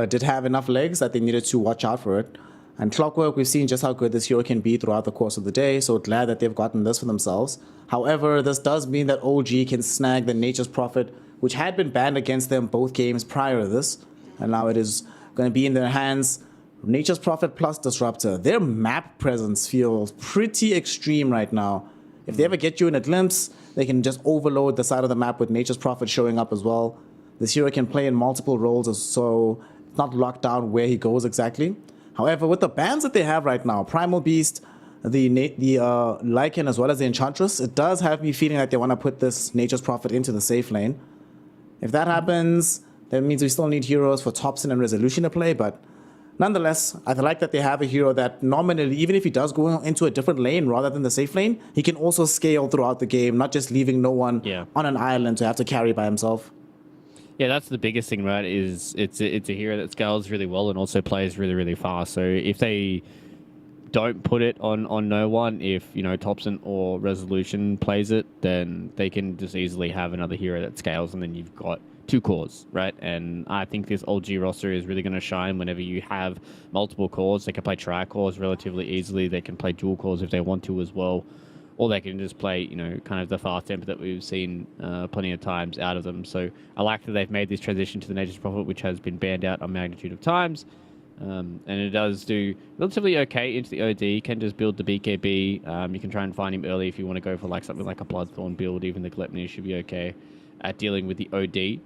did have enough legs that they needed to watch out for it. And Clockwork, we've seen just how good this hero can be throughout the course of the day, so glad that they've gotten this for themselves. However, this does mean that OG can snag the Nature's Prophet, which had been banned against them both games prior to this, and now it is going to be in their hands. Nature's Prophet plus Disruptor. Their map presence feels pretty extreme right now. If they ever get you in a glimpse, they can just overload the side of the map with Nature's Prophet showing up as well. This hero can play in multiple roles, so it's not locked down where he goes exactly. However, with the bans that they have right now, Primal Beast, the Lycan as well as the Enchantress, it does have me feeling like they want to put this Nature's Prophet into the safe lane. If that happens, that means we still need heroes for Thompson and Resolution to play, but nonetheless, I like that they have a hero that nominally, even if he does go into a different lane rather than the safe lane, he can also scale throughout the game, not just leaving no one on an island to have to carry by himself. Yeah, that's the biggest thing, right? Is it's a hero that scales really well and also plays really, really fast. So if they don't put it on no one. If, you know, Thompson or Resolution plays it, then they can just easily have another hero that scales, and then you've got 2 cores, right? And I think this old G roster is really going to shine whenever you have multiple cores. They can play tri-cores relatively easily. They can play dual cores if they want to as well. Or they can just play, you know, kind of the fast tempo that we've seen plenty of times out of them. So I like that they've made this transition to the Nature's Prophet, which has been banned out a magnitude of times. And it does do relatively okay into the OD. You can just build the BKB. You can try and find him early if you want to go for like something like a Bloodthorn build. Even the Gluttony should be okay at dealing with the OD.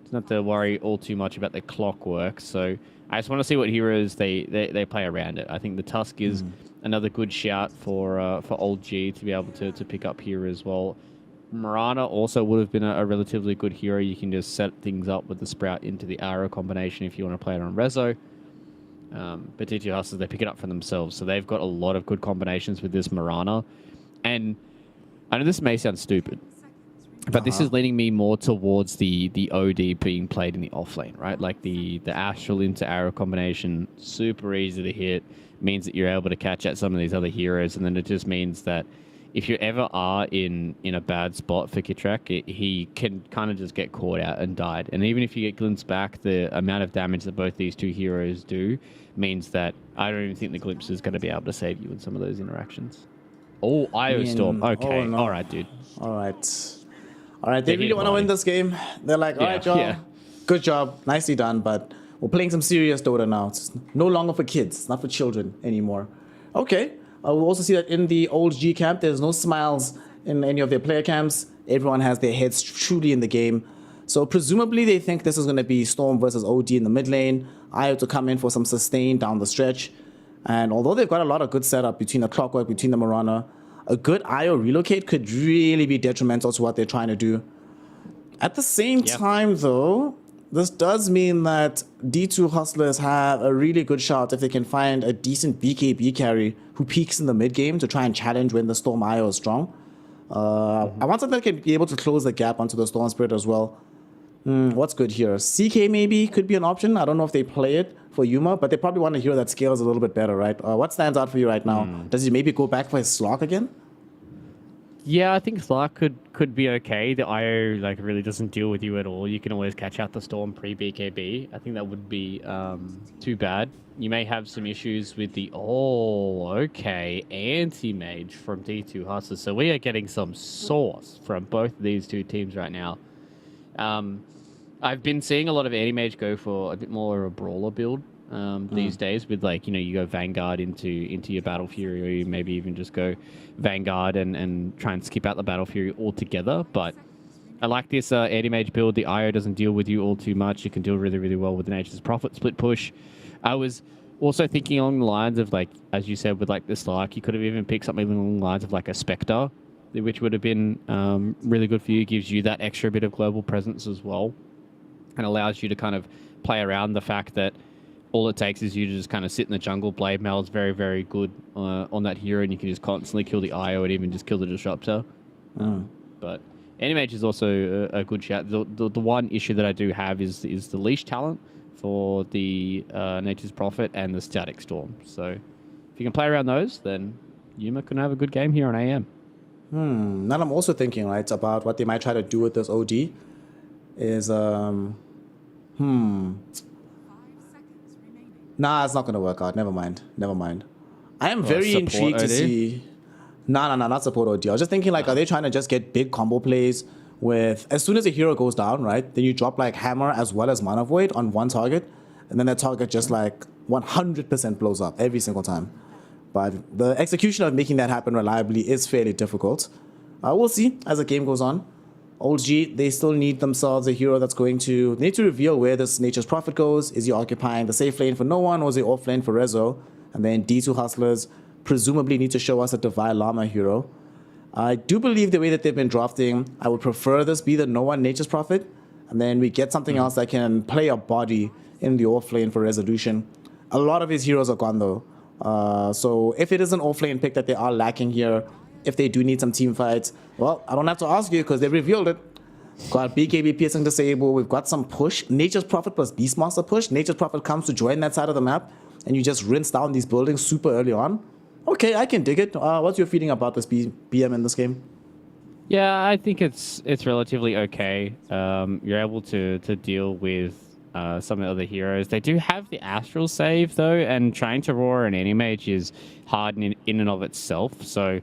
It's not to worry all too much about the clockwork. So I just want to see what heroes they play around it. I think the Tusk is another good shout for old G to be able to pick up here as well. Mirana also would have been a relatively good hero. You can just set things up with the Sprout into the Arrow combination if you want to play it on Rezo. But D2 Hustlers, they pick it up for themselves. So they've got a lot of good combinations with this Mirana. And I know this may sound stupid, but this is leaning me more towards the OD being played in the offlane, right? Like the Astral into Arrow combination, super easy to hit, means that you're able to catch at some of these other heroes. And then it just means that if you ever are in a bad spot for Kitrak, he can kind of just get caught out and died. And even if you get glimpsed back, the amount of damage that both these 2 heroes do means that I don't even think the glimpse is going to be able to save you in some of those interactions. Oh, IO Storm. Okay. no. All right, dude. All right. They really want to win this game. They're like, all right, y'all. Good job. Nicely done. But we're playing some serious Dota now. It's no longer for kids. It's not for children anymore. Okay. We'll also see that in the old G camp, there's no smiles in any of their player camps. Everyone has their heads truly in the game. So presumably they think this is going to be Storm versus OD in the mid lane. IO to come in for some sustain down the stretch. And although they've got a lot of good setup between the Clockwork, between the Mirana, a good IO relocate could really be detrimental to what they're trying to do. At the same time, though, this does mean that D2 Hustlers have a really good shot if they can find a decent BKB carry who peaks in the mid game to try and challenge when the Storm IO is strong. I want something that can be able to close the gap onto the Storm Spirit as well. What's good here? CK maybe could be an option. I don't know if they play it for Yuma, but they probably want a hero that scales a little bit better, right? What stands out for you right now? Does he maybe go back for his Slark again? Yeah, I think Slark could be okay. The IO like really doesn't deal with you at all. You can always catch out the Storm pre-BKB. I think that would be too bad. You may have some issues with the anti-mage from D2 Hustlers. So we are getting some sauce from both of these 2 teams right now. I've been seeing a lot of anti-mage go for a bit more of a brawler build these days with, like, you know, you go Vanguard into your Battle Fury, or you maybe even just go Vanguard and try and skip out the Battle Fury altogether. But I like this anti-mage build. The IO doesn't deal with you all too much. You can deal really, really well with the Nature's Prophet split push. I was also thinking along the lines of, like, as you said, with like the Slark, you could have even picked something along the lines of like a Spectre, which would have been really good for you. Gives you that extra bit of global presence as well, and allows you to kind of play around the fact that all it takes is you to just kind of sit in the jungle. Blade Mail is very, very good on that hero, and you can just constantly kill the IO and even just kill the Disruptor. But Anti-Mage is also a good shout. The one issue that I do have is the leash talent for the Nature's Prophet and the Static Storm. So if you can play around those, then Yuma can have a good game here on AM. Now I'm also thinking, right, about what they might try to do with this OD. Is Nah, it's not going to work out. Never mind. I am very intrigued to see... Nah, not support OD. I was just thinking, like, are they trying to just get big combo plays with... As soon as a hero goes down, right, then you drop, like, Hammer as well as Mana Void on one target, and then that target just, like, 100% blows up every single time. But the execution of making that happen reliably is fairly difficult. We'll see as the game goes on. Old G, they still need themselves a hero that's going to... They need to reveal where this Nature's Prophet goes. Is he occupying the safe lane for no one, or is he off lane for Rezo? And then D2 Hustlers presumably need to show us a Divine Llama hero. I do believe the way that they've been drafting, I would prefer this be the no one Nature's Prophet, and then we get something else that can play a body in the off lane for Resolution. A lot of his heroes are gone though. So if it is an off lane pick that they are lacking here, if they do need some team fights, well, I don't have to ask you because they revealed it. Got BKB piercing disable. We've got some push. Nature's Prophet plus Beastmaster push. Nature's Prophet comes to join that side of the map, and you just rinse down these buildings super early on. Okay, I can dig it. What's your feeling about this BM in this game? Yeah, I think it's relatively okay. You're able to deal with some of the other heroes. They do have the Astral save though, and trying to roar an Animage is hard in and of itself. So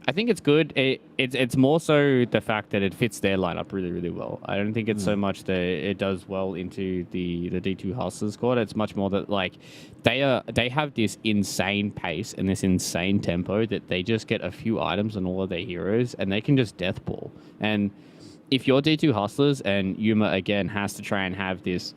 I think it's good. It's more so the fact that it fits their lineup really, really well. I don't think it's so much that it does well into the D2 Hustlers squad. It's much more that like they have this insane pace and this insane tempo that they just get a few items on all of their heroes and they can just death ball. And if you're D2 Hustlers and Yuma again has to try and have this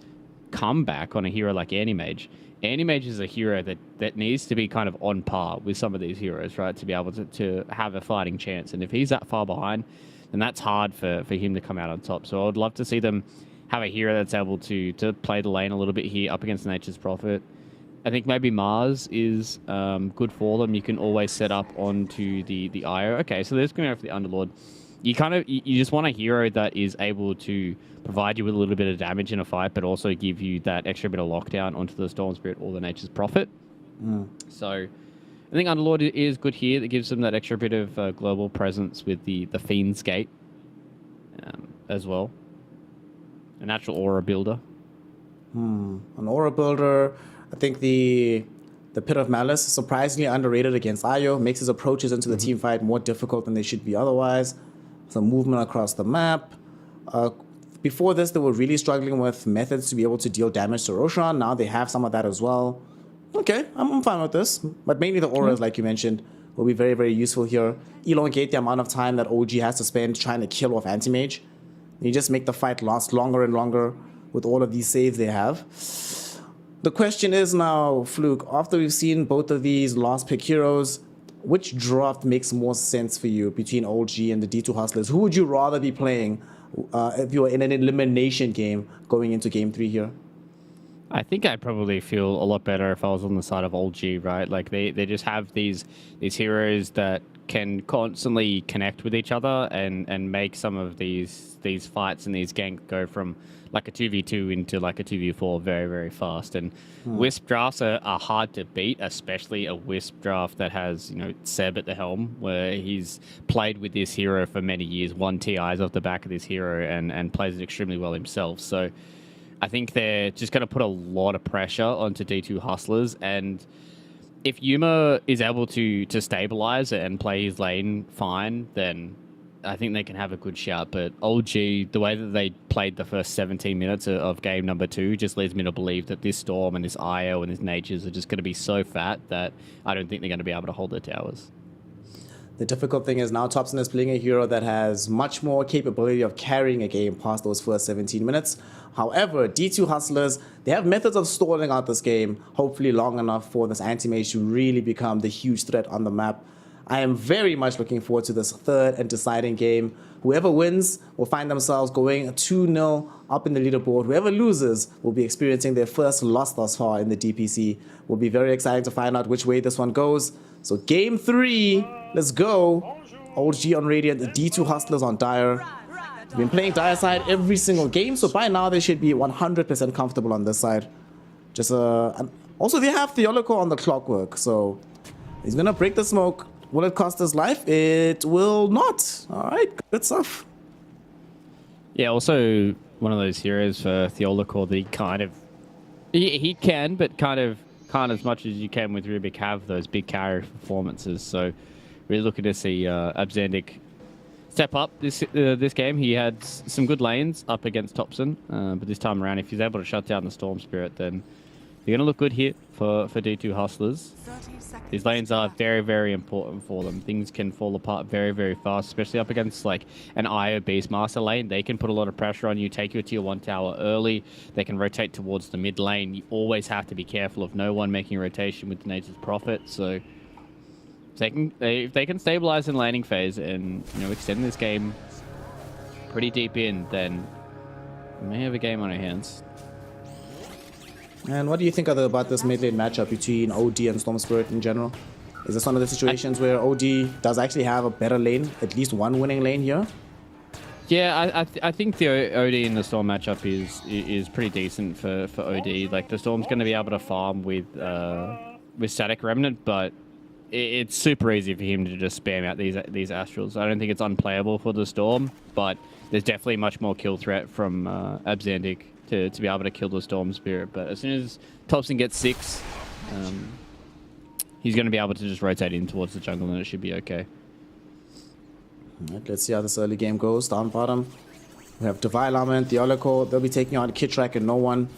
comeback on a hero like Animage, Animage is a hero that needs to be kind of on par with some of these heroes, right, to be able to have a fighting chance. And if he's that far behind, then that's hard for him to come out on top. So I would love to see them have a hero that's able to play the lane a little bit here up against Nature's Prophet. I think maybe Mars is good for them. You can always set up onto the IO. Okay, so they're just going to go for the Underlord. You just want a hero that is able to provide you with a little bit of damage in a fight, but also give you that extra bit of lockdown onto the Storm Spirit or the Nature's Prophet. So I think Underlord is good here. That gives them that extra bit of global presence with the Fiend's Gate as well. A natural aura builder. An aura builder. I think the Pit of Malice is surprisingly underrated against Io. Makes his approaches into the team fight more difficult than they should be otherwise. Some movement across the map. Before this, they were really struggling with methods to be able to deal damage to Roshan. Now they have some of that as well. Okay, I'm fine with this. But mainly the auras, like you mentioned, will be very, very useful here. Elongate the amount of time that OG has to spend trying to kill off Anti-Mage. You just make the fight last longer and longer with all of these saves they have. The question is now, Fluke, after we've seen both of these last pick heroes, which draft makes more sense for you between OG and the D2 Hustlers? Who would you rather be playing if you were in an elimination game going into game 3 here? I think I'd probably feel a lot better if I was on the side of OG, right? Like they just have these heroes that can constantly connect with each other and make some of these fights and these ganks go from like a 2v2 into like a 2v4 very, very fast. And Wisp drafts are hard to beat, especially a Wisp draft that has, Seb at the helm, where he's played with this hero for many years, won TIs off the back of this hero and plays it extremely well himself. So I think they're just going to put a lot of pressure onto D2 Hustlers. And if Yuma is able to stabilize and play his lane fine, then I think they can have a good shout. But OG, the way that they played the first 17 minutes of game number 2 just leads me to believe that this Storm and this IO and this Natures are just going to be so fat that I don't think they're going to be able to hold their towers. The difficult thing is now Topson is playing a hero that has much more capability of carrying a game past those first 17 minutes. However, D2 Hustlers, they have methods of stalling out this game, hopefully long enough for this Anti-Mage to really become the huge threat on the map. I am very much looking forward to this third and deciding game. Whoever wins will find themselves going 2-0 up in the leaderboard. Whoever loses will be experiencing their first loss thus far in the DPC. Will be very exciting to find out which way this one goes. So game 3, let's go. OG on Radiant, the D2 Hustlers on Dire. They've been playing Dire side every single game, so by now they should be 100% comfortable on this side. Also they have Theoloco on the clockwork, so he's gonna break the smoke. Will it cost his life? It will not. All right, good stuff. Yeah, also one of those heroes for Theoloco that he can, but kind of can't as much as you can with Rubik have those big carry performances. So really looking to see Abzandic step up this game. He had some good lanes up against Topson, but this time around, if he's able to shut down the Storm Spirit, then you're going to look good here for D2 Hustlers. These lanes are very, very important for them. Things can fall apart very, very fast, especially up against like an IO Beastmaster lane. They can put a lot of pressure on you, take your tier 1 tower early. They can rotate towards the mid lane. You always have to be careful of no one making rotation with the Nature's Prophet. So if they can stabilize in laning phase and extend this game pretty deep in, then we may have a game on our hands. And what do you think about this mid lane matchup between OD and Storm Spirit in general? Is this one of the situations where OD does actually have a better lane, at least one winning lane here? Yeah, I think the OD and the Storm matchup is pretty decent for OD. Like the Storm's going to be able to farm with Static Remnant, but it's super easy for him to just spam out these Astrals. I don't think it's unplayable for the Storm, but there's definitely much more kill threat from Abzandic to be able to kill the Storm Spirit. But as soon as Thompson gets 6, he's going to be able to just rotate in towards the jungle, and it should be okay. All right, let's see how this early game goes. Down bottom, we have Divine Armament, the Oracle. They'll be taking on Kitrak and no one.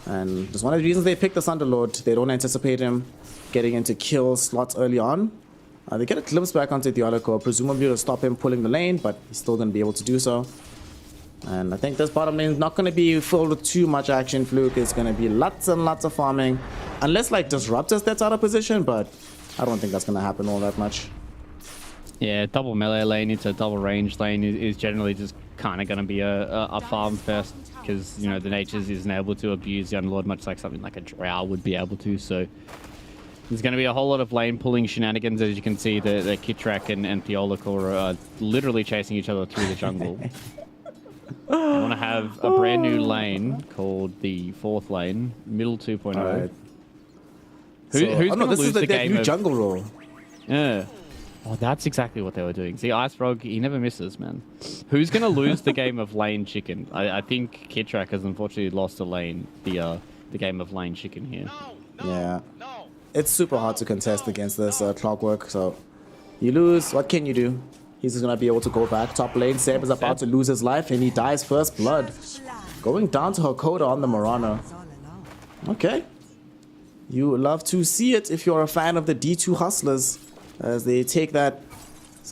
And that's one of the reasons they picked the Thunderlord. They don't anticipate him getting into kill slots early on. They get a glimpse back onto the Oracle, presumably to stop him pulling the lane, but he's still going to be able to do so. And I think this bottom lane is not going to be filled with too much action, Fluke. It's going to be lots and lots of farming. Unless, like, Disruptus that's out of position, but I don't think that's going to happen all that much. Yeah, double melee lane into double range lane is generally just kind of going to be a farm fest, because, you know, the Natures isn't able to abuse the Unlord much like something like a Drow would be able to. So there's going to be a whole lot of lane pulling shenanigans. As you can see, the Kitrak and Theolacor are literally chasing each other through the jungle. I want to have a brand new lane called the 4th lane, middle 2.0. Right. Who's going to lose the game new jungle role. Yeah. Oh, that's exactly what they were doing. See, Ice Frog, he never misses, man. Who's going to lose the game of lane chicken? I think Kitrak has unfortunately lost the lane, the game of lane chicken here. Yeah. It's super hard to contest against this Clockwork, so you lose. What can you do? He's just going to be able to go back. Top lane, Seb is about to lose his life, and he dies first blood. Going down to Hakoda on the Marana. Okay. You love to see it if you're a fan of the D2 Hustlers. As they take that,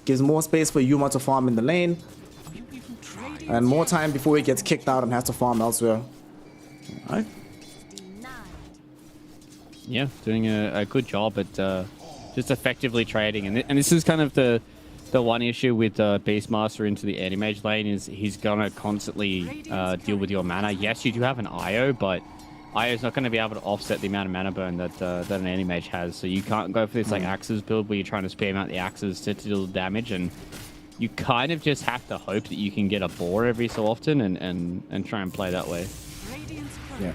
gives more space for Yuma to farm in the lane. And more time before he gets kicked out and has to farm elsewhere. Alright. Yeah, doing a good job at just effectively trading. And this is kind of the one issue with Beastmaster into the Anti-Mage lane is he's going to constantly deal with your mana. Yes, you do have an IO, but IO is not going to be able to offset the amount of mana burn that an Anti-Mage has. So you can't go for this like Axes build where you're trying to spam out the Axes to deal damage, and you kind of just have to hope that you can get a boar every so often and try and play that way. Yeah.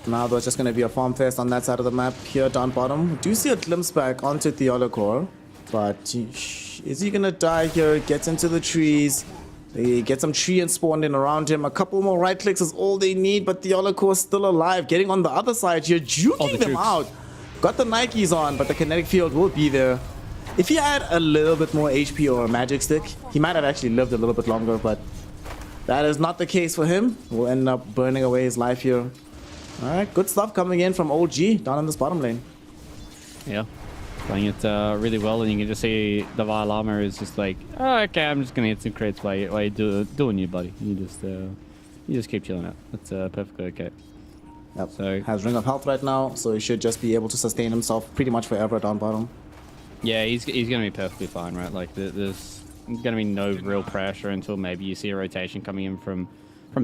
Now there's just going to be a farm fest on that side of the map here down bottom. We do see a glimpse back onto Theolacor, but is he going to die here? Gets into the trees. They get some tree and spawned in around him. A couple more right clicks is all they need, but Theolacor is still alive. Getting on the other side here, juking them out. Got the Nikes on, but the kinetic field will be there. If he had a little bit more HP or a magic stick, he might have actually lived a little bit longer, but that is not the case for him. We'll end up burning away his life here. Alright, good stuff coming in from OG down in this bottom lane. Yeah, playing it really well, and you can just see the Vile Armor is just like, oh, okay, I'm just gonna hit some crits while you're doing you, buddy. You just keep chilling out. That's perfectly okay. Yep. So has Ring of Health right now, so he should just be able to sustain himself pretty much forever down bottom. Yeah, he's gonna be perfectly fine, right? Like there's gonna be no real pressure until maybe you see a rotation coming in from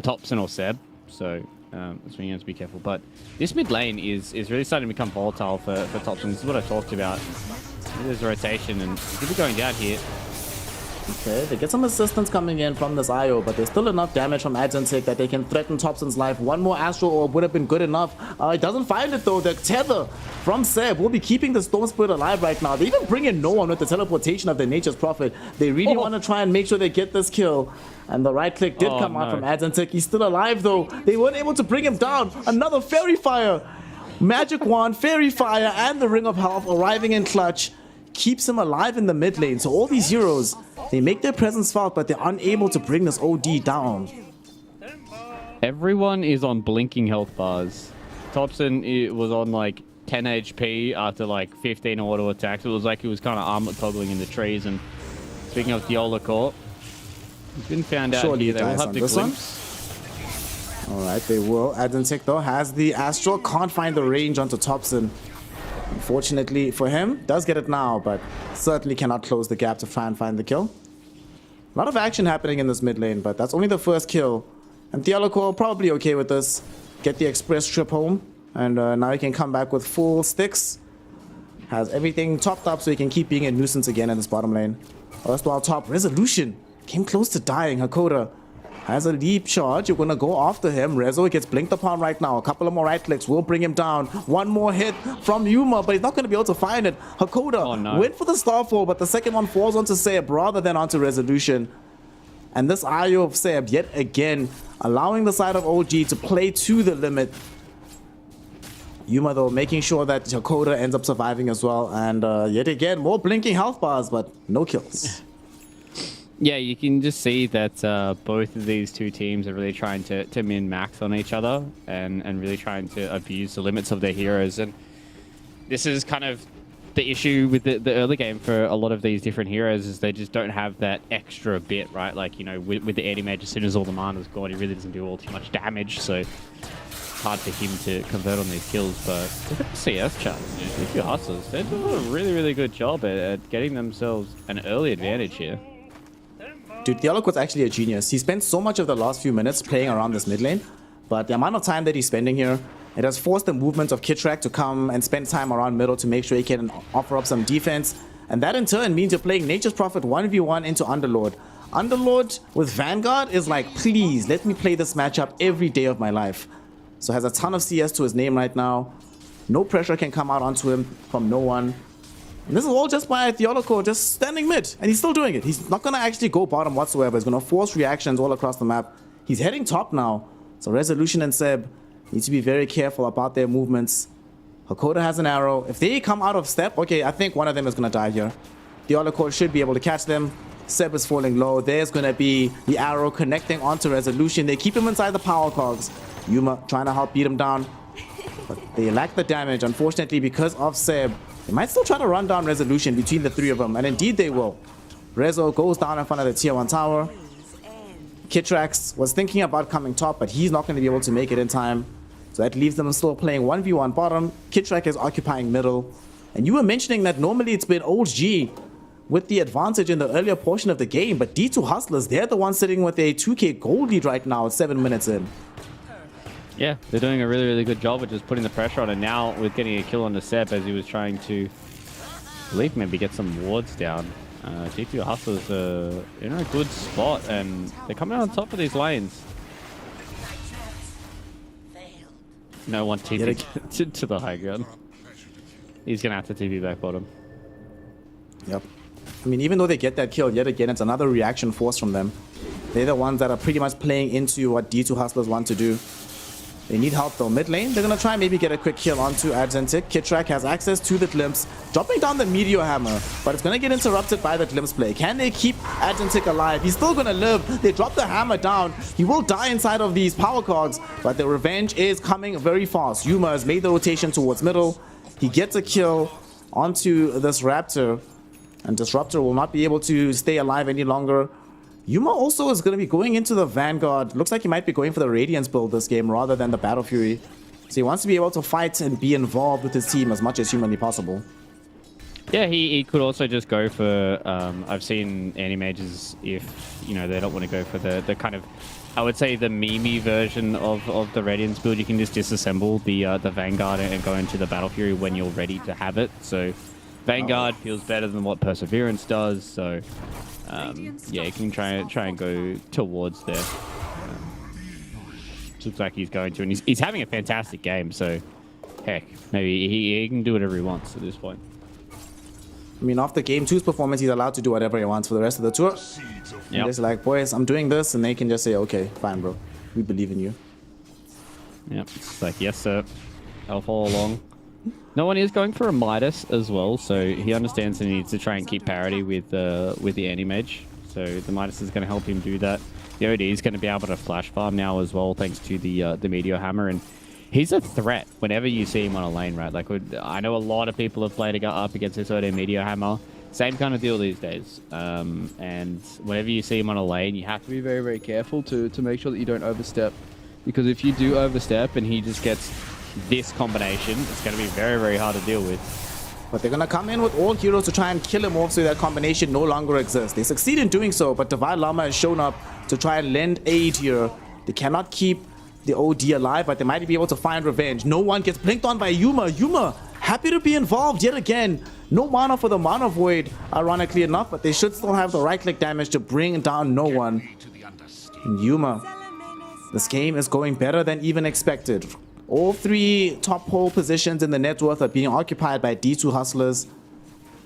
Thompson or Seb. So that's when you have to be careful. But this mid lane is really starting to become volatile for Thompson. This is what I talked about. There's a rotation, and he'll be going down here. Okay, they get some assistance coming in from this IO, but there's still enough damage from Adzentic that they can threaten Thompson's life. One more Astral Orb would have been good enough. He doesn't find it though. The tether from Seb will be keeping the Storm Spirit alive right now. They even bring in no one with the teleportation of the Nature's Prophet. They really want to try and make sure they get this kill. And the right click did come out from Adzentic. He's still alive though. They weren't able to bring him down. Another Fairy Fire. Magic Wand, Fairy Fire, and the Ring of Health arriving in clutch. Keeps him alive in the mid lane. So all these heroes, they make their presence felt, but they're unable to bring this OD down. Everyone is on blinking health bars. Thompson was on like 10 HP after like 15 auto attacks. It was like he was kind of armlet toggling in the trees. And speaking of Theolacor, he's been found out Surely here. They will have the glimpse. Alright, they will. Adzentic though has the Astral, can't find the range onto Thompson. Unfortunately for him, does get it now, but certainly cannot close the gap to try and find the kill. A lot of action happening in this mid lane, but that's only the first kill. And Theolacor probably okay with this. Get the express trip home, and now he can come back with full sticks. Has everything topped up so he can keep being a nuisance again in this bottom lane. Erstwhile top Resolution. Came close to dying, Hakoda. has a leap charge. You're going to go after him. Rezo gets blinked upon right now. A couple of more right clicks will bring him down. One more hit from Yuma, but he's not going to be able to find it. Hakoda went for the Starfall, but the second one falls onto Seb rather than onto Resolution. And this IO of Seb, yet again, allowing the side of OG to play to the limit. Yuma, though, making sure that Hakoda ends up surviving as well. And yet again, more blinking health bars, but no kills. Yeah, you can just see that both of these two teams are really trying to min-max on each other and really trying to abuse the limits of their heroes. And this is kind of the issue with the early game for a lot of these different heroes is they just don't have that extra bit, right? Like, you know, with the anti-mage, as soon as all the mana's gone, he really doesn't do all too much damage, so it's hard for him to convert on these kills. But look at the CS chat. DPC Hustlers, they're doing a really, really good job at getting themselves an early advantage here. Dude, Theolok was actually a genius. He spent so much of the last few minutes playing around this mid lane, but the amount of time that he's spending here, it has forced the movement of Kitrak to come and spend time around middle to make sure he can offer up some defense. And that in turn means you're playing Nature's Prophet 1v1 into Underlord. Underlord with Vanguard is like, please, let me play this matchup every day of my life. So has a ton of CS to his name right now. No pressure can come out onto him from no one. And this is all just by Theoloco just standing mid, and he's still doing it. He's not going to actually go bottom whatsoever. He's going to force reactions all across the map. He's heading top now. So Resolution and Seb need to be very careful about their movements. Hakoda has an arrow. If they come out of step, okay, I think one of them is going to die here. Theoloco should be able to catch them. Seb is falling low. There's going to be the arrow connecting onto Resolution. They keep him inside the power cogs. Yuma trying to help beat him down, but they lack the damage, unfortunately, because of Seb. They might still try to run down Resolution between the three of them, and indeed they will. Rezo goes down in front of the tier 1 tower. Kitrax was thinking about coming top, but he's not going to be able to make it in time. So that leaves them still playing 1v1 bottom. Kitrak is occupying middle. And you were mentioning that normally it's been OG with the advantage in the earlier portion of the game, but D2 Hustlers, they're the ones sitting with a 2k gold lead right now at 7 minutes in. Yeah, they're doing a really, really good job of just putting the pressure on, and now with getting a kill on the Seb as he was trying to, I believe, maybe get some wards down. D2 Hustlers are in a good spot, and they're coming on top of these lanes. No one TP to the high ground. He's going to have to TP back bottom. Yep. I mean, even though they get that kill, yet again, it's another reaction force from them. They're the ones that are pretty much playing into what D2 Hustlers want to do. They need help though. Mid lane, they're going to try and maybe get a quick kill onto Adzentic. Kitrak has access to the glimpse, dropping down the Meteor Hammer, but it's going to get interrupted by the glimpse play. Can they keep Adzentic alive? He's still going to live. They drop the hammer down. He will die inside of these power cogs, but the revenge is coming very fast. Yuma has made the rotation towards middle. He gets a kill onto this Raptor, and Disruptor will not be able to stay alive any longer. Yuma also is going to be going into the Vanguard. Looks like he might be going for the Radiance build this game rather than the Battle Fury. So he wants to be able to fight and be involved with his team as much as humanly possible. Yeah, he could also just go for... I've seen anti-mages, if you know they don't want to go for the kind of... I would say the meme version of the Radiance build. You can just disassemble the Vanguard and go into the Battle Fury when you're ready to have it. So Vanguard feels better than what Perseverance does. So... yeah, you can try and go towards there. Looks like he's going to, and he's having a fantastic game. So, heck, maybe he can do whatever he wants at this point. I mean, after Game 2's performance, he's allowed to do whatever he wants for the rest of the tour. Yep. Just like, boys, I'm doing this, and they can just say, okay, fine, bro, we believe in you. Yep, it's like, yes, sir, I'll follow along. No one is going for a Midas as well, so he understands he needs to try and keep parity with the anti-mage. So the Midas is going to help him do that. The OD is going to be able to flash farm now as well, thanks to the Meteor Hammer, and he's a threat whenever you see him on a lane, right? Like, I know a lot of people have played up against this OD Meteor Hammer. Same kind of deal these days. And whenever you see him on a lane, you have to be very, very careful to make sure that you don't overstep, because if you do overstep and he just gets this combination, it's going to be very, very hard to deal with. But they're going to come in with all heroes to try and kill him off so that combination no longer exists. They succeed in doing so, but Divine Llama has shown up to try and lend aid here. They cannot keep the OD alive, but they might be able to find revenge. No one gets blinked on by Yuma. Yuma, happy to be involved yet again. No mana for the Mana Void, ironically enough, but they should still have the right-click damage to bring down no one. And Yuma. This game is going better than even expected. All three top pole positions in the net worth are being occupied by D2 Hustlers.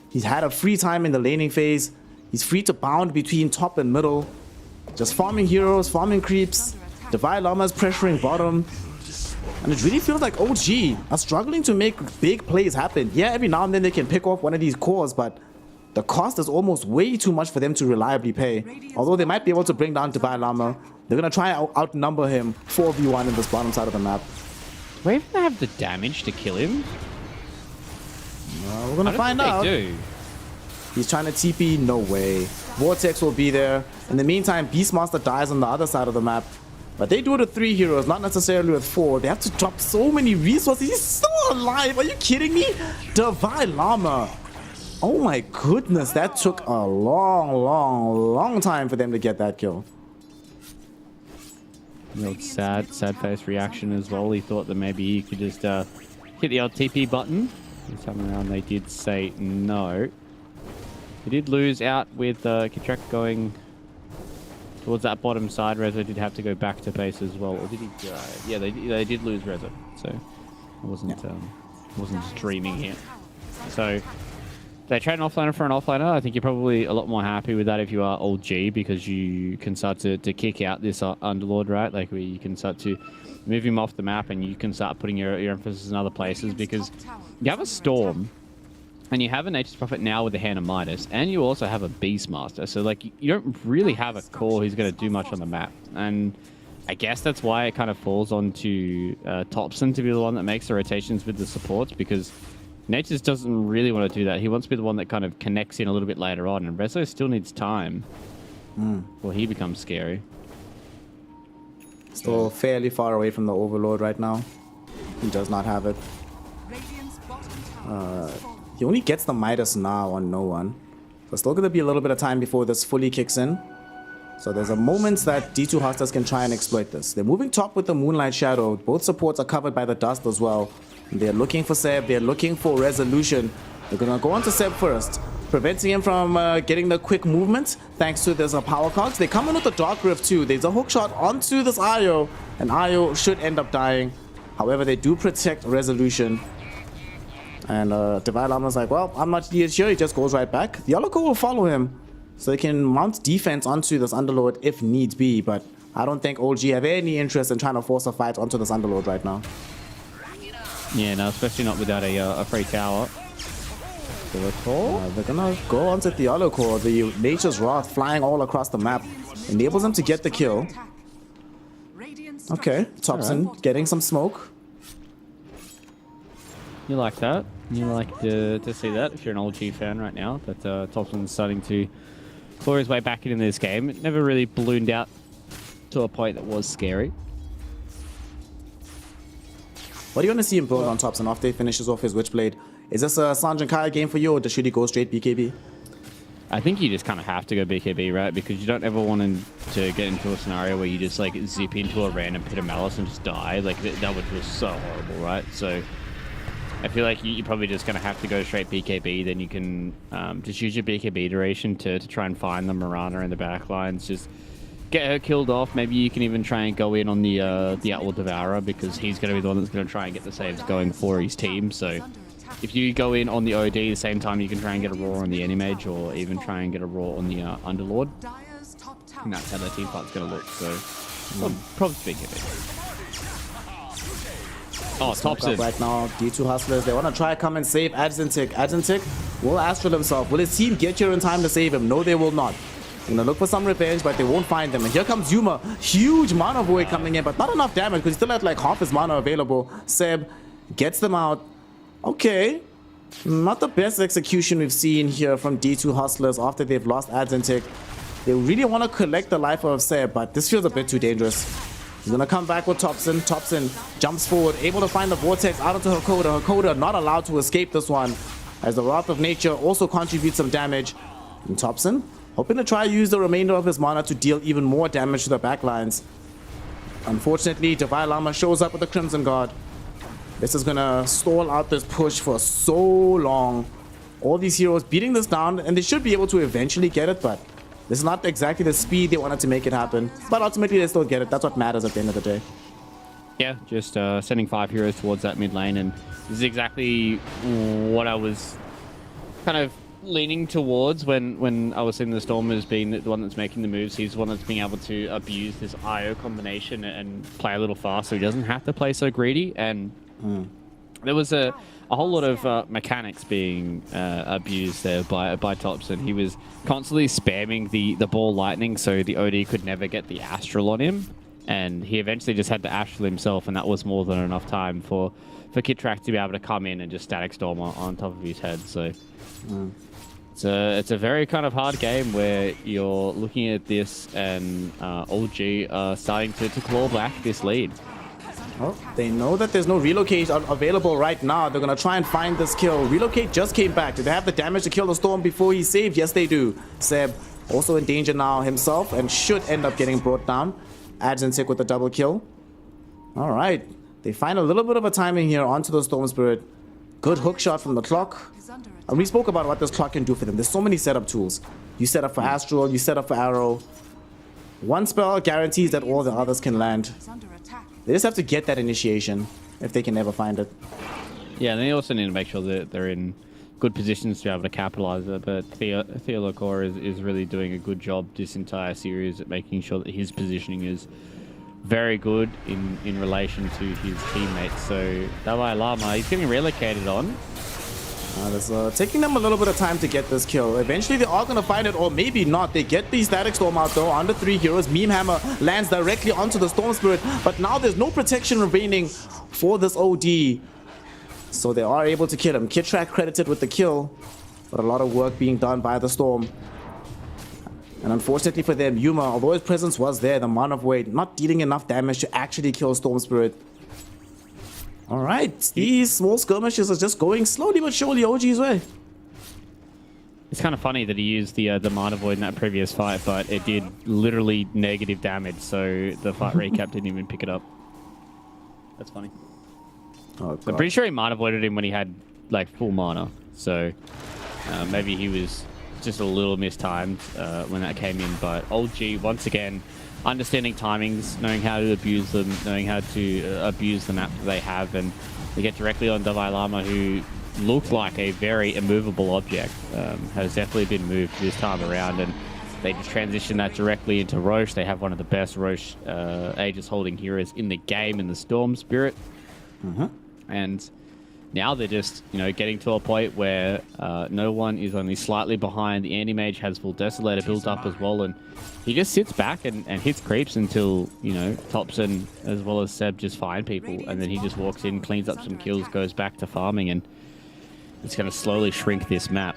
He's had a free time in the laning phase. He's free to bound between top and middle. Just farming heroes, farming creeps. Divine Llama's pressuring bottom. And it really feels like OG are struggling to make big plays happen. Yeah, every now and then they can pick off one of these cores, but the cost is almost way too much for them to reliably pay. Although they might be able to bring down Divine Llama, they're going to try and outnumber him 4v1 in this bottom side of the map. Do we even have the damage to kill him? We're going to find out. Do. He's trying to TP, no way. Vortex will be there. In the meantime, Beastmaster dies on the other side of the map. But they do it with 3 heroes, not necessarily with 4. They have to drop so many resources. He's still alive. Are you kidding me? Divine Llama. Oh my goodness. That took a long time for them to get that kill. The old sad face reaction as well. He thought that maybe he could just hit the old TP button. This time around they did say no. He did lose out with Kitrak going towards that bottom side. Reza did have to go back to base as well. Or did he? Yeah, they did lose Reza. So I wasn't just dreaming here. So they trade an offlaner for an offlaner. I think you're probably a lot more happy with that if you are old G, because you can start to kick out this Underlord, right? Like where you can start to move him off the map and you can start putting your emphasis in other places, because you have a Storm and you have a Nature's Prophet now with the Hand of Midas, and you also have a Beastmaster. So like you don't really have a core who's going to do much on the map. And I guess that's why it kind of falls onto Topson to be the one that makes the rotations with the supports, because Nature's doesn't really want to do that. He wants to be the one that kind of connects in a little bit later on, and Rezo still needs time before he becomes scary. Still fairly far away from the Overlord right now. He does not have it. He only gets the Midas now on no one. So still going to be a little bit of time before this fully kicks in. So there's a moment that D2 Hustlers can try and exploit this. They're moving top with the Moonlight Shadow. Both supports are covered by the dust as well. They're looking for Seb. They're looking for resolution. They're going to go on to Seb first, preventing him from getting the quick movement thanks to there's a power cogs. They come in with the Dark Rift too. There's a hook shot onto this Io, and Io should end up dying. However, they do protect resolution. And Divine Llama's like, well, I'm not here. He just goes right back. The Yoloko will follow him, so they can mount defense onto this Underlord if needs be. But I don't think OG have any interest in trying to force a fight onto this Underlord right now. Yeah, no, especially not without a free tower. They're gonna go onto the Yoloko. The Nature's Wrath flying all across the map enables them to get the kill. Okay, Topson getting some smoke. You like that? You like to see that if you're an OG fan right now, that Topson's starting to claw his way back into this game. It never really ballooned out to a point that was scary. What do you want to see him build on Topson after he finishes off his Witchblade? Is this a Sanjin Kaya game for you, or should he go straight BKB? I think you just kind of have to go BKB, right? Because you don't ever want to get into a scenario where you just like zip into a random pit of malice and just die. Like that would be so horrible, right? So I feel like you're probably just going to have to go straight BKB. Then you can just use your BKB duration to try and find the Mirana in the back lines. Just get her killed off. Maybe you can even try and go in on the Outlaw Devourer, because he's going to be the one that's going to try and get the saves going for his team. So if you go in on the OD at the same time, you can try and get a Roar on the Anti-Mage, or even try and get a Roar on the Underlord. And that's how their team fight's going to look. So probably BKB. Oh, Topson. Right now, D2 Hustlers, they want to try come and save Adzentik. Adzentik will astral himself. Will his team get here in time to save him? No, they will not. They're going to look for some revenge, but they won't find them. And here comes Yuma. Huge mana void coming in, but not enough damage because he still had like half his mana available. Seb gets them out. Okay. Not the best execution we've seen here from D2 Hustlers after they've lost Adzentik. They really want to collect the life of Seb, but this feels a bit too dangerous. He's going to come back with Topson. Topson jumps forward, able to find the Vortex out into Hakoda. Hakoda not allowed to escape this one, as the Wrath of Nature also contributes some damage. And Topson hoping to try use the remainder of his mana to deal even more damage to the backlines. Unfortunately, Divine Llama shows up with the Crimson Guard. This is going to stall out this push for so long. All these heroes beating this down, and they should be able to eventually get it, but This is not exactly the speed they wanted to make it happen, but ultimately they still get it. That's what matters at the end of the day. Yeah, just sending 5 heroes towards that mid lane, and this is exactly what I was kind of leaning towards when I was seeing the Stormers being the one that's making the moves. He's the one that's being able to abuse this IO combination and play a little fast, so he doesn't have to play so greedy. And there was a whole lot of mechanics being abused there by Thompson. He was constantly spamming the ball lightning, so the OD could never get the Astral on him. And he eventually just had to Astral himself, and that was more than enough time for Kitrak to be able to come in and just static storm on top of his head. So it's a very kind of hard game where you're looking at this, and OG are starting to claw back this lead. Oh, they know that there's no relocate available right now. They're going to try and find this kill. Relocate just came back. Did they have the damage to kill the Storm before he saved? Yes, they do. Seb also in danger now himself and should end up getting brought down. Adzentik with the double kill. All right. They find a little bit of a timing here onto the Storm Spirit. Good hook shot from the clock. And we spoke about what this clock can do for them. There's so many setup tools. You set up for Astral, you set up for Arrow. One spell guarantees that all the others can land. They just have to get that initiation if they can ever find it. Yeah, and they also need to make sure that they're in good positions to be able to capitalize it. But Theolokor is really doing a good job this entire series at making sure that his positioning is very good in relation to his teammates. So Dalai Lama, he's getting relocated on. It's taking them a little bit of time to get this kill. Eventually they are going to find it, or maybe not. They get the Static Storm out though, under 3 heroes. Meme Hammer lands directly onto the Storm Spirit, but now there's no protection remaining for this OD. So they are able to kill him. Kitrak credited with the kill, but a lot of work being done by the Storm. And unfortunately for them, Yuma, although his presence was there, the amount of weight, not dealing enough damage to actually kill Storm Spirit. Alright, these small skirmishes are just going slowly but surely OG's way. It's kind of funny that he used the Mana Void in that previous fight, but it did literally negative damage, so the fight recap didn't even pick it up. That's funny. Oh, I'm pretty sure he Mana Voided him when he had like full mana, so maybe he was just a little mistimed when that came in. But OG, once again, understanding timings, knowing how to abuse them, knowing how to abuse the map that they have, and they get directly on Dalai Lama, who looked like a very immovable object, has definitely been moved this time around, and they just transition that directly into Roche. They have one of the best Roche Aegis holding heroes in the game in the Storm Spirit. And now they're just, getting to a point where no one is only slightly behind. The Anti-Mage has full Desolator built up as well, and he just sits back and hits creeps until, Thompson as well as Seb just find people, and then he just walks in, cleans up some kills, goes back to farming, and it's going to slowly shrink this map.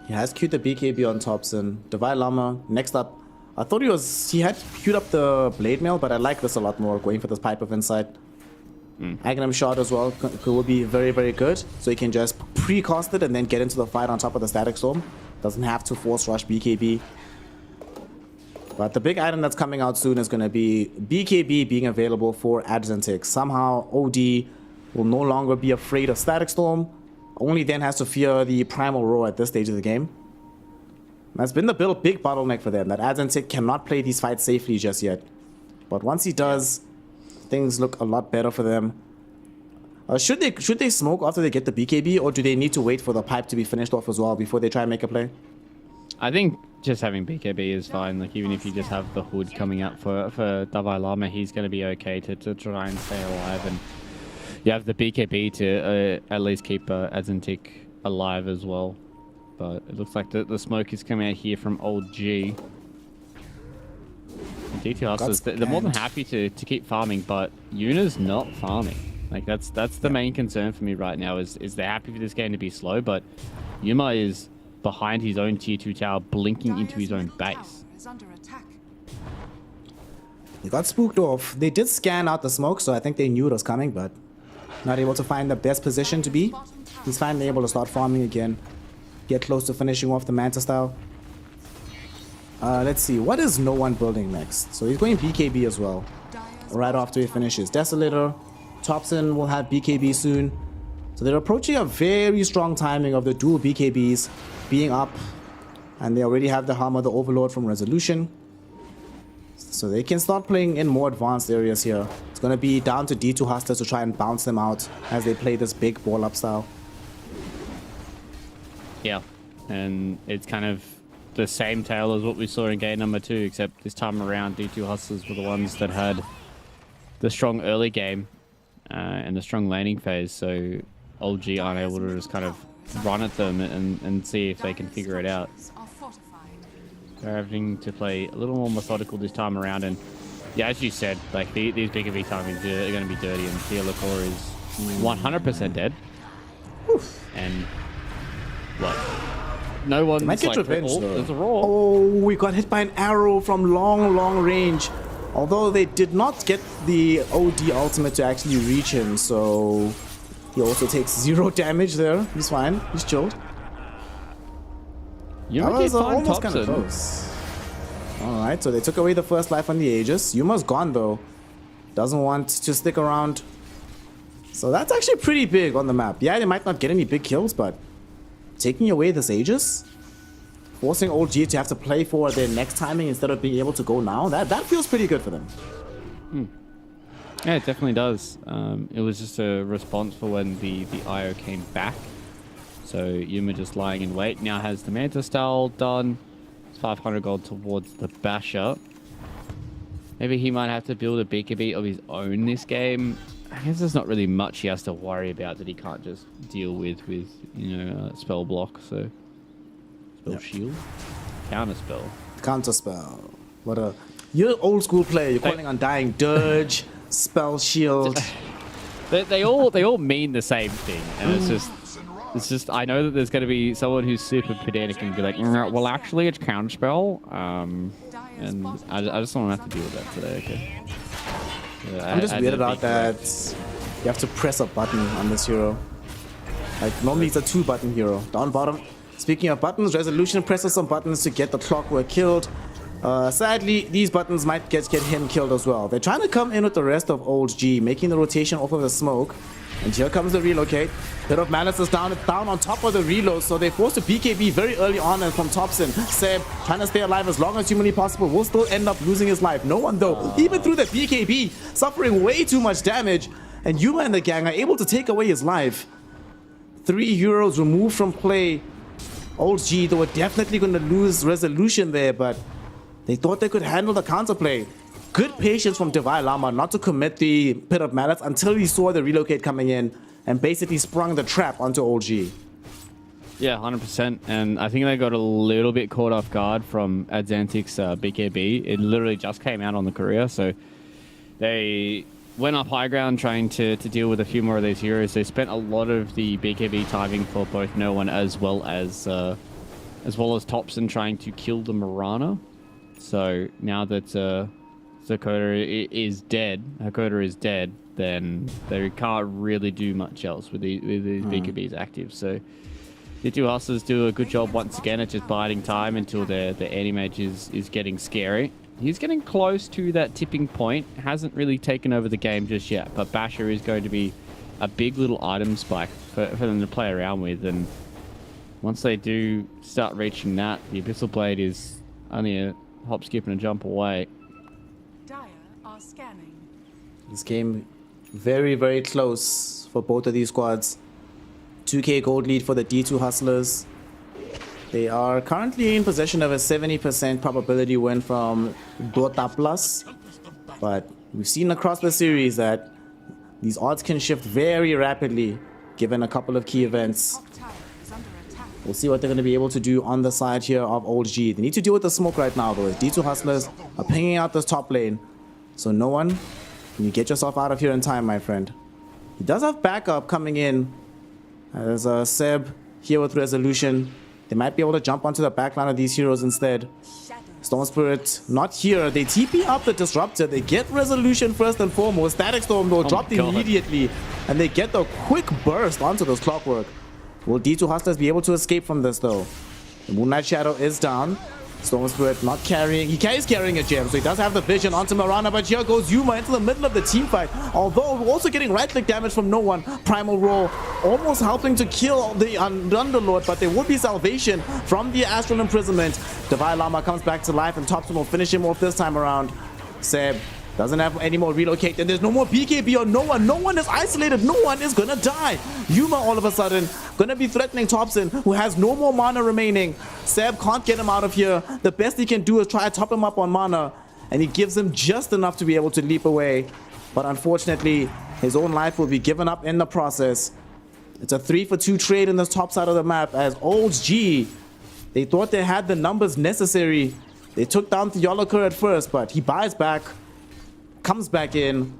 He has queued the BKB on Thompson. Dalai Lama, next up. I thought he had queued up the Blade Mail, but I like this a lot more, going for this Pipe of Insight. Aghanim Shot as well will be very, very good. So he can just pre-cast it and then get into the fight on top of the Static Storm. Doesn't have to force rush BKB. But the big item that's coming out soon is going to be BKB being available for Adzentik. Somehow OD will no longer be afraid of Static Storm. Only then has to fear the Primal Roar at this stage of the game. That's been the big bottleneck for them, that Adzentik cannot play these fights safely just yet. But once he does, things look a lot better for them. Should they smoke after they get the BKB, or do they need to wait for the pipe to be finished off as well before they try and make a play? I think just having BKB is fine. Like, even if you just have the hood coming up for Dalai Lama, he's going to be okay to try and stay alive. And you have the BKB to at least keep Adzentik alive as well. But it looks like the smoke is coming out here from OG. DTR says they're more than happy to keep farming, but Yuna's not farming. Like, that's the main concern for me right now, is they're happy for this game to be slow, but Yuma is behind his own tier 2 tower, blinking into his own base. They got spooked off. They did scan out the smoke, so I think they knew it was coming, but not able to find the best position to be. He's finally able to start farming again. Get close to finishing off the Manta style. Let's see, what is no one building next? So he's going BKB as well, right after he finishes. Desolator, Thompson will have BKB soon. So they're approaching a very strong timing of the dual BKBs being up And they already have the Hammer, the Overlord from Resolution. So they can start playing in more advanced areas here. It's going to be down to D2 Hustlers to try and bounce them out as they play this big ball up style. Yeah, and it's kind of the same tale as what we saw in game number 2, except this time around D2 Hustlers were the ones that had the strong early game and the strong laning phase, so old G aren't able to just kind of run at them and see if they can figure it out. They're having to play a little more methodical this time around, and yeah, as you said, like these big V timings are going to be dirty, and Theolacor is 100% dead. And what? No one might get revenge. There's a roar. Oh, we got hit by an arrow from long range. Although they did not get the OD ultimate to actually reach him, so he also takes 0 damage there. He's fine. He's chilled. That was almost kind of close. Alright, so they took away the first life on the Aegis. Yuma's gone though. Doesn't want to stick around. So that's actually pretty big on the map. Yeah, they might not get any big kills, but taking away this Aegis, forcing old G to have to play for their next timing instead of being able to go now, that feels pretty good for them. Yeah, it definitely does. It was just a response for when the IO came back. So Yuma just lying in wait. Now has the Manta style done. It's 500 gold towards the Basher. Maybe he might have to build a BKB of his own this game. I guess there's not really much he has to worry about that he can't just deal with you know, spell block. So spell shield, counter spell. Counter spell. What a you're old school player. You're calling Undying Dirge, spell shield. They all mean the same thing, and it's just I know that there's going to be someone who's super pedantic and be like, well, actually, it's counterspell, and I just don't have to deal with that today. Okay. I'm just weirded out that you have to press a button on this hero. Like normally it's a 2-button hero. Down bottom. Speaking of buttons, Resolution presses some buttons to get the Clockwork killed. Sadly, these buttons might get him killed as well. They're trying to come in with the rest of old G, making the rotation off of the smoke. And here comes the relocate. Bit of Malice is down on top of the reload, so they forced a BKB very early on and from Thompson. Seb trying to stay alive as long as humanly possible, will still end up losing his life. No one though, even through the BKB, suffering way too much damage. And Yuma and the gang are able to take away his life. 3 heroes removed from play. Old G, they were definitely going to lose Resolution there, but they thought they could handle the counterplay. Good patience from Divine Llama not to commit the Pit of Malice until he saw the relocate coming in and basically sprung the trap onto old G. Yeah, 100%. And I think they got a little bit caught off guard from Adzantic's BKB. It literally just came out on the courier, so they went up high ground trying to deal with a few more of these heroes. They spent a lot of the BKB timing for both No One as well as Thompson trying to kill the Mirana. So now that Hakoda is dead, then they can't really do much else with these BKBs active. So the two Hustlers do a good job once again at just biding time until the anti-mage is getting scary. He's getting close to that tipping point. Hasn't really taken over the game just yet, but Basher is going to be a big little item spike for them to play around with. And once they do start reaching that, the Abyssal Blade is only a hop, skip, and a jump away. Scanning. This game very, very close for both of these squads. 2k gold lead for the D2 Hustlers. They are currently in possession of a 70% probability win from Dota Plus. But we've seen across the series that these odds can shift very rapidly given a couple of key events. We'll see what they're going to be able to do on the side here of old G. They need to deal with the smoke right now though. D2 Hustlers are pinging out this top lane. So No One, can you get yourself out of here in time, my friend? He does have backup coming in. There's a Seb here with Resolution. They might be able to jump onto the backline of these heroes instead. Storm Spirit not here. They TP up the Disruptor. They get Resolution first and foremost. Static Storm though dropped immediately. And they get the quick burst onto those Clockwork. Will D2 Hustlers be able to escape from this though? The Moonlight Shadow is down. Storm Spirit not carrying. He is carrying a gem, so he does have the vision onto Mirana, but here goes Yuma into the middle of the team fight. Although we're also getting right-click damage from no one. Primal Roar almost helping to kill the Underlord, but there will be salvation from the Astral Imprisonment. Divine Llama comes back to life, and Topson will finish him off this time around. Seb doesn't have any more relocate, and there's no more BKB on no one. No one is isolated. No one is gonna die. Yuma all of a sudden gonna be threatening Topson, who has no more mana remaining. Seb can't get him out of here. The best he can do is try to top him up on mana, and he gives him just enough to be able to leap away. But unfortunately, his own life will be given up in the process. It's a 3-for-2 trade in this top side of the map, as Old G, they thought they had the numbers necessary. They took down Theoloker at first, but he buys back, comes back in,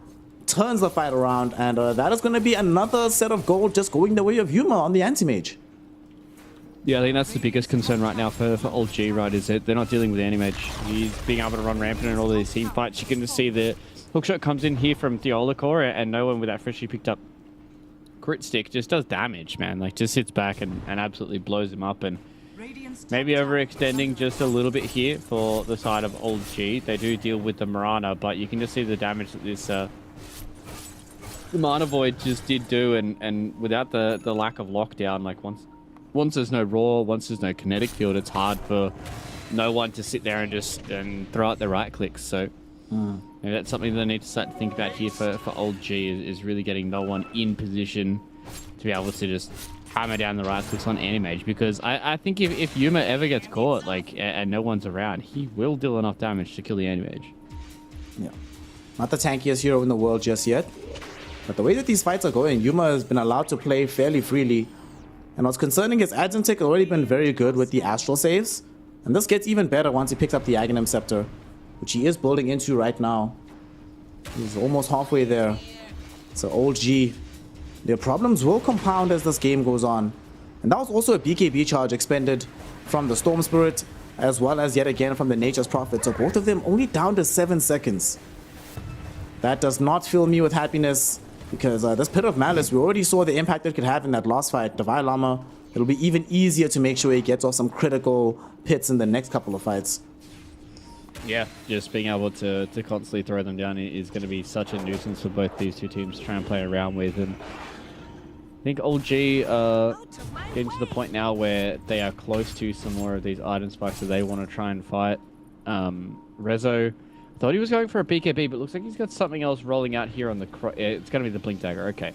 turns the fight around, and that is going to be another set of gold just going the way of Yuma on the Anti-Mage. Yeah, I think that's the biggest concern right now for Old G, right, is that they're not dealing with Anti-Mage. He's being able to run rampant in all of these team fights. You can just see the hookshot comes in here from Theolacor, and no one with that freshly picked up crit stick just does damage, man. Like, just sits back and absolutely blows him up, and maybe overextending just a little bit here for the side of Old G. They do deal with the Mirana, but you can just see the damage that this the Mana Void just did do, and without the lack of lockdown, like once there's no raw, once there's no kinetic field, it's hard for no one to sit there and throw out the right clicks. So maybe that's something they need to start to think about here for Old G, is really getting no one in position to be able to just hammer down the right clicks on Anti-Mage, because I think if Yuma ever gets caught, like, and no one's around, he will deal enough damage to kill the Anti-Mage. Yeah. Not the tankiest hero in the world just yet, but the way that these fights are going, Yuma has been allowed to play fairly freely. And what's concerning is Adzentic already been very good with the Astral saves, and this gets even better once he picks up the Aghanim Scepter, which he is building into right now. He's almost halfway there. So Old G, their problems will compound as this game goes on. And that was also a BKB charge expended from the Storm Spirit, as well as yet again from the Nature's Prophet. So both of them only down to 7 seconds. That does not fill me with happiness, because this Pit of Malice, we already saw the impact it could have in that last fight. Divine Llama, it'll be even easier to make sure he gets off some critical pits in the next couple of fights. Yeah, just being able to constantly throw them down is going to be such a nuisance for both these two teams to try and play around with. And I think Old G getting to the point now where they are close to some more of these item spikes that they want to try and fight. Rezo thought he was going for a BKB, but looks like he's got something else rolling out here on the... it's going to be the Blink Dagger, okay.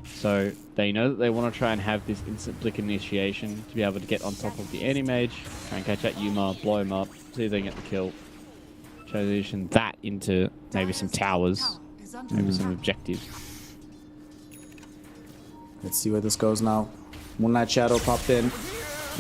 So they know that they want to try and have this instant Blink initiation to be able to get on top of the Anti-Mage, try and catch out Yuma, blow him up, see if they can get the kill. Transition that into maybe some towers, maybe some objectives. Let's see where this goes now. Moonlight Shadow popped in.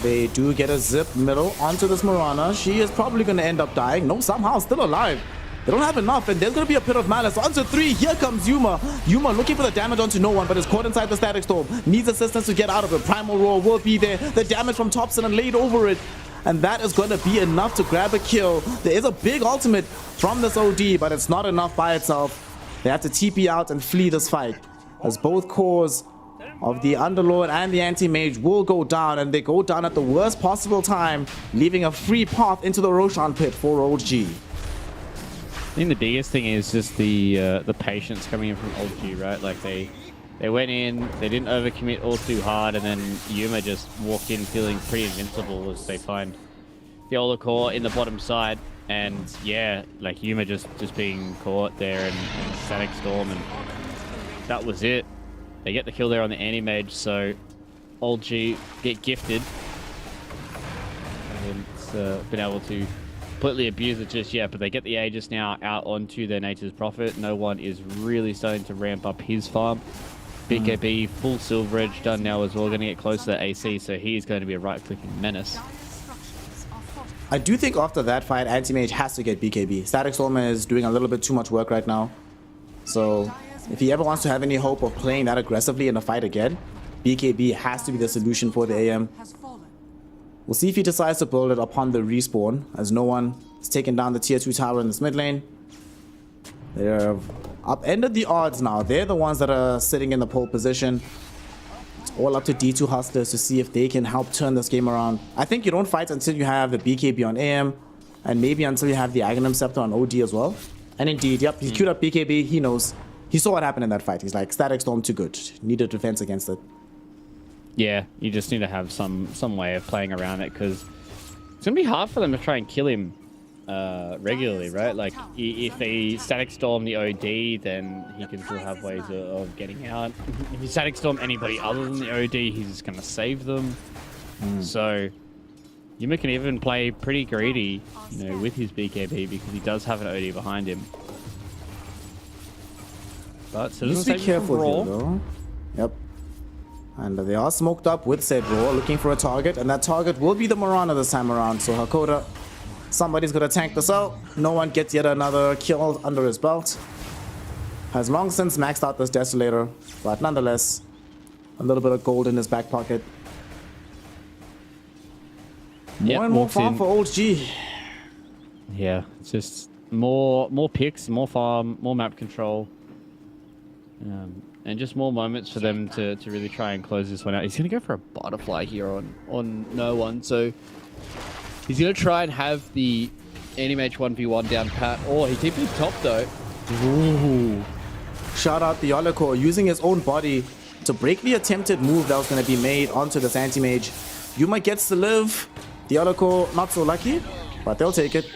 They do get a zip middle onto this Mirana. She is probably going to end up dying. No, somehow still alive. They don't have enough, and there's going to be a Pit of Malice. Onto 3, here comes Yuma. Yuma looking for the damage onto no one, but is caught inside the Static Storm. Needs assistance to get out of it. Primal Roar will be there. The damage from Topson and laid over it. And that is going to be enough to grab a kill. There is a big ultimate from this OD, but it's not enough by itself. They have to TP out and flee this fight, as both cores of the Underlord and the Anti-Mage will go down, and they go down at the worst possible time, leaving a free path into the Roshan pit for Old G. I think the biggest thing is just the patience coming in from Old G, right? Like they went in, they didn't overcommit all too hard, and then Yuma just walked in feeling pretty invincible as they find the Olacor in the bottom side, and yeah, like Yuma just being caught there and Static Storm, and that was it. They get the kill there on the Anti-Mage, so Old G get gifted. And it's been able to completely abuse it just yet, but they get the Aegis now out onto their Nature's Prophet. No one is really starting to ramp up his farm. BKB, full Silver Edge done now as well, going to get close to the AC, so he's going to be a right-clicking menace. I do think after that fight, Anti-Mage has to get BKB. Static Storm is doing a little bit too much work right now. So if he ever wants to have any hope of playing that aggressively in a fight again, BKB has to be the solution for the AM. We'll see if he decides to build it upon the respawn, as no one has taken down the tier 2 tower in this mid lane. They're upended the odds now. They're the ones that are sitting in the pole position. It's all up to D2 Hustlers to see if they can help turn this game around. I think you don't fight until you have the BKB on AM, and maybe until you have the Aghanim Scepter on OD as well. And indeed, yep, he queued up BKB. He knows. He saw what happened in that fight. He's like, Static Storm too good. Need a defense against it. Yeah, you just need to have some way of playing around it, because it's going to be hard for them to try and kill him regularly, right? Like, if they Static Storm the OD, then he can still have ways of getting out. If you Static Storm anybody other than the OD, he's just going to save them. So Yuma can even play pretty greedy, you know, with his BKB, because he does have an OD behind him. But so Just be careful here, though. Yep. And they are smoked up with said Raw, looking for a target, and that target will be the Mirana this time around. So Hakoda, somebody's gonna tank this out. No one gets yet another kill under his belt. Has long since maxed out this Desolator, but nonetheless, a little bit of gold in his back pocket. More and more farm for old G. Yeah, it's just more picks, more farm, more map control. And just more moments for them to really try and close this one out. He's going to go for a butterfly here on no one. So he's going to try and have the Animage 1v1 down pat. Oh, he TP'd top though. Ooh. Shout out the Yoloko using his own body to break the attempted move that was going to be made onto this anti-mage. Yuma gets to live. The Yoloko not so lucky, but they'll take it.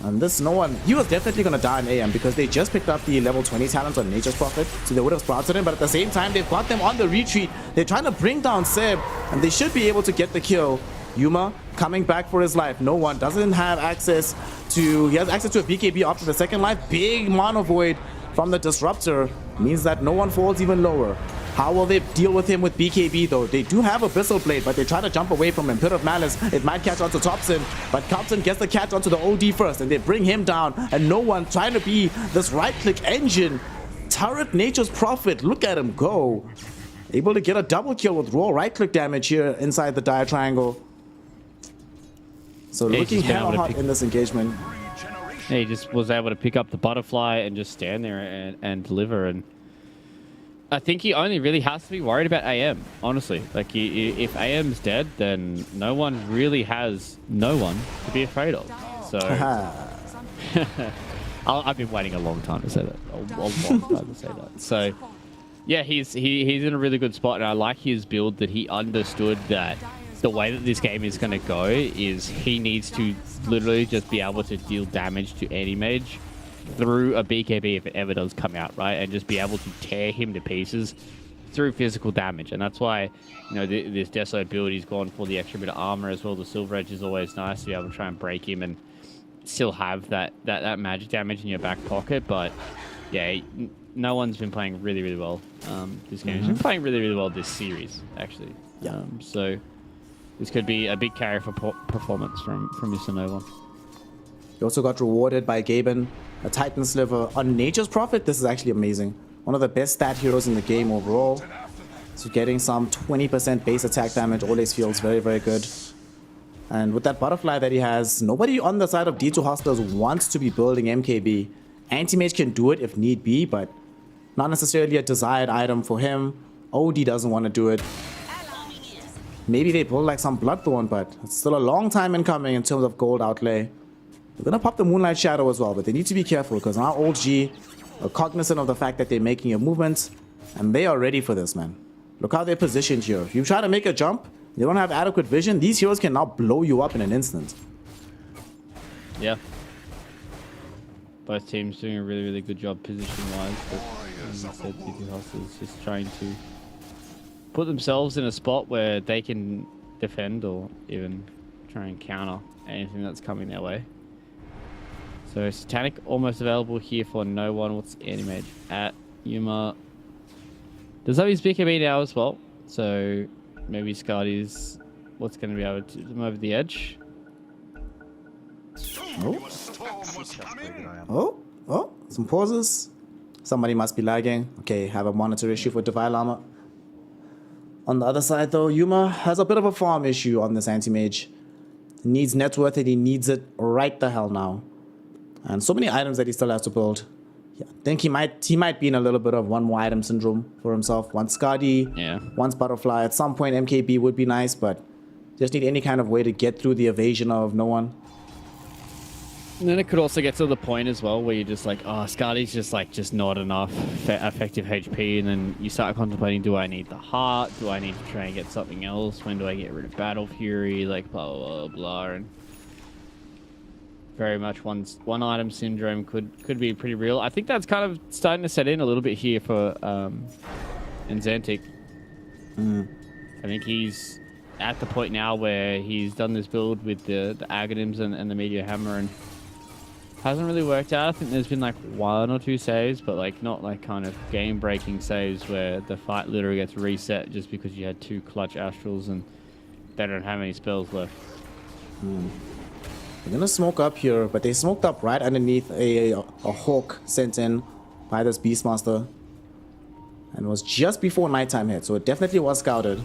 And this, no one, he was definitely going to die in AM because they just picked up the level 20 talent on Nature's Prophet, so they would have sprouted him, but at the same time, they've got them on the retreat. They're trying to bring down Seb, and they should be able to get the kill. Yuma coming back for his life. No one doesn't have access to, he has access to a BKB after the second life. Big Mono Void from the Disruptor means that no one falls even lower. How will they deal with him with BKB though? They do have Abyssal Blade, but they try to jump away from him. Pit of Malice, it might catch onto Thompson, but Thompson gets the catch onto the OD first, and they bring him down, and no one trying to be this right-click engine. Turret Nature's Prophet, look at him go. Able to get a double kill with raw right-click damage here inside the Dire Triangle. So looking hella hot in this engagement. Yeah, he just was able to pick up the butterfly and just stand there and deliver. And I think he only really has to be worried about AM, honestly. Like, if AM's dead, then no one really has no one to be afraid of. So I've been waiting a long time to say that. A long time to say that. So yeah, he's in a really good spot, and I like his build that he understood that the way that this game is going to go is he needs to literally just be able to deal damage to any mage through a BKB if it ever does come out, right? And just be able to tear him to pieces through physical damage. And that's why, you know, this Deso build, he's gone for the extra bit of armor as well. The Silver Edge is always nice to be able to try and break him and still have that magic damage in your back pocket. But yeah, no one's been playing really, really well this game. He's been playing really, really well this series, actually. Yeah. So this could be a big carry for performance from Mr. No One. He also got rewarded by Gaben, a Titan Sliver on Nature's Prophet. This is actually amazing. One of the best stat heroes in the game overall. So getting some 20% base attack damage always feels very, very good. And with that butterfly that he has, nobody on the side of D2 Hustlers wants to be building MKB. Anti-Mage can do it if need be, but not necessarily a desired item for him. OD doesn't want to do it. Maybe they pull like some Bloodthorn, but it's still a long time in coming in terms of gold outlay. They're gonna pop the Moonlight Shadow as well, but they need to be careful because now old G are cognizant of the fact that they're making a movement, and they are ready for this, man. Look how they're positioned here. If you try to make a jump, you don't have adequate vision, these heroes can now blow you up in an instant. Yeah. Both teams doing a really, really good job position-wise, but as I said, D2 Hustlers just trying to put themselves in a spot where they can defend or even try and counter anything that's coming their way. So Satanic almost available here for no one. What's Animage at Yuma? Does have his BKB now as well, so maybe Scardy's what's going to be able to them over the edge. Oh, some pauses. Somebody must be lagging. Okay, have a monitor issue for Divine Llama. On the other side though, Yuma has a bit of a farm issue on this anti-mage. He needs net worth and he needs it right the hell now. And so many items that he still has to build. I think he might be in a little bit of one more item syndrome for himself. Once Skadi, once Butterfly. At some point, MKB would be nice, but just need any kind of way to get through the evasion of no one. And then it could also get to the point as well where you're just like, oh, Skadi's just not enough effective HP, and then you start contemplating, do I need the heart? Do I need to try and get something else? When do I get rid of Battle Fury? Like blah blah blah blah. And very much one item syndrome could be pretty real. I think that's kind of starting to set in a little bit here for Nzantic. I think he's at the point now where he's done this build with the Aghanims and the Meteor Hammer, and hasn't really worked out. I think there's been like 1 or 2 saves, but like not like kind of game-breaking saves where the fight literally gets reset just because you had 2 clutch Astrals and they don't have any spells left. They're gonna smoke up here, but they smoked up right underneath a Hawk sent in by this Beastmaster. And it was just before nighttime hit, so it definitely was scouted.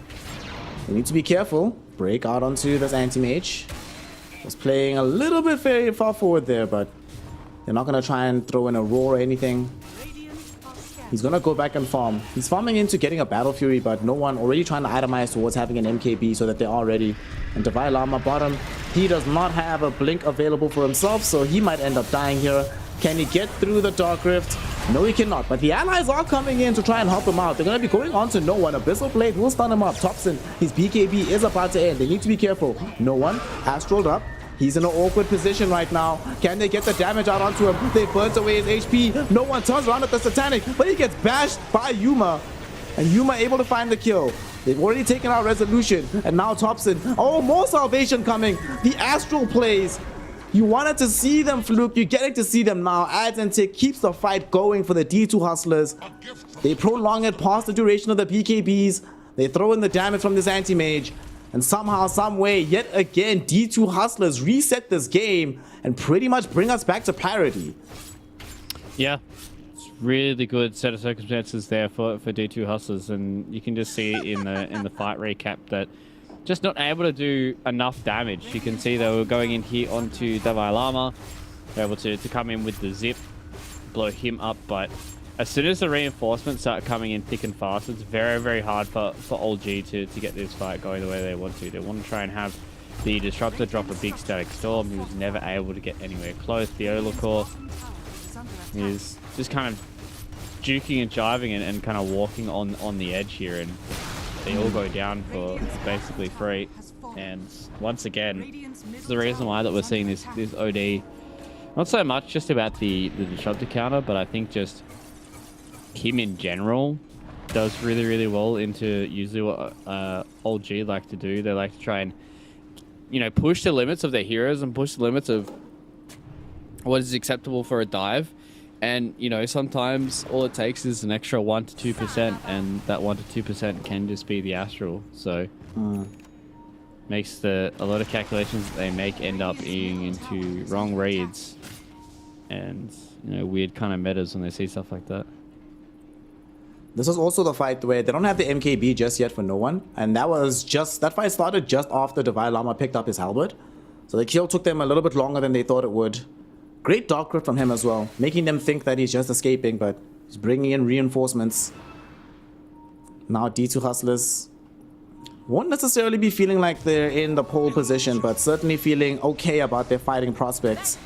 They need to be careful. Break out onto this anti-mage. Was playing a little bit very far forward there, but they're not going to try and throw in a roar or anything. He's going to go back and farm. He's farming into getting a Battle Fury, but no one already trying to itemize towards having an MKB so that they are ready. And Divine Llama bottom, he does not have a blink available for himself, so he might end up dying here. Can he get through the Dark Rift? No, he cannot. But the allies are coming in to try and help him out. They're going to be going on to no one. Abyssal Blade will stun him up. Thompson, his BKB is about to end. They need to be careful. No one. Astraled up. He's in an awkward position right now. Can they get the damage out onto him? They burnt away his HP. No one turns around at the Satanic, but he gets bashed by Yuma. And Yuma able to find the kill. They've already taken out Resolution. And now Thompson. Oh, more salvation coming. The Astral plays. You wanted to see them, Fluke. You're getting to see them now. Adzentic keeps the fight going for the D2 Hustlers. They prolong it past the duration of the PKBs. They throw in the damage from this anti-mage. And somehow, some way, yet again, D2 Hustlers reset this game and pretty much bring us back to parity. Yeah, it's really good set of circumstances there for D2 Hustlers, and you can just see in the fight recap that just not able to do enough damage. You can see they were going in here onto Divine Llama, they're able to come in with the zip, blow him up, but as soon as the reinforcements start coming in thick and fast, it's very, very hard for Old G to get this fight going the way they want to. They want to try and have the Disruptor drop a big Static Storm. He was never able to get anywhere close. The Olacor is just kind of juking and jiving and kind of walking on the edge here, and they all go down for basically free. And once again, this is the reason why that we're seeing this OD. Not so much just about the Disruptor counter, but I think just him in general does really, really well into usually what Old G like to do. They like to try and, you know, push the limits of their heroes and push the limits of what is acceptable for a dive. And, you know, sometimes all it takes is an extra 1 to 2%, and that 1 to 2% can just be the Astral. So makes a lot of calculations that they make end up being into wrong reads and, you know, weird kind of metas when they see stuff like that. This was also the fight where they don't have the MKB just yet for no one, and that fight started just after Divine Llama picked up his halberd. So the kill took them a little bit longer than they thought it would. Great Dark Grip from him as well, making them think that he's just escaping, but he's bringing in reinforcements. Now D2 Hustlers won't necessarily be feeling like they're in the pole position, but certainly feeling okay about their fighting prospects.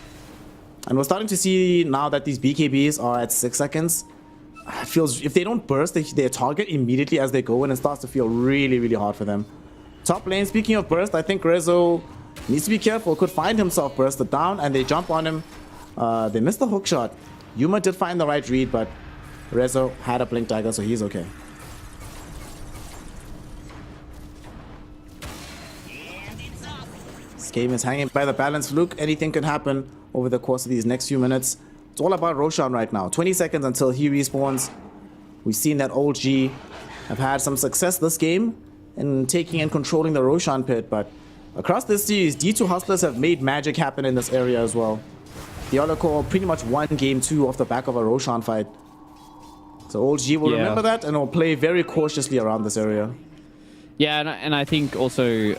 And we're starting to see now that these BKBs are at 6 seconds. It feels, if they don't burst their target immediately as they go in, it starts to feel really, really hard for them. Top lane, speaking of burst, I think Rezo needs to be careful. Could find himself bursted down, and they jump on him. They missed the hook shot. Yuma did find the right read, but Rezo had a blink dagger, so he's okay. This game is hanging by the balance. Luke, anything can happen over the course of these next few minutes. It's all about Roshan right now. 20 seconds until he respawns. We've seen that Old G have had some success this game in taking and controlling the Roshan pit, but across this series, D2 Hustlers have made magic happen in this area as well. The Olacor pretty much won game 2 off the back of a Roshan fight. So Old G will remember that and will play very cautiously around this area. Yeah, and I think also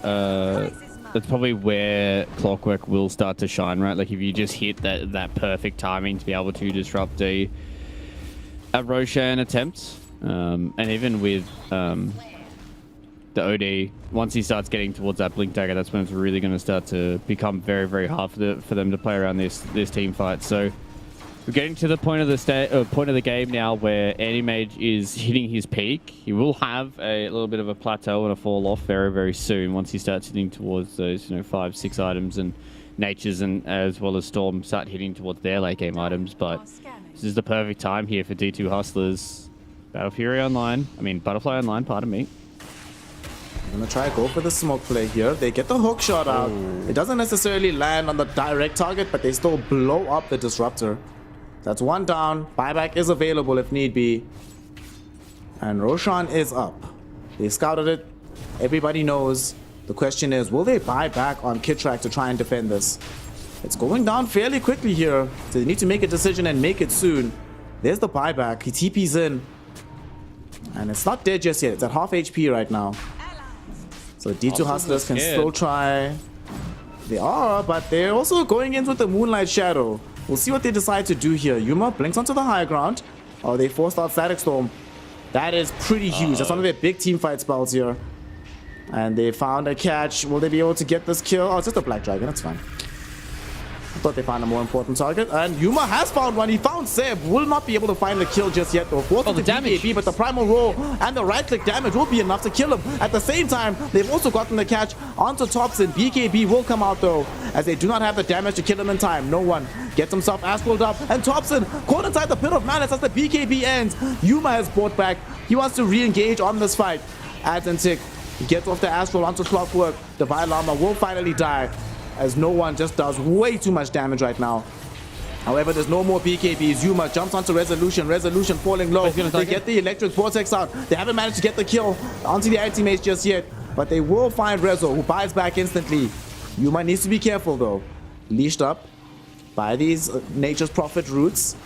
that's probably where Clockwork will start to shine, right? Like if you just hit that perfect timing to be able to disrupt a a Roshan attempt, and even with the OD, once he starts getting towards that blink dagger, that's when it's really going to start to become very, very hard for them to play around this team fight. So we're getting to the point of the game now where Anti-Mage is hitting his peak. He will have a little bit of a plateau and a fall off very, very soon once he starts hitting towards those 5-6 items, and Natures and as well as Storm start hitting towards their late game items. But this is the perfect time here for D2 Hustlers. Butterfly Online, pardon me. I'm gonna try to go for the smoke play here. They get the hook shot out. It doesn't necessarily land on the direct target, but they still blow up the disruptor. That's one down. Buyback is available if need be. And Roshan is up. They scouted it. Everybody knows. The question is, will they buy back on Kitrak to try and defend this? It's going down fairly quickly here. So they need to make a decision and make it soon. There's the buyback. He TP's in. And it's not dead just yet. It's at half HP right now. So D2 Hustlers can still try. They are, but they're also going in with the Moonlight Shadow. We'll see what they decide to do here. Yuma blinks onto the high ground. Oh, they forced out Static Storm. That is pretty huge. That's one of their big team fight spells here. And they found a catch. Will they be able to get this kill? Oh, it's just a Black Dragon. That's fine. I thought they found a more important target. And Yuma has found one. He found Seb. Will not be able to find the kill just yet, though. Forced the damage. BKB, but the primal roll and the right-click damage will be enough to kill him. At the same time, they've also gotten the catch onto Thompson. BKB will come out, though, as they do not have the damage to kill him in time. No one gets himself asphaled up. And Thompson caught inside the Pit of Malice as the BKB ends. Yuma has brought back. He wants to re-engage on this fight. Adzentic gets off the Astral onto Clockwork. The Llama will finally die, as no one just does way too much damage right now. However, there's no more BKBs. Yuma jumps onto Resolution. Resolution falling low. They get the Electric Vortex out. They haven't managed to get the kill onto the Anti-Mage just yet, but they will find Rezo, who buys back instantly. Yuma needs to be careful, though. Leashed up by these Nature's Prophet roots.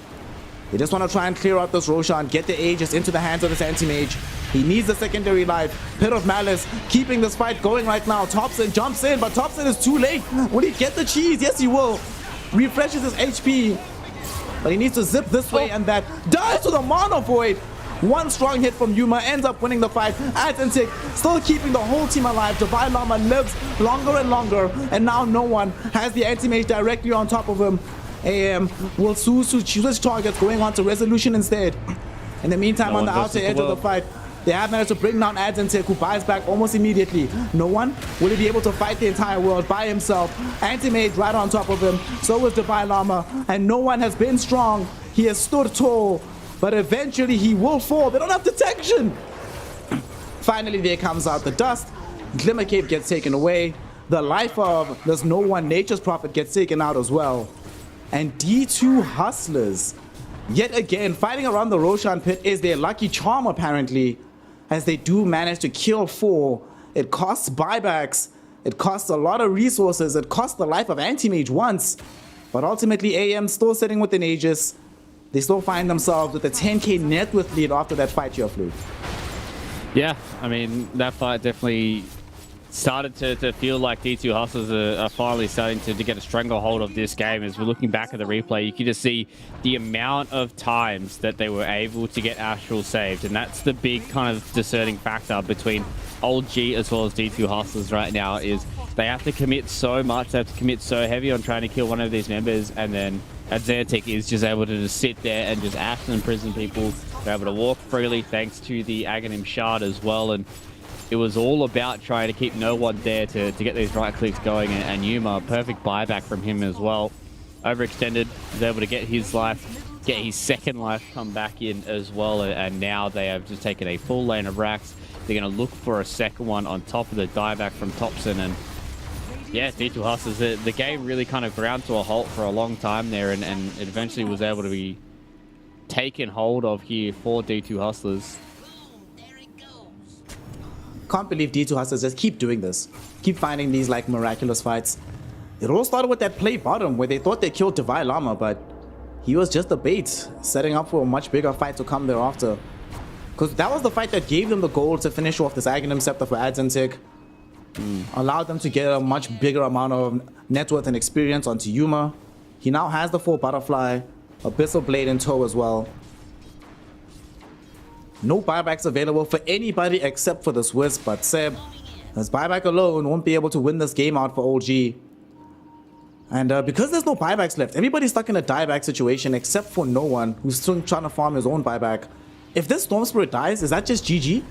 They just want to try and clear out this Roshan, get the Aegis into the hands of this Anti-Mage. He needs the secondary life. Pit of Malice keeping this fight going right now. Thompson jumps in, but Thompson is too late. Will he get the cheese? Yes, he will. Refreshes his HP, but he needs to zip this way, and that dies to the Mono Void. One strong hit from Yuma ends up winning the fight. Adzentic still keeping the whole team alive. Divine Llama lives longer and longer, and now no one has the Anti-Mage directly on top of him. AM will switch targets, going on to Resolution instead. In the meantime, on the outer edge of the fight, they have managed to bring down Adzentic, who buys back almost immediately. No one will he be able to fight the entire world by himself. Anti-Mage right on top of him. So is Divine Llama, and no one has been strong. He has stood tall, but eventually he will fall. They don't have detection. Finally, there comes out the dust. Glimmer Cape gets taken away. The life of this no one Nature's Prophet gets taken out as well. And D2 Hustlers, yet again, fighting around the Roshan pit is their lucky charm, apparently, as they do manage to kill 4. It costs buybacks. It costs a lot of resources. It costs the life of Anti-Mage once. But ultimately, AM still sitting with an Aegis. They still find themselves with a 10k net worth lead after that fight here, Flu. Yeah, I mean, that fight definitely started to feel like D2 Hustlers are finally starting to get a stronger hold of this game. As we're looking back at the replay, you can just see the amount of times that they were able to get Astral saved, and that's the big kind of discerning factor between Old G as well as D2 Hustlers right now, is they have to commit so much, they have to commit so heavy on trying to kill one of these members, and then Adzentic is just able to just sit there and just act and imprison people. They're able to walk freely thanks to the Aghanim Shard as well, and it was all about trying to keep no one there to get these right clicks going, and Yuma, perfect buyback from him as well. Overextended, was able to get his life, get his second life come back in as well, and now they have just taken a full lane of racks. They're going to look for a second one on top of the dieback from Thompson, and yeah, D2 Hustlers, the game really kind of ground to a halt for a long time there, and it eventually was able to be taken hold of here for D2 Hustlers. Can't believe D2 Hustlers just keep doing this. Keep finding these like miraculous fights. It all started with that play bottom where they thought they killed Divine Llama, but he was just a bait, setting up for a much bigger fight to come thereafter. Because that was the fight that gave them the goal to finish off this Aghanim Scepter for Adzentic. Allowed them to get a much bigger amount of net worth and experience onto Yuma. He now has the 4 Butterfly, Abyssal Blade in tow as well. No buybacks available for anybody except for the Swiss, but Seb, his buyback alone won't be able to win this game out for OG. And because there's no buybacks left, everybody's stuck in a dieback situation except for no one who's still trying to farm his own buyback. If this Storm Spirit dies, is that just GG?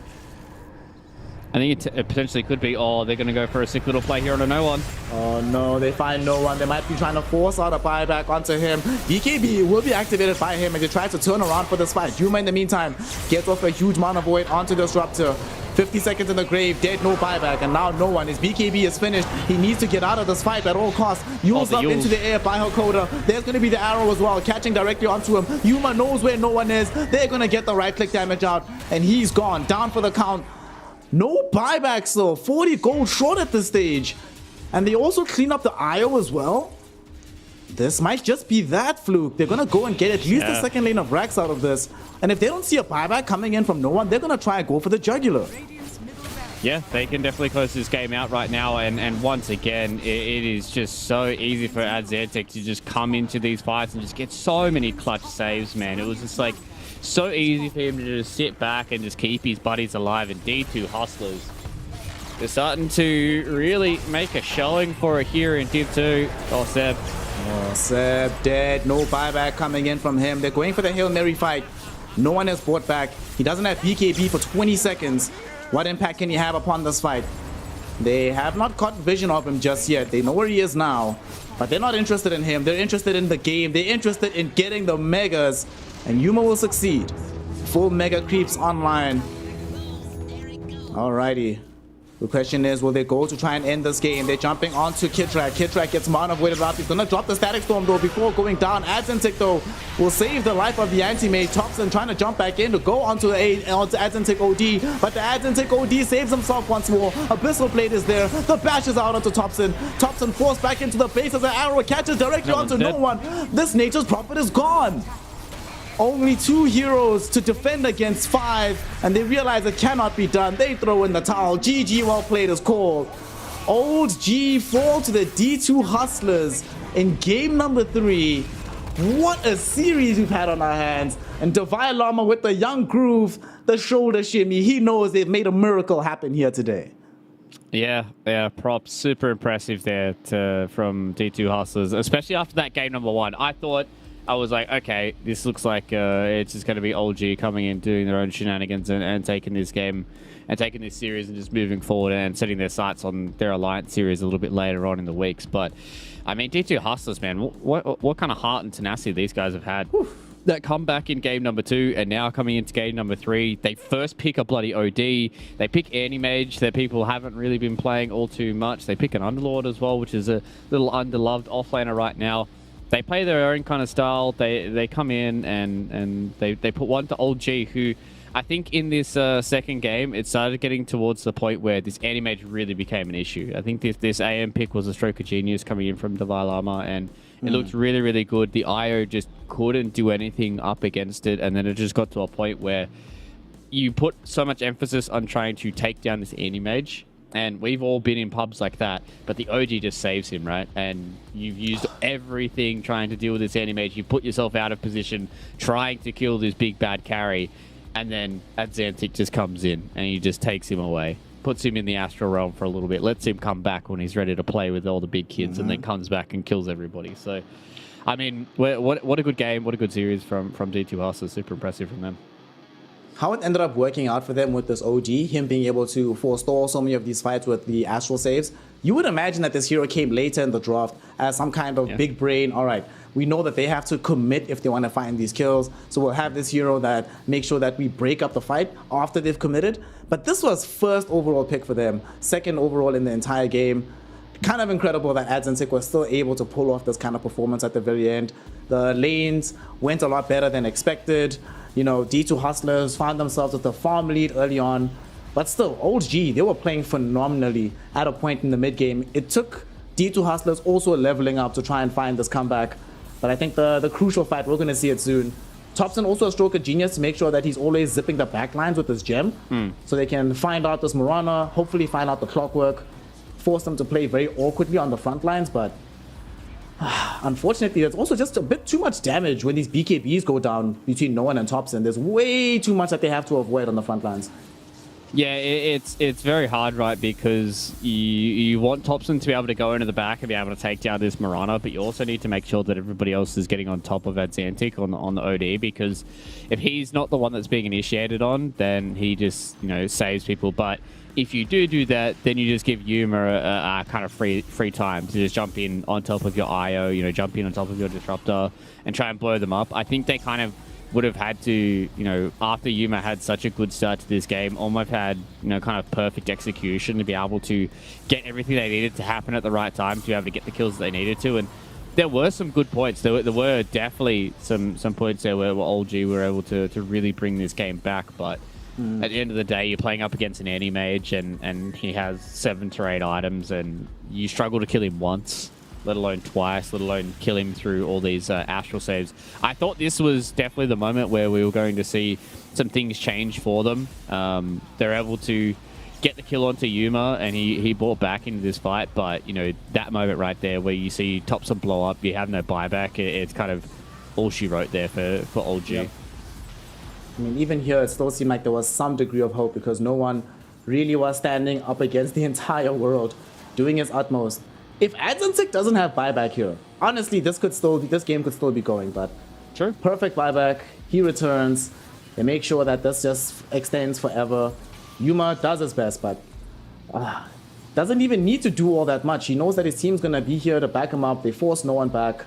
I think it potentially could be. Oh, they're going to go for a sick little play here on a no one. Oh no, they find no one. They might be trying to force out a buyback onto him. BKB will be activated by him as he tries to turn around for this fight. Yuma in the meantime gets off a huge mana void onto Disruptor. 50 seconds in the grave, dead, no buyback, and now no one. His BKB is finished. He needs to get out of this fight at all costs. Yule's up into the air by Hakoda. There's going to be the arrow as well, catching directly onto him. Yuma knows where no one is. They're going to get the right-click damage out, and he's gone. Down for the count. No buybacks though. 40 gold short at this stage. And they also clean up the IO as well. This might just be that fluke. They're going to go and get at least the second lane of Rax out of this. And if they don't see a buyback coming in from no one, they're going to try and go for the jugular. Yeah, they can definitely close this game out right now. And once again, it is just so easy for Adzantic to just come into these fights and just get so many clutch saves, man. It was just like so easy for him to just sit back and just keep his buddies alive. And D2 Hustlers, they're starting to really make a showing for it here in Div 2. Oh, Seb. Oh, Seb dead. No buyback coming in from him. They're going for the Hail Mary fight. No one has bought back. He doesn't have BKB for 20 seconds. What impact can he have upon this fight? They have not caught vision of him just yet. They know where he is now, but they're not interested in him. They're interested in the game. They're interested in getting the megas, and Yuma will succeed. Full mega creeps online. Alrighty. The question is, will they go to try and end this game? They're jumping onto Kitrak. Kitrak gets mana voided up. He's gonna drop the Static Storm though before going down. Adzantic though will save the life of the anti-mage. Thompson trying to jump back in to go onto Adzantic OD, but the Adzantic OD saves himself once more. Abyssal Blade is there. The bash is out onto Thompson. Thompson forced back into the base as an arrow catches directly onto no one. This Nature's Prophet is gone. Only 2 heroes to defend against 5, and they realize it cannot be done. They throw in the towel. GG, well played is called. Old G fall to the D2 Hustlers in game number 3. What a series we've had on our hands. And Divine Llama with the young groove, the shoulder shimmy. He knows they've made a miracle happen here today. Yeah, props. Super impressive there from D2 Hustlers, especially after that game number 1. I was like, okay, this looks like it's just going to be old G coming in, doing their own shenanigans and taking this game and taking this series and just moving forward and setting their sights on their Alliance series a little bit later on in the weeks. But, I mean, D2 Hustlers, man, what kind of heart and tenacity these guys have had. Whew. That comeback in game number 2 and now coming into game number 3, they first pick a bloody OD. They pick Anti-Mage that people haven't really been playing all too much. They pick an Underlord as well, which is a little underloved offlaner right now. They play their own kind of style. They come in and they put one to old G, who I think in this second game, it started getting towards the point where this Anti-Mage really became an issue. I think this AM pick was a stroke of genius coming in from Divine Llama, and it looked really, really good. The IO just couldn't do anything up against it, and then it just got to a point where you put so much emphasis on trying to take down this Anti-Mage, and we've all been in pubs like that, but the OG just saves him, right? And you've used everything trying to deal with this Anti-Mage. You put yourself out of position trying to kill this big bad carry, and then Adzantic just comes in and he just takes him away. Puts him in the Astral Realm for a little bit, lets him come back when he's ready to play with all the big kids, and then comes back and kills everybody. So, I mean, what a good game, what a good series from D2 Hustlers. Super impressive from them. How it ended up working out for them with this OG, him being able to forestall so many of these fights with the Astral saves, you would imagine that this hero came later in the draft as some kind of big brain. All right, we know that they have to commit if they want to find these kills, so we'll have this hero that makes sure that we break up the fight after they've committed. But this was first overall pick for them, second overall in the entire game. Kind of incredible that Adzantic was still able to pull off this kind of performance at the very end. The lanes went a lot better than expected. You know, D2 Hustlers found themselves with a farm lead early on, but still, old G, they were playing phenomenally at a point in the mid game. It took D2 Hustlers also leveling up to try and find this comeback, but I think the crucial fight, we're going to see it soon. Thompson also a stroke of genius to make sure that he's always zipping the backlines with his gem, so they can find out this Mirana, hopefully find out the clockwork, force them to play very awkwardly on the front lines, but unfortunately, there's also just a bit too much damage when these BKBs go down between No One and Thompson. There's way too much that they have to avoid on the front lines. Yeah, it's very hard, right? Because you want Thompson to be able to go into the back and be able to take down this Mirana, but you also need to make sure that everybody else is getting on top of Adzantic on the OD, because if he's not the one that's being initiated on, then he just, saves people. But if you do that, then you just give Yuma a kind of free time to just jump in on top of your IO, jump in on top of your Disruptor and try and blow them up. I think they kind of would have had to, after Yuma had such a good start to this game, almost had, kind of perfect execution to be able to get everything they needed to happen at the right time to be able to get the kills that they needed to. And there were some good points. There were definitely some points there where OLG were able to really bring this game back. But at the end of the day, you're playing up against an anti-mage and he has 7 to 8 items and you struggle to kill him once, let alone twice, let alone kill him through all these astral saves. I thought this was definitely the moment where we were going to see some things change for them. They're able to get the kill onto Yuma, and he brought back into this fight, but, that moment right there where you see Thompson blow up, you have no buyback, it's kind of all she wrote there for OG. Yep. I mean, even here, it still seemed like there was some degree of hope because No One really was standing up against the entire world, doing his utmost. If Adzantic doesn't have buyback here, honestly, this game could still be going, but sure. Perfect buyback. He returns. They make sure that this just extends forever. Yuma does his best, but doesn't even need to do all that much. He knows that his team's going to be here to back him up. They force No One back.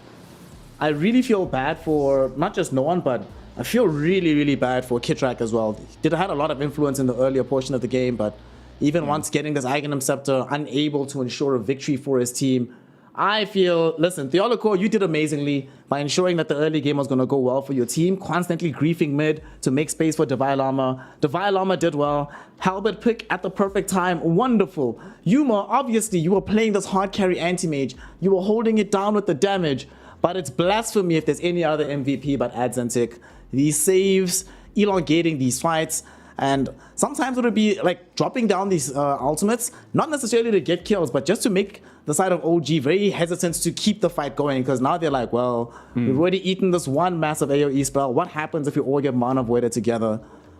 I really feel bad for not just No One, but I feel really, really bad for Kitrak as well. He had a lot of influence in the earlier portion of the game, but even once getting this Aghanim Scepter, unable to ensure a victory for his team. I feel, listen, Theoloco, you did amazingly by ensuring that the early game was going to go well for your team, constantly griefing mid to make space for Divine Llama. Divine Llama did well. Halberd pick at the perfect time, wonderful. Yuma, obviously, you were playing this hard carry anti-mage. You were holding it down with the damage, but it's blasphemy if there's any other MVP but Adzantic. These saves, elongating these fights, and sometimes it would be like dropping down these ultimates, not necessarily to get kills, but just to make the side of OG very hesitant to keep the fight going, because now they're like, well, we've already eaten this one massive AoE spell. What happens if we all get mana voided together?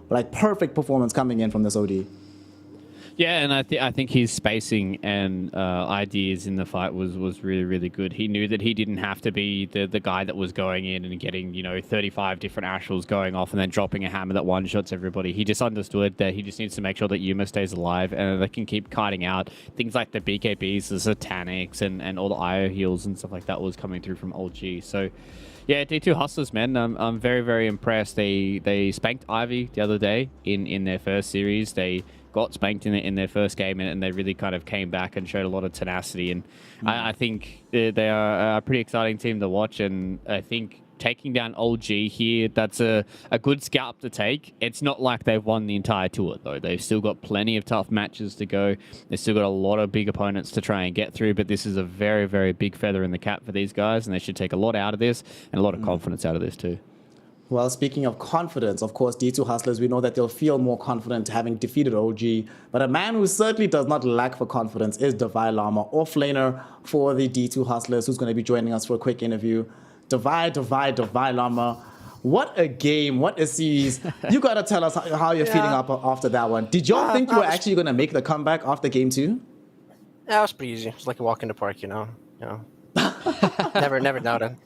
Like, perfect performance coming in from this OD. Yeah, and I think his spacing and ideas in the fight was really, really good. He knew that he didn't have to be the guy that was going in and getting, 35 different astrals going off and then dropping a hammer that one-shots everybody. He just understood that he just needs to make sure that Yuma stays alive and they can keep kiting out things like the BKBs, the Satanics, and all the IO heals and stuff like that was coming through from OG. So, yeah, D2 Hustlers, man, I'm very, very impressed. They spanked Ivy the other day in their first series. They got spanked in their first game, and they really kind of came back and showed a lot of tenacity. And I think they are a pretty exciting team to watch. And I think taking down OG here, that's a good scalp to take. It's not like they've won the entire tour, though. They've still got plenty of tough matches to go. They've still got a lot of big opponents to try and get through. But this is a very, very big feather in the cap for these guys, and they should take a lot out of this and a lot of confidence out of this too. Well, speaking of confidence, of course, D2 Hustlers, we know that they'll feel more confident having defeated OG. But a man who certainly does not lack for confidence is Divine Llama, offlaner for the D2 Hustlers, who's going to be joining us for a quick interview. Divine Llama. What a game. What a series. You got to tell us how you're feeling up after that one. Did y'all think you were actually going to make the comeback after game 2? Yeah, it was pretty easy. It's like a walk in the park, never doubted.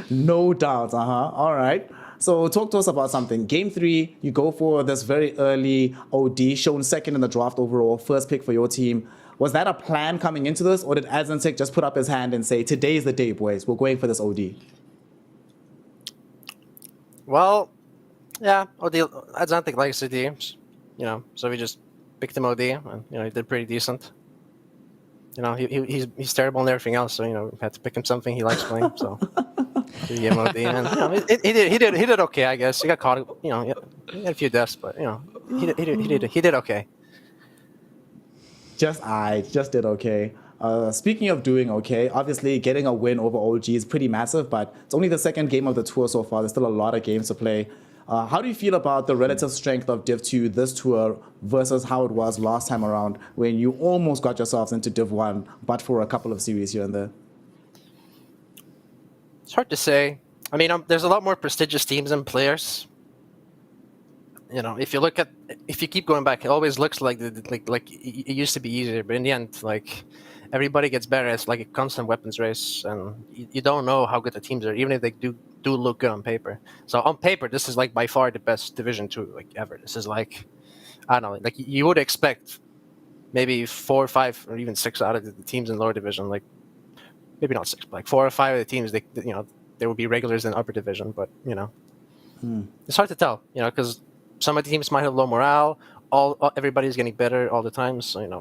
No doubt, all right. So talk to us about something. Game 3, you go for this very early OD, shown second in the draft overall, first pick for your team. Was that a plan coming into this, or did Adzantic just put up his hand and say, today's the day, boys, we're going for this OD? Well, yeah, Adzantic likes OD, so we just picked him OD, and, he did pretty decent. He's terrible in everything else, so we had to pick him something he likes playing. So he gave him OD, and he did okay, I guess. He got caught, he had a few deaths, but he did okay. Just did okay. Speaking of doing okay, obviously getting a win over OG is pretty massive, but it's only the second game of the tour so far. There's still a lot of games to play. How do you feel about the relative strength of Div 2 this tour versus how it was last time around when you almost got yourselves into Div 1, but for a couple of series here and there? It's hard to say. I mean, there's a lot more prestigious teams and players. You know, if you keep going back, it always looks like it used to be easier, but in the end, like everybody gets better. It's like a constant weapons race, and you don't know how good the teams are, even if they do look good on paper. So on paper, this is like by far the best Division 2 like ever. This is like, I don't know, like you would expect maybe 4 or 5 or even 6 out of the teams in lower division, like maybe not 6, but like 4 or 5 of the teams, they would be regulars in upper division, but it's hard to tell, because some of the teams might have low morale. Everybody's getting better all the time, so it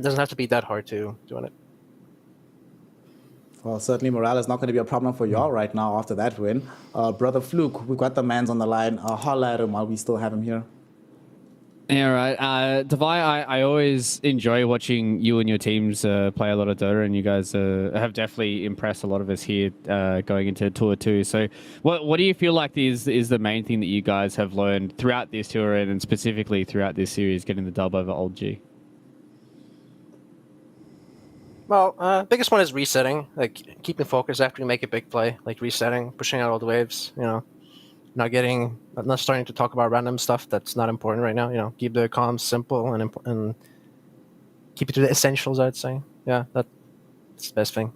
doesn't have to be that hard to win it. Well, certainly morale is not going to be a problem for y'all right now after that win. Brother Fluke, we've got the mans on the line. Holla at him while we still have him here. Yeah, right. Devi, I always enjoy watching you and your teams play a lot of Dota, and you guys have definitely impressed a lot of us here going into Tour 2. So what do you feel like is the main thing that you guys have learned throughout this tour and specifically throughout this series, getting the dub over Old G? Well, biggest one is resetting, like keeping focus after you make a big play, like resetting, pushing out all the waves, not starting to talk about random stuff that's not important right now. Keep the comms simple and keep it to the essentials, I'd say. Yeah, that's the best thing.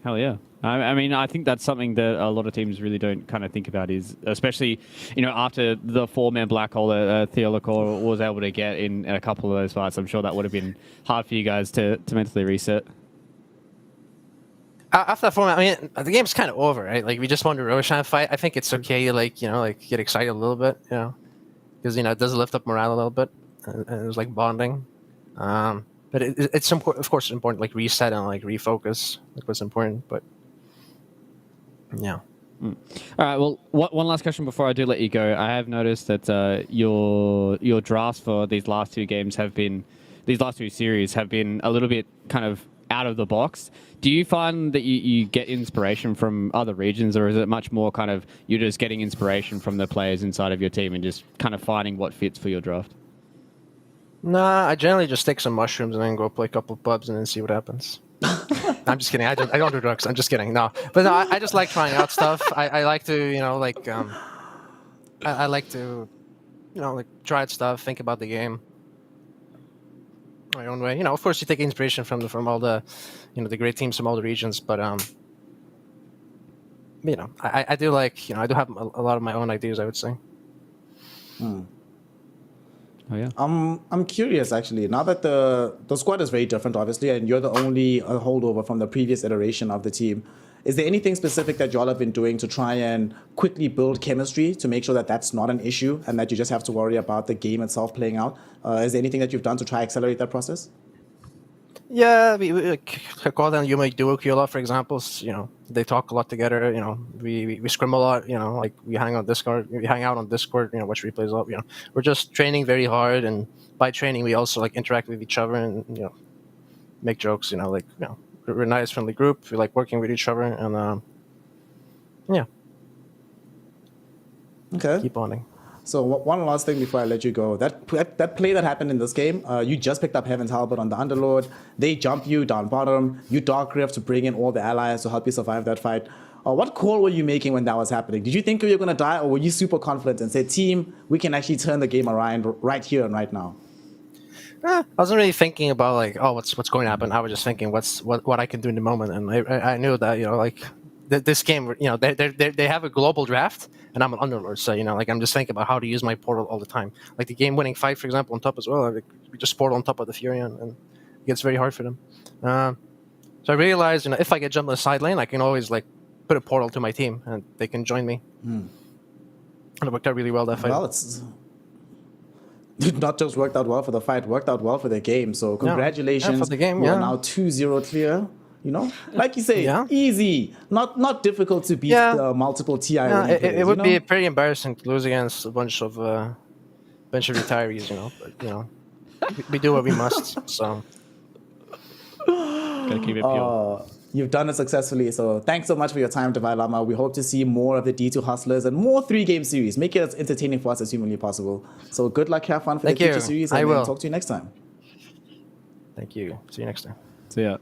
Hell yeah. I mean, I think that's something that a lot of teams really don't kind of think about, is especially, after the 4-man black hole that Theolacor was able to get in a couple of those fights. I'm sure that would have been hard for you guys to mentally reset. After that format, I mean, the game's kind of over, right? Like, we just won the Roshan fight. I think it's okay to, get excited a little bit, because, it does lift up morale a little bit, and it was, bonding. But it's important, of course, it's important, reset and, refocus, what's important, but, yeah. All right, well, one last question before I do let you go. I have noticed that your drafts for these last 2 games these last 2 series have been a little bit kind of out of the box. Do you find that you get inspiration from other regions, or is it much more kind of you're just getting inspiration from the players inside of your team and just kind of finding what fits for your draft? Nah, I generally just take some mushrooms and then go play a couple of pubs and then see what happens. I'm just kidding. I don't do drugs. I'm just kidding. No, but no, I just like trying out stuff. I like to, I like to, try out stuff, think about the game my own way. Of course, you take inspiration from all the, the great teams from all the regions. But I do I do have a lot of my own ideas, I would say. Oh yeah. I'm curious actually. Now that the squad is very different, obviously, and you're the only holdover from the previous iteration of the team, is there anything specific that y'all have been doing to try and quickly build chemistry to make sure that that's not an issue and that you just have to worry about the game itself playing out? Is there anything that you've done to try and accelerate that process? Yeah, we call them Yuma Duo Kyola, for example. They talk a lot together. We scrim a lot. We hang on Discord. We hang out on Discord. Watch replays up. We're just training very hard, and by training, we also interact with each other and make jokes. We're a nice, friendly group. We like working with each other, and yeah. Okay. Keep bonding. So one last thing before I let you go. That play that happened in this game, you just picked up Heaven's Halberd on the Underlord. They jump you down bottom. You Dark Rift to bring in all the allies to help you survive that fight. What call were you making when that was happening? Did you think you were going to die, or were you super confident and said, team, we can actually turn the game around right here and right now? I wasn't really thinking about what's going to happen. I was just thinking what I can do in the moment, and I knew that this game, they have a global draft, and I'm an Underlord, so I'm just thinking about how to use my portal all the time. Like the game-winning fight, for example, on top as well. We just portal on top of the Fury, and it gets very hard for them. So I realized, if I get jumped on the side lane, I can always put a portal to my team, and they can join me. And it worked out really well that fight. Well, it not just worked out well for the fight, worked out well for the game. So congratulations. For the game, We're now 2-0 clear. Like you say, easy, not difficult to beat the multiple TI. It would be pretty embarrassing to lose against a bunch of retirees, But we do what we must. So gotta keep it pure. You've done it successfully. So thanks so much for your time, Devi Lama. We hope to see more of the D2 Hustlers and more 3-game series. Make it as entertaining for us as humanly possible. So good luck, have fun for the future series, and we'll talk to you next time. Thank you. See you next time. See ya.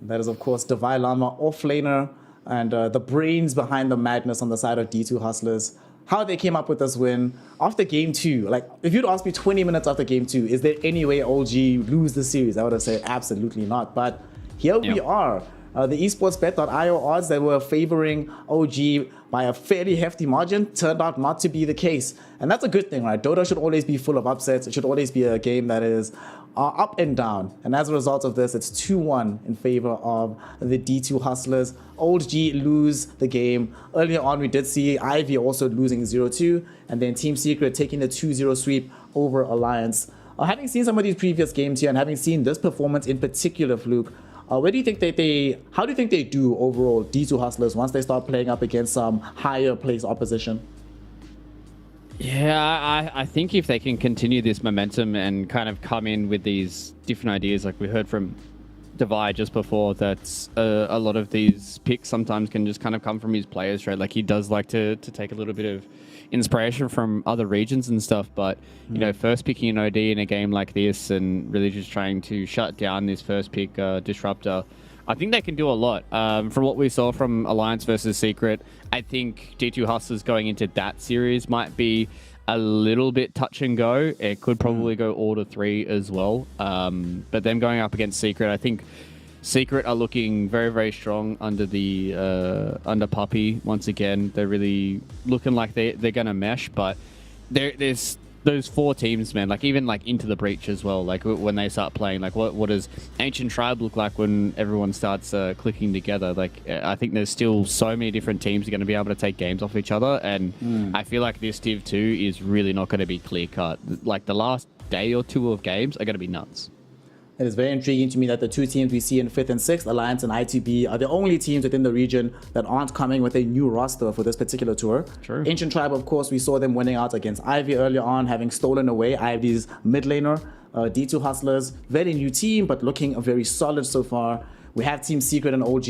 That is, of course, Devi Lama, offlaner, and the brains behind the madness on the side of D2 Hustlers. How they came up with this win after game 2. Like, if you'd asked me 20 minutes after game 2, is there any way OG lose the series? I would have said absolutely not. But here we are. The esportsbet.io odds that were favoring OG by a fairly hefty margin turned out not to be the case. And that's a good thing, right? Dota should always be full of upsets. It should always be a game that is up and down. And as a result of this, it's 2-1 in favor of the D2 Hustlers. Old G lose the game. Earlier on, we did see Ivy also losing 0-2, and then Team Secret taking the 2-0 sweep over Alliance. Having seen some of these previous games here and having seen this performance in particular, Fluke, where do you think how do you think they do overall, D2 Hustlers, once they start playing up against some higher placed opposition? Yeah, I think if they can continue this momentum and kind of come in with these different ideas, like we heard from Devi just before, that a lot of these picks sometimes can just kind of come from his players, right? Like he does like to take a little bit of inspiration from other regions and stuff, but you know, first picking an OD in a game like this and really just trying to shut down this first pick disruptor, I think they can do a lot. From what we saw from Alliance versus Secret, I think D2 Hustlers going into that series might be a little bit touch and go. It could probably go all to 3 as well. But them going up against Secret, I think Secret are looking very, very strong under the under Puppy. Once again, they're really looking like they're gonna mesh. But there's those 4 teams, man. Like even like Into the Breach as well. Like when they start playing, like what does Ancient Tribe look like when everyone starts clicking together? Like I think there's still so many different teams are going to be able to take games off each other, and I feel like this Div 2 is really not going to be clear cut. Like the last day or 2 of games are going to be nuts. It is very intriguing to me that the 2 teams we see in 5th and 6th, Alliance and ITB, are the only teams within the region that aren't coming with a new roster for this particular tour. True. Ancient Tribe, of course, we saw them winning out against Ivy earlier on, having stolen away Ivy's mid laner. D2 Hustlers, very new team, but looking very solid so far. We have Team Secret and OG,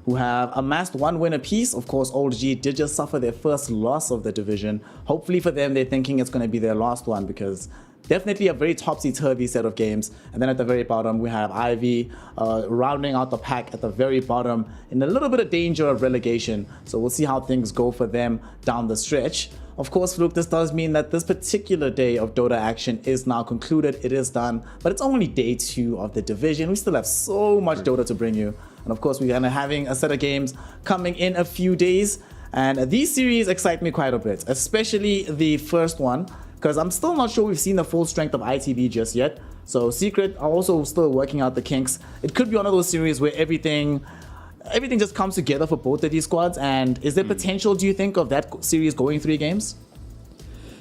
who have amassed 1 win apiece. Of course, Old G did just suffer their first loss of the division. Hopefully for them, they're thinking it's going to be their last one, because definitely a very topsy-turvy set of games. And then at the very bottom, we have Ivy rounding out the pack at the very bottom in a little bit of danger of relegation. So we'll see how things go for them down the stretch. Of course, Luke, this does mean that this particular day of Dota action is now concluded. It is done, but it's only day 2 of the division. We still have so much Dota to bring you. And of course, we're going to having a set of games coming in a few days. And these series excite me quite a bit, especially the first one, because I'm still not sure we've seen the full strength of ITB just yet. So Secret are also still working out the kinks. It could be one of those series where everything just comes together for both of these squads. And is there potential, do you think, of that series going 3 games?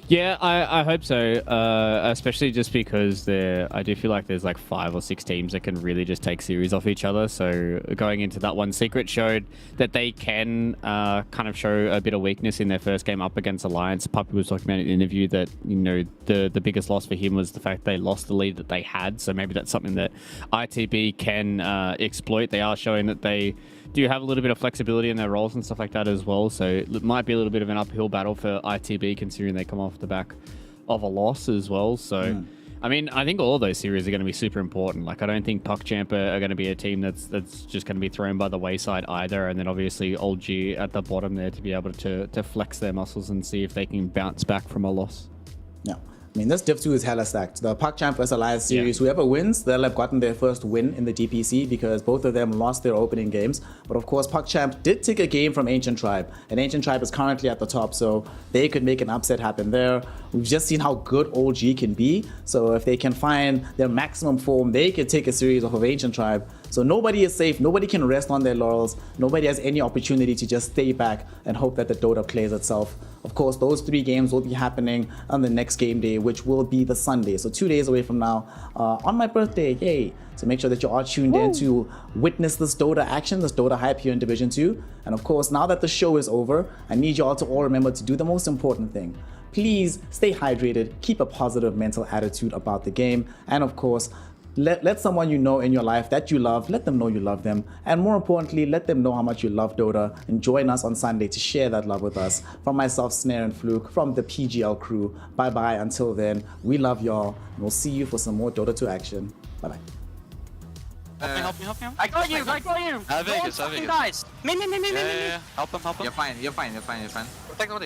Yeah, I hope so, especially just because I do feel like there's like 5 or 6 teams that can really just take series off each other. So going into that one, Secret showed that they can kind of show a bit of weakness in their first game up against Alliance. Puppy was talking about in the interview that, you know, the biggest loss for him was the fact they lost the lead that they had. So maybe that's something that ITB can exploit. They are showing that they do have a little bit of flexibility in their roles and stuff like that as well. So it might be a little bit of an uphill battle for ITB, considering they come off the back of a loss as well. So, I mean, I think all of those series are going to be super important. Like, I don't think PuckChamp are going to be a team that's just going to be thrown by the wayside either. And then obviously Old G at the bottom there to be able to flex their muscles and see if they can bounce back from a loss. Yeah. I mean, this Div 2 is hella stacked. The PuckChamp vs Alliance series, whoever wins, they'll have gotten their first win in the DPC because both of them lost their opening games. But of course, PuckChamp did take a game from Ancient Tribe, and Ancient Tribe is currently at the top, so they could make an upset happen there. We've just seen how good OG can be, so if they can find their maximum form, they could take a series off of Ancient Tribe. So nobody is safe, nobody can rest on their laurels, nobody has any opportunity to just stay back and hope that the Dota plays itself. Of course, those 3 games will be happening on the next game day, which will be the Sunday, so 2 days away from now, on my birthday, yay! So make sure that you are tuned in to witness this Dota action, this Dota hype here in Division 2. And of course, now that the show is over, I need you all to all remember to do the most important thing. Please stay hydrated, keep a positive mental attitude about the game, and of course, let someone you know in your life that you love, let them know you love them. And more importantly, let them know how much you love Dota. And join us on Sunday to share that love with us. From myself, Snare and Fluke, from the PGL crew. Bye-bye. Until then, we love y'all. And we'll see you for some more Dota 2 action. Bye-bye. Help me. I got you. Vegas, Vegas. Guys. Me. Yeah. Help him. You're fine.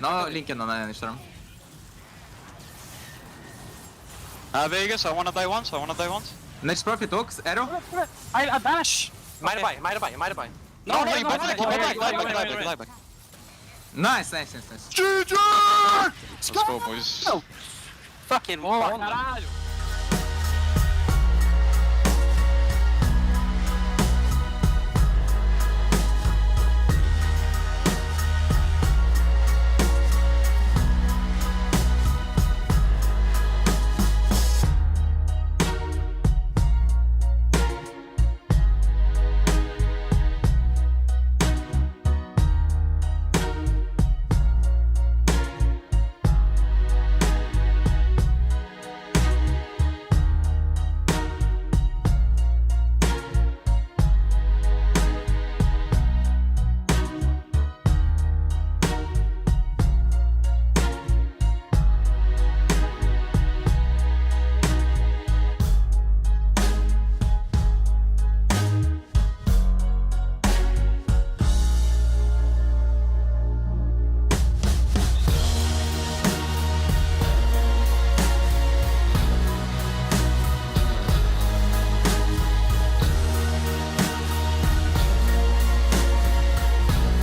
No, Lincoln on the storm. Vegas, I wanna die once. Next profit hooks, arrow. I dash. Might have buy. No, no, lie no, back. Nice. GG! Let's go, boys. Fucking fuck.